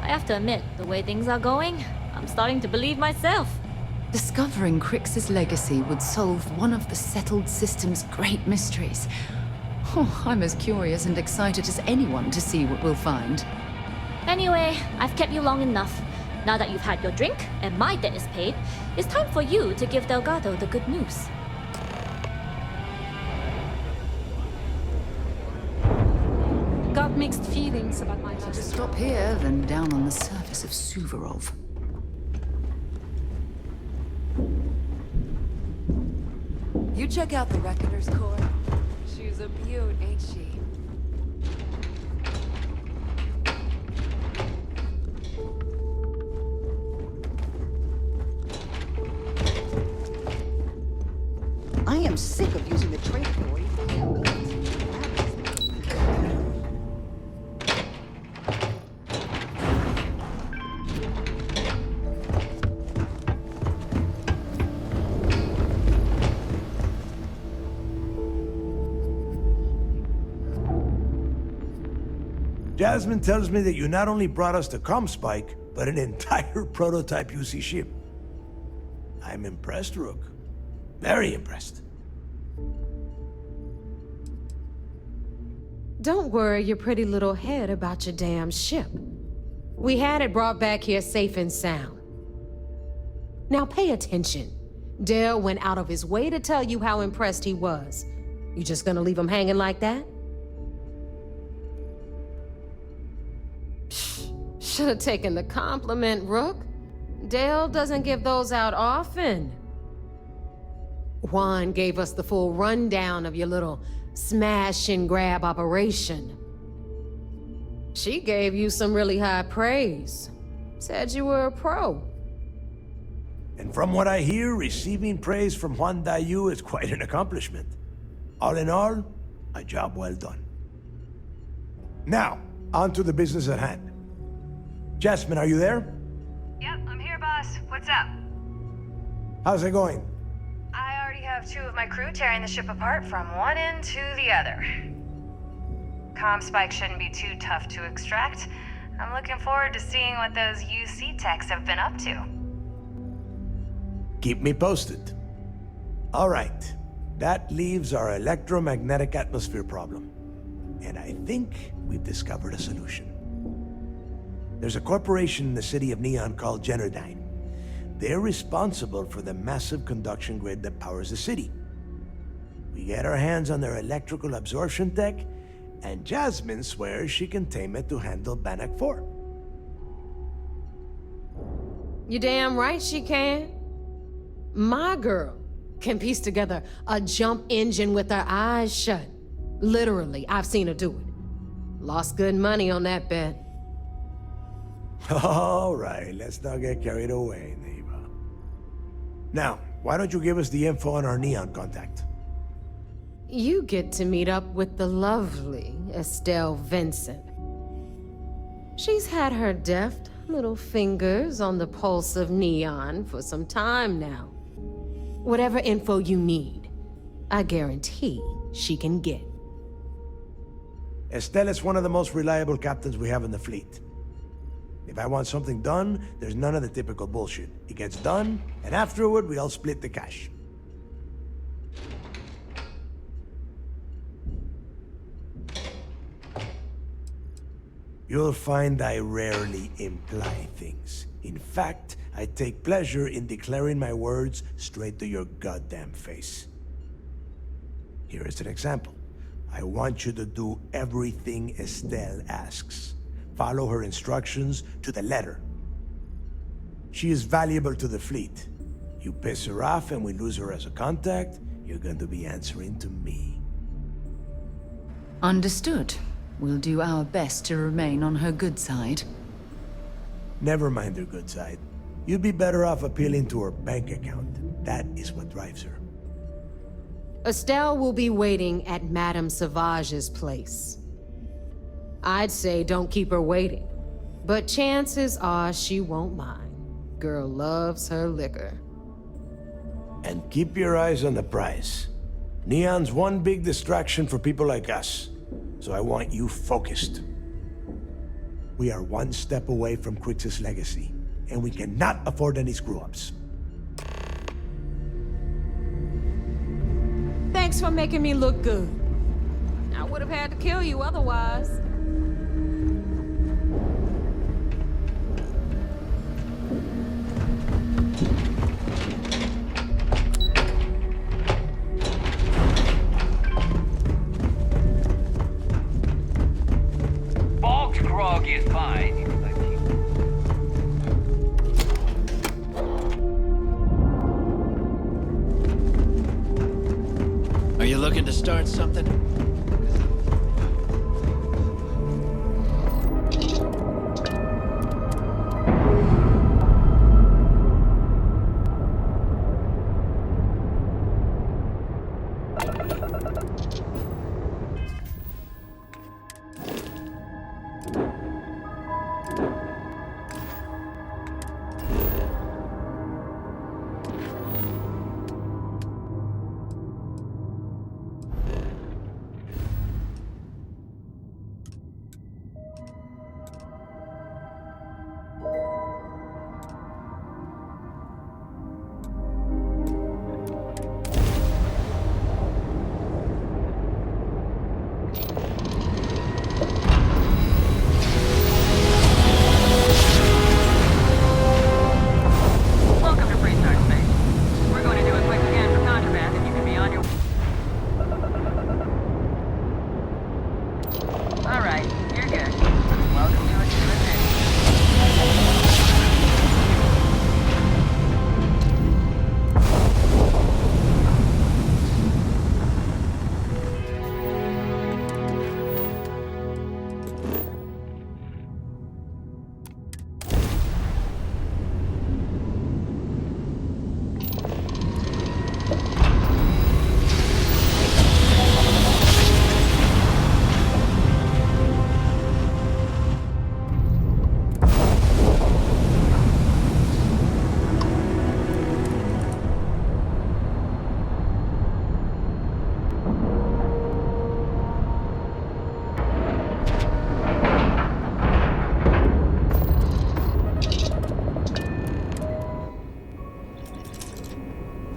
I have to admit, the way things are going, I'm starting to believe myself. Discovering Crix's legacy would solve one of the settled system's great mysteries. Oh, I'm as curious and excited as anyone to see what we'll find. Anyway, I've kept you long enough. Now that you've had your drink and my debt is paid, it's time for you to give Delgado the good news. Got mixed feelings about my To stop here, then down on the surface of Suvorov. You check out the Reckoner's core. She's a beaut, ain't she? I am sick of using the trade authority for handling. Jasmine tells me that you not only brought us the comm spike, but an entire prototype UC ship. I'm impressed, Rook. Very impressed. Don't worry your pretty little head about your damn ship. We had it brought back here safe and sound. Now pay attention. Dale went out of his way to tell you how impressed he was. You just gonna leave him hanging like that? Should have taken the compliment, Rook. Dale doesn't give those out often. Juan gave us the full rundown of your little smash and grab operation. She gave you some really high praise. Said you were a pro. And from what I hear, receiving praise from Juan Dayu is quite an accomplishment. All in all, a job well done. Now, on to the business at hand. Jasmine, are you there? Yep, I'm here, boss. What's up? How's it going? I already have 2 of my crew tearing the ship apart from one end to the other. Comm spike shouldn't be too tough to extract. I'm looking forward to seeing what those UC techs have been up to. Keep me posted. All right, that leaves our electromagnetic atmosphere problem. And I think we've discovered a solution. There's a corporation in the city of Neon called Generdyne. They're responsible for the massive conduction grid that powers the city. We get our hands on their electrical absorption tech, and Jasmine swears she can tame it to handle Bannock 4. You damn right she can. My girl can piece together a jump engine with her eyes shut. Literally, I've seen her do it. Lost good money on that bet. All right, let's not get carried away, neighbor. Now, why don't you give us the info on our Neon contact? You get to meet up with the lovely Estelle Vincent. She's had her deft little fingers on the pulse of Neon for some time now. Whatever info you need, I guarantee she can get. Estelle is one of the most reliable captains we have in the fleet. If I want something done, there's none of the typical bullshit. It gets done, and afterward, we all split the cash. You'll find I rarely imply things. In fact, I take pleasure in declaring my words straight to your goddamn face. Here is an example. I want you to do everything Estelle asks. Follow her instructions to the letter. She is valuable to the fleet. You piss her off and we lose her as a contact, you're going to be answering to me. Understood. We'll do our best to remain on her good side. Never mind her good side. You'd be better off appealing to her bank account. That is what drives her. Estelle will be waiting at Madame Sauvage's place. I'd say don't keep her waiting, but chances are she won't mind. Girl loves her liquor. And keep your eyes on the prize. Neon's one big distraction for people like us, so I want you focused. We are one step away from Crix's legacy, and we cannot afford any screw-ups. Thanks for making me look good. I would have had to kill you otherwise. Bog's grog is fine. Are you looking to start something? Welcome to Freestar Space. We're going to do a quick scan for contraband, and you can be on your... All right, you're good. Welcome to a new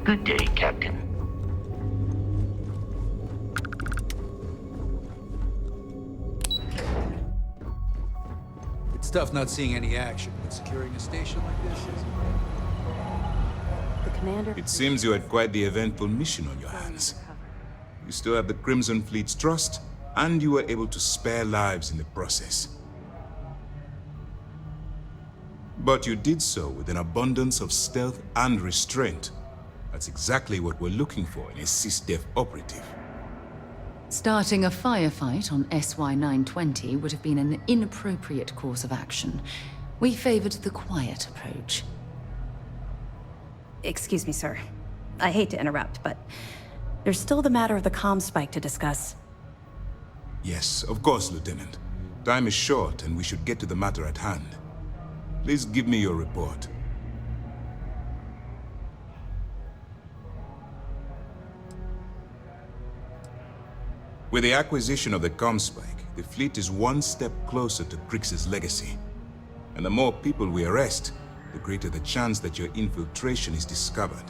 Good day, Captain. It's tough not seeing any action when securing a station like this, isn't it? The commander... It seems you had quite the eventful mission on your hands. You still have the Crimson Fleet's trust, and you were able to spare lives in the process. But you did so with an abundance of stealth and restraint. That's exactly what we're looking for in a SysDef operative. Starting a firefight on SY-920 would have been an inappropriate course of action. We favored the quiet approach. Excuse me, sir. I hate to interrupt, but there's still the matter of the comm spike to discuss. Yes, of course, Lieutenant. Time is short, and we should get to the matter at hand. Please give me your report. With the acquisition of the Comspike, the fleet is one step closer to Crix's legacy. And the more people we arrest, the greater the chance that your infiltration is discovered.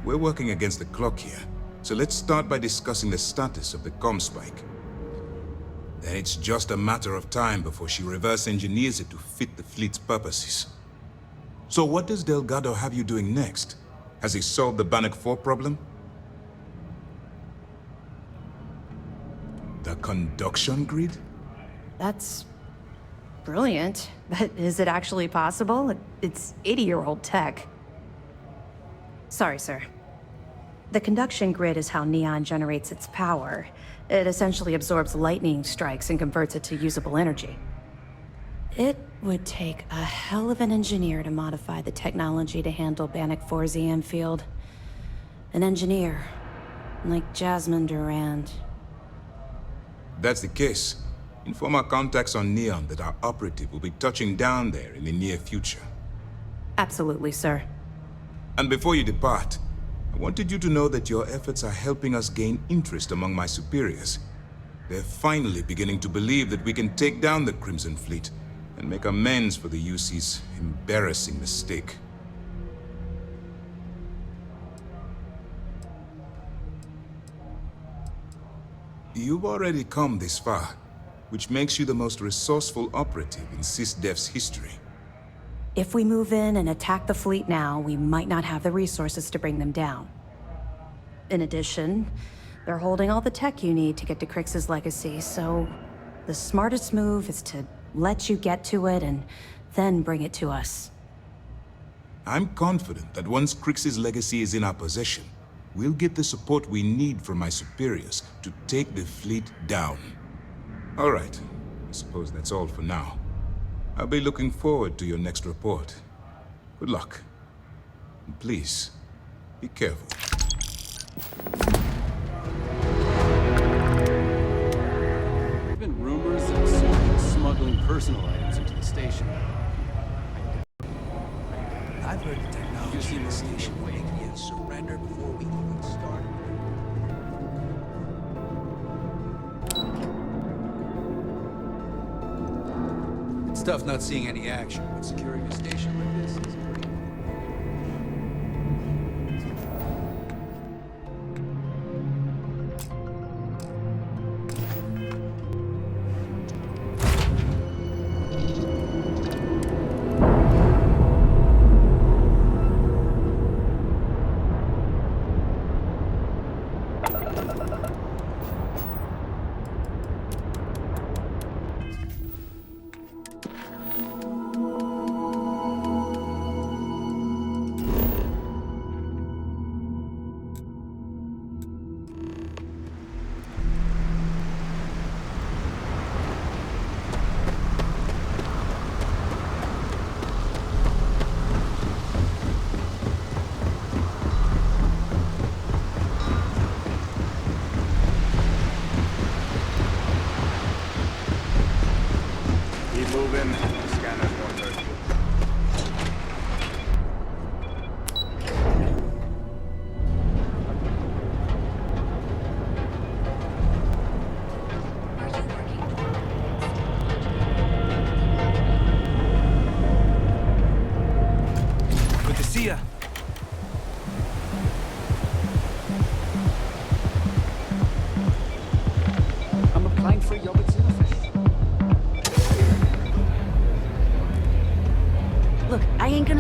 We're working against the clock here, so let's start by discussing the status of the Comspike. Then it's just a matter of time before she reverse engineers it to fit the fleet's purposes. So what does Delgado have you doing next? Has he solved the Bannock 4 problem? The conduction grid? That's brilliant, but is it actually possible? It's 80-year-old tech. Sorry, sir. The conduction grid is how Neon generates its power. It essentially absorbs lightning strikes and converts it to usable energy. It would take a hell of an engineer to modify the technology to handle Bannock 4's EM field. An engineer, like Jasmine Durand. That's the case. Inform our contacts on Neon that our operative will be touching down there in the near future. Absolutely, sir. And before you depart, I wanted you to know that your efforts are helping us gain interest among my superiors. They're finally beginning to believe that we can take down the Crimson Fleet and make amends for the UC's embarrassing mistake. You've already come this far, which makes you the most resourceful operative in SysDef's history. If we move in and attack the fleet now, we might not have the resources to bring them down. In addition, they're holding all the tech you need to get to Crix's legacy, so the smartest move is to let you get to it and then bring it to us. I'm confident that once Crix's legacy is in our possession, we'll get the support we need from my superiors to take the fleet down. All right, I suppose that's all for now. I'll be looking forward to your next report. Good luck. And please, be careful. There have been rumors of someone smuggling personal items into the station. I've heard the technology in the station will make you surrender before we even start. It's tough not seeing any action, but securing a station like this is pretty...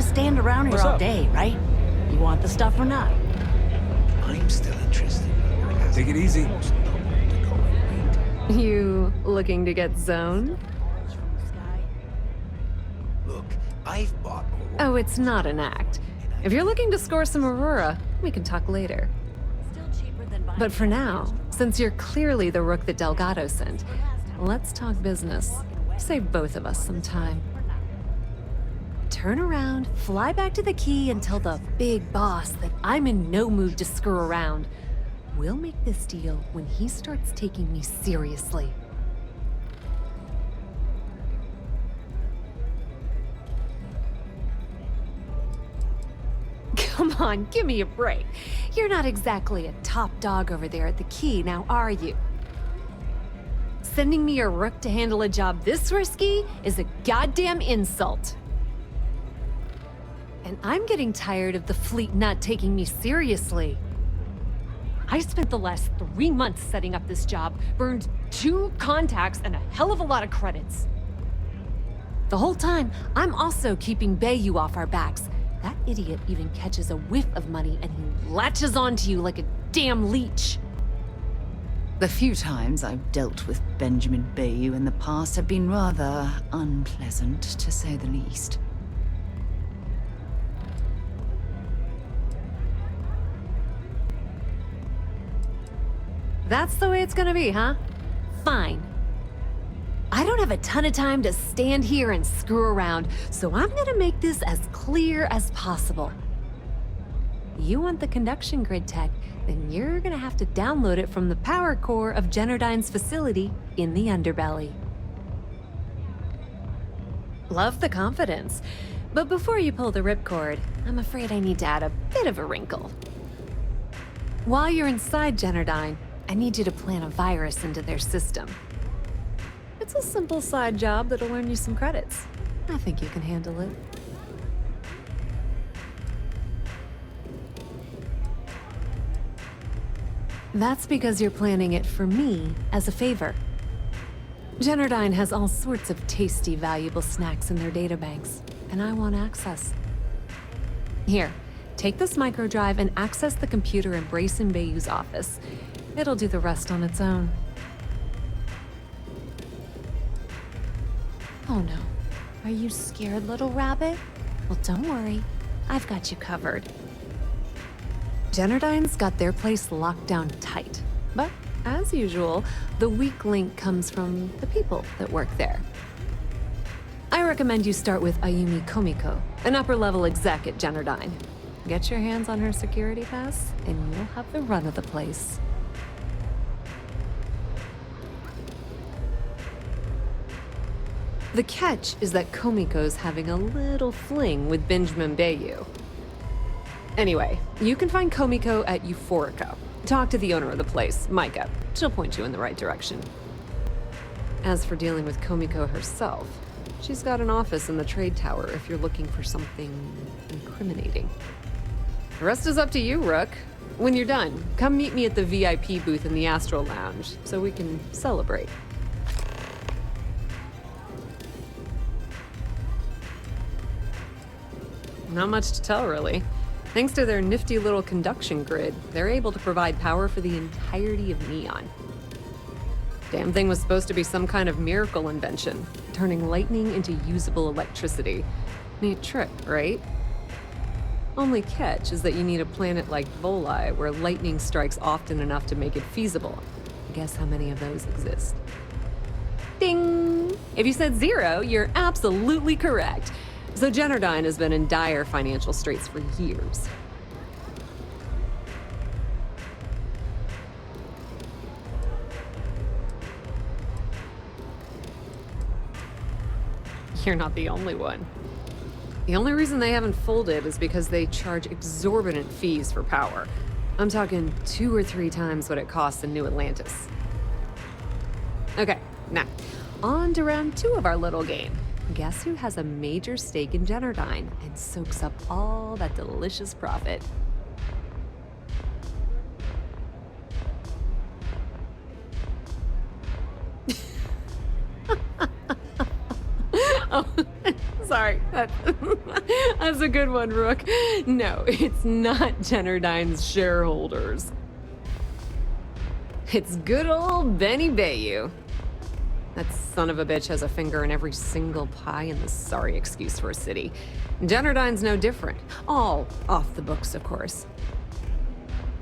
Stand around here all day, right? You want the stuff or not? I'm still interested. Take it easy. You looking to get zoned? Look, I've bought more. Oh, it's not an act. If you're looking to score some Aurora, we can talk later. But for now, since you're clearly the rook that Delgado sent, let's talk business. Save both of us some time. Turn around, fly back to the key, and tell the big boss that I'm in no mood to screw around. We'll make this deal when he starts taking me seriously. Come on, give me a break. You're not exactly a top dog over there at the key, now are you? Sending me a rook to handle a job this risky is a goddamn insult. And I'm getting tired of the fleet not taking me seriously. I spent the last 3 months setting up this job, burned 2 contacts and a hell of a lot of credits. The whole time, I'm also keeping Bayou off our backs. That idiot even catches a whiff of money and he latches onto you like a damn leech. The few times I've dealt with Benjamin Bayou in the past have been rather unpleasant, to say the least. That's the way it's gonna be, huh? Fine. I don't have a ton of time to stand here and screw around, so I'm gonna make this as clear as possible. You want the conduction grid tech, then you're gonna have to download it from the power core of Generdyne's facility in the underbelly. Love the confidence, but before you pull the ripcord, I'm afraid I need to add a bit of a wrinkle. While you're inside Generdyne, I need you to plant a virus into their system. It's a simple side job that'll earn you some credits. I think you can handle it. That's because you're planning it for me as a favor. Generdyne has all sorts of tasty, valuable snacks in their databanks, and I want access. Here, take this microdrive and access the computer in Brayson Bayou's office. It'll do the rest on its own. Oh no. Are you scared, little rabbit? Well, don't worry. I've got you covered. Generdyne's got their place locked down tight. But, as usual, the weak link comes from the people that work there. I recommend you start with Ayumi Komiko, an upper-level exec at Generdyne. Get your hands on her security pass, and you'll have the run of the place. The catch is that Komiko's having a little fling with Benjamin Bayou. Anyway, you can find Komiko at Euphorica. Talk to the owner of the place, Micah. She'll point you in the right direction. As for dealing with Komiko herself, she's got an office in the trade tower if you're looking for something incriminating. The rest is up to you, Rook. When you're done, come meet me at the VIP booth in the Astral Lounge so we can celebrate. Not much to tell, really. Thanks to their nifty little conduction grid, they're able to provide power for the entirety of Neon. Damn thing was supposed to be some kind of miracle invention, turning lightning into usable electricity. Neat trick, right? Only catch is that you need a planet like Voli, where lightning strikes often enough to make it feasible. Guess how many of those exist? Ding! If you said 0, you're absolutely correct. So Generdyne has been in dire financial straits for years. You're not the only one. The only reason they haven't folded is because they charge exorbitant fees for power. I'm talking 2 or 3 times what it costs in New Atlantis. Okay, now, on to round 2 of our little game. Guess who has a major stake in Generdyne and soaks up all that delicious profit? Oh, sorry. That's a good one, Rook. No, it's not Generdyne's shareholders. It's good old Benny Bayou. That son of a bitch has a finger in every single pie in this sorry excuse for a city. Generdyne's no different. All off the books, of course.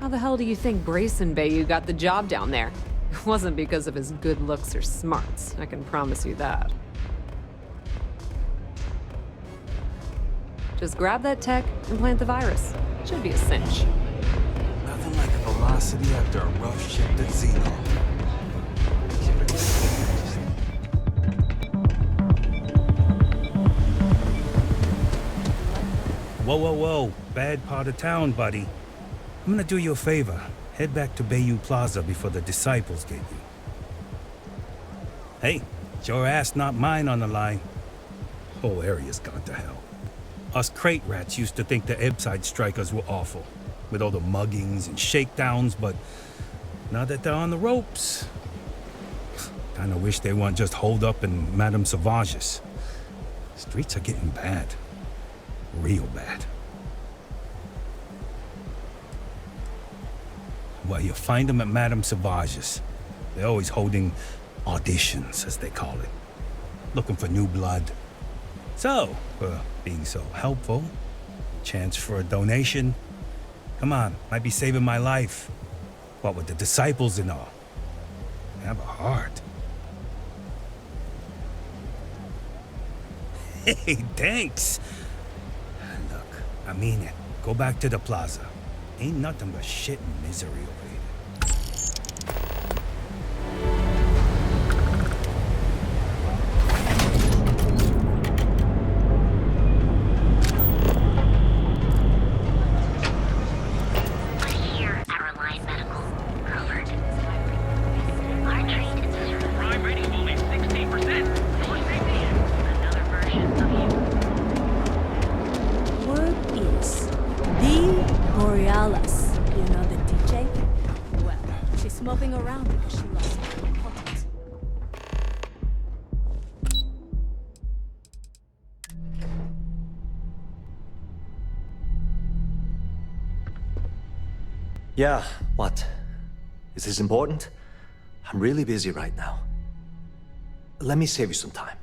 How the hell do you think Brayson Bayou got the job down there? It wasn't because of his good looks or smarts, I can promise you that. Just grab that tech and plant the virus. Should be a cinch. Nothing like velocity after a rough shift at Xeno. Whoa, whoa, whoa. Bad part of town, buddy. I'm gonna do you a favor. Head back to Bayou Plaza before the disciples get you. Hey, it's your ass, not mine on the line. Whole area's gone to hell. Us crate rats used to think the Ebside strikers were awful, with all the muggings and shakedowns, but now that they're on the ropes, kinda wish they weren't just holed up in Madame Sauvage's. Streets are getting bad. Real bad. Well, you find them at Madame Sauvage's. They're always holding auditions, as they call it. Looking for new blood. So, being so helpful, chance for a donation. Come on, might be saving my life. What with the disciples and all. Have a heart. Hey, thanks. Look, I mean it. Go back to the plaza. Ain't nothing but shit and misery over here. Yeah, what? Is this important? I'm really busy right now. Let me save you some time.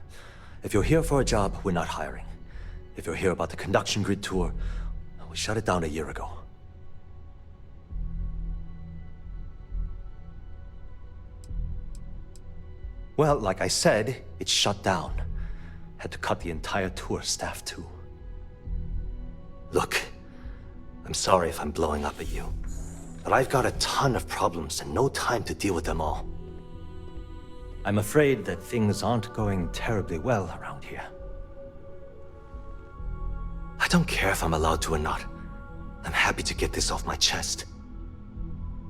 If you're here for a job, we're not hiring. If you're here about the conduction grid tour, we shut it down a year ago. Well, like I said, it's shut down. Had to cut the entire tour staff too. Look, I'm sorry if I'm blowing up at you, but I've got a ton of problems and no time to deal with them all. I'm afraid that things aren't going terribly well around here. I don't care if I'm allowed to or not. I'm happy to get this off my chest.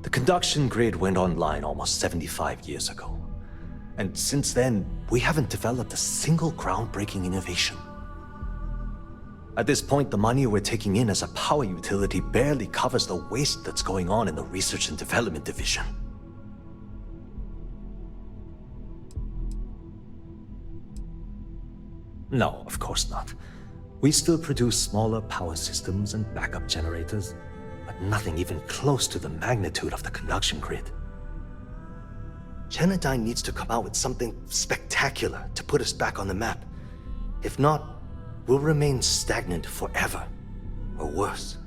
The conduction grid went online almost 75 years ago. And since then, we haven't developed a single groundbreaking innovation. At this point, the money we're taking in as a power utility barely covers the waste that's going on in the research and development division. No, of course not. We still produce smaller power systems and backup generators, but nothing even close to the magnitude of the conduction grid. Genodyne needs to come out with something spectacular to put us back on the map. If not, we'll remain stagnant forever, or worse.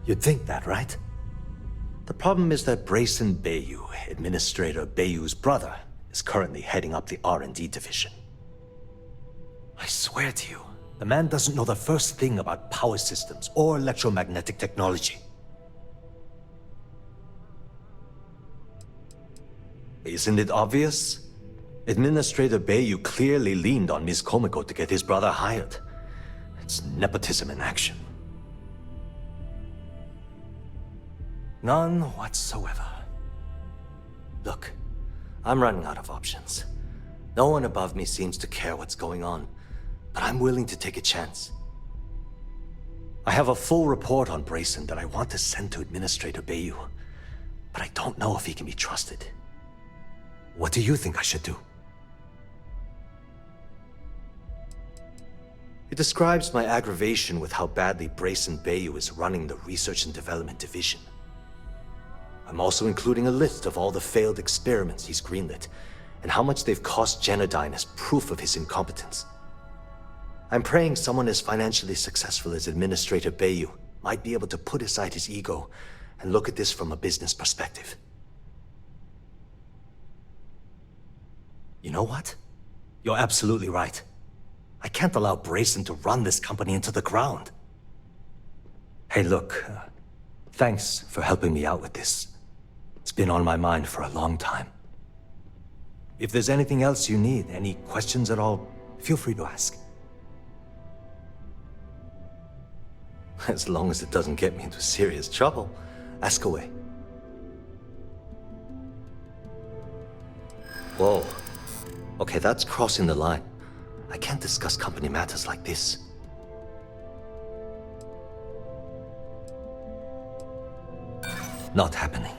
You'd think that, right? The problem is that Brayson Bayou, Administrator Bayou's brother, is currently heading up the R&D division. I swear to you, the man doesn't know the first thing about power systems or electromagnetic technology. Isn't it obvious? Administrator Bayou clearly leaned on Ms. Komiko to get his brother hired. It's nepotism in action. None whatsoever. Look, I'm running out of options. No one above me seems to care what's going on, but I'm willing to take a chance. I have a full report on Brayson that I want to send to Administrator Bayou, but I don't know if he can be trusted. What do you think I should do? It describes my aggravation with how badly Brayson Bayou is running the Research and Development Division. I'm also including a list of all the failed experiments he's greenlit, and how much they've cost Genodyne as proof of his incompetence. I'm praying someone as financially successful as Administrator Bayou might be able to put aside his ego and look at this from a business perspective. You know what? You're absolutely right. I can't allow Brayson to run this company into the ground. Hey, look, thanks for helping me out with this. It's been on my mind for a long time. If there's anything else you need, any questions at all, feel free to ask. As long as it doesn't get me into serious trouble, ask away. Whoa. Okay, that's crossing the line. I can't discuss company matters like this. Not happening.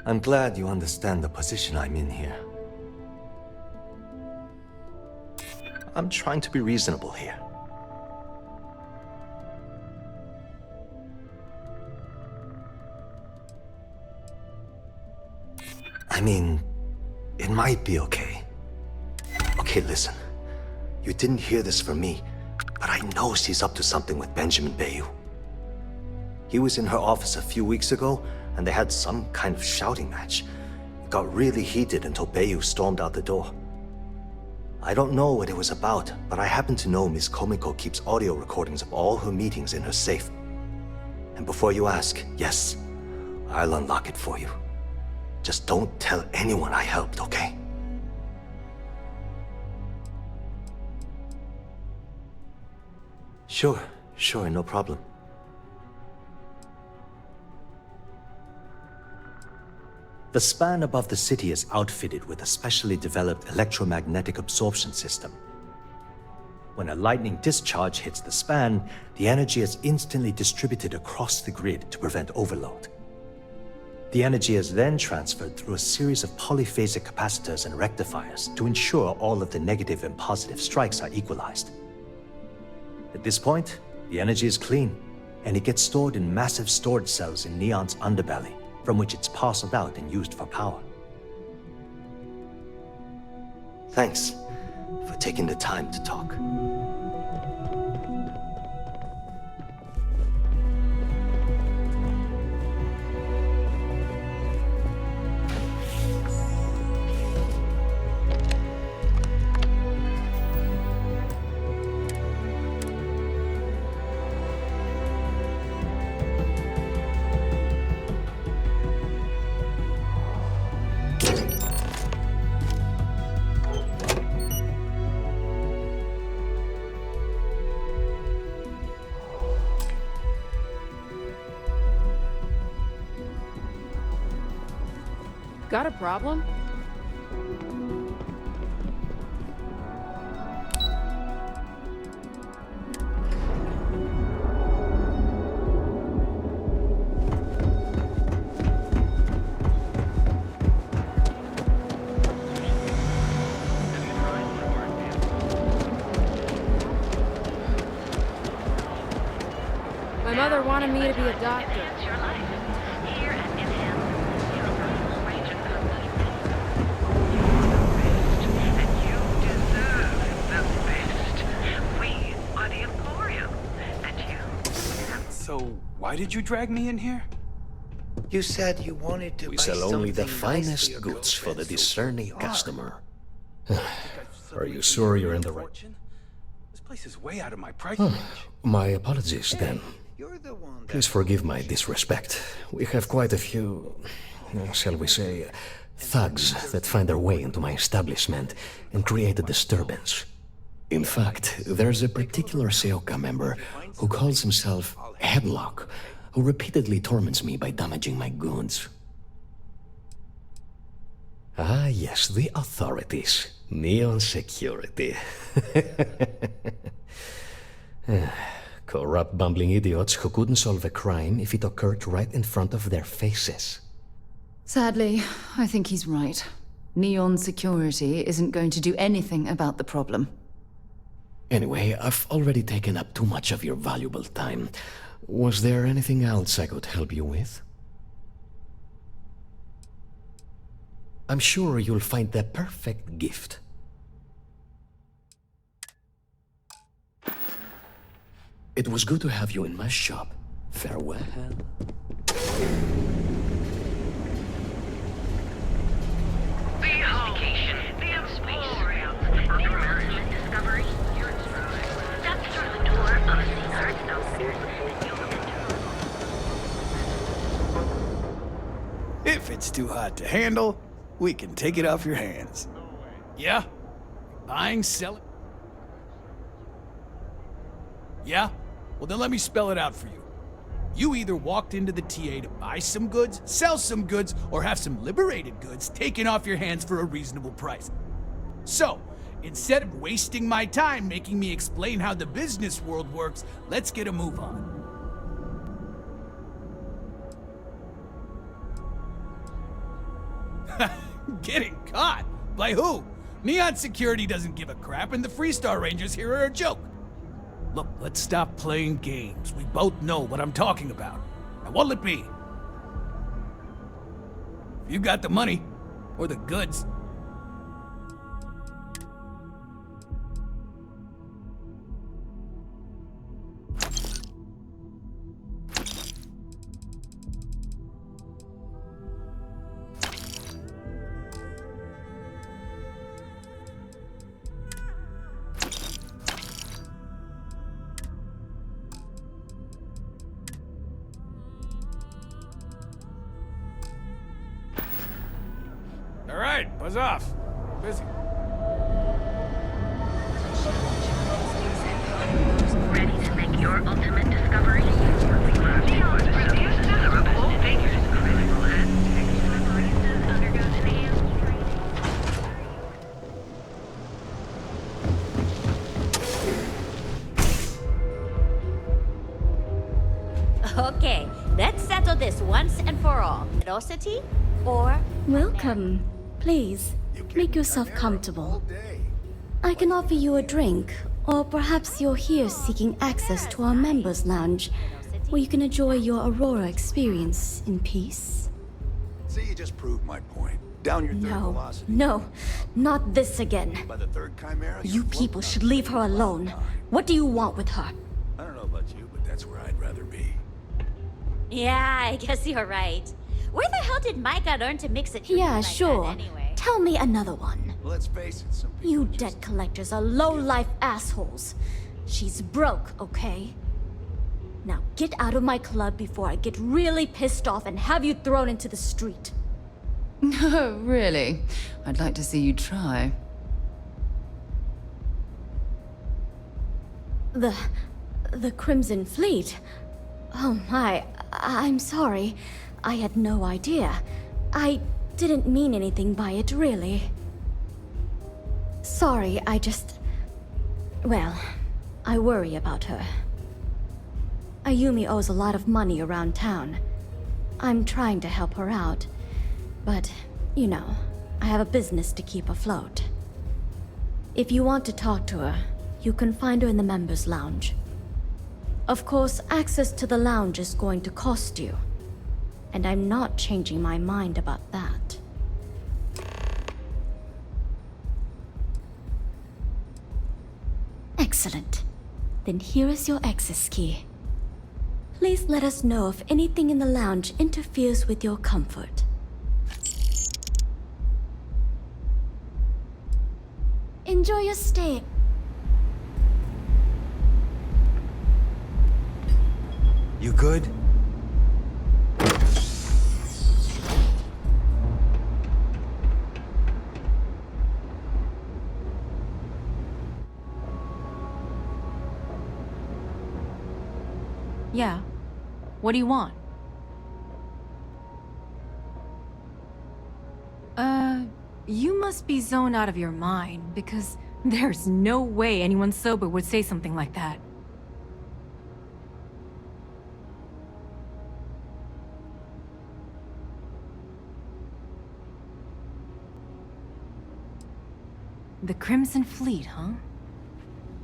I'm glad you understand the position I'm in here. I'm trying to be reasonable here. I mean, it might be okay, Hey, listen. You didn't hear this from me, but I know she's up to something with Benjamin Bayou. He was in her office a few weeks ago, and they had some kind of shouting match. It got really heated until Bayou stormed out the door. I don't know what it was about, but I happen to know Miss Komiko keeps audio recordings of all her meetings in her safe. And before you ask, yes, I'll unlock it for you. Just don't tell anyone I helped, okay? Sure, no problem. The span above the city is outfitted with a specially developed electromagnetic absorption system. When a lightning discharge hits the span, the energy is instantly distributed across the grid to prevent overload. The energy is then transferred through a series of polyphasic capacitors and rectifiers to ensure all of the negative and positive strikes are equalized. At this point, the energy is clean, and it gets stored in massive storage cells in Neon's underbelly, from which it's parceled out and used for power. Thanks for taking the time to talk. Got a problem? My mother wanted me to be a doctor. So, why did you drag me in here? You said you wanted to We buy sell only the something nice finest your goods for the girlfriend's new discerning car. customer. Are you sure you're in the right? This place is way out of my price range. My apologies, then. You're the one Please forgive my disrespect. We have quite a few, shall we say, thugs that find their way into my establishment and create a disturbance. In fact, there's a particular Seoka member who calls himself Headlock, who repeatedly torments me by damaging my goods. Ah, yes, the authorities. Neon security. Corrupt, bumbling idiots who couldn't solve a crime if it occurred right in front of their faces. Sadly, I think he's right. Neon security isn't going to do anything about the problem. Anyway, I've already taken up too much of your valuable time. Was there anything else I could help you with? I'm sure you'll find the perfect gift. It was good to have you in my shop. Farewell. If it's too hot to handle, we can take it off your hands. Yeah? Buying, selling? Yeah? Well, then let me spell it out for you. You either walked into the TA to buy some goods, sell some goods, or have some liberated goods taken off your hands for a reasonable price. So, instead of wasting my time making me explain how the business world works, let's get a move on. Getting caught? By who? Neon Security doesn't give a crap, and the Freestar Rangers here are a joke. Look, let's stop playing games. We both know what I'm talking about. Now, what'll it be? If you got the money, or the goods. Buzz off. Busy. Ready to make your ultimate discovery? Okay, let's settle this once and for all. Velocity or... Welcome. Please, make yourself comfortable. I can offer you a drink, or perhaps you're here seeking access to our members' lounge, where you can enjoy your Aurora experience in peace. See, you just proved my point. Down your third velocity. No, not this again. By the third chimera, You people should leave her alone. What do you want with her? I don't know about you, but that's where I'd rather be. Yeah, I guess you're right. Where the hell did Micah learn to mix it? Yeah, like sure. that anyway? Tell me another one. Let's face it, some people You debt collectors are low-life assholes. She's broke, okay? Now get out of my club before I get really pissed off and have you thrown into the street. No, really? I'd like to see you try. The Crimson Fleet? Oh my, I'm sorry. I had no idea. I didn't mean anything by it, really. Sorry, I just... Well, I worry about her. Ayumi owes a lot of money around town. I'm trying to help her out. But, you know, I have a business to keep afloat. If you want to talk to her, you can find her in the members' lounge. Of course, access to the lounge is going to cost you. And I'm not changing my mind about that. Excellent. Then here is your access key. Please let us know if anything in the lounge interferes with your comfort. Enjoy your stay. You good? Yeah. What do you want? You must be zoned out of your mind, because there's no way anyone sober would say something like that. The Crimson Fleet, huh?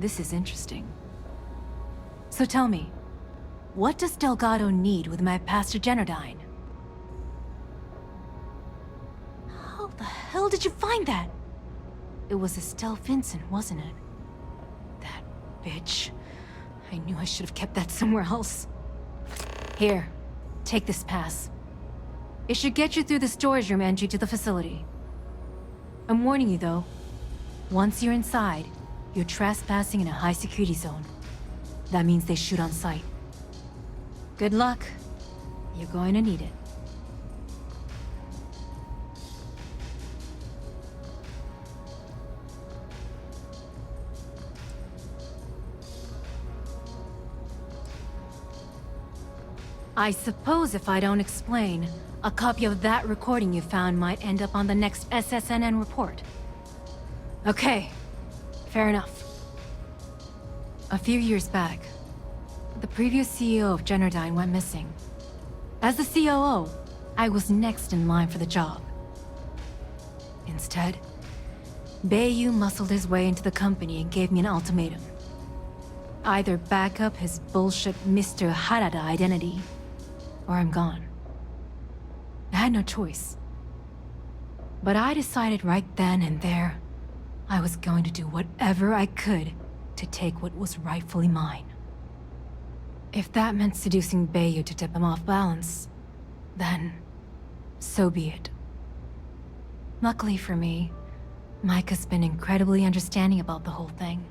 This is interesting. So tell me, what does Delgado need with my Pastor Genodyne? How the hell did you find that? It was Estelle Vincent, wasn't it? That bitch. I knew I should have kept that somewhere else. Here, take this pass. It should get you through the storage room entry to the facility. I'm warning you though, once you're inside, you're trespassing in a high security zone. That means they shoot on sight. Good luck. You're going to need it. I suppose if I don't explain, a copy of that recording you found might end up on the next SSNN report. Okay, fair enough. A few years back, the previous CEO of Genodyne went missing. As the COO, I was next in line for the job. Instead, Bayu muscled his way into the company and gave me an ultimatum. Either back up his bullshit Mr. Harada identity, or I'm gone. I had no choice. But I decided right then and there, I was going to do whatever I could to take what was rightfully mine. If that meant seducing Bayu to tip him off balance, then so be it. Luckily for me, Mike has been incredibly understanding about the whole thing.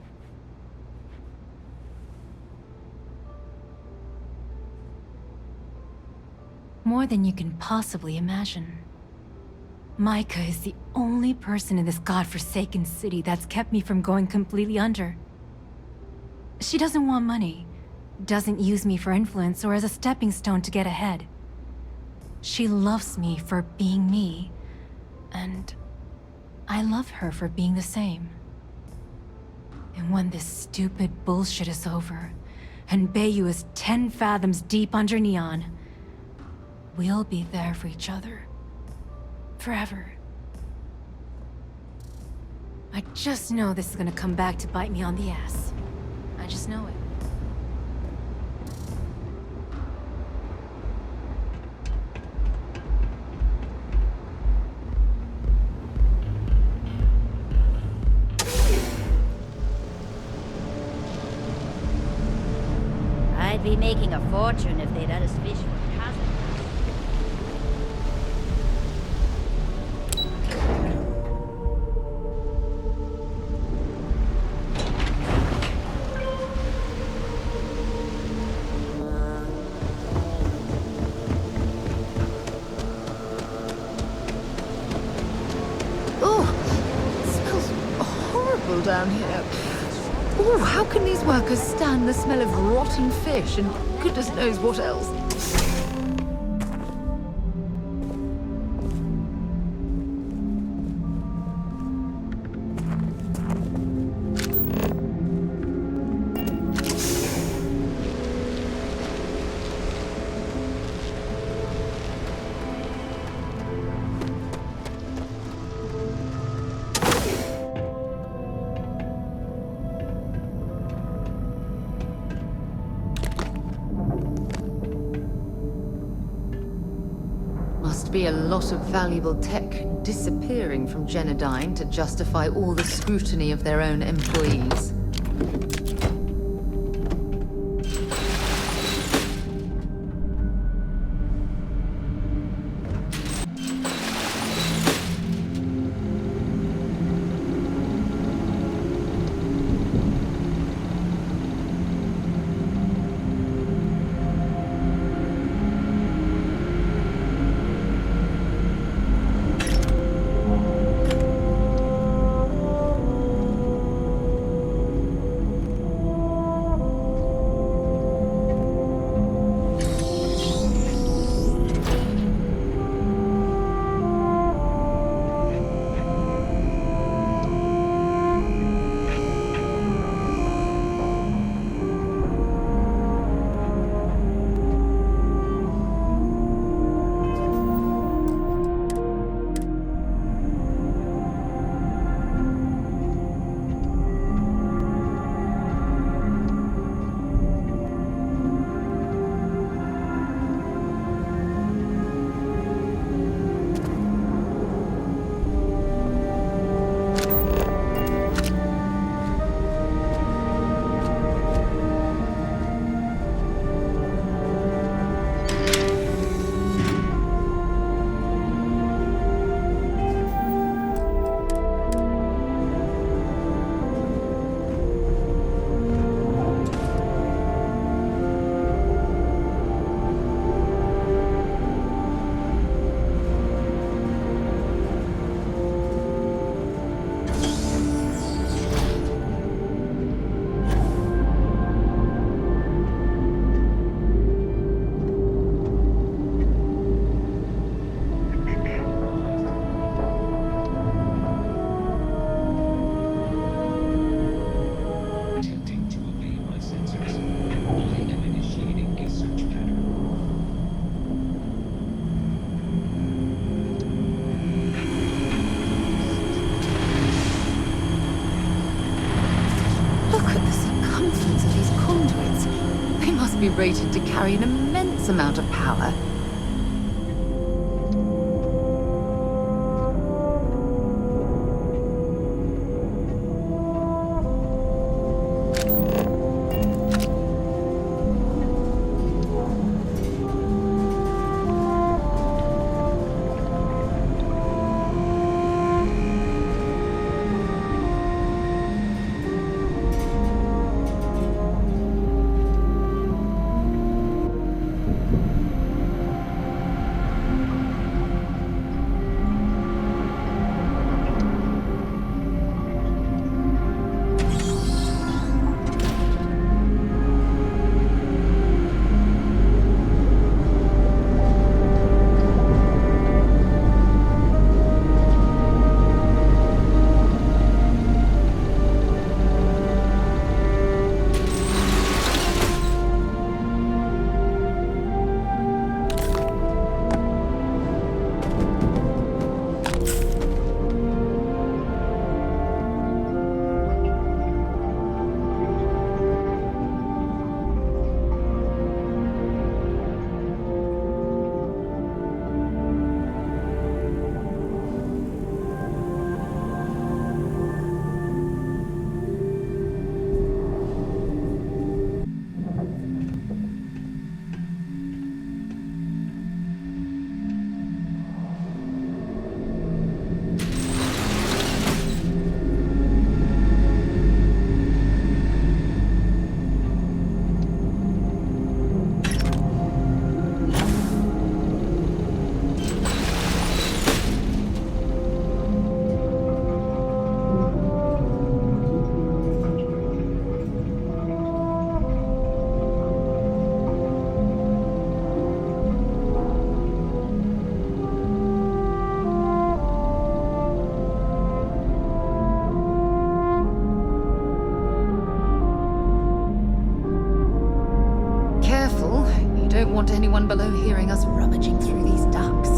More than you can possibly imagine. Micah is the only person in this godforsaken city that's kept me from going completely under. She doesn't want money, doesn't use me for influence or as a stepping stone to get ahead. She loves me for being me, and I love her for being the same. And when this stupid bullshit is over, and Bayou is 10 fathoms deep under Neon, we'll be there for each other. Forever. I just know this is gonna come back to bite me on the ass. I just know it. I'd be making a fortune if they'd let us fish for cousins. Down here. Oh, how can these workers stand the smell of rotting fish and goodness knows what else? Be a lot of valuable tech disappearing from Genodyne to justify all the scrutiny of their own employees. Be rated to carry an immense amount of power. We don't want anyone below hearing us rummaging through these ducts.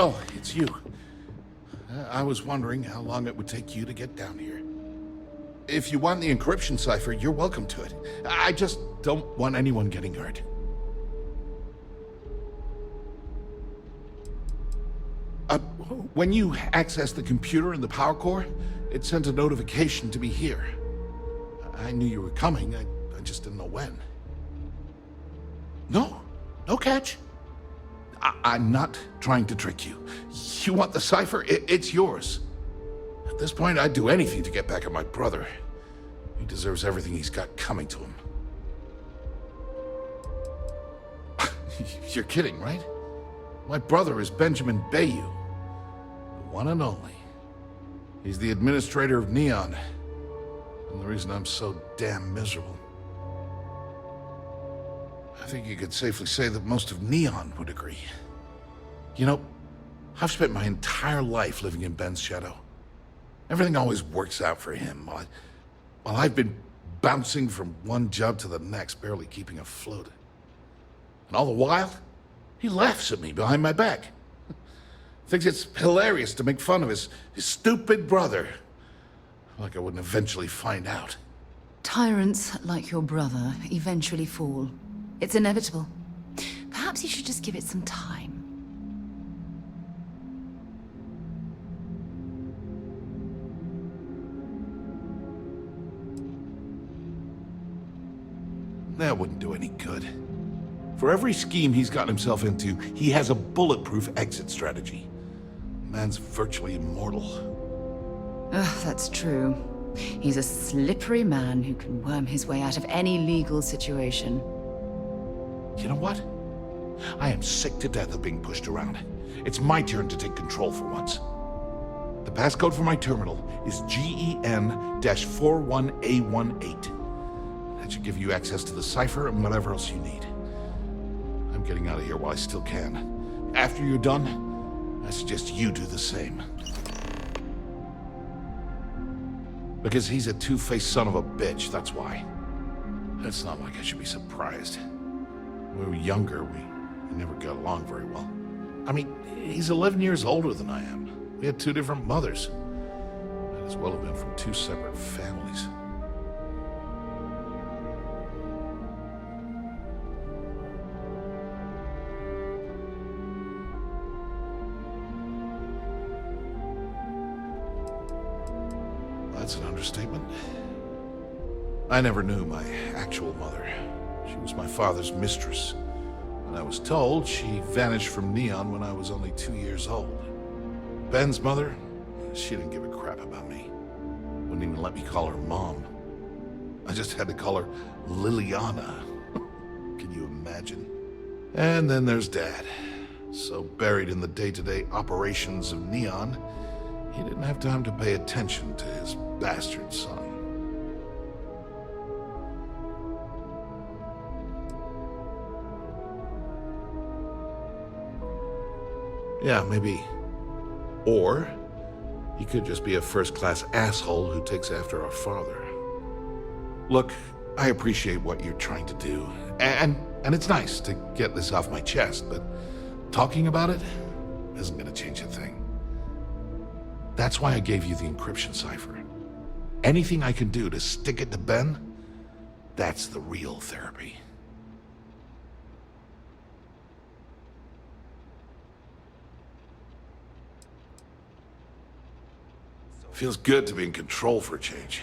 Oh, it's you. I was wondering how long it would take you to get down here. If you want the encryption cipher, you're welcome to it. I just don't want anyone getting hurt. When you access the computer in the power core, it sent a notification to me here. I knew you were coming, I just didn't know when. No catch. I'm not trying to trick you. You want the cipher? It's yours. At this point, I'd do anything to get back at my brother. He deserves everything he's got coming to him. You're kidding, right? My brother is Benjamin Bayou. The one and only. He's the administrator of Neon. And the reason I'm so damn miserable. I think you could safely say that most of Neon would agree. You know, I've spent my entire life living in Ben's shadow. Everything always works out for him, while I've been bouncing from one job to the next, barely keeping afloat. And all the while, he laughs at me behind my back. Thinks it's hilarious to make fun of his stupid brother. Like I wouldn't eventually find out. Tyrants like your brother eventually fall. It's inevitable. Perhaps you should just give it some time. That wouldn't do any good. For every scheme he's gotten himself into, he has a bulletproof exit strategy. Man's virtually immortal. Ugh, that's true. He's a slippery man who can worm his way out of any legal situation. You know what? I am sick to death of being pushed around. It's my turn to take control for once. The passcode for my terminal is GEN-41A18. That should give you access to the cipher and whatever else you need. I'm getting out of here while I still can. After you're done, I suggest you do the same. Because he's a two-faced son of a bitch, that's why. It's not like I should be surprised. When we were younger, we never got along very well. I mean, he's 11 years older than I am. We had two different mothers. Might as well have been from two separate families. That's an understatement. I never knew my actual mother. She was my father's mistress. And I was told she vanished from Neon when I was only 2 years old. Ben's mother, she didn't give a crap about me. Wouldn't even let me call her Mom. I just had to call her Liliana. Can you imagine? And then there's Dad. So buried in the day-to-day operations of Neon, he didn't have time to pay attention to his bastard son. Yeah, maybe. Or he could just be a first-class asshole who takes after our father. Look, I appreciate what you're trying to do, and it's nice to get this off my chest, but talking about it isn't gonna change a thing. That's why I gave you the encryption cipher. Anything I can do to stick it to Ben, that's the real therapy. Feels good to be in control for a change.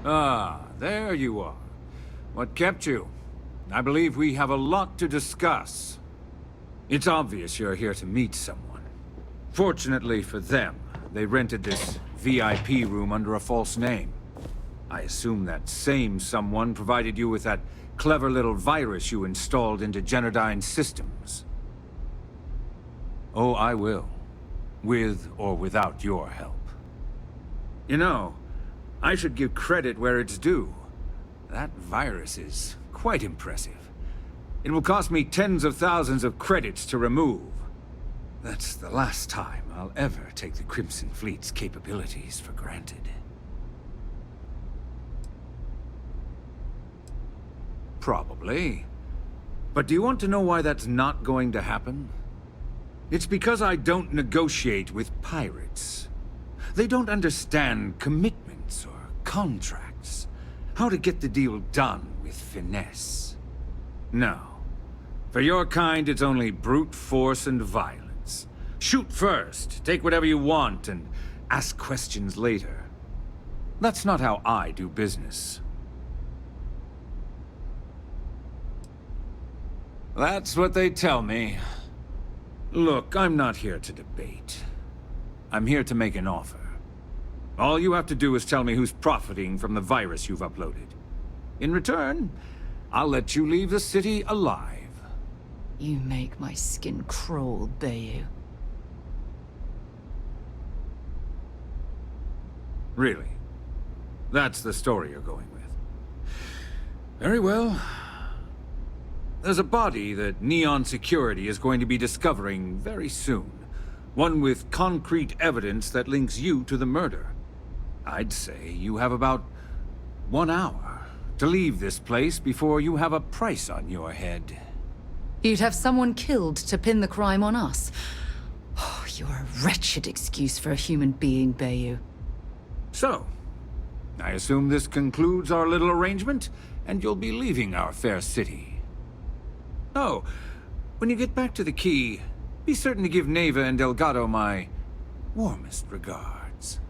Ah, there you are. What kept you? I believe we have a lot to discuss. It's obvious you're here to meet someone. Fortunately for them, they rented this VIP room under a false name. I assume that same someone provided you with that clever little virus you installed into Genodyne's systems. Oh, I will. With or without your help. You know, I should give credit where it's due. That virus is quite impressive. It will cost me tens of thousands of credits to remove. That's the last time I'll ever take the Crimson Fleet's capabilities for granted. Probably. But do you want to know why that's not going to happen? It's because I don't negotiate with pirates. They don't understand commitments or contracts. How to get the deal done with finesse. No. For your kind, it's only brute force and violence. Shoot first, take whatever you want, and ask questions later. That's not how I do business. That's what they tell me. Look, I'm not here to debate. I'm here to make an offer. All you have to do is tell me who's profiting from the virus you've uploaded. In return, I'll let you leave the city alive. You make my skin crawl, Bayou. Really? That's the story you're going with. Very well. There's a body that Neon Security is going to be discovering very soon. One with concrete evidence that links you to the murder. I'd say you have about 1 hour to leave this place before you have a price on your head. You'd have someone killed to pin the crime on us. Oh, you're a wretched excuse for a human being, Bayou. So, I assume this concludes our little arrangement, and you'll be leaving our fair city. Oh, when you get back to the key, be certain to give Neva and Delgado my warmest regards.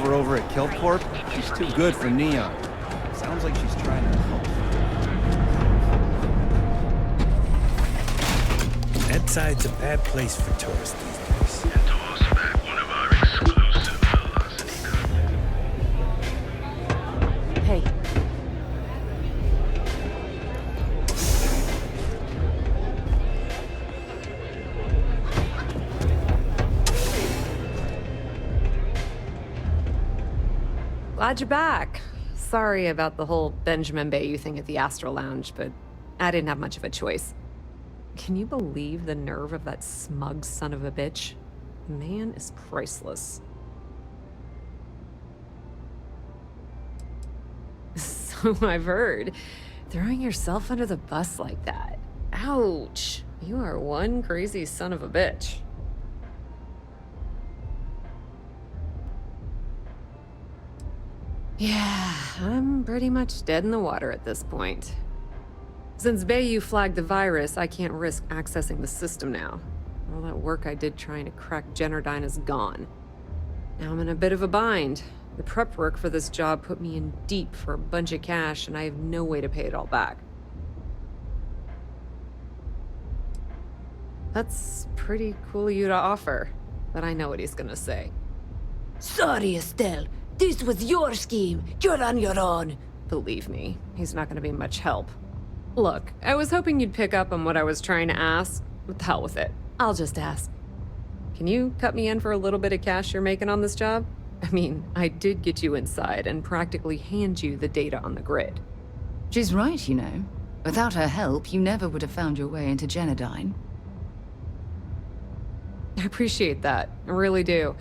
Over at Kelpcorp, she's too good for Neon. Sounds like she's trying to help. That side's a bad place for tourists these days. And toss back one of our exclusive velocity content. Hey. Glad you're back. Sorry about the whole Benjamin Bayou thing at the Astral Lounge, but I didn't have much of a choice. Can you believe the nerve of that smug son of a bitch? The man is priceless. So I've heard. Throwing yourself under the bus like that. Ouch. You are one crazy son of a bitch. Yeah, I'm pretty much dead in the water at this point. Since Bayou flagged the virus, I can't risk accessing the system now. All that work I did trying to crack Generdyne is gone. Now I'm in a bit of a bind. The prep work for this job put me in deep for a bunch of cash, and I have no way to pay it all back. That's pretty cool of you to offer, but I know what he's gonna say. Sorry, Estelle. This was your scheme. You're on your own. Believe me, he's not gonna be much help. Look, I was hoping you'd pick up on what I was trying to ask, but the hell with it. I'll just ask. Can you cut me in for a little bit of cash you're making on this job? I mean, I did get you inside and practically hand you the data on the grid. She's right, you know. Without her help, you never would have found your way into Generdyne. I appreciate that. I really do.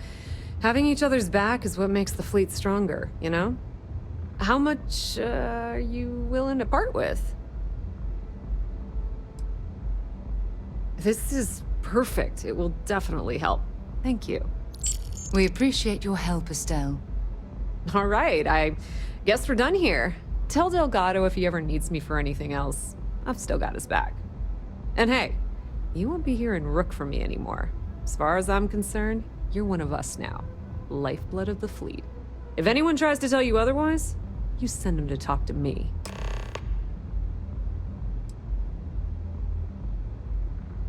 Having each other's back is what makes the fleet stronger, you know? How much are you willing to part with? This is perfect. It will definitely help. Thank you. We appreciate your help, Estelle. All right, I guess we're done here. Tell Delgado if he ever needs me for anything else. I've still got his back. And hey, you won't be hearing Rook from me anymore. As far as I'm concerned, you're one of us now. Lifeblood of the fleet. If anyone tries to tell you otherwise, you send them to talk to me.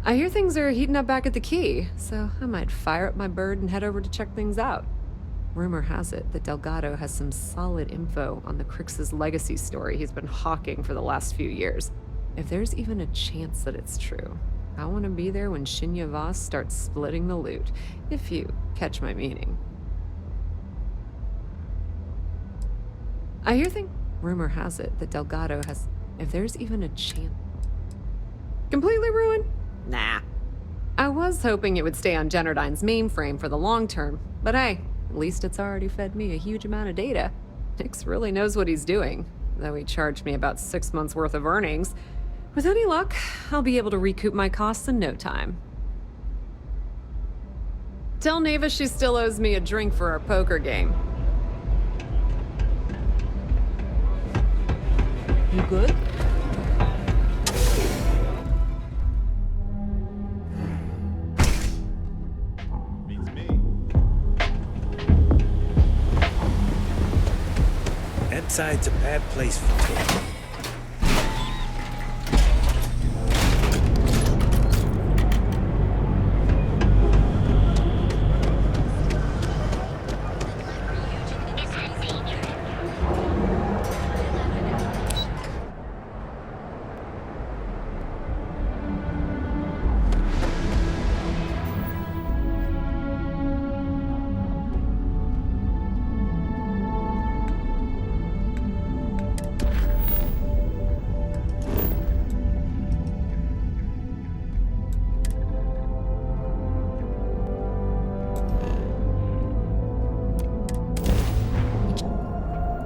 I hear things are heating up back at the Key, so I might fire up my bird and head over to check things out. Rumor has it that Delgado has some solid info on the Crix's legacy story he's been hawking for the last few years. If there's even a chance that it's true, I want to be there when Shinya Voss starts splitting the loot, if you catch my meaning. I hear rumor has it that Delgado has... If there's even a chance... Completely ruined? Nah. I was hoping it would stay on Generdyne's mainframe for the long term, but hey, at least it's already fed me a huge amount of data. Nix really knows what he's doing, though he charged me about 6 months worth of earnings. With any luck, I'll be able to recoup my costs in no time. Tell Neva she still owes me a drink for our poker game. You good? Outside's a bad place for taking.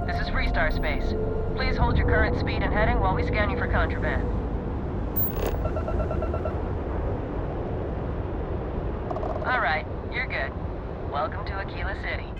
This is Freestar space. Please hold your current speed and heading while we scan you for contraband. All right, you're good. Welcome to Aquila City.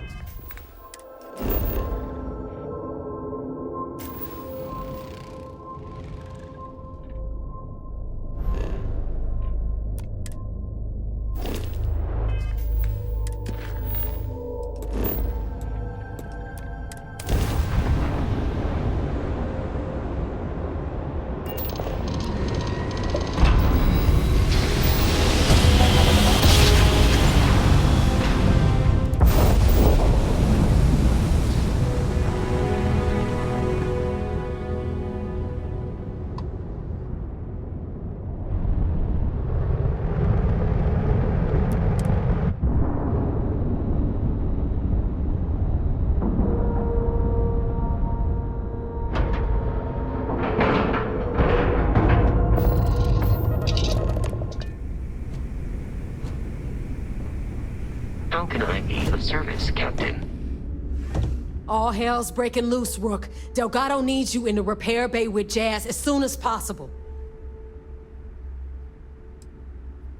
How can I be of service, Captain? All hell's breaking loose, Rook. Delgado needs you in the repair bay with Jazz as soon as possible.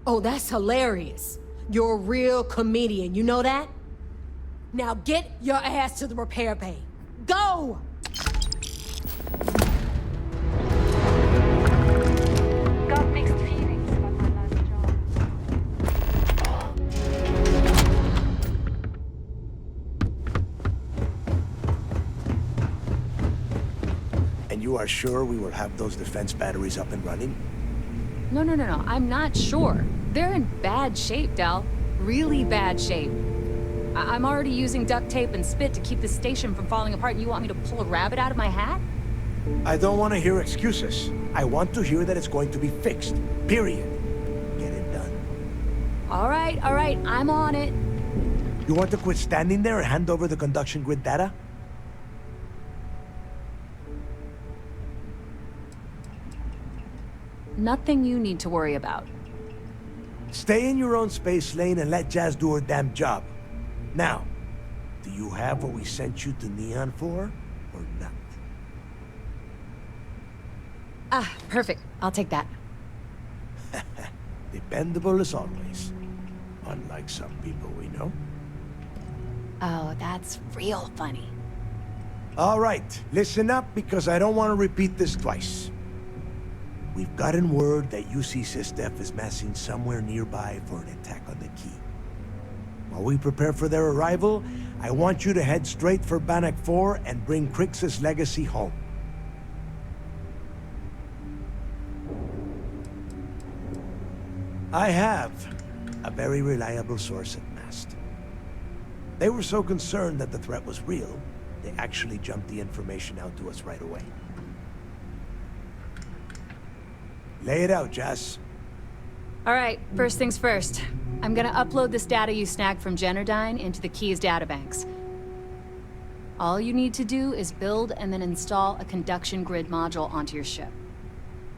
Oh, that's hilarious. You're a real comedian, you know that? Now get your ass to the repair bay. Go! Got mixed feelings about my last job. And you are sure we will have those defense batteries up and running? No. I'm not sure. They're in bad shape, Del. Really bad shape. I'm already using duct tape and spit to keep the station from falling apart, and you want me to pull a rabbit out of my hat? I don't want to hear excuses. I want to hear that it's going to be fixed. Period. Get it done. All right, I'm on it. You want to quit standing there and hand over the conduction grid data? Nothing you need to worry about. Stay in your own space lane and let Jazz do her damn job. Now, do you have what we sent you to Neon for, or not? Ah, perfect. I'll take that. Dependable as always. Unlike some people we know. Oh, that's real funny. All right, listen up because I don't want to repeat this twice. We've gotten word that UC Systef is massing somewhere nearby for an attack on the key. While we prepare for their arrival, I want you to head straight for Bannock 4 and bring Crix's legacy home. I have a very reliable source at Mast. They were so concerned that the threat was real, they actually jumped the information out to us right away. Lay it out, Jess. All right, first things first. I'm gonna upload this data you snagged from Generdyne into the Keys databanks. All you need to do is build and then install a conduction grid module onto your ship.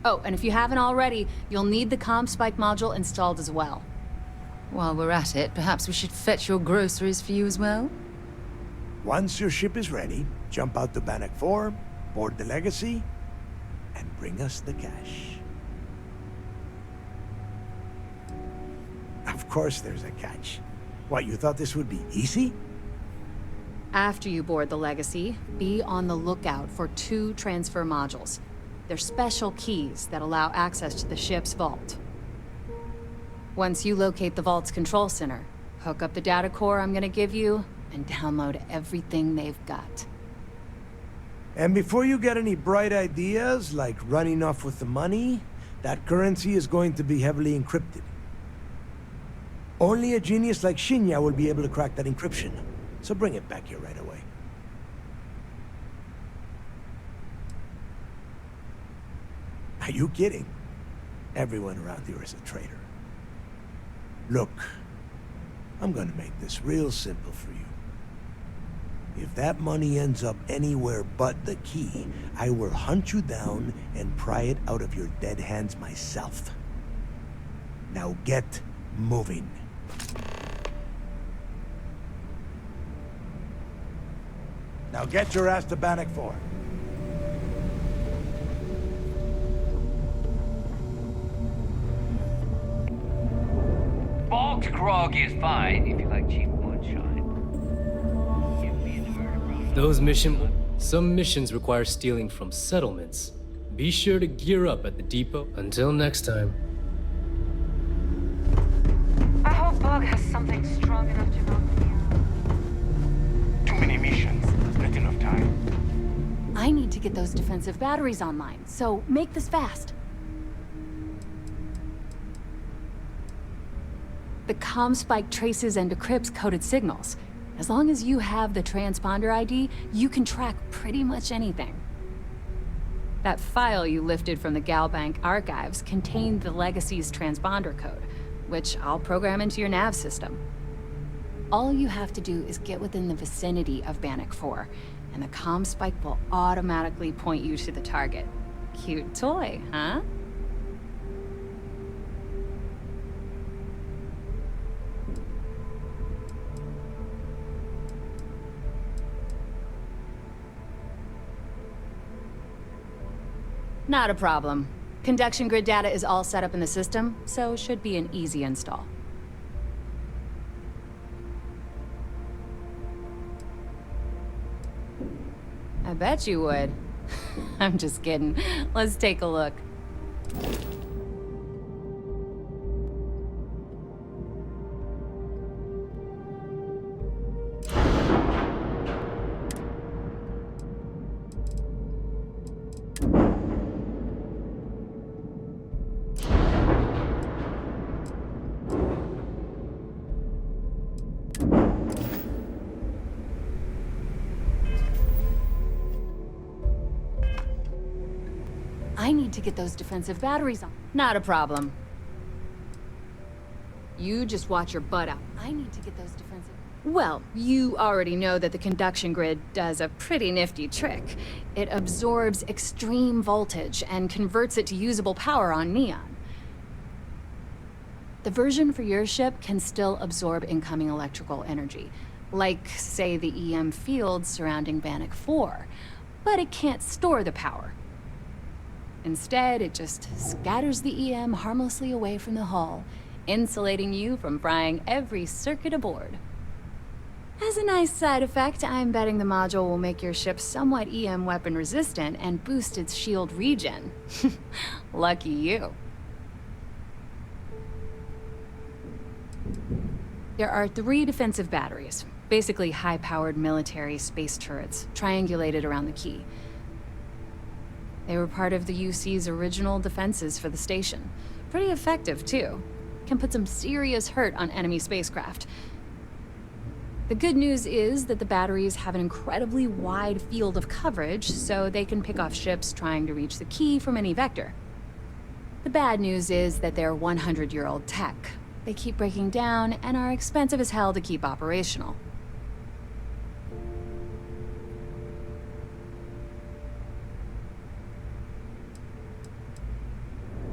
Oh, and if you haven't already, you'll need the comm spike module installed as well. While we're at it, perhaps we should fetch your groceries for you as well? Once your ship is ready, jump out to Bannock 4, board the Legacy, and bring us the cash. Of course there's a catch. What, you thought this would be easy? After you board the Legacy, be on the lookout for 2 transfer modules. They're special keys that allow access to the ship's vault. Once you locate the vault's control center, hook up the data core I'm gonna give you, and download everything they've got. And before you get any bright ideas, like running off with the money, that currency is going to be heavily encrypted. Only a genius like Shinya will be able to crack that encryption. So bring it back here right away. Are you kidding? Everyone around here is a traitor. Look, I'm gonna make this real simple for you. If that money ends up anywhere but the key, I will hunt you down and pry it out of your dead hands myself. Now get moving. Now get your ass to Bannock 4. Bogged grog is fine if you like cheap moonshine. Some missions require stealing from settlements. Be sure to gear up at the depot. Until next time. I hope Bug has something strong enough to knock me out. Too many missions, not enough time. I need to get those defensive batteries online, so make this fast. The comm spike traces and decrypts coded signals. As long as you have the transponder ID, you can track pretty much anything. That file you lifted from the Galbank archives contained the Legacy's transponder code, which I'll program into your nav system. All you have to do is get within the vicinity of Bannock 4, and the comm spike will automatically point you to the target. Cute toy, huh? Not a problem. Conduction grid data is all set up in the system, so should be an easy install. I bet you would. I'm just kidding. Let's take a look. I need to get those defensive batteries on. Not a problem. You just watch your butt out. I need to get those defensive... Well, you already know that the conduction grid does a pretty nifty trick. It absorbs extreme voltage and converts it to usable power on neon. The version for your ship can still absorb incoming electrical energy, like, say, the EM field surrounding Bannock 4, but it can't store the power. Instead, it just scatters the EM harmlessly away from the hull, insulating you from frying every circuit aboard. As a nice side effect, I'm betting the module will make your ship somewhat EM weapon resistant and boost its shield regen. Lucky you. There are 3 defensive batteries, basically high-powered military space turrets, triangulated around the key. They were part of the UC's original defenses for the station. Pretty effective, too. Can put some serious hurt on enemy spacecraft. The good news is that the batteries have an incredibly wide field of coverage, so they can pick off ships trying to reach the key from any vector. The bad news is that they're 100-year-old tech. They keep breaking down and are expensive as hell to keep operational.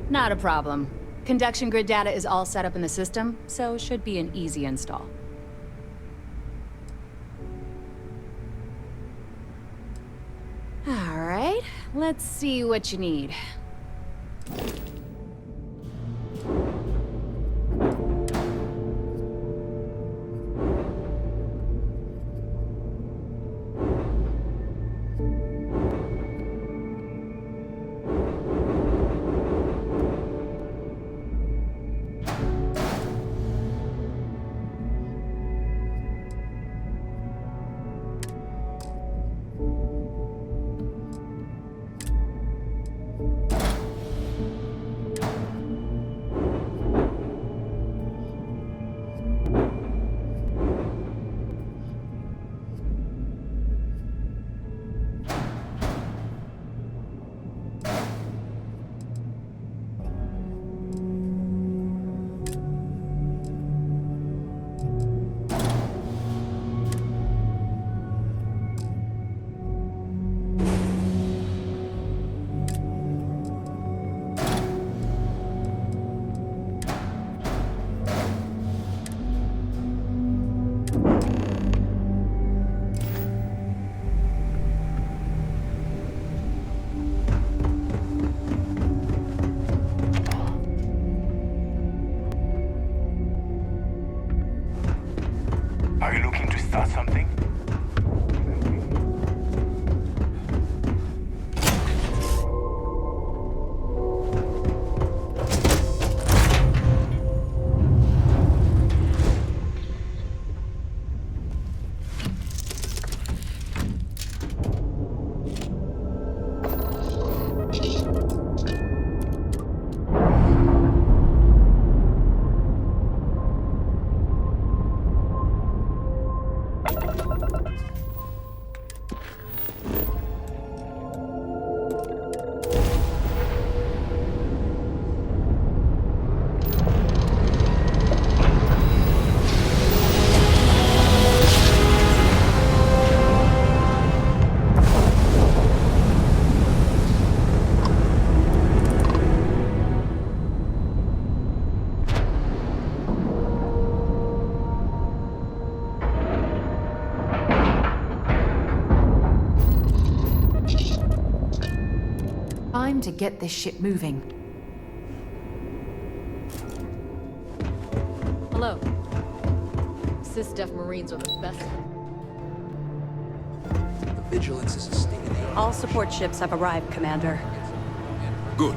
Not a problem. Conduction grid data is all set up in the system, so should be an easy install. All right, let's see what you need. Are you looking to start something? Time to get this ship moving. Hello. Sys-Def Marines are the best. The Vigilance is a state-of-the-art. All support ships have arrived, Commander. Good.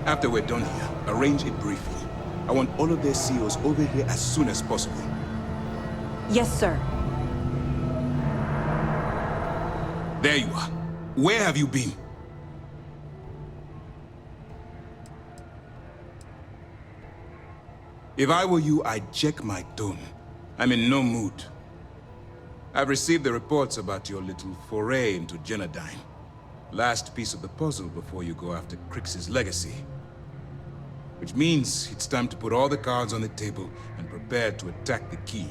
After we're done here, arrange it briefly. I want all of their CEOs over here as soon as possible. Yes, sir. There you are. Where have you been? If I were you, I'd check my tone. I'm in no mood. I've received the reports about your little foray into Genodyne. Last piece of the puzzle before you go after Crix's legacy. Which means it's time to put all the cards on the table and prepare to attack the key.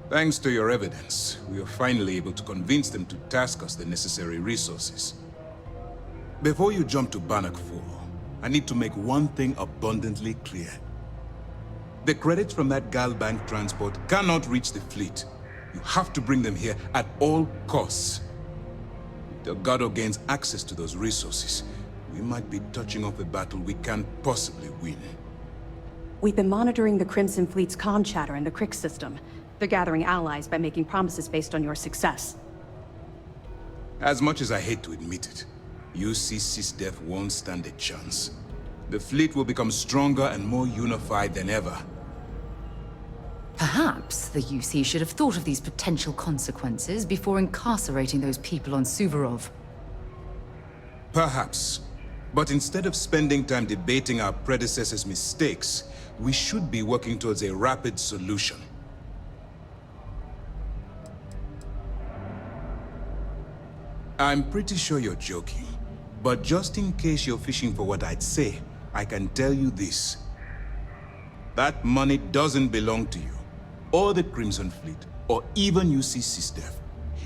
Thanks to your evidence, we are finally able to convince them to task us the necessary resources. Before you jump to Bannock 4, I need to make one thing abundantly clear. The credits from that Galbank transport cannot reach the fleet. You have to bring them here at all costs. If Delgado gains access to those resources, we might be touching off a battle we can't possibly win. We've been monitoring the Crimson Fleet's comm chatter in the crix system. They're gathering allies by making promises based on your success. As much as I hate to admit it, UC SysDef won't stand a chance. The fleet will become stronger and more unified than ever. Perhaps the UC should have thought of these potential consequences before incarcerating those people on Suvorov. Perhaps. But instead of spending time debating our predecessors' mistakes, we should be working towards a rapid solution. I'm pretty sure you're joking. But just in case you're fishing for what I'd say, I can tell you this. That money doesn't belong to you, or the Crimson Fleet, or even UC SysDef.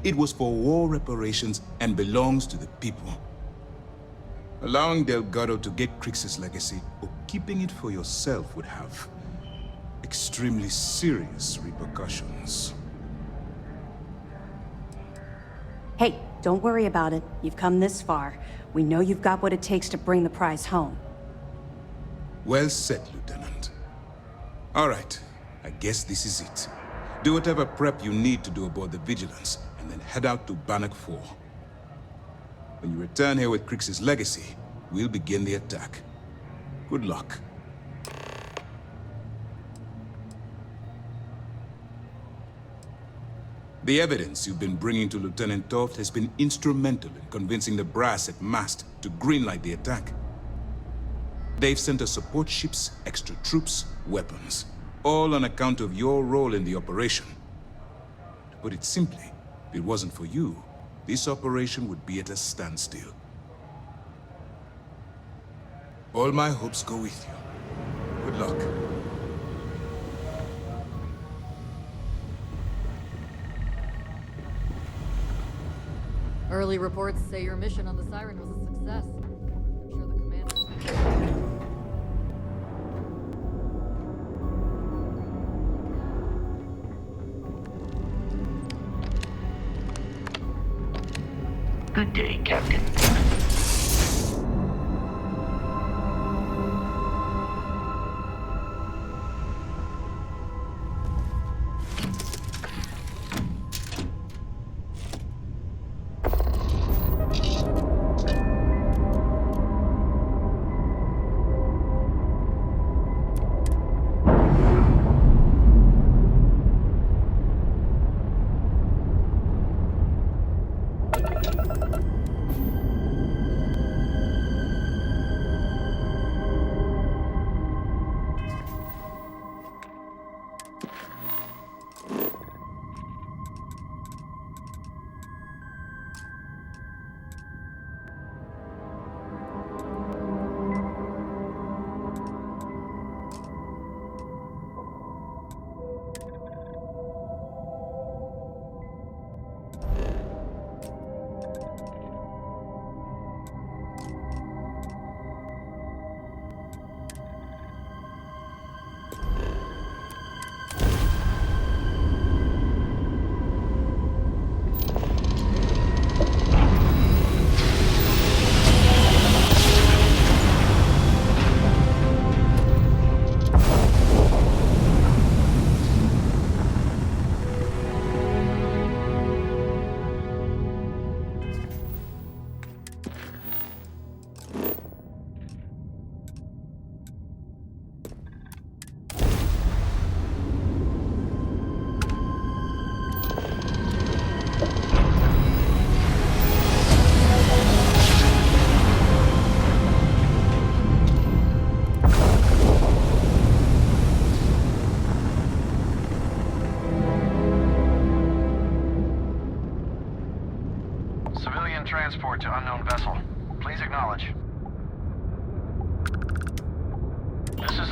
It was for war reparations and belongs to the people. Allowing Delgado to get Crix's legacy, or keeping it for yourself would have extremely serious repercussions. Hey, don't worry about it. You've come this far. We know you've got what it takes to bring the prize home. Well said, Lieutenant. All right, I guess this is it. Do whatever prep you need to do aboard the Vigilance, and then head out to Bannock 4. When you return here with Crix's legacy, we'll begin the attack. Good luck. The evidence you've been bringing to Lieutenant Toft has been instrumental in convincing the brass at Mast to greenlight the attack. They've sent us support ships, extra troops, weapons, all on account of your role in the operation. To put it simply, if it wasn't for you, this operation would be at a standstill. All my hopes go with you. Good luck. Early reports say your mission on the Siren was a success. I'm sure the commander... Good day, Captain.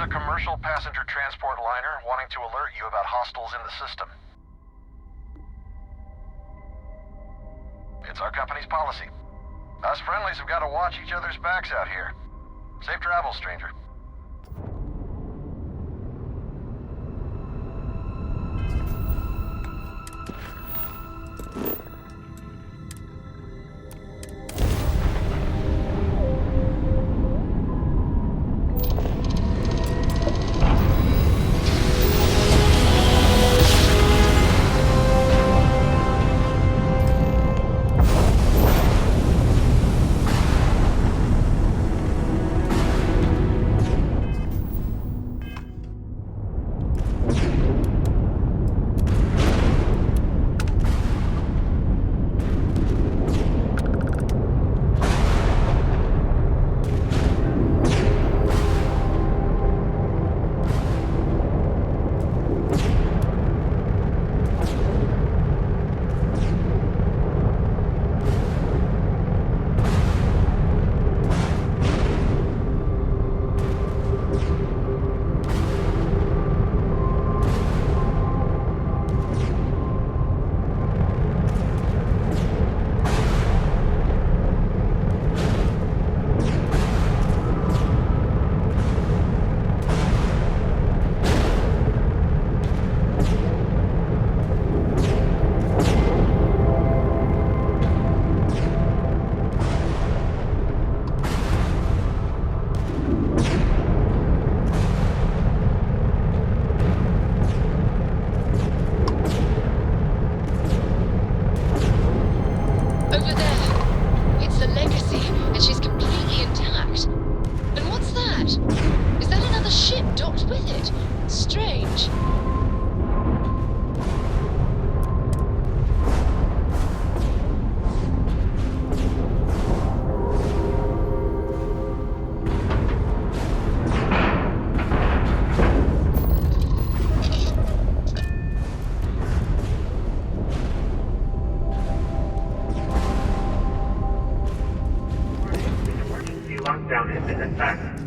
a commercial passenger transport liner wanting to alert you about hostiles in the system. It's our company's policy. Us friendlies have got to watch each other's backs out here. Safe travels, stranger.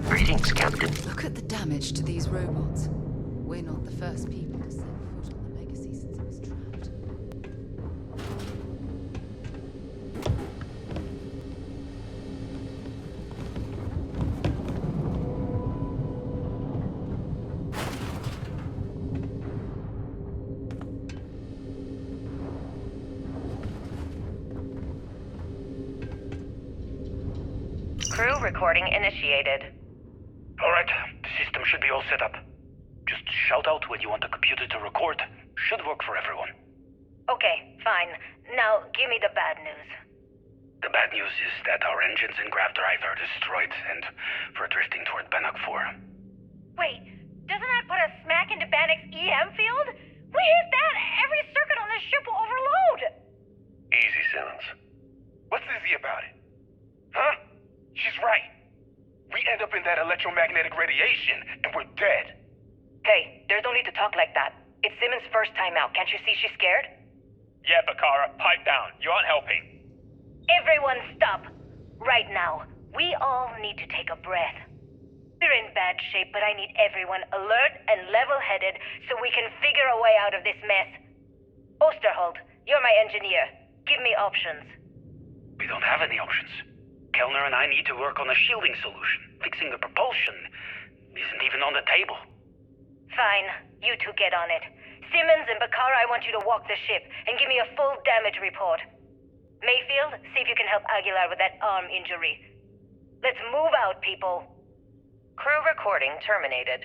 Greetings, Captain. Look at the damage to these robots. We're not the first people to set foot on the legacy since it was trapped. Crew recording initiated. Alright, the system should be all set up. Just shout out when you want the computer to record. Should work for everyone. Okay, fine. Now, give me the bad news. The bad news is that our engines and grav drive are destroyed, and we're drifting toward Bannock 4. Wait, doesn't that put us smack into Bannock's EM field? We hit that! Every circuit on this ship will overload! Easy, Simmons. What's easy about it? Huh? She's right. We end up in that electromagnetic radiation, and we're dead. Hey, there's no need to talk like that. It's Simmons' first time out. Can't you see she's scared? Yeah, Bakara, pipe down. You aren't helping. Everyone stop. Right now, we all need to take a breath. We're in bad shape, but I need everyone alert and level-headed so we can figure a way out of this mess. Osterholt, you're my engineer. Give me options. We don't have any options. Kellner and I need to work on a shielding solution. Fixing the propulsion isn't even on the table. Fine. You two get on it. Simmons and Bakara, I want you to walk the ship and give me a full damage report. Mayfield, see if you can help Aguilar with that arm injury. Let's move out, people. Crew recording terminated.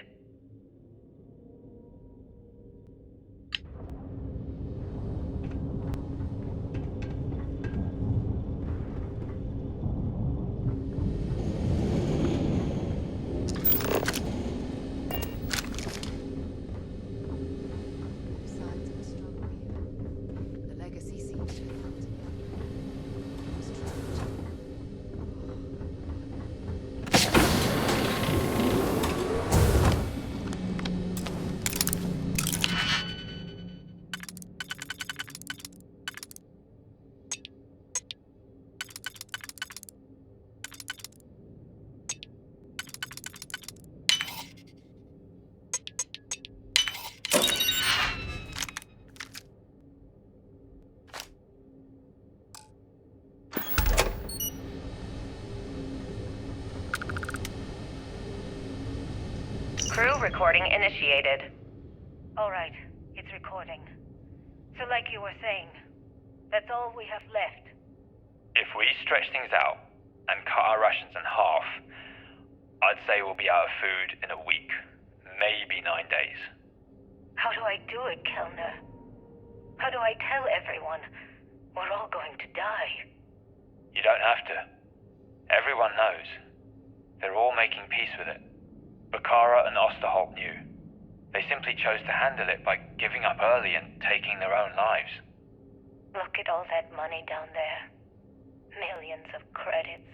Crew recording initiated. Alright, it's recording. So like you were saying, that's all we have left. If we stretch things out and cut our rations in half, I'd say we'll be out of food in a week, maybe 9 days. How do I do it, Kellner? How do I tell everyone we're all going to die? You don't have to. Everyone knows. They're all making peace with it. Bakara and Osterholt knew. They simply chose to handle it by giving up early and taking their own lives. Look at all that money down there. Millions of credits.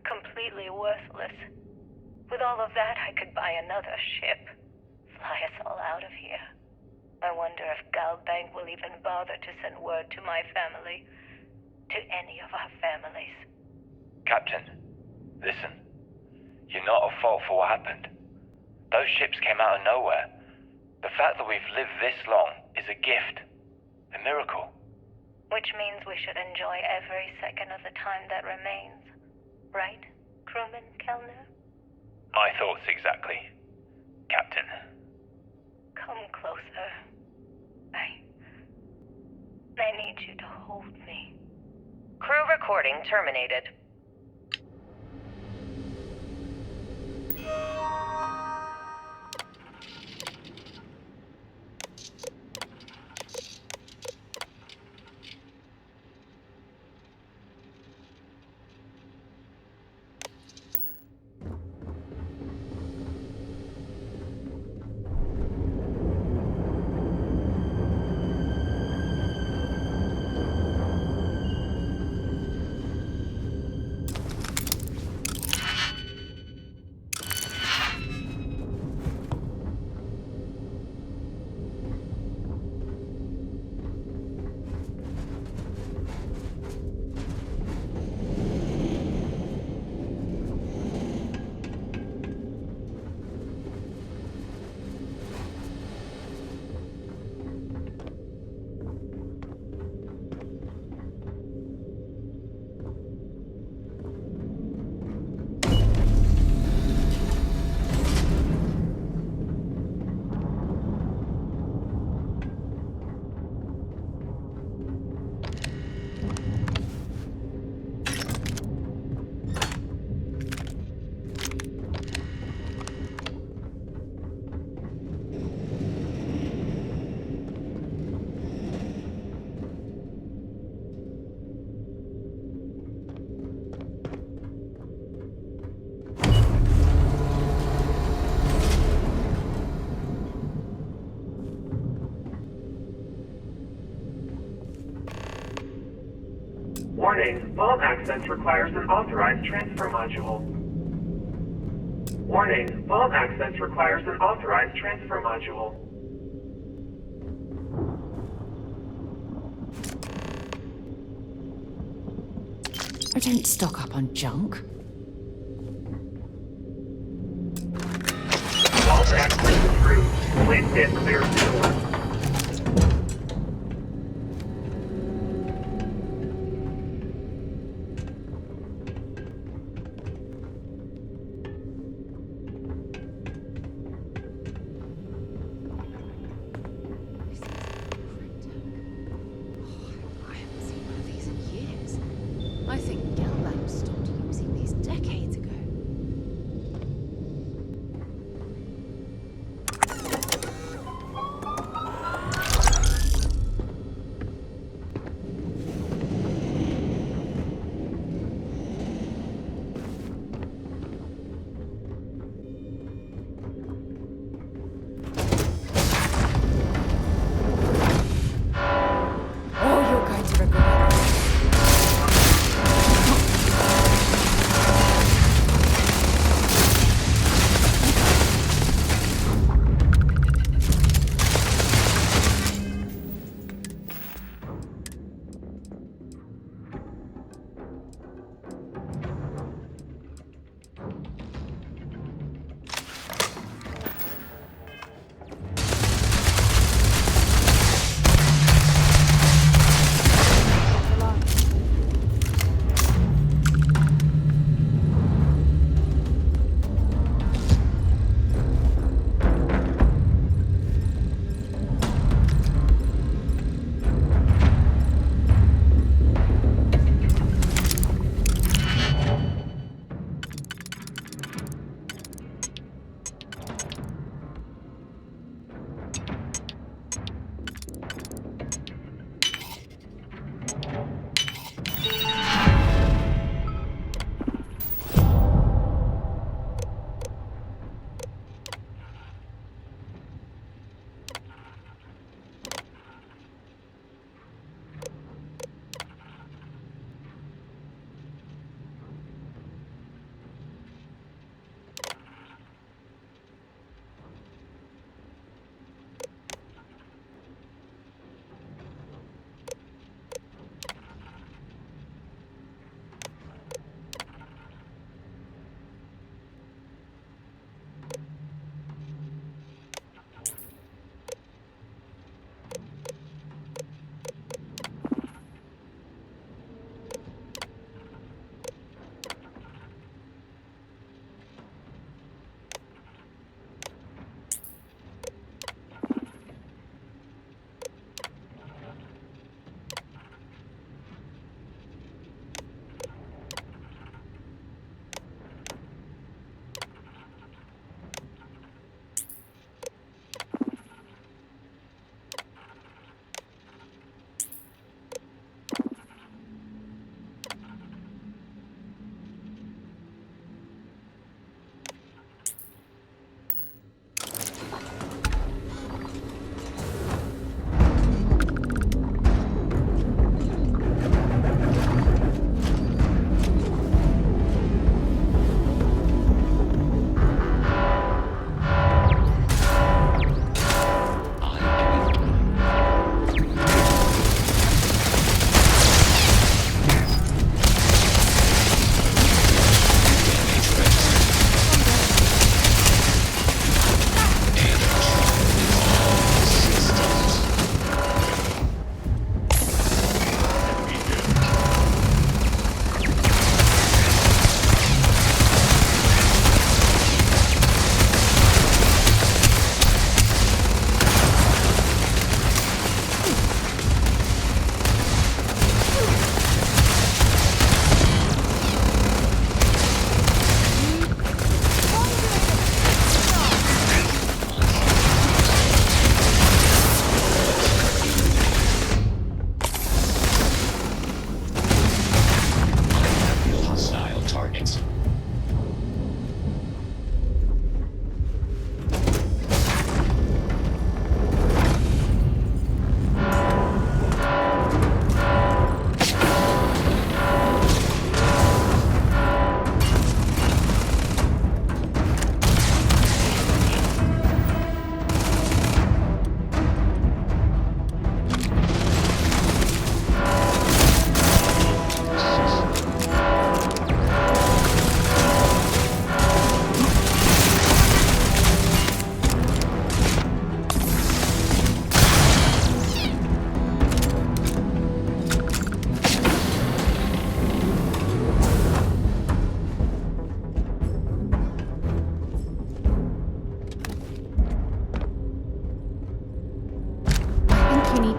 Completely worthless. With all of that, I could buy another ship. Fly us all out of here. I wonder if Galbank will even bother to send word to my family. To any of our families. Captain, listen. You're not at fault for what happened. Those ships came out of nowhere. The fact that we've lived this long is a gift. A miracle. Which means we should enjoy every second of the time that remains. Right, crewman Kellner? My thoughts exactly, Captain. Come closer. I need you to hold me. Crew recording terminated. Warning, vault access requires an authorized transfer module. Warning, vault access requires an authorized transfer module. I don't stock up on junk. Vault access approved. Please stand clear of the door.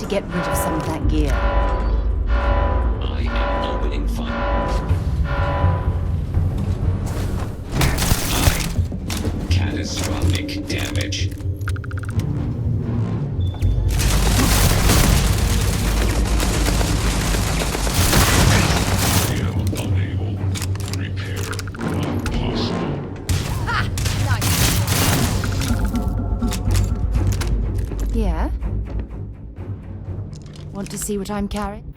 to get rid of some of that gear. I am opening fire. Catastrophic damage. Yeah? Want to see what I'm carrying?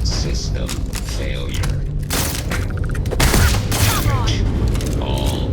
System failure. Damage. All.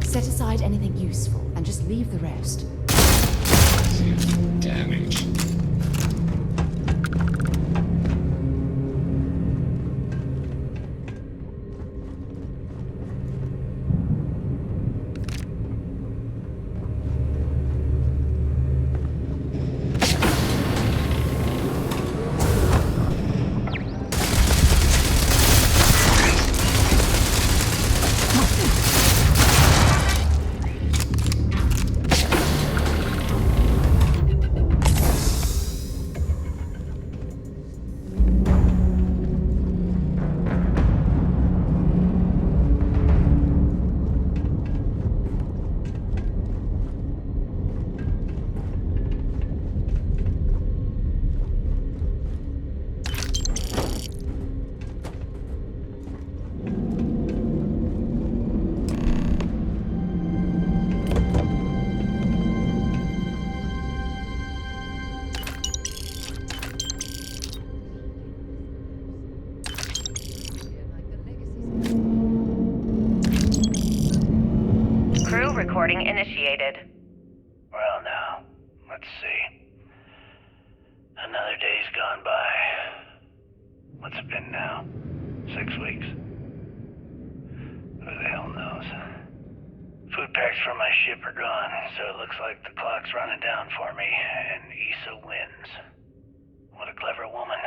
Set aside anything useful and just leave the rest. Massive damage. Crew recording initiated. Well, now, let's see. Another day's gone by. What's it been now? 6 weeks? Who the hell knows? Food packs from my ship are gone, so it looks like the clock's running down for me, and Issa wins. What a clever woman.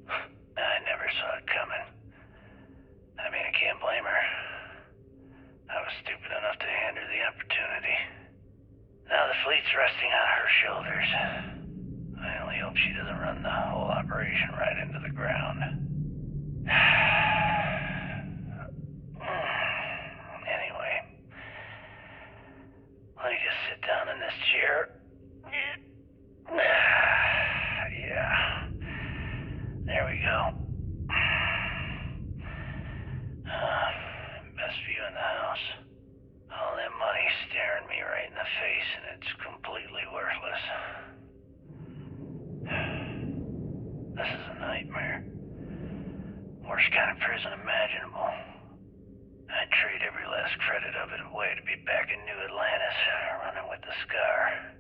I never saw it coming. I mean, I can't blame her. I was stupid enough to hand her the opportunity. Now the fleet's resting on her shoulders. I only hope she doesn't run the whole operation right into the ground. Anyway, let me just sit down in this chair. Yeah. There we go. Best view in the house. All that money staring me right in the face, and it's completely worthless. This is a nightmare. Worst kind of prison imaginable. I'd trade every last credit of it away to be back in New Atlantis, running with the Scar.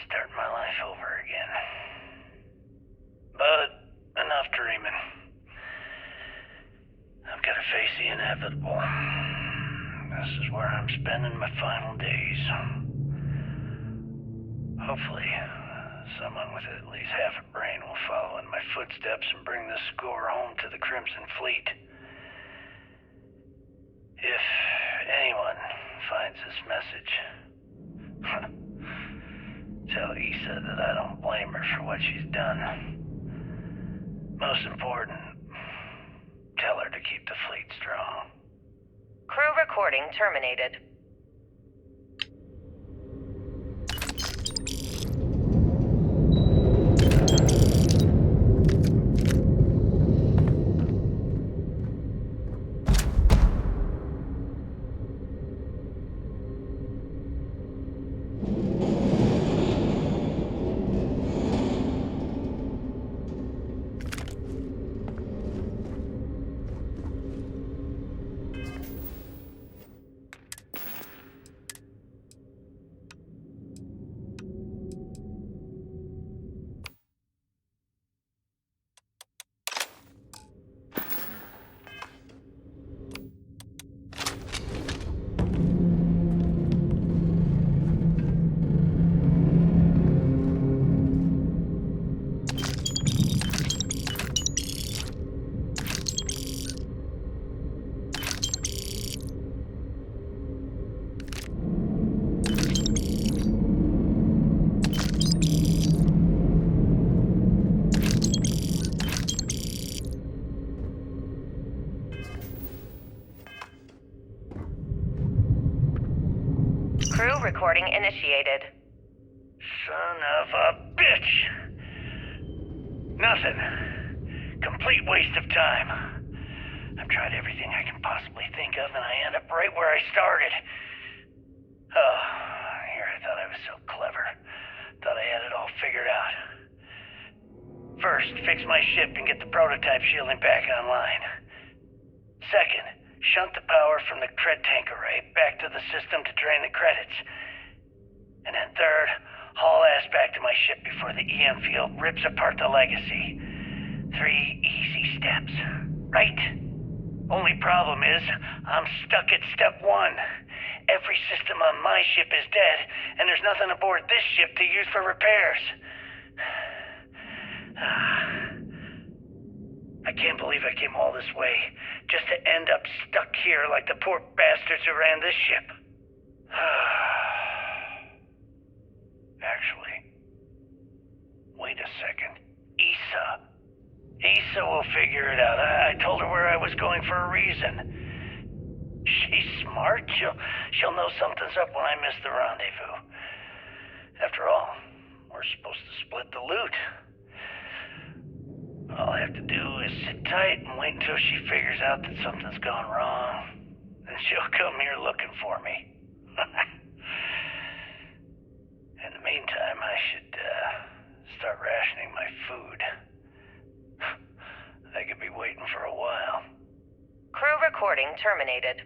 Starting my life over again. But enough dreaming. I've got to face the inevitable. This is where I'm spending my final days. Hopefully, someone with at least half a brain will follow in my footsteps and bring the score home to the Crimson Fleet. If anyone finds this message, tell Issa that I don't blame her for what she's done. Most important, tell her to keep the fleet strong. Crew recording terminated. Crew recording initiated. Son of a bitch! Nothing. Complete waste of time. I've tried everything I can possibly think of, and I end up right where I started. Oh, here I thought I was so clever. Thought I had it all figured out. First, fix my ship and get the prototype shielding back online. Second, shunt the power from the cred tank array back to the system to drain the credits. And then third, haul ass back to my ship before the EM field rips apart the legacy. 3 easy steps, right? Only problem is, I'm stuck at step 1. Every system on my ship is dead, and there's nothing aboard this ship to use for repairs. I can't believe I came all this way, just to end up stuck here like the poor bastards who ran this ship. Actually, wait a second. Issa will figure it out. I told her where I was going for a reason. She's smart. She'll know something's up when I miss the rendezvous. After all, we're supposed to split the loot. All I have to do is sit tight and wait until she figures out that something's gone wrong. Then she'll come here looking for me. In the meantime, I should start rationing my food. They could be waiting for a while. Crew recording terminated.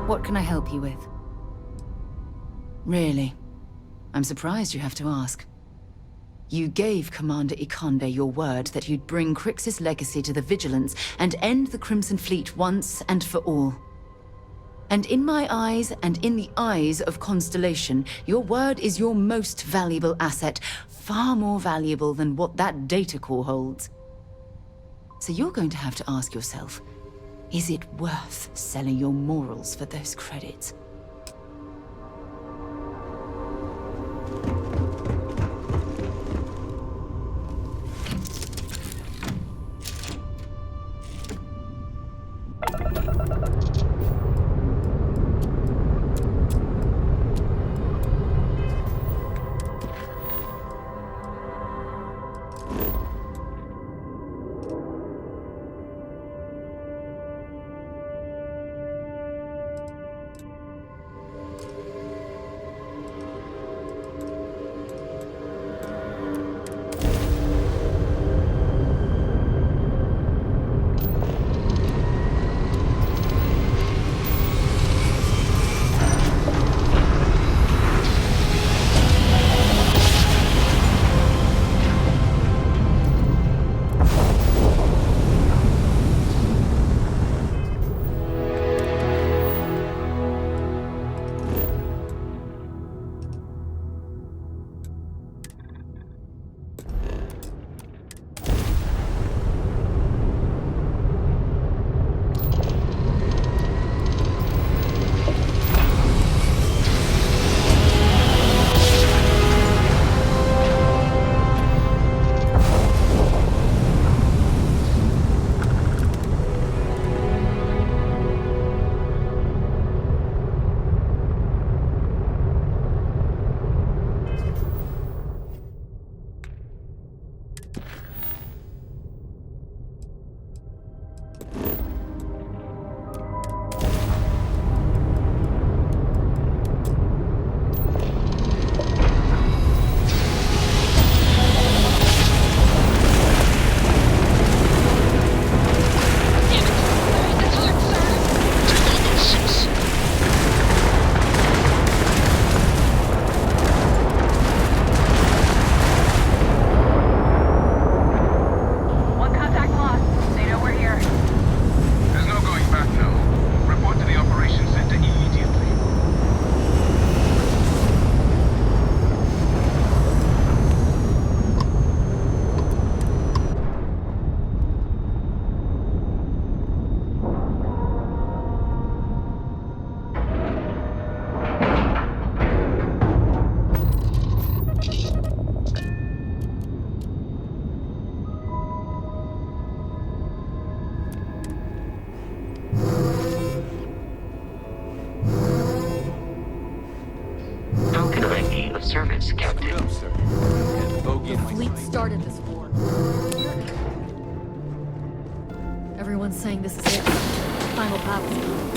What can I help you with? Really? I'm surprised you have to ask. You gave Commander Ikonde your word that you'd bring Crix's legacy to the Vigilance and end the Crimson Fleet once and for all. And in my eyes, and in the eyes of Constellation, your word is your most valuable asset, far more valuable than what that data core holds. So you're going to have to ask yourself, is it worth selling your morals for those credits? service, Captain. Up, sir. The fleet started this war. Everyone's saying this is it. Final battle's coming.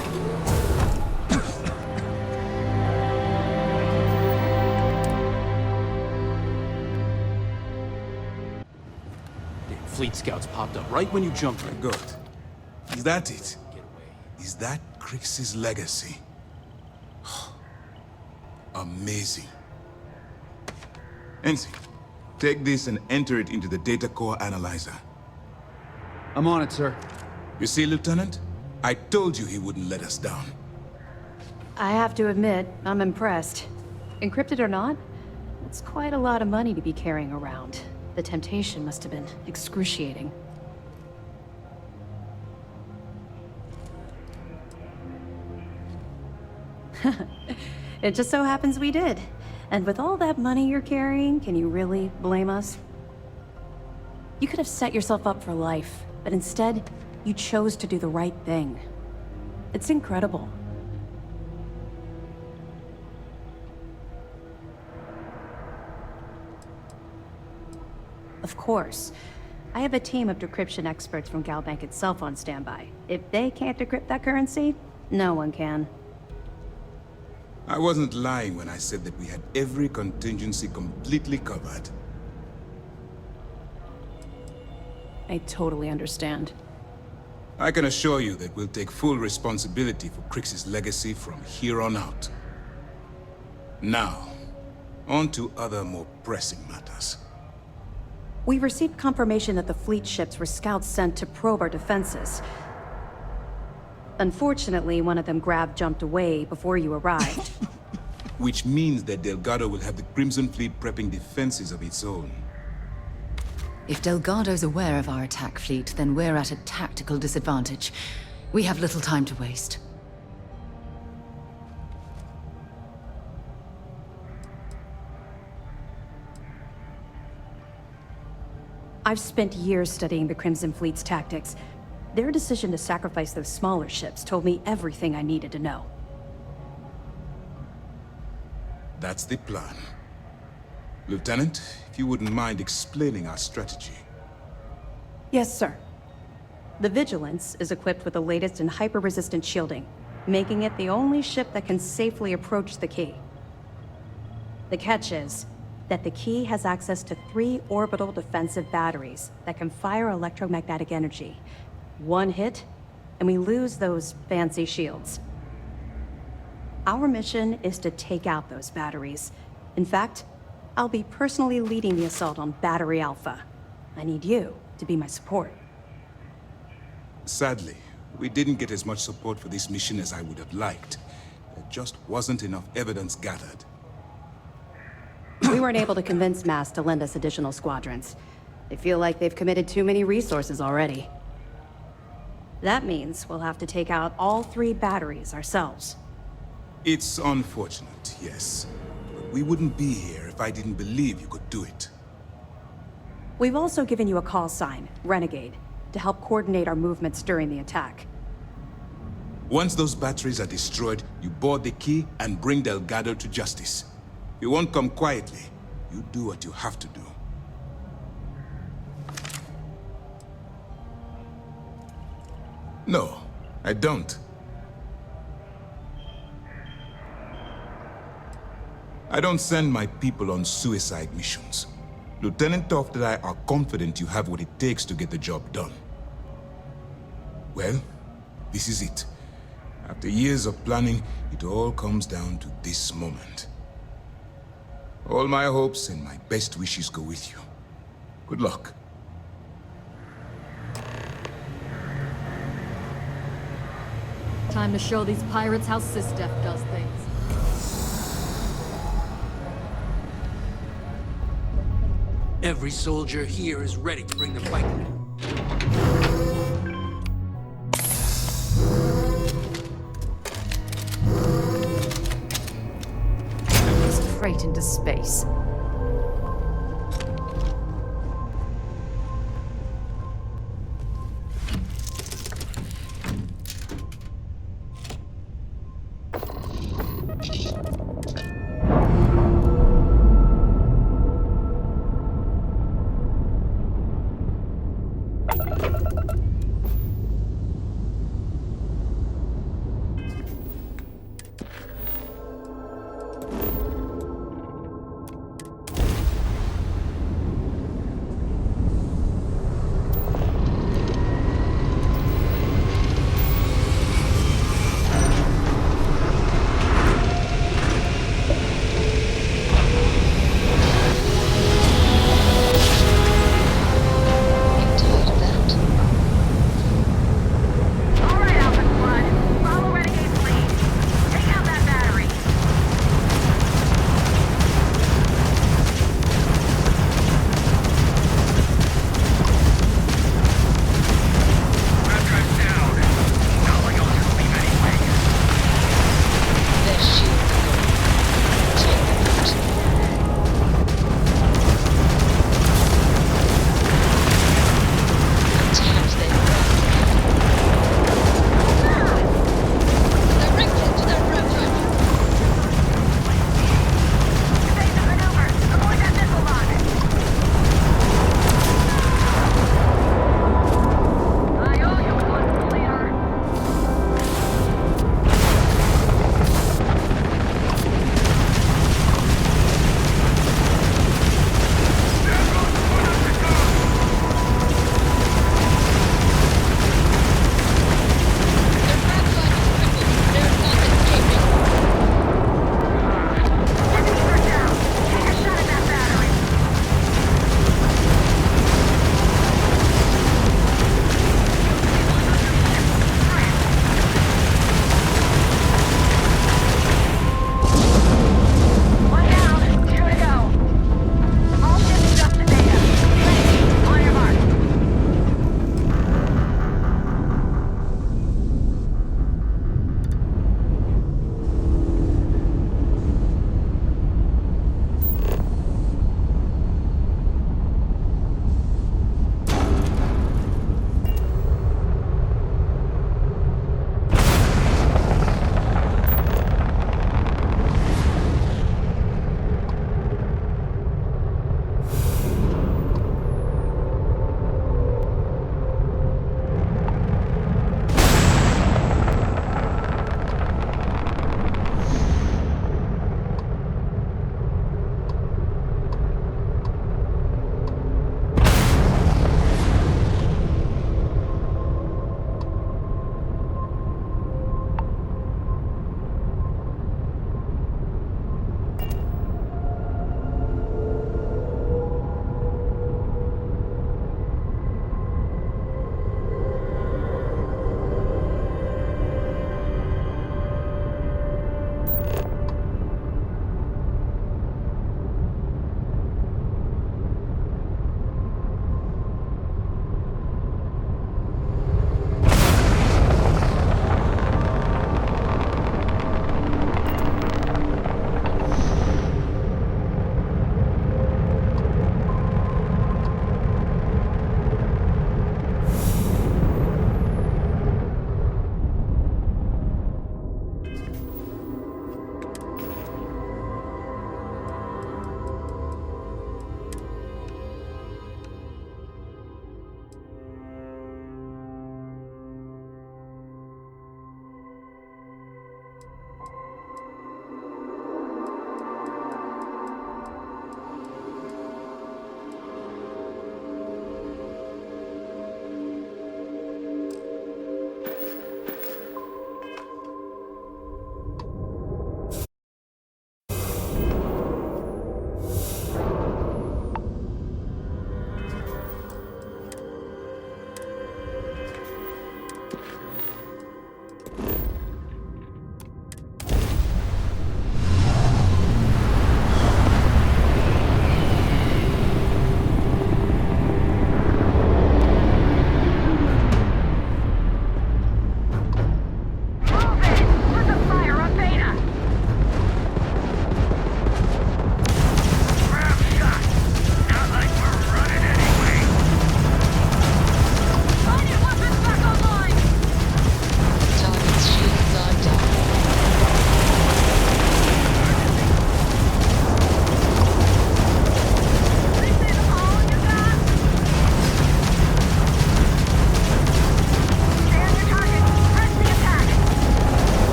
Fleet scouts popped up right when you jumped in. Good. Is that it? Is that Crix's legacy? Amazing. Ensign, take this and enter it into the data core analyzer. I'm on it, sir. You see, Lieutenant? I told you he wouldn't let us down. I have to admit, I'm impressed. Encrypted or not, it's quite a lot of money to be carrying around. The temptation must have been excruciating. It just so happens we did. And with all that money you're carrying, can you really blame us? You could have set yourself up for life, but instead, you chose to do the right thing. It's incredible. Of course. I have a team of decryption experts from Galbank itself on standby. If they can't decrypt that currency, no one can. I wasn't lying when I said that we had every contingency completely covered. I totally understand. I can assure you that we'll take full responsibility for Crix's legacy from here on out. Now, on to other more pressing matters. We received confirmation that the fleet ships were scouts sent to probe our defenses. Unfortunately, one of them jumped away before you arrived. Which means that Delgado will have the Crimson Fleet prepping defenses of its own. If Delgado's aware of our attack fleet, then we're at a tactical disadvantage. We have little time to waste. I've spent years studying the Crimson Fleet's tactics. Their decision to sacrifice those smaller ships told me everything I needed to know. That's the plan. Lieutenant, if you wouldn't mind explaining our strategy. Yes, sir. The Vigilance is equipped with the latest in hyper-resistant shielding, making it the only ship that can safely approach the key. The catch is that the key has access to 3 orbital defensive batteries that can fire electromagnetic energy. One hit, and we lose those fancy shields. Our mission is to take out those batteries. In fact, I'll be personally leading the assault on Battery Alpha. I need you to be my support. Sadly, we didn't get as much support for this mission as I would have liked. There just wasn't enough evidence gathered. We weren't able to convince MAS to lend us additional squadrons. They feel like they've committed too many resources already. That means we'll have to take out all 3 batteries ourselves. It's unfortunate, yes. But we wouldn't be here if I didn't believe you could do it. We've also given you a call sign, Renegade, to help coordinate our movements during the attack. Once those batteries are destroyed, you board the key and bring Delgado to justice. You won't come quietly. You do what you have to do. No, I don't. I don't send my people on suicide missions. Lieutenant Toft and I are confident you have what it takes to get the job done. Well, this is it. After years of planning, it all comes down to this moment. All my hopes and my best wishes go with you. Good luck. Time to show these pirates how SysDef does things. Every soldier here is ready to bring the fight. Straight into space.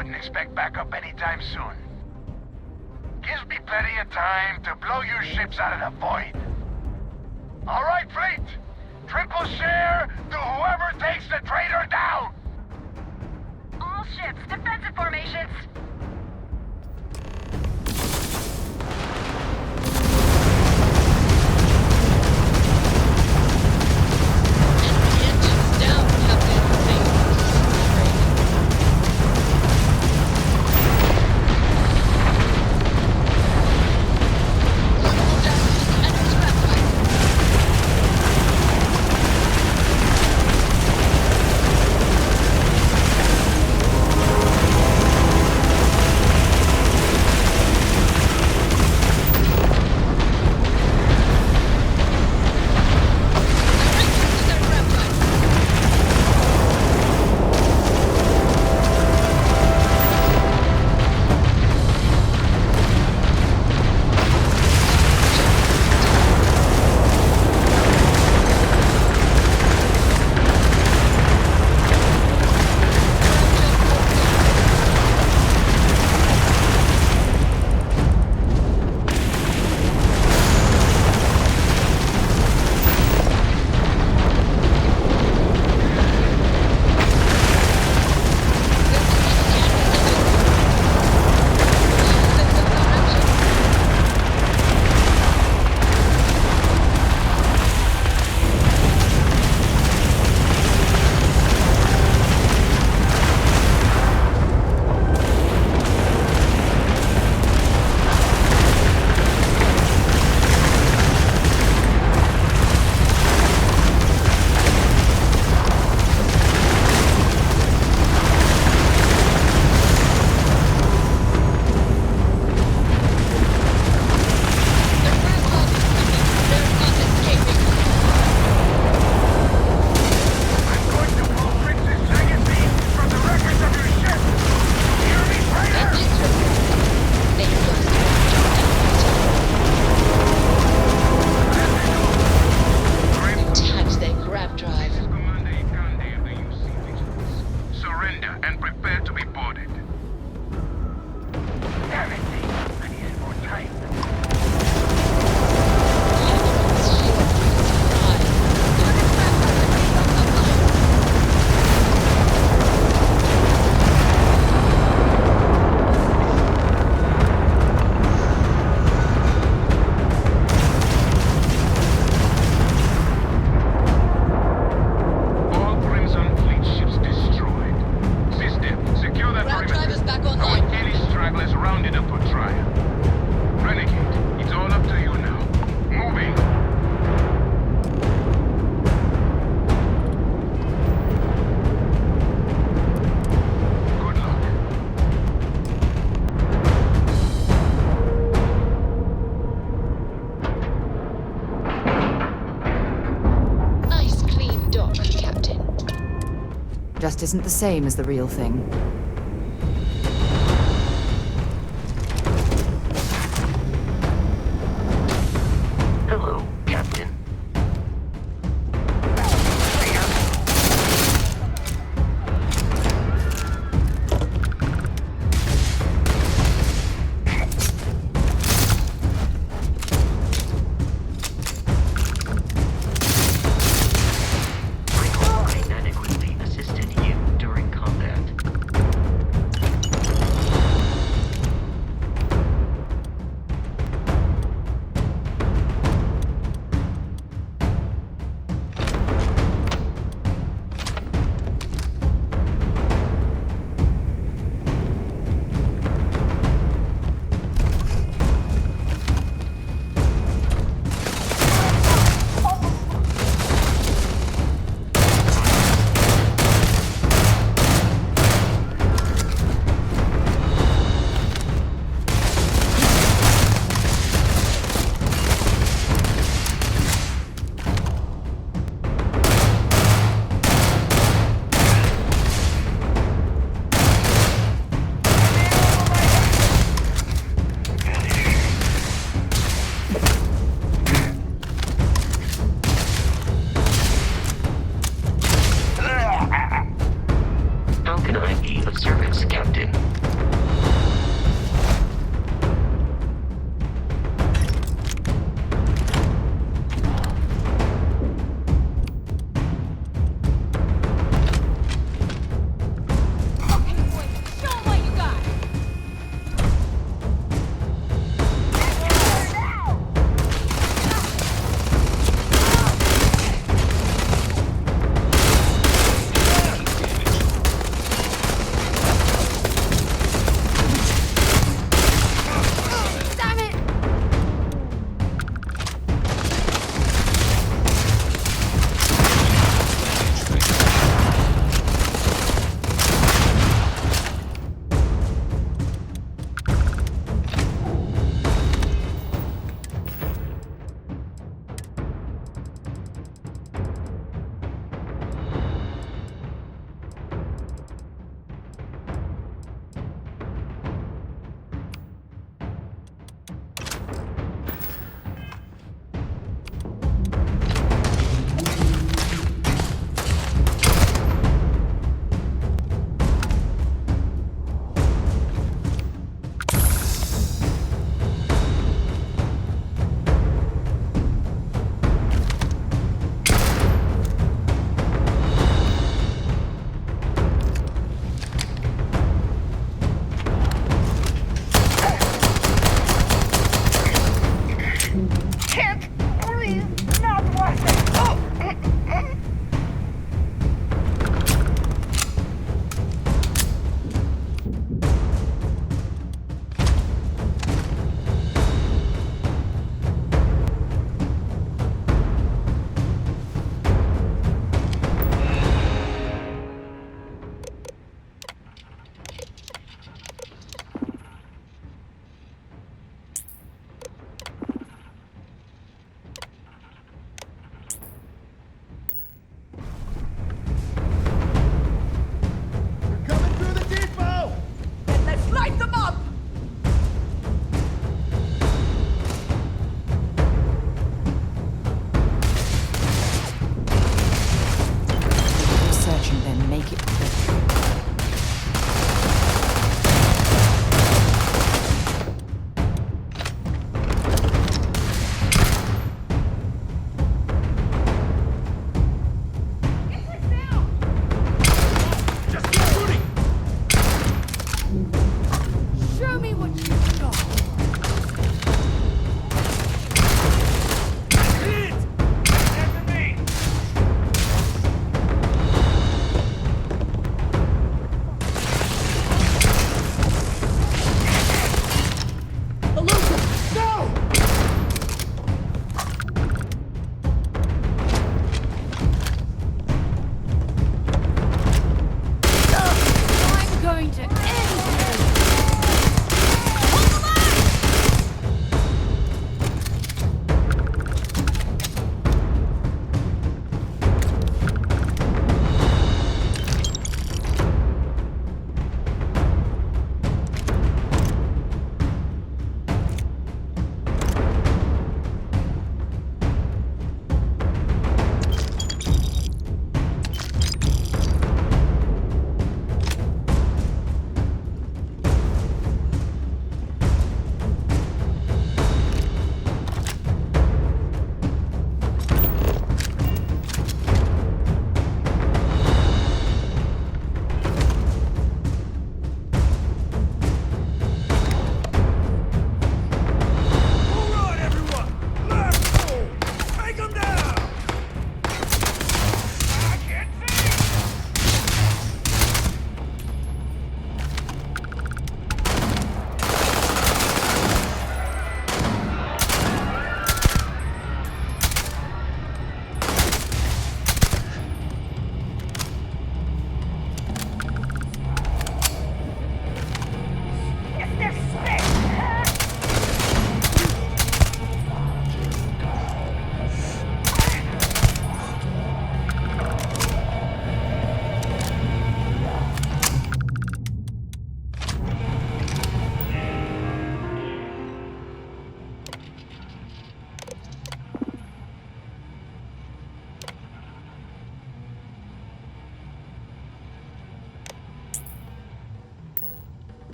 wouldn't expect backup anytime soon. Gives me plenty of time to blow your ships out of the void. All right, fleet! Triple share to whoever takes the traitor down! All ships, defensive formations! Just isn't the same as the real thing. Hello, Captain.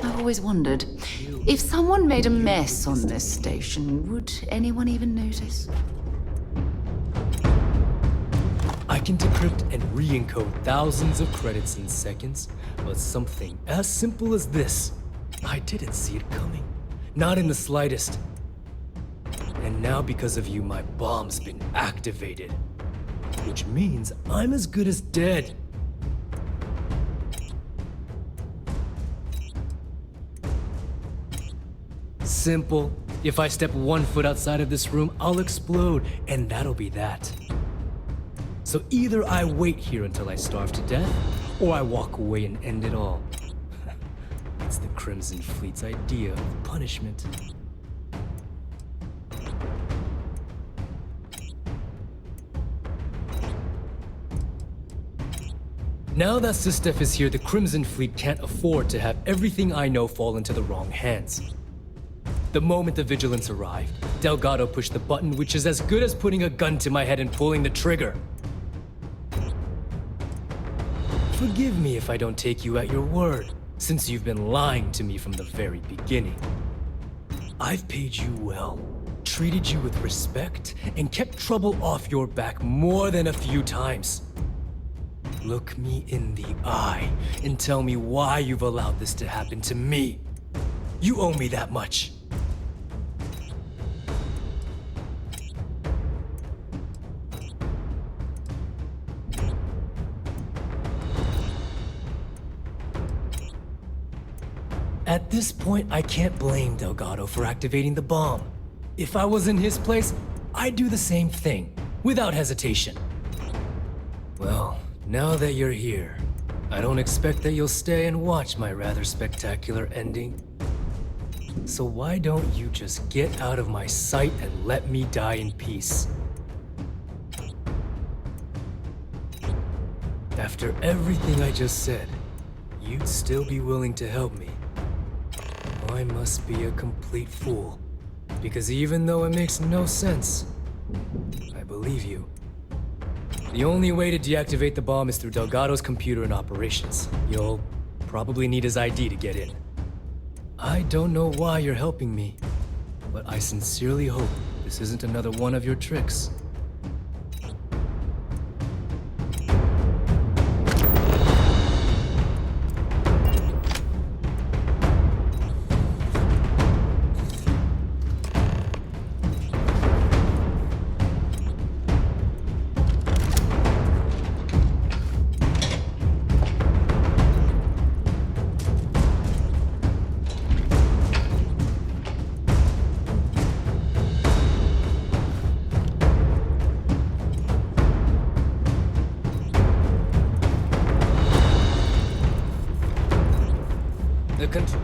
I've always wondered, if someone made a mess on this station, would anyone even notice? I can decrypt and re-encode thousands of credits in seconds, but something as simple as this, I didn't see it coming. Not in the slightest. And now because of you, my bomb's been activated. Which means I'm as good as dead. Simple. If I step 1 foot outside of this room, I'll explode, and that'll be that. So either I wait here until I starve to death, or I walk away and end it all. It's the Crimson Fleet's idea of punishment. Now that Sistef is here, the Crimson Fleet can't afford to have everything I know fall into the wrong hands. The moment the Vigilance arrived, Delgado pushed the button, which is as good as putting a gun to my head and pulling the trigger. Forgive me if I don't take you at your word, since you've been lying to me from the very beginning. I've paid you well, treated you with respect, and kept trouble off your back more than a few times. Look me in the eye and tell me why you've allowed this to happen to me. You owe me that much. At this point, I can't blame Delgado for activating the bomb. If I was in his place, I'd do the same thing, without hesitation. Well, now that you're here, I don't expect that you'll stay and watch my rather spectacular ending. So why don't you just get out of my sight and let me die in peace? After everything I just said, you'd still be willing to help me. I must be a complete fool, because even though it makes no sense, I believe you. The only way to deactivate the bomb is through Delgado's computer and operations. You'll probably need his ID to get in. I don't know why you're helping me, but I sincerely hope this isn't another one of your tricks.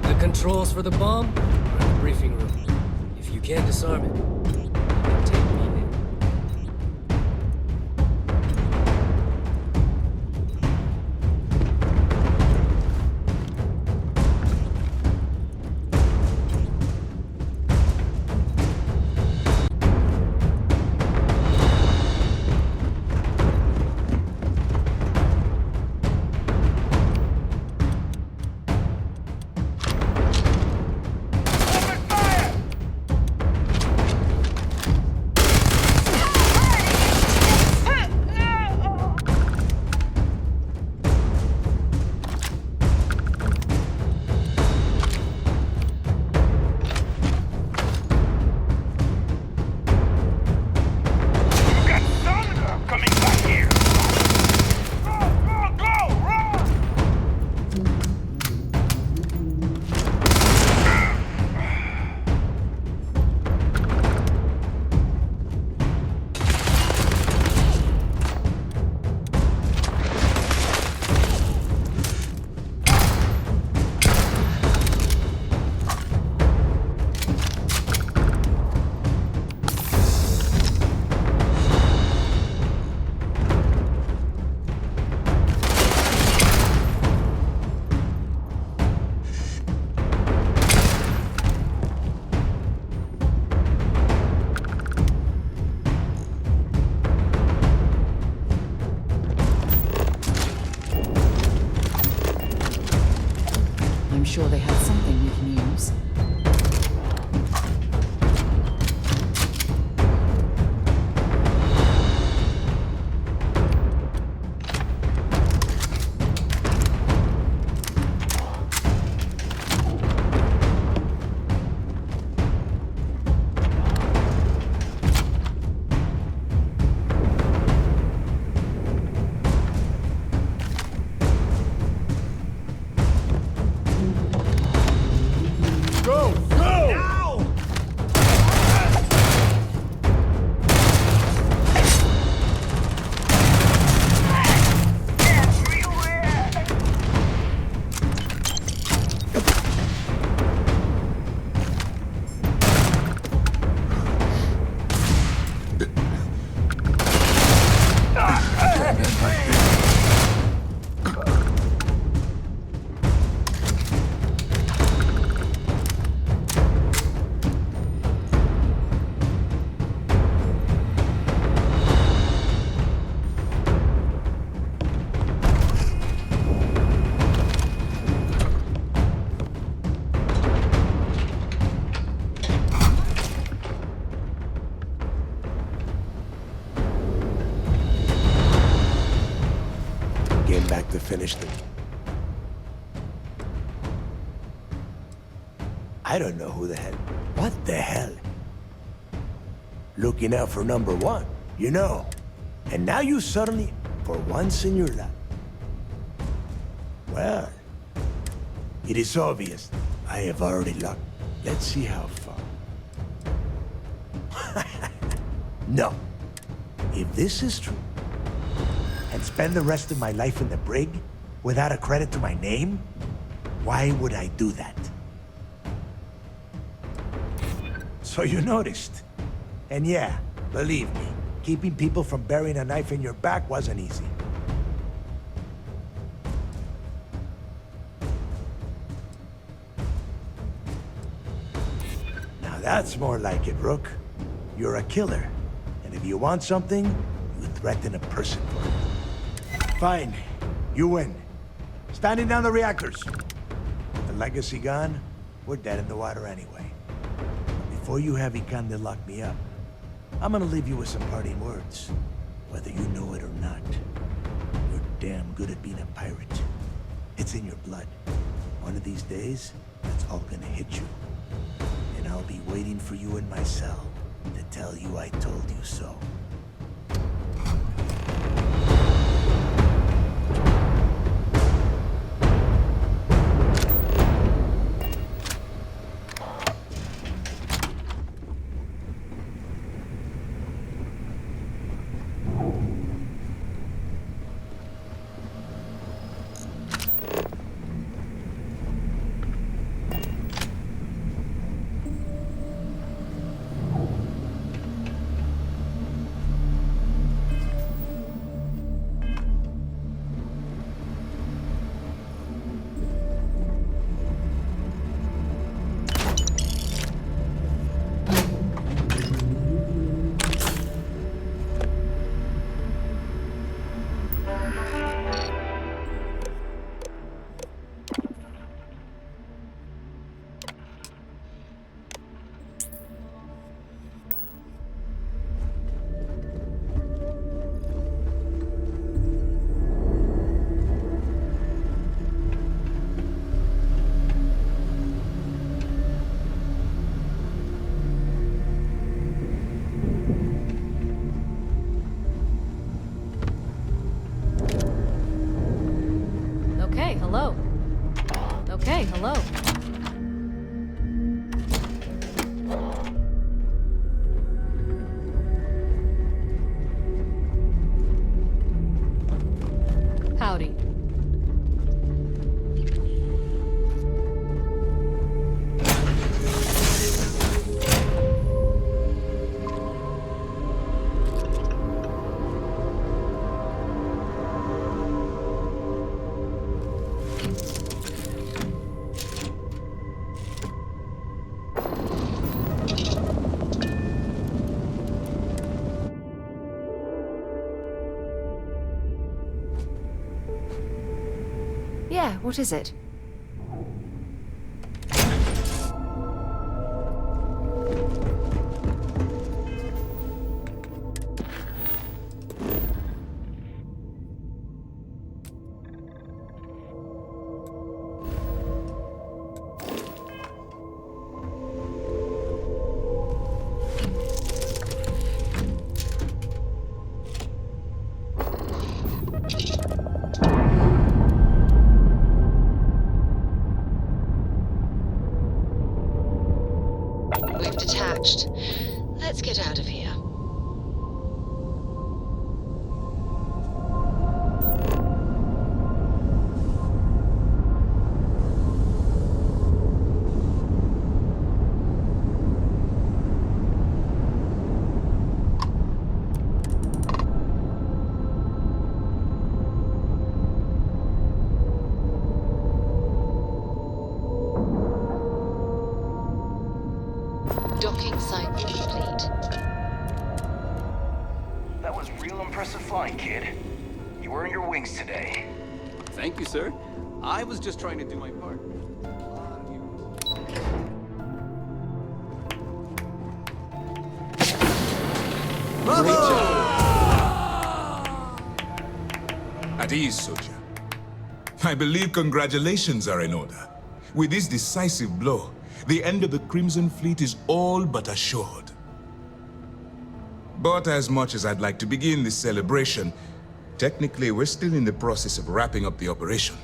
The controls for the bomb are in the briefing room. If you can't disarm it, you can take me in. I'm sure they had something we can use. Finish them. I don't know who the hell. What the hell? Looking out for number one, you know. And now you suddenly, for once in your life. Well, it is obvious. I have already looked. Let's see how far. No. If this is true, and spend the rest of my life in the brig without a credit to my name? Why would I do that? So you noticed. And yeah, believe me, keeping people from burying a knife in your back wasn't easy. Now that's more like it, Rook. You're a killer. And if you want something, you threaten a person for it. Fine. You win. Standing down the reactors. With the legacy gone, we're dead in the water anyway. But before you have Ikande lock me up, I'm gonna leave you with some parting words. Whether you know it or not, you're damn good at being a pirate. It's in your blood. One of these days, that's all gonna hit you. And I'll be waiting for you in my cell to tell you I told you so. Hello. Howdy. Yeah, what is it? detached. Let's get out of here. Docking site complete. That was real impressive flying, kid. You earned your wings today. Thank you, sir. I was just trying to do my part. Great job. At ease, soldier. I believe congratulations are in order. With this decisive blow, the end of the Crimson Fleet is all but assured. But as much as I'd like to begin this celebration, technically we're still in the process of wrapping up the operation.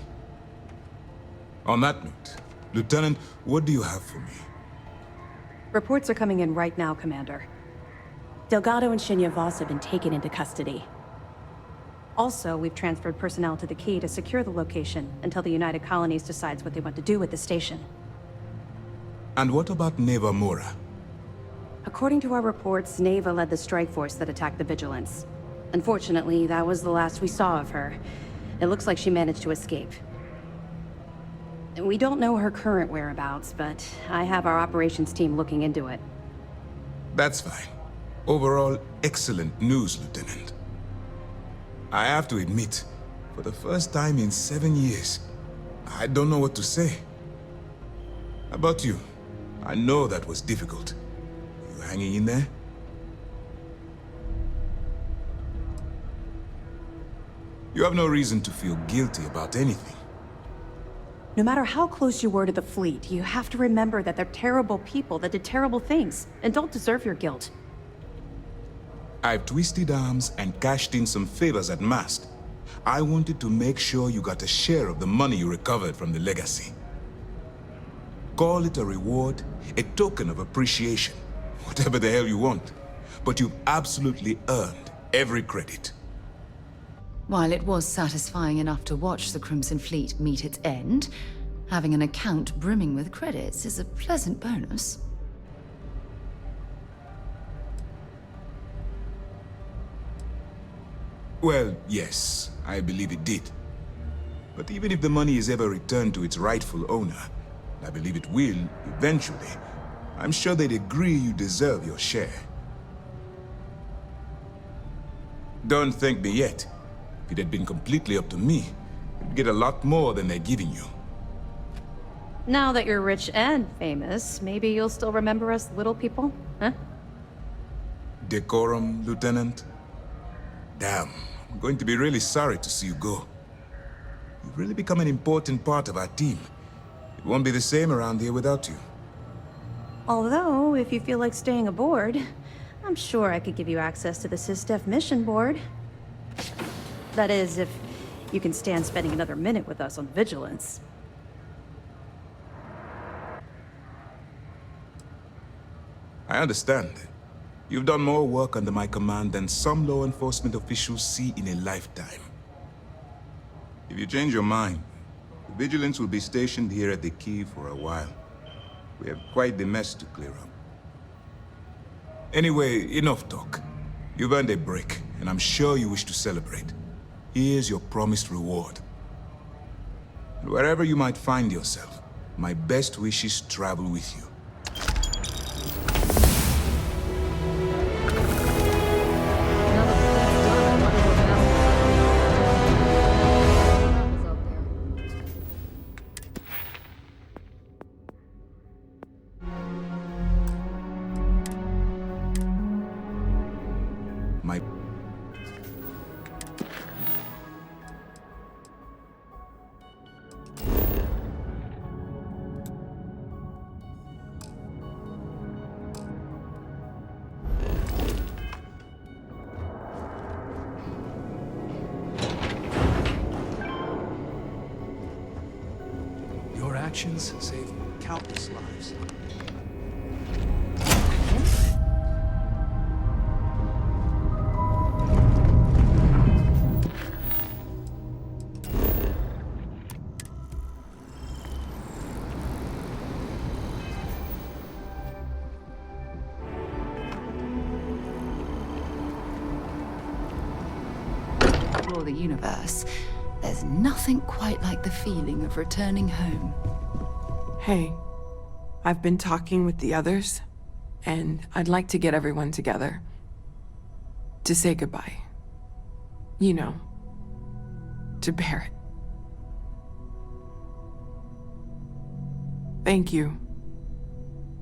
On that note, Lieutenant, what do you have for me? Reports are coming in right now, Commander. Delgado and Shinya Voss have been taken into custody. Also, we've transferred personnel to the Key to secure the location until the United Colonies decides what they want to do with the station. And what about Neva Moera? According to our reports, Neva led the strike force that attacked the Vigilance. Unfortunately, that was the last we saw of her. It looks like she managed to escape. We don't know her current whereabouts, but I have our operations team looking into it. That's fine. Overall, excellent news, Lieutenant. I have to admit, for the first time in 7 years, I don't know what to say. How about you? I know that was difficult. You hanging in there? You have no reason to feel guilty about anything. No matter how close you were to the fleet, you have to remember that they're terrible people that did terrible things, and don't deserve your guilt. I've twisted arms and cashed in some favors at Mast. I wanted to make sure you got a share of the money you recovered from the legacy. Call it a reward, a token of appreciation, whatever the hell you want. But you've absolutely earned every credit. While it was satisfying enough to watch the Crimson Fleet meet its end, having an account brimming with credits is a pleasant bonus. Well, yes, I believe it did. But even if the money is ever returned to its rightful owner, I believe it will, eventually, I'm sure they'd agree you deserve your share. Don't thank me yet. If it had been completely up to me, you'd get a lot more than they're giving you. Now that you're rich and famous, maybe you'll still remember us little people, huh? Decorum, Lieutenant? Damn, I'm going to be really sorry to see you go. You've really become an important part of our team. It won't be the same around here without you. Although, if you feel like staying aboard, I'm sure I could give you access to the SysDef mission board. That is, if you can stand spending another minute with us on Vigilance. I understand. You've done more work under my command than some law enforcement officials see in a lifetime. If you change your mind, the Vigilance will be stationed here at the Key for a while. We have quite the mess to clear up. Anyway, enough talk. You've earned a break, and I'm sure you wish to celebrate. Here's your promised reward. And wherever you might find yourself, my best wishes travel with you. My... Your actions save countless lives. explore the universe, there's nothing quite like the feeling of returning home. Hey, I've been talking with the others, and I'd like to get everyone together. To say goodbye. You know, to Barrett. Thank you.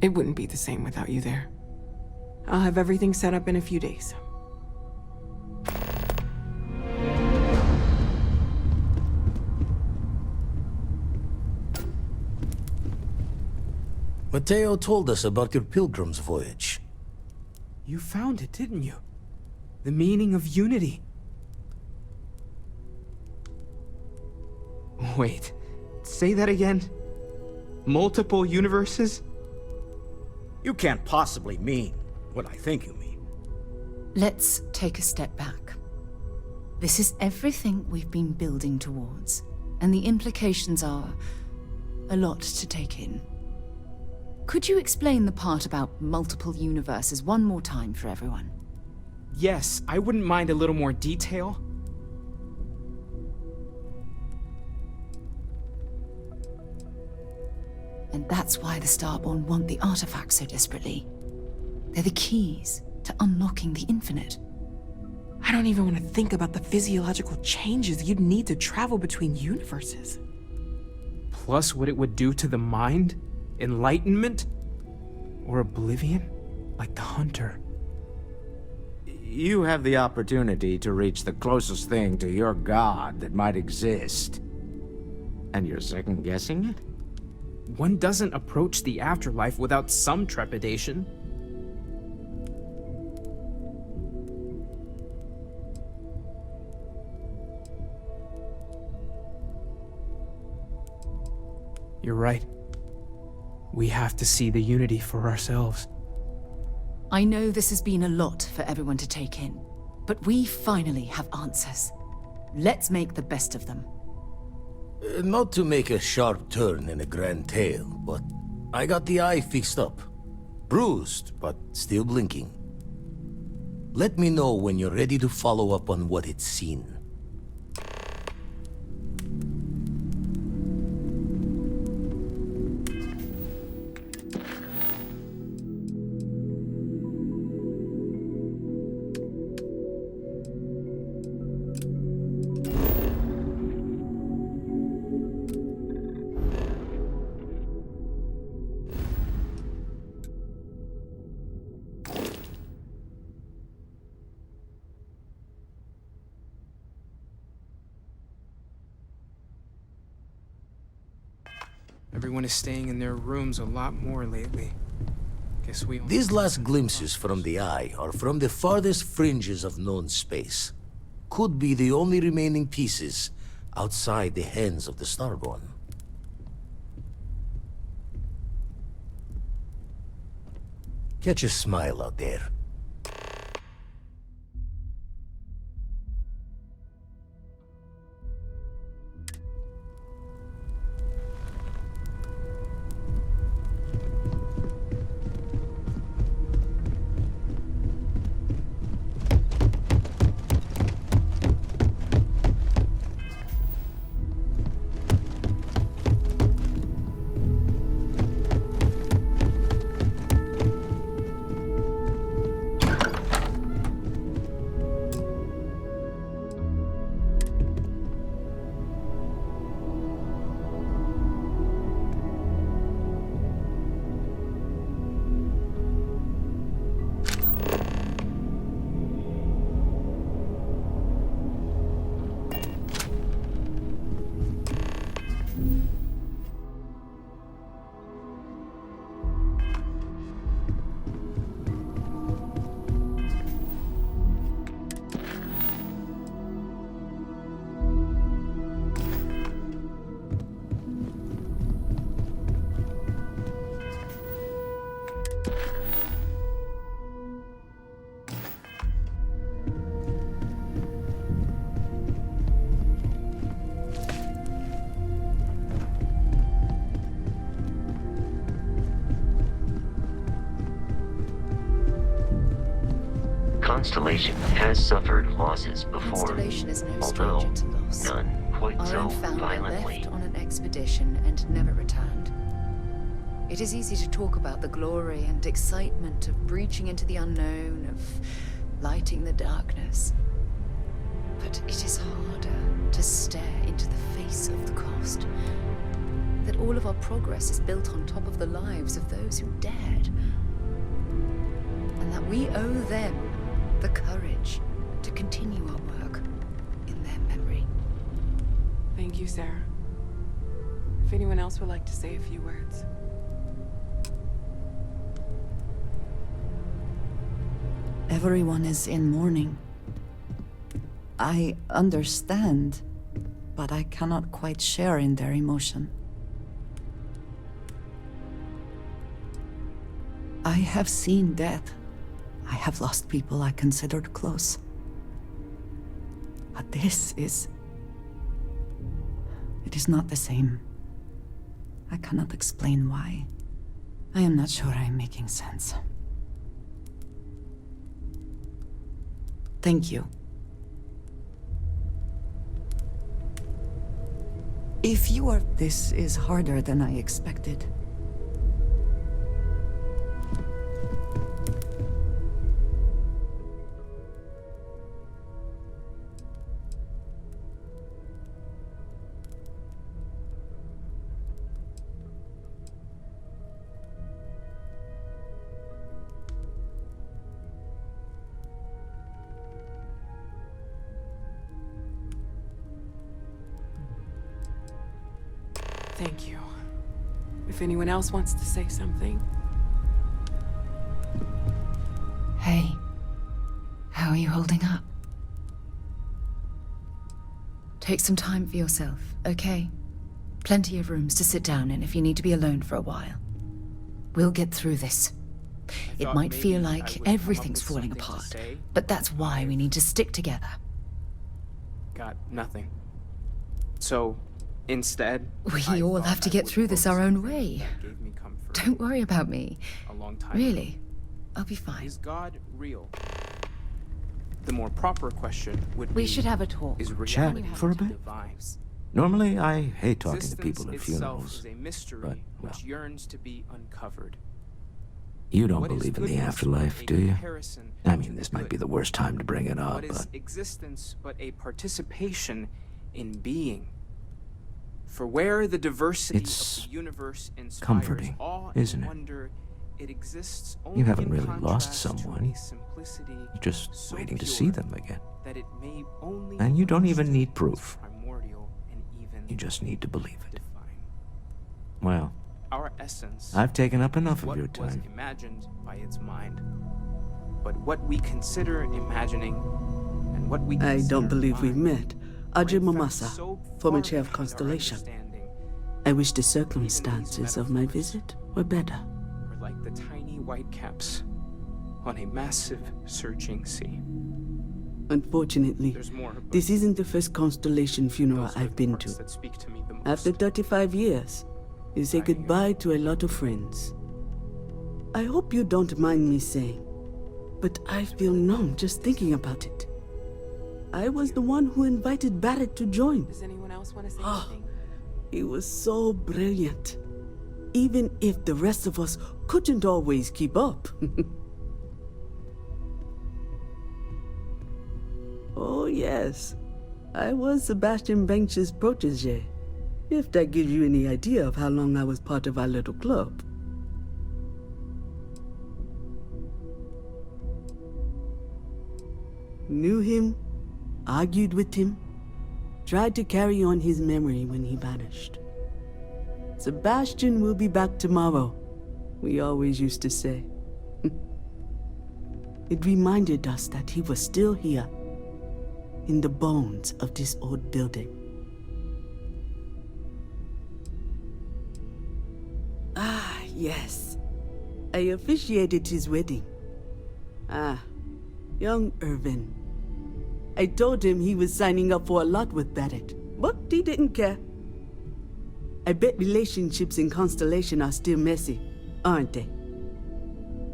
It wouldn't be the same without you there. I'll have everything set up in a few days. Mateo told us about your pilgrim's voyage. You found it, didn't you? The meaning of unity. Wait, say that again? Multiple universes? You can't possibly mean what I think you mean. Let's take a step back. This is everything we've been building towards, and the implications are a lot to take in. Could you explain the part about multiple universes one more time for everyone? Yes, I wouldn't mind a little more detail. And that's why the Starborn want the artifacts so desperately. They're the keys to unlocking the infinite. I don't even want to think about the physiological changes you'd need to travel between universes. Plus what it would do to the mind? Enlightenment? Or oblivion? Like the Hunter. You have the opportunity to reach the closest thing to your god that might exist. And you're second-guessing it? One doesn't approach the afterlife without some trepidation. You're right. We have to see the unity for ourselves. I know this has been a lot for everyone to take in, but we finally have answers. Let's make the best of them. Not to make a sharp turn in a grand tale, but I got the eye fixed up. Bruised, but still blinking. Let me know when you're ready to follow up on what it's seen. Everyone is staying in their rooms a lot more lately. Guess we... These last glimpses from the eye are from the farthest fringes of known space. Could be the only remaining pieces outside the hands of the Starborn. Catch a smile out there. Constellation has suffered losses before, Constellation is no although stranger to loss. none quite Our so own founder violently. left on an expedition and never returned. It is easy to talk about the glory and excitement of breaching into the unknown, of lighting the darkness. But it is harder to stare into the face of the cost. That all of our progress is built on top of the lives of those who dared. And that we owe them the courage to continue our work in their memory. Thank you, Sarah. If anyone else would like to say a few words. Everyone is in mourning. I understand, but I cannot quite share in their emotion. I have seen death. I have lost people I considered close. But this is... it is not the same. I cannot explain why. I am not sure I am making sense. Thank you. If you are... This is harder than I expected. Thank you. If anyone else wants to say something. Hey, how are you holding up? Take some time for yourself, okay? Plenty of rooms to sit down in if you need to be alone for a while. We'll get through this. It might feel like everything's falling apart, but that's why we need to stick together. Got nothing. So, instead, We all have to get through this our own way. Don't worry about me. Really, I'll be fine. Is God real? The more proper question would be... We should have a talk. Is Chat reality for a bit? divides? Normally, I hate talking to Existence people at itself funerals, is a mystery but, well, which yearns to be uncovered. you don't What is believe in the goodness afterlife, but do a you? comparison I to mean, this the might be good? the worst time to bring it up, What is but existence but a participation in being? For where the diversity It's of the universe inspires comforting, awe isn't and it? wonder, it exists only You haven't in really lost contrast to someone. a simplicity You're just so waiting to pure see them again. that it may only And you don't even exist need as proof. primordial and even You just need to believe it. divine. Well, Our essence I've taken up enough is of what your was time. imagined by its mind. But what we consider imagining and what we I consider don't believe we've mind met. Ajay are in fact Mamasa, so former far chair of beyond our Constellation. understanding. I wish the circumstances of my visit were better. We're like the tiny white caps on a massive surging sea. Unfortunately, There's more, but this isn't the first Constellation funeral those are I've the been parts to. that speak to me the most. After 35 years, you say goodbye to a lot of friends. I hope you don't mind me saying, but I feel numb just thinking about it. I was the one who invited Barrett to join. Does anyone else want to say Oh, anything? he was so brilliant. Even if the rest of us couldn't always keep up. Oh yes, I was Sebastian Banks's protege. If that gives you any idea of how long I was part of our little club. Knew him, argued with him, tried to carry on his memory when he vanished. Sebastian will be back tomorrow, we always used to say. It reminded us that he was still here, in the bones of this old building. Ah, yes. I officiated his wedding. Ah, young Irvin. I told him he was signing up for a lot with Barrett, but he didn't care. I bet relationships in Constellation are still messy, aren't they?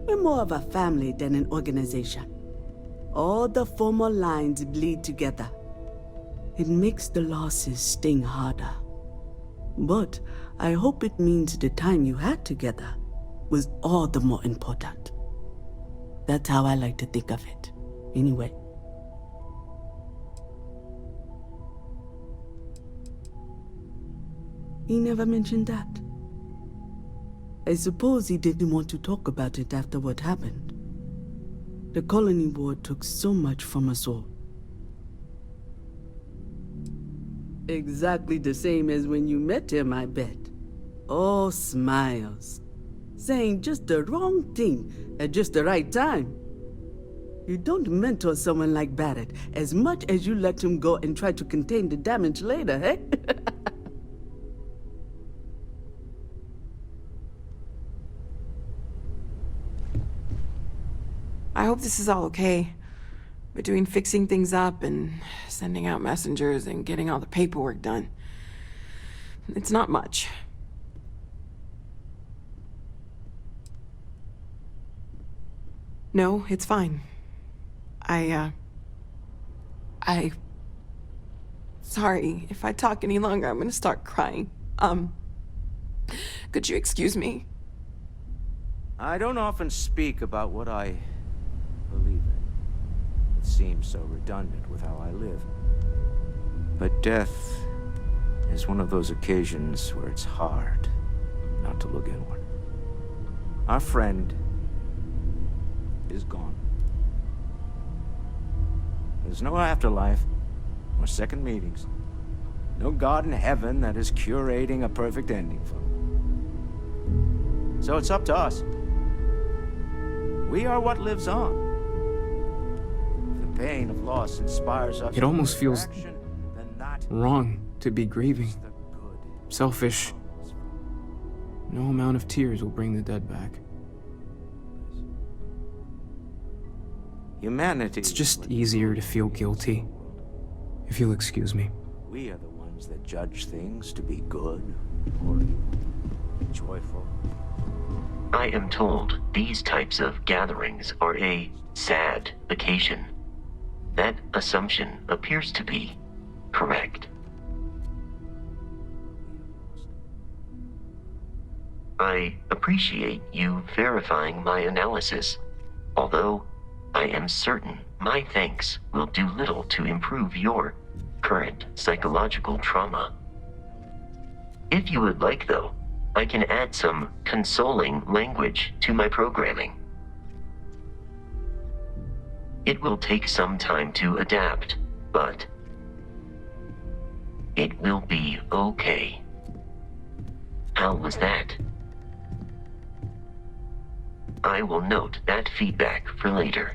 We're more of a family than an organization. All the former lines bleed together. It makes the losses sting harder. But I hope it means the time you had together was all the more important. That's how I like to think of it. Anyway. He never mentioned that. I suppose he didn't want to talk about it after what happened. The colony war took so much from us all. Exactly the same as when you met him, I bet. All smiles. Saying just the wrong thing at just the right time. You don't mentor someone like Barrett as much as you let him go and try to contain the damage later, eh? I hope this is all okay. Between fixing things up and sending out messengers and getting all the paperwork done. It's not much. No, it's fine. Sorry, if I talk any longer, I'm gonna start crying. Could you excuse me? I don't often speak about what I believe in. It seems so redundant with how I live. But death is one of those occasions where it's hard not to look inward. Our friend is gone. There's no afterlife, or second meetings. No God in heaven that is curating a perfect ending for him. So it's up to us. We are what lives on. If the pain of loss inspires us. It almost feels action, then that wrong to be grieving. Selfish. No amount of tears will bring the dead back. Humanity. It's just easier to feel guilty, if you'll excuse me. We are the ones that judge things to be good or joyful. I am told these types of gatherings are a sad occasion. That assumption appears to be correct. I appreciate you verifying my analysis, although I am certain my thanks will do little to improve your current psychological trauma. If you would like, though, I can add some consoling language to my programming. It will take some time to adapt, but it will be okay. How was that? I will note that feedback for later.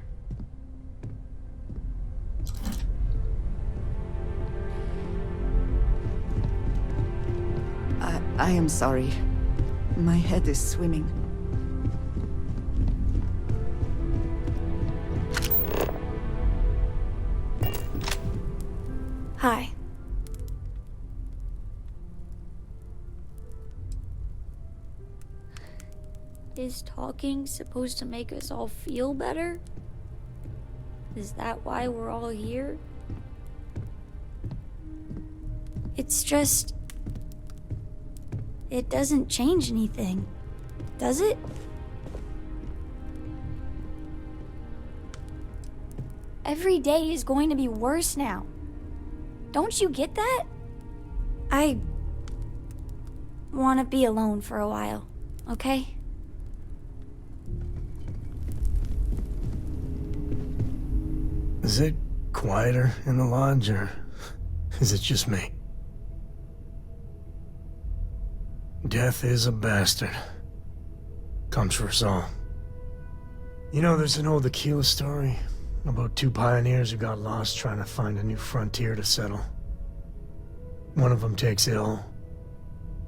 I am sorry. My head is swimming. Hi. Is talking supposed to make us all feel better? Is that why we're all here? It's just... it doesn't change anything, does it? Every day is going to be worse now. Don't you get that? I want to be alone for a while, okay? Is it quieter in the lodge, or is it just me? Death is a bastard. Comes for us all. You know, there's an old Aquila story about two pioneers who got lost trying to find a new frontier to settle. One of them takes ill.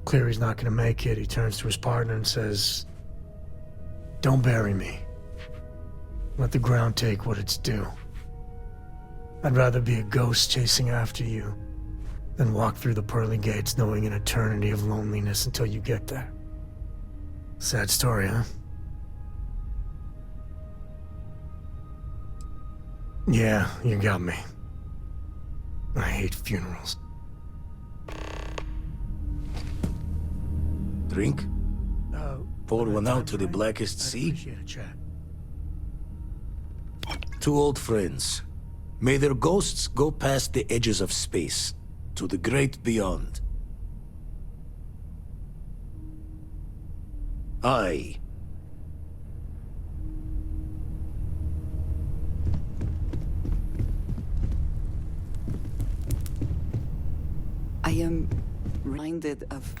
Clear he's not gonna make it, he turns to his partner and says, "Don't bury me. Let the ground take what it's due. I'd rather be a ghost chasing after you than walk through the pearly gates knowing an eternity of loneliness until you get there." Sad story, huh? Yeah, you got me. I hate funerals. Drink? Pour one out to the blackest sea? Appreciate a chat. Two old friends. May their ghosts go past the edges of space, to the great beyond. I am reminded of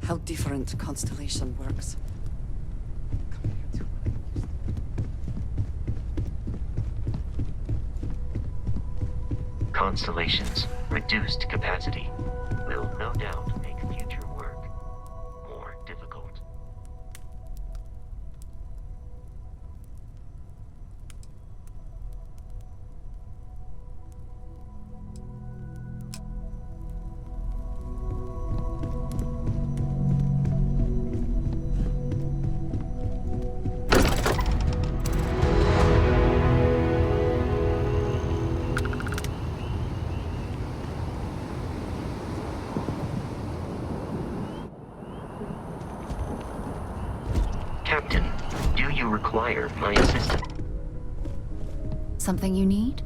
how different Constellation works. Constellation's reduced capacity will no doubt make future work more difficult. Captain, do you require my assistance? Something you need?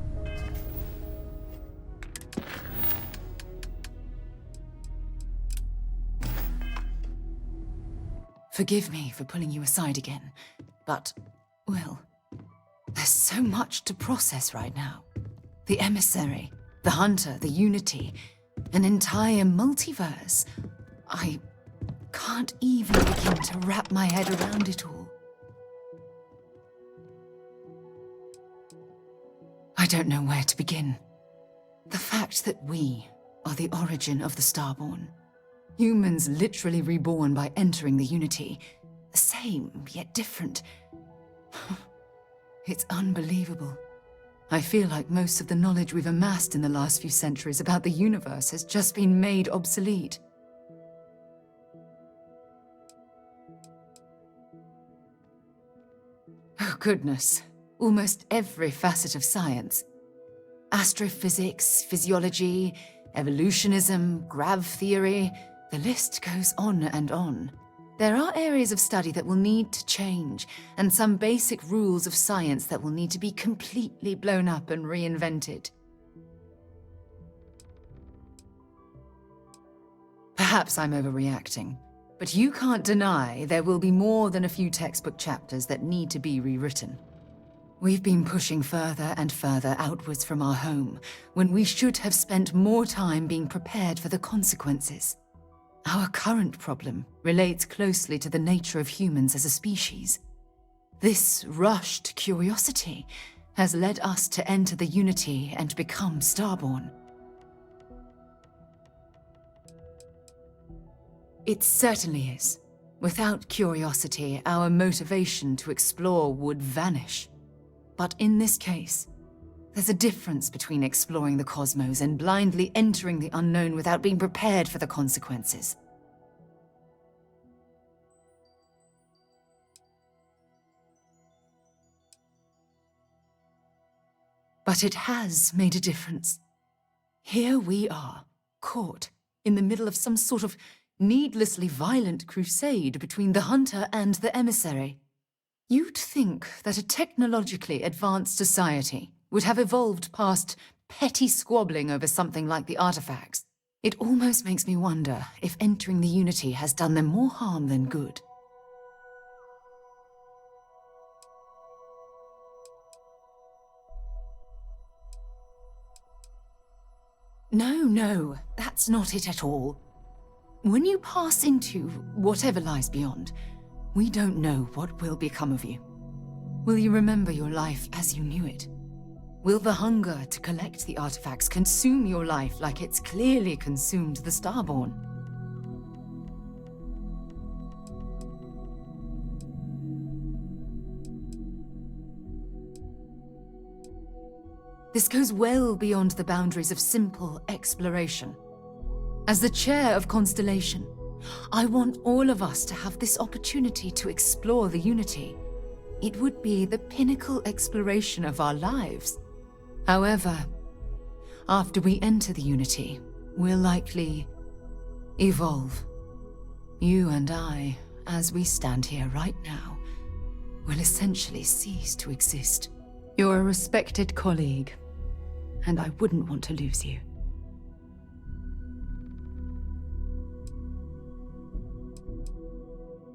Forgive me for pulling you aside again, but, well, there's so much to process right now. The emissary, the hunter, the unity, an entire multiverse. I can't even begin to wrap my head around it all. I don't know where to begin. The fact that we are the origin of the Starborn. Humans literally reborn by entering the Unity. The same, yet different. It's unbelievable. I feel like most of the knowledge we've amassed in the last few centuries about the universe has just been made obsolete. Oh goodness, almost every facet of science. Astrophysics, physiology, evolutionism, grav theory, the list goes on and on. There are areas of study that will need to change, and some basic rules of science that will need to be completely blown up and reinvented. Perhaps I'm overreacting, but you can't deny there will be more than a few textbook chapters that need to be rewritten. We've been pushing further and further outwards from our home, when we should have spent more time being prepared for the consequences. Our current problem relates closely to the nature of humans as a species. This rushed curiosity has led us to enter the Unity and become Starborn. It certainly is. Without curiosity, our motivation to explore would vanish. But in this case, there's a difference between exploring the cosmos and blindly entering the unknown without being prepared for the consequences. But it has made a difference. Here we are, caught in the middle of some sort of needlessly violent crusade between the hunter and the emissary. You'd think that a technologically advanced society would have evolved past petty squabbling over something like the artifacts. It almost makes me wonder if entering the Unity has done them more harm than good. No, that's not it at all. When you pass into whatever lies beyond, we don't know what will become of you. Will you remember your life as you knew it? Will the hunger to collect the artifacts consume your life like it's clearly consumed the Starborn? This goes well beyond the boundaries of simple exploration. As the chair of Constellation, I want all of us to have this opportunity to explore the Unity. It would be the pinnacle exploration of our lives. However, after we enter the Unity, we'll likely evolve. You and I, as we stand here right now, will essentially cease to exist. You're a respected colleague, and I wouldn't want to lose you.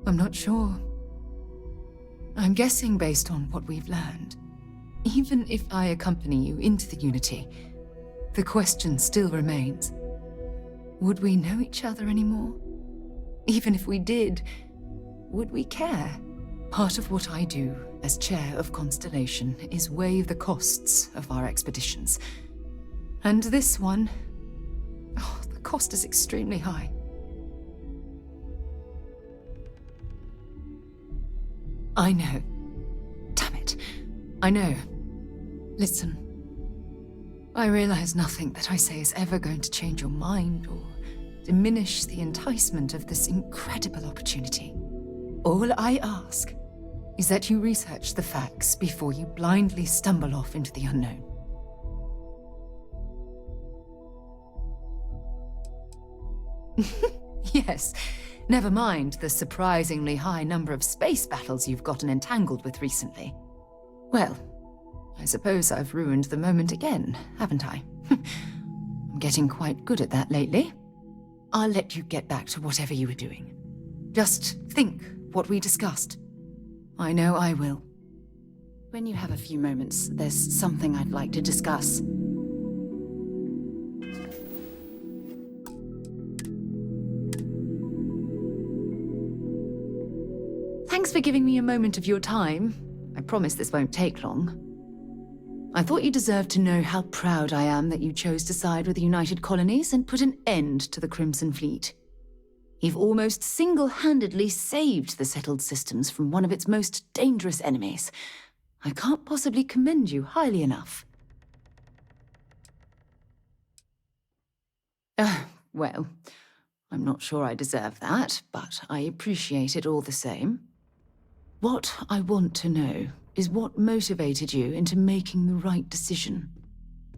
I'm not sure. I'm guessing based on what we've learned. Even if I accompany you into the Unity, the question still remains. Would we know each other anymore? Even if we did, would we care? Part of what I do as chair of Constellation is weigh the costs of our expeditions. And this one, the cost is extremely high. I know. Damn it. I know. Listen. I realize nothing that I say is ever going to change your mind or diminish the enticement of this incredible opportunity. All I ask is that you research the facts before you blindly stumble off into the unknown. Yes. Never mind the surprisingly high number of space battles you've gotten entangled with recently. Well, I suppose I've ruined the moment again, haven't I? I'm getting quite good at that lately. I'll let you get back to whatever you were doing. Just think what we discussed. I know I will. When you have a few moments, there's something I'd like to discuss. Thanks for giving me a moment of your time. I promise this won't take long. I thought you deserved to know how proud I am that you chose to side with the United Colonies and put an end to the Crimson Fleet. You've almost single-handedly saved the settled systems from one of its most dangerous enemies. I can't possibly commend you highly enough. Well, I'm not sure I deserve that, but I appreciate it all the same. What I want to know is what motivated you into making the right decision.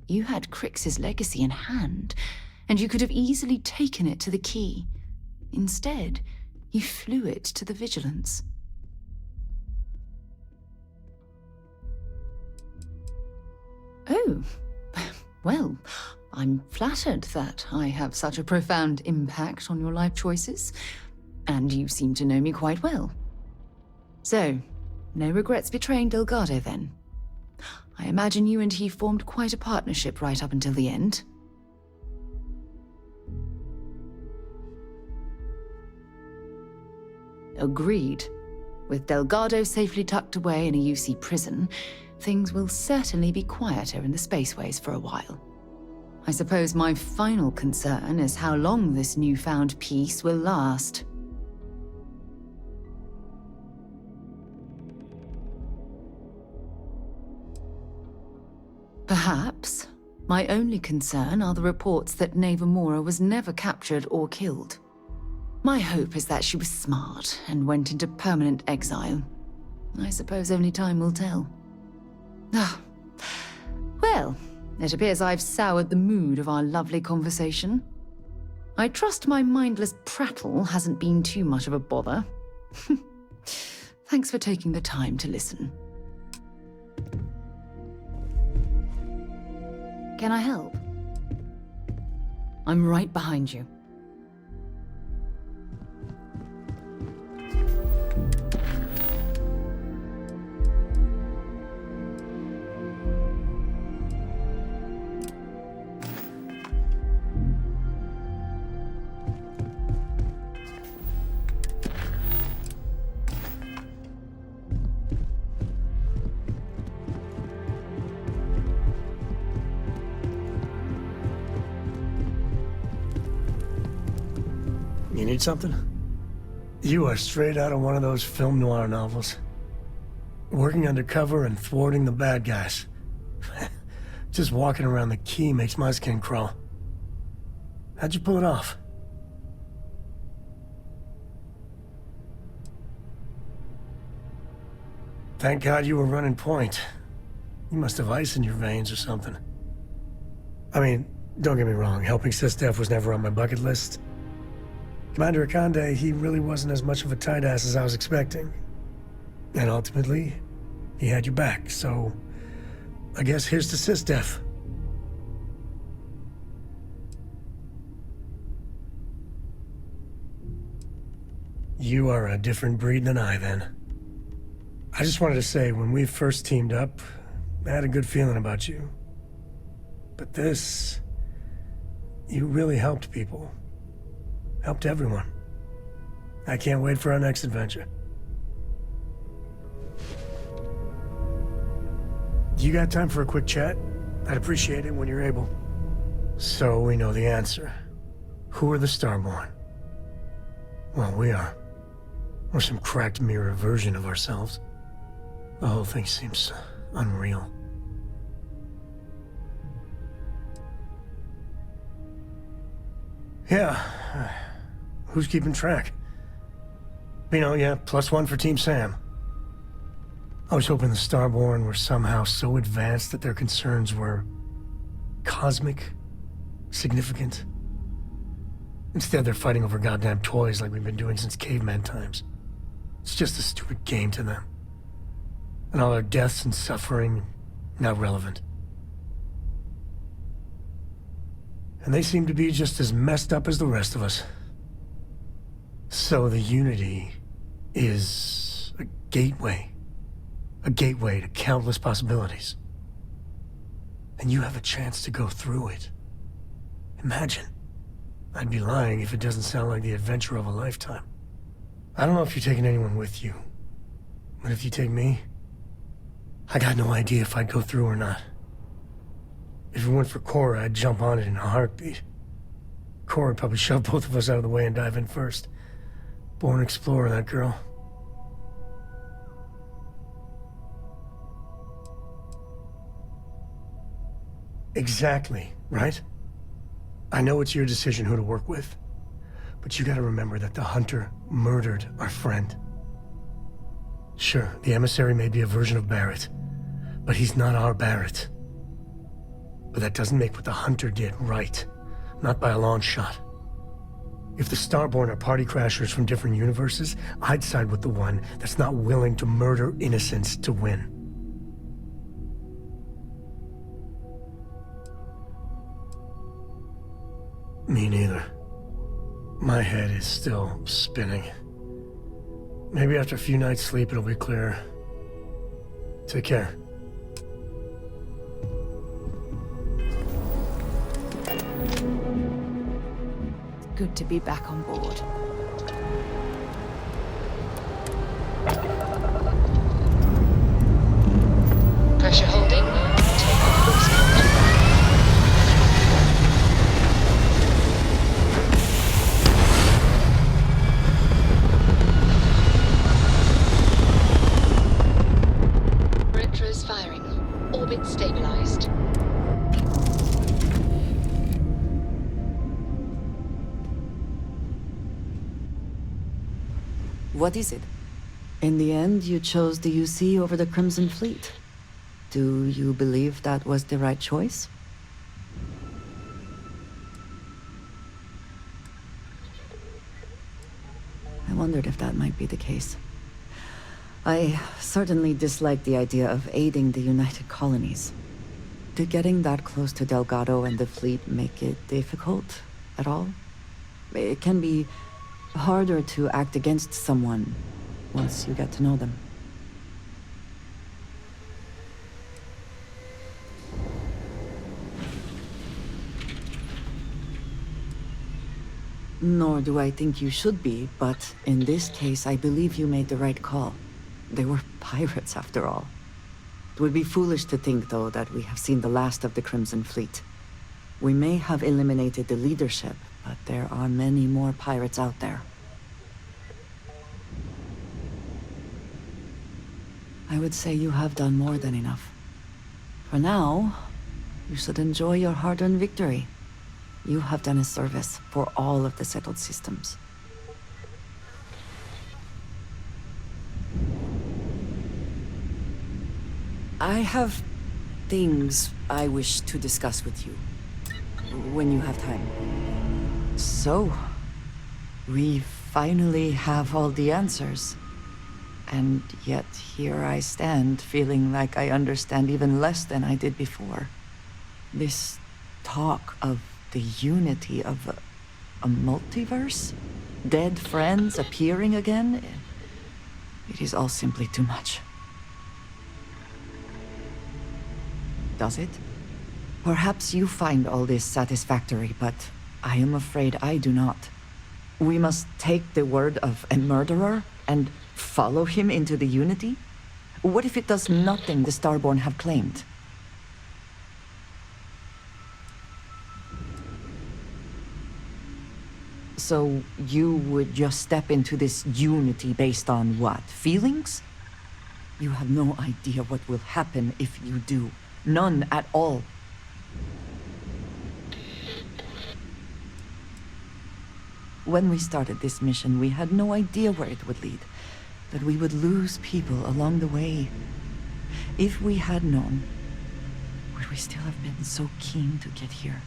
You had Crix's legacy in hand, and you could have easily taken it to the Key. Instead, you flew it to the Vigilance. Oh, well, I'm flattered that I have such a profound impact on your life choices, and you seem to know me quite well. So, no regrets betraying Delgado then? I imagine you and he formed quite a partnership right up until the end. Agreed. With Delgado safely tucked away in a UC prison, things will certainly be quieter in the spaceways for a while. I suppose my final concern is how long this newfound peace will last. Perhaps my only concern are the reports that Moera was never captured or killed. My hope is that she was smart and went into permanent exile. I suppose only time will tell. Well, it appears I've soured the mood of our lovely conversation. I trust my mindless prattle hasn't been too much of a bother. Thanks for taking the time to listen. Can I help? I'm right behind you. You need something? You are straight out of one of those film noir novels. Working undercover and thwarting the bad guys. Just walking around the Key makes my skin crawl. How'd you pull it off? Thank God you were running point. You must have ice in your veins or something. I mean, don't get me wrong, helping SysDef was never on my bucket list. Commander Akande, he really wasn't as much of a tight ass as I was expecting. And ultimately, he had your back, so I guess here's to SysDef. You are a different breed than I, then. I just wanted to say, when we first teamed up, I had a good feeling about you. But this... you really helped people. Helped everyone. I can't wait for our next adventure. You got time for a quick chat? I'd appreciate it when you're able. So we know the answer. Who are the Starborn? Well, we are. We're some cracked mirror version of ourselves. The whole thing seems unreal. Yeah. Who's keeping track? You know, yeah, +1 for Team Sam. I was hoping the Starborn were somehow so advanced that their concerns were cosmic, significant. Instead, they're fighting over goddamn toys like we've been doing since caveman times. It's just a stupid game to them. And all our deaths and suffering, not relevant. And they seem to be just as messed up as the rest of us. So the Unity is a gateway. A gateway to countless possibilities. And you have a chance to go through it. Imagine. I'd be lying if it doesn't sound like the adventure of a lifetime. I don't know if you're taking anyone with you, but if you take me, I got no idea if I'd go through or not. If it weren't for Cora, I'd jump on it in a heartbeat. Cora would probably shove both of us out of the way and dive in first. Born explorer, that girl. Exactly, right? I know it's your decision who to work with, but you gotta remember that the Hunter murdered our friend. Sure, the emissary may be a version of Barrett, but he's not our Barrett. But that doesn't make what the Hunter did right, not by a long shot. If the Starborn are party crashers from different universes, I'd side with the one that's not willing to murder innocents to win. Me neither. My head is still spinning. Maybe after a few nights' sleep it'll be clearer. Take care. Good to be back on board. Pressure holding. Take off course control. Is firing. Orbit stabilized. What is it? In the end, you chose the UC over the Crimson Fleet. Do you believe that was the right choice? I wondered if that might be the case. I certainly dislike the idea of aiding the United Colonies. Did getting that close to Delgado and the fleet make it difficult at all? It can be harder to act against someone once you get to know them. Nor do I think you should be, but in this case, I believe you made the right call. They were pirates, after all. It would be foolish to think, though, that we have seen the last of the Crimson Fleet. We may have eliminated the leadership, but there are many more pirates out there. I would say you have done more than enough. For now, you should enjoy your hard-earned victory. You have done a service for all of the settled systems. I have things I wish to discuss with you when you have time. So, we finally have all the answers. And yet here I stand, feeling like I understand even less than I did before. This talk of the unity of a multiverse? Dead friends appearing again? It is all simply too much. Does it? Perhaps you find all this satisfactory, but I am afraid I do not. We must take the word of a murderer and follow him into the Unity? What if it does nothing the Starborn have claimed? So you would just step into this Unity based on what? Feelings? You have no idea what will happen if you do. None at all. When we started this mission, we had no idea where it would lead. That we would lose people along the way. If we had known, would we still have been so keen to get here?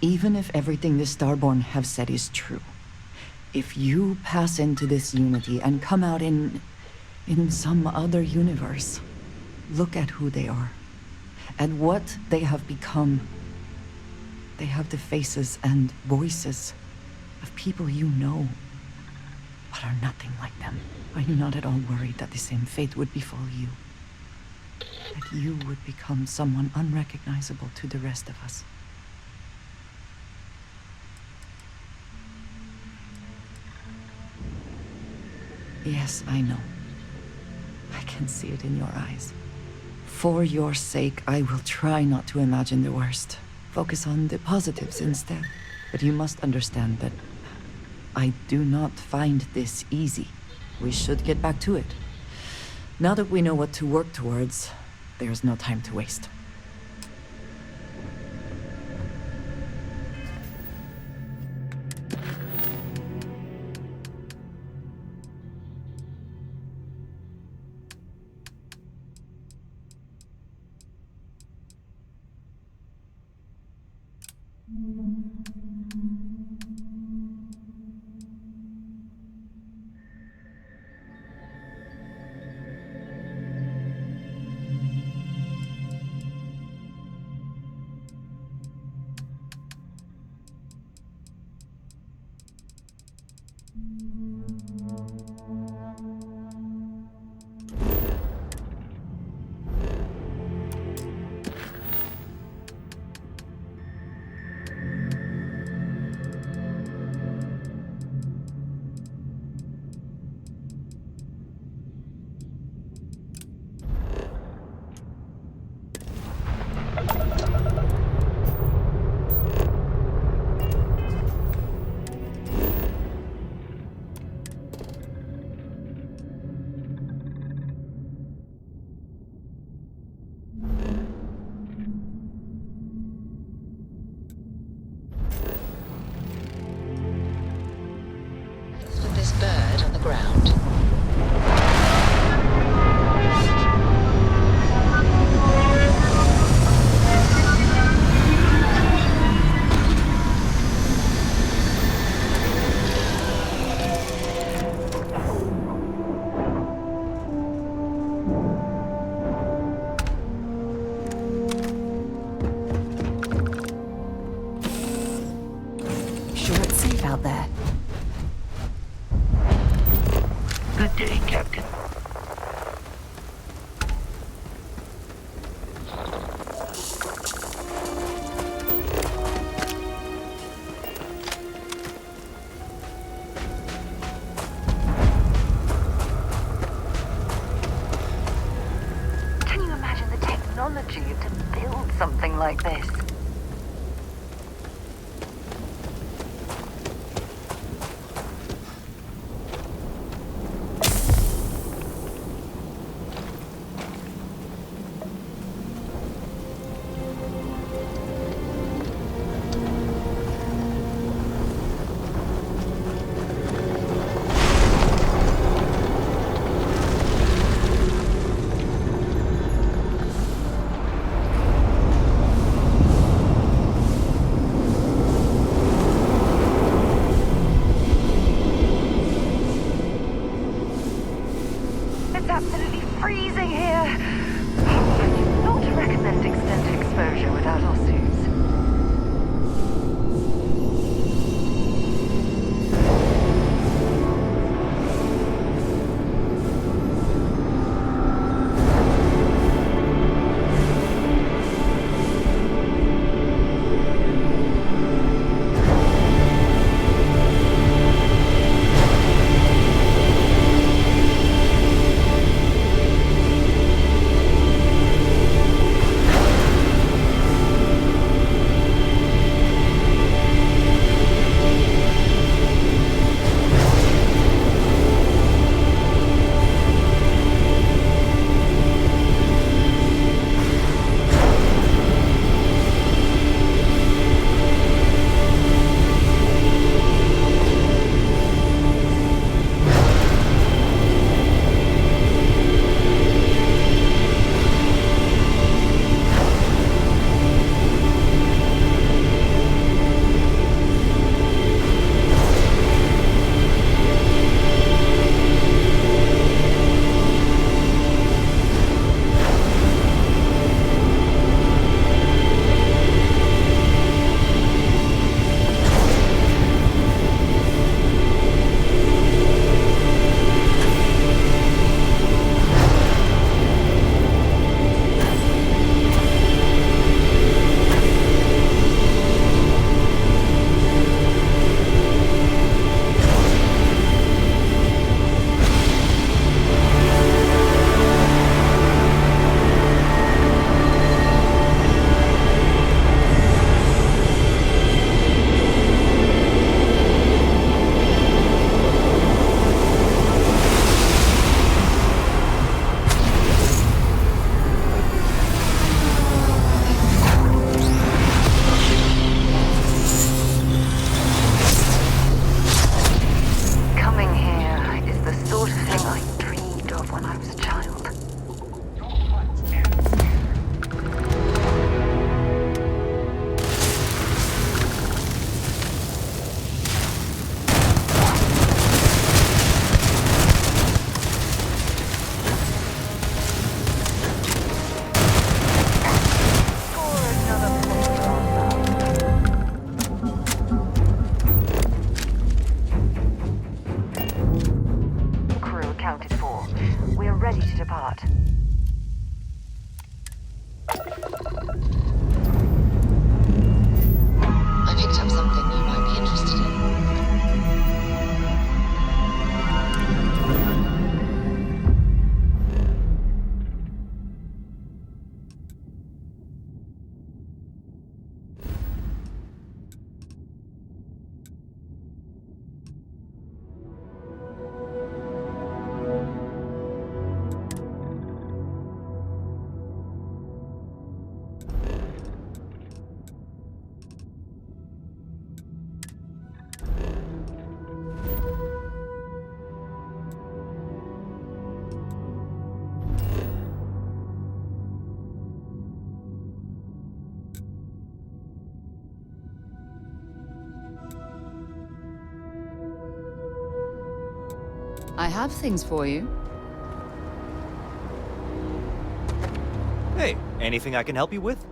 Even if everything the Starborn have said is true. If you pass into this Unity and come out in some other universe, look at who they are. And what they have become. They have the faces and voices of people you know, but are nothing like them. Are you not at all worried that the same fate would befall you? That you would become someone unrecognizable to the rest of us? Yes, I know. I can see it in your eyes. For your sake, I will try not to imagine the worst. Focus on the positives instead. But you must understand that I do not find this easy. We should get back to it. Now that we know what to work towards, there's no time to waste. With this bird on the ground. Sure it's safe out there. Good day, Captain. Can you imagine the technology to build something like this? apart. I picked up something you might be interested in. I have things for you. Hey, anything I can help you with?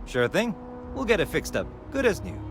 Sure thing. We'll get it fixed up, good as new.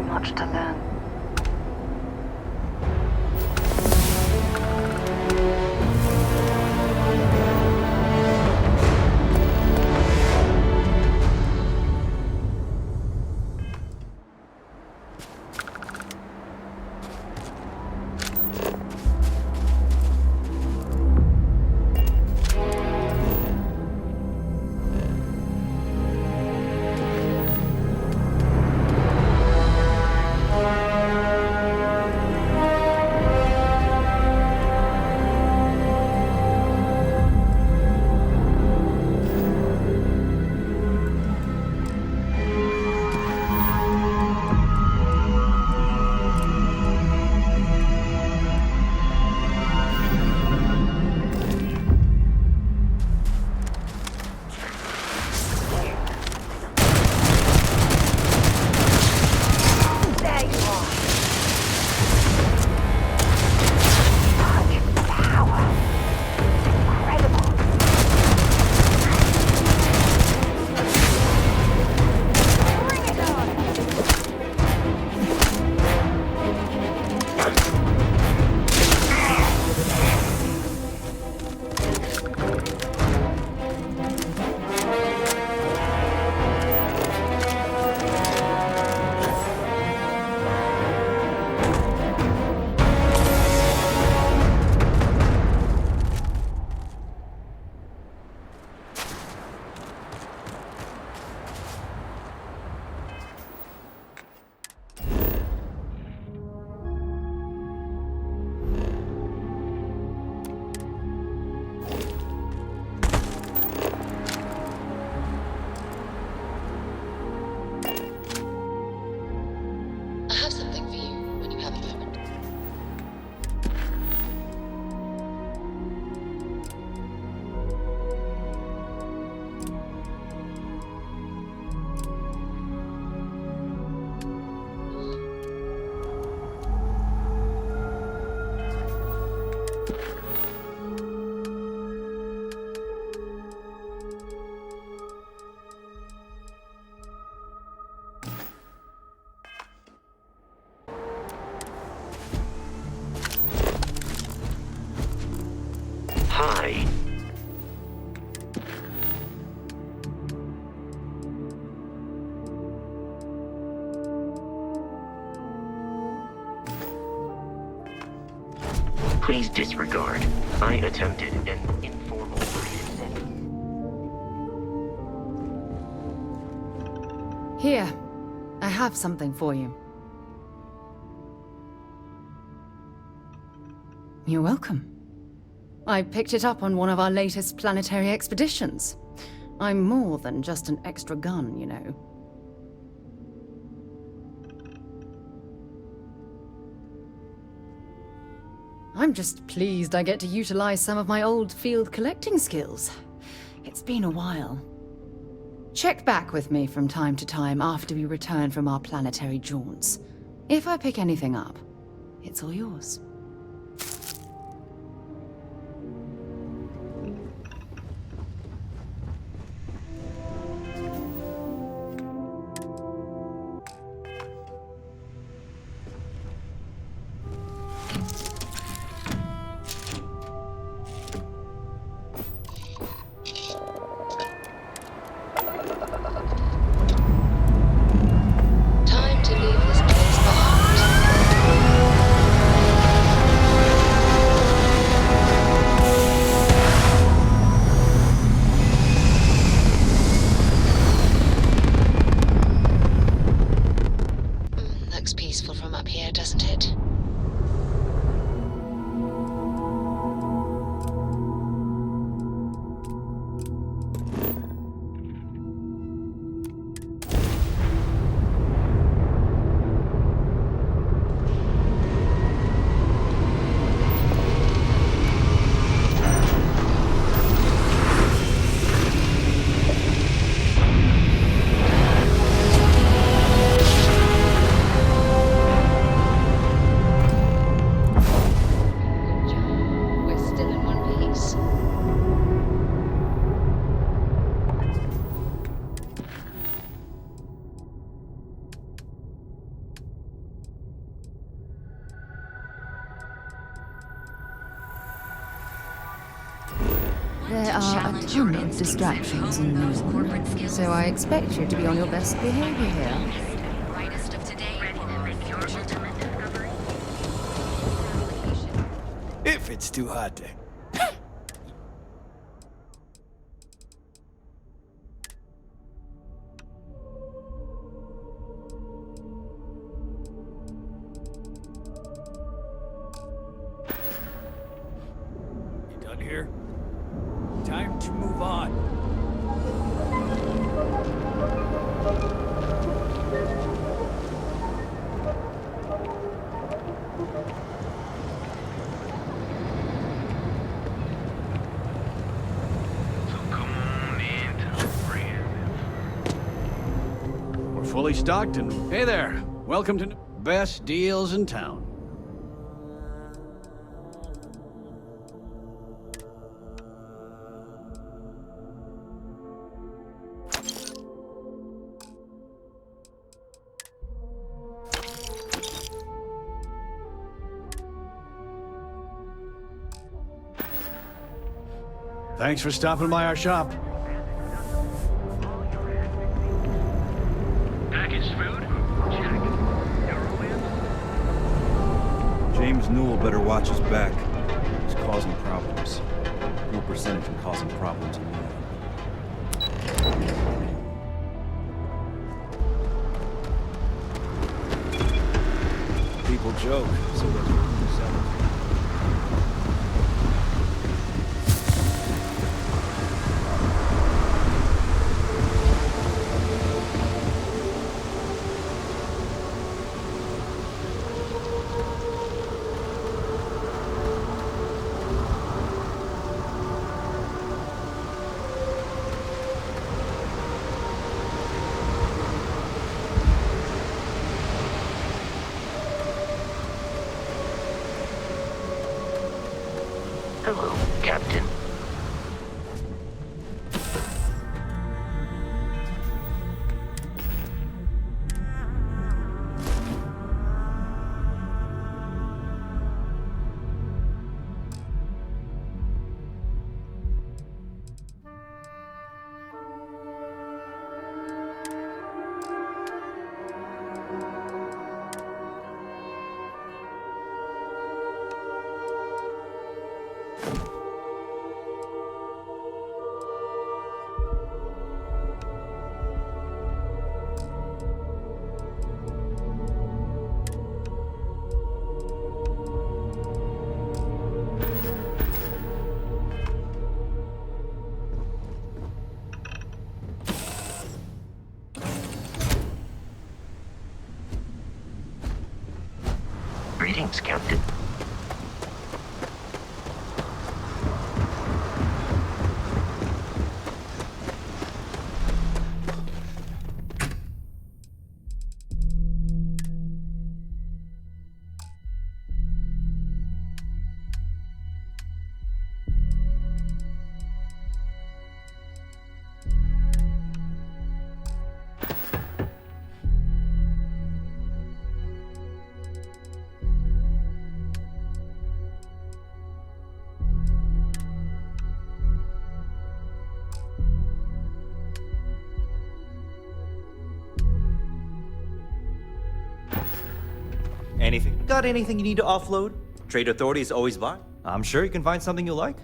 so much to learn. I have something for you when you have a moment. Hi. Please disregard. I attempted an informal reset. Here, I have something for you. You're welcome. I picked it up on one of our latest planetary expeditions. I'm more than just an extra gun, you know. I'm just pleased I get to utilize some of my old field collecting skills. It's been a while. Check back with me from time to time after we return from our planetary jaunts. If I pick anything up, it's all yours. Time to leave this place behind. There are a ton of distractions in New York, so I expect you to be on your best behavior here. If it's too hot to... You done here? Time to move on. We're fully stocked and hey there, welcome to best deals in town. Thanks for stopping by our shop. Packaged food? Check. James Newell better watch his back. He's causing problems. No percentage in causing problems in New York. People joke, so does yourself. Hello, Captain. Greetings, Captain. Anything? Got anything you need to offload? Trade Authority is always by. I'm sure you can find something you like.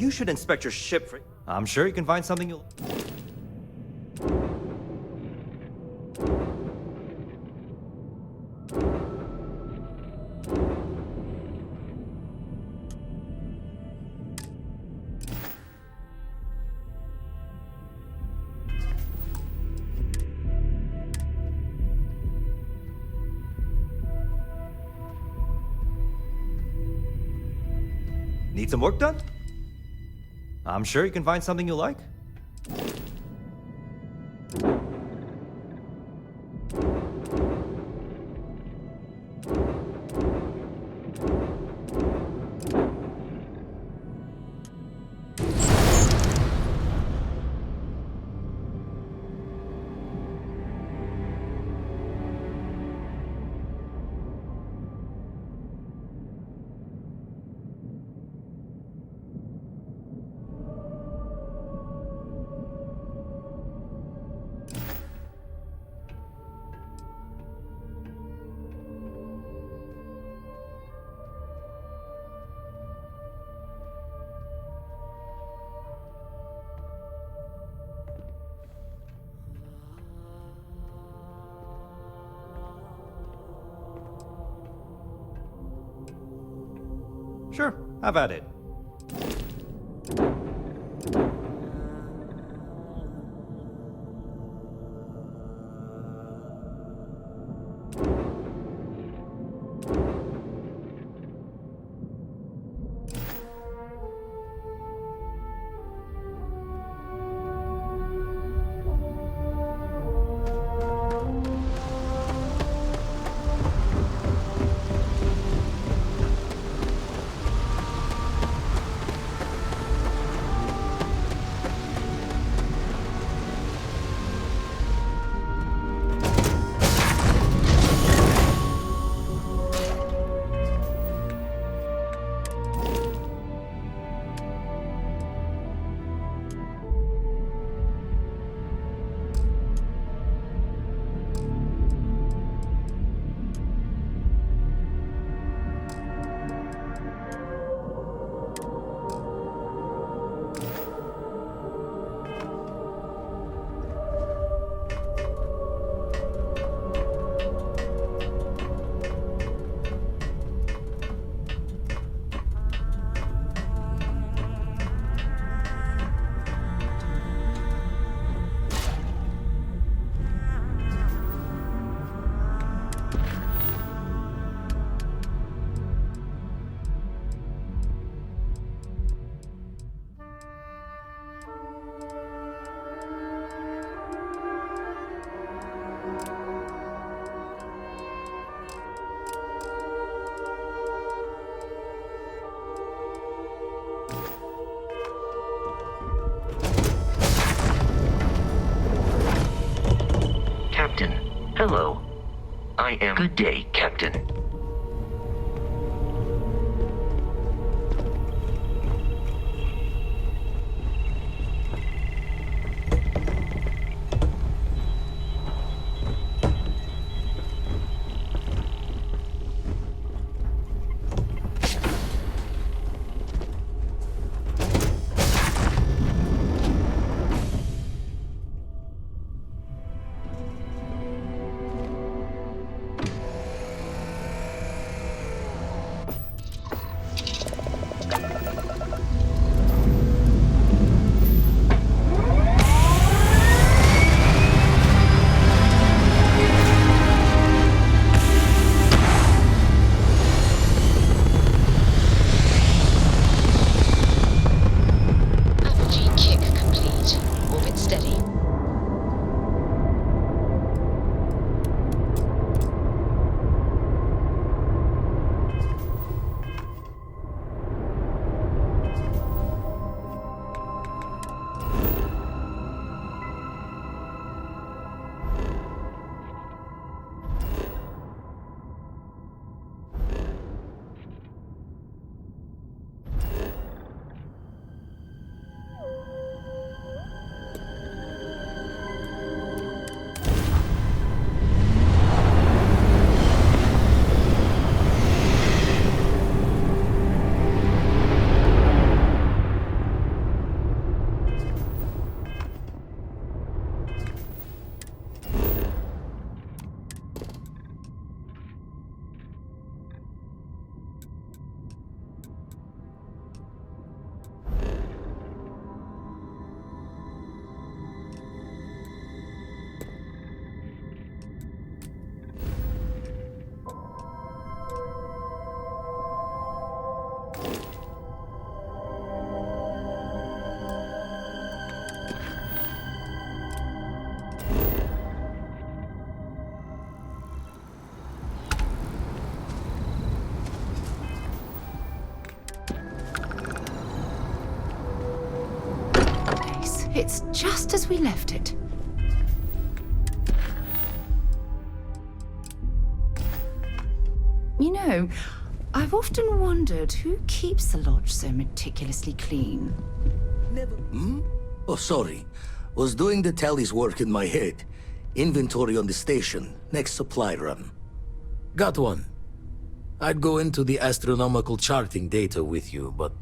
you should inspect your ship for... I'm sure you can find something you'll... Need some work done? I'm sure you can find something you like. Sure, have at it. Captain, hello. I am... Good day, Captain. place. It's just as we left it. You know, I've often wondered who keeps the lodge so meticulously clean. Hmm? Oh, sorry. Was doing the tally's work in my head. Inventory on the station, next supply run. Got one. I'd go into the astronomical charting data with you, but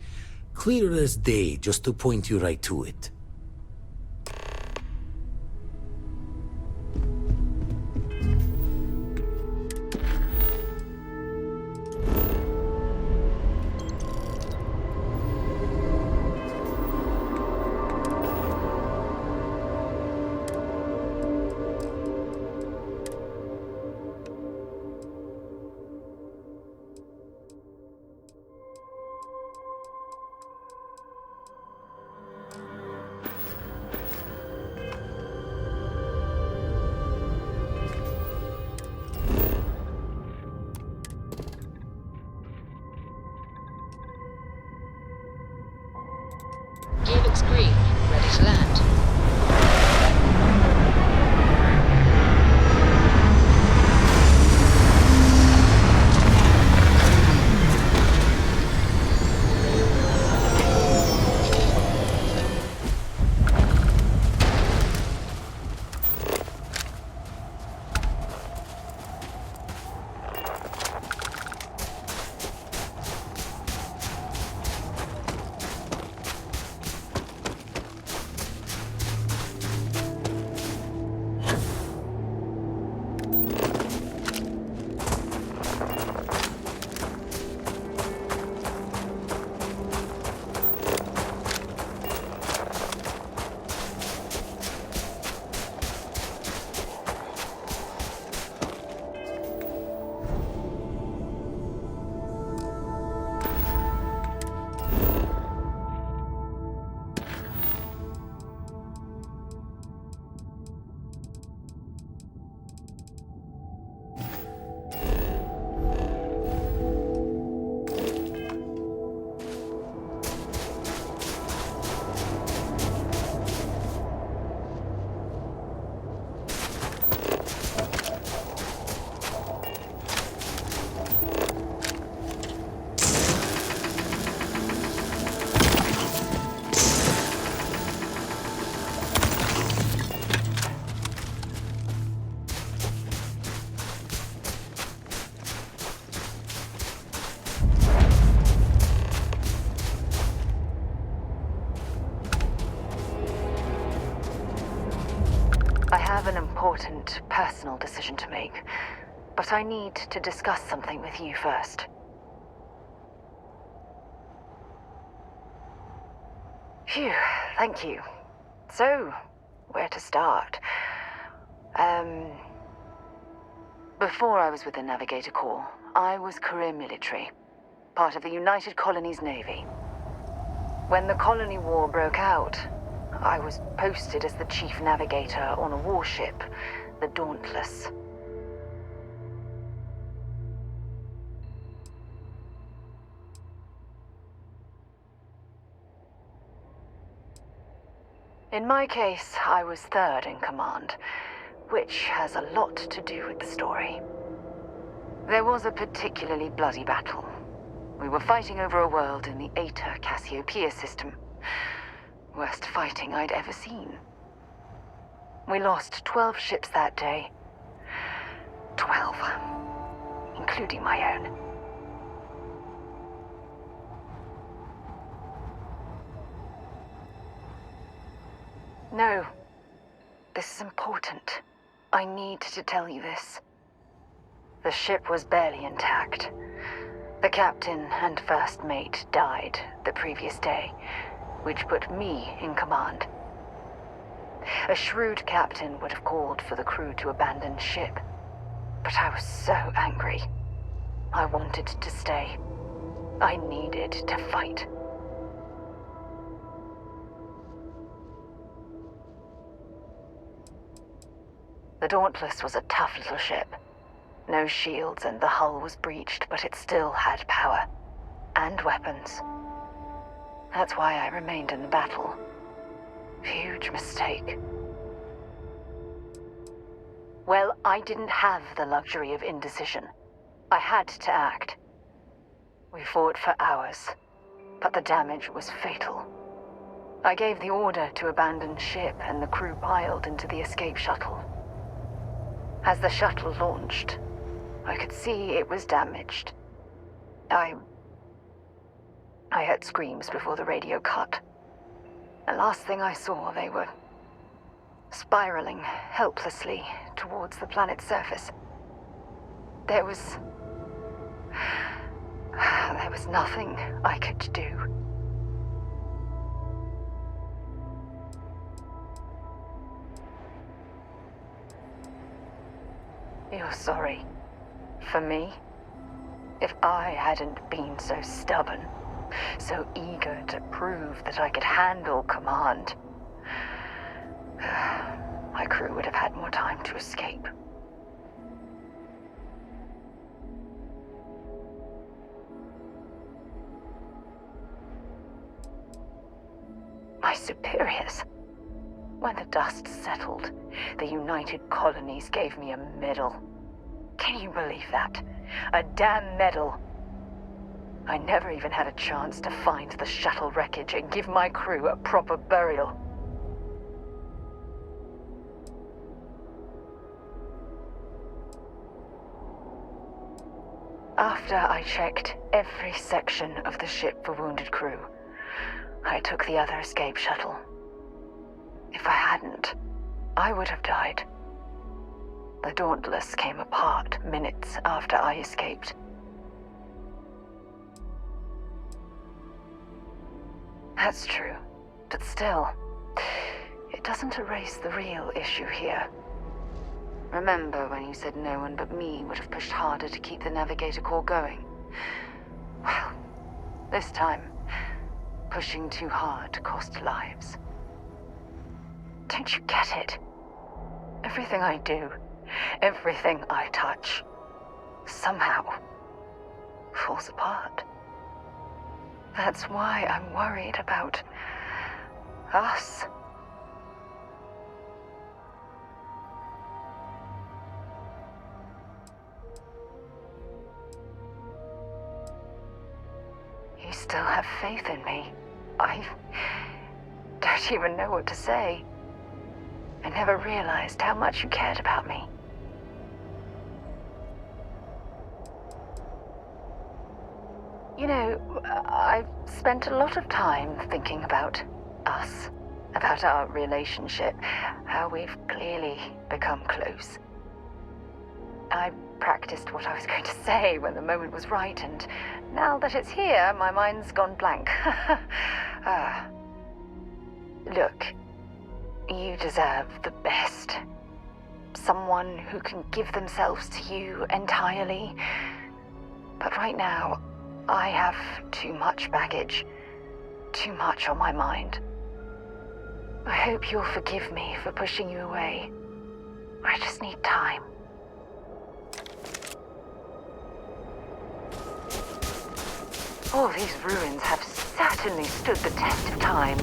clear as day just to point you right to it. Gear looks green. Ready to land. I have an important personal decision to make, but I need to discuss something with you first. Phew, thank you. So, where to start? Before I was with the Navigator Corps, I was career military, part of the United Colonies Navy. When the Colony War broke out, I was posted as the chief navigator on a warship, the Dauntless. In my case, I was third in command, which has a lot to do with the story. There was a particularly bloody battle. We were fighting over a world in the Eta Cassiopeia system. Worst fighting I'd ever seen. We lost 12 ships that day. 12. Including my own. No. This is important. I need to tell you this. The ship was barely intact. The captain and first mate died the previous day, which put me in command. A shrewd captain would have called for the crew to abandon ship, but I was so angry. I wanted to stay. I needed to fight. The Dauntless was a tough little ship. No shields and the hull was breached, but it still had power. And weapons. That's why I remained in the battle. Huge mistake. Well, I didn't have the luxury of indecision. I had to act. We fought for hours, but the damage was fatal. I gave the order to abandon ship and the crew piled into the escape shuttle. As the shuttle launched, I could see it was damaged. I heard screams before the radio cut. The last thing I saw, they were spiraling helplessly towards the planet's surface. There was nothing I could do. You're sorry. For me? If I hadn't been so stubborn, so eager to prove that I could handle command, my crew would have had more time to escape. My superiors. When the dust settled, the United Colonies gave me a medal. Can you believe that? A damn medal. I never even had a chance to find the shuttle wreckage and give my crew a proper burial. After I checked every section of the ship for wounded crew, I took the other escape shuttle. If I hadn't, I would have died. The Dauntless came apart minutes after I escaped. That's true, but still, it doesn't erase the real issue here. Remember when you said no one but me would have pushed harder to keep the navigator core going? Well, this time, pushing too hard cost lives. Don't you get it? Everything I do, everything I touch, somehow falls apart. That's why I'm worried about us. You still have faith in me. I don't even know what to say. I never realized how much you cared about me. You know, I've spent a lot of time thinking about us, about our relationship, how we've clearly become close. I practiced what I was going to say when the moment was right, and now that it's here, my mind's gone blank. Look, you deserve the best. Someone who can give themselves to you entirely. But right now, I have too much baggage, too much on my mind. I hope you'll forgive me for pushing you away. I just need time. All these ruins have certainly stood the test of time.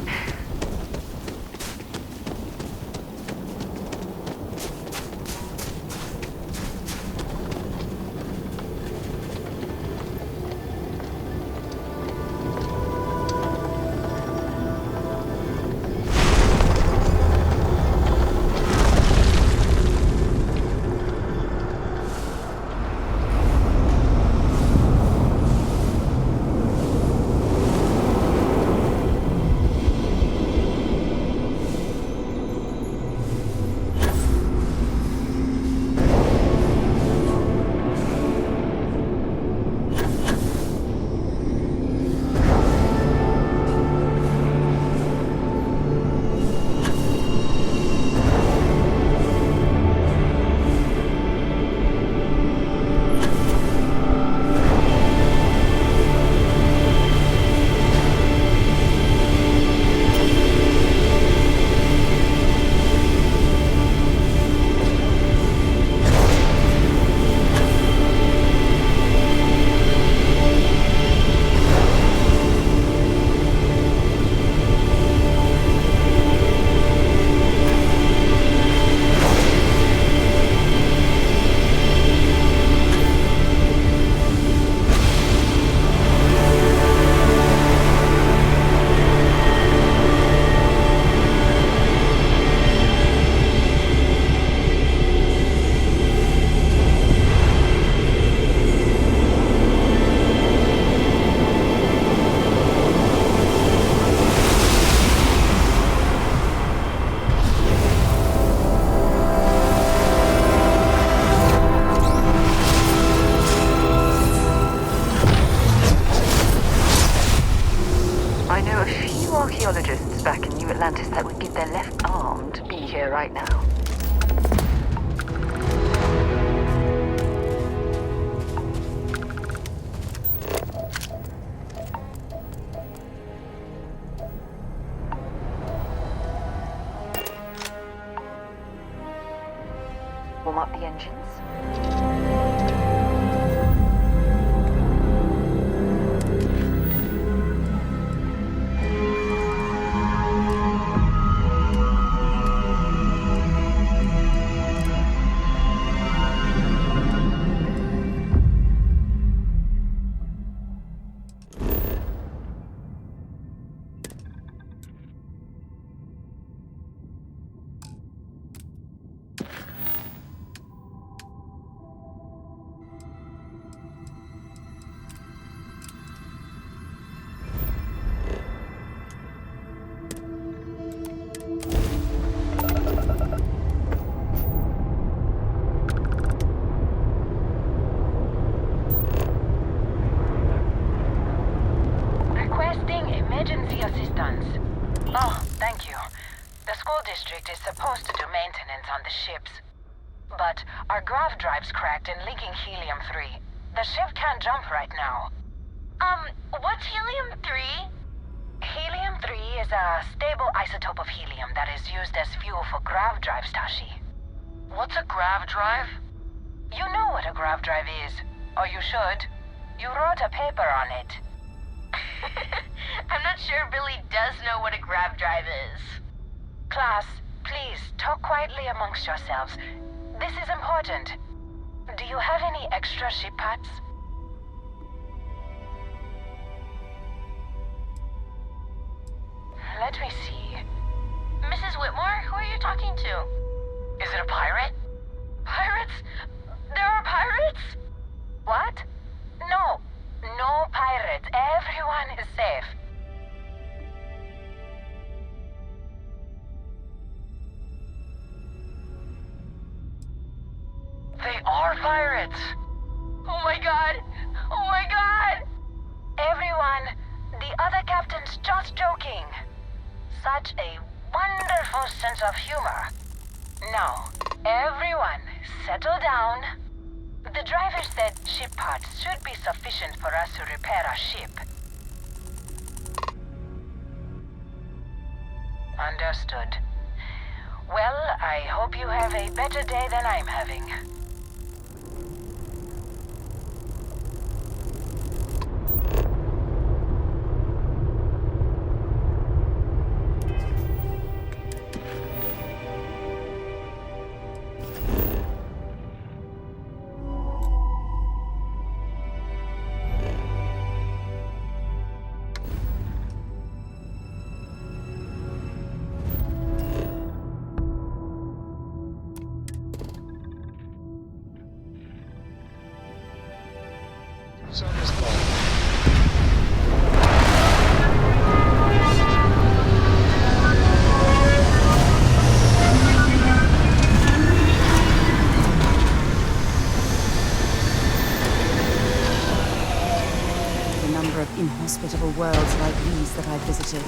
back in New Atlantis that would give their left arm to be here right now. Warm up the engines. Emergency assistance. Oh, thank you. The school district is supposed to do maintenance on the ships. But our grav drive's cracked and leaking helium-3. The ship can't jump right now. What's helium-3? Helium-3 is a stable isotope of helium that is used as fuel for grav drives, Tashi. What's a grav drive? You know what a grav drive is. Or you should. You wrote a paper on it. I'm not sure Billy does know what a grav drive is. Class, please, talk quietly amongst yourselves. This is important. Do you have any extra ship parts? Let me see. Mrs. Whitmore, who are you talking to? Is it a pirate? Pirates? There are pirates? What? No. No pirates. Everyone is safe. They are pirates! Oh my god! Oh my god! Everyone, the other captain's just joking. Such a wonderful sense of humor. Now, everyone, settle down. The driver said ship parts should be sufficient for us to repair our ship. Understood. Well, I hope you have a better day than I'm having. Inhospitable worlds like these that I've visited.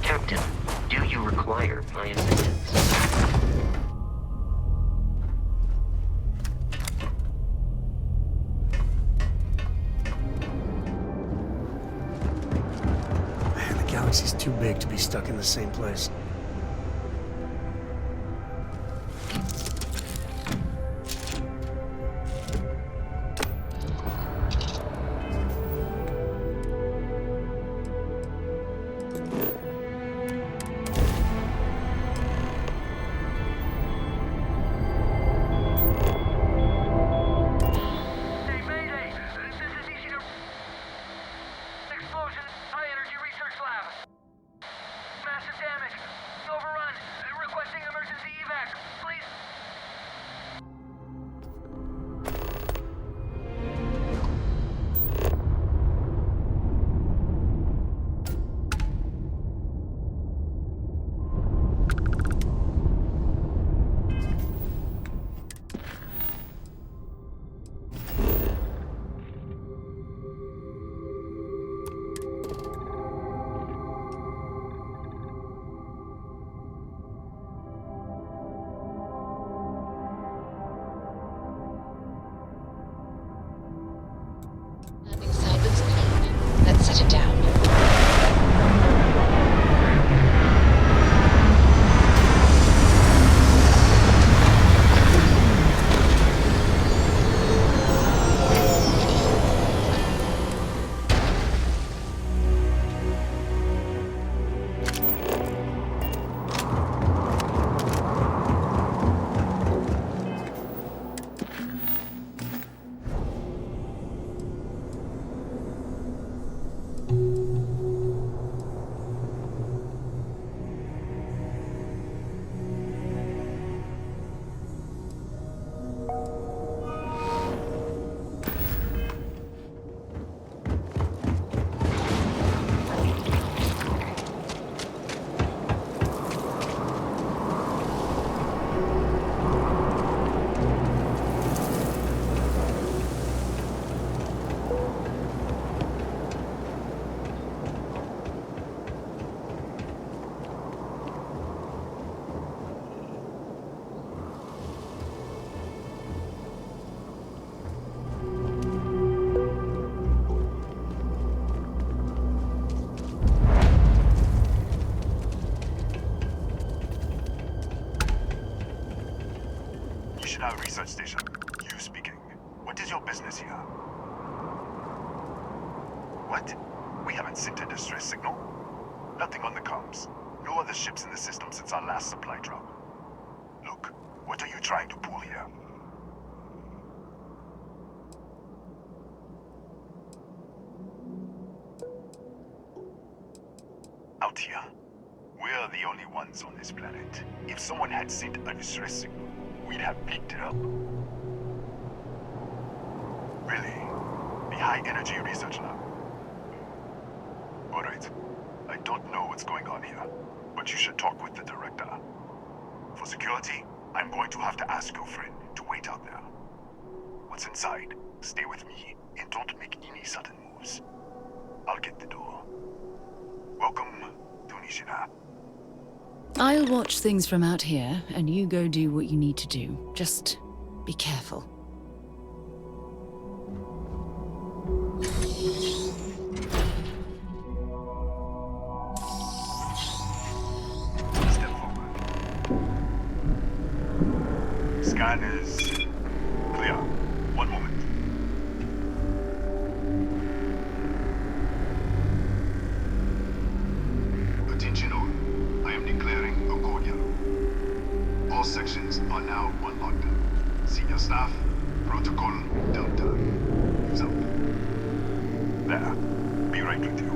Captain, do you require my assistance? Man, the galaxy's too big to be stuck in the same place. Let's set it down. Research station. You speaking. What is your business here? What? We haven't sent a distress signal? Nothing on the comms. No other ships in the system since our last supply drop. Look, what are you trying to pull here? Out here. We're the only ones on this planet. If someone had sent a distress signal, we'd have picked it up. Really? The High Energy Research Lab? Alright. I don't know what's going on here, but you should talk with the director. For security, I'm going to have to ask your friend to wait out there. What's inside, stay with me, and don't make any sudden moves. I'll get the door. Welcome to Nishina. I'll watch things from out here, and you go do what you need to do. Just be careful. Step forward. Scan is clear. One moment. Attention all. I am declaring a cordial. All sections are now on lockdown. Senior staff, protocol, Delta. Use up. There. Be right with you.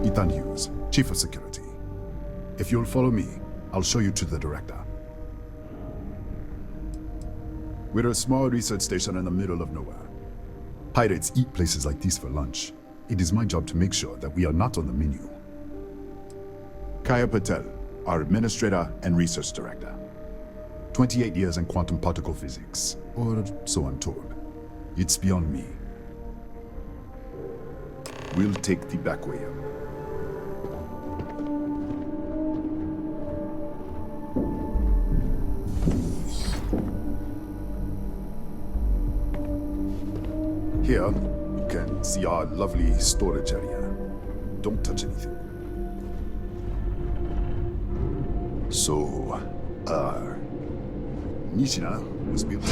Ethan Hughes, Chief of Security. If you'll follow me, I'll show you to the director. We're a small research station in the middle of nowhere. Pirates eat places like these for lunch. It is my job to make sure that we are not on the menu. Kaya Patel, our administrator and research director. 28 years in quantum particle physics, or so I'm told. It's beyond me. We'll take the back way up. Here, you can see our lovely storage area. Don't touch anything. So, Nishina was built.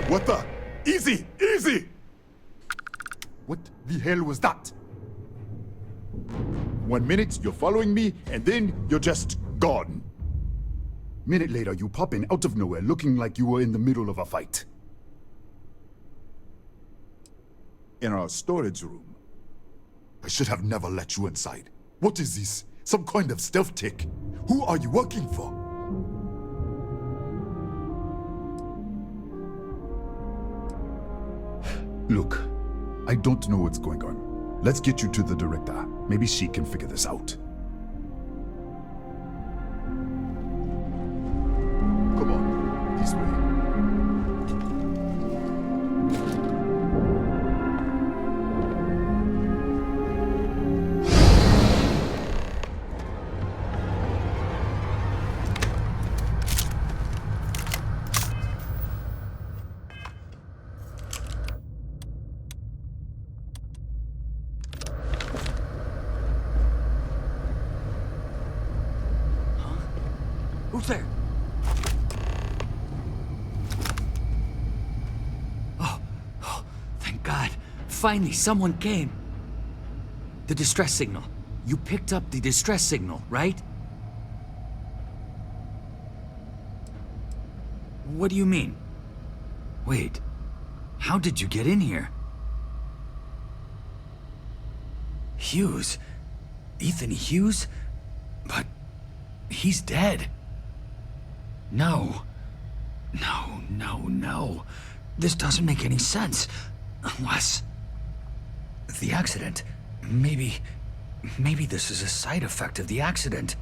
What the? Easy! Easy! What the hell was that? 1 minute, you're following me, and then you're just gone. Minute later, you pop in out of nowhere looking like you were in the middle of a fight. In our storage room. I should have never let you inside. What is this? Some kind of stealth tick? Who are you working for? Look, I don't know what's going on. Let's get you to the director. Maybe she can figure this out. Come on, this way. Who's there? Oh, thank God. Finally, someone came. The distress signal. You picked up the distress signal, right? What do you mean? Wait, how did you get in here? Hughes? Ethan Hughes? But he's dead. No. No. This doesn't make any sense. Unless... the accident. Maybe this is a side effect of the accident.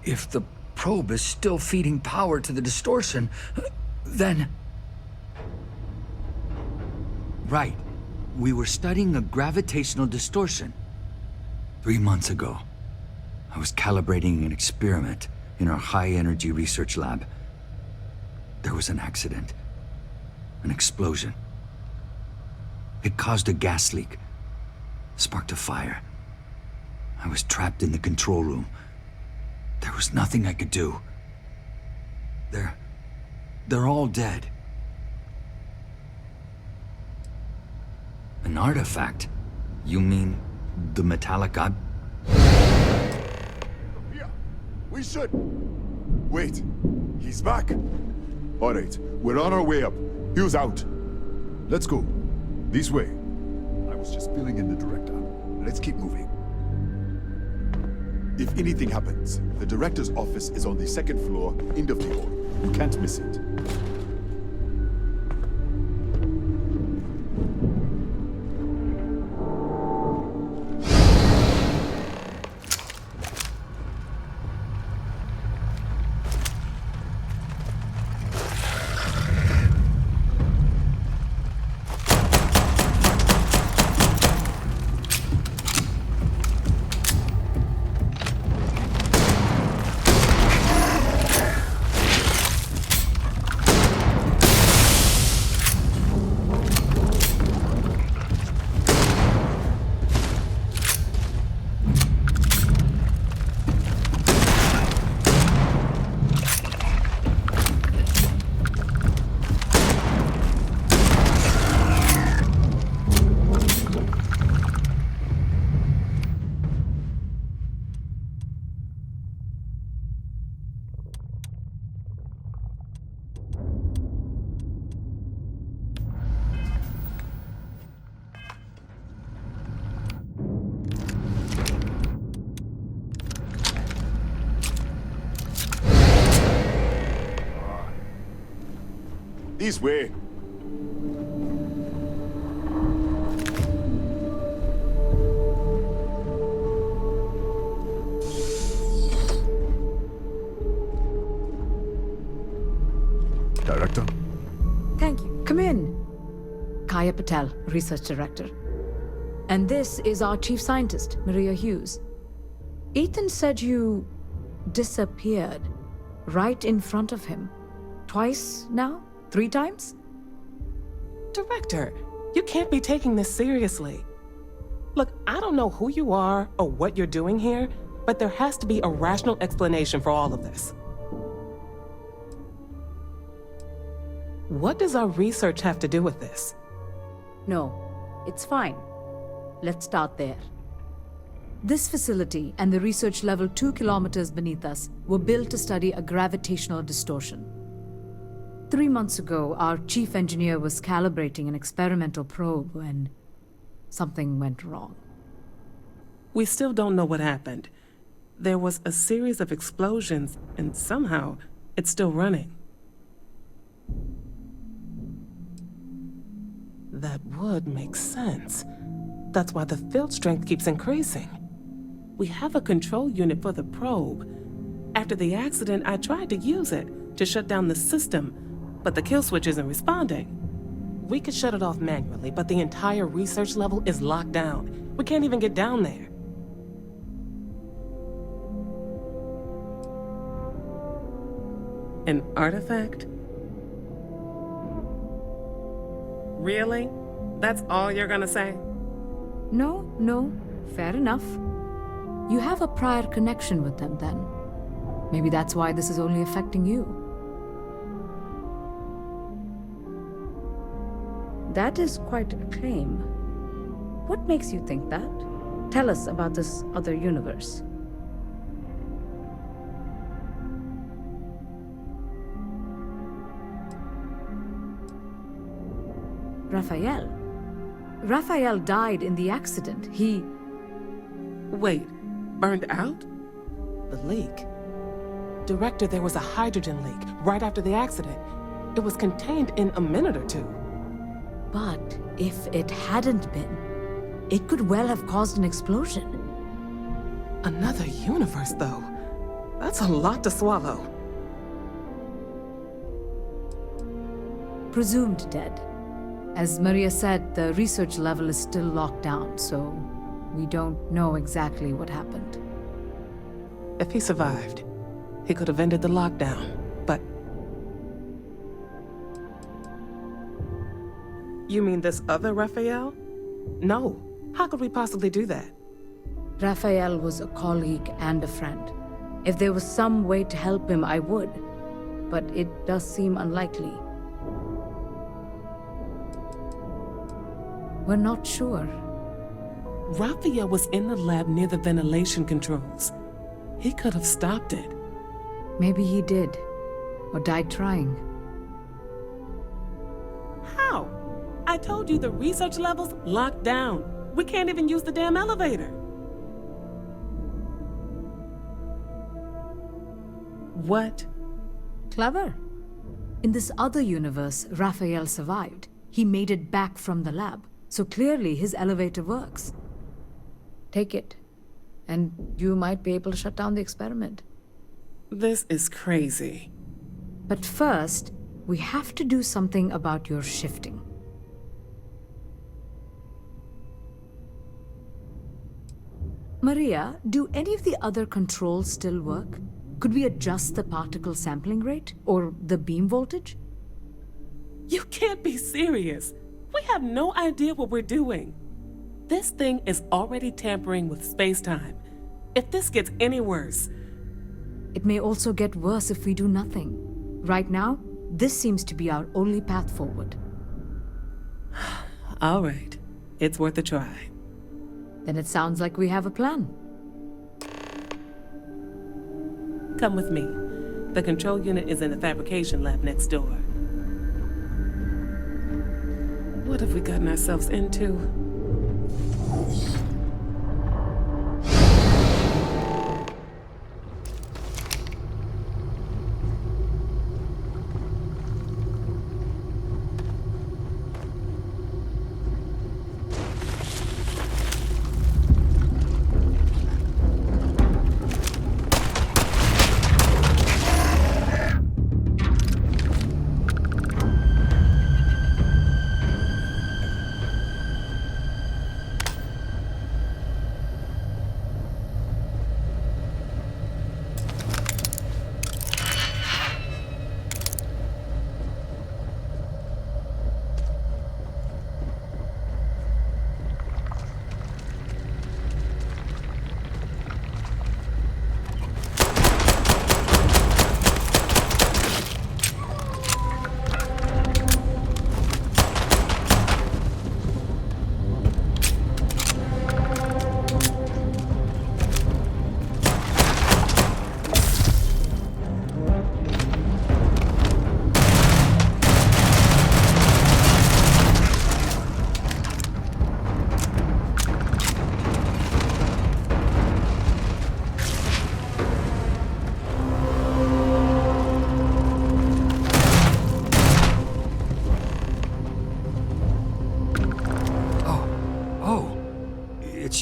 If the probe is still feeding power to the distortion, then... Right. We were studying a gravitational distortion. 3 months ago, I was calibrating an experiment in our high-energy research lab. There was an accident. An explosion. It caused a gas leak. Sparked a fire. I was trapped in the control room. There was nothing I could do. They're all dead. An artifact? You mean the metallic ob... We should... Wait. He's back. All right, we're on our way up. Hugh's out. Let's go. This way. I was just filling in the director. Let's keep moving. If anything happens, the director's office is on the 2nd floor, end of the hall. You can't miss it. This way. Director? Thank you. Come in. Kaya Patel, Research Director. And this is our Chief Scientist, Maria Hughes. Ethan said you disappeared right in front of him. Twice now? 3 times? Director, you can't be taking this seriously. Look, I don't know who you are or what you're doing here, but there has to be a rational explanation for all of this. What does our research have to do with this? No, it's fine. Let's start there. This facility and the research level 2 kilometers beneath us were built to study a gravitational distortion. 3 months ago, our chief engineer was calibrating an experimental probe when something went wrong. We still don't know what happened. There was a series of explosions, and somehow it's still running. That would make sense. That's why the field strength keeps increasing. We have a control unit for the probe. After the accident, I tried to use it to shut down the system, but the kill switch isn't responding. We could shut it off manually, but the entire research level is locked down. We can't even get down there. An artifact? Really? That's all you're gonna say? No, fair enough. You have a prior connection with them then. Maybe that's why this is only affecting you. That is quite a claim. What makes you think that? Tell us about this other universe. Raphael died in the accident. He... Wait, burned out? The leak? Director, there was a hydrogen leak right after the accident. It was contained in a minute or 2. But if it hadn't been, it could well have caused an explosion. Another universe, though. That's a lot to swallow. Presumed dead. As Maria said, the research level is still locked down, so we don't know exactly what happened. If he survived, he could have ended the lockdown, but... You mean this other Raphael? No. How could we possibly do that? Raphael was a colleague and a friend. If there was some way to help him, I would. But it does seem unlikely. We're not sure. Raphael was in the lab near the ventilation controls. He could have stopped it. Maybe he did. Or died trying. How? I told you the research level's locked down. We can't even use the damn elevator. What? Clever. In this other universe, Raphael survived. He made it back from the lab. So clearly his elevator works. Take it, and you might be able to shut down the experiment. This is crazy. But first, we have to do something about your shifting. Maria, do any of the other controls still work? Could we adjust the particle sampling rate, or the beam voltage? You can't be serious. We have no idea what we're doing. This thing is already tampering with space-time. If this gets any worse... It may also get worse if we do nothing. Right now, this seems to be our only path forward. All right. It's worth a try. Then it sounds like we have a plan. Come with me. The control unit is in the fabrication lab next door. What have we gotten ourselves into?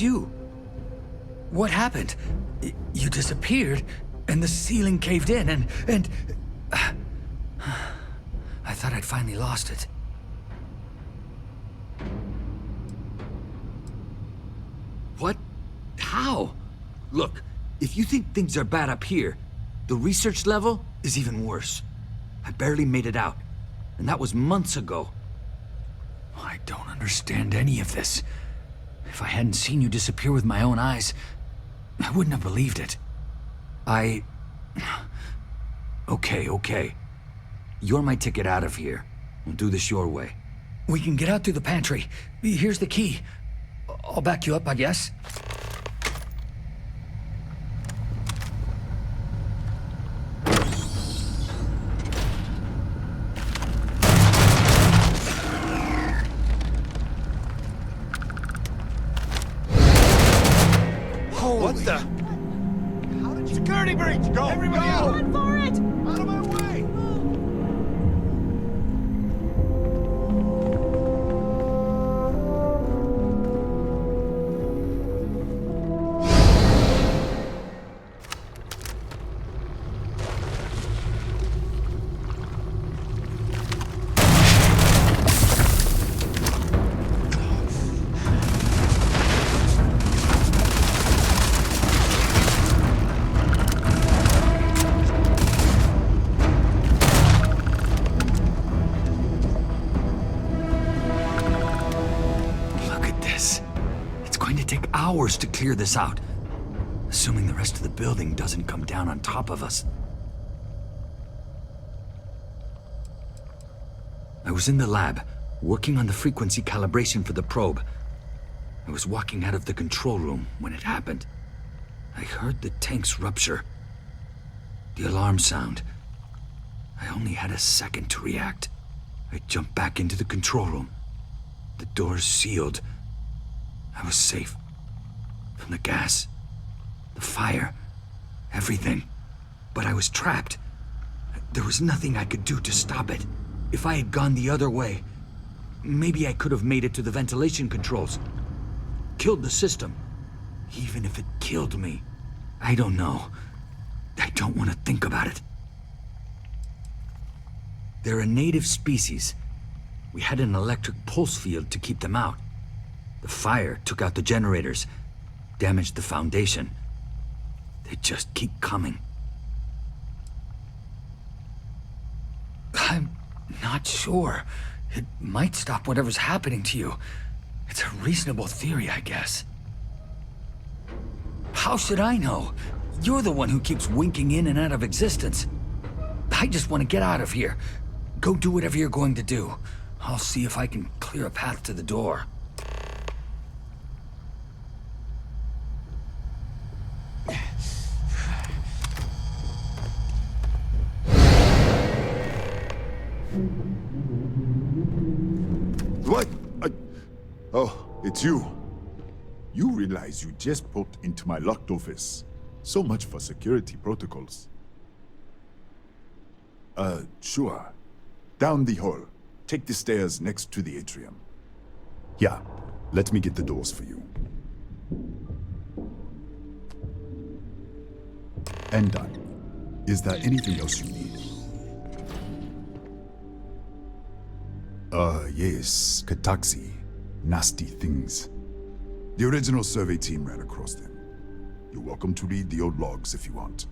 It's you. What happened? You disappeared, and the ceiling caved in, and... I thought I'd finally lost it. What? How? Look, if you think things are bad up here, the research level is even worse. I barely made it out, and that was months ago. I don't understand any of this. If I hadn't seen you disappear with my own eyes, I wouldn't have believed it. Okay. You're my ticket out of here. We'll do this your way. We can get out through the pantry. Here's the key. I'll back you up, I guess. What the? How did you... Security breach! Go! Everybody out! Run for it! Out of my way! Hours to clear this out, assuming the rest of the building doesn't come down on top of us. I was in the lab, working on the frequency calibration for the probe. I was walking out of the control room when it happened. I heard the tanks rupture. The alarm sound. I only had a second to react. I jumped back into the control room. The doors sealed. I was safe. From the gas, the fire, everything. But I was trapped. There was nothing I could do to stop it. If I had gone the other way, maybe I could have made it to the ventilation controls. Killed the system. Even if it killed me. I don't know. I don't want to think about it. They're a native species. We had an electric pulse field to keep them out. The fire took out the generators. Damaged the foundation. They just keep coming. I'm not sure. It might stop whatever's happening to you. It's a reasonable theory, I guess. How should I know? You're the one who keeps winking in and out of existence. I just want to get out of here. Go do whatever you're going to do. I'll see if I can clear a path to the door. What? Oh, it's you. You realize you just poked into my locked office. So much for security protocols. Sure. Down the hall. Take the stairs next to the atrium. Yeah, let me get the doors for you. And done. Is there anything else you need? Yes, Kataxi. Nasty things. The original survey team ran across them. You're welcome to read the old logs if you want.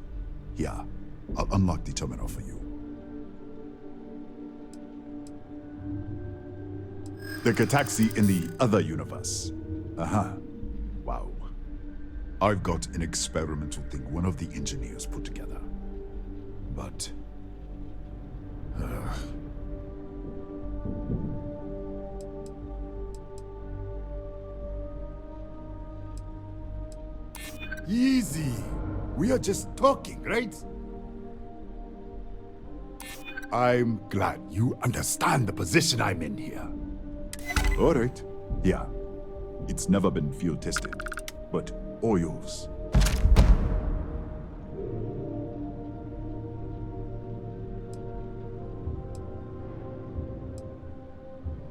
Here, I'll unlock the terminal for you. The Kataxi in the other universe. Wow. I've got an experimental thing one of the engineers put together. But... Easy. We are just talking, right? I'm glad you understand the position I'm in here. All right. Yeah. It's never been field tested, but all yours.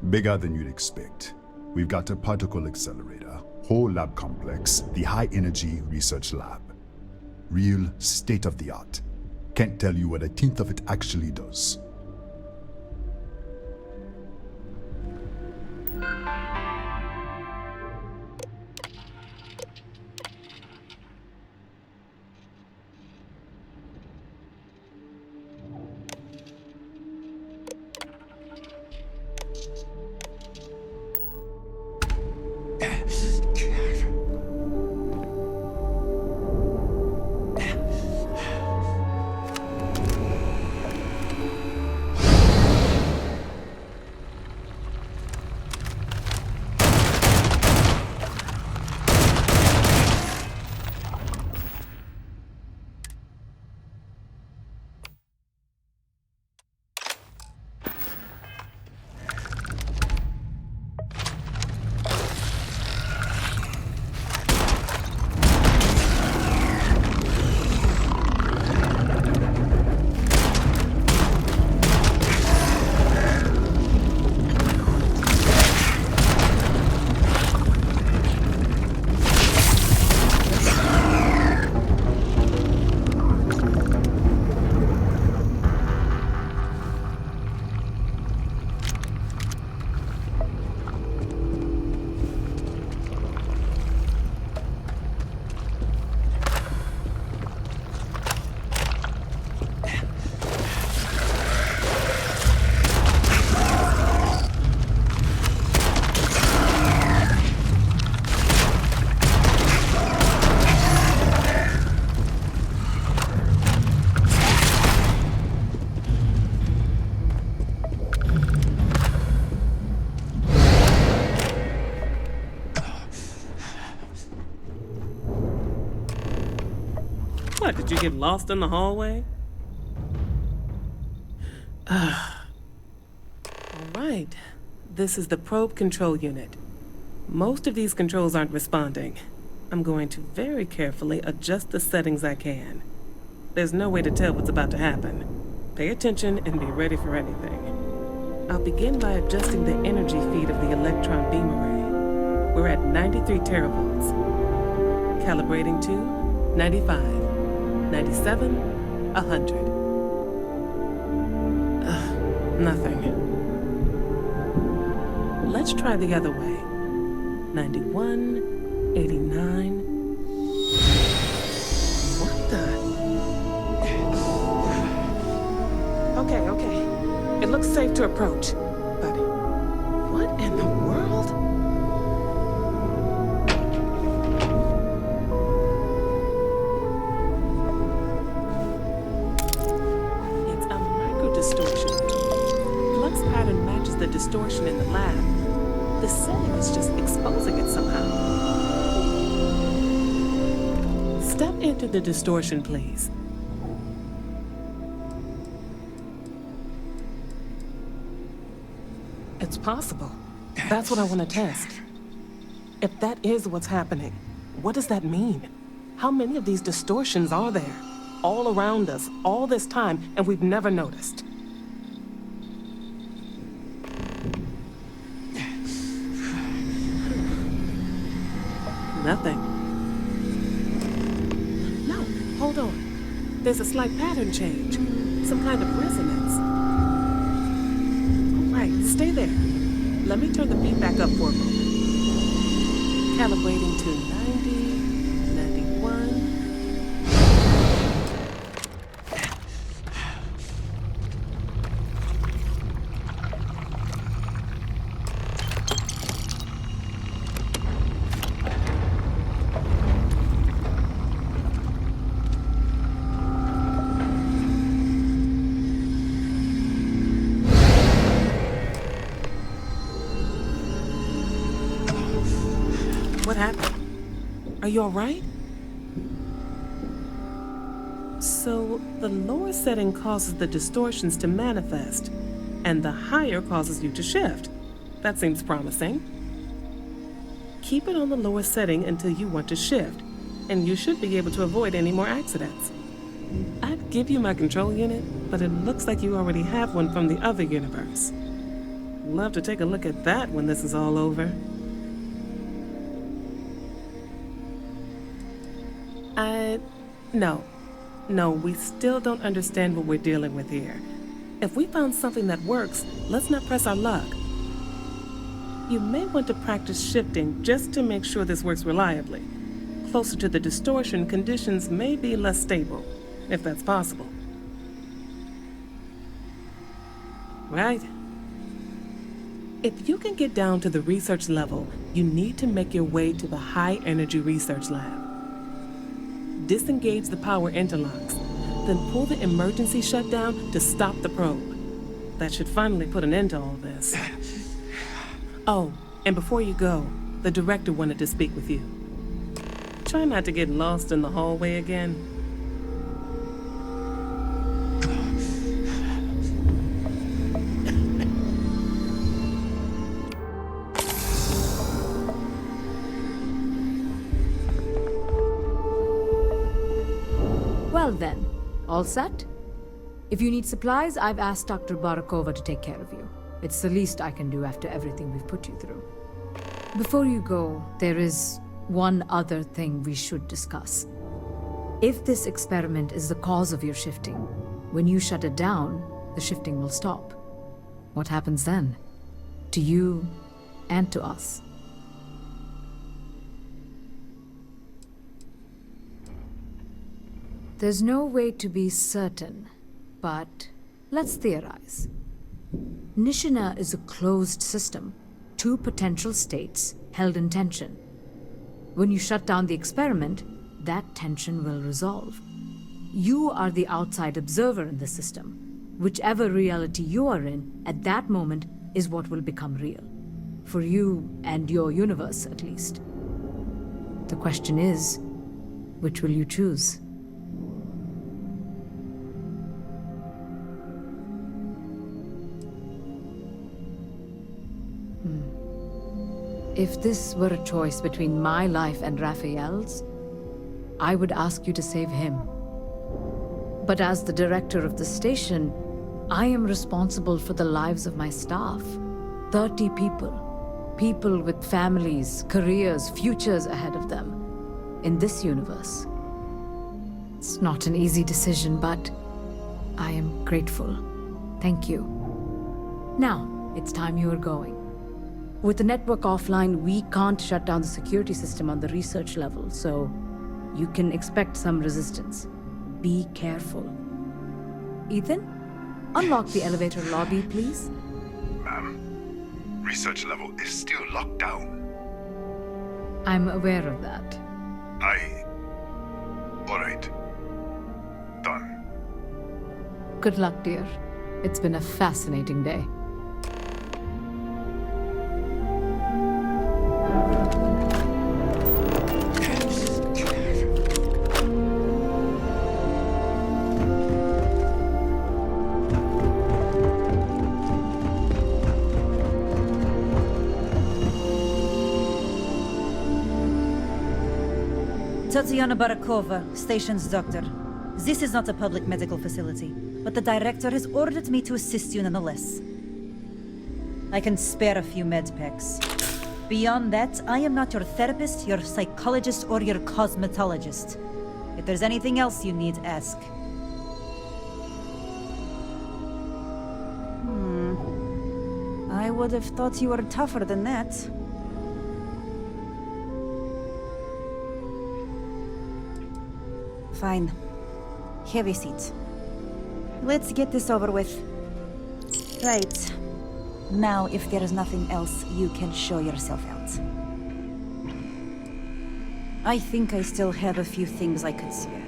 Bigger than you'd expect. We've got a particle accelerator, Whole lab complex, the High Energy Research Lab. Real state-of-the-art. Can't tell you what a tenth of it actually does. What, did you get lost in the hallway? Alright, this is the probe control unit. Most of these controls aren't responding. I'm going to very carefully adjust the settings I can. There's no way to tell what's about to happen. Pay attention and be ready for anything. I'll begin by adjusting the energy feed of the electron beam array. We're at 93 teravolts. Calibrating to 95, 97, 100. Nothing. Let's try the other way. 91, 89. What the? Okay. It looks safe to approach. But what in the world? It's a micro-distortion. Flux pattern matches the distortion in the lab. The setting is just exposing it somehow. Step into the distortion, please. It's possible. That's what I want to test. If that is what's happening, what does that mean? How many of these distortions are there? All around us, all this time, and we've never noticed. Nothing. No, hold on. There's a slight pattern change. Some kind of resonance. All right, stay there. Let me turn the beat back up for a moment. Calibrating to 90, 91. What happened? Are you all right? So, the lower setting causes the distortions to manifest, and the higher causes you to shift. That seems promising. Keep it on the lower setting until you want to shift, and you should be able to avoid any more accidents. I'd give you my control unit, but it looks like you already have one from the other universe. Love to take a look at that when this is all over. No. No, we still don't understand what we're dealing with here. If we found something that works, let's not press our luck. You may want to practice shifting just to make sure this works reliably. Closer to the distortion, conditions may be less stable, if that's possible. Right? If you can get down to the research level, you need to make your way to the high-energy research lab. Disengage the power interlocks, then pull the emergency shutdown to stop the probe. That should finally put an end to all this. Oh, and before you go, the director wanted to speak with you. Try not to get lost in the hallway again. Well then, all set? If you need supplies, I've asked Dr. Barakova to take care of you. It's the least I can do after everything we've put you through. Before you go, there is one other thing we should discuss. If this experiment is the cause of your shifting, when you shut it down, the shifting will stop. What happens then? To you and to us. There's no way to be certain, but let's theorize. Nishina is a closed system, two potential states held in tension. When you shut down the experiment, that tension will resolve. You are the outside observer in the system. Whichever reality you are in, at that moment, is what will become real. For you and your universe, at least. The question is, which will you choose? If this were a choice between my life and Raphael's, I would ask you to save him. But as the director of the station, I am responsible for the lives of my staff. 30 people. People with families, careers, futures ahead of them. In this universe. It's not an easy decision, but I am grateful. Thank you. Now, it's time you are going. With the network offline, we can't shut down the security system on the research level, so you can expect some resistance. Be careful. Ethan, unlock the elevator lobby, please. Ma'am, research level is still locked down. I'm aware of that. All right. Done. Good luck, dear. It's been a fascinating day. Tatiana Barakova, station's doctor. This is not a public medical facility, but the director has ordered me to assist you nonetheless. I can spare a few med packs. Beyond that, I am not your therapist, your psychologist, or your cosmetologist. If there's anything else you need, ask. I would have thought you were tougher than that. Fine. Have a seat. Let's get this over with. Right. Now, if there is nothing else, you can show yourself out. I think I still have a few things I could spare.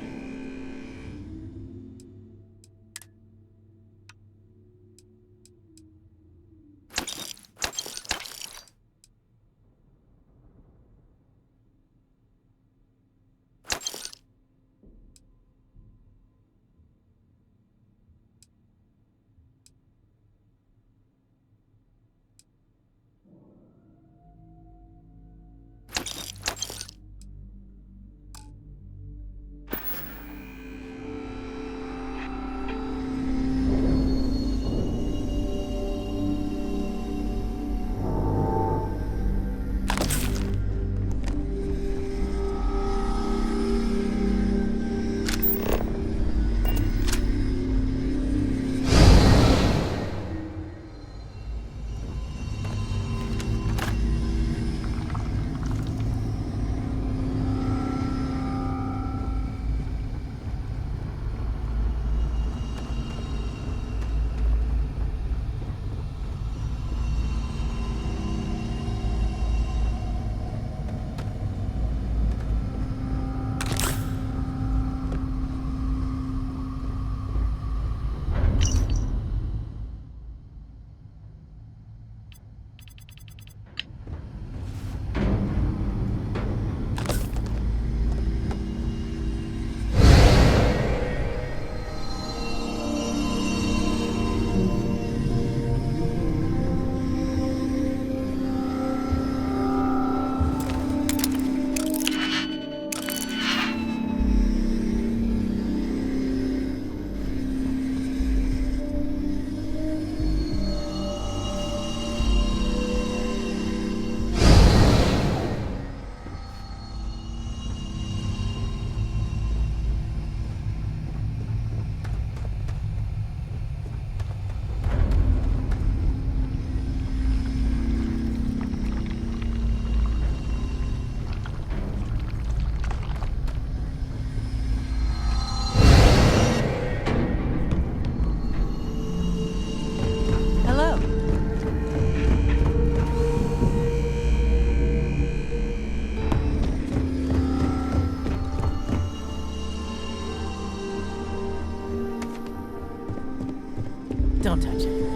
Don't touch anything.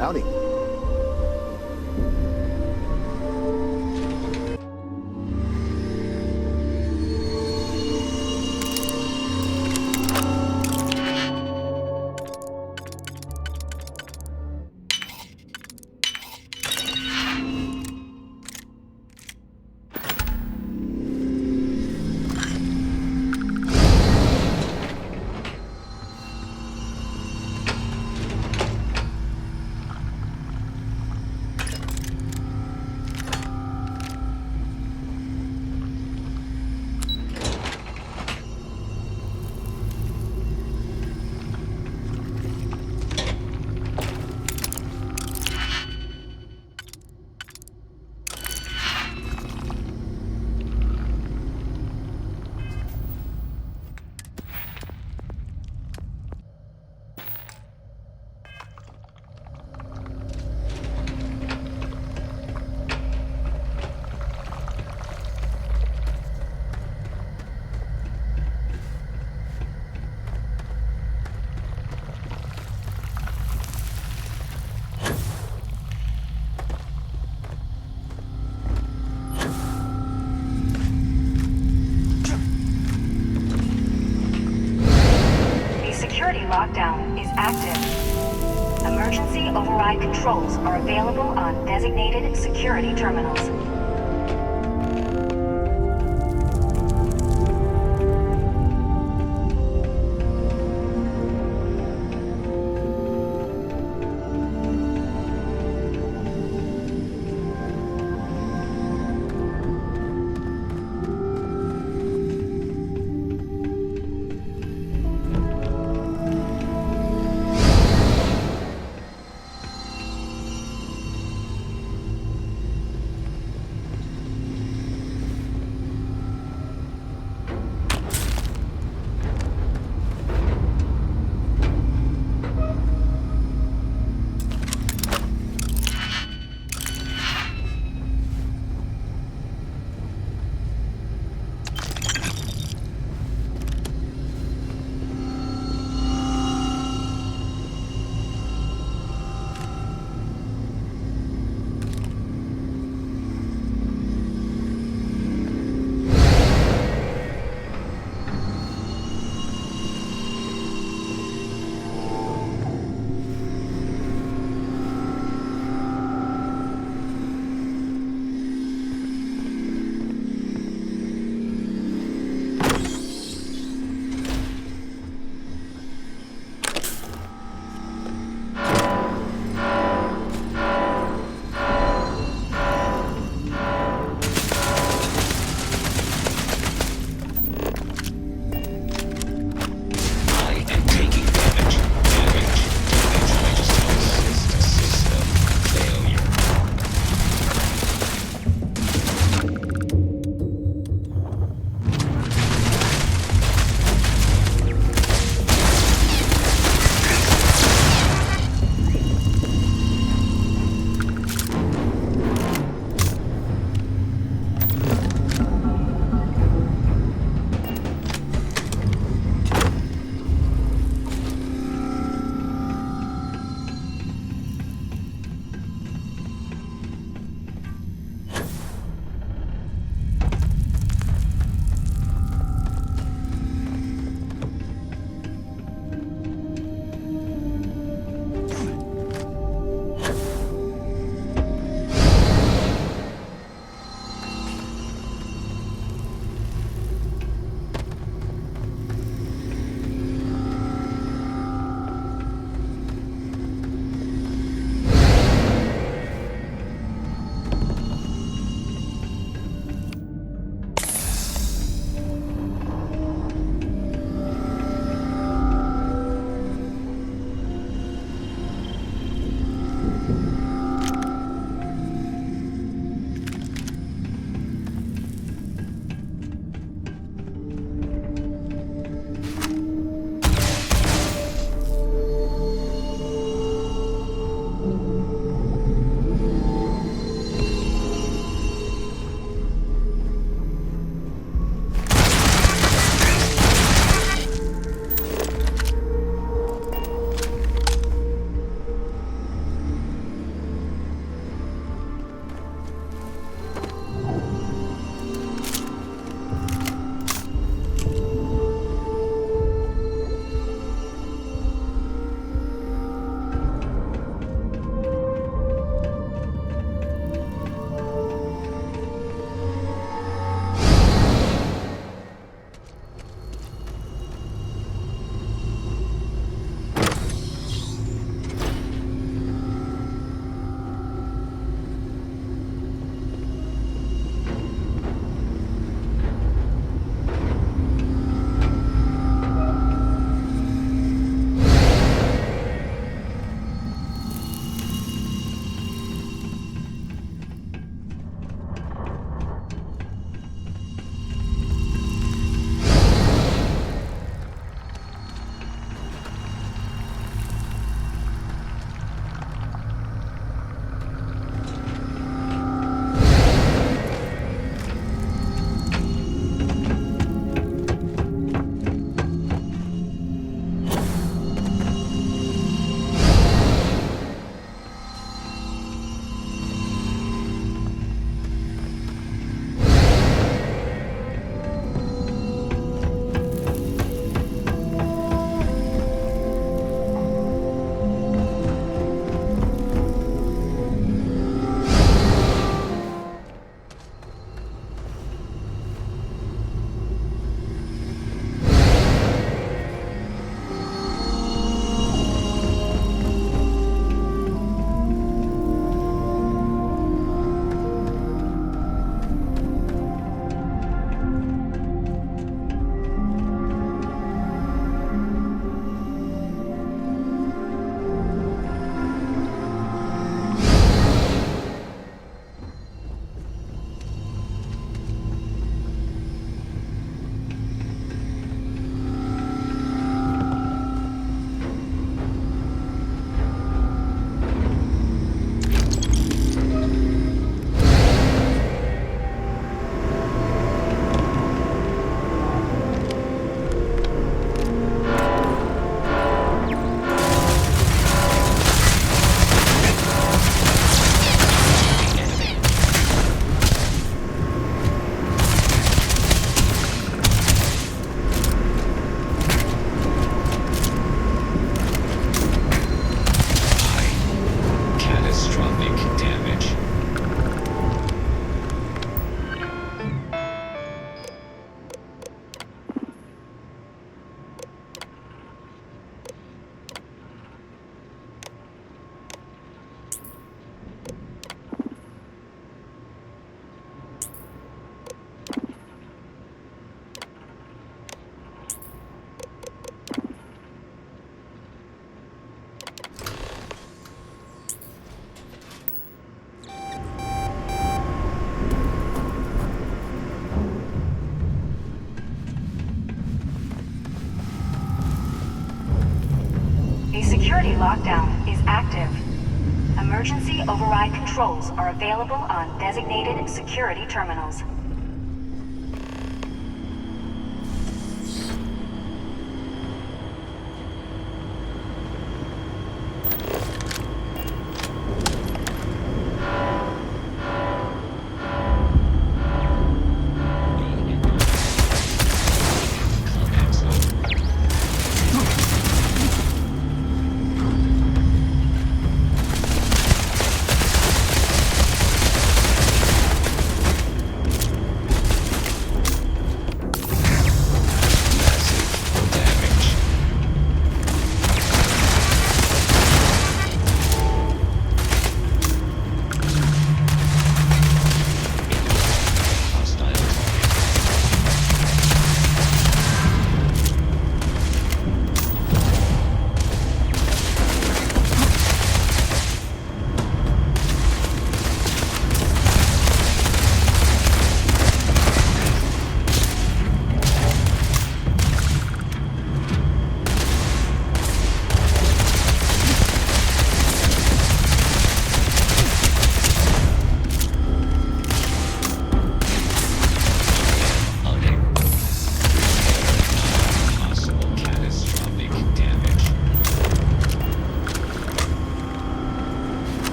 Howdy. Lockdown is active. Emergency override controls are available on designated security terminals. lockdown is active. Emergency override controls are available on designated security terminals.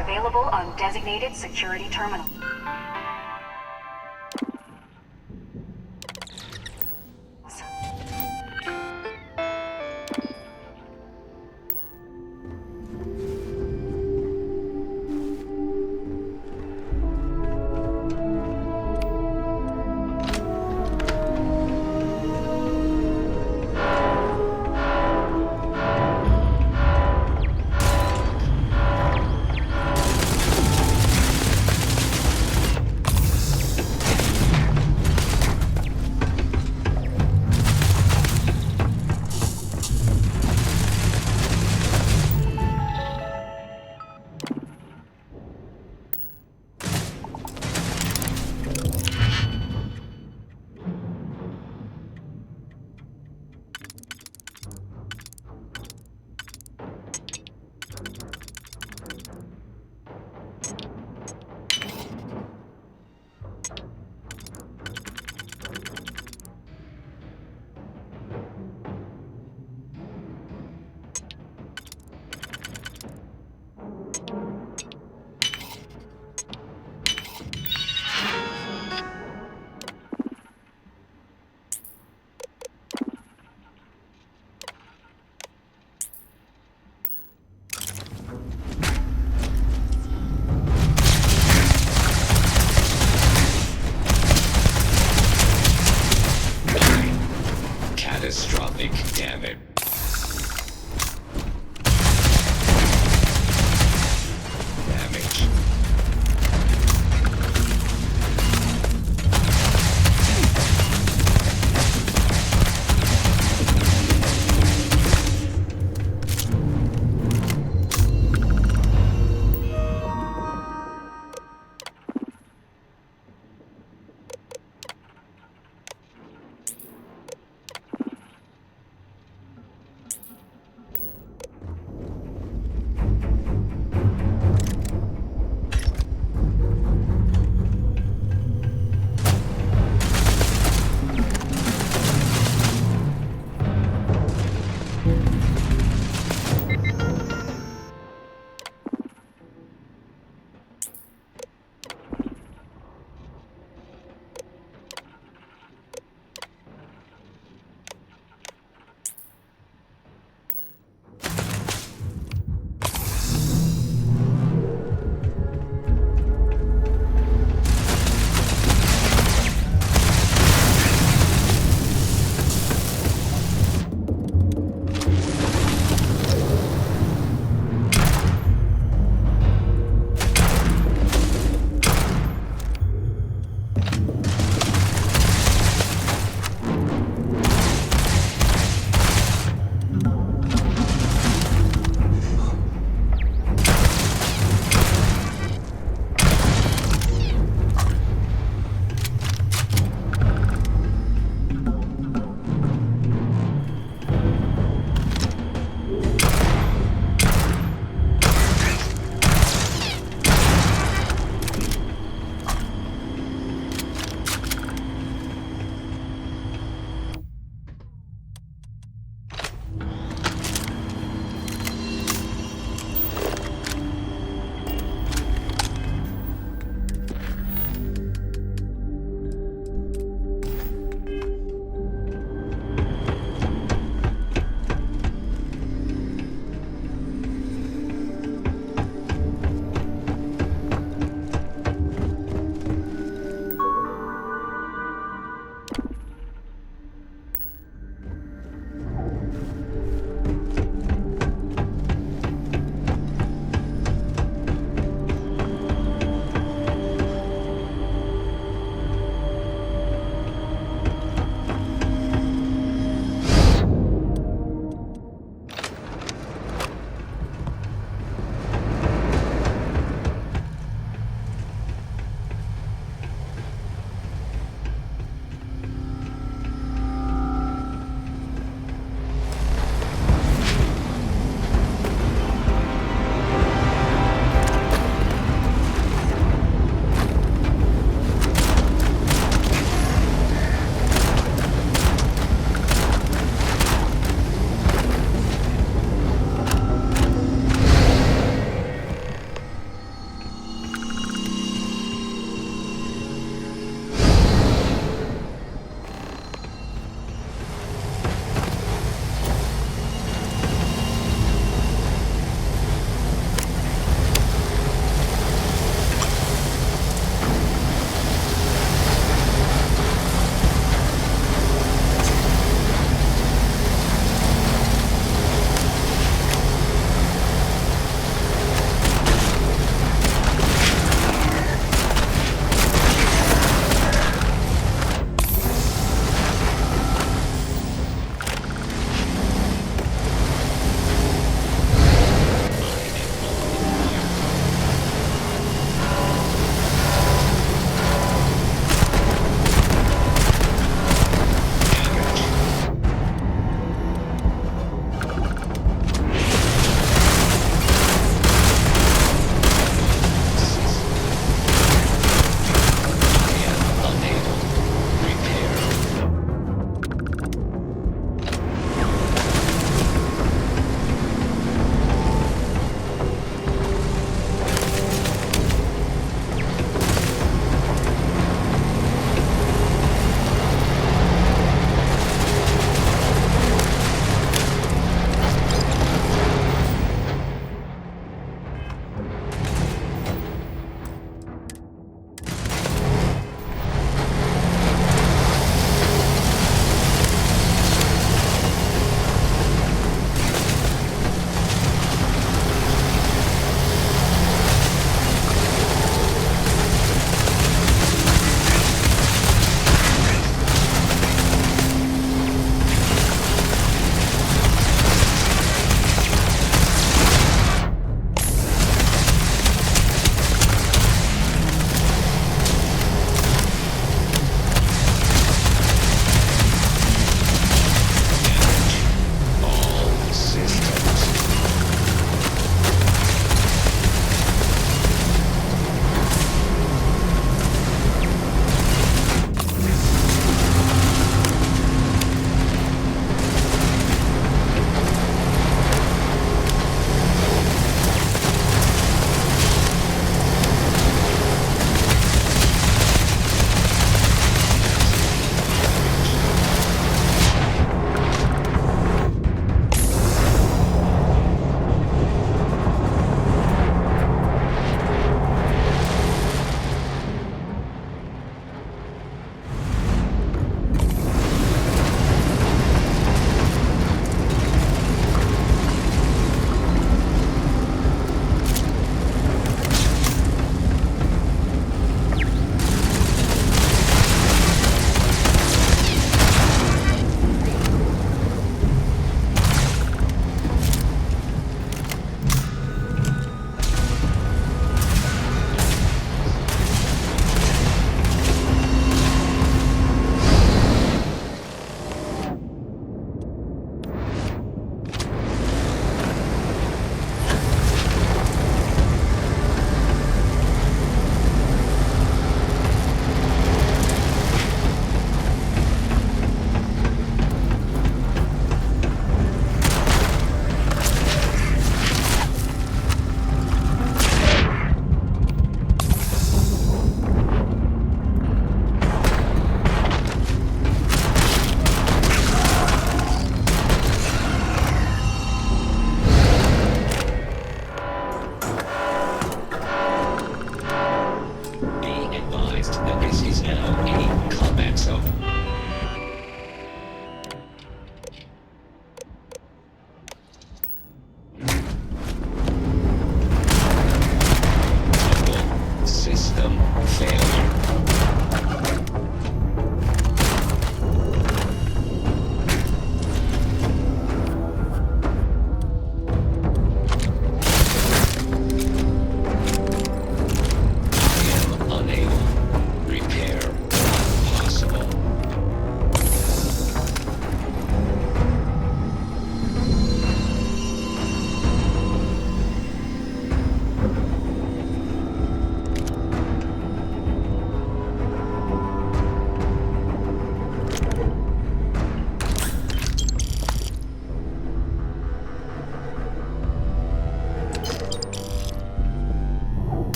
are available on designated security terminal.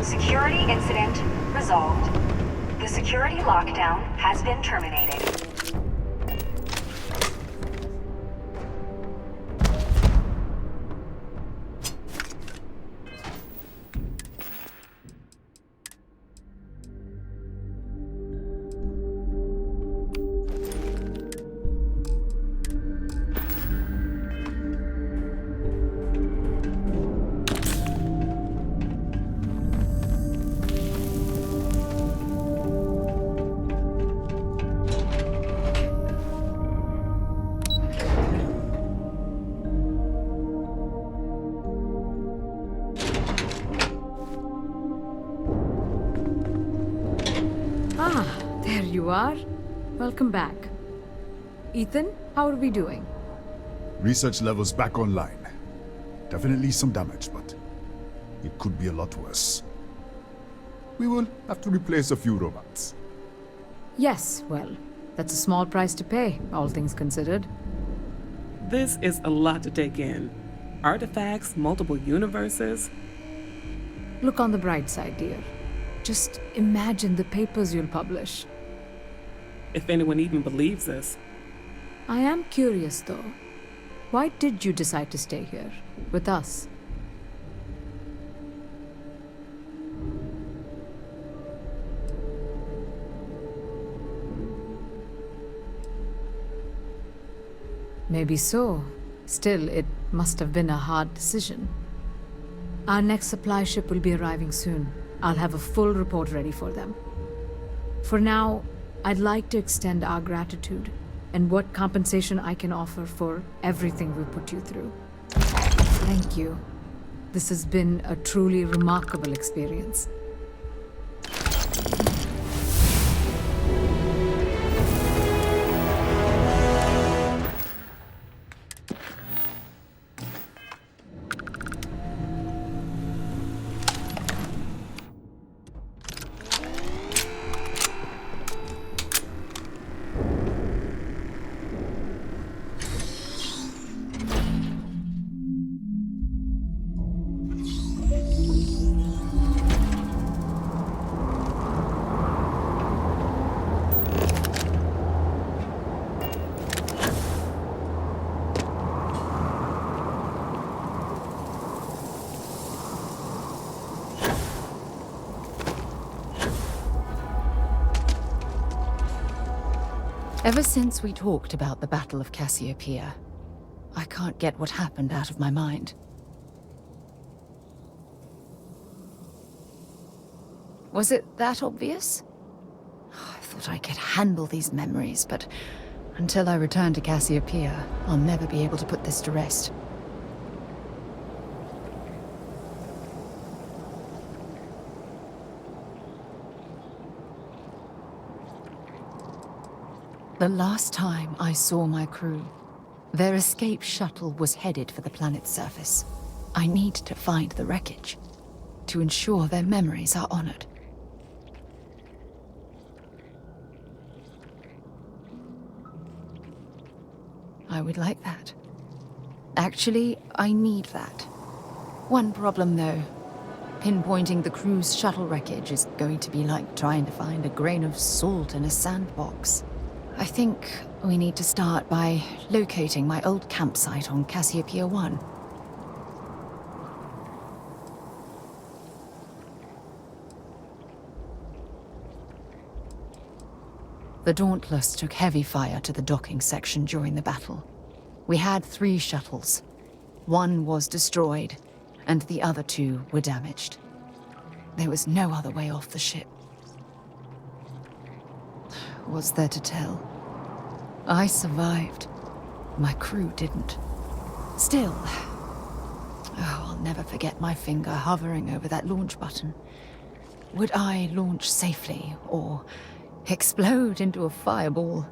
Security incident resolved. The security lockdown has been terminated. There you are. Welcome back. Ethan, how are we doing? Research levels back online. Definitely some damage, but it could be a lot worse. We will have to replace a few robots. Yes, well, that's a small price to pay, all things considered. This is a lot to take in. Artifacts, multiple universes. Look on the bright side, dear. Just imagine the papers you'll publish. If anyone even believes this. I am curious, though. Why did you decide to stay here, with us? Maybe so. Still, it must have been a hard decision. Our next supply ship will be arriving soon. I'll have a full report ready for them. For now, I'd like to extend our gratitude and what compensation I can offer for everything we put you through. Thank you. This has been a truly remarkable experience. Ever since we talked about the Battle of Cassiopeia, I can't get what happened out of my mind. Was it that obvious? I thought I could handle these memories, but until I return to Cassiopeia, I'll never be able to put this to rest. The last time I saw my crew, their escape shuttle was headed for the planet's surface. I need to find the wreckage to ensure their memories are honored. I would like that. Actually, I need that. One problem, though. Pinpointing the crew's shuttle wreckage is going to be like trying to find a grain of salt in a sandbox. I think we need to start by locating my old campsite on Cassiopeia 1. The Dauntless took heavy fire to the docking section during the battle. We had 3 shuttles. One was destroyed, and the other 2 were damaged. There was no other way off the ship. What's there to tell? I survived. My crew didn't. Still, I'll never forget my finger hovering over that launch button. Would I launch safely, or explode into a fireball?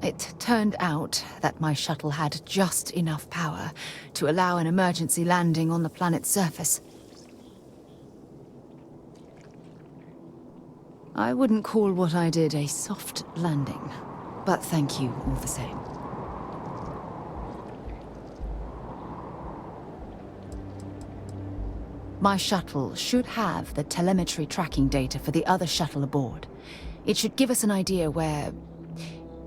It turned out that my shuttle had just enough power to allow an emergency landing on the planet's surface. I wouldn't call what I did a soft landing, but thank you all the same. My shuttle should have the telemetry tracking data for the other shuttle aboard. It should give us an idea where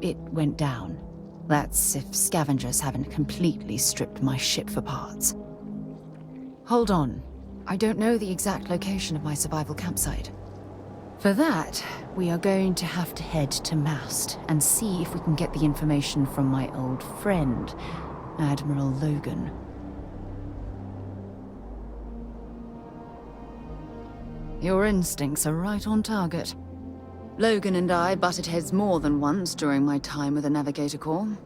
it went down. That's if scavengers haven't completely stripped my ship for parts. Hold on. I don't know the exact location of my survival campsite. For that, we are going to have to head to Mast and see if we can get the information from my old friend, Admiral Logan. Your instincts are right on target. Logan and I butted heads more than once during my time with the Navigator Corps.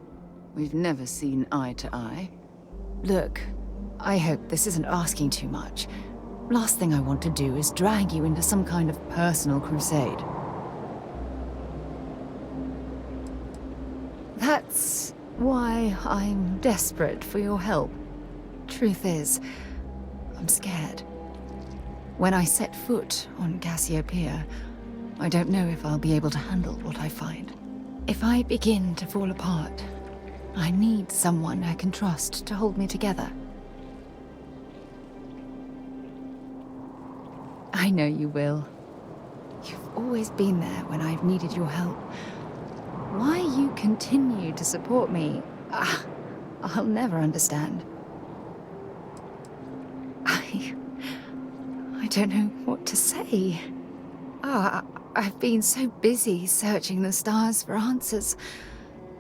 We've never seen eye to eye. Look, I hope this isn't asking too much. Last thing I want to do is drag you into some kind of personal crusade. That's why I'm desperate for your help. Truth is, I'm scared. When I set foot on Cassiopeia, I don't know if I'll be able to handle what I find. If I begin to fall apart, I need someone I can trust to hold me together. I know you will. You've always been there when I've needed your help. Why you continue to support me, I'll never understand. I don't know what to say. I've been so busy searching the stars for answers.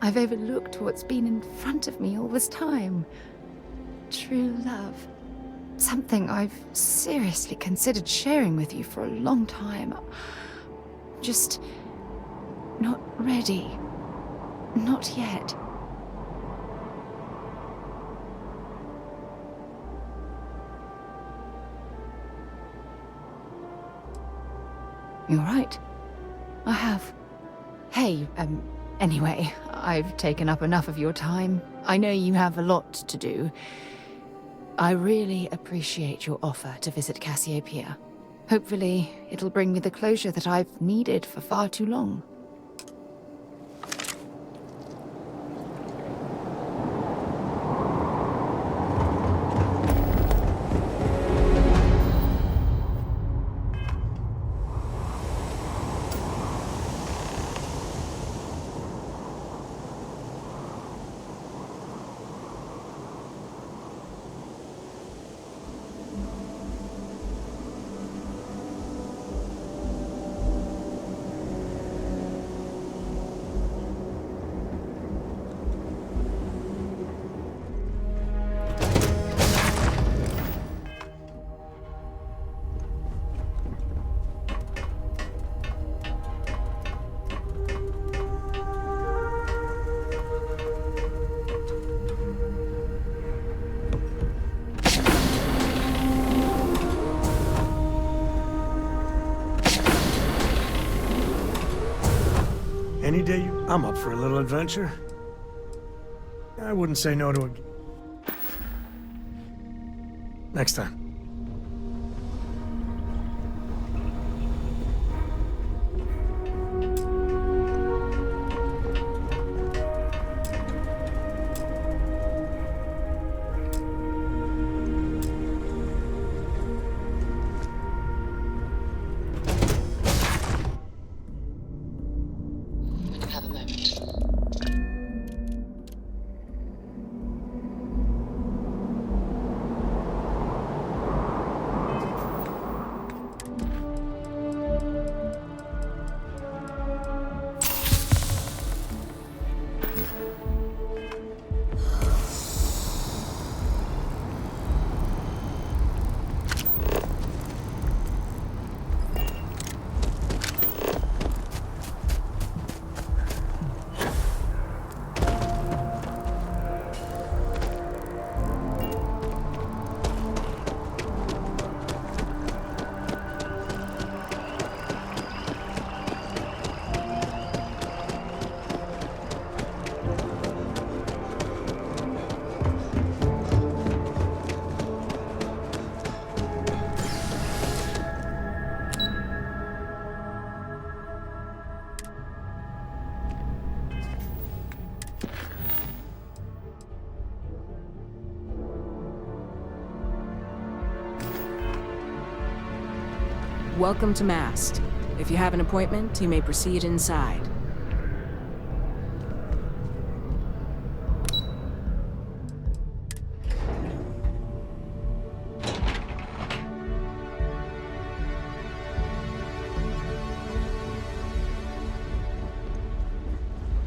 I've overlooked what's been in front of me all this time. True love. Something I've seriously considered sharing with you for a long time. Just not ready. Not yet. You're right. I have. Hey, anyway, I've taken up enough of your time. I know you have a lot to do. I really appreciate your offer to visit Cassiopeia. Hopefully, it'll bring me the closure that I've needed for far too long. Any day I'm up for a little adventure. I wouldn't say no to a... Next time. Welcome to Mast. If you have an appointment, you may proceed inside.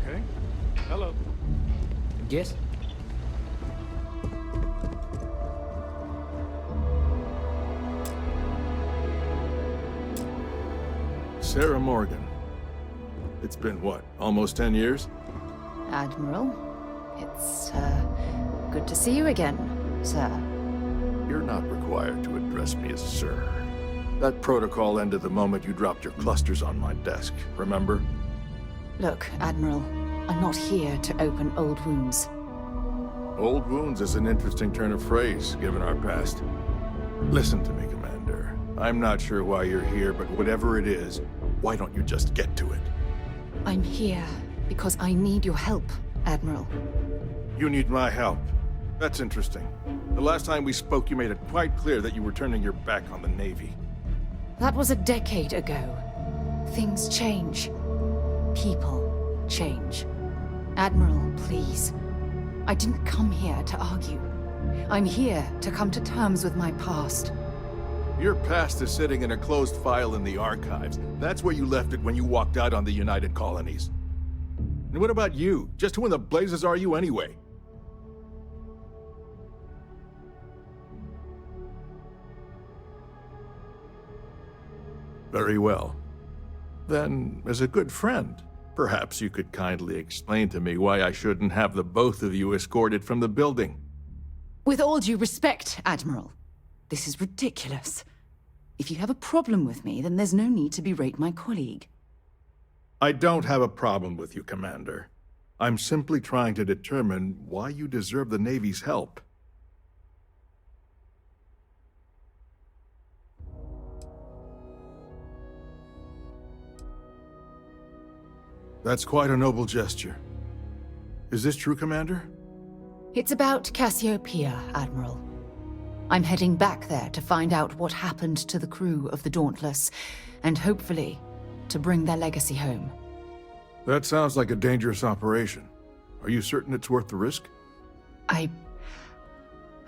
Okay. Hello. Yes? Sarah Morgan. It's been what, almost 10 years? Admiral, it's, good to see you again, sir. You're not required to address me as sir. That protocol ended the moment you dropped your clusters on my desk, remember? Look, Admiral, I'm not here to open old wounds. Old wounds is an interesting turn of phrase, given our past. Listen to me, Commander. I'm not sure why you're here, but whatever it is, why don't you just get to it? I'm here because I need your help, Admiral. You need my help. That's interesting. The last time we spoke, you made it quite clear that you were turning your back on the Navy. That was a decade ago. Things change. People change. Admiral, please. I didn't come here to argue. I'm here to come to terms with my past. Your past is sitting in a closed file in the archives. That's where you left it when you walked out on the United Colonies. And what about you? Just who in the blazes are you anyway? Very well. Then, as a good friend, perhaps you could kindly explain to me why I shouldn't have the both of you escorted from the building. With all due respect, Admiral, this is ridiculous. If you have a problem with me, then there's no need to berate my colleague. I don't have a problem with you, Commander. I'm simply trying to determine why you deserve the Navy's help. That's quite a noble gesture. Is this true, Commander? It's about Cassiopeia, Admiral. I'm heading back there to find out what happened to the crew of the Dauntless, and hopefully, to bring their legacy home. That sounds like a dangerous operation. Are you certain it's worth the risk? I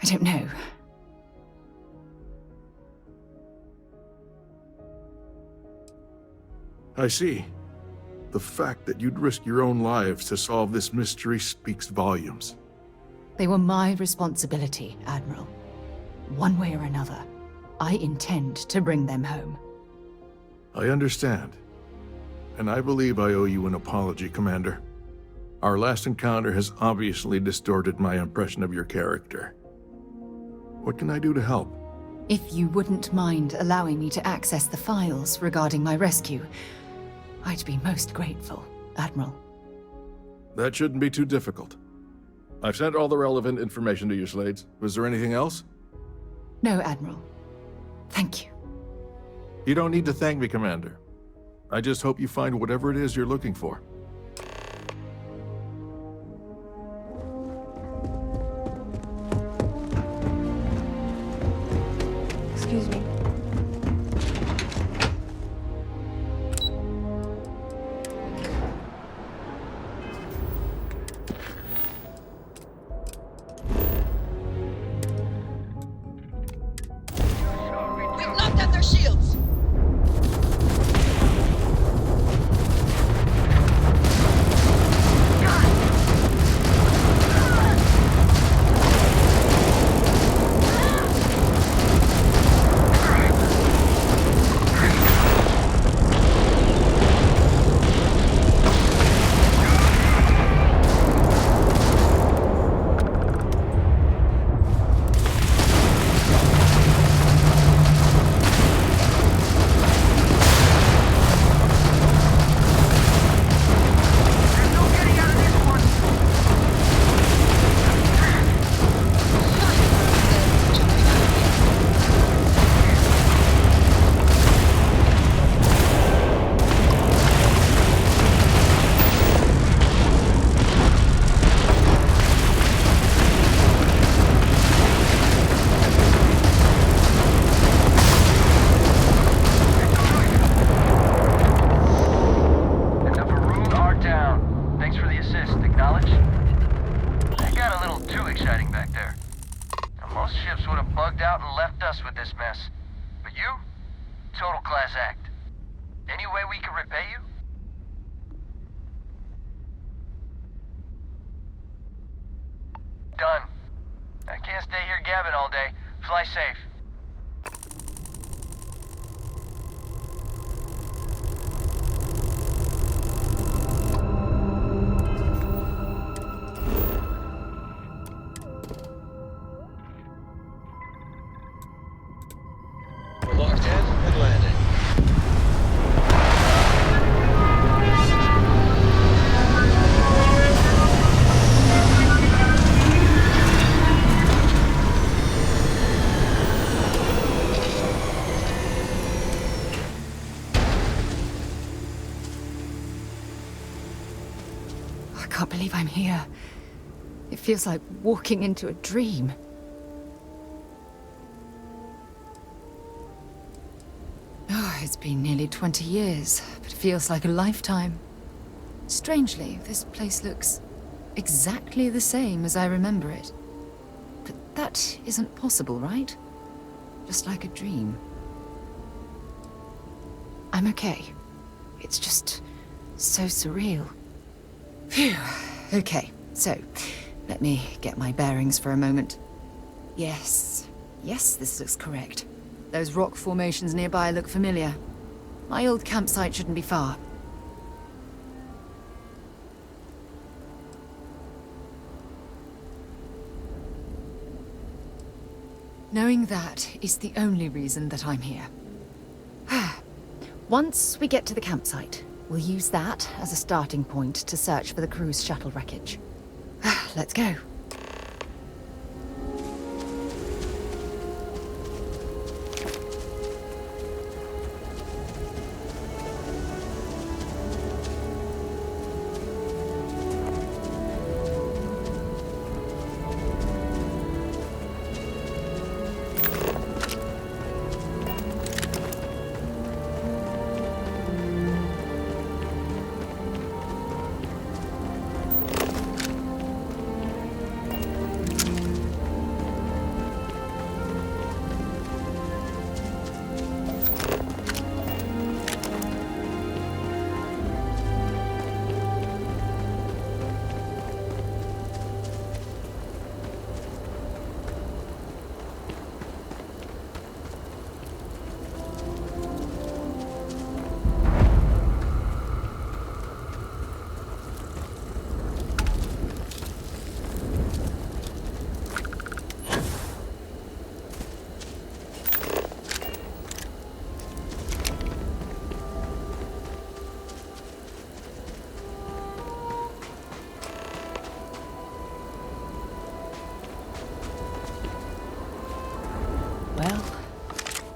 don't know. I see. The fact that you'd risk your own lives to solve this mystery speaks volumes. They were my responsibility, Admiral. One way or another, I intend to bring them home. I understand. And I believe I owe you an apology, Commander. Our last encounter has obviously distorted my impression of your character. What can I do to help? If you wouldn't mind allowing me to access the files regarding my rescue, I'd be most grateful, Admiral. That shouldn't be too difficult. I've sent all the relevant information to you, Slades. Was there anything else? No, Admiral. Thank you. You don't need to thank me, Commander. I just hope you find whatever it is you're looking for. Excuse me. We've knocked out their shields! Total class act. Any way we can repay you? Done. I can't stay here gabbing all day. Fly safe. We're locked in and landing. I can't believe I'm here. It feels like walking into a dream. Oh, it's been nearly 20 years, but it feels like a lifetime. Strangely, this place looks exactly the same as I remember it. But that isn't possible, right? Just like a dream. I'm okay. It's just so surreal. Phew. Okay, so let me get my bearings for a moment. Yes, this looks correct. Those rock formations nearby look familiar. My old campsite shouldn't be far. Knowing that is the only reason that I'm here. Once we get to the campsite, we'll use that as a starting point to search for the cruise shuttle wreckage. Let's go.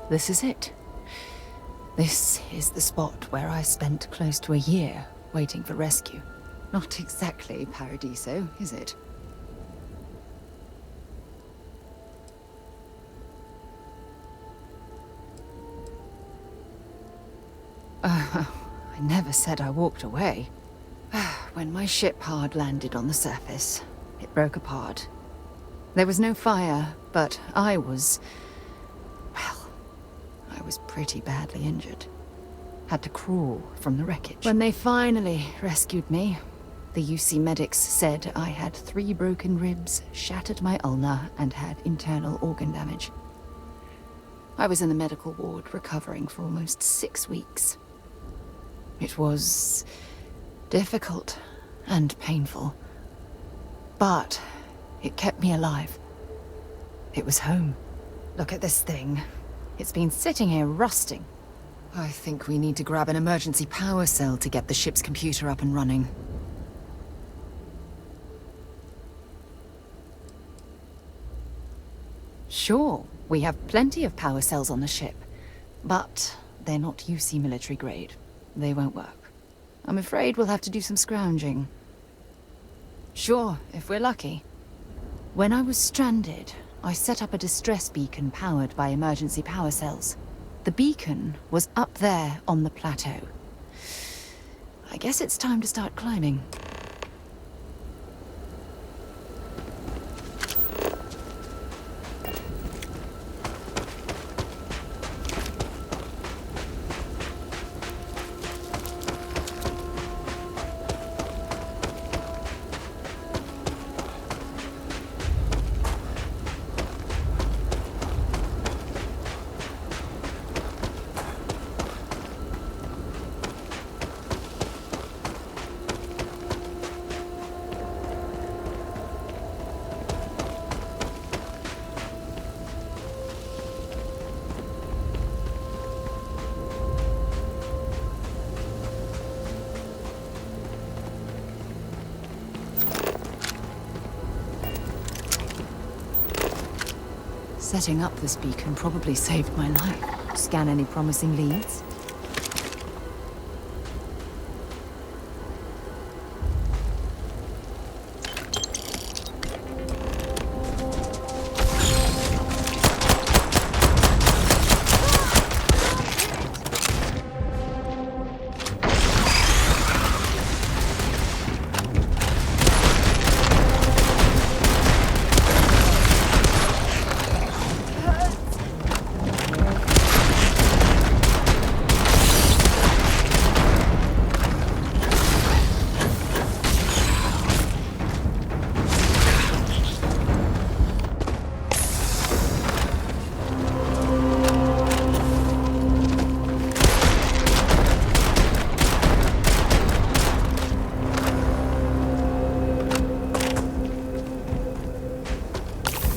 This is it. This is the spot where I spent close to a year waiting for rescue. Not exactly Paradiso, is it? I never said I walked away. When my ship hard landed on the surface, it broke apart. There was no fire, but I was pretty badly injured. Had to crawl from the wreckage. When they finally rescued me, the UC medics said I had 3 broken ribs, shattered my ulna, and had internal organ damage. I was in the medical ward recovering for almost 6 weeks. It was difficult and painful, but it kept me alive. It was home. Look at this thing. It's been sitting here rusting. I think we need to grab an emergency power cell to get the ship's computer up and running. Sure, we have plenty of power cells on the ship, but they're not UC military grade. They won't work. I'm afraid we'll have to do some scrounging. Sure, if we're lucky. When I was stranded, I set up a distress beacon powered by emergency power cells. The beacon was up there on the plateau. I guess it's time to start climbing. Setting up this beacon probably saved my life. Scan any promising leads?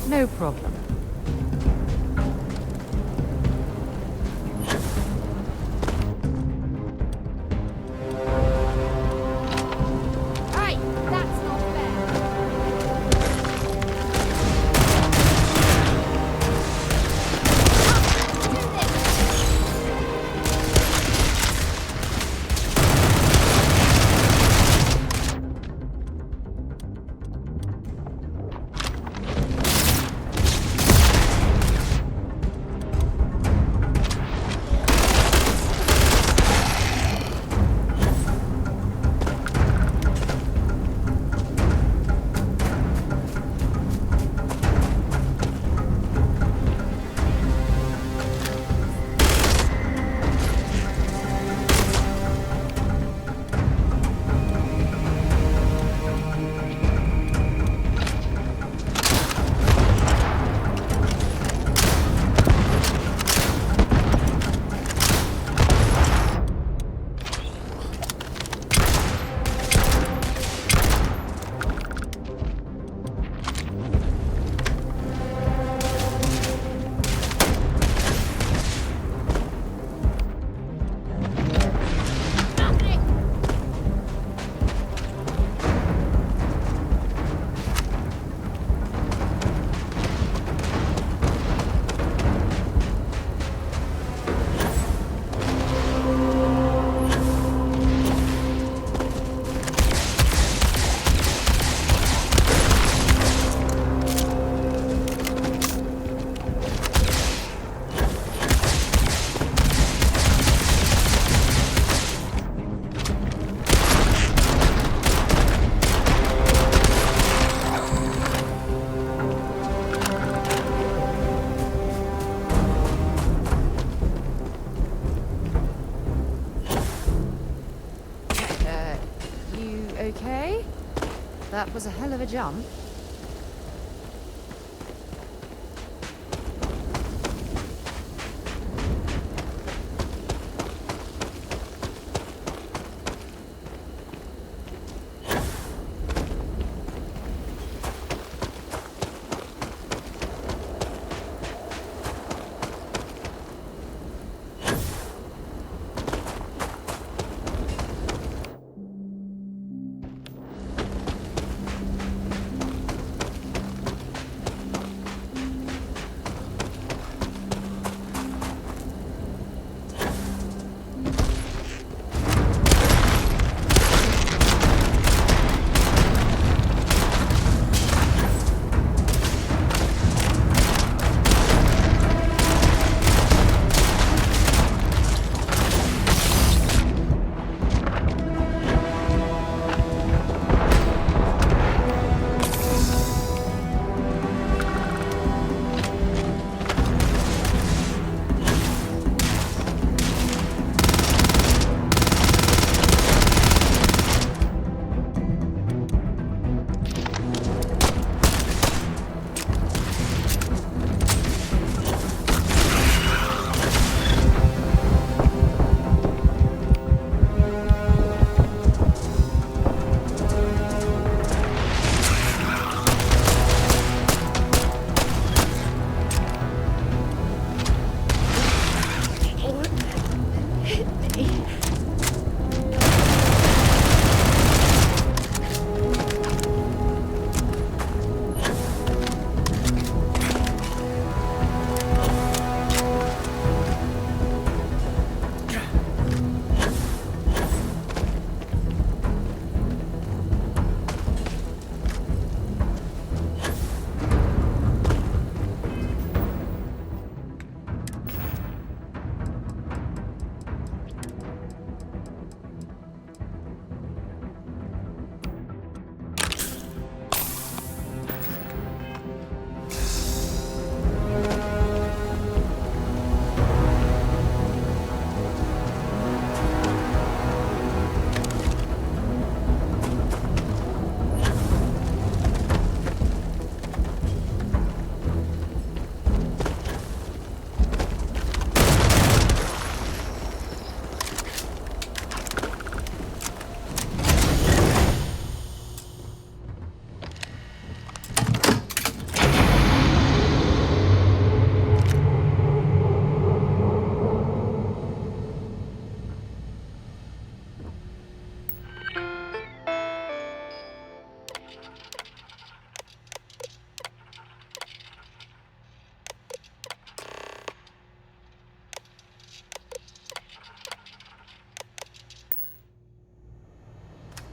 No problem. Okay. That was a hell of a jump.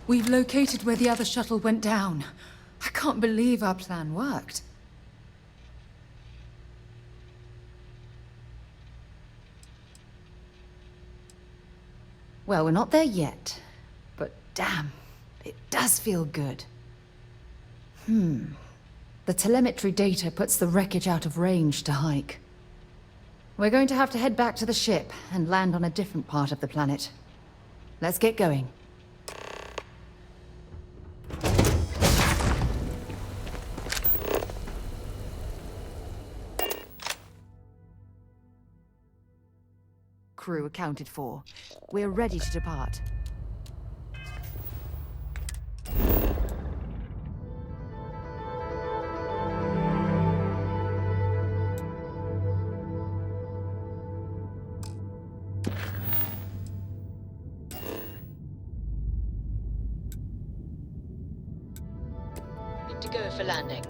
We've located where the other shuttle went down. I can't believe our plan worked. Well, we're not there yet, but damn, it does feel good. The telemetry data puts the wreckage out of range to hike. We're going to have to head back to the ship and land on a different part of the planet. Let's get going. Crew accounted for. We're ready to depart. Good to go for landing.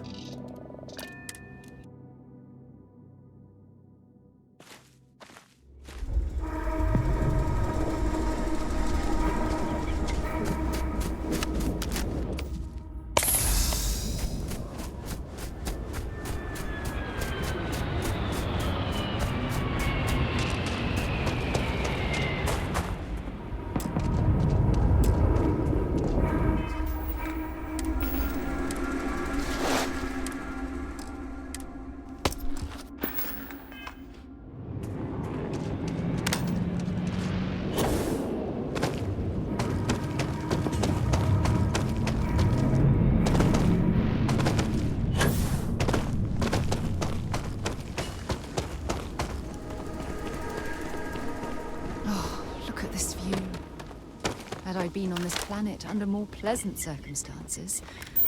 Had I been on this planet under more pleasant circumstances,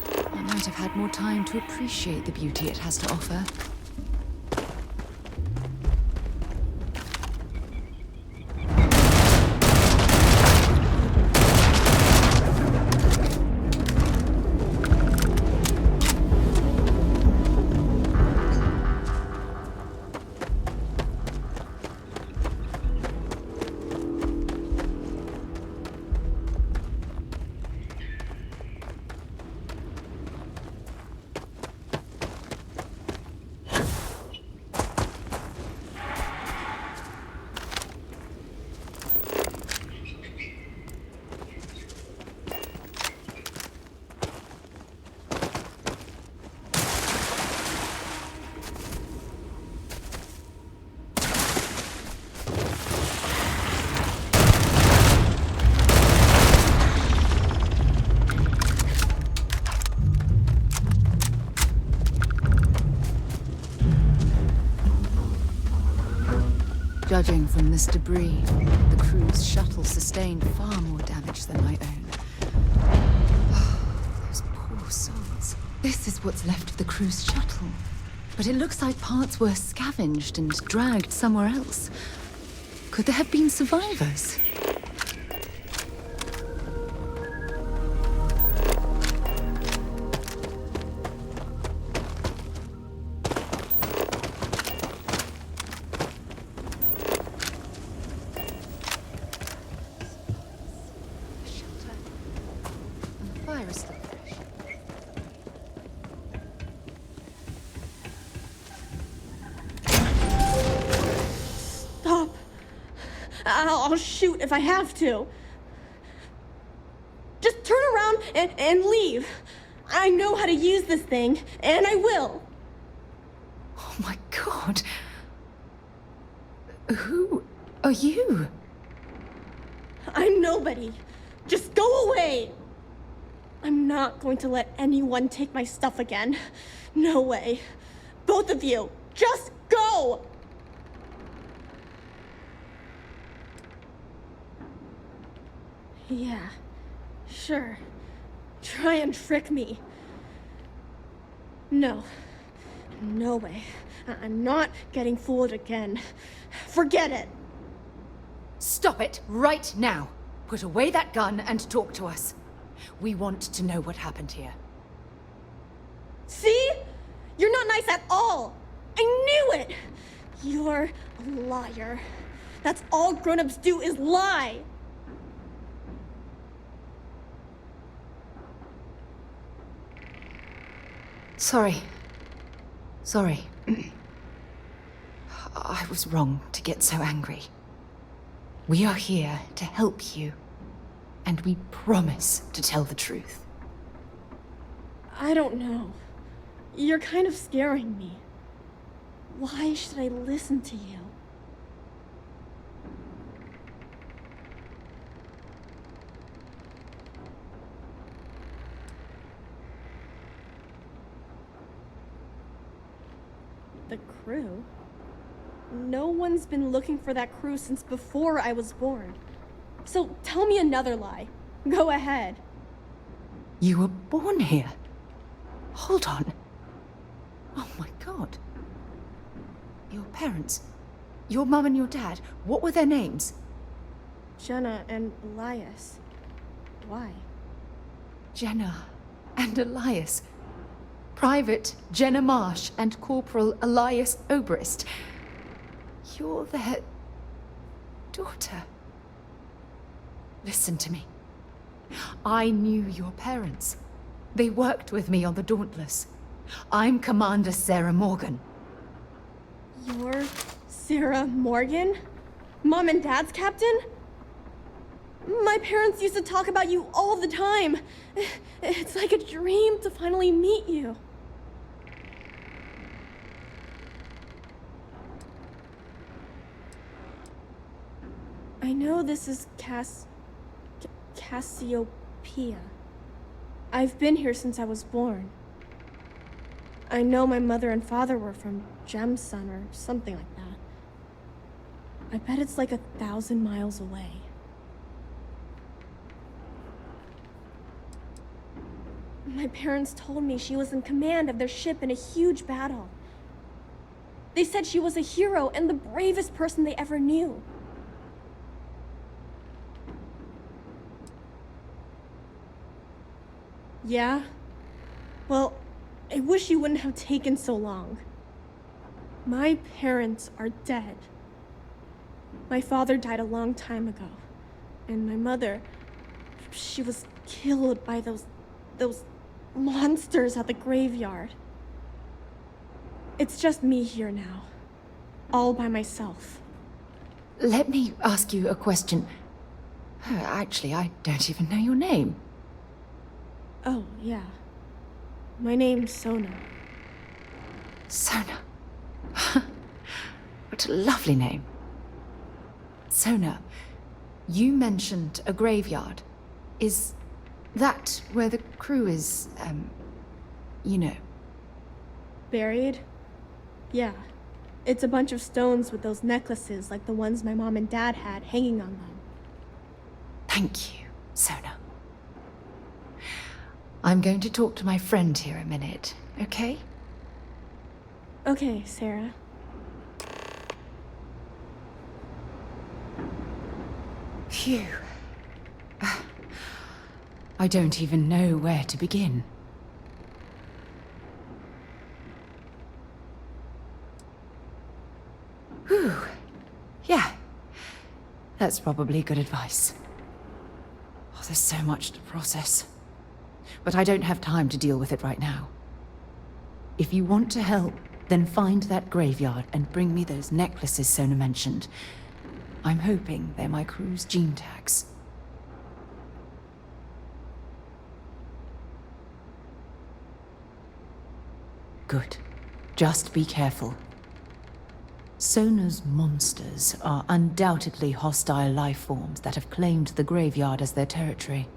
I might have had more time to appreciate the beauty it has to offer. Judging from this debris, the crew's shuttle sustained far more damage than my own. Those poor souls. This is what's left of the crew's shuttle. But it looks like parts were scavenged and dragged somewhere else. Could there have been survivors? I'll shoot if I have to. Just turn around and leave. I know how to use this thing, and I will. Oh my God. Who are you? I'm nobody. Just go away. I'm not going to let anyone take my stuff again. No way. Both of you, just go! Yeah, sure. Try and trick me. No. No way. I'm not getting fooled again. Forget it. Stop it right now. Put away that gun and talk to us. We want to know what happened here. See? You're not nice at all. I knew it. You're a liar. That's all grown-ups do is lie. Sorry. I was wrong to get so angry. We are here to help you, and we promise to tell the truth. I don't know. You're kind of scaring me. Why should I listen to you? The crew? No one's been looking for that crew since before I was born. So tell me another lie. Go ahead. You were born here? Hold on. Oh my god. Your parents, your mum and your dad, what were their names? Jenna and Elias. Why? Jenna and Elias. Private Jenna Marsh and Corporal Elias Obrist. You're their daughter. Listen to me. I knew your parents. They worked with me on the Dauntless. I'm Commander Sarah Morgan. You're Sarah Morgan? Mom and Dad's captain? My parents used to talk about you all the time. It's like a dream to finally meet you. I know this is Cassiopeia. I've been here since I was born. I know my mother and father were from Gemsun or something like that. I bet it's like 1,000 miles away. My parents told me she was in command of their ship in a huge battle. They said she was a hero and the bravest person they ever knew. Yeah? Well, I wish you wouldn't have taken so long. My parents are dead. My father died a long time ago. And my mother, she was killed by those monsters at the graveyard. It's just me here now. All by myself. Let me ask you a question. Actually, I don't even know your name. Oh, yeah. My name's Sona. Sona. What a lovely name. Sona, you mentioned a graveyard. Is that where the crew is, you know? Buried? Yeah. It's a bunch of stones with those necklaces like the ones my mom and dad had hanging on them. Thank you, Sona. I'm going to talk to my friend here a minute, okay? Okay, Sarah. Phew. I don't even know where to begin. Whew. Yeah. That's probably good advice. Oh, there's so much to process. But I don't have time to deal with it right now. If you want to help, then find that graveyard and bring me those necklaces Sona mentioned. I'm hoping they're my crew's gene tags. Good. Just be careful. Sona's monsters are undoubtedly hostile life forms that have claimed the graveyard as their territory.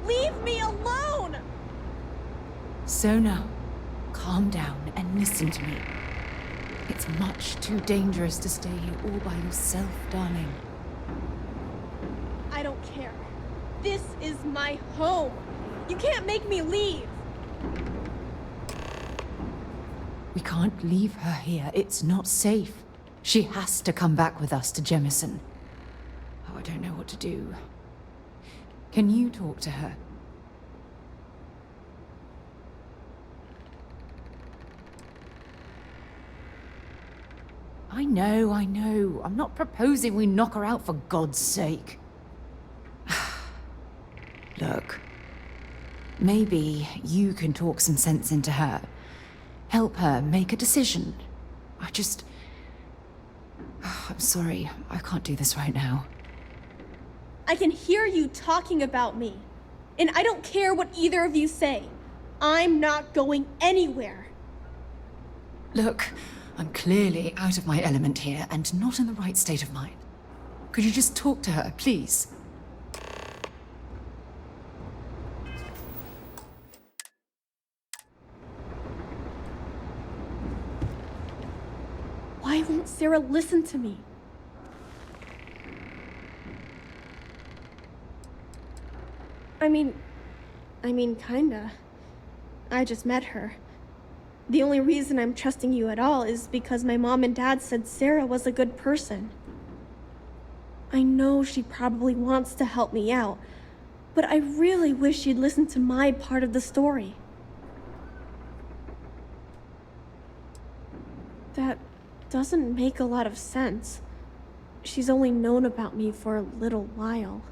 Leave me alone! Sona, calm down and listen to me. It's much too dangerous to stay here all by yourself, darling. I don't care. This is my home. You can't make me leave. We can't leave her here. It's not safe. She has to come back with us to Jemison. Oh, I don't know what to do. Can you talk to her? I know. I'm not proposing we knock her out for God's sake. Look, maybe you can talk some sense into her. Help her make a decision. I'm sorry, I can't do this right now. I can hear you talking about me. And I don't care what either of you say. I'm not going anywhere. Look, I'm clearly out of my element here and not in the right state of mind. Could you just talk to her, please? Why won't Sarah listen to me? I mean, kinda. I just met her. The only reason I'm trusting you at all is because my mom and dad said Sarah was a good person. I know she probably wants to help me out, but I really wish she'd listen to my part of the story. That doesn't make a lot of sense. She's only known about me for a little while.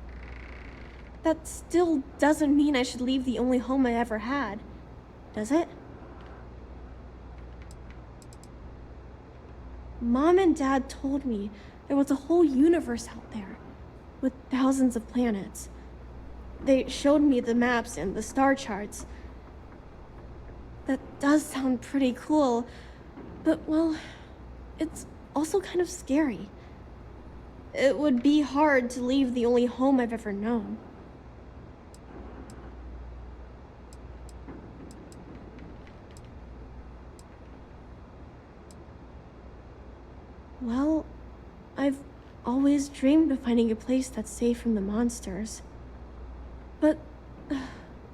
That still doesn't mean I should leave the only home I ever had, does it? Mom and Dad told me there was a whole universe out there, with thousands of planets. They showed me the maps and the star charts. That does sound pretty cool, but well, it's also kind of scary. It would be hard to leave the only home I've ever known. Well, I've always dreamed of finding a place that's safe from the monsters. But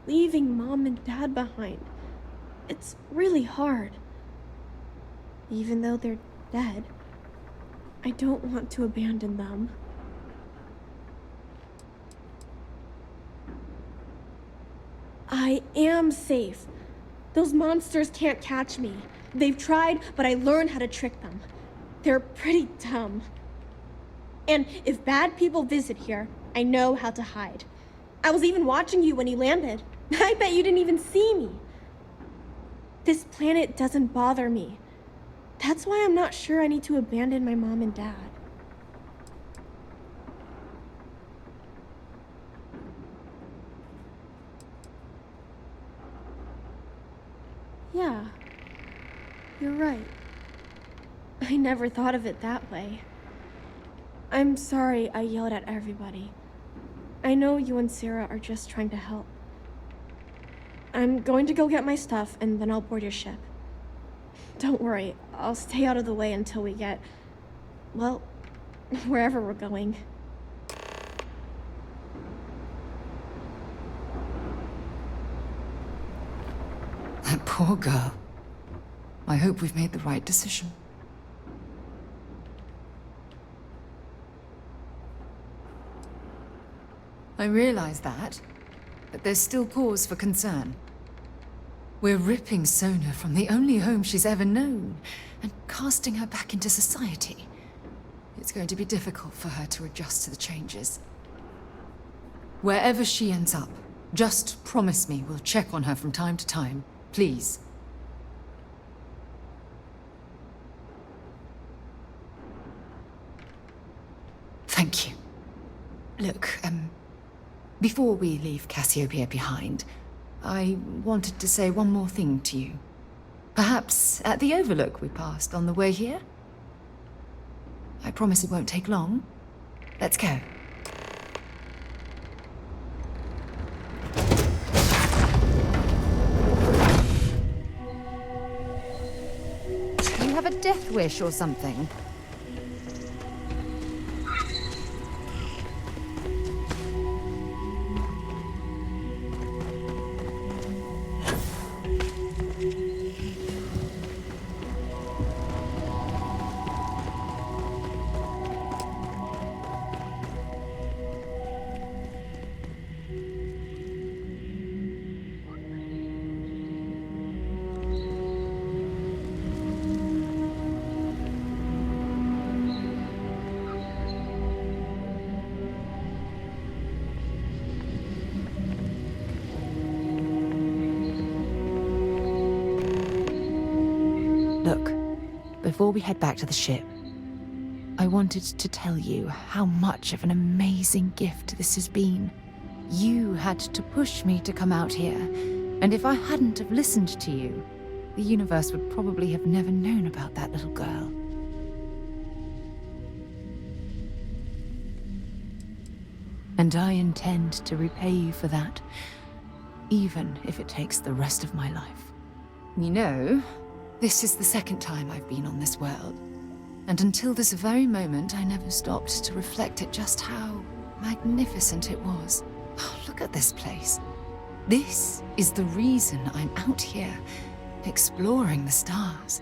leaving Mom and Dad behind, it's really hard. Even though they're dead, I don't want to abandon them. I am safe. Those monsters can't catch me. They've tried, but I learned how to trick them. They're pretty dumb. And if bad people visit here, I know how to hide. I was even watching you when you landed. I bet you didn't even see me. This planet doesn't bother me. That's why I'm not sure I need to abandon my mom and dad. Yeah, you're right. I never thought of it that way. I'm sorry I yelled at everybody. I know you and Sarah are just trying to help. I'm going to go get my stuff and then I'll board your ship. Don't worry, I'll stay out of the way until we get, well, wherever we're going. That poor girl. I hope we've made the right decision. I realize that, but there's still cause for concern. We're ripping Sona from the only home she's ever known and casting her back into society. It's going to be difficult for her to adjust to the changes. Wherever she ends up, just promise me we'll check on her from time to time, please. Thank you. Look, before we leave Cassiopeia behind, I wanted to say one more thing to you. Perhaps at the overlook we passed on the way here? I promise it won't take long. Let's go. death wish or something. Look, before we head back to the ship, I wanted to tell you how much of an amazing gift this has been. You had to push me to come out here, and if I hadn't have listened to you, the universe would probably have never known about that little girl. And I intend to repay you for that, even if it takes the rest of my life. You know, this is the second time I've been on this world, and until this very moment I never stopped to reflect at just how magnificent it was. Oh, look at this place. This is the reason I'm out here, exploring the stars.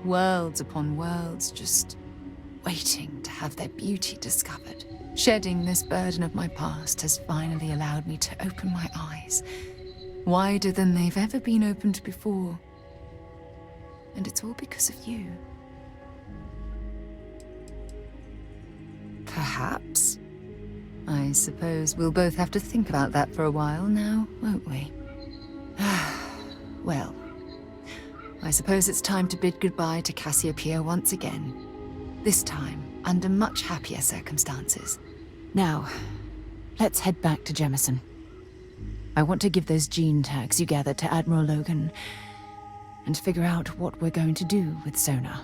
Worlds upon worlds, just waiting to have their beauty discovered. Shedding this burden of my past has finally allowed me to open my eyes, wider than they've ever been opened before. And it's all because of you. Perhaps. I suppose we'll both have to think about that for a while now, won't we? Well, I suppose it's time to bid goodbye to Cassiopeia once again. This time, under much happier circumstances. Now, let's head back to Jemison. I want to give those gene tags you gathered to Admiral Logan, and figure out what we're going to do with Sona.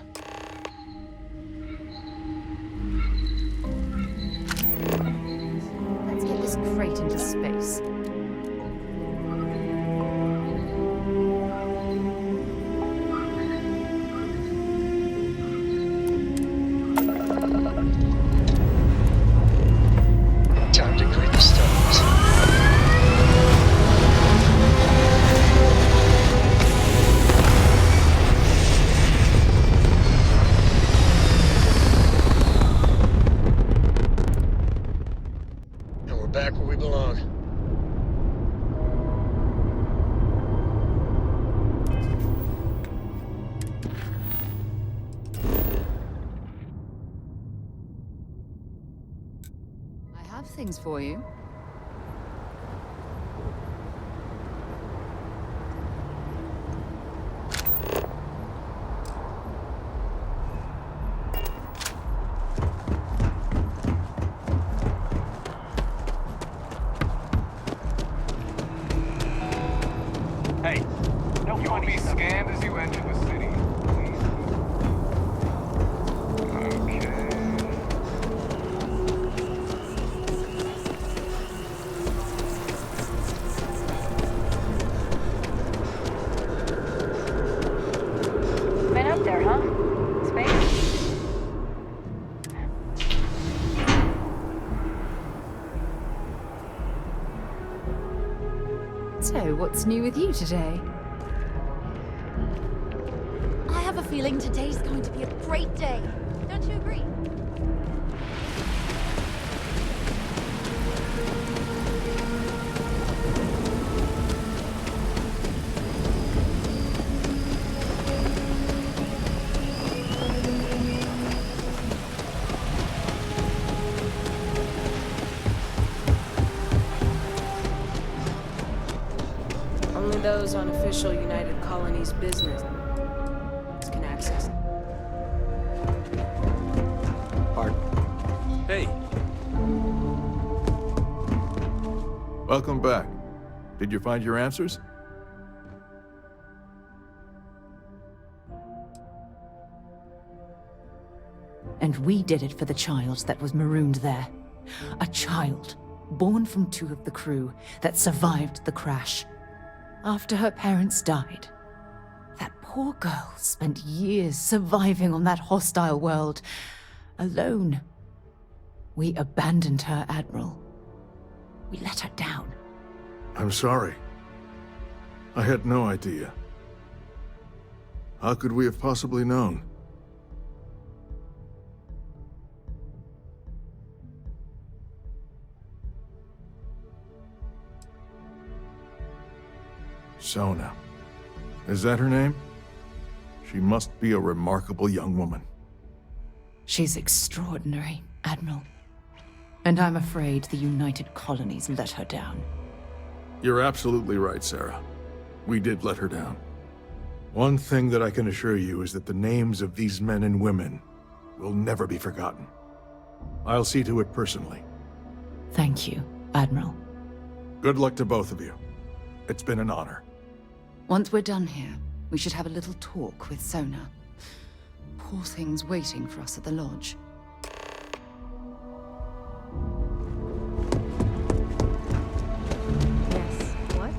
Let's get this crate into space. Time to greet the stars. Back where we belong. I have things for you. Hey, no, you won't be scanned as you enter the city. Okay. Been up there, huh? Space? So, what's new with you today? I have a feeling today's going to be a great day. Don't you agree? Only those on official United Colonies business can access. Pardon. Hey. Welcome back. Did you find your answers? And we did it for the child that was marooned there. A child, born from 2 of the crew, that survived the crash. After her parents died, that poor girl spent years surviving on that hostile world, alone. We abandoned her, Admiral. We let her down. I'm sorry. I had no idea. How could we have possibly known? Sona. Is that her name? She must be a remarkable young woman. She's extraordinary, Admiral. And I'm afraid the United Colonies let her down. You're absolutely right, Sarah. We did let her down. One thing that I can assure you is that the names of these men and women will never be forgotten. I'll see to it personally. Thank you, Admiral. Good luck to both of you. It's been an honor. Once we're done here, we should have a little talk with Sona. Poor thing's waiting for us at the lodge. Yes, what?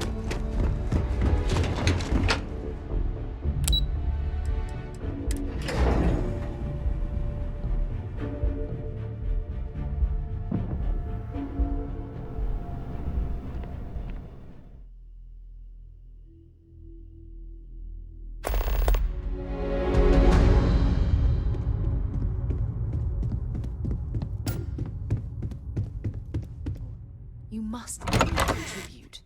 You must contribute.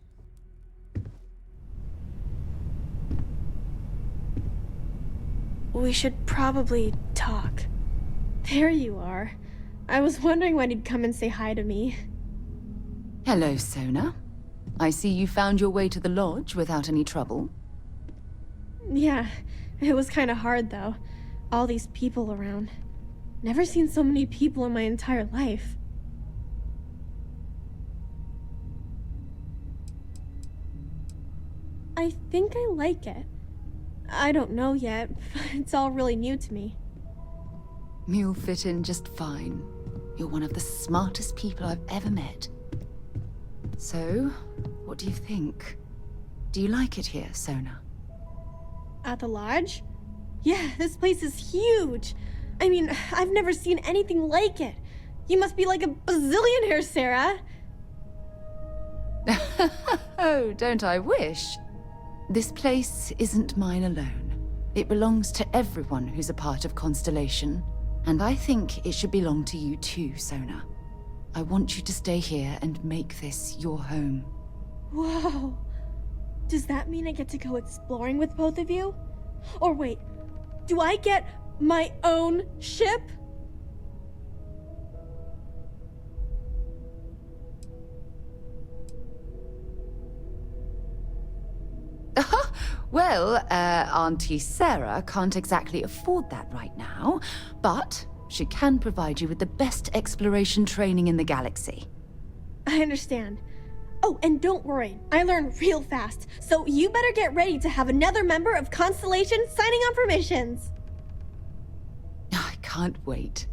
We should probably talk. There you are. I was wondering when you'd come and say hi to me. Hello, Sona. I see you found your way to the lodge without any trouble. Yeah, it was kind of hard though. All these people around. Never seen so many people in my entire life. I think I like it. I don't know yet. It's all really new to me. You'll fit in just fine. You're one of the smartest people I've ever met. So, what do you think? Do you like it here, Sona? At the lodge? Yeah, this place is huge. I mean, I've never seen anything like it. You must be like a bazillionaire, Sarah. Oh, don't I wish? This place isn't mine alone. It belongs to everyone who's a part of Constellation. And I think it should belong to you too, Sona. I want you to stay here and make this your home. Whoa. Does that mean I get to go exploring with both of you? Or wait, do I get my own ship? Well, Auntie Sarah can't exactly afford that right now, but she can provide you with the best exploration training in the galaxy. I understand. Oh, and don't worry, I learn real fast, so you better get ready to have another member of Constellation signing on for missions. I can't wait.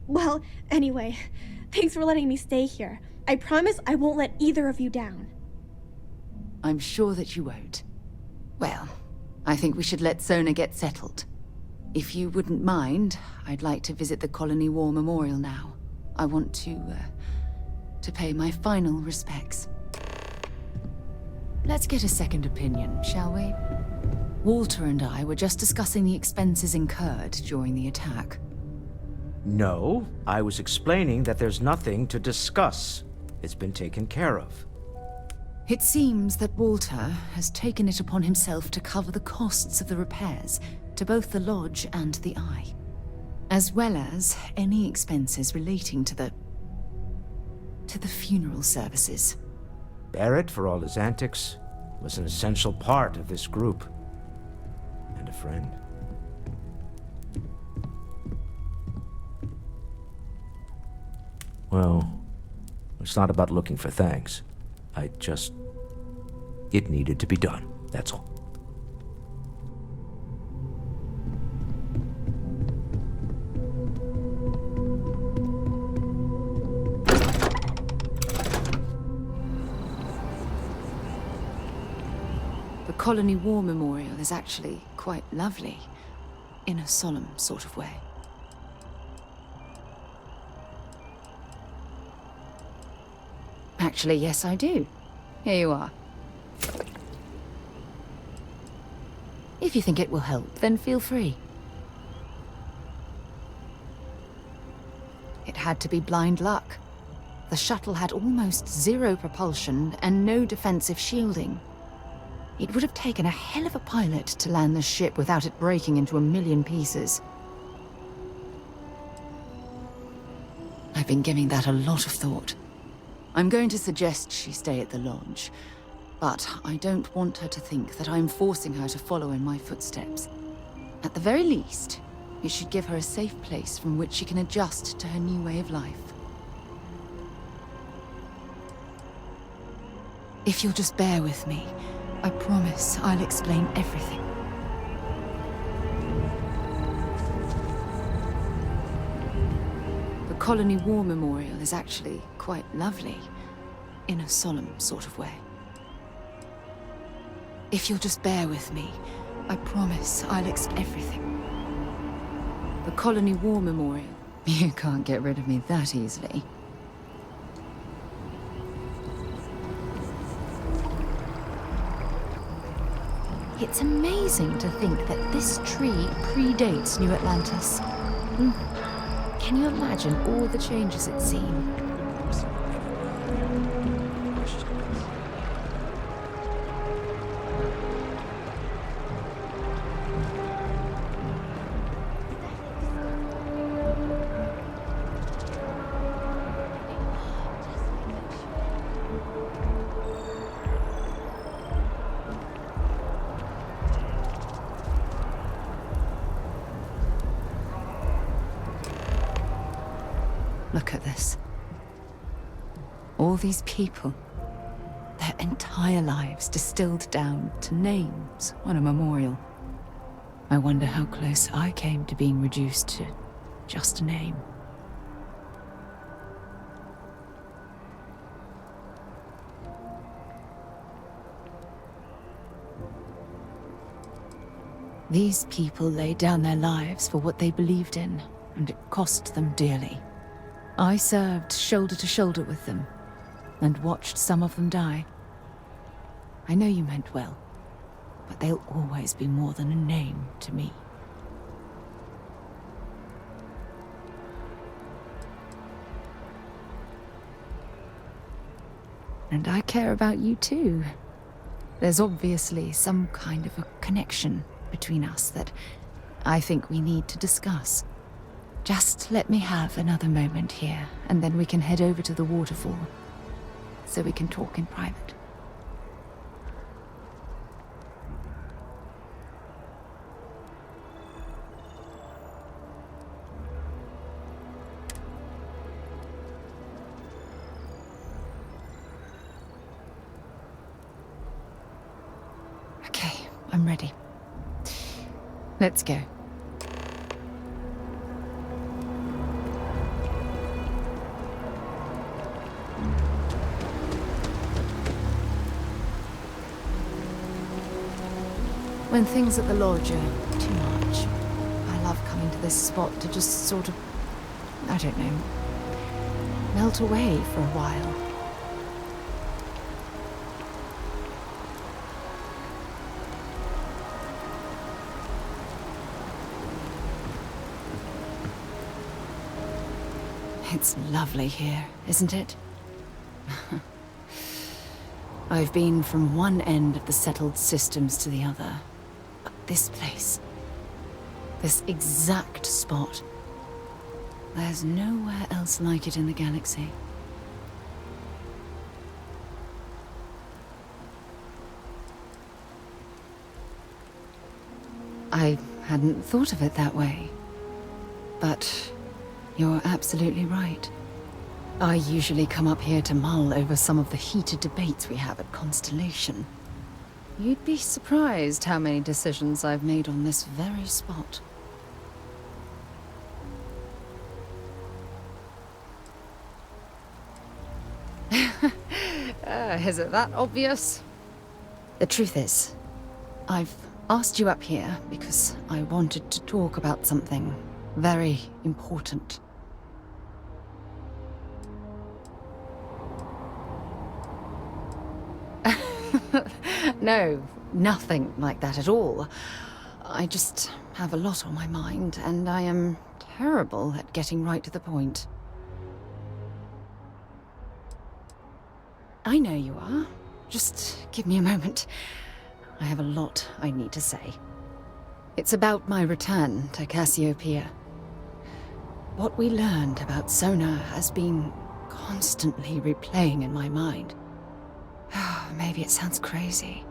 Well, anyway, thanks for letting me stay here. I promise I won't let either of you down. I'm sure that you won't. Well, I think we should let Sona get settled. If you wouldn't mind, I'd like to visit the Colony War Memorial now. I want to pay my final respects. Let's get a second opinion, shall we? Walter and I were just discussing the expenses incurred during the attack. No, I was explaining that there's nothing to discuss. It's been taken care of. It seems that Walter has taken it upon himself to cover the costs of the repairs to both the lodge and the Eye, as well as any expenses relating to the funeral services. Barrett, for all his antics, was an essential part of this group. And a friend. Well, it's not about looking for thanks. It needed to be done, that's all. The Colony War Memorial is actually quite lovely, in a solemn sort of way. Actually, yes, I do. Here you are. If you think it will help, then feel free. It had to be blind luck. The shuttle had almost zero propulsion and no defensive shielding. It would have taken a hell of a pilot to land the ship without it breaking into a million pieces. I've been giving that a lot of thought. I'm going to suggest she stay at the lodge, but I don't want her to think that I'm forcing her to follow in my footsteps. At the very least, it should give her a safe place from which she can adjust to her new way of life. If you'll just bear with me, I promise I'll explain everything. The Colony War Memorial is actually quite lovely, in a solemn sort of way. If you'll just bear with me, I promise I'll explain everything. The Colony War Memorial. You can't get rid of me that easily. It's amazing to think that this tree predates New Atlantis. Can you imagine all the changes it's seen? Look at this. All these people, their entire lives distilled down to names on a memorial. I wonder how close I came to being reduced to just a name. These people laid down their lives for what they believed in, and it cost them dearly. I served shoulder to shoulder with them, and watched some of them die. I know you meant well, but they'll always be more than a name to me. And I care about you too. There's obviously some kind of a connection between us that I think we need to discuss. Just let me have another moment here, and then we can head over to the waterfall, so we can talk in private. Okay, I'm ready. Let's go. When things at the lodge are too much, I love coming to this spot to just sort of, I don't know, melt away for a while. It's lovely here, isn't it? I've been from one end of the settled systems to the other. But this place, this exact spot, there's nowhere else like it in the galaxy. I hadn't thought of it that way, but you're absolutely right. I usually come up here to mull over some of the heated debates we have at Constellation. You'd be surprised how many decisions I've made on this very spot. Is it that obvious? The truth is, I've asked you up here because I wanted to talk about something very important. No, nothing like that at all. I just have a lot on my mind, and I am terrible at getting right to the point. I know you are. Just give me a moment. I have a lot I need to say. It's about my return to Cassiopeia. What we learned about Sona has been constantly replaying in my mind. Maybe it sounds crazy,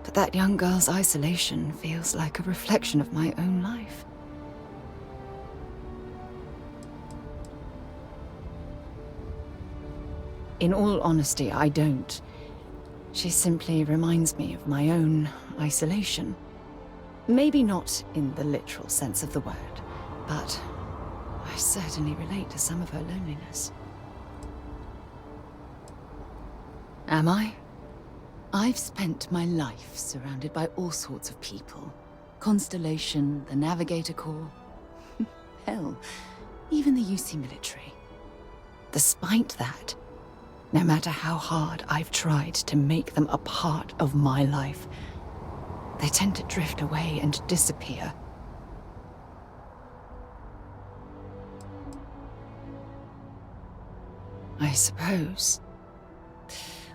but that young girl's isolation feels like a reflection of my own life. In all honesty, I don't. She simply reminds me of my own isolation. Maybe not in the literal sense of the word, but I certainly relate to some of her loneliness. Am I? I've spent my life surrounded by all sorts of people. Constellation, the Navigator Corps. Hell, even the UC military. Despite that, no matter how hard I've tried to make them a part of my life, they tend to drift away and disappear. I suppose.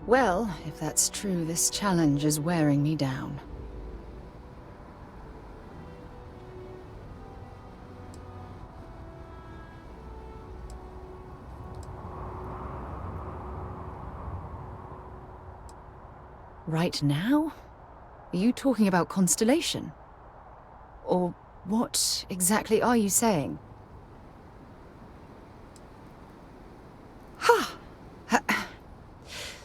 Well, if that's true, this challenge is wearing me down. Right now? Are you talking about Constellation? Or what exactly are you saying? Ha!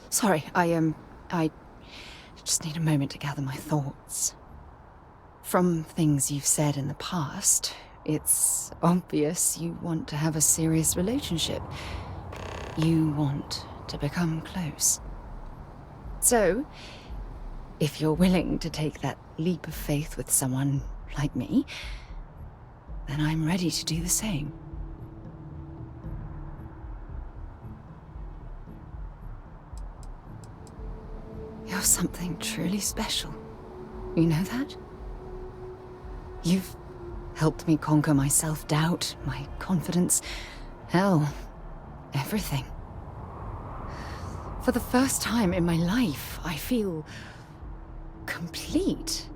Sorry, I just need a moment to gather my thoughts. From things you've said in the past, it's obvious you want to have a serious relationship. You want to become close. So, if you're willing to take that leap of faith with someone like me, then I'm ready to do the same. You're something truly special. You know that? You've helped me conquer my self-doubt, my confidence, hell, everything. For the first time in my life, I feel complete.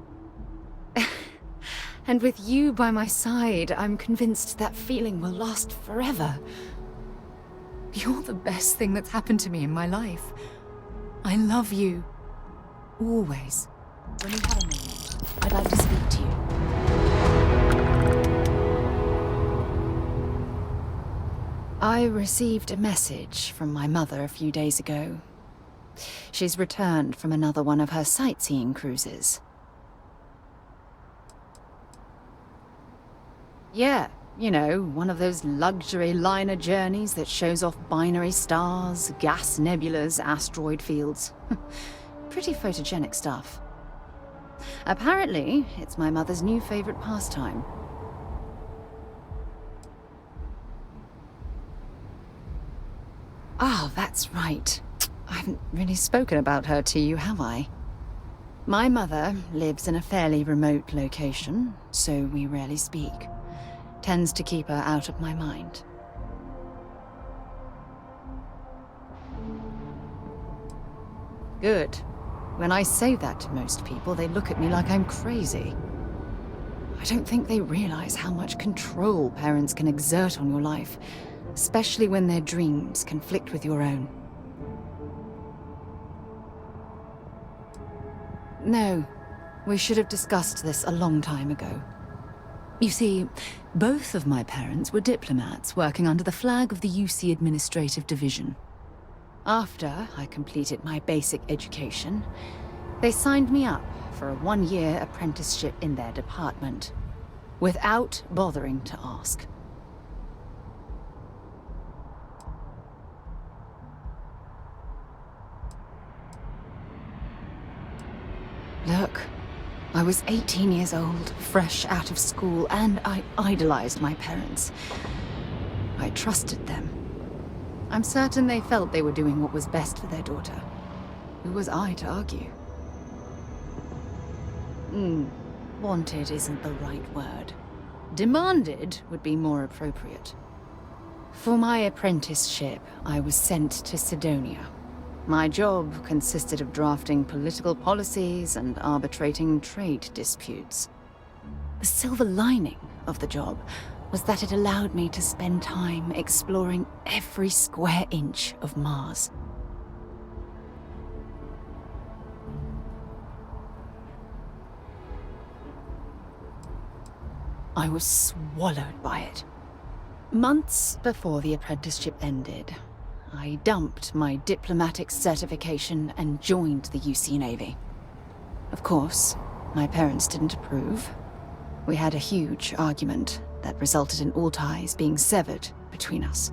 And with you by my side, I'm convinced that feeling will last forever. You're the best thing that's happened to me in my life. I love you. Always. When you have a moment, I'd like to speak to you. I received a message from my mother a few days ago. She's returned from another one of her sightseeing cruises. Yeah, you know, one of those luxury liner journeys that shows off binary stars, gas nebulas, asteroid fields. Pretty photogenic stuff. Apparently, it's my mother's new favorite pastime. Ah, that's right. I haven't really spoken about her to you, have I? My mother lives in a fairly remote location, so we rarely speak. Tends to keep her out of my mind. Good. When I say that to most people, they look at me like I'm crazy. I don't think they realize how much control parents can exert on your life, especially when their dreams conflict with your own. No, we should have discussed this a long time ago. You see, both of my parents were diplomats working under the flag of the UC Administrative Division. After I completed my basic education, they signed me up for a one-year apprenticeship in their department, without bothering to ask. Look, I was 18 years old, fresh out of school, and I idolized my parents. I trusted them. I'm certain they felt they were doing what was best for their daughter. Who was I to argue? Wanted isn't the right word. Demanded would be more appropriate. For my apprenticeship, I was sent to Cydonia. My job consisted of drafting political policies and arbitrating trade disputes. The silver lining of the job was that it allowed me to spend time exploring every square inch of Mars. I was swallowed by it. Months before the apprenticeship ended, I dumped my diplomatic certification and joined the UC Navy. Of course, my parents didn't approve. We had a huge argument that resulted in all ties being severed between us.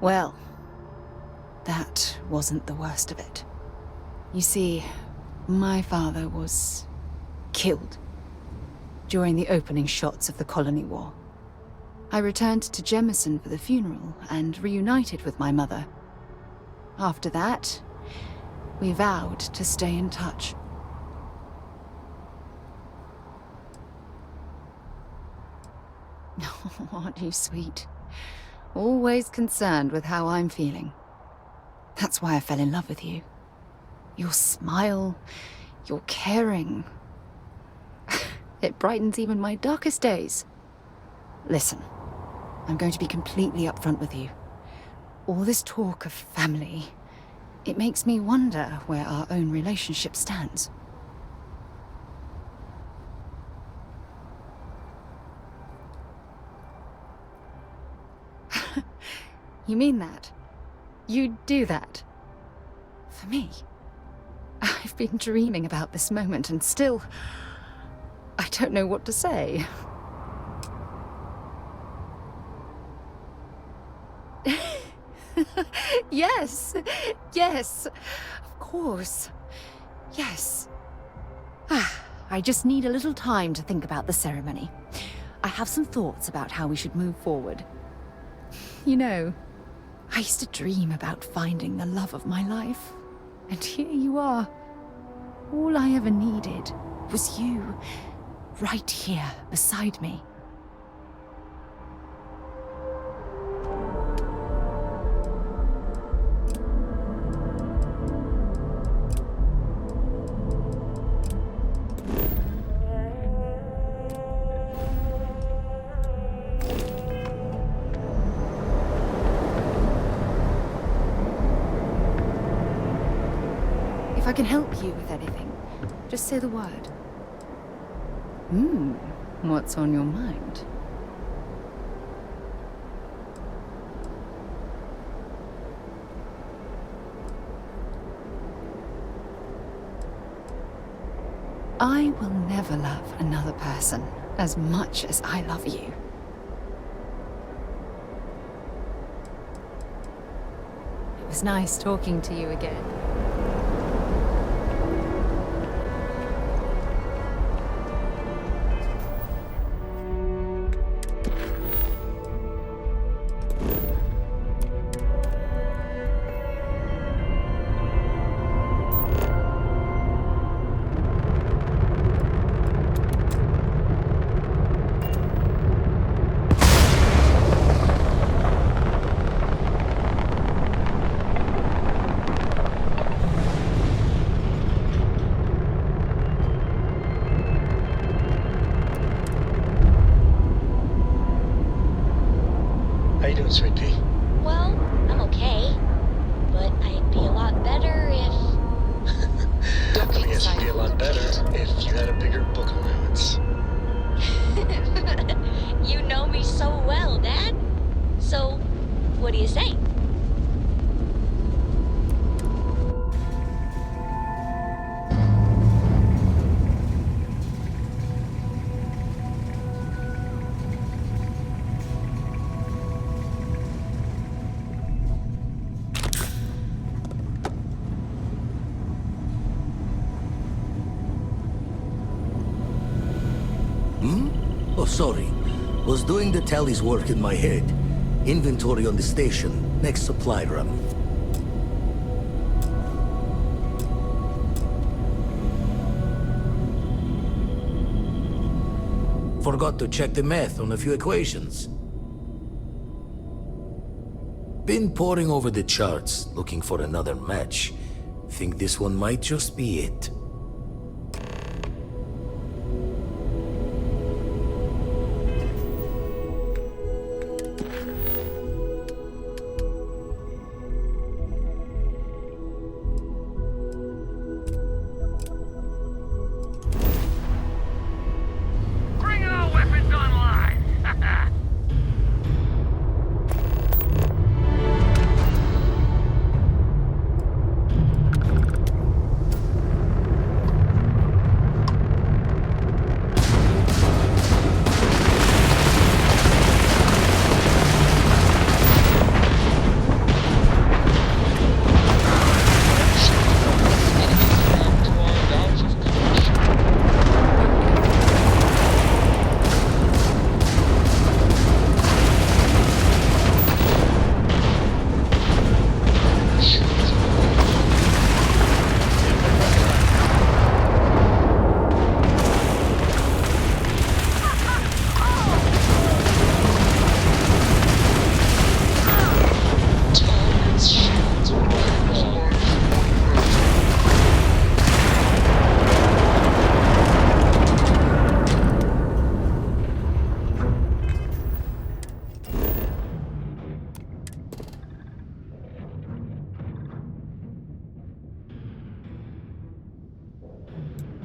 Well, that wasn't the worst of it. You see, my father was killed during the opening shots of the Colony War. I returned to Jemison for the funeral and reunited with my mother. After that, we vowed to stay in touch. Oh, aren't you sweet? Always concerned with how I'm feeling. That's why I fell in love with you. Your smile, your caring. It brightens even my darkest days. Listen, I'm going to be completely upfront with you. All this talk of family, it makes me wonder where our own relationship stands. You mean that? You'd do that? For me? I've been dreaming about this moment and still... I don't know what to say. Yes, yes, of course, yes. I just need a little time to think about the ceremony. I have some thoughts about how we should move forward. You know, I used to dream about finding the love of my life, and here you are. All I ever needed was you, right here beside me. If I can help you with anything, just say the word. What's on your mind? I will never love another person as much as I love you. It was nice talking to you again. How you doing, sweet pea? Well, I'm okay. But I'd be a lot better if... I guess you'd be a lot better if you had a bigger book allowance. You know me so well, Dad. So, what do you say? Sorry. Was doing the tallies work in my head. Inventory on the station, next supply run. Forgot to check the math on a few equations. Been poring over the charts, looking for another match. Think this one might just be it.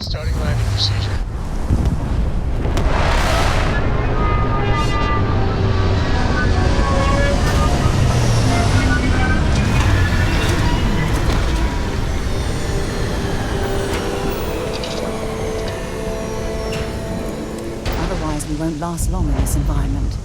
Starting landing procedure. Otherwise, we won't last long in this environment.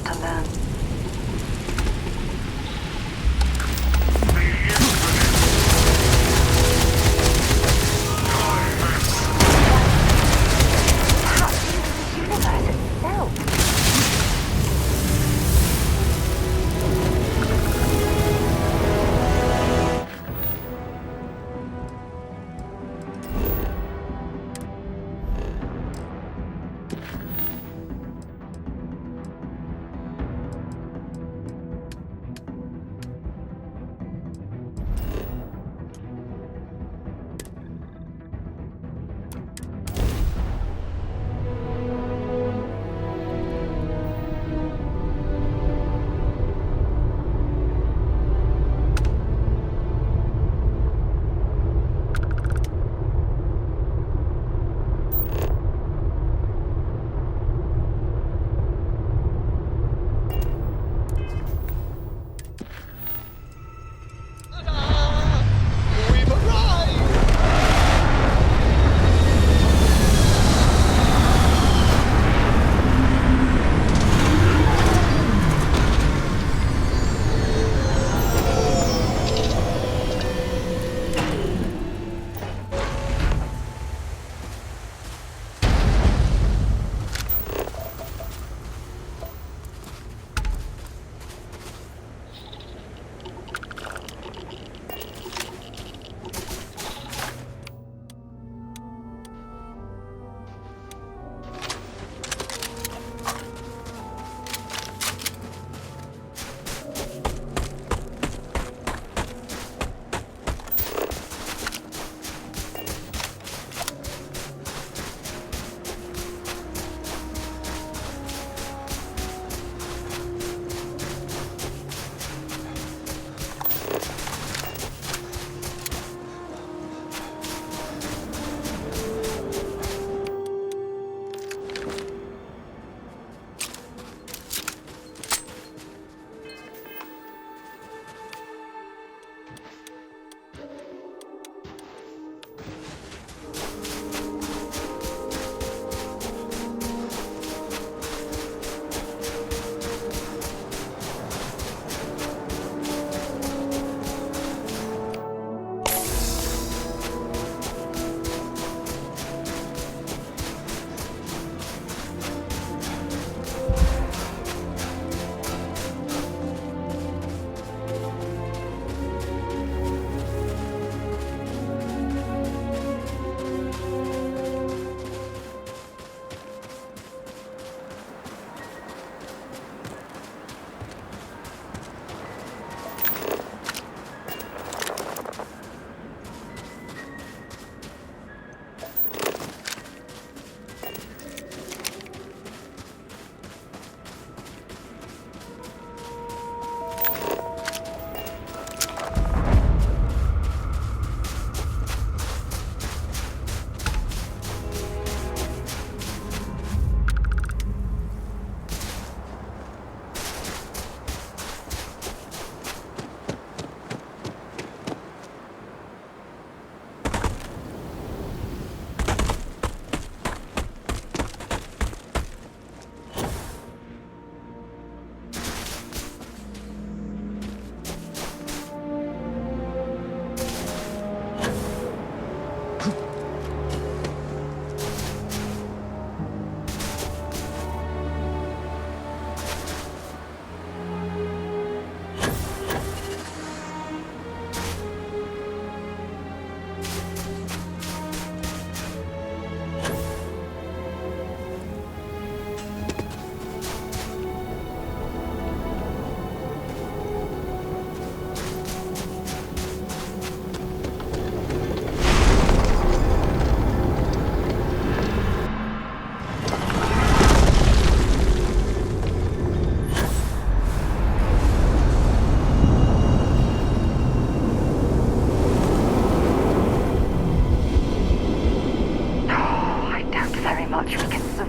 much to learn.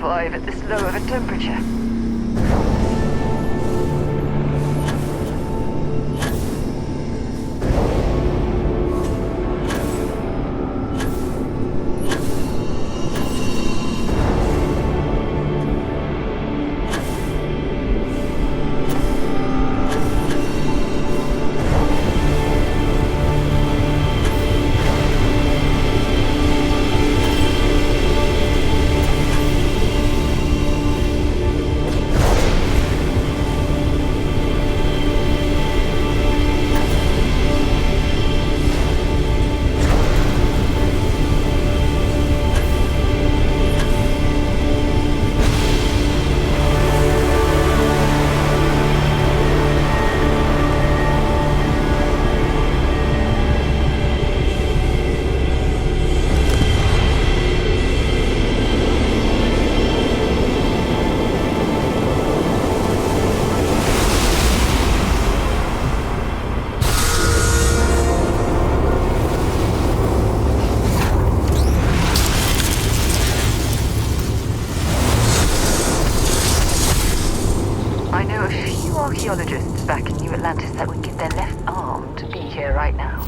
survive at this low of a temperature. few archaeologists back in New Atlantis that would give their left arm to be here right now.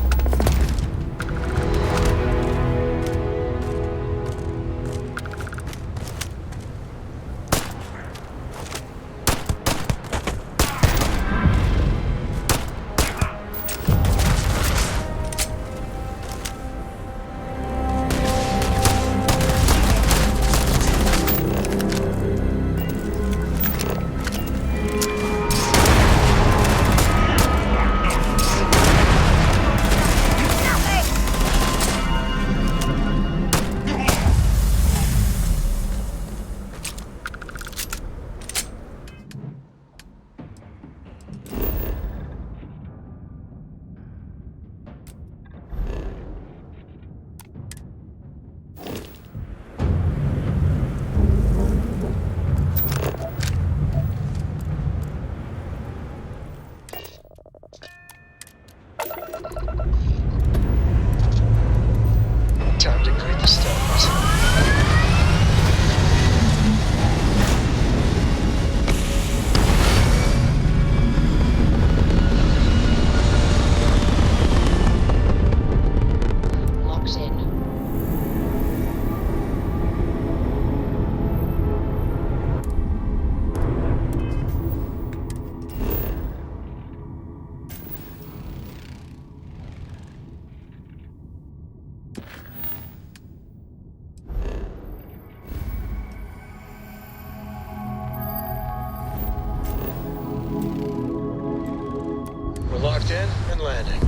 Time to greet the stars. Locks in. We're locked in and landing.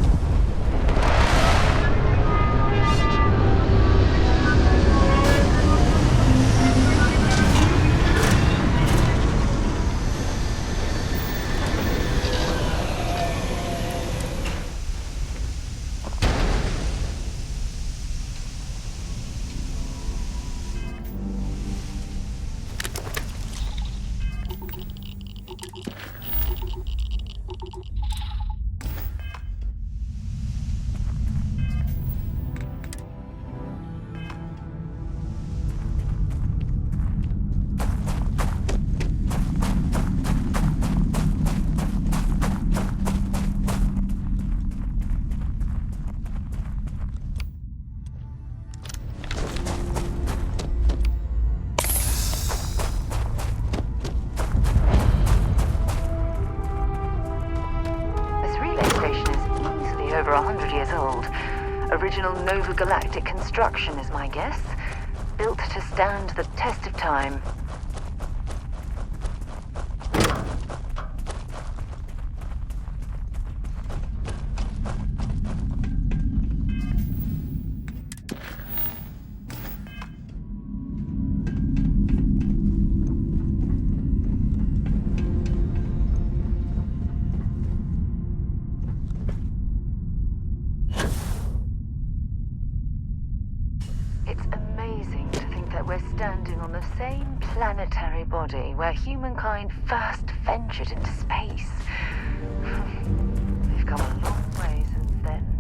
Over 100 years old. Original Nova Galactic construction is my guess. Built to stand the test of time. We're standing on the same planetary body where humankind first ventured into space. We've come a long way since then.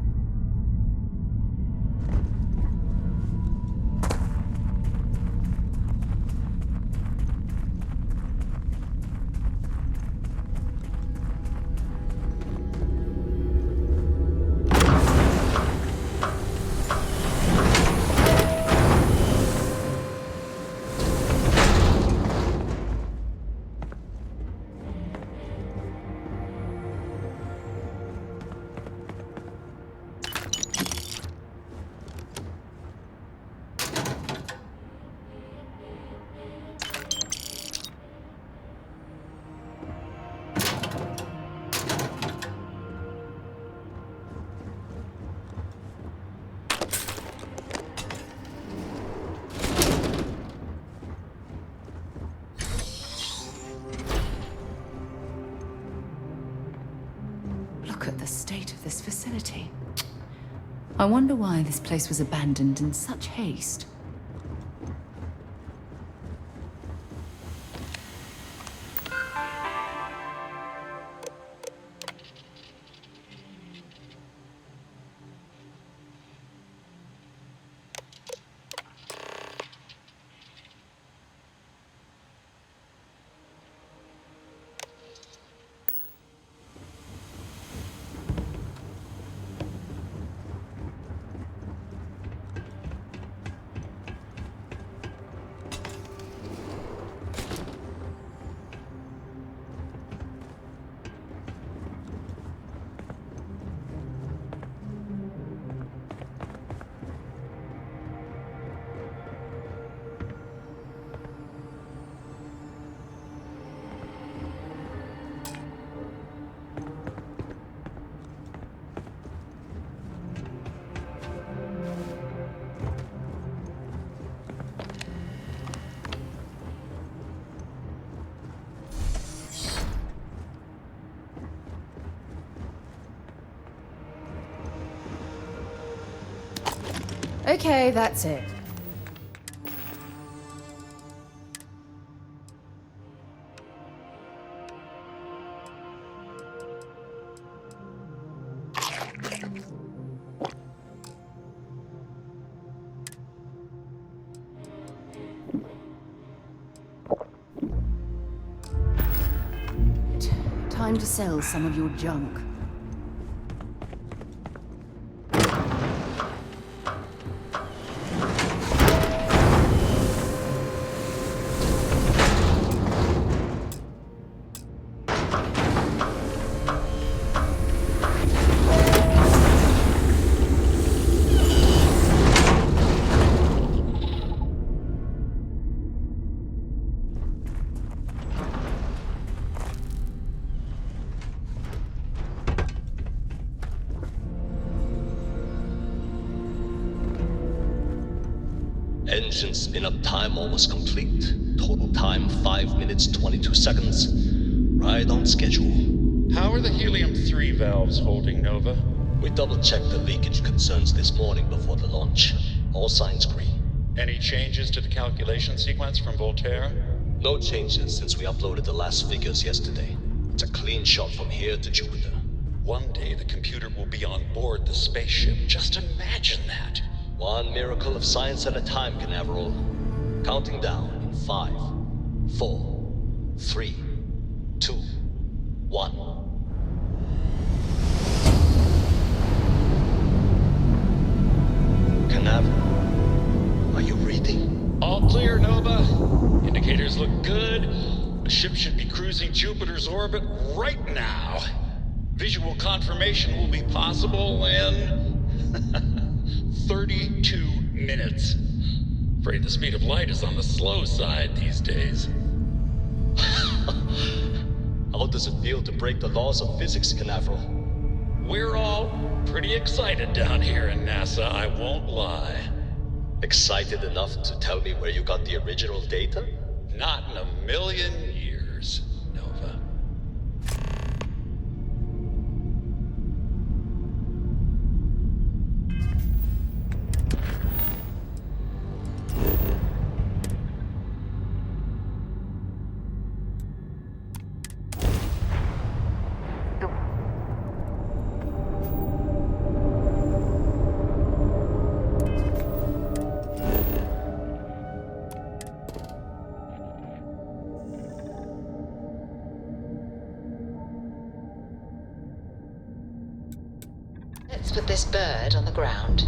Look at the state of this facility. I wonder why this place was abandoned in such haste. Okay, that's it. Time to sell some of your junk. Engine spin-up time almost complete. Total time 5 minutes 22 seconds. Right on schedule. How are the helium-3 valves holding, Nova? We double-checked the leakage concerns this morning before the launch. All signs green. Any changes to the calculation sequence from Voltaire? No changes since we uploaded the last figures yesterday. It's a clean shot from here to Jupiter. One day the computer will be on board the spaceship. Just imagine that. One miracle of science at a time, Canaveral. Counting down in 5, 4, 3, 2, 1. Canaveral, are you reading? All clear, Nova. Indicators look good. The ship should be cruising Jupiter's orbit right now. Visual confirmation will be possible in 32 minutes. Afraid the speed of light is on the slow side these days. How does it feel to break the laws of physics, Canaveral? We're all pretty excited down here in NASA, I won't lie. Excited enough to tell me where you got the original data? Not in a million years, Nova. Let's put this bird on the ground.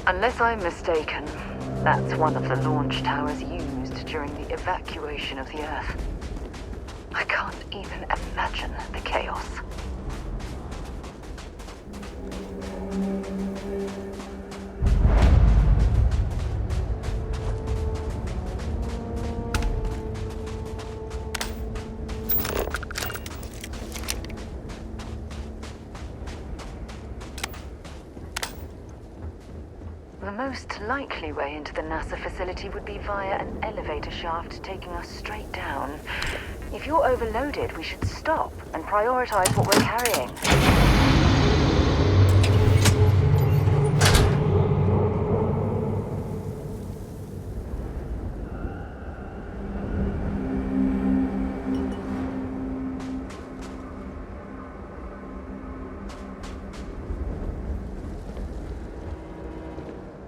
Unless I'm mistaken, that's one of the launch towers used during the evacuation of the Earth. I can't even imagine the chaos. The most likely way into the NASA facility would be via an elevator shaft taking us straight down. If you're overloaded, we should stop and prioritize what we're carrying.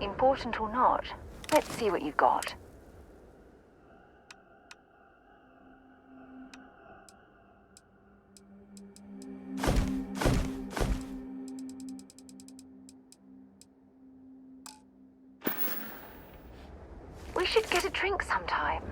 Important or not, let's see what you've got. We should get a drink sometime.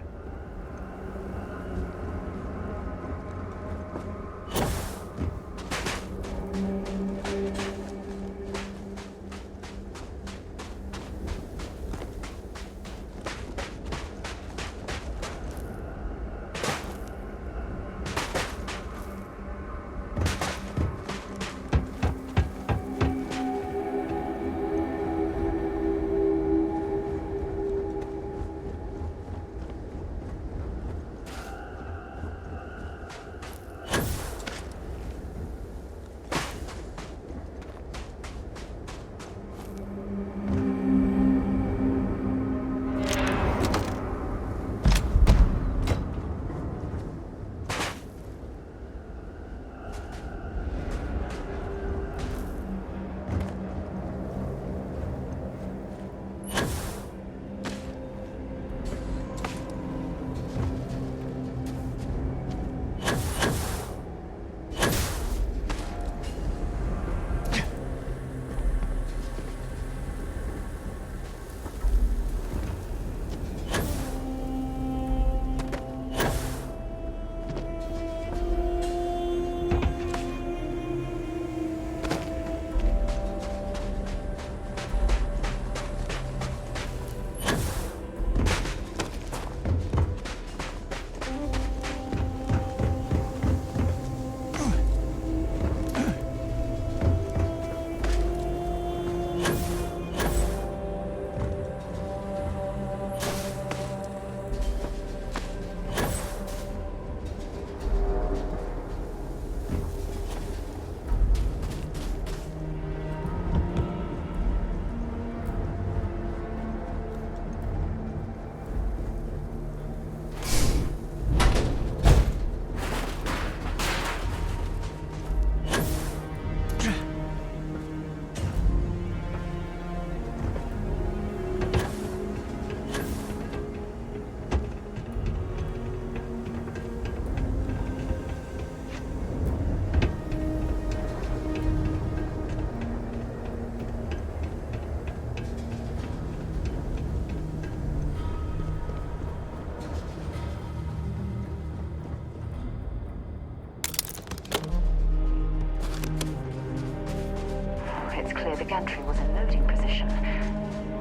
The gantry was in loading position.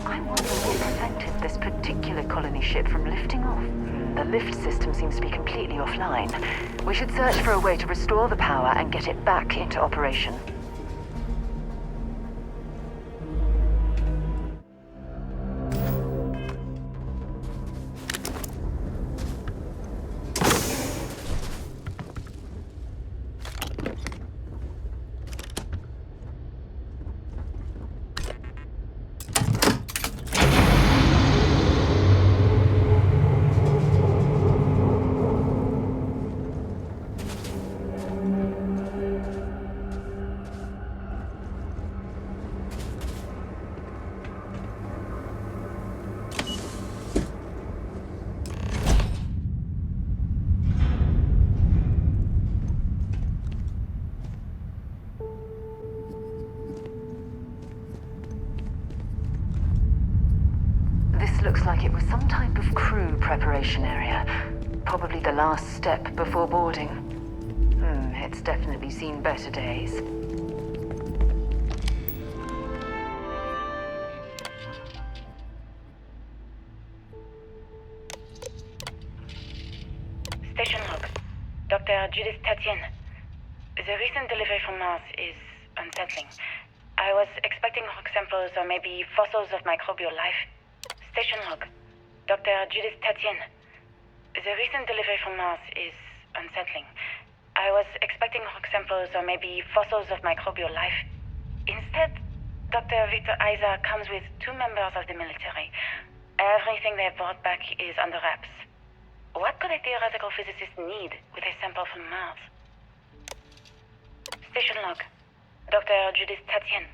I'm wondering what prevented this particular colony ship from lifting off. The lift system seems to be completely offline. We should search for a way to restore the power and get it back into operation. Looks like it was some type of crew preparation area. Probably the last step before boarding. It's definitely seen better days. Station log. Dr. Judith Tatien. The recent delivery from Mars is unsettling. I was expecting rock samples or maybe fossils of microbial life. Station log. Dr. Judith Tatien. The recent delivery from Mars is unsettling. I was expecting rock samples or maybe fossils of microbial life. Instead, Dr. Victor Isa comes with 2 members of the military. Everything they've brought back is under wraps. What could a theoretical physicist need with a sample from Mars? Station log. Dr. Judith Tatien.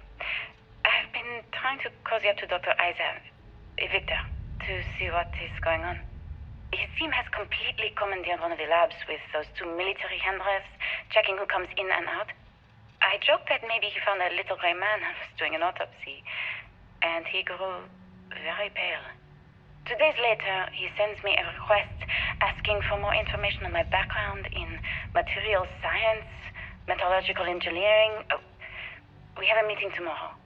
I've been trying to cozy up to Dr. Isa, Victor, to see what is going on. His team has completely commandeered one of the labs with those 2 military handrails, checking who comes in and out. I joked that maybe he found a little gray man and was doing an autopsy, and he grew very pale. 2 days later, he sends me a request asking for more information on my background in material science, metallurgical engineering. Oh, we have a meeting tomorrow.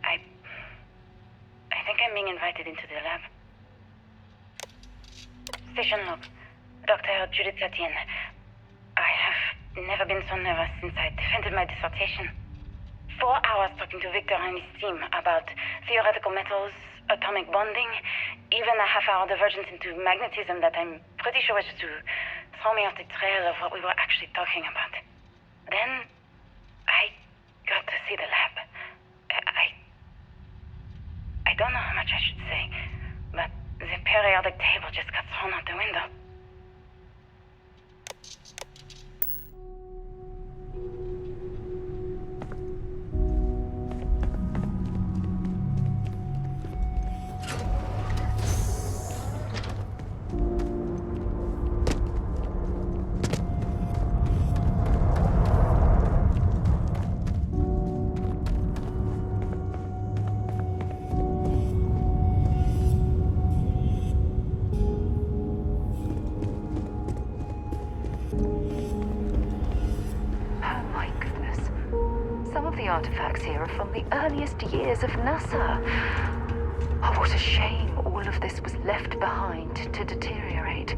I think I'm being invited into the lab. Station log. Dr. Judith Tatien. I have never been so nervous since I defended my dissertation. 4 hours talking to Victor and his team about theoretical metals, atomic bonding, even a half-hour divergence into magnetism that I'm pretty sure was to throw me off the trail of what we were actually talking about. Then, I got to see the lab. I don't know how much I should say, but the periodic table just got thrown out the window. Artifacts here are from the earliest years of NASA. Oh, what a shame all of this was left behind to deteriorate.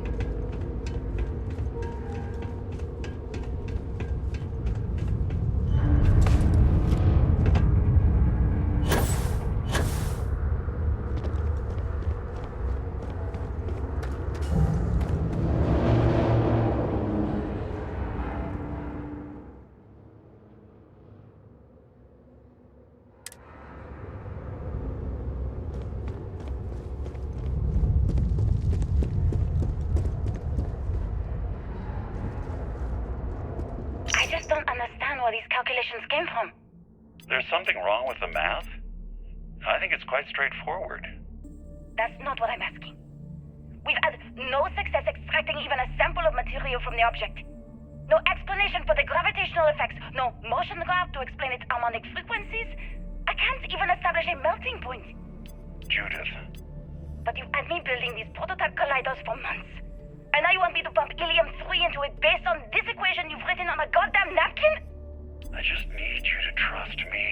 Came from? There's something wrong with the math? I think it's quite straightforward. That's not what I'm asking. We've had no success extracting even a sample of material from the object. No explanation for the gravitational effects, no motion graph to explain its harmonic frequencies. I can't even establish a melting point. Judith. But you've had me building these prototype colliders for months. And now you want me to pump helium-3 into it based on this equation you've written on a goddamn napkin? I just need you to trust me.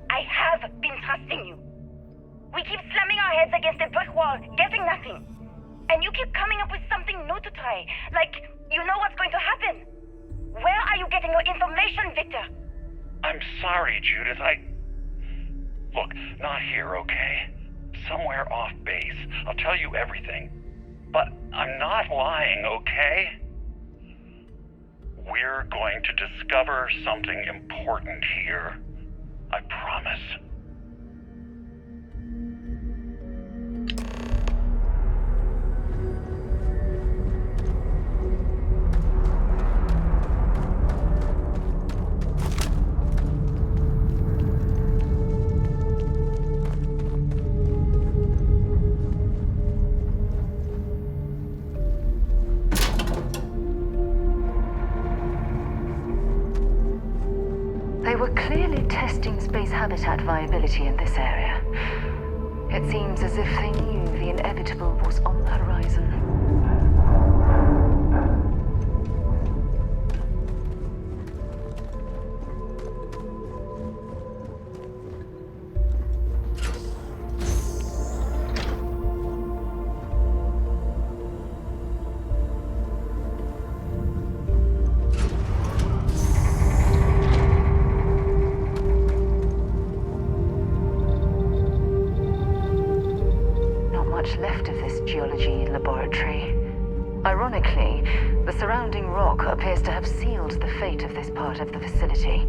I have been trusting you. We keep slamming our heads against a brick wall, getting nothing. And you keep coming up with something new to try. Like, you know what's going to happen. Where are you getting your information, Victor? I'm sorry, Judith. Look, not here, okay? Somewhere off base. I'll tell you everything. But I'm not lying, okay? We're going to discover something important here. I promise. They were clearly testing space habitat viability in this area. It seems as if they knew the inevitable was on the horizon. Left of this geology laboratory. Ironically, the surrounding rock appears to have sealed the fate of this part of the facility.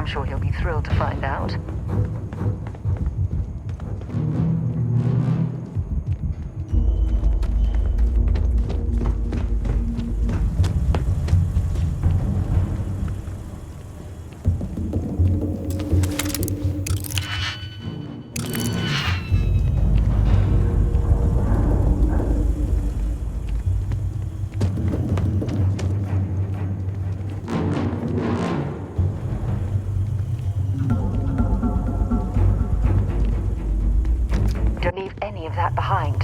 sure he'll be thrilled to find out. Don't leave any of that behind.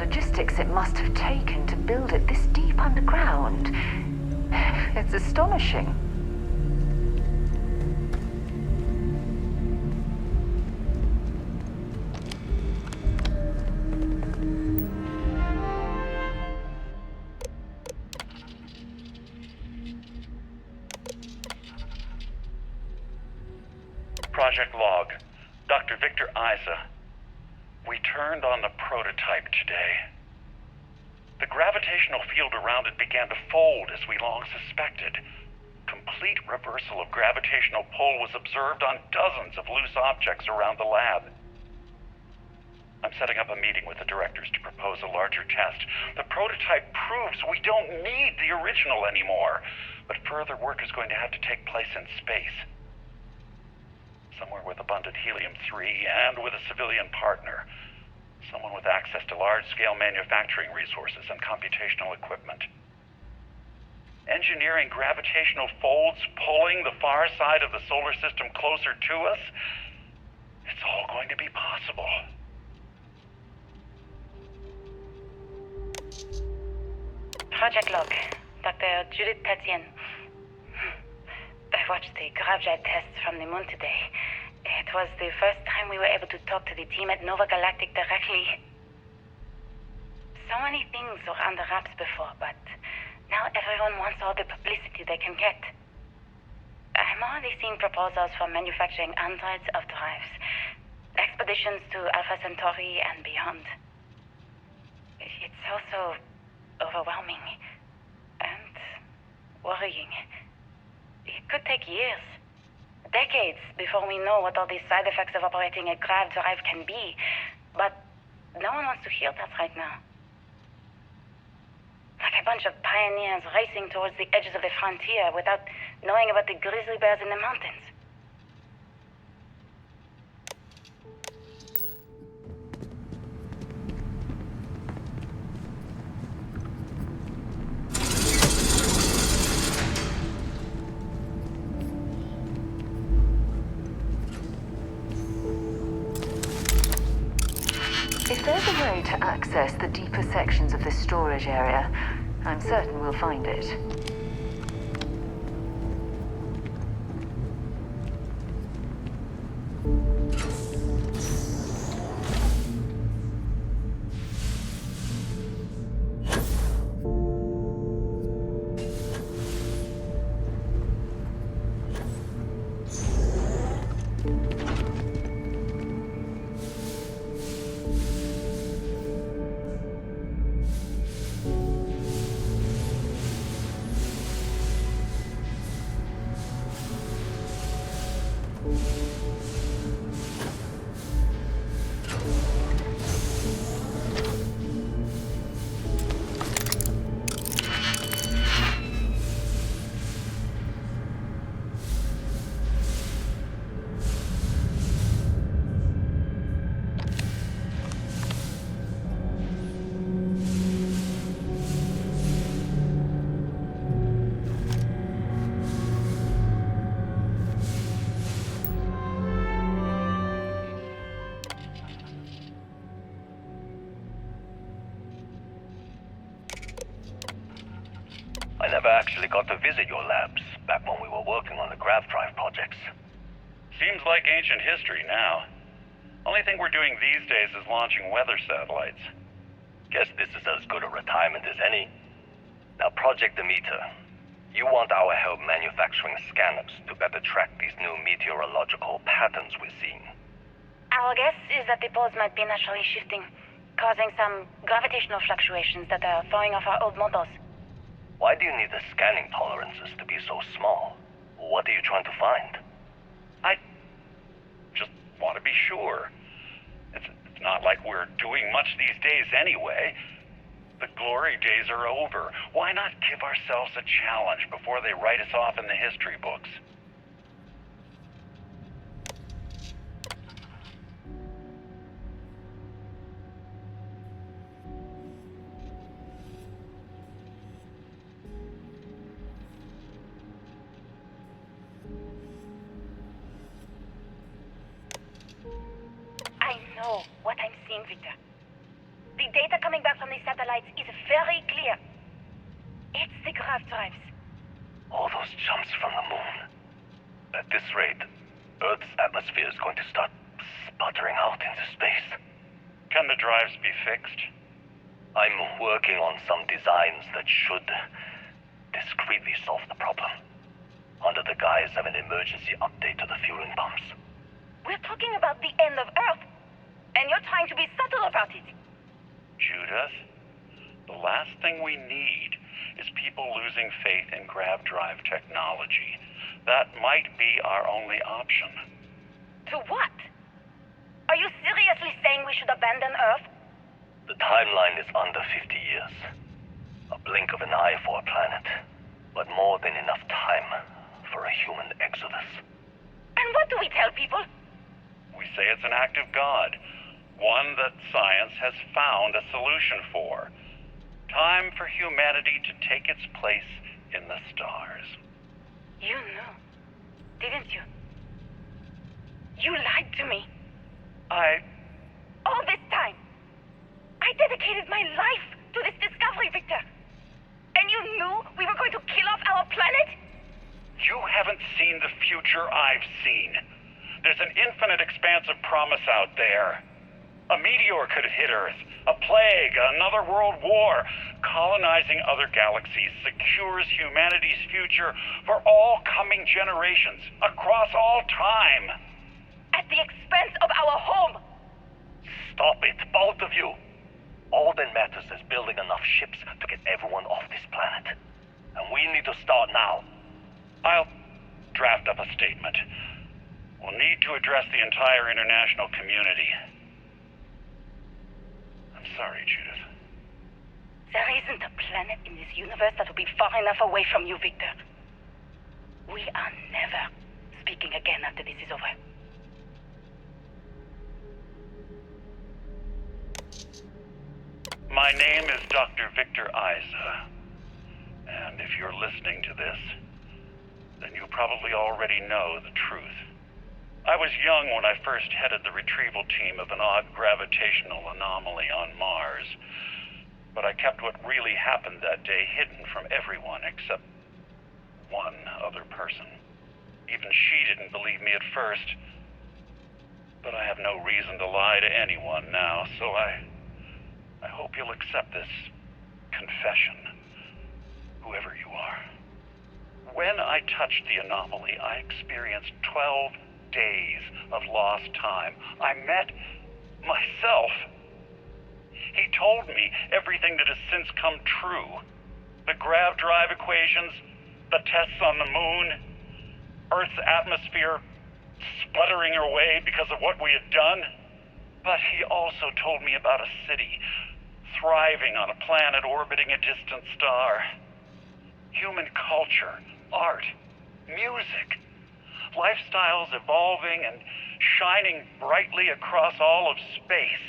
logistics it must have taken to build it this deep underground. It's astonishing. Project log. Dr. Victor Isa. We turned on the prototype today. The gravitational field around it began to fold as we long suspected. Complete reversal of gravitational pull was observed on dozens of loose objects around the lab. I'm setting up a meeting with the directors to propose a larger test. The prototype proves we don't need the original anymore, but further work is going to have to take place in space. Somewhere with abundant helium-3 and with a civilian partner. Someone with access to large-scale manufacturing resources and computational equipment. Engineering gravitational folds pulling the far side of the solar system closer to us? It's all going to be possible. Project log. Dr. Judith Tatian. I watched the gravjet tests from the moon today. It was the first time we were able to talk to the team at Nova Galactic directly. So many things were under wraps before, but now everyone wants all the publicity they can get. I'm already seeing proposals for manufacturing androids of drives, expeditions to Alpha Centauri and beyond. It's also overwhelming and worrying. It could take years, decades, before we know what all the side effects of operating a grav drive can be. But no one wants to hear that right now. Like a bunch of pioneers racing towards the edges of the frontier without knowing about the grizzly bears in the mountains. If there's a way to access the deeper sections of this storage area, I'm certain we'll find it. I never actually got to visit your labs back when we were working on the grav drive projects. Seems like ancient history now. Only thing we're doing these days is launching weather satellites. Guess this is as good a retirement as any. Now, Project Demeter, you want our help manufacturing scanners to better track these new meteorological patterns we're seeing. Our guess is that the poles might be naturally shifting, causing some gravitational fluctuations that are throwing off our old models. Why do you need the scanning tolerances to be so small? What are you trying to find? I just want to be sure. It's not like we're doing much these days anyway. The glory days are over. Why not give ourselves a challenge before they write us off in the history books? I know what I'm seeing, Victor. The data coming back from these satellites is very clear. It's the grav drives. All those jumps from the moon. At this rate, Earth's atmosphere is going to start sputtering out into space. Can the drives be fixed? I'm working on some designs that should discreetly solve the problem, under the guise of an emergency update to the fueling pumps. We're talking about the end of Earth, and you're trying to be subtle about it. Judith, the last thing we need is people losing faith in grav drive technology. That might be our only option. To what? Are you seriously saying we should abandon Earth? The timeline is under 50 years. A blink of an eye for a planet, but more than enough time for a human exodus. And what do we tell people? We say it's an act of God, one that science has found a solution for. Time for humanity to take its place in the stars. You knew, didn't you? You lied to me. All this time, I dedicated my life to this discovery, Victor. And you knew we were going to kill off our planet? You haven't seen the future I've seen. There's an infinite expanse of promise out there. A meteor could hit Earth, a plague, another world war. Colonizing other galaxies secures humanity's future for all coming generations, across all time. At the expense of our home. Stop it, both of you. All that matters is building enough ships to get everyone off this planet. And we need to start now. I'll draft up a statement. We'll need to address the entire international community. I'm sorry, Judith. There isn't a planet in this universe that will be far enough away from you, Victor. We are never speaking again after this is over. My name is Dr. Victor Isa. And if you're listening to this, then you probably already know the truth. I was young when I first headed the retrieval team of an odd gravitational anomaly on Mars. But I kept what really happened that day hidden from everyone except one other person. Even she didn't believe me at first. But I have no reason to lie to anyone now, so I hope you'll accept this confession, whoever you are. When I touched the anomaly, I experienced 12 days of lost time. I met myself. He told me everything that has since come true. The grav drive equations, the tests on the moon, Earth's atmosphere sputtering away because of what we had done. But he also told me about a city thriving on a planet orbiting a distant star. Human culture, art, music, lifestyles evolving and shining brightly across all of space.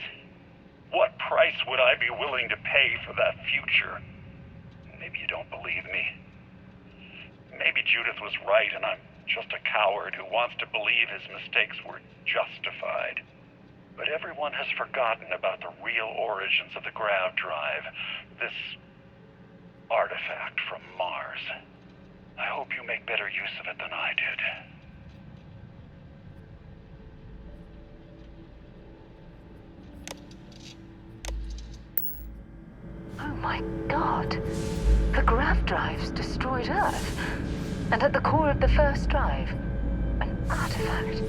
What price would I be willing to pay for that future? Maybe you don't believe me. Maybe Judith was right and I'm just a coward who wants to believe his mistakes were justified. But everyone has forgotten about the real origins of the grav drive, this artifact from Mars. I hope you make better use of it than I did. Oh my God. The grav drives destroyed Earth. And at the core of the first drive, an artifact.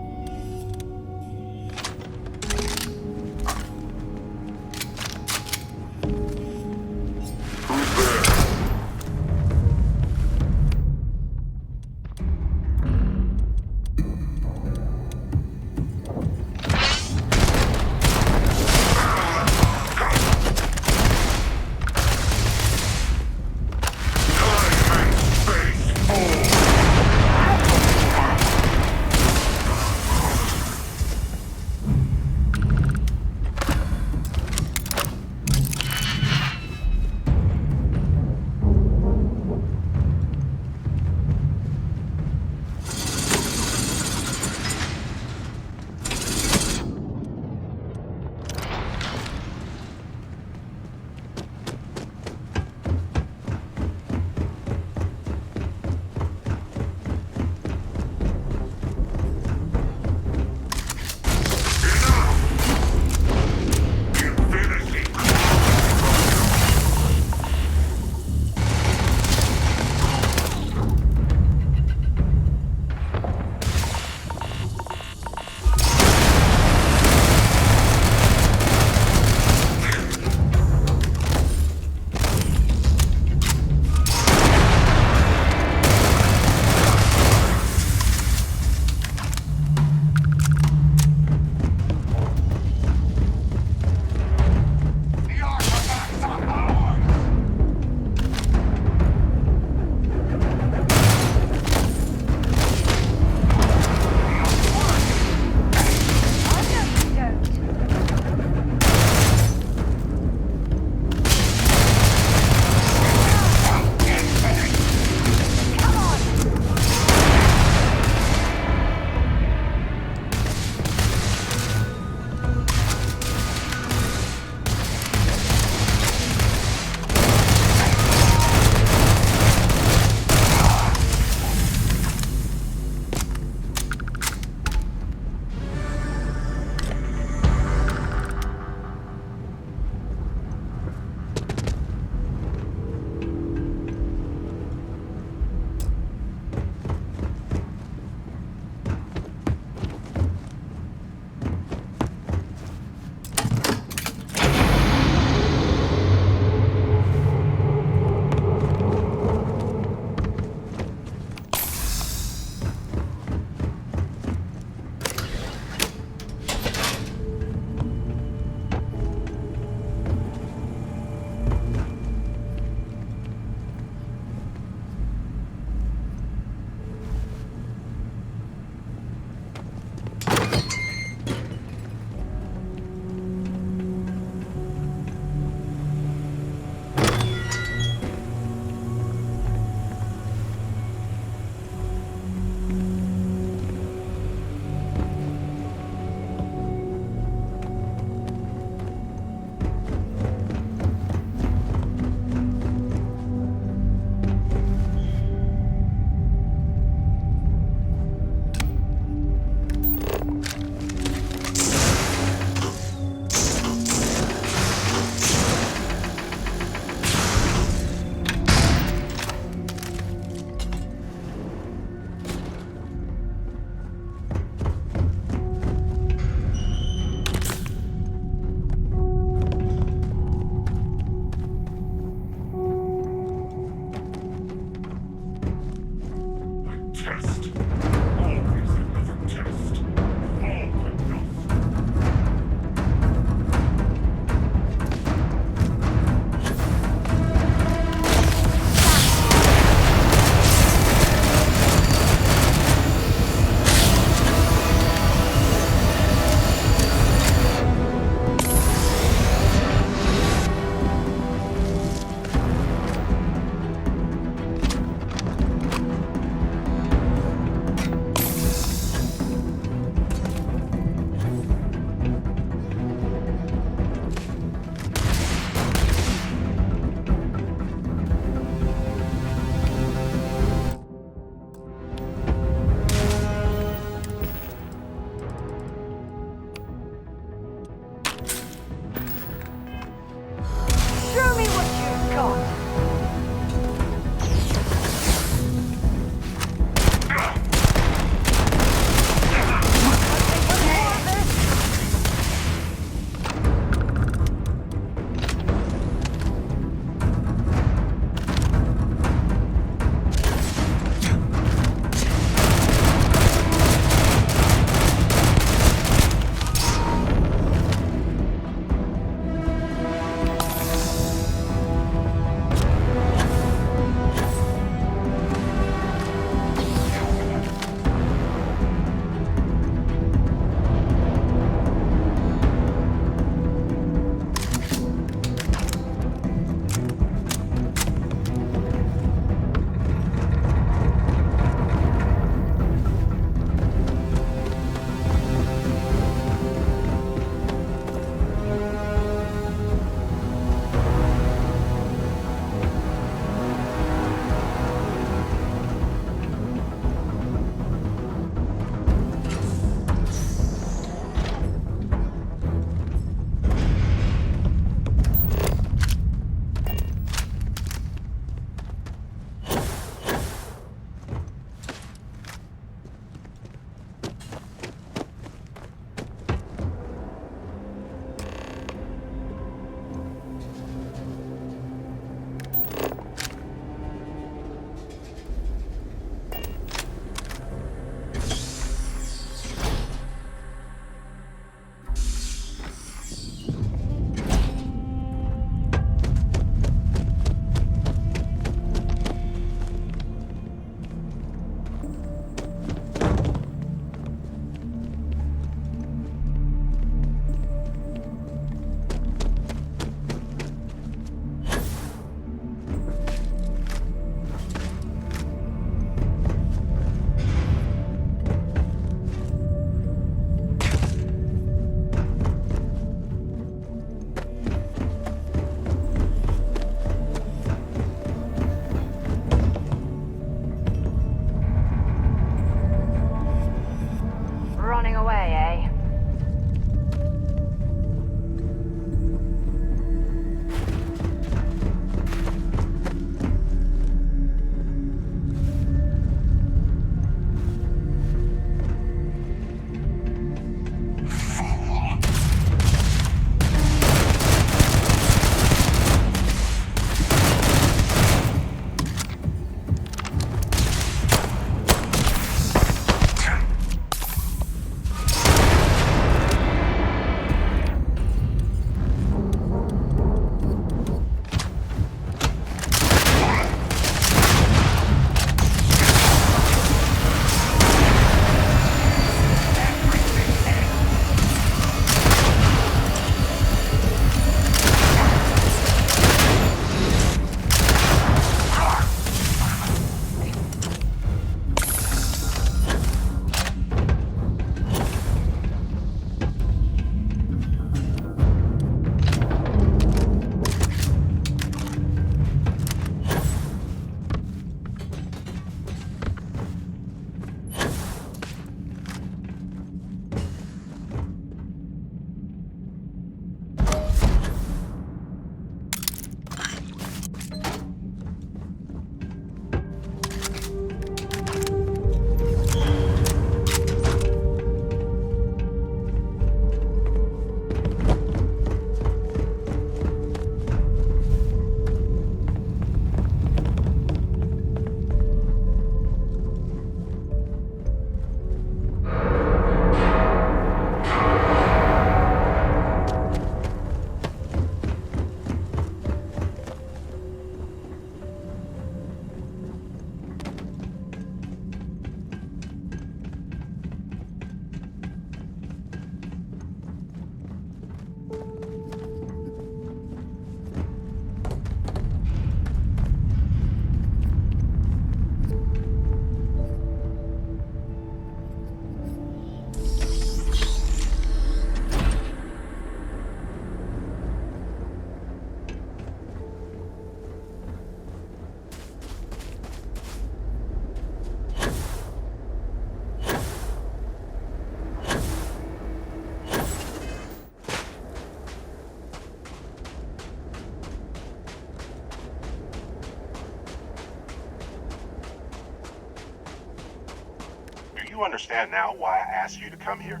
You understand now why I asked you to come here?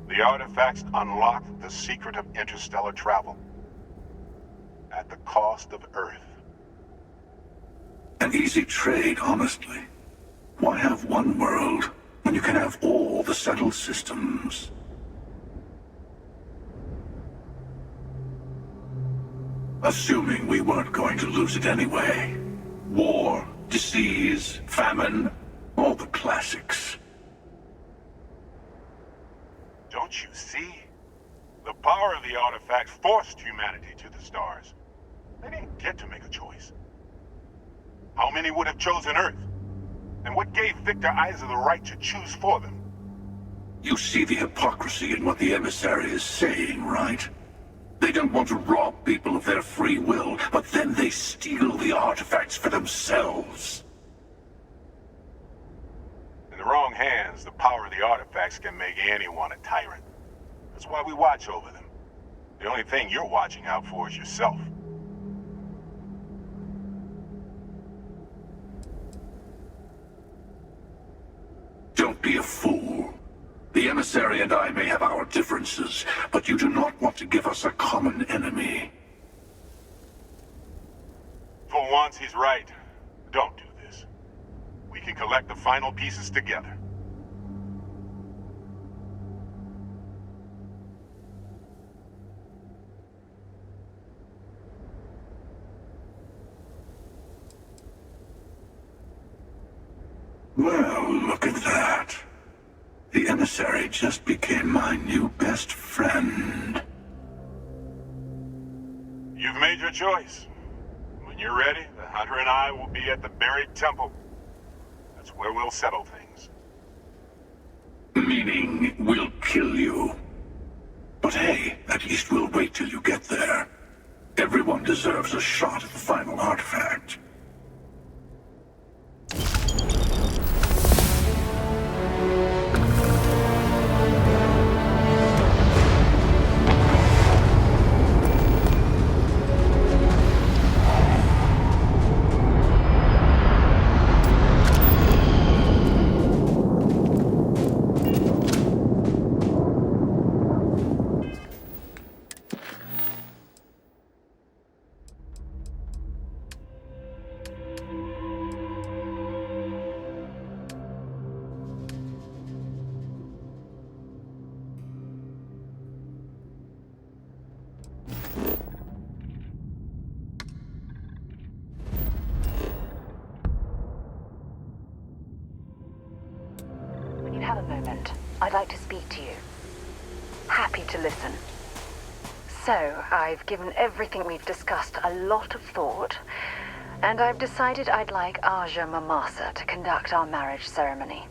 The artifacts unlock the secret of interstellar travel. At the cost of Earth. An easy trade, honestly. Why have one world when you can have all the settled systems? Assuming we weren't going to lose it anyway. War, disease, famine, all the classics. Don't you see? The power of the artifacts forced humanity to the stars. They didn't get to make a choice. How many would have chosen Earth? And what gave Victor Isa the right to choose for them? You see the hypocrisy in what the emissary is saying, right? They don't want to rob people of their free will, but then they steal the artifacts for themselves. In the wrong hands, the power of the artifacts can make anyone a tyrant. That's why we watch over them. The only thing you're watching out for is yourself. Don't be a fool. The emissary and I may have our differences, but you do not want to give us a common enemy. For once, he's right. Don't do this. We can collect the final pieces together. Well, look at that. The emissary just became my new best friend. You've made your choice. When you're ready, the Hunter and I will be at the buried temple. That's where we'll settle things. Meaning, we'll kill you. But hey, at least we'll wait till you get there. Everyone deserves a shot at the final artifact. Have a moment. I'd like to speak to you. Happy to listen. So, I've given everything we've discussed a lot of thought, and I've decided I'd like Aja Mamasa to conduct our marriage ceremony.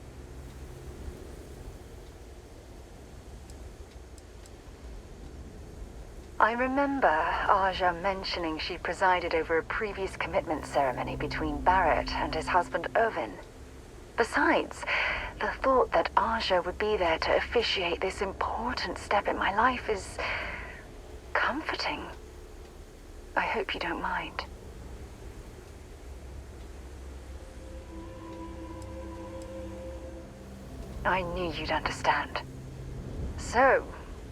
I remember Aja mentioning she presided over a previous commitment ceremony between Barrett and his husband Irvin. Besides, the thought that Aja would be there to officiate this important step in my life is comforting. I hope you don't mind. I knew you'd understand. So,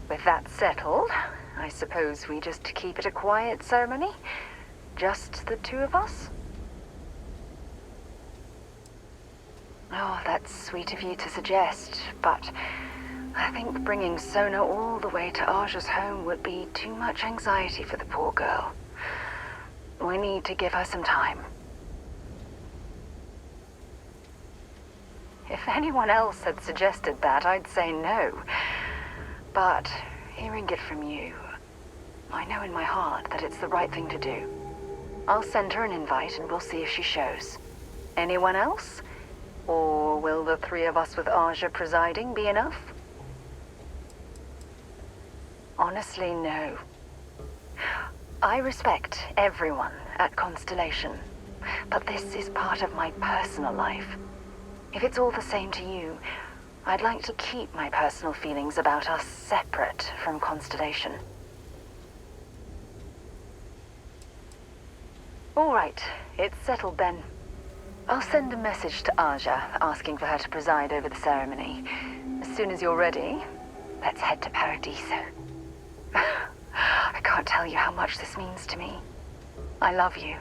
with that settled, I suppose we just keep it a quiet ceremony? Just the two of us? Oh, that's sweet of you to suggest, but I think bringing Sona all the way to Aja's home would be too much anxiety for the poor girl. We need to give her some time. If anyone else had suggested that, I'd say no. But Hearing it from you, I know in my heart that it's the right thing to do. I'll send her an invite and we'll see if she shows. Anyone else? Or will the three of us with Aja presiding be enough? Honestly, no. I respect everyone at Constellation, but this is part of my personal life. If it's all the same to you, I'd like to keep my personal feelings about us separate from Constellation. All right, it's settled then. I'll send a message to Aja asking for her to preside over the ceremony. As soon as you're ready, let's head to Paradiso. I can't tell you how much this means to me. I love you.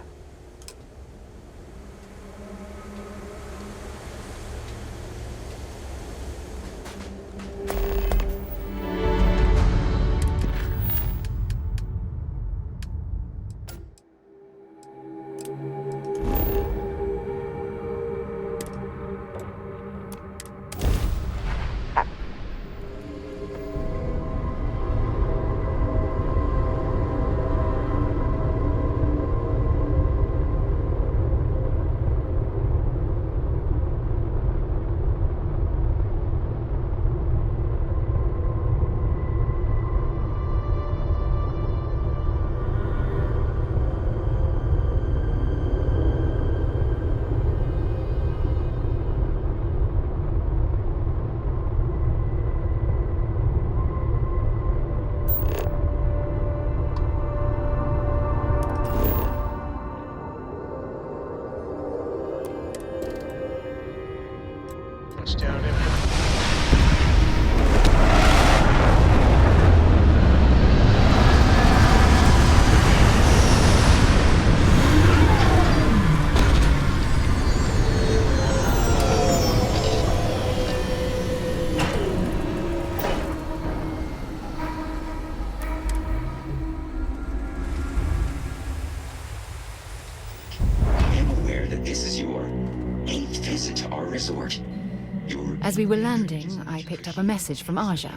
As we were landing, I picked up a message from Aja.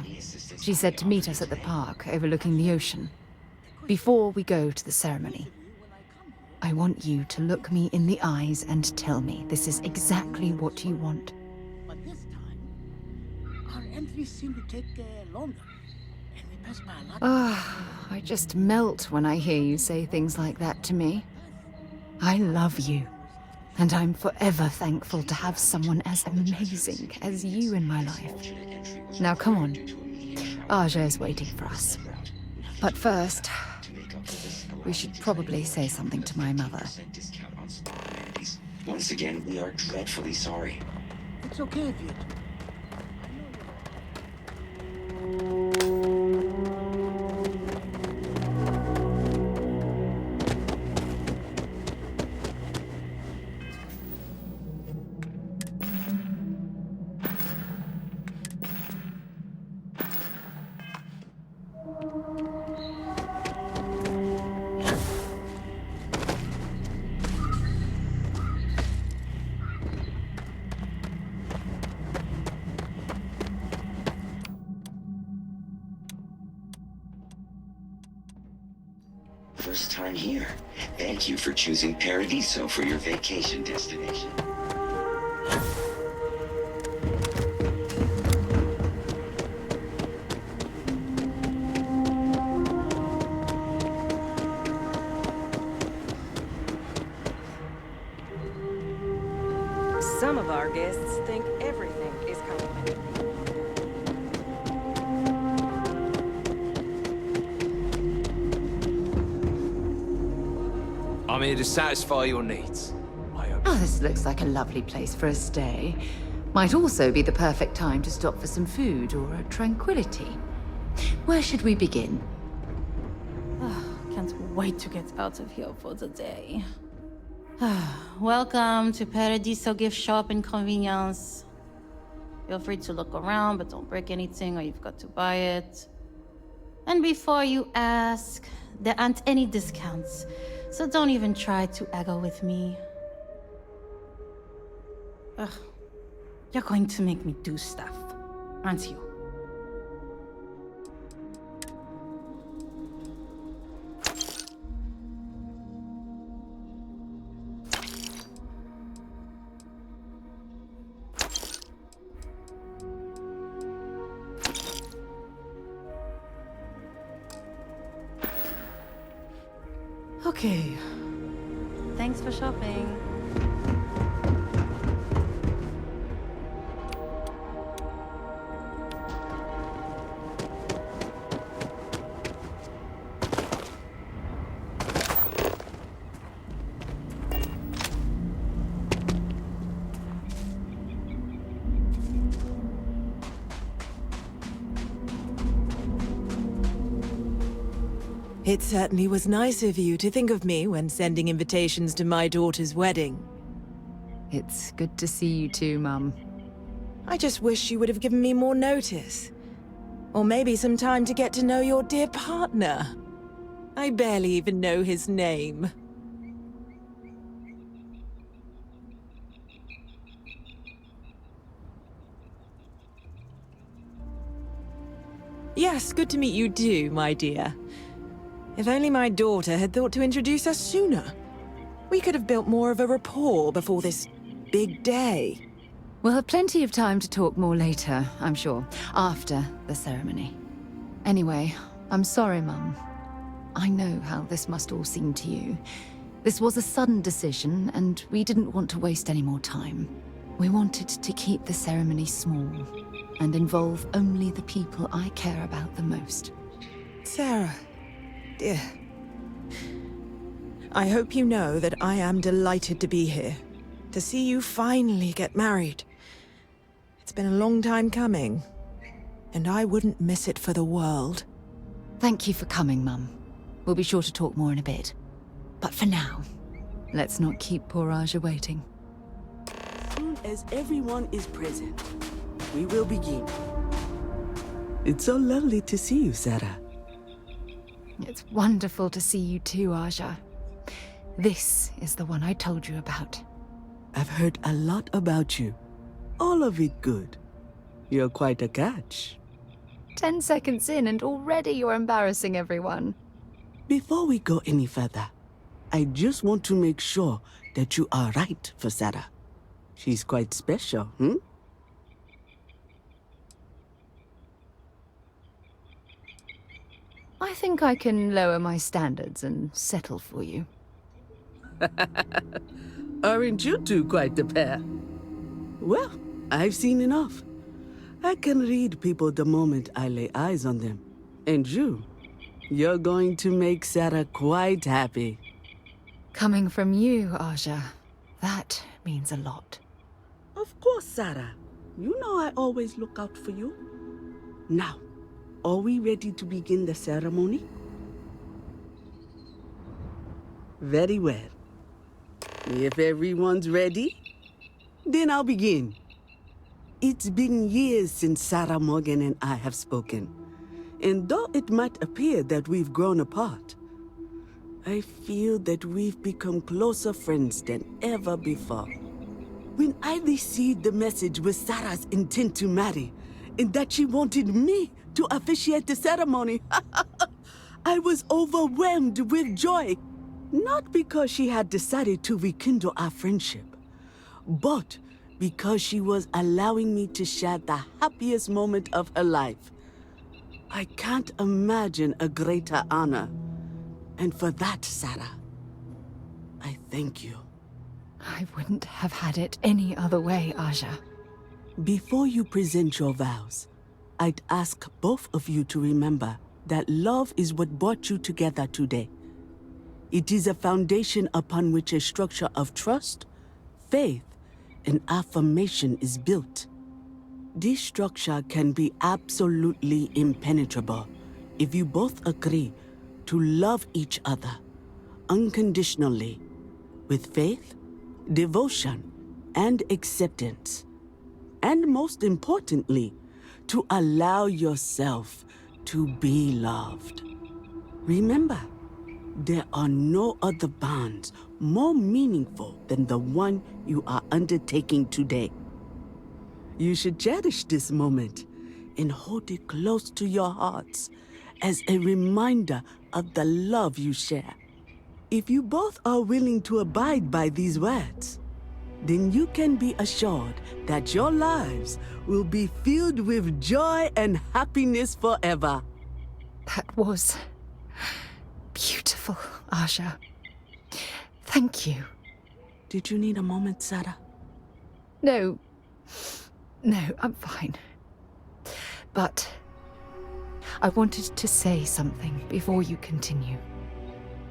She said to meet us at the park overlooking the ocean. Before we go to the ceremony, I want you to look me in the eyes and tell me this is exactly what you want. But this time, our entries seem to take longer. And we pass by a lot. I just melt when I hear you say things like that to me. I love you. And I'm forever thankful to have someone as amazing as you in my life. Now come on. Aja is waiting for us. But first, we should probably say something to my mother. Once again, we are dreadfully sorry. It's okay, Viet. First time here. Thank you for choosing Paradiso for your vacation destination. Some of our guests think everything is complimentary. I'm here to satisfy your needs. Oh, this looks like a lovely place for a stay. Might also be the perfect time to stop for some food or a tranquility. Where should we begin? Can't wait to get out of here for the day. Welcome to Paradiso Gift Shop and Convenience. Feel free to look around, but don't break anything or you've got to buy it. And before you ask, there aren't any discounts, so don't even try to haggle with me. You're going to make me do stuff, aren't you? Okay. Thanks for shopping. It certainly was nice of you to think of me when sending invitations to my daughter's wedding. It's good to see you too, Mum. I just wish you would have given me more notice. Or maybe some time to get to know your dear partner. I barely even know his name. Yes, good to meet you too, my dear. If only my daughter had thought to introduce us sooner. We could have built more of a rapport before this big day. We'll have plenty of time to talk more later, I'm sure, after the ceremony. Anyway, I'm sorry, Mum. I know how this must all seem to you. This was a sudden decision, and we didn't want to waste any more time. We wanted to keep the ceremony small, and involve only the people I care about the most. Sarah, dear. I hope you know that I am delighted to be here, to see you finally get married. It's been a long time coming, and I wouldn't miss it for the world. Thank you for coming, Mum. We'll be sure to talk more in a bit. But for now, let's not keep poor Aja waiting. As soon as everyone is present, we will begin. It's so lovely to see you, Sarah. It's wonderful to see you too, Aja. This is the one I told you about. I've heard a lot about you. All of it good. You're quite a catch. 10 seconds in and already you're embarrassing everyone. Before we go any further, I just want to make sure that you are right for Sarah. She's quite special, I think I can lower my standards and settle for you. Aren't you two quite the pair? Well, I've seen enough. I can read people the moment I lay eyes on them. And you're going to make Sarah quite happy. Coming from you, Aja, that means a lot. Of course, Sarah. You know I always look out for you. Now, are we ready to begin the ceremony? Very well. If everyone's ready, then I'll begin. It's been years since Sarah Morgan and I have spoken. And though it might appear that we've grown apart, I feel that we've become closer friends than ever before. When I received the message with Sarah's intent to marry, and that she wanted me to officiate the ceremony, I was overwhelmed with joy. Not because she had decided to rekindle our friendship, but because she was allowing me to share the happiest moment of her life. I can't imagine a greater honor. And for that, Sarah, I thank you. I wouldn't have had it any other way, Aja. Before you present your vows, I'd ask both of you to remember that love is what brought you together today. It is a foundation upon which a structure of trust, faith, and affirmation is built. This structure can be absolutely impenetrable if you both agree to love each other unconditionally, with faith, devotion, and acceptance. And most importantly, to allow yourself to be loved. Remember, there are no other bonds more meaningful than the one you are undertaking today. You should cherish this moment and hold it close to your hearts as a reminder of the love you share. If you both are willing to abide by these words, then you can be assured that your lives will be filled with joy and happiness forever. That was beautiful, Aja. Thank you. Did you need a moment, Sarah? No. No, I'm fine. But I wanted to say something before you continue.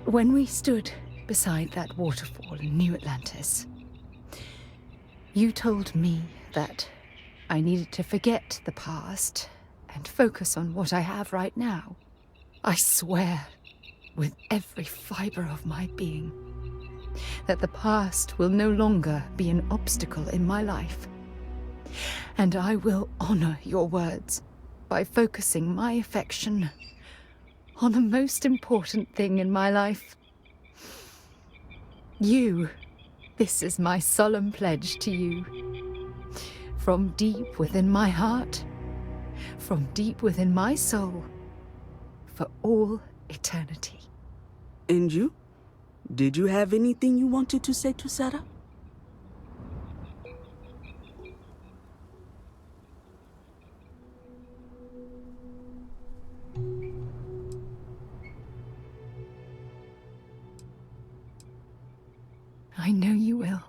When we stood beside that waterfall in New Atlantis, you told me that I needed to forget the past and focus on what I have right now. I swear, with every fiber of my being, that the past will no longer be an obstacle in my life. And I will honor your words by focusing my affection on the most important thing in my life. You. This is my solemn pledge to you. From deep within my heart, from deep within my soul, for all eternity. And you? Did you have anything you wanted to say to Sarah? I know you will.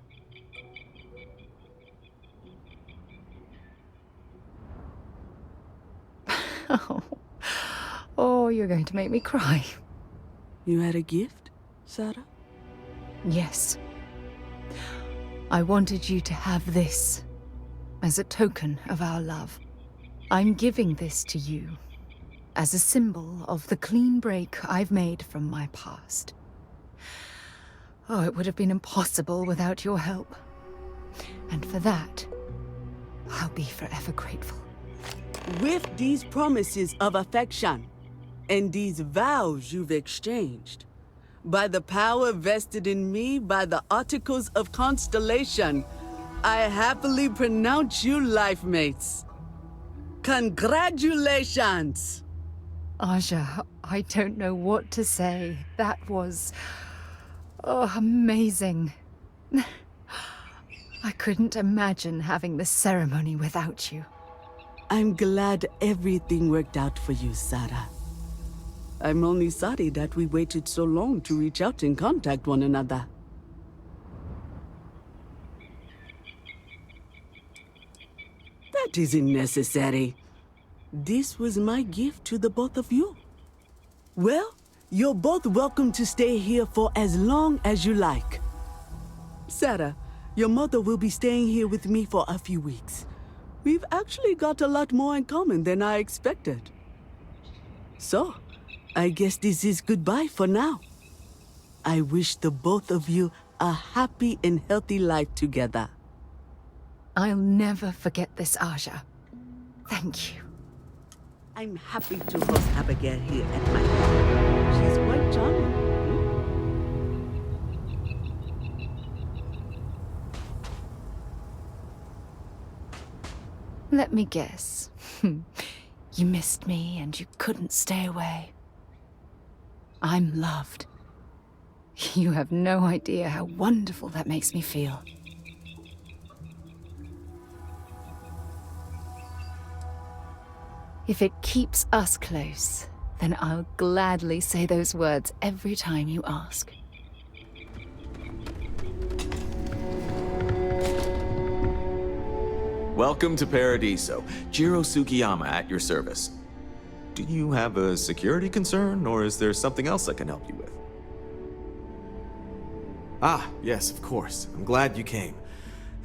Oh, you're going to make me cry. You had a gift, Sarah? Yes. I wanted you to have this as a token of our love. I'm giving this to you as a symbol of the clean break I've made from my past. Oh, it would have been impossible without your help. And for that, I'll be forever grateful. With these promises of affection and these vows you've exchanged, by the power vested in me by the Articles of Constellation, I happily pronounce you life mates. Congratulations! Aja, I don't know what to say. That was... amazing. I couldn't imagine having the ceremony without you. I'm glad everything worked out for you, Sarah. I'm only sorry that we waited so long to reach out and contact one another. That isn't necessary. This was my gift to the both of you. Well, you're both welcome to stay here for as long as you like. Sarah, your mother will be staying here with me for a few weeks. We've actually got a lot more in common than I expected. So, I guess this is goodbye for now. I wish the both of you a happy and healthy life together. I'll never forget this, Aja. Thank you. I'm happy to host Abigail here at my home. She's quite charming. Let me guess. You missed me and you couldn't stay away. I'm loved. You have no idea how wonderful that makes me feel. If it keeps us close, then I'll gladly say those words every time you ask. Welcome to Paradiso. Jiro Sugiyama at your service. Do you have a security concern, or is there something else I can help you with? Ah, yes, of course. I'm glad you came.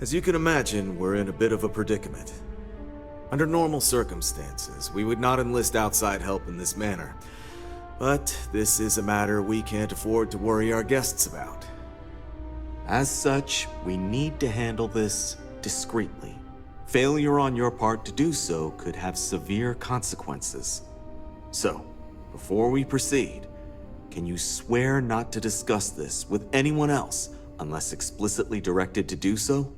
As you can imagine, we're in a bit of a predicament. Under normal circumstances, we would not enlist outside help in this manner. But this is a matter we can't afford to worry our guests about. As such, we need to handle this discreetly. Failure on your part to do so could have severe consequences. So, before we proceed, can you swear not to discuss this with anyone else unless explicitly directed to do so?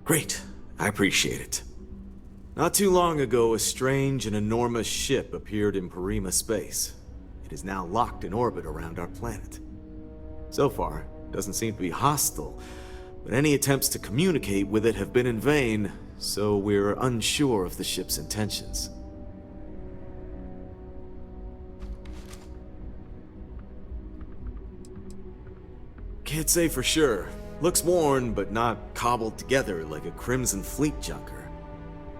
Great. I appreciate it. Not too long ago, a strange and enormous ship appeared in Parima space. It is now locked in orbit around our planet. So far, it doesn't seem to be hostile, but any attempts to communicate with it have been in vain, so we're unsure of the ship's intentions. Can't say for sure. Looks worn, but not cobbled together like a Crimson Fleet junker.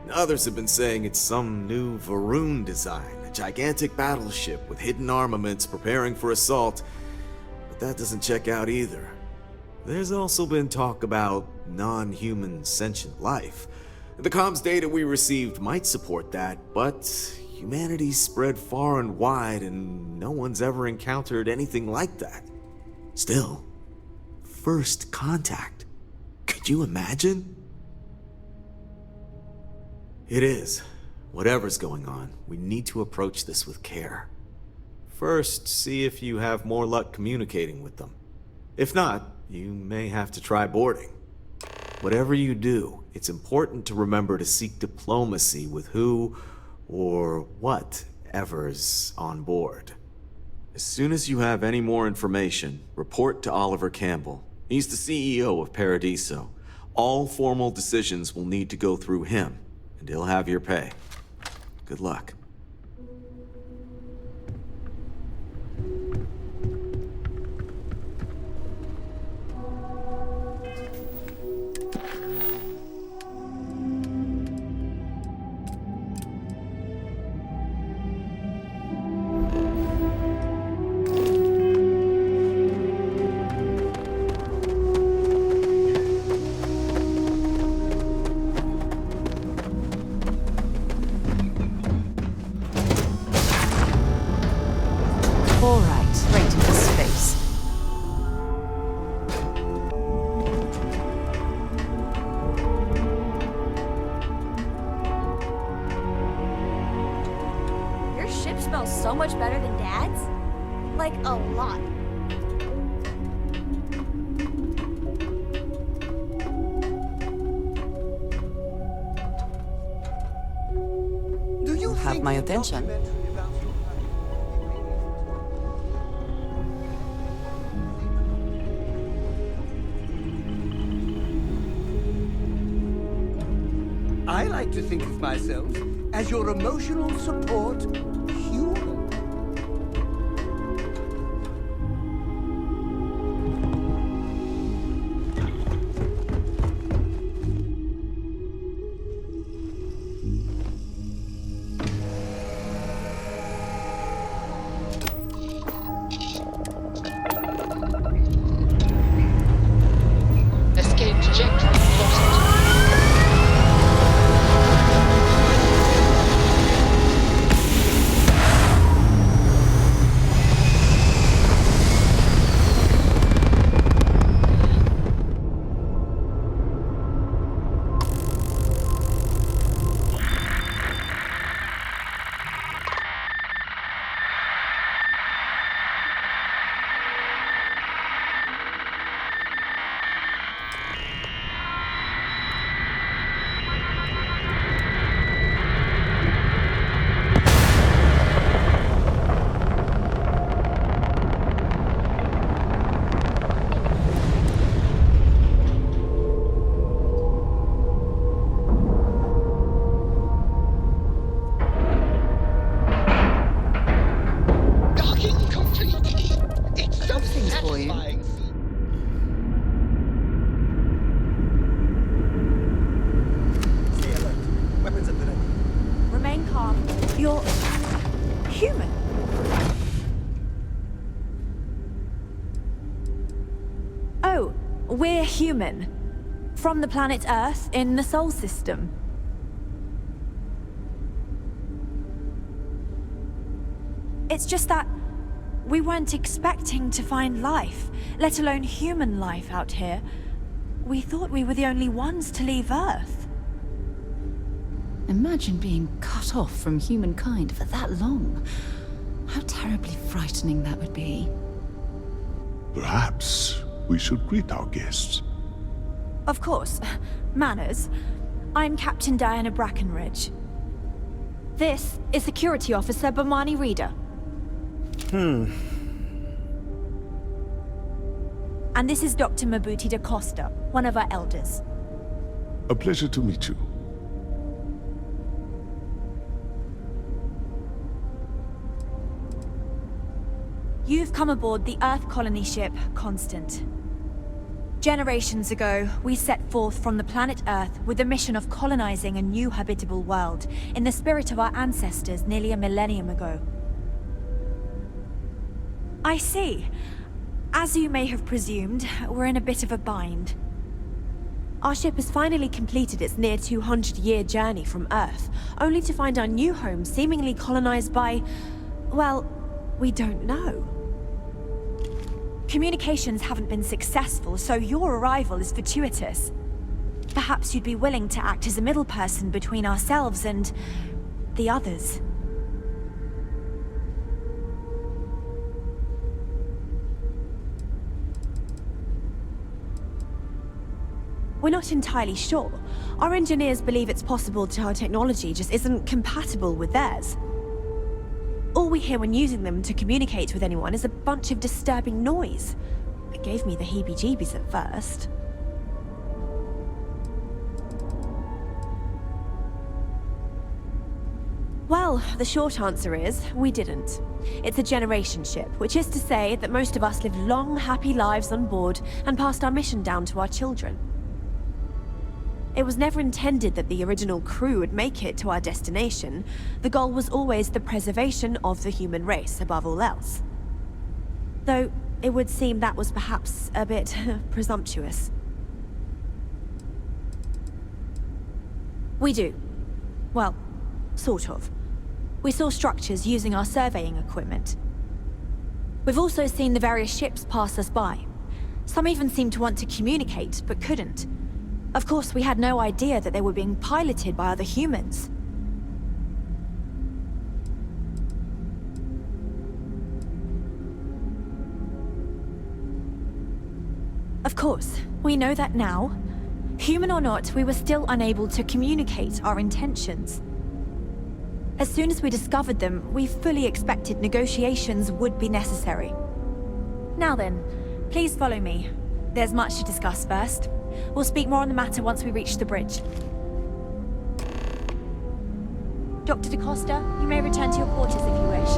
Others have been saying it's some new Varun design, a gigantic battleship with hidden armaments preparing for assault, but that doesn't check out either. There's also been talk about non-human sentient life. The comms data we received might support that, but humanity's spread far and wide and no one's ever encountered anything like that. Still, first contact. Could you imagine? It is. Whatever's going on, we need to approach this with care. First, see if you have more luck communicating with them. If not, you may have to try boarding. Whatever you do, it's important to remember to seek diplomacy with who or whatever's on board. As soon as you have any more information, report to Oliver Campbell. He's the CEO of Paradiso. All formal decisions will need to go through him, and he'll have your pay. Good luck. So much better than Dad's? Like, a lot. Do you have my attention? I like to think of myself as your emotional support human. Escape trajectory lost. You're human. Oh, we're human. From the planet Earth in the Sol system. It's just that we weren't expecting to find life, let alone human life out here. We thought we were the only ones to leave Earth. Imagine being cut off from humankind for that long. How terribly frightening that would be. Perhaps we should greet our guests. Of course. Manners. I'm Captain Diana Brackenridge. This is Security Officer Bomani Reader. And this is Dr. Mabuti da Costa, one of our elders. A pleasure to meet you. You've come aboard the Earth colony ship, Constant. Generations ago, we set forth from the planet Earth with the mission of colonizing a new habitable world, in the spirit of our ancestors nearly a millennium ago. I see. As you may have presumed, we're in a bit of a bind. Our ship has finally completed its near 200-year journey from Earth, only to find our new home seemingly colonized by... well, we don't know. Communications haven't been successful, so your arrival is fortuitous. Perhaps you'd be willing to act as a middle person between ourselves and... the others. We're not entirely sure. Our engineers believe it's possible that our technology just isn't compatible with theirs. All we hear when using them to communicate with anyone is a bunch of disturbing noise. It gave me the heebie-jeebies at first. Well, the short answer is, we didn't. It's a generation ship, which is to say that most of us lived long, happy lives on board and passed our mission down to our children. It was never intended that the original crew would make it to our destination. The goal was always the preservation of the human race, above all else. Though, it would seem that was perhaps a bit presumptuous. We do. Well, sort of. We saw structures using our surveying equipment. We've also seen the various ships pass us by. Some even seemed to want to communicate, but couldn't. Of course, we had no idea that they were being piloted by other humans. Of course, we know that now. Human or not, we were still unable to communicate our intentions. As soon as we discovered them, we fully expected negotiations would be necessary. Now then, please follow me. There's much to discuss first. We'll speak more on the matter once we reach the bridge. Dr. DaCosta, you may return to your quarters if you wish.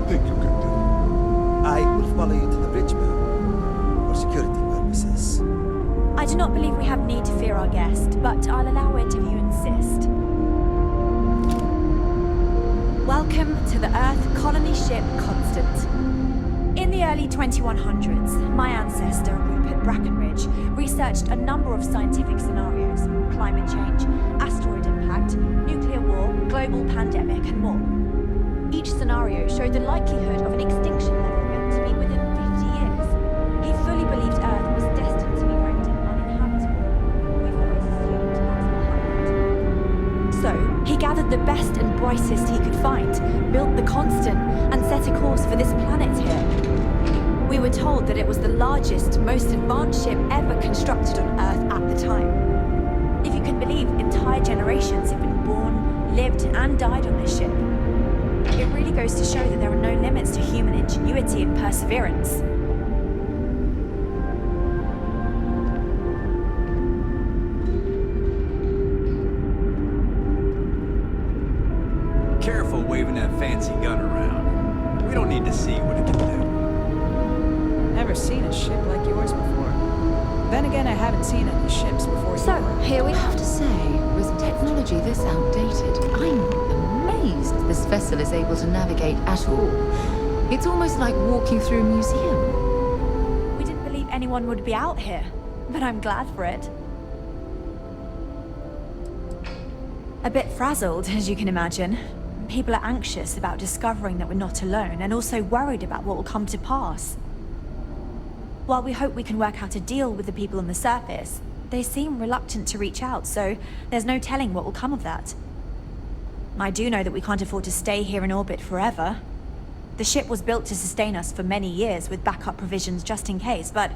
Thank you, Captain. I will follow you to the bridge, ma'am, for security purposes. I do not believe we have need to fear our guest, but I'll allow it if you insist. Welcome to the Earth colony ship Constant. In the early 2100s, my ancestor, Rupert Brackenridge, researched a number of scientific scenarios: climate change, asteroid impact, nuclear war, global pandemic, and more. Each scenario showed the likelihood of an extinction level event to be within 50 years. He fully believed Earth was destined to be rendered uninhabitable. We've always assumed that's what happened. So, he gathered the best and brightest he could find, built the Constant, and set a course for this planet here. We were told that it was the largest, most advanced ship ever constructed on Earth at the time. If you can believe, entire generations have been born, lived, and died on this ship. It really goes to show that there are no limits to human ingenuity and perseverance. Careful waving that fancy gun around. We don't need to see what it can do. Never seen a ship like yours before. Then again, I haven't seen any ships before. So, here we have to say, with technology this outdated, I'm amazed this vessel is able to navigate at all. It's almost like walking through a museum. We didn't believe anyone would be out here, but I'm glad for it. A bit frazzled, as you can imagine. People are anxious about discovering that we're not alone, and also worried about what will come to pass. While we hope we can work out a deal with the people on the surface, they seem reluctant to reach out, so there's no telling what will come of that. I do know that we can't afford to stay here in orbit forever. The ship was built to sustain us for many years with backup provisions just in case, but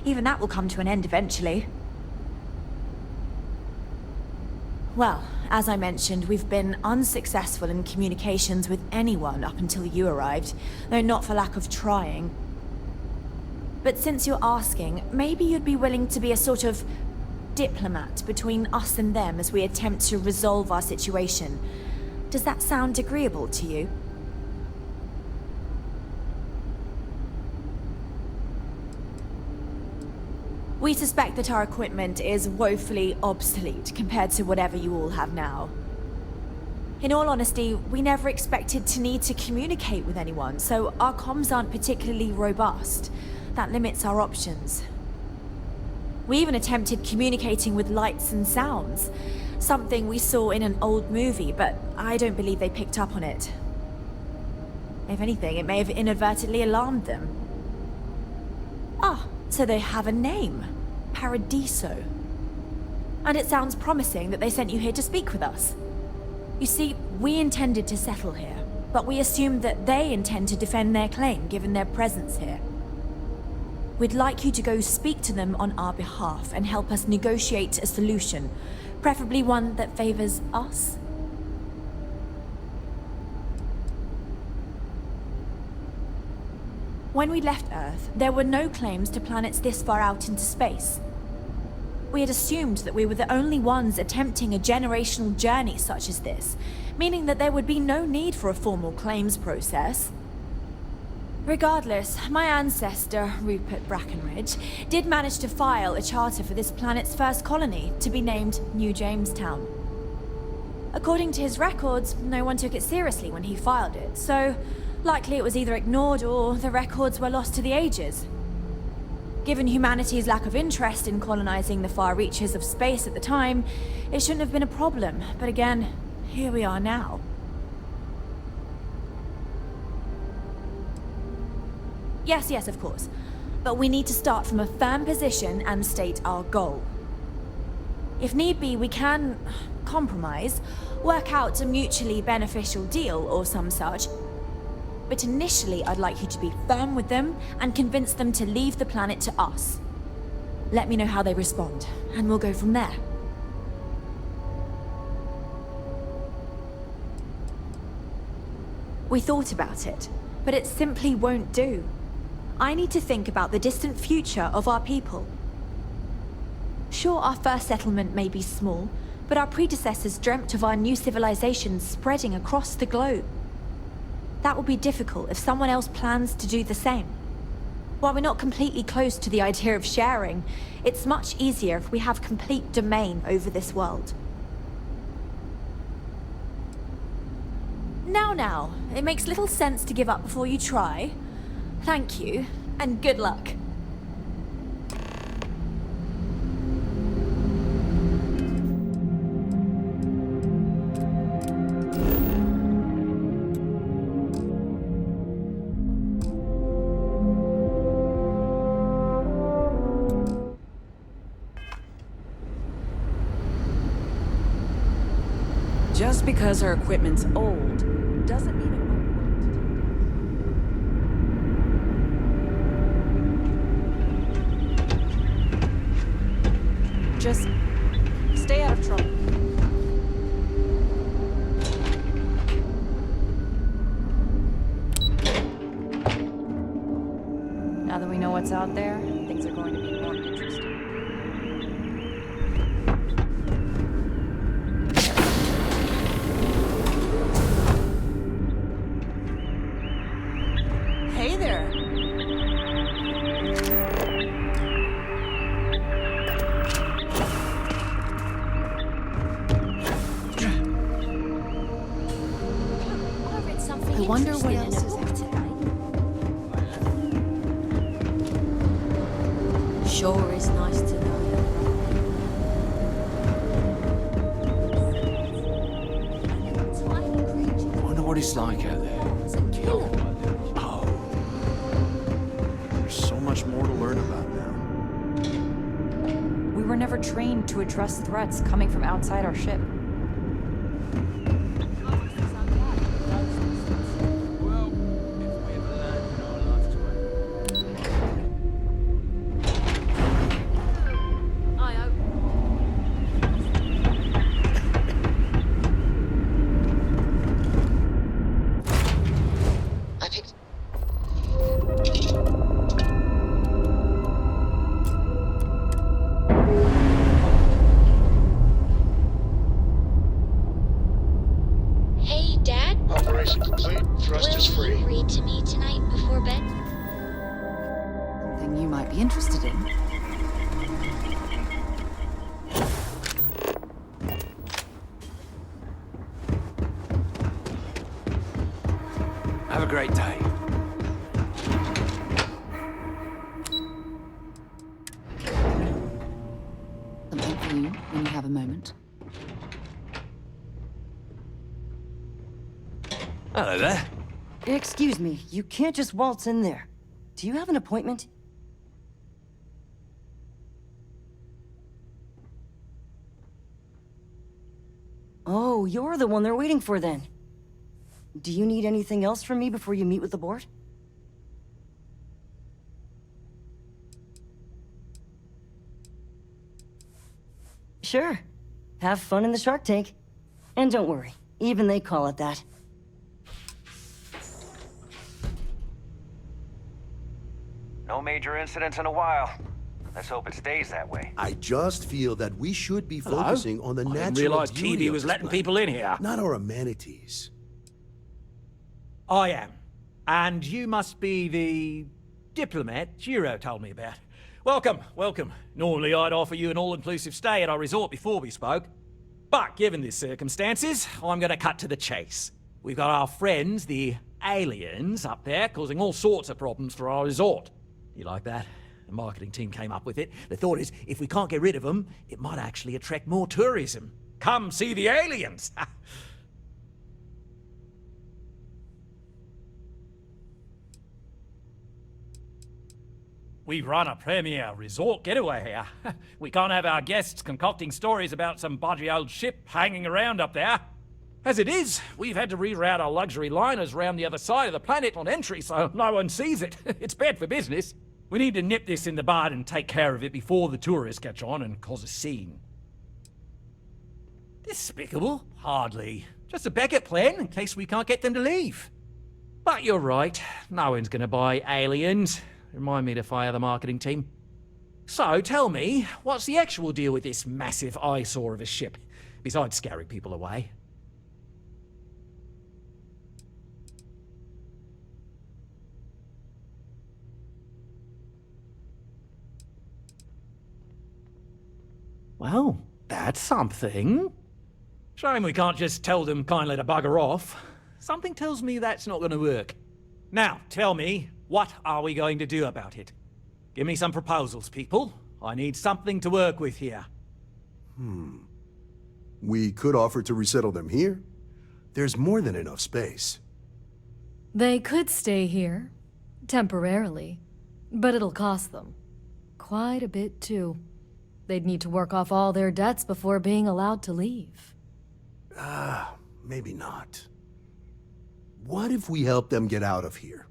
even that will come to an end eventually. Well, as I mentioned, we've been unsuccessful in communications with anyone up until you arrived, though not for lack of trying. But since you're asking, maybe you'd be willing to be a sort of diplomat between us and them as we attempt to resolve our situation. Does that sound agreeable to you? We suspect that our equipment is woefully obsolete compared to whatever you all have now. In all honesty, we never expected to need to communicate with anyone, so our comms aren't particularly robust. That limits our options. We even attempted communicating with lights and sounds, something we saw in an old movie, but I don't believe they picked up on it. If anything, it may have inadvertently alarmed them. Ah, so they have a name. Paradiso. And it sounds promising that they sent you here to speak with us. You see, we intended to settle here, but we assumed that they intend to defend their claim given their presence here. We'd like you to go speak to them on our behalf and help us negotiate a solution, preferably one that favors us. When we left Earth, there were no claims to planets this far out into space. We had assumed that we were the only ones attempting a generational journey such as this, meaning that there would be no need for a formal claims process. Regardless, my ancestor, Rupert Brackenridge, did manage to file a charter for this planet's first colony, to be named New Jamestown. According to his records, no one took it seriously when he filed it, so likely it was either ignored or the records were lost to the ages. Given humanity's lack of interest in colonizing the far reaches of space at the time, it shouldn't have been a problem, but again, here we are now. Yes, of course. But we need to start from a firm position and state our goal. If need be, we can compromise, work out a mutually beneficial deal or some such. But initially, I'd like you to be firm with them and convince them to leave the planet to us. Let me know how they respond, and we'll go from there. We thought about it, but it simply won't do. I need to think about the distant future of our people. Sure, our first settlement may be small, but our predecessors dreamt of our new civilization spreading across the globe. That will be difficult if someone else plans to do the same. While we're not completely close to the idea of sharing, it's much easier if we have complete domain over this world. Now, it makes little sense to give up before you try. Thank you, and good luck. Just because our equipment's old doesn't mean it won't work. Just stay out of trouble. Now that we know what's out there, things are going to be more interesting. Hey there. I wonder what else is Sure is nice to know that. I wonder what it's like out there. Oh. There's so much more to learn about now. We were never trained to address threats coming from outside our ship. something you might be interested in? Have a great day. Something for you when you have a moment. Hello there. Excuse me, you can't just waltz in there. Do you have an appointment? Oh, you're the one they're waiting for then. Do you need anything else from me before you meet with the board? Sure. Have fun in the shark tank. And don't worry, even they call it that. No major incidents in a while. Let's hope it stays that way. I just feel that we should be Hello? focusing on the I natural didn't realize beauty TV of was this letting planet, people in here. not our amenities. I am. And you must be the diplomat Giro told me about. Welcome, welcome. Normally I'd offer you an all-inclusive stay at our resort before we spoke. But given the circumstances, I'm gonna cut to the chase. We've got our friends, the aliens, up there, causing all sorts of problems for our resort. You like that? The marketing team came up with it. The thought is, if we can't get rid of them, it might actually attract more tourism. Come see the aliens! We run a premier resort getaway here. We can't have our guests concocting stories about some bodgy old ship hanging around up there. As it is, we've had to reroute our luxury liners around the other side of the planet on entry so no one sees it. It's bad for business. We need to nip this in the bud and take care of it before the tourists catch on and cause a scene. Despicable? Hardly. Just a backup plan in case we can't get them to leave. But you're right, no one's gonna buy aliens. Remind me to fire the marketing team. So, tell me, what's the actual deal with this massive eyesore of a ship, besides scaring people away? Well, that's something. Shame we can't just tell them kindly to bugger off. Something tells me that's not going to work. Now, tell me, what are we going to do about it? Give me some proposals, people. I need something to work with here. We could offer to resettle them here. There's more than enough space. They could stay here, temporarily, but it'll cost them. Quite a bit, too. They'd need to work off all their debts before being allowed to leave. Maybe not. What if we help them get out of here?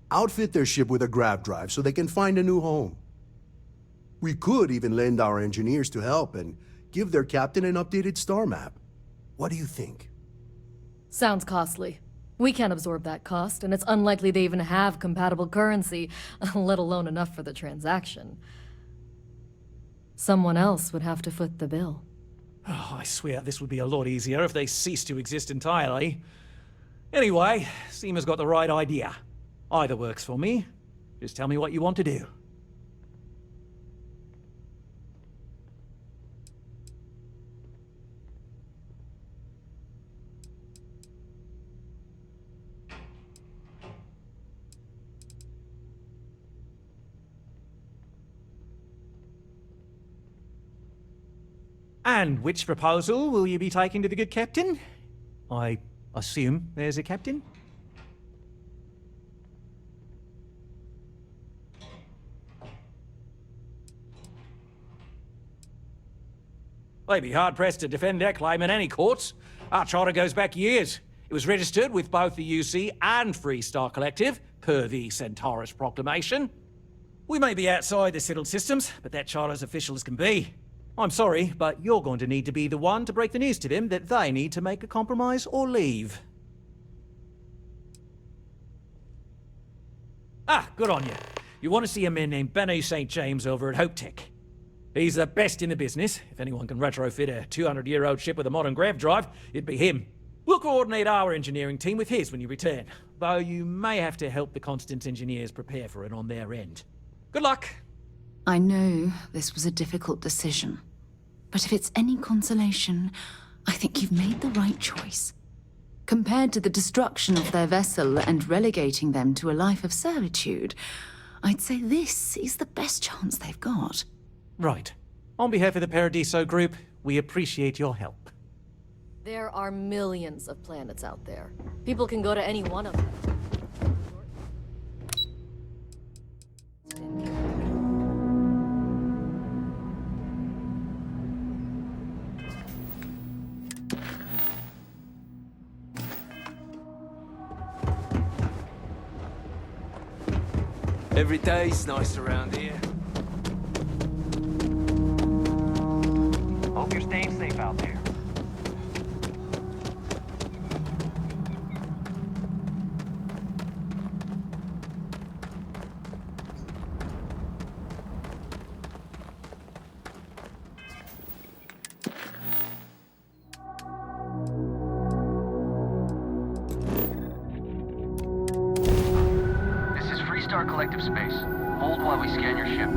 Outfit their ship with a grav drive so they can find a new home. We could even lend our engineers to help and give their captain an updated star map. What do you think? Sounds costly. We can't absorb that cost, and it's unlikely they even have compatible currency, let alone enough for the transaction. Someone else would have to foot the bill. Oh, I swear this would be a lot easier if they ceased to exist entirely. Anyway, Seema's got the right idea. Either works for me. Just tell me what you want to do. And which proposal will you be taking to the good captain? I assume there's a captain? They'd be hard-pressed to defend their claim in any courts. Our charter goes back years. It was registered with both the UC and Freestar Collective, per the Centaurus Proclamation. We may be outside the settled systems, but that charter's official as can be. I'm sorry, but you're going to need to be the one to break the news to them that they need to make a compromise or leave. Ah, good on you. You want to see a man named Benny St. James over at Hope Tech. He's the best in the business. If anyone can retrofit a 200-year-old ship with a modern grav drive, it'd be him. We'll coordinate our engineering team with his when you return, though you may have to help the Constant engineers prepare for it on their end. Good luck. I know this was a difficult decision, but if it's any consolation, I think you've made the right choice. Compared to the destruction of their vessel and relegating them to a life of servitude, I'd say this is the best chance they've got. Right. On behalf of the Paradiso Group, we appreciate your help. There are millions of planets out there. People can go to any one of them. Every day's nice around here. Hope you're staying safe out there. This is Freestar Collective Space. Hold while we scan your ship.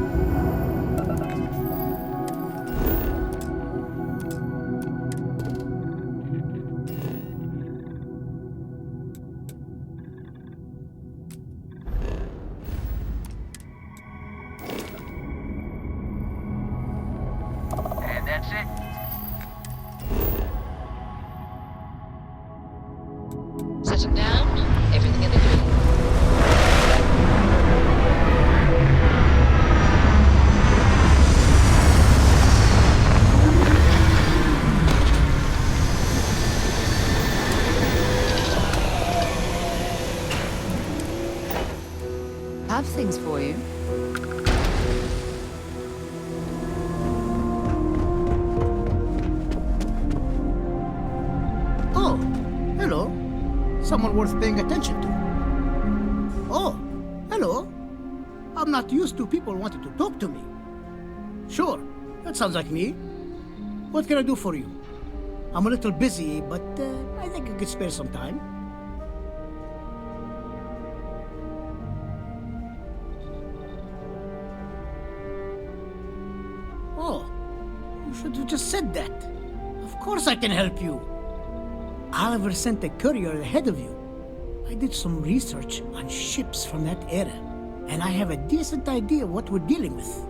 And that's it. System down, everything in the green. Have things for you. Oh, hello. Someone worth paying attention to. Oh, hello. I'm not used to people wanting to talk to me. Sure, that sounds like me. What can I do for you? I'm a little busy, but I think I could spare some time. Oh, you should have just said that. Of course I can help you. Oliver sent a courier ahead of you. I did some research on ships from that era, and I have a decent idea what we're dealing with.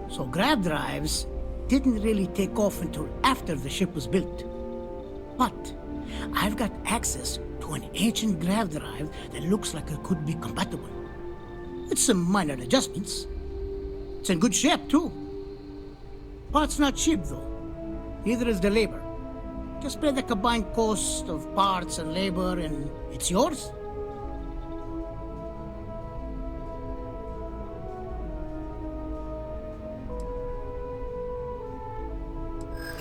So grav drives didn't really take off until after the ship was built. But I've got access to an ancient grav drive that looks like it could be compatible. It's some minor adjustments. It's in good shape, too. Parts not cheap, though. Neither is the labor. Just pay the combined cost of parts and labor, and it's yours.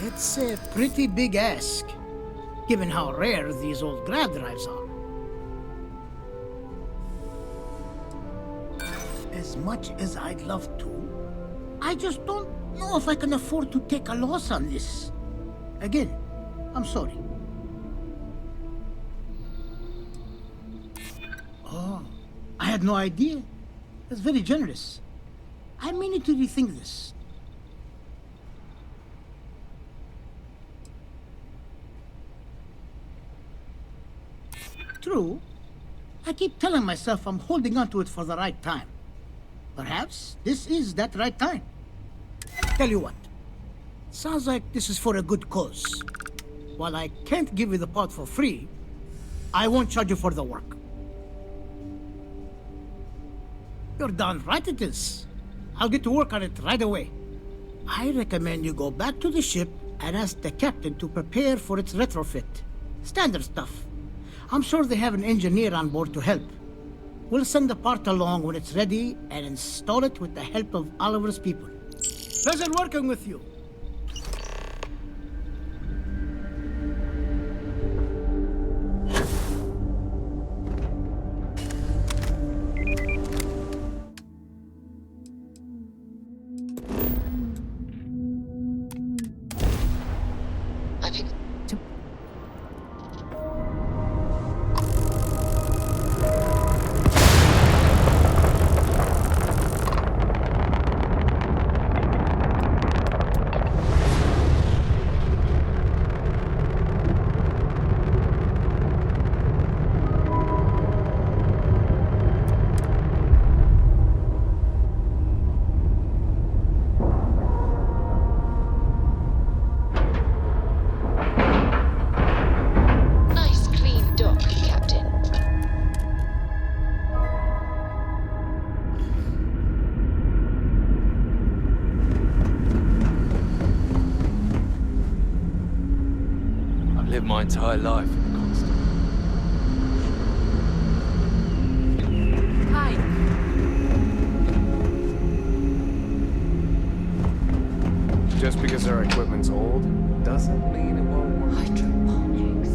It's a pretty big ask, given how rare these old grav drives are. As much as I'd love to, I just don't know if I can afford to take a loss on this. Again, I'm sorry. Oh, I had no idea. That's very generous. I mean to rethink this. True. I keep telling myself I'm holding on to it for the right time. Perhaps this is that right time. Tell you what. Sounds like this is for a good cause. While I can't give you the part for free, I won't charge you for the work. You're darn right it is. I'll get to work on it right away. I recommend you go back to the ship and ask the captain to prepare for its retrofit. Standard stuff. I'm sure they have an engineer on board to help. We'll send the part along when it's ready and install it with the help of Oliver's people. Pleasure working with you. lived my entire life in the constant. Hi. Just because our equipment's old, doesn't mean it won't work. Hydroponics.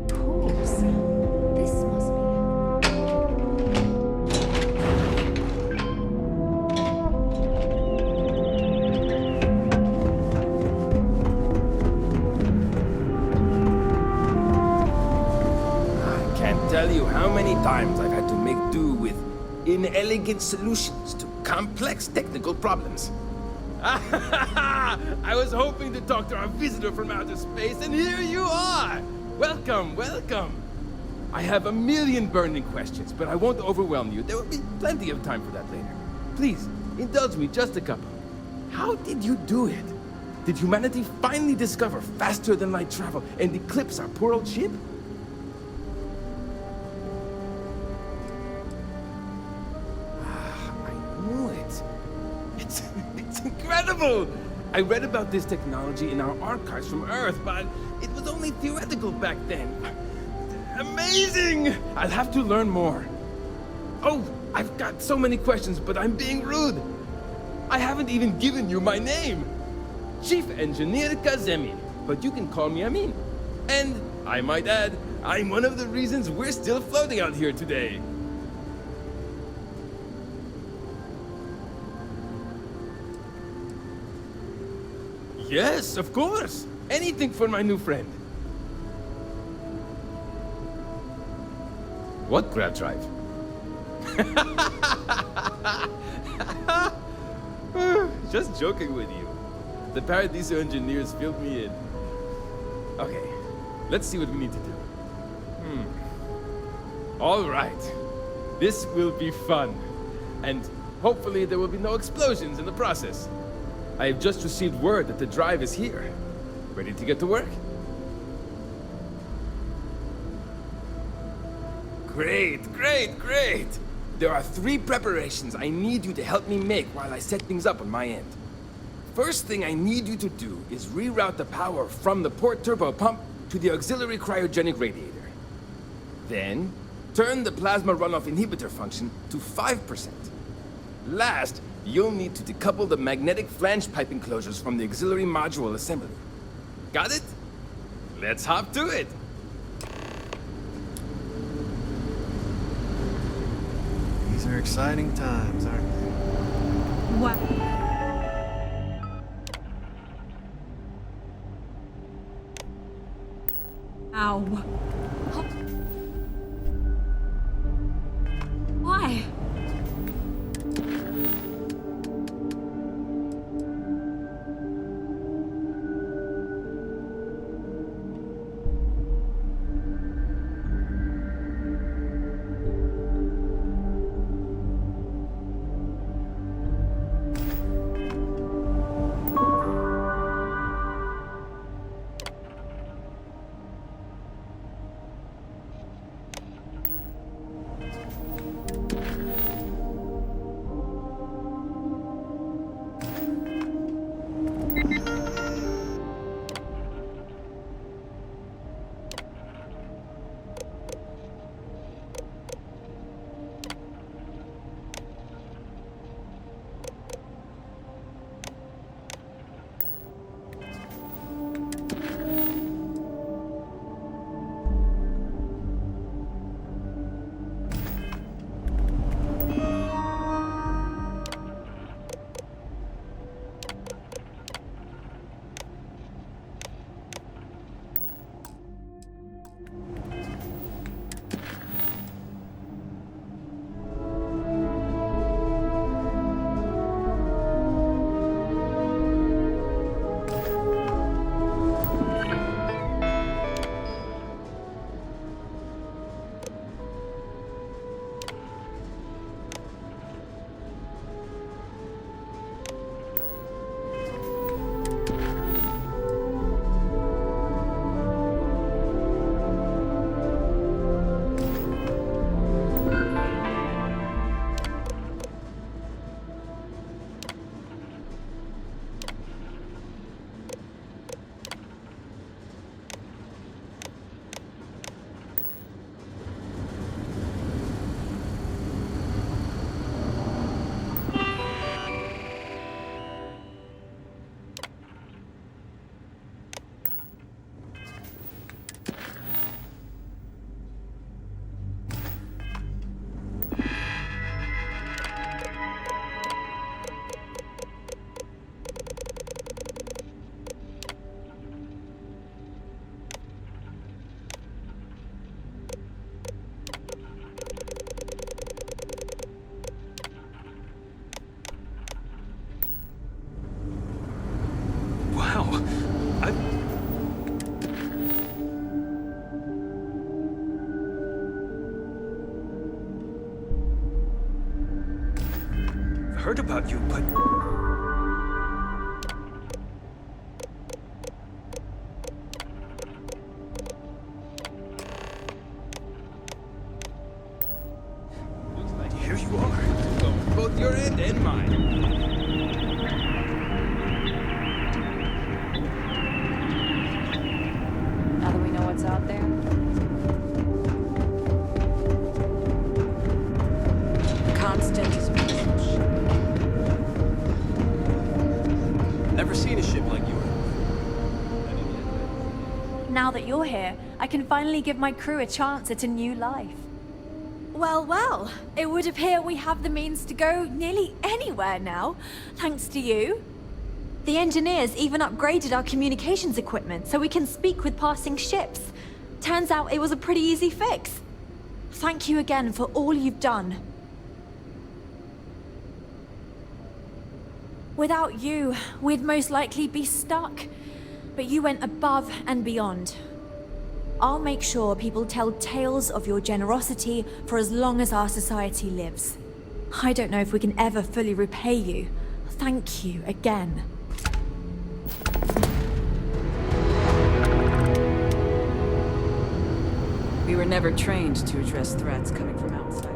Pools. This must be... I can't tell you how many times I've had to make do with inelegant solutions to complex technical problems. I was hoping to talk to our visitor from outer space, and here you are! Welcome, welcome! I have a million burning questions, but I won't overwhelm you. There will be plenty of time for that later. Please, indulge me just a couple. How did you do it? Did humanity finally discover faster than light travel and eclipse our poor old ship? It's incredible! I read about this technology in our archives from Earth, but it was only theoretical back then. Amazing! I'll have to learn more. Oh, I've got so many questions, but I'm being rude. I haven't even given you my name. Chief Engineer Kazemi, but you can call me Amin. And, I might add, I'm one of the reasons we're still floating out here today. Yes, of course. Anything for my new friend. What grab drive? Just joking with you. The Paradiso engineers filled me in. Okay, let's see what we need to do. All right. This will be fun. And hopefully there will be no explosions in the process. I have just received word that the drive is here. Ready to get to work? Great, great, great! There are 3 preparations I need you to help me make while I set things up on my end. First thing I need you to do is reroute the power from the port turbo pump to the auxiliary cryogenic radiator. Then, turn the plasma runoff inhibitor function to 5%. Last, you'll need to decouple the magnetic flange pipe enclosures from the auxiliary module assembly. Got it? Let's hop to it! These are exciting times, aren't they? What? Ow. Why? heard about you, but... Here you are. Both your end and mine. Now that we know what's out there, Constant. Never seen a ship like yours. now that you're here, I can finally give my crew a chance at a new life. Well, well, it would appear we have the means to go nearly anywhere now, thanks to you. The engineers even upgraded our communications equipment so we can speak with passing ships. Turns out it was a pretty easy fix. Thank you again for all you've done. Without you, we'd most likely be stuck. But you went above and beyond. I'll make sure people tell tales of your generosity for as long as our society lives. I don't know if we can ever fully repay you. Thank you again. We were never trained to address threats coming from outside.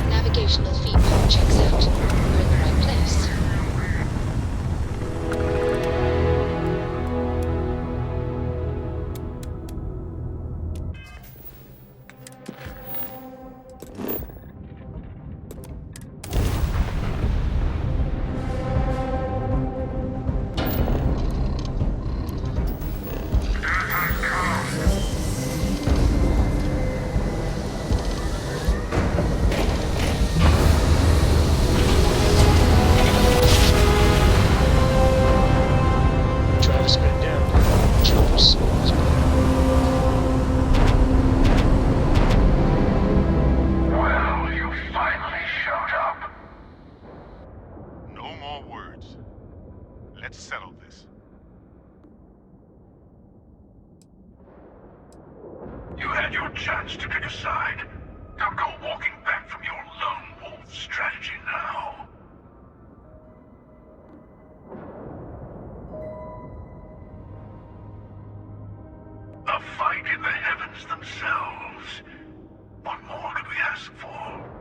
Navigational feedback checks out. We're in the right place. You had your chance to pick a side. Don't go walking back from your lone wolf strategy now. A fight in the heavens themselves. What more could we ask for?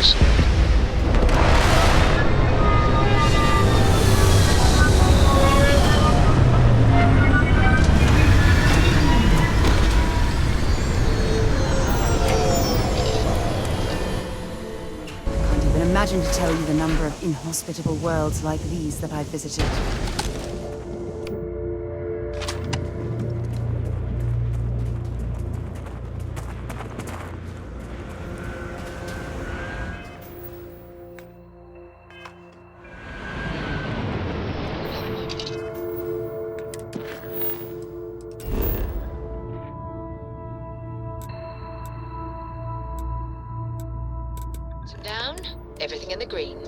shield. Can't even imagine to tell you the number of inhospitable worlds like these that I've visited. Down, everything in the green.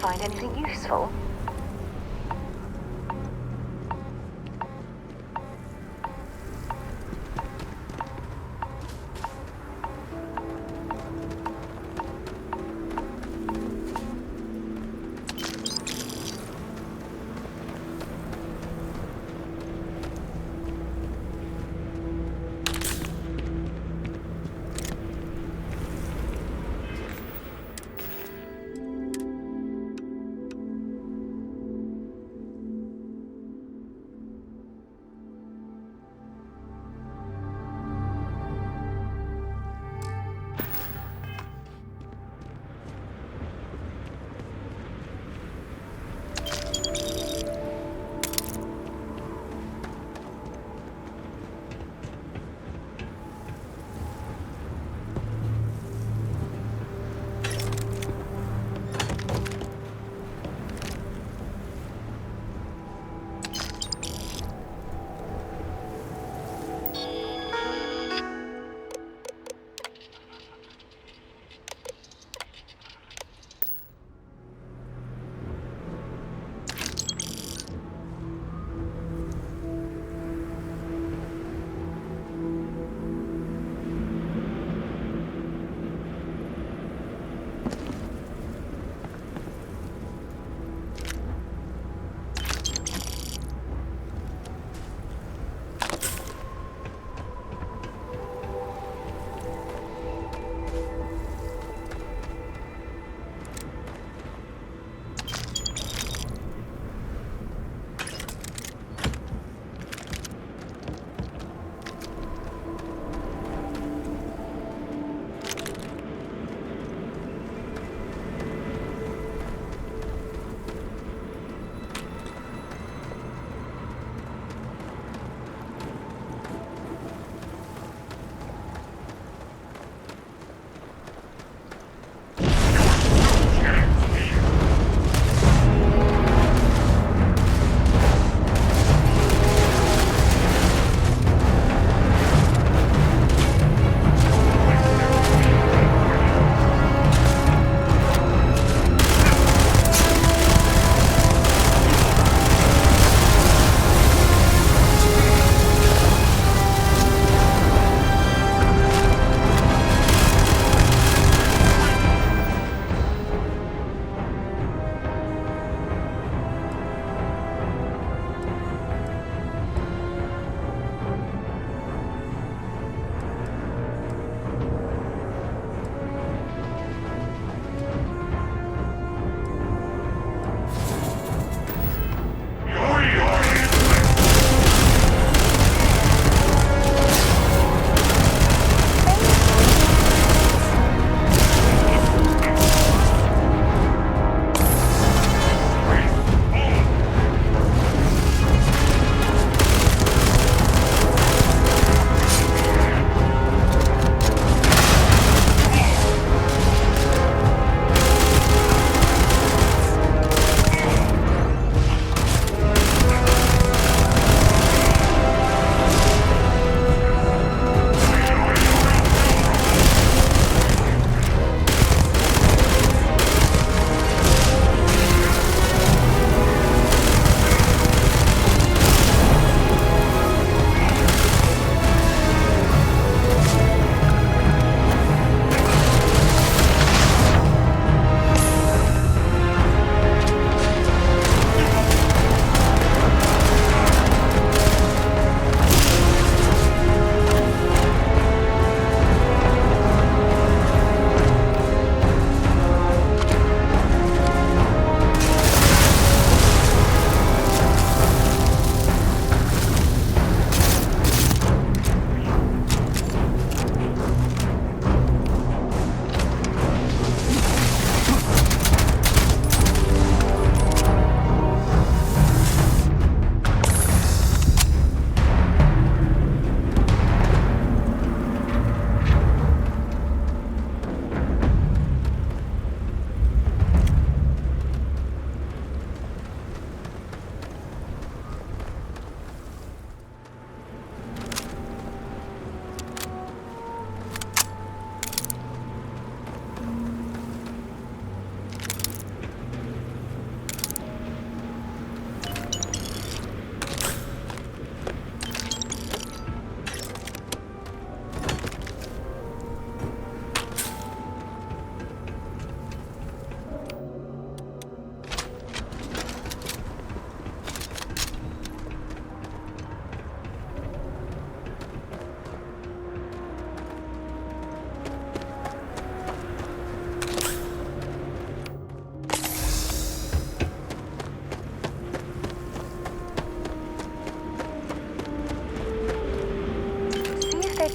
Find anything useful?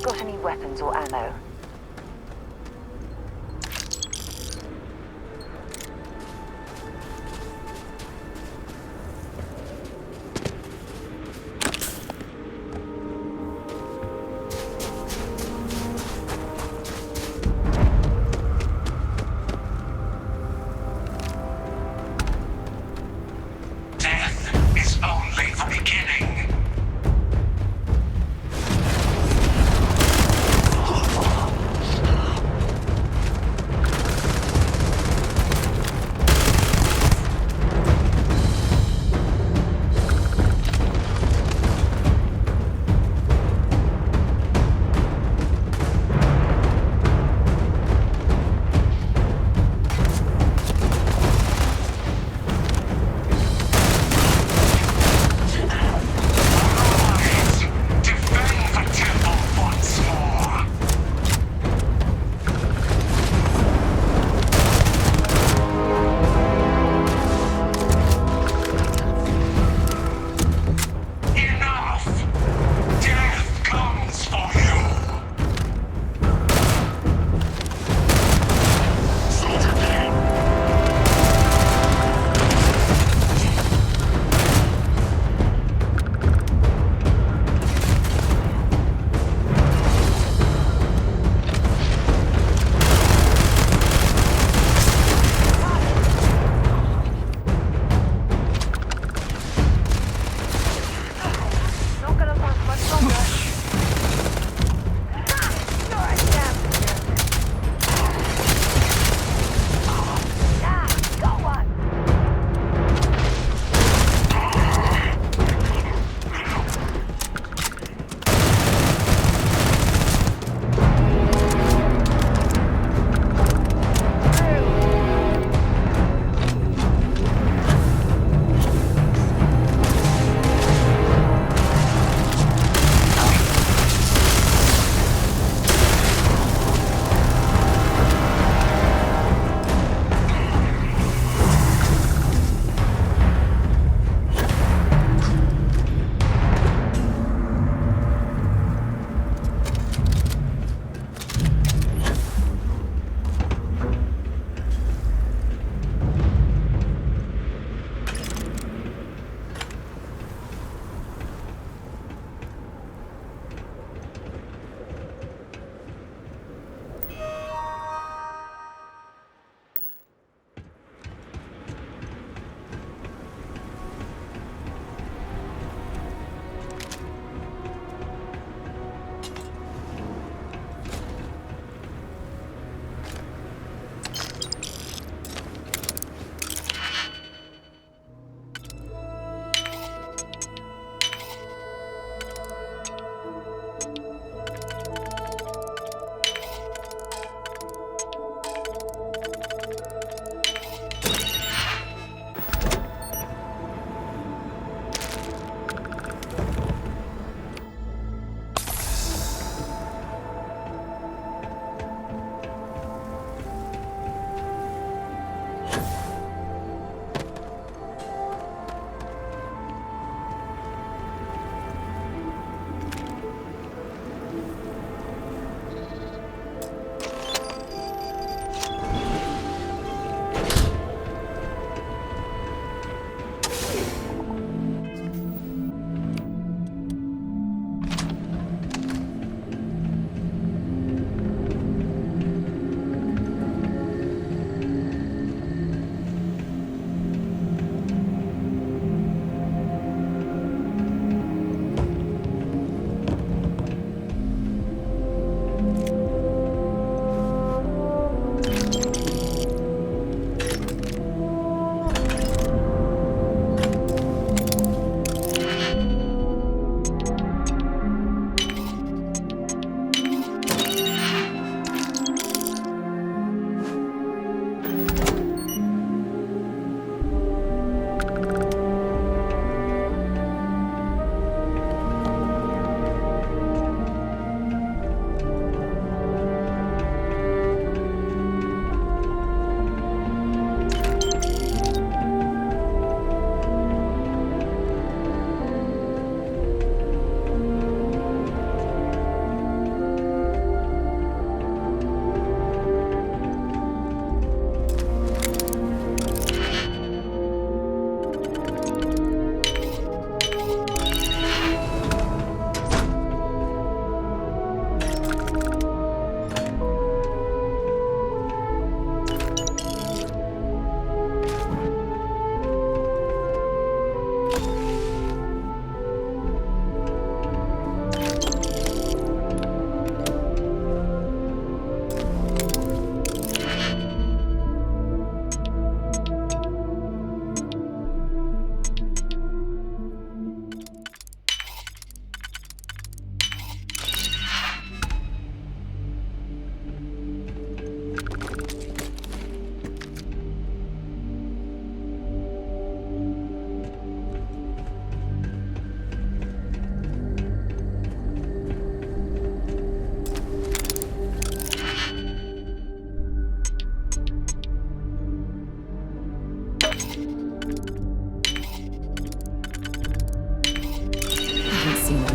Got any weapons or ammo?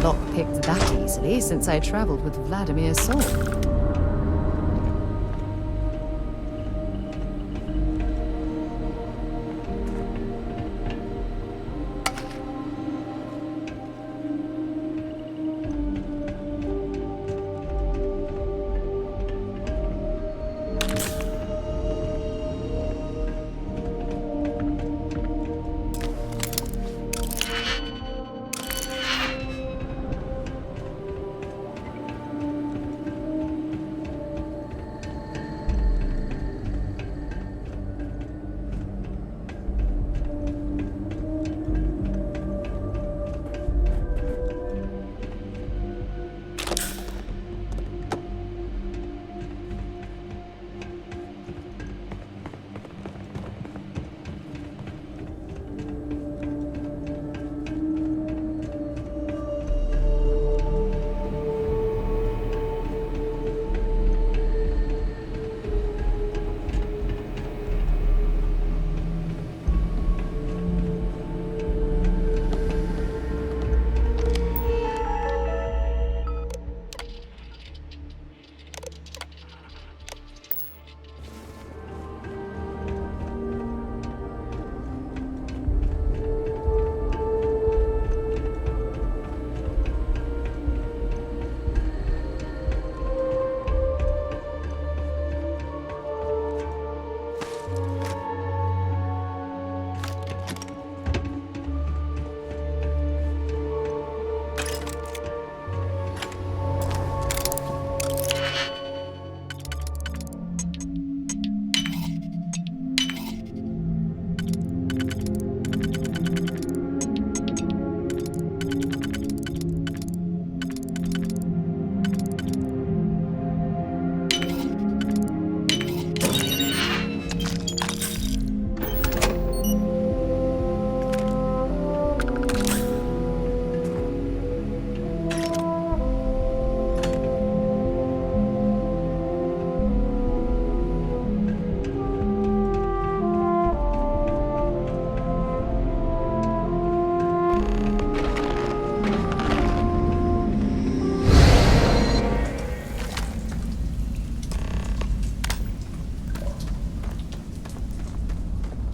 lockpicked that easily since I traveled with Vladimir's sword.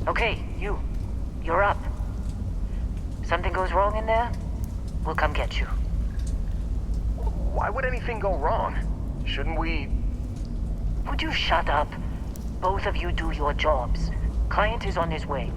Okay, you're up. Something goes wrong in there, we'll come get you. Why would anything go wrong? Shouldn't we... Would you shut up? Both of you do your jobs. Client is on his way.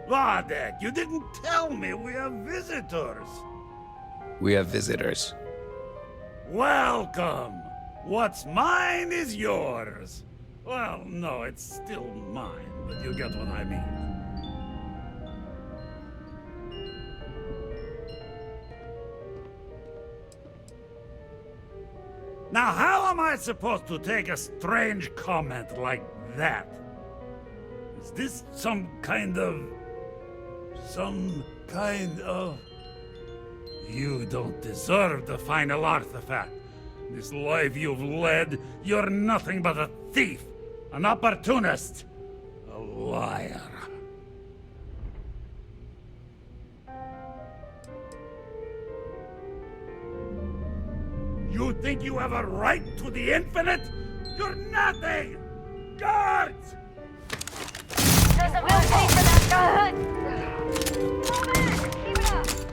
Vardek, you didn't tell me we have visitors. We have visitors. Welcome. What's mine is yours. Well, no, it's still mine, but you get what I mean. Now, how am I supposed to take a strange comment like that? Is this some kind of... You don't deserve the final artifact. This life you've led, you're nothing but a thief, an opportunist, a liar. You think you have a right to the infinite? You're nothing! Guards! Doesn't feel safe for that gun! Move it! Keep it up!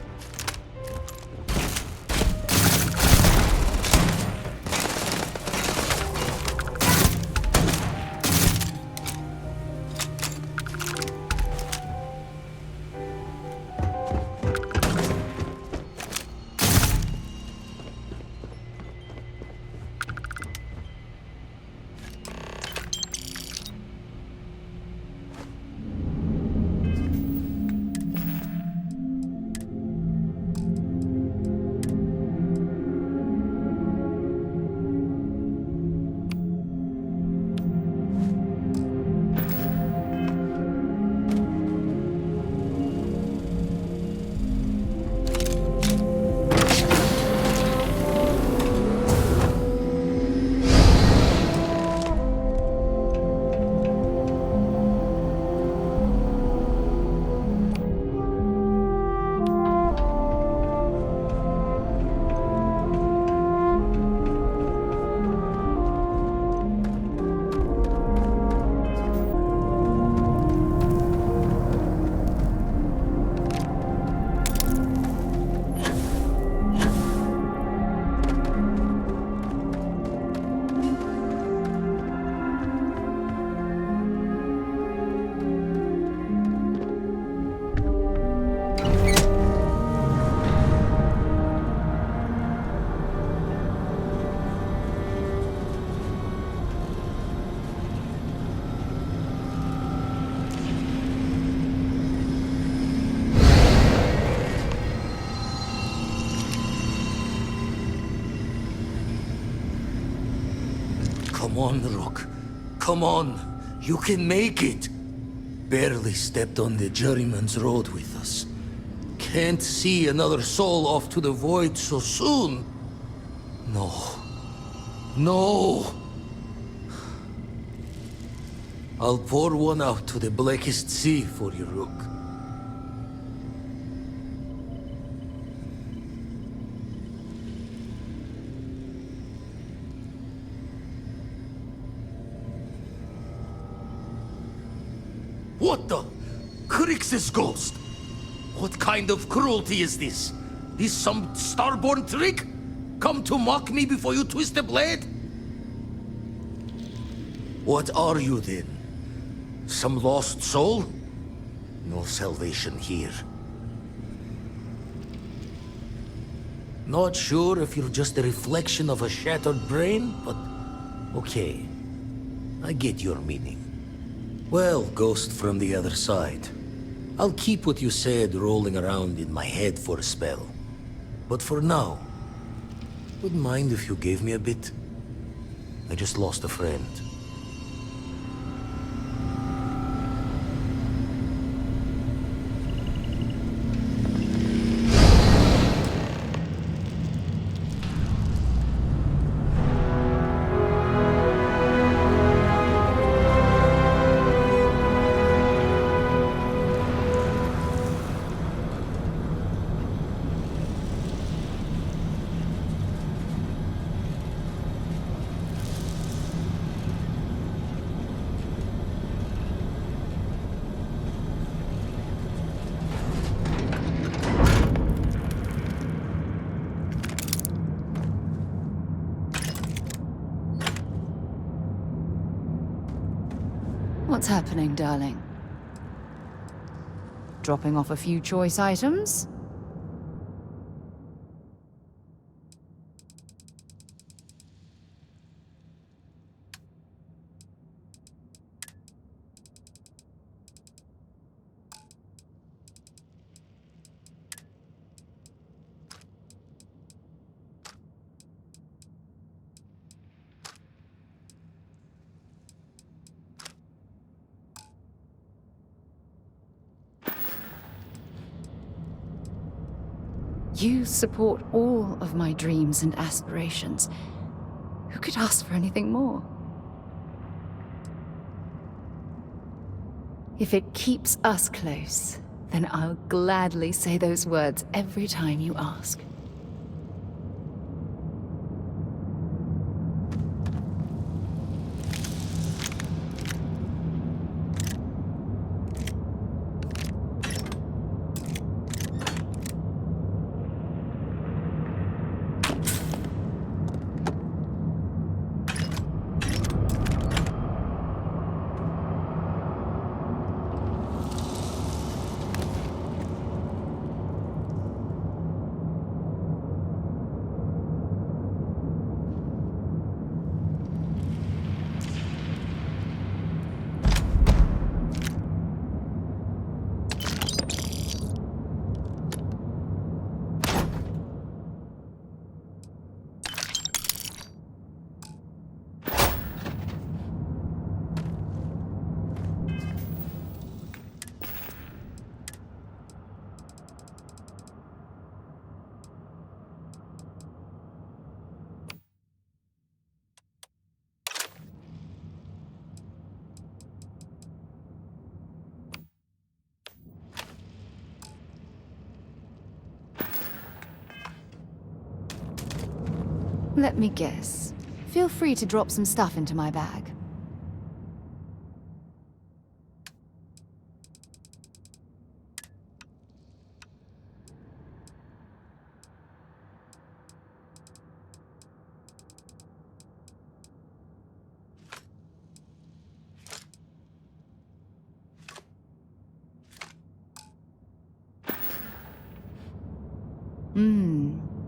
Come on, Rook. Come on. You can make it. Barely stepped on the juryman's road with us. Can't see another soul off to the void so soon. No. No. I'll pour one out to the blackest sea for you, Rook. What the? Crix's ghost? What kind of cruelty is this? This some starborn trick? Come to mock me before you twist the blade? What are you then? Some lost soul? No salvation here. Not sure if you're just a reflection of a shattered brain, but okay. I get your meaning. Well, ghost from the other side. I'll keep what you said rolling around in my head for a spell. But for now, wouldn't mind if you gave me a bit. I just lost a friend. What's happening, darling? Dropping off a few choice items? You support all of my dreams and aspirations. Who could ask for anything more? If it keeps us close, then I'll gladly say those words every time you ask. Let me guess. Feel free to drop some stuff into my bag.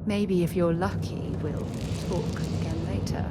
Maybe if you're lucky, we'll talk again later.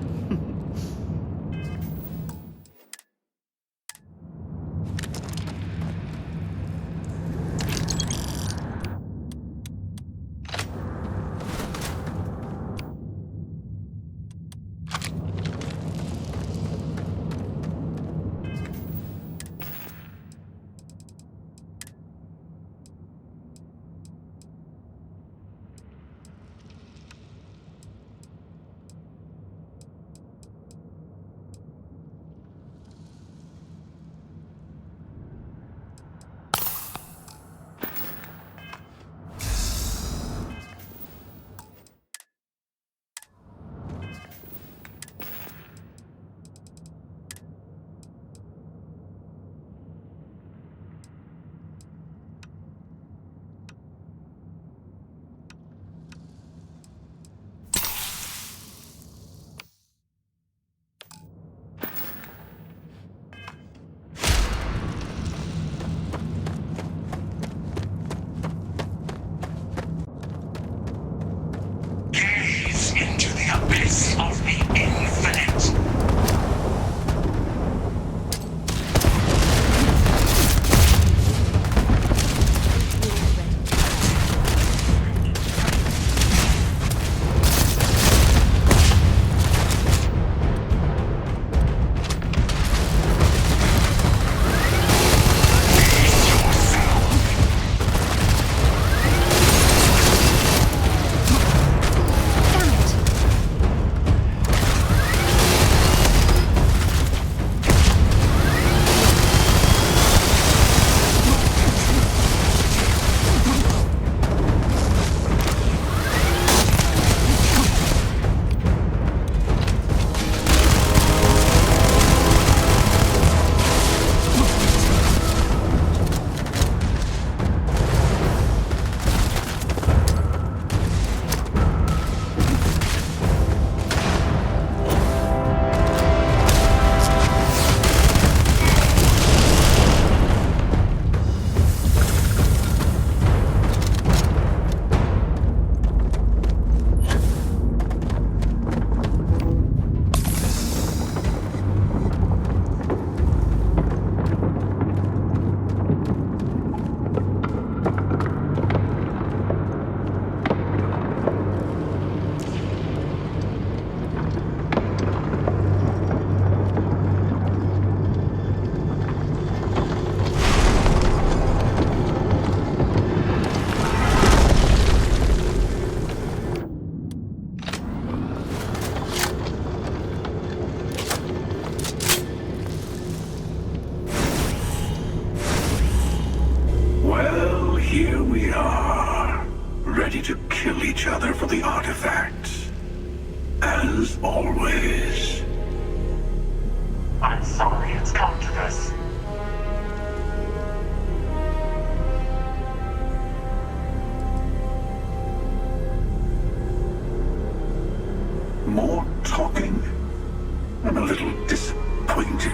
ready to kill each other for the artifacts. As always. I'm sorry it's come to this. More talking? I'm a little disappointed.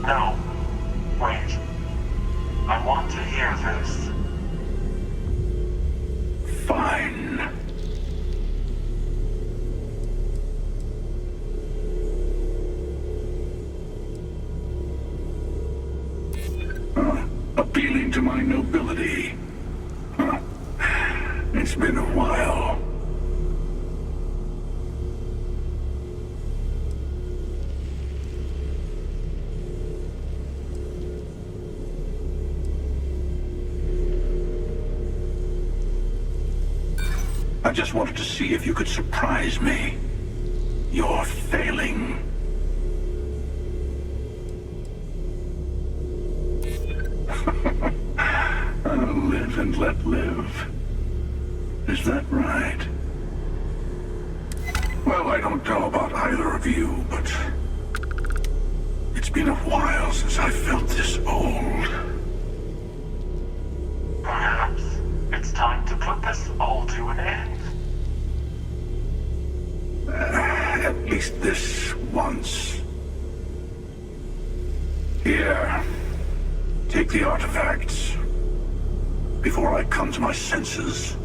No. Wait. I want to hear this. Fine. Appealing to my nobility. Huh. It's been a while. I just wanted to see if you could surprise me. You're failing. Live and let live. Is that right? Well, I don't know about either of you, but it's been a while since I felt this old. Perhaps it's time to put this all to an end. At least this once. Here. Take the artifacts. Before I come to my senses.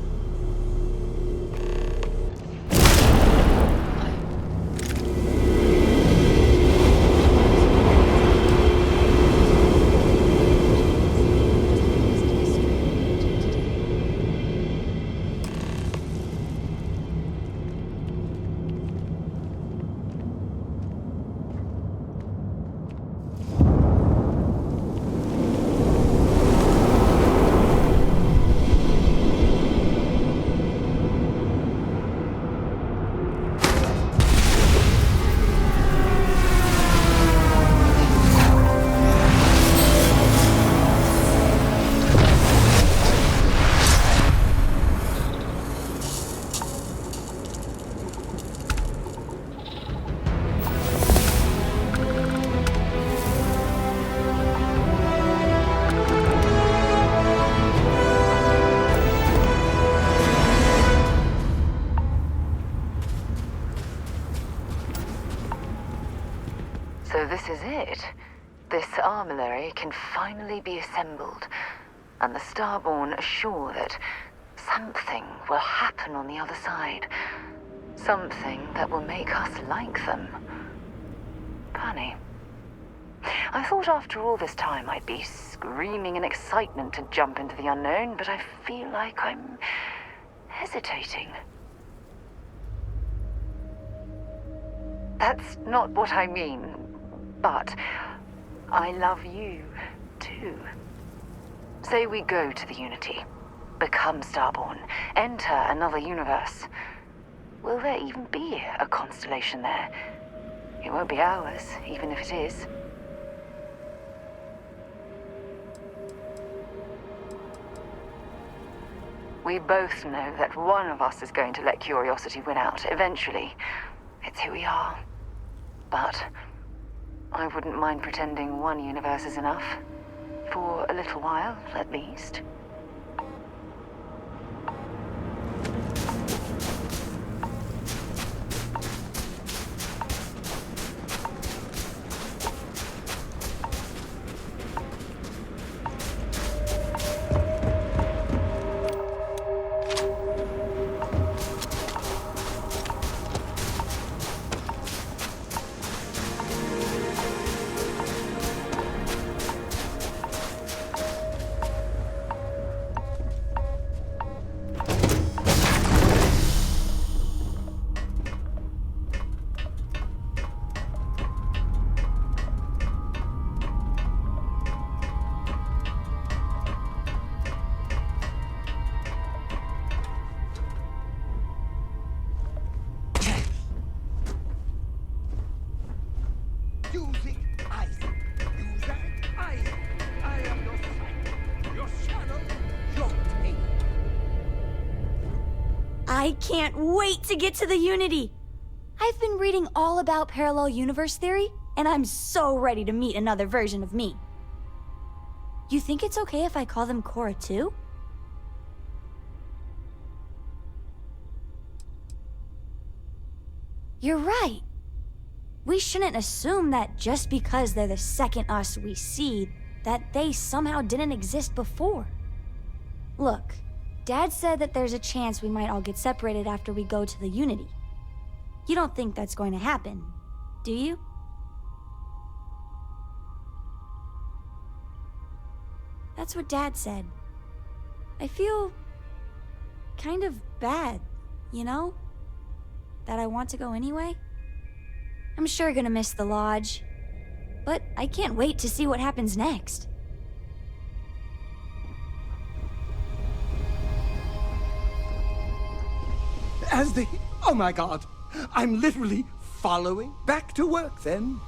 So this is it. This armillary can finally be assembled, and the Starborn are sure that something will happen on the other side. Something that will make us like them. Funny. I thought after all this time I'd be screaming in excitement to jump into the unknown, but I feel like I'm hesitating. That's not what I mean, but I love you, too. Say we go to the Unity, become Starborn, enter another universe. Will there even be a Constellation there? It won't be ours, even if it is. We both know that one of us is going to let curiosity win out, eventually. It's who we are. But I wouldn't mind pretending one universe is enough. For a little while, at least. I can't wait to get to the Unity! I've been reading all about parallel universe theory, and I'm so ready to meet another version of me. You think it's okay if I call them Cora too? You're right. We shouldn't assume that just because they're the second us we see, that they somehow didn't exist before. Look, Dad said that there's a chance we might all get separated after we go to the Unity. You don't think that's going to happen, do you? That's what Dad said. I feel kind of bad, you know? That I want to go anyway. I'm sure gonna miss the lodge, but I can't wait to see what happens next. Oh my god! I'm literally following back to work then.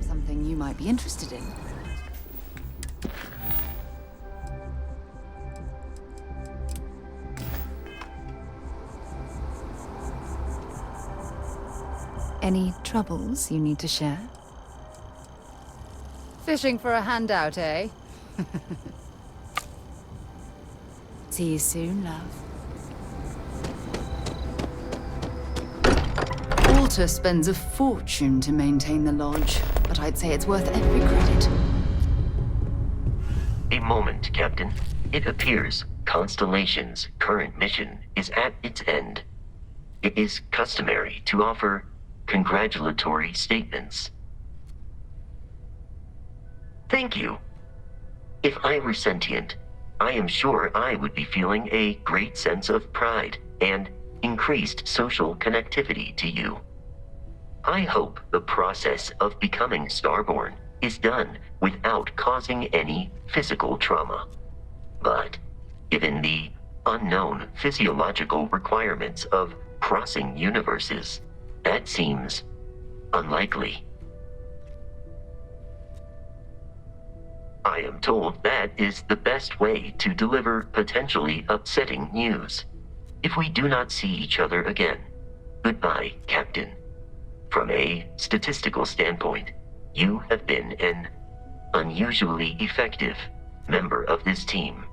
Something you might be interested in. Any troubles you need to share? Fishing for a handout, eh? See you soon, love. Walter spends a fortune to maintain the lodge, but I'd say it's worth every credit. A moment, Captain. It appears Constellation's current mission is at its end. It is customary to offer congratulatory statements. Thank you. If I were sentient, I am sure I would be feeling a great sense of pride and increased social connectivity to you. I hope the process of becoming Starborn is done without causing any physical trauma. But given the unknown physiological requirements of crossing universes, that seems unlikely. I am told that is the best way to deliver potentially upsetting news. If we do not see each other again, goodbye, Captain. From a statistical standpoint, you have been an unusually effective member of this team.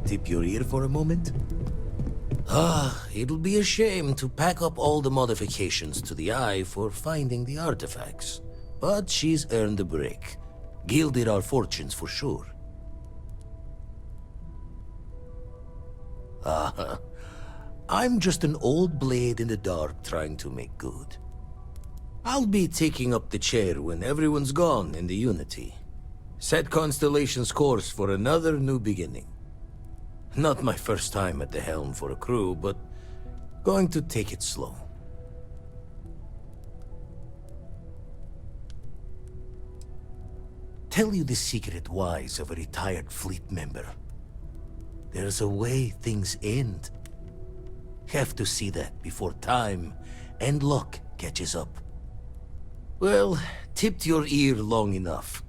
Tip your ear for a moment? It'll be a shame to pack up all the modifications to the Eye for finding the artifacts. But she's earned a break. Gilded our fortunes for sure. I'm just an old blade in the dark trying to make good. I'll be taking up the chair when everyone's gone in the Unity. Set Constellation's course for another new beginning. Not my first time at the helm for a crew, but going to take it slow. Tell you the secret wise of a retired fleet member. There's a way things end. Have to see that before time and luck catches up. Well, tipped your ear long enough.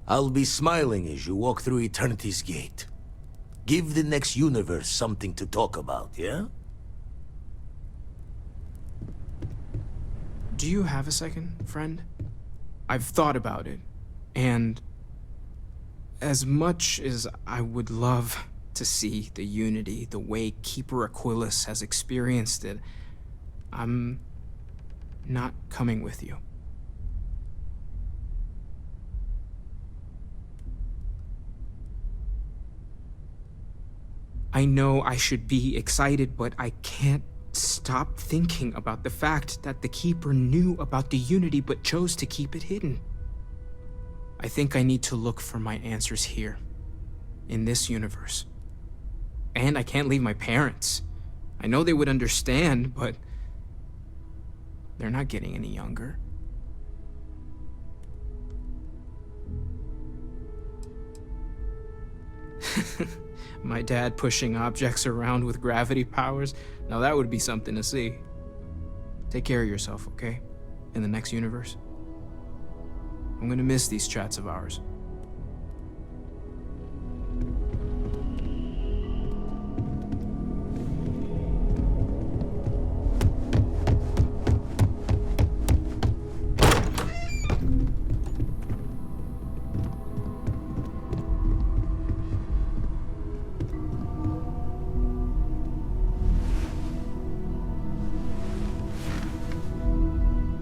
I'll be smiling as you walk through Eternity's gate. Give the next universe something to talk about, yeah? Do you have a second, friend? I've thought about it, and as much as I would love to see the Unity the way Keeper Aquilus has experienced it, I'm not coming with you. I know I should be excited, but I can't stop thinking about the fact that the Keeper knew about the Unity but chose to keep it hidden. I think I need to look for my answers here, in this universe. And I can't leave my parents. I know they would understand, but they're not getting any younger. My dad pushing objects around with gravity powers? Now that would be something to see. Take care of yourself, okay? In the next universe. I'm gonna miss these chats of ours.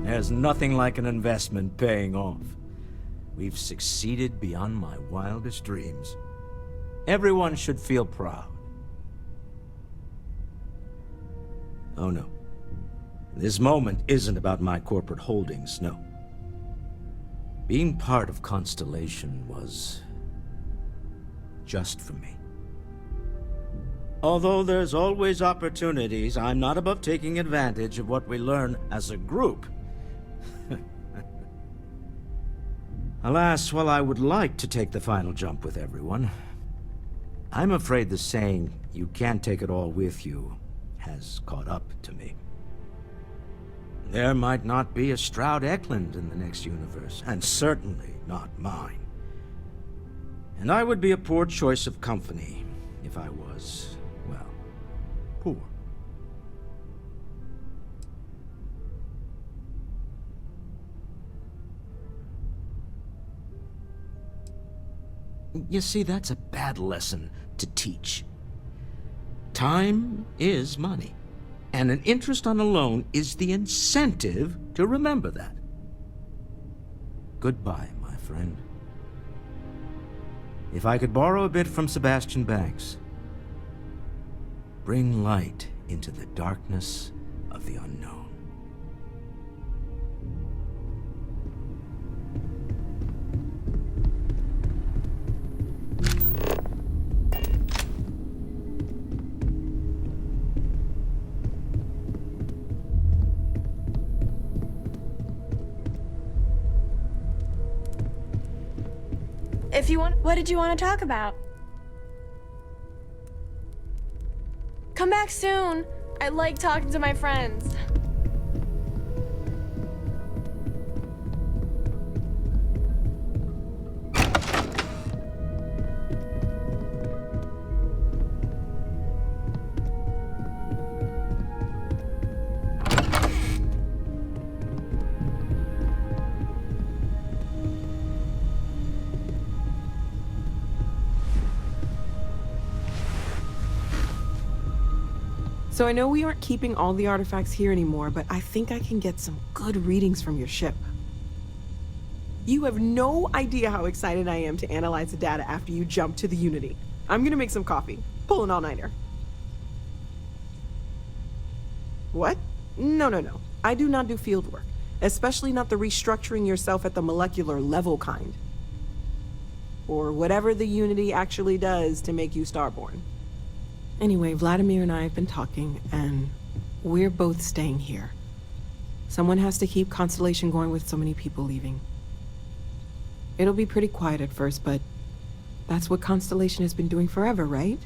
There's nothing like an investment paying off. We've succeeded beyond my wildest dreams. Everyone should feel proud. Oh no. This moment isn't about my corporate holdings, no. Being part of Constellation was just for me. Although there's always opportunities, I'm not above taking advantage of what we learn as a group. Alas, while I would like to take the final jump with everyone, I'm afraid the saying, "you can't take it all with you," has caught up to me. There might not be a Stroud Eklund in the next universe, and certainly not mine. And I would be a poor choice of company if I was, well, poor. You see, that's a bad lesson to teach. Time is money, and an interest on a loan is the incentive to remember that. Goodbye, my friend. If I could borrow a bit from Sebastian Banks, bring light into the darkness of the unknown. If you want, what did you want to talk about? Come back soon. I like talking to my friends. So I know we aren't keeping all the artifacts here anymore, but I think I can get some good readings from your ship. You have no idea how excited I am to analyze the data after you jump to the Unity. I'm gonna make some coffee. Pull an all-nighter. What? No. I do not do field work, especially not the restructuring yourself at the molecular level kind. Or whatever the Unity actually does to make you starborn. Anyway, Vladimir and I have been talking, and we're both staying here. Someone has to keep Constellation going with so many people leaving. It'll be pretty quiet at first, but that's what Constellation has been doing forever, right?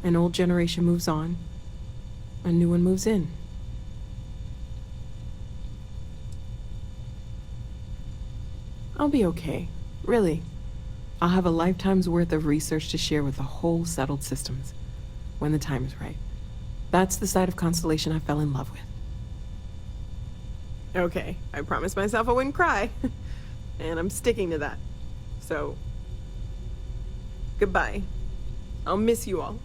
An old generation moves on, a new one moves in. I'll be okay, really. I'll have a lifetime's worth of research to share with the whole settled systems. When the time is right. That's the side of Constellation I fell in love with. Okay, I promised myself I wouldn't cry. And I'm sticking to that. So, goodbye. I'll miss you all.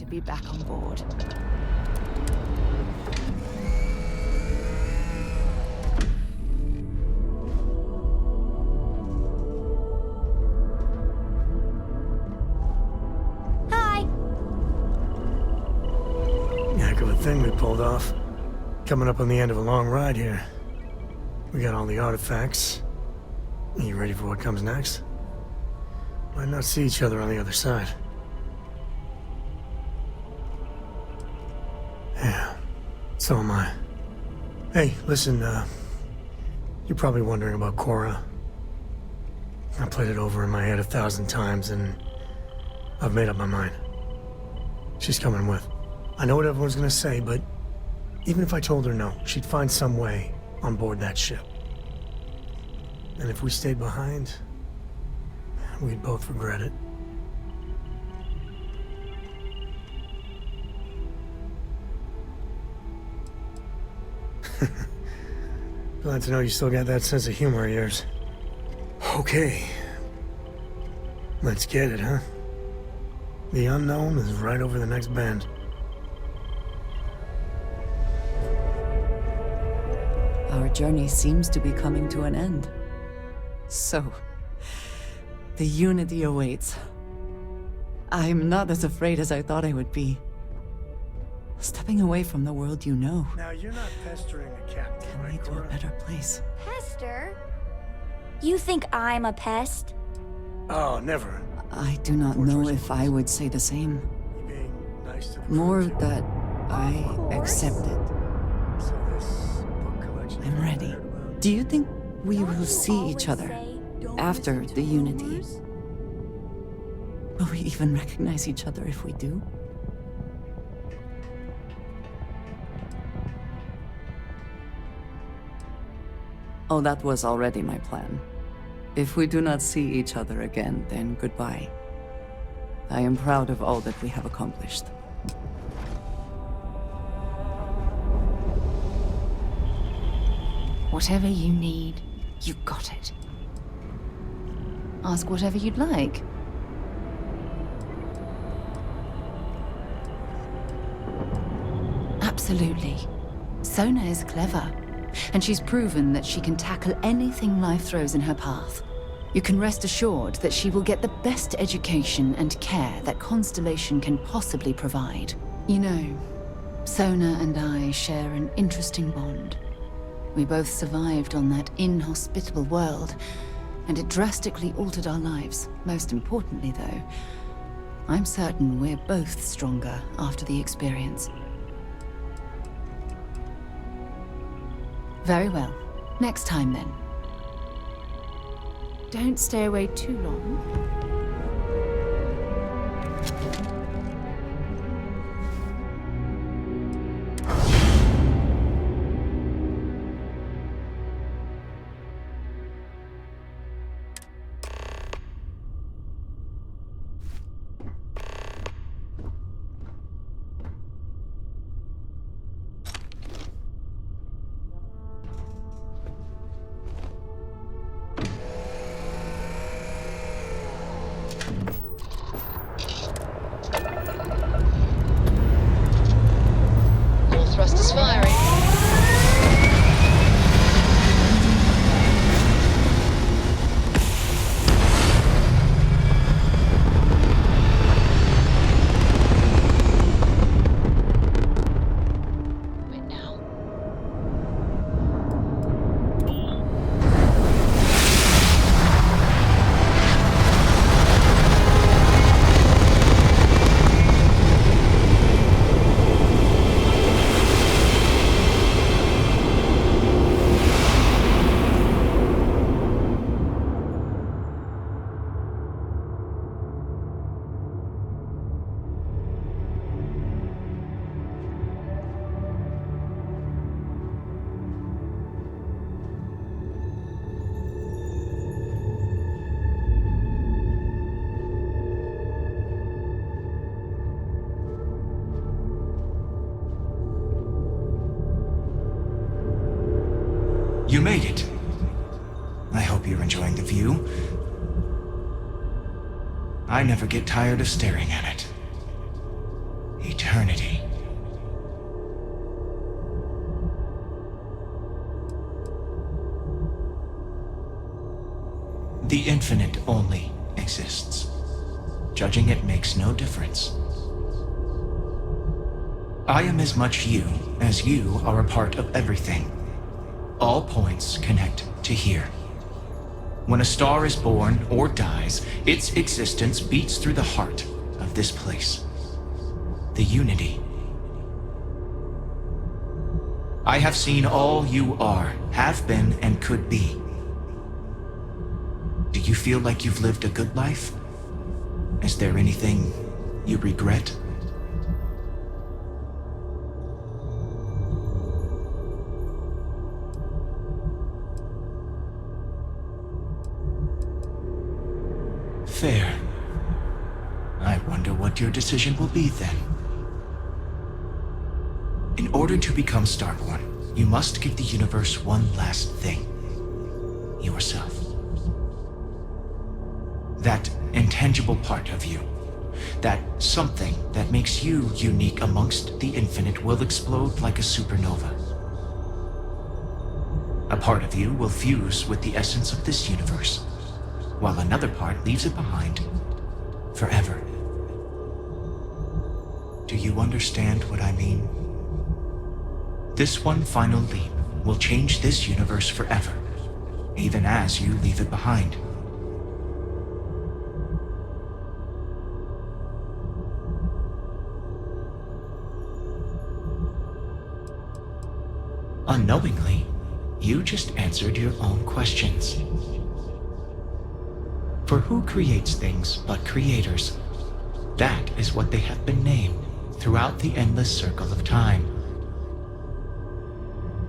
to be back on board. Hi! Heck of a thing we pulled off. Coming up on the end of a long ride here. We got all the artifacts. You ready for what comes next? Might not see each other on the other side. Yeah, so am I. Hey, listen, you're probably wondering about Cora. I played it over in my head 1,000 times, and I've made up my mind. She's coming with. I know what everyone's gonna say, but even if I told her no, she'd find some way on board that ship. And if we stayed behind, we'd both regret it. Glad to know you still got that sense of humor of yours. Okay. Let's get it, huh? The unknown is right over the next bend. Our journey seems to be coming to an end. So, the Unity awaits. I'm not as afraid as I thought I would be. Stepping away from the world you know Now, you're not pestering a captain, can lead to a better place. Pester? You think I'm a pest? Oh, never. I do not know if I would say the same. Nice to More that I accept it. So this book collection. I'm ready. Do you think we will see each other after the Unity? Will we even recognize each other if we do? Oh, that was already my plan. If we do not see each other again, then goodbye. I am proud of all that we have accomplished. Whatever you need, you got it. Ask whatever you'd like. Absolutely. Sona is clever, and she's proven that she can tackle anything life throws in her path. You can rest assured that she will get the best education and care that Constellation can possibly provide. You know, Sona and I share an interesting bond. We both survived on that inhospitable world, and it drastically altered our lives. Most importantly, though, I'm certain we're both stronger after the experience. Very well. Next time, then. Don't stay away too long. Thrusters firing. Wait now. You made it. I hope you're enjoying the view. I never get tired of staring at it. eternity. The infinite only exists. Judging it makes no difference. I am as much you as you are a part of everything. All points connect to here. When a star is born or dies, its existence beats through the heart of this place. The unity. I have seen all you are, have been, and could be. Do you feel like you've lived a good life? Is there anything you regret? Fair. I wonder what your decision will be then. In order to become Starborn, you must give the universe one last thing. Yourself. That intangible part of you. That something that makes you unique amongst the infinite will explode like a supernova. A part of you will fuse with the essence of this universe, while another part leaves it behind forever. Do you understand what I mean? This one final leap will change this universe forever, even as you leave it behind. Unknowingly, you just answered your own questions. For who creates things but creators? That is what they have been named throughout the endless circle of time.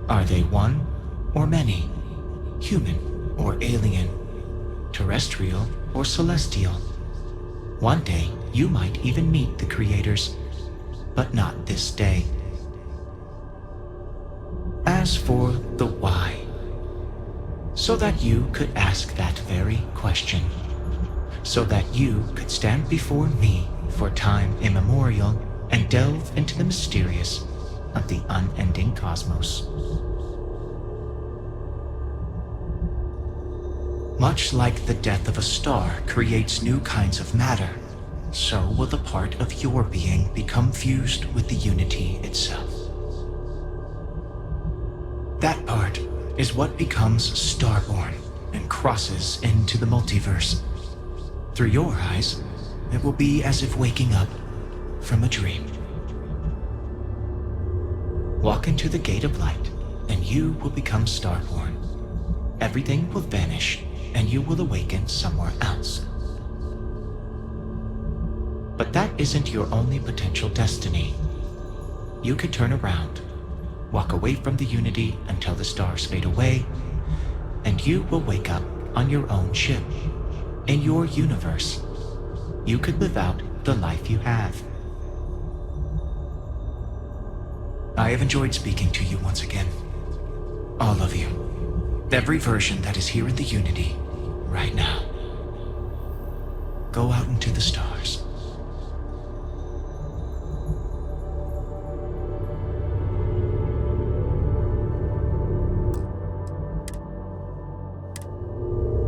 Are they one or many? Human or alien? Terrestrial or celestial? One day, you might even meet the creators, but not this day. As for the why, so that you could ask that very question, so that you could stand before me for time immemorial and delve into the mysterious of the unending cosmos. Much like the death of a star creates new kinds of matter, so will the part of your being become fused with the unity itself. That part is what becomes Starborn and crosses into the multiverse. Through your eyes, it will be as if waking up from a dream. Walk into the gate of light, and you will become Starborn. Everything will vanish, and you will awaken somewhere else. But that isn't your only potential destiny. You could turn around, walk away from the unity until the stars fade away, and you will wake up on your own ship, in your universe. You could live out the life you have. I have enjoyed speaking to you once again. All of you. Every version that is here in the Unity, right now. Go out into the stars.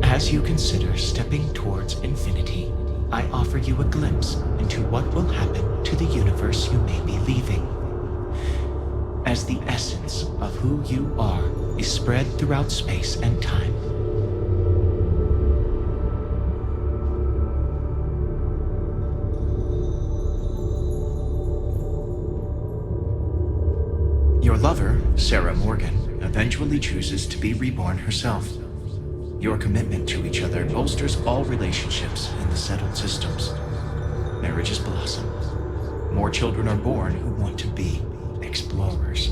As you consider stepping towards infinity, I offer you a glimpse into what will happen to the universe you may be leaving. As the essence of who you are is spread throughout space and time. Your lover, Sarah Morgan, eventually chooses to be reborn herself. Your commitment to each other bolsters all relationships in the settled systems. Marriages blossom. More children are born who want to be explorers.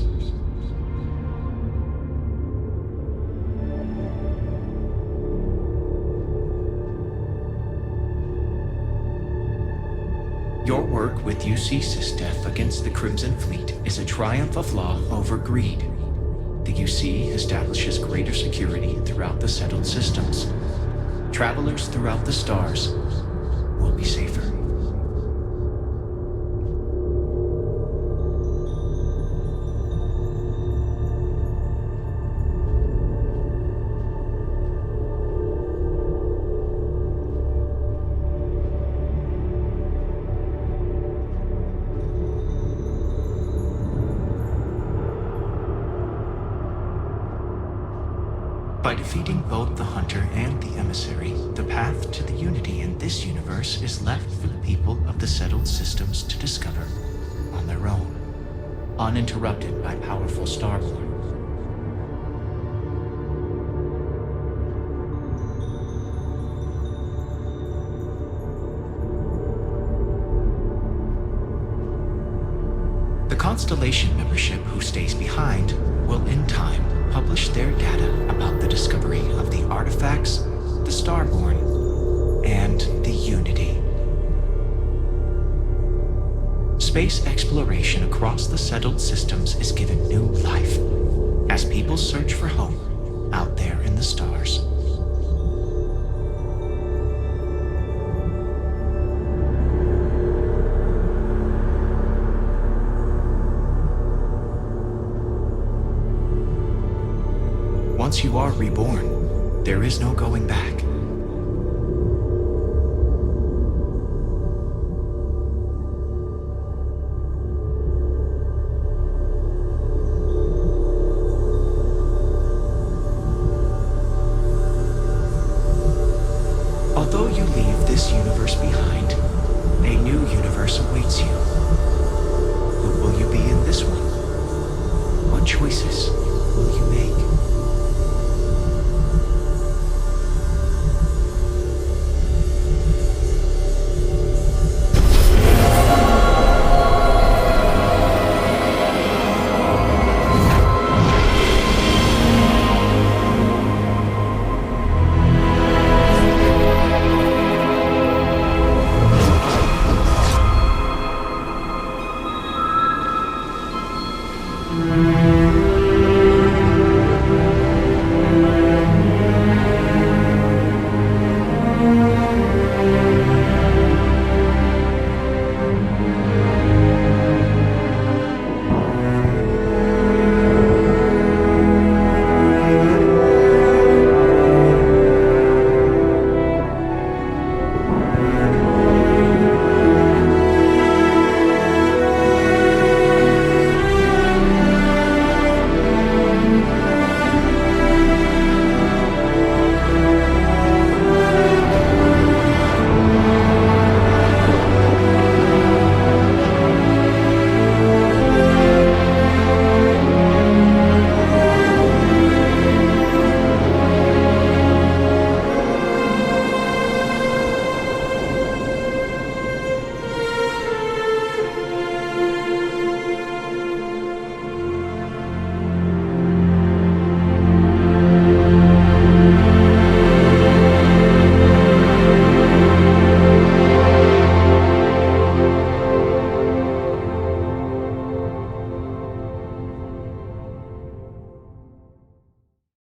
Your work with UC SysDef against the Crimson Fleet is a triumph of law over greed. The UC establishes greater security throughout the settled systems. Travelers throughout the stars will be safer. By defeating both the Hunter and the Emissary, the path to the Unity in this universe is left for the people of the settled systems to discover on their own, uninterrupted by powerful Starborn. The Constellation membership who stays behind will in time publish their data about the discovery of the artifacts, the Starborn, and the Unity. Space exploration across the settled systems is given new life as people search for home out there in the stars. Once you are reborn, there is no going back. Although you leave this universe behind, a new universe awaits you. Who will you be in this one? What choices will you make?